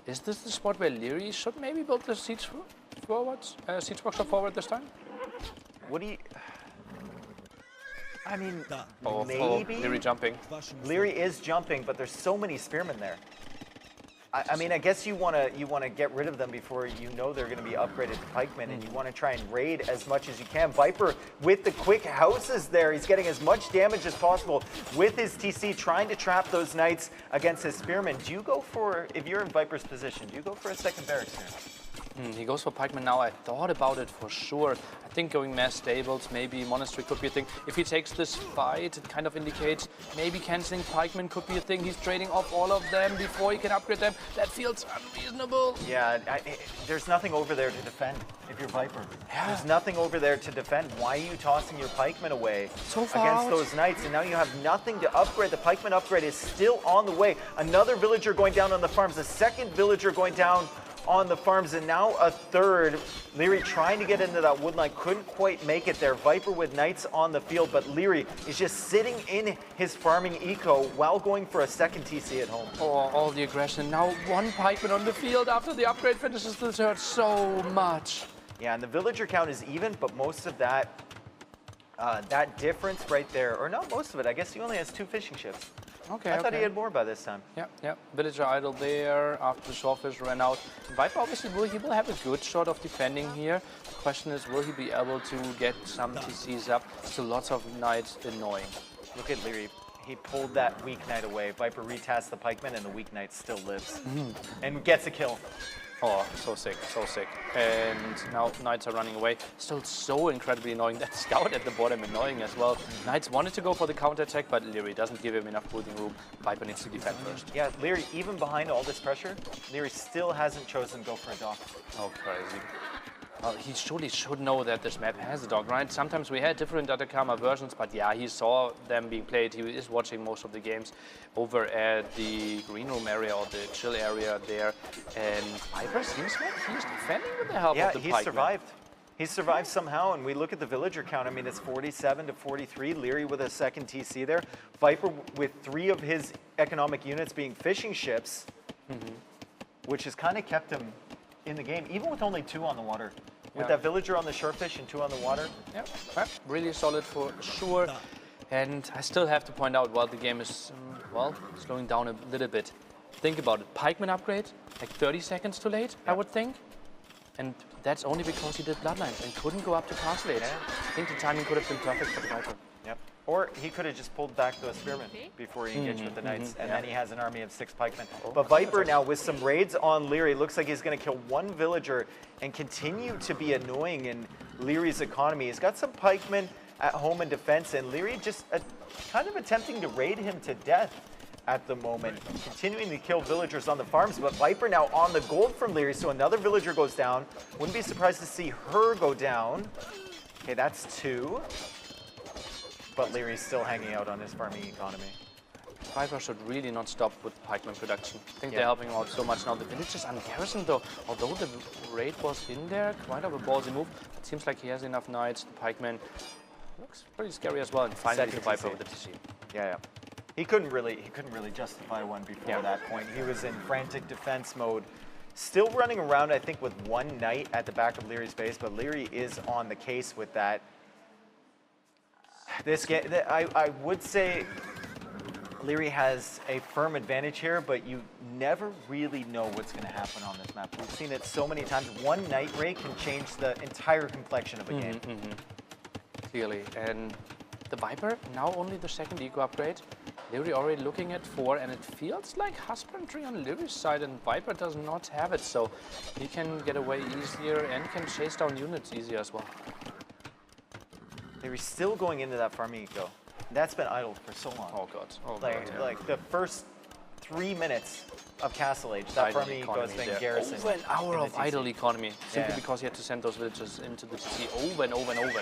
Is this the spot where Liereyy should maybe build the siege workshop forward this time? What do you... I mean, maybe? Liereyy jumping. Liereyy is jumping, but there's so many spearmen there. I mean, I guess you want to get rid of them before you know they're going to be upgraded to pikemen, and you want to try and raid as much as you can. Viper with the quick houses there. He's getting as much damage as possible with his TC, trying to trap those knights against his spearmen. Do you go for, if you're in Viper's position, do you go for a second barracks here? He goes for pikemen now. I thought about it for sure. I think going mass stables, maybe monastery could be a thing. If he takes this fight, it kind of indicates maybe canceling pikemen could be a thing. He's trading off all of them before he can upgrade them. That feels unreasonable. Yeah, there's nothing over there to defend if you're Viper. Yeah. There's nothing over there to defend. Why are you tossing your pikemen away against those knights? And now you have nothing to upgrade. The pikeman upgrade is still on the way. Another villager going down on the farms. A second villager going down on the farms, and now a third. Liereyy trying to get into that wood line, couldn't quite make it there. Viper with knights on the field, but Liereyy is just sitting in his farming eco while going for a second TC at home. Oh, all the aggression. Now one pikeman on the field after the upgrade finishes the third. So much. Yeah, and the villager count is even, but most of that that difference right there, or not most of it, I guess he only has 2 fishing ships. Okay, I thought he had more by this time. Yeah. Villager idle there after the swordfish ran out. Viper obviously will have a good shot of defending here. The question is, will he be able to get some TCs up? So lots of knights annoying. Look at Liereyy. He pulled that weak knight away. Viper retasks the pikeman, and the weak knight still lives and gets a kill. Oh, so sick, so sick. And now knights are running away. Still so incredibly annoying. That scout at the bottom annoying as well. Knights wanted to go for the counterattack, but Liereyy doesn't give him enough breathing room. Viper needs to defend first. Yeah, Liereyy, even behind all this pressure, Liereyy still hasn't chosen to go for a DauT. Oh, crazy. He surely should know that this map has a dog, right? Sometimes we had different Atacama versions, but yeah, he saw them being played. He is watching most of the games over at the green room area or the chill area there. And Viper seems like he's defending with the help of the pikeman. Yeah, he survived. He survived somehow, and we look at the villager count. I mean, it's 47 to 43. Liereyy with a second TC there. Viper with 3 of his economic units being fishing ships, which has kind of kept him in the game, even with only 2 on the water. With that villager on the shortfish and 2 on the water. Yep, really solid for sure. And I still have to point out, while the game is, well, slowing down a little bit, think about it. Pikeman upgrade, like 30 seconds too late, I would think. And that's only because he did Bloodlines and couldn't go up to Castle Age. I think the timing could have been perfect for the Viper. Yep. Or he could have just pulled back those spearmen before he engaged with the knights, and then he has an army of 6 pikemen. But Viper now with some raids on Liereyy, looks like he's going to kill 1 villager and continue to be annoying in Lierey's economy. He's got some pikemen at home in defense, and Liereyy just kind of attempting to raid him to death at the moment, continuing to kill villagers on the farms. But Viper now on the gold from Liereyy, so another villager goes down. Wouldn't be surprised to see her go down. Okay, that's 2. But Lierey's still hanging out on his farming economy. Viper should really not stop with pikeman production. I think they're helping out so much now. The village is ungarrisoned though. Although the raid was in there, quite of a ballsy move. It seems like he has enough knights. The pikeman looks pretty scary as well. And finally the Viper with the TC. Yeah. He couldn't really justify one before that point. He was in frantic defense mode. Still running around, I think, with 1 knight at the back of Lierey's base, but Liereyy is on the case with that. This game, I would say Liereyy has a firm advantage here, but you never really know what's going to happen on this map. We've seen it so many times. 1 night raid can change the entire complexion of a game. Clearly, and the Viper, now only the 2nd eco upgrade. Liereyy already looking at 4, and it feels like husbandry on Lierey's side, and Viper does not have it, so he can get away easier and can chase down units easier as well. They were still going into that farming eco. That's been idle for so long. Oh god. Oh Like, god. Yeah. like the first 3 minutes of Castle Age, that Idle farming eco has economy been there. garrisoned. Over an hour in the of TC. idle economy, simply Yeah. because he had to send those villagers into the TC over and over and over.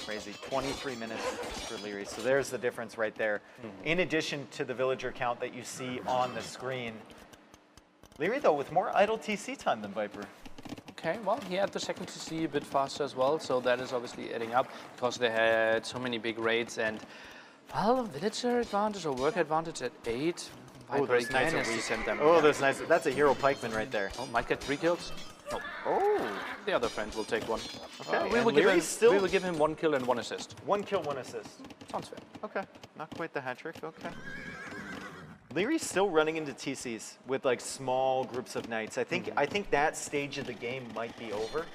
Crazy. 23 minutes for Liereyy. So there's the difference right there. In addition to the villager count that you see on the screen. Liereyy, though, with more idle TC time than Viper. Okay, well, he had the second TC a bit faster as well, so that is obviously adding up because they had so many big raids and, well, villager advantage or worker advantage at 8. Oh, Viper those again knights are has to weak. send them. Oh, yeah. those nice. That's a hero pikeman right there. Oh, might get 3 kills. Oh. The other friend will take 1. Okay, we and will give him. Lierey's still- We will give him 1 kill and 1 assist. 1 kill, 1 assist. Sounds fair. Okay, not quite the hat trick. Okay. Lierey's still running into TCs with like small groups of knights. I think that stage of the game might be over.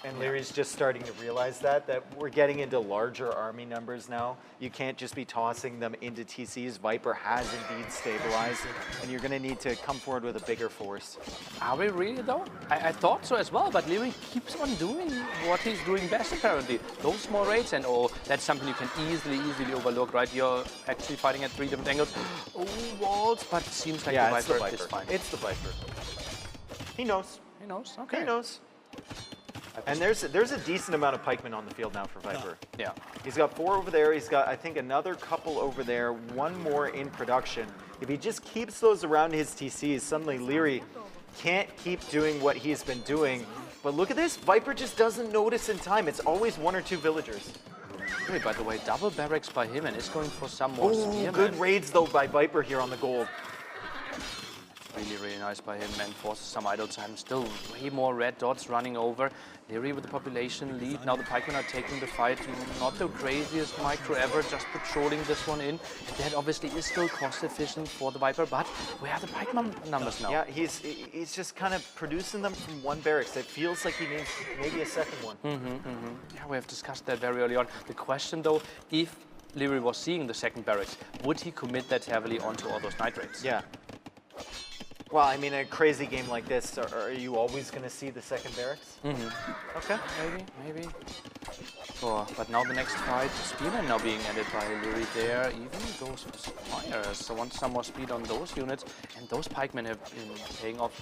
And Lierey's just starting to realize that we're getting into larger army numbers now. You can't just be tossing them into TCs. Viper has indeed stabilized, and you're going to need to come forward with a bigger force. Are we really though? I thought so as well, but Liereyy keeps on doing what he's doing best apparently. Those small raids and that's something you can easily overlook, right? You're actually fighting at 3 different angles. Oh, walls, but it seems like Yeah, the it's the Viper is Viper. fine. It's the Viper. He knows. He knows, okay. He knows. And there's a decent amount of pikemen on the field now for Viper. Yeah. He's got 4 over there. He's got, I think, another couple over there. 1 more in production. If he just keeps those around his TCs, suddenly Liereyy can't keep doing what he's been doing. But look at this. Viper just doesn't notice in time. It's always 1 or 2 villagers. Hey, by the way, double barracks by him and is going for some more Oh, spearmen. good raids, though, by Viper here on the gold. Really nice by him and forces some idle time. Still way more red dots running over. Liereyy with the population lead. Now the pikemen are taking the fight. Not the craziest micro ever, just patrolling this one in. And that obviously is still cost efficient for the Viper, but where are the pikeman numbers now? Yeah, he's just kind of producing them from 1 barracks. It feels like he needs maybe a second one. Yeah, we have discussed that very early on. The question though, if Liereyy was seeing the second barracks, would he commit that heavily onto all those night raids? Yeah. Well, I mean, a crazy game like this, are you always going to see the second barracks? Okay. Maybe. Oh, but now the next fight, Spearman now being added by Liereyy there, even goes for Squires. So want some more speed on those units, and those pikemen have been paying off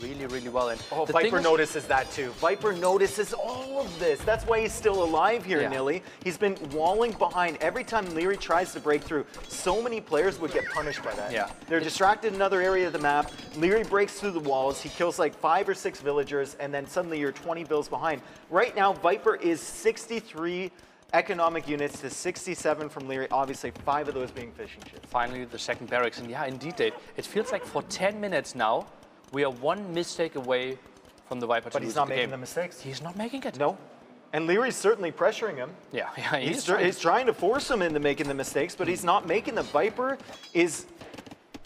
really well. And Oh, the Viper thing is- notices that too. Viper notices all of this. That's why he's still alive here, Yeah. Nilly. He's been walling behind. Every time Liereyy tries to break through, so many players would get punished by that. Yeah. They're distracted in another area of the map. Liereyy breaks through the walls. He kills like 5 or 6 villagers, and then suddenly you're 20 bills behind. Right now, Viper is 63 economic units to 67 from Liereyy. Obviously, 5 of those being fishing ships. Finally, the second barracks, and yeah, indeed, Dave. It feels like for 10 minutes now, we are 1 mistake away from the Viper to But he's lose not the making game. the mistakes. He's not making it. No. And Leary's certainly pressuring him. Yeah, He's trying to force him into making the mistakes, but he's not making them. Viper is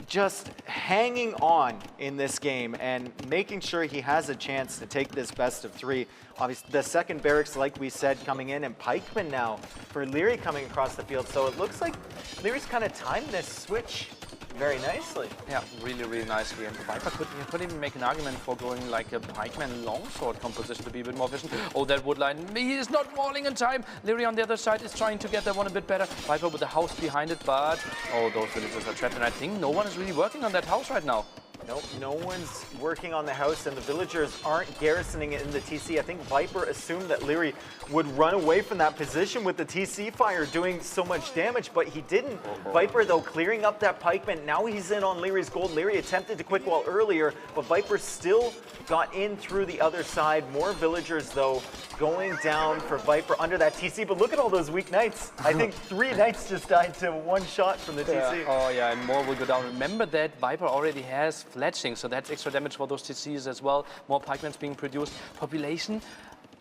just hanging on in this game and making sure he has a chance to take this best of 3. Obviously, the second barracks, like we said, coming in, and pikemen now for Liereyy coming across the field. So it looks like Leary's kind of timed this switch very nicely. Yeah, really nicely. And Viper could even make an argument for going like a pikeman longsword composition to be a bit more efficient. Oh, that wood line. He is not walling in time. Liereyy on the other side is trying to get that one a bit better. Viper with the house behind it, but oh, those villagers are trapped. And I think no one is really working on that house right now. Nope, no one's working on the house, and the villagers aren't garrisoning it in the TC. I think Viper assumed that Liereyy would run away from that position with the TC fire doing so much damage, but he didn't. Viper, though, clearing up that pikeman. Now he's in on Lierey's gold. Liereyy attempted to quick wall earlier, but Viper still got in through the other side. More villagers, though, going down for Viper under that TC. But look at all those weak knights. I think 3 knights just died to 1 shot from the TC. Oh yeah, and more will go down. Remember that Viper already has fletching, so that's extra damage for those TCs as well. More pikemans being produced. Population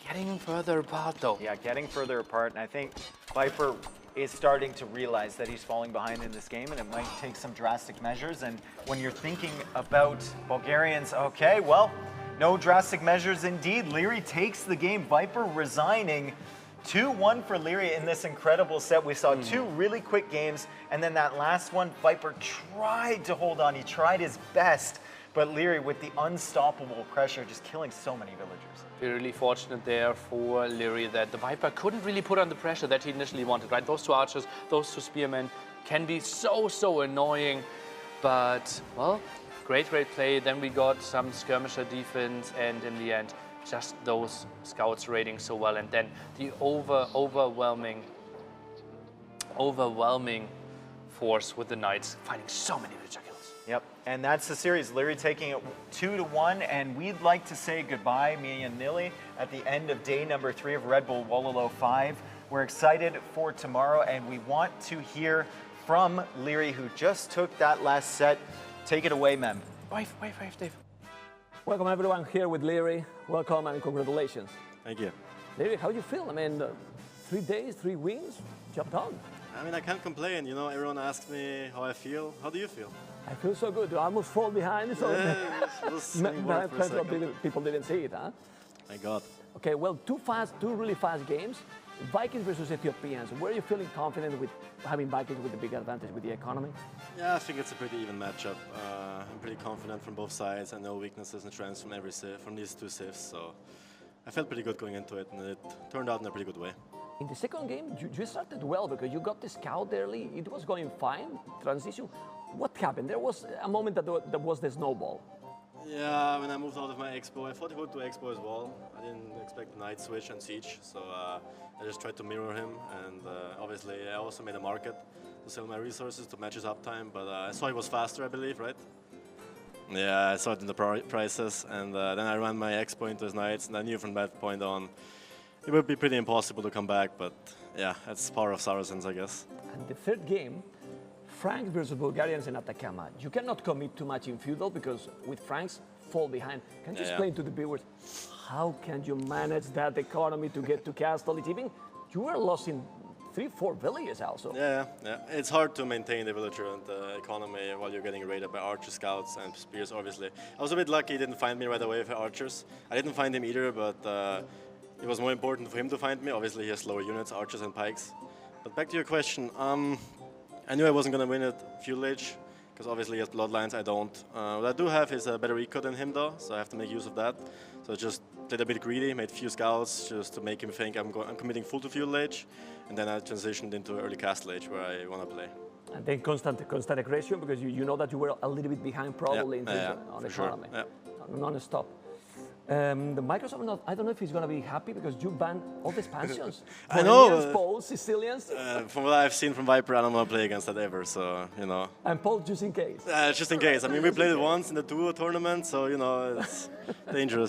getting further apart though. Yeah, getting further apart, and I think Viper is starting to realize that he's falling behind in this game, and it might take some drastic measures. And when you're thinking about Bulgarians, okay, well, no drastic measures indeed. Liereyy takes the game. Viper resigning. 2-1 for Liereyy in this incredible set. We saw 2 really quick games, and then that last one, Viper tried to hold on. He tried his best, But Liereyy, with the unstoppable pressure, just killing so many villagers. We're really fortunate there for Liereyy that the Viper couldn't really put on the pressure that he initially wanted, right? Those two archers, those two spearmen can be so annoying, but, well, great play. Then we got some skirmisher defense, and in the end, just those scouts raiding so well, and then the overwhelming force with the knights, finding so many villager kills. Yep, and that's the series. Liereyy taking it 2-1, and we'd like to say goodbye, me and Nili, at the end of day number 3 of Red Bull Wololo 5. We're excited for tomorrow, and we want to hear from Liereyy, who just took that last set. Take it away, Mem. Wave, Dave. Welcome everyone here with Liereyy. Welcome and congratulations. Thank you. Liereyy, how do you feel? I mean, 3 days, 3 wins, job done. I mean, I can't complain. You know, everyone asks me how I feel. How do you feel? I feel so good. I almost fall behind. So people didn't see it, huh? Thank God. Okay, well, two really fast games. Vikings versus Ethiopians. Were you feeling confident with having Vikings with the big advantage with the economy? Yeah, I think it's a pretty even matchup. I'm pretty confident from both sides. I know weaknesses and strengths from every civ, from these two civs, so I felt pretty good going into it, and it turned out in a pretty good way. In the second game, you started well because you got the scout early. It was going fine. Transition. What happened? There was a moment that there was the snowball. Yeah, when I moved out of my expo, I thought he would do expo as well. I didn't expect night switch and siege, so I just tried to mirror him. And obviously, I also made a market to sell my resources to match his uptime. But I saw he was faster, I believe, right? Yeah, I saw it in the prices, and then I ran my expo into his knights, and I knew from that point on it would be pretty impossible to come back. But yeah, that's power of Saracens, I guess. And the third game, Franks versus Bulgarians in Atacama. You cannot commit too much in feudal because with Franks fall behind. Can you explain to the viewers how can you manage that economy to get to castle? It's even you were lost in 3-4 villages also. Yeah. It's hard to maintain the villager and the economy while you're getting raided by archer scouts and spears. Obviously, I was a bit lucky he didn't find me right away with archers. I didn't find him either, but it was more important for him to find me. Obviously, he has slower units, archers and pikes. But back to your question. I knew I wasn't going to win at Feudal Age, because obviously he has bloodlines, I don't. What I do have is a better eco than him though, so I have to make use of that. So I just played a bit greedy, made few scouts just to make him think I'm committing full to Feudal Age, and then I transitioned into early Castle Age where I want to play. And then constant aggression, because you know that you were a little bit behind probably in terms on economy. Sure. Non-stop. The Microsoft, I don't know if he's going to be happy because you banned all the expansions. I know. Poles, Sicilians. From what I've seen from Viper, I don't want to play against that ever, so, you know. And Paul, just in case. Just in case. I mean, we played it once in the duo tournament, so, you know, it's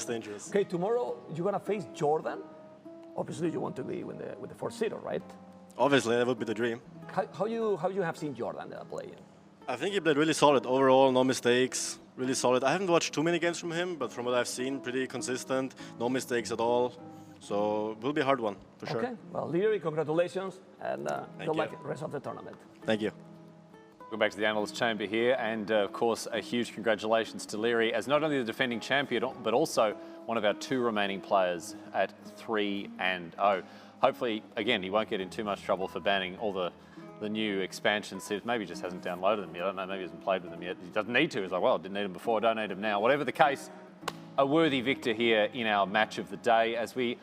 dangerous. Okay, tomorrow you're going to face Jordan. Obviously, you want to be with the 4-0, right? Obviously, that would be the dream. How you have seen Jordan play? I think he played really solid overall, no mistakes, really solid. I haven't watched too many games from him, but from what I've seen, pretty consistent, no mistakes at all. So it will be a hard one, for sure. Okay, well, Liereyy, congratulations, and good luck the rest of the tournament. Thank you. Go back to the analyst chamber here, and of course, a huge congratulations to Liereyy as not only the defending champion, but also one of our 2 remaining players at 3-0. Hopefully, again, he won't get in too much trouble for banning all the new expansion civs. Maybe he just hasn't downloaded them yet. I don't know, maybe he hasn't played with them yet. He doesn't need to. He's like, well, I didn't need them before, don't need them now. Whatever the case, a worthy victor here in our match of the day as we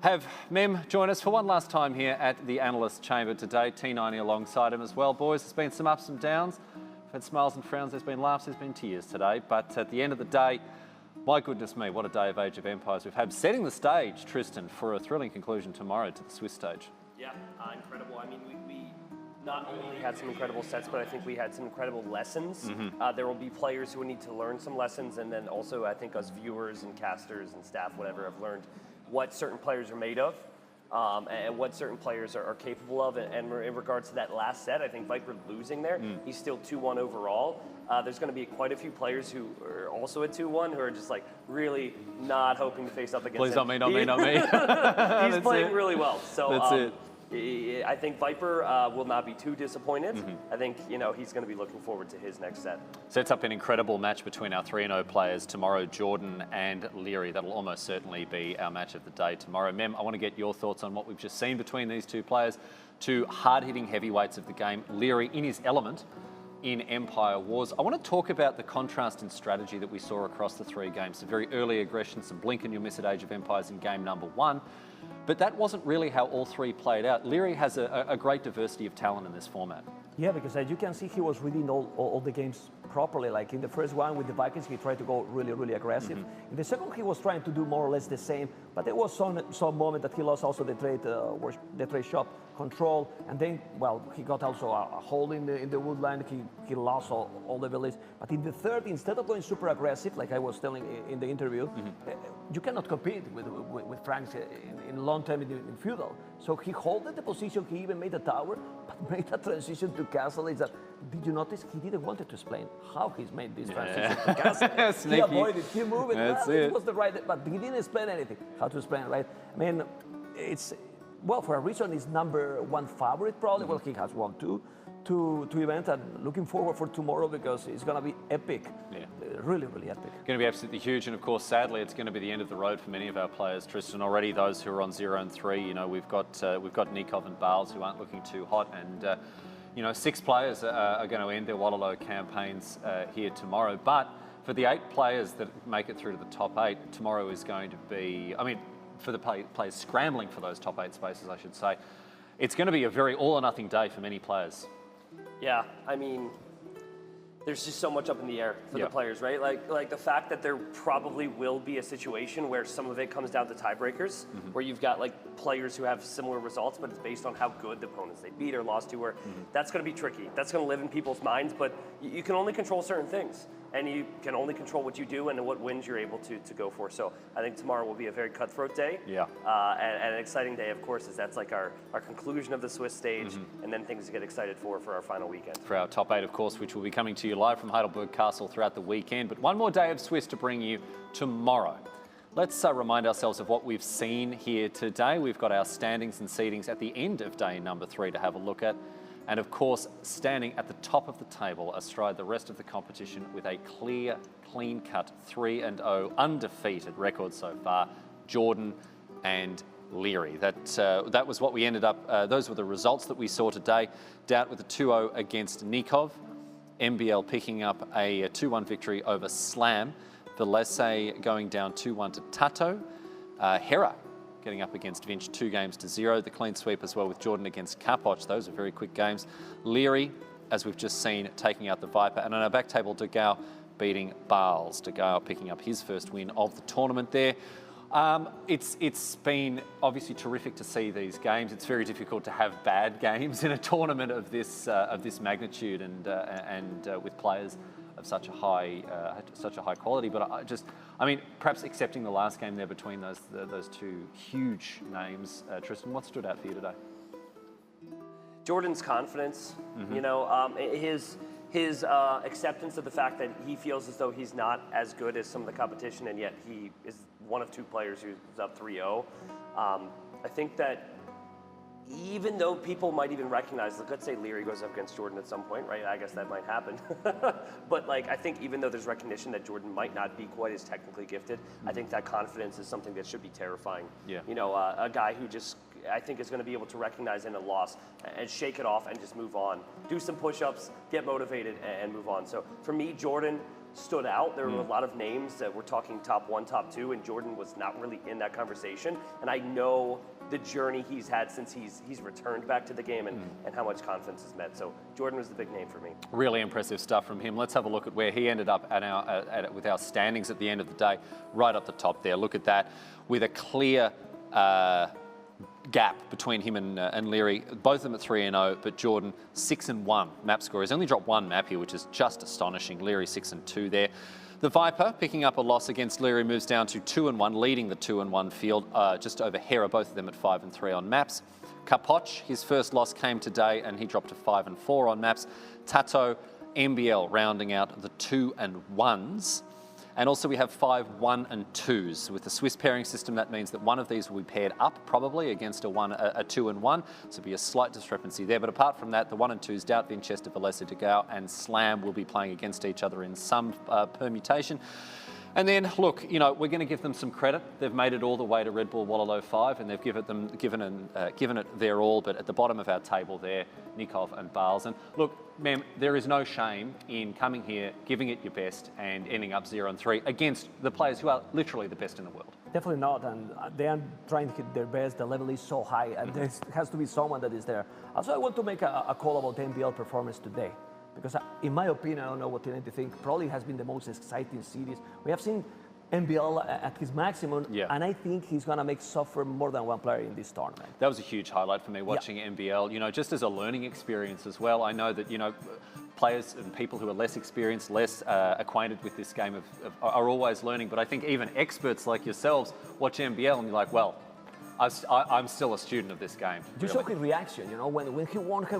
have Mem join us for one last time here at the analyst chamber today. T90 alongside him as well. Boys, there's been some ups and downs. We've had smiles and frowns, there's been laughs, there's been tears today. But at the end of the day, my goodness me, what a day of Age of Empires we've had. Setting the stage, Tristan, for a thrilling conclusion tomorrow to the Swiss stage. Yeah, incredible. I mean, we not only had some incredible sets, but I think we had some incredible lessons. There will be players who need to learn some lessons, and then also I think us viewers and casters and staff, whatever, have learned what certain players are made of and what certain players are capable of. And in regards to that last set, I think Viper losing there, he's still 2-1 overall. There's going to be quite a few players who are also at 2-1 who are just like really not hoping to face up against him. Please, not me, not me, not me. He's playing really well. So that's it. I think Viper will not be too disappointed. I think, you know, he's going to be looking forward to his next set. Sets up an incredible match between our 3-0 players tomorrow, Jordan and Liereyy. That'll almost certainly be our match of the day tomorrow. Mem, I want to get your thoughts on what we've just seen between these 2 players. 2 hard-hitting heavyweights of the game. Liereyy in his element, in Empire Wars. I want to talk about the contrast in strategy that we saw across the 3 games. Some very early aggression, some blink and you'll miss at Age of Empires in game number 1. But that wasn't really how all 3 played out. Liereyy has a great diversity of talent in this format. Yeah, because as you can see, he was reading all the games properly. Like in the first one with the Vikings, he tried to go really, really aggressive. In the second, he was trying to do more or less the same, but there was some moment that he lost also the trade shop control, and then, well, he got also a hole in the woodline. He lost all the Villese. But in the third, instead of going super aggressive, like I was telling in the interview, you cannot compete with Franks in long term in feudal. So he holded the position. He even made a tower, but made a transition to castle. Is that, did you notice he didn't want to explain how he's made this transition to castle? He avoided, he moved it. That's well, it. It was the right, but he didn't explain anything. How to explain, right? I mean, it's, well, for a reason, he's #1 favorite probably. Well, he has won two events, and looking forward for tomorrow because it's going to be epic. Yeah. Really, really epic. Going to be absolutely huge, and of course, sadly, it's going to be the end of the road for many of our players. Tristan, already those who are on 0 and 3, you know, we've got Nicov and Bales who aren't looking too hot, and you know, 6 players are going to end their Wololo campaigns here tomorrow. But for the 8 players that make it through to the top 8, tomorrow is going to be, I mean, for the players scrambling for those top 8 spaces, I should say, it's going to be a very all or nothing day for many players. Yeah, I mean, there's just so much up in the air for the players, right? Like the fact that there probably will be a situation where some of it comes down to tiebreakers, where you've got like players who have similar results, but it's based on how good the opponents they beat or lost to. Or that's going to be tricky. That's going to live in people's minds. But you can only control certain things, and you can only control what you do and what wins you're able to go for. So I think tomorrow will be a very cutthroat day. Yeah. And an exciting day, of course, is that's like our conclusion of the Swiss stage, and then things to get excited for our final weekend. For our top 8, of course, which will be coming to you live from Heidelberg Castle throughout the weekend. But one more day of Swiss to bring you tomorrow. Let's remind ourselves of what we've seen here today. We've got our standings and seedings at the end of day number 3 to have a look at. And of course, standing at the top of the table astride the rest of the competition with a clear, clean-cut 3-0 undefeated record so far, Jordan and Liereyy. That was what we ended up, those were the results that we saw today. DauT with a 2-0 against Nicov. MBL picking up a 2-1 victory over Slam. Villese going down 2-1 to TatoH. Hera getting up against Vinch 2-0. The clean sweep as well with Jordan against Chapoch. Those are very quick games. Liereyy, as we've just seen, taking out TheViper. And on our back table, DauT beating Bales. DauT picking up his first win of the tournament there. It's been obviously terrific to see these games. It's very difficult to have bad games in a tournament of this magnitude and with players of such a high quality. But I mean, perhaps accepting the last game there between those 2 huge names. Tristan, what stood out for you today? Jordan's confidence, you know, his acceptance of the fact that he feels as though he's not as good as some of the competition, and yet he is one of 2 players who's up 3-0. I think that even though people might even recognize, like, let's say Liereyy goes up against Jordan at some point, right? I guess that might happen. But like, I think even though there's recognition that Jordan might not be quite as technically gifted, I think that confidence is something that should be terrifying. Yeah. You know, a guy who just, I think, is going to be able to recognize in a loss and shake it off and just move on. Do some push-ups, get motivated, and move on. So for me, Jordan stood out. There were a lot of names that were talking top 1, top 2, and Jordan was not really in that conversation. And I know the journey he's had since he's returned back to the game and how much confidence has met. So Jordan was the big name for me. Really impressive stuff from him. Let's have a look at where he ended up with our standings at the end of the day. Right up the top there. Look at that. With a clear gap between him and Liereyy, both of them at 3-0, but Jordan 6-1 map score. He's only dropped 1 map here, which is just astonishing. Liereyy 6-2 there. TheViper picking up a loss against Liereyy moves down to 2-1, leading the 2-1 field, just over Hera, both of them at 5-3 on maps. Chapoch, his first loss came today, and he dropped to 5-4 on maps. TatoH, MBL rounding out the 2-1s. And also we have 5 1-2s. With the Swiss pairing system, that means that one of these will be paired up probably against a 2-1. So there'll be a slight discrepancy there. But apart from that, the 1-2s, DauT, Vinchester, Villese, DauT and Slam will be playing against each other in some permutation. And then, look, you know, we're going to give them some credit. They've made it all the way to Red Bull Wololo 5, and they've given it their all. But at the bottom of our table there, Nicov and Bales. And look, Mem, there is no shame in coming here, giving it your best, and ending up 0-3 against the players who are literally the best in the world. Definitely not, and they are trying to hit their best. The level is so high, and there has to be someone that is there. Also, I want to make a call about the NBL performance today. Because in my opinion, I don't know what you think, probably has been the most exciting series. We have seen NBL at his maximum, and I think he's going to make suffer more than one player in this tournament. That was a huge highlight for me watching NBL, you know, just as a learning experience as well. I know that, you know, players and people who are less experienced, less acquainted with this game are always learning, but I think even experts like yourselves watch NBL and you're like, well, I'm still a student of this game. You saw his reaction, you know, when he won, he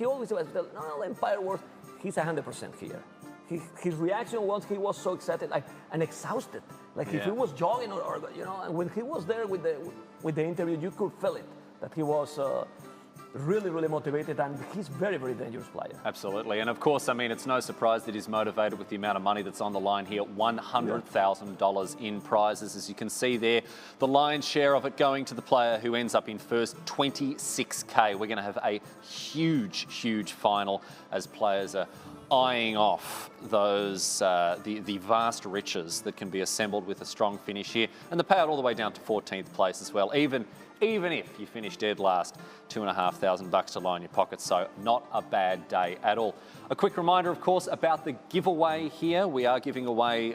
always was, no, Empire Wars, he's 100% here. His reaction once he was so excited and exhausted, like if he was jogging or you know, and when he was there with the interview, you could feel it, that he was really, really motivated, and he's very, very dangerous player. Absolutely, and of course, I mean, it's no surprise that he's motivated with the amount of money that's on the line here, $100,000 in prizes. As you can see there, the lion's share of it going to the player who ends up in first, $26K. We're going to have a huge, huge final as players are eyeing off those the vast riches that can be assembled with a strong finish here, and the payout all the way down to 14th place as well. Even if you finish dead last, $2,500 to lie in your pocket, so not a bad day at all. A quick reminder, of course, about the giveaway here. We are giving away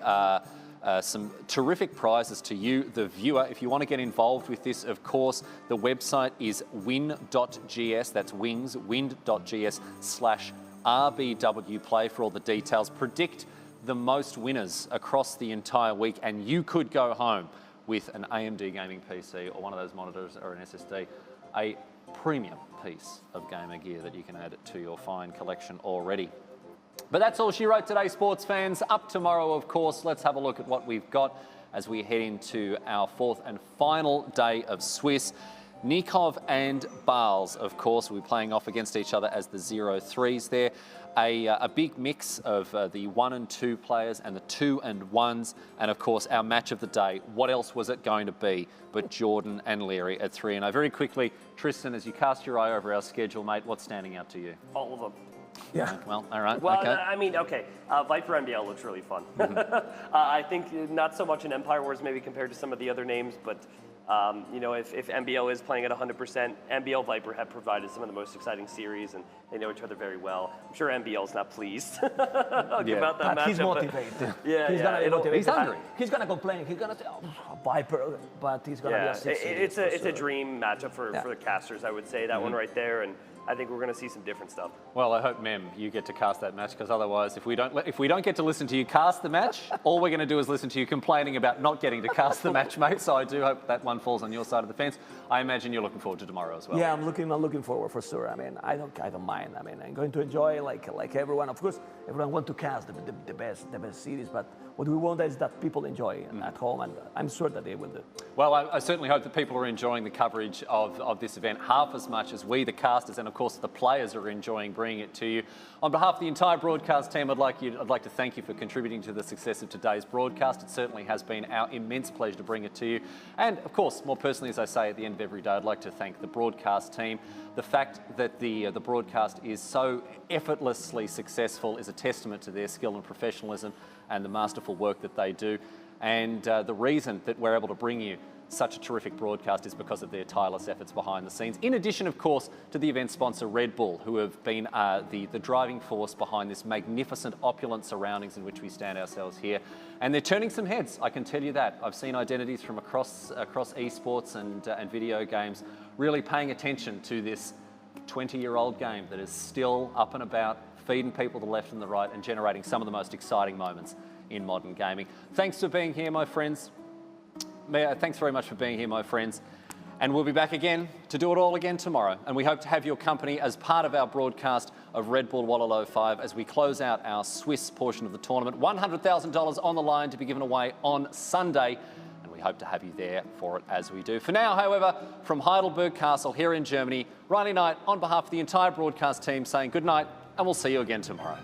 some terrific prizes to you, the viewer. If you want to get involved with this, of course, the website is win.gs, that's wings, win.gs/RBW Play for all the details. Predict the most winners across the entire week, and you could go home with an AMD gaming PC or one of those monitors or an SSD, a premium piece of gamer gear that you can add to your fine collection already. But that's all she wrote today, sports fans. Up tomorrow, of course. Let's have a look at what we've got as we head into our fourth and final day of Swiss. Nicov and Bales, of course, will be playing off against each other as the 0-3s there. A big mix of the 1 and 2 players and the 2 and 1s, and of course our match of the day. What else was it going to be but Jordan and Liereyy at 3-0? Very quickly, Tristan, as you cast your eye over our schedule, mate, what's standing out to you? All of them. Yeah. Well, all right. Well, okay. I mean, okay. Viper NBL looks really fun. I think not so much in Empire Wars maybe compared to some of the other names, but you know, if NBL is playing at 100%, NBL Viper have provided some of the most exciting series, and they know each other very well. I'm sure NBL's not pleased about that matchup. He's motivated. Yeah, he's gonna be motivated. He's hungry. He's gonna complain. He's gonna say, "Oh, Viper," but he's gonna be a 6. It's a dream matchup for the casters, I would say, that one right there, and I think we're going to see some different stuff. Well, I hope, Mem, you get to cast that match, because otherwise, if we don't get to listen to you cast the match, all we're going to do is listen to you complaining about not getting to cast the match, mate. So I do hope that one falls on your side of the fence. I imagine you're looking forward to tomorrow as well. Yeah, I'm looking forward for sure. I mean, I don't mind. I mean, I'm going to enjoy like everyone. Of course, everyone wants to cast the best series, but what we want is that people enjoy at home, and I'm sure that they will do. Well, I certainly hope that people are enjoying the coverage of this event half as much as we, the casters, and of course the players are enjoying bringing it to you. On behalf of the entire broadcast team, I'd like to thank you for contributing to the success of today's broadcast. It certainly has been our immense pleasure to bring it to you. And of course, more personally, as I say at the end of every day, I'd like to thank the broadcast team. The fact that the broadcast is so effortlessly successful is a testament to their skill and professionalism and the masterful work that they do. And the reason that we're able to bring you such a terrific broadcast is because of their tireless efforts behind the scenes. In addition, of course, to the event sponsor Red Bull, who have been the driving force behind this magnificent, opulent surroundings in which we stand ourselves here. And they're turning some heads, I can tell you that. I've seen identities from across esports and video games really paying attention to this 20-year-old game that is still up and about, feeding people to the left and the right and generating some of the most exciting moments in modern gaming. Thanks for being here, my friends. Thanks very much for being here, my friends. And we'll be back again to do it all again tomorrow. And we hope to have your company as part of our broadcast of Red Bull Wololo 5 as we close out our Swiss portion of the tournament. $100,000 on the line to be given away on Sunday. And we hope to have you there for it as we do. For now, however, from Heidelberg Castle here in Germany, Riley Knight, on behalf of the entire broadcast team, saying good night, and we'll see you again tomorrow.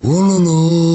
Wololo.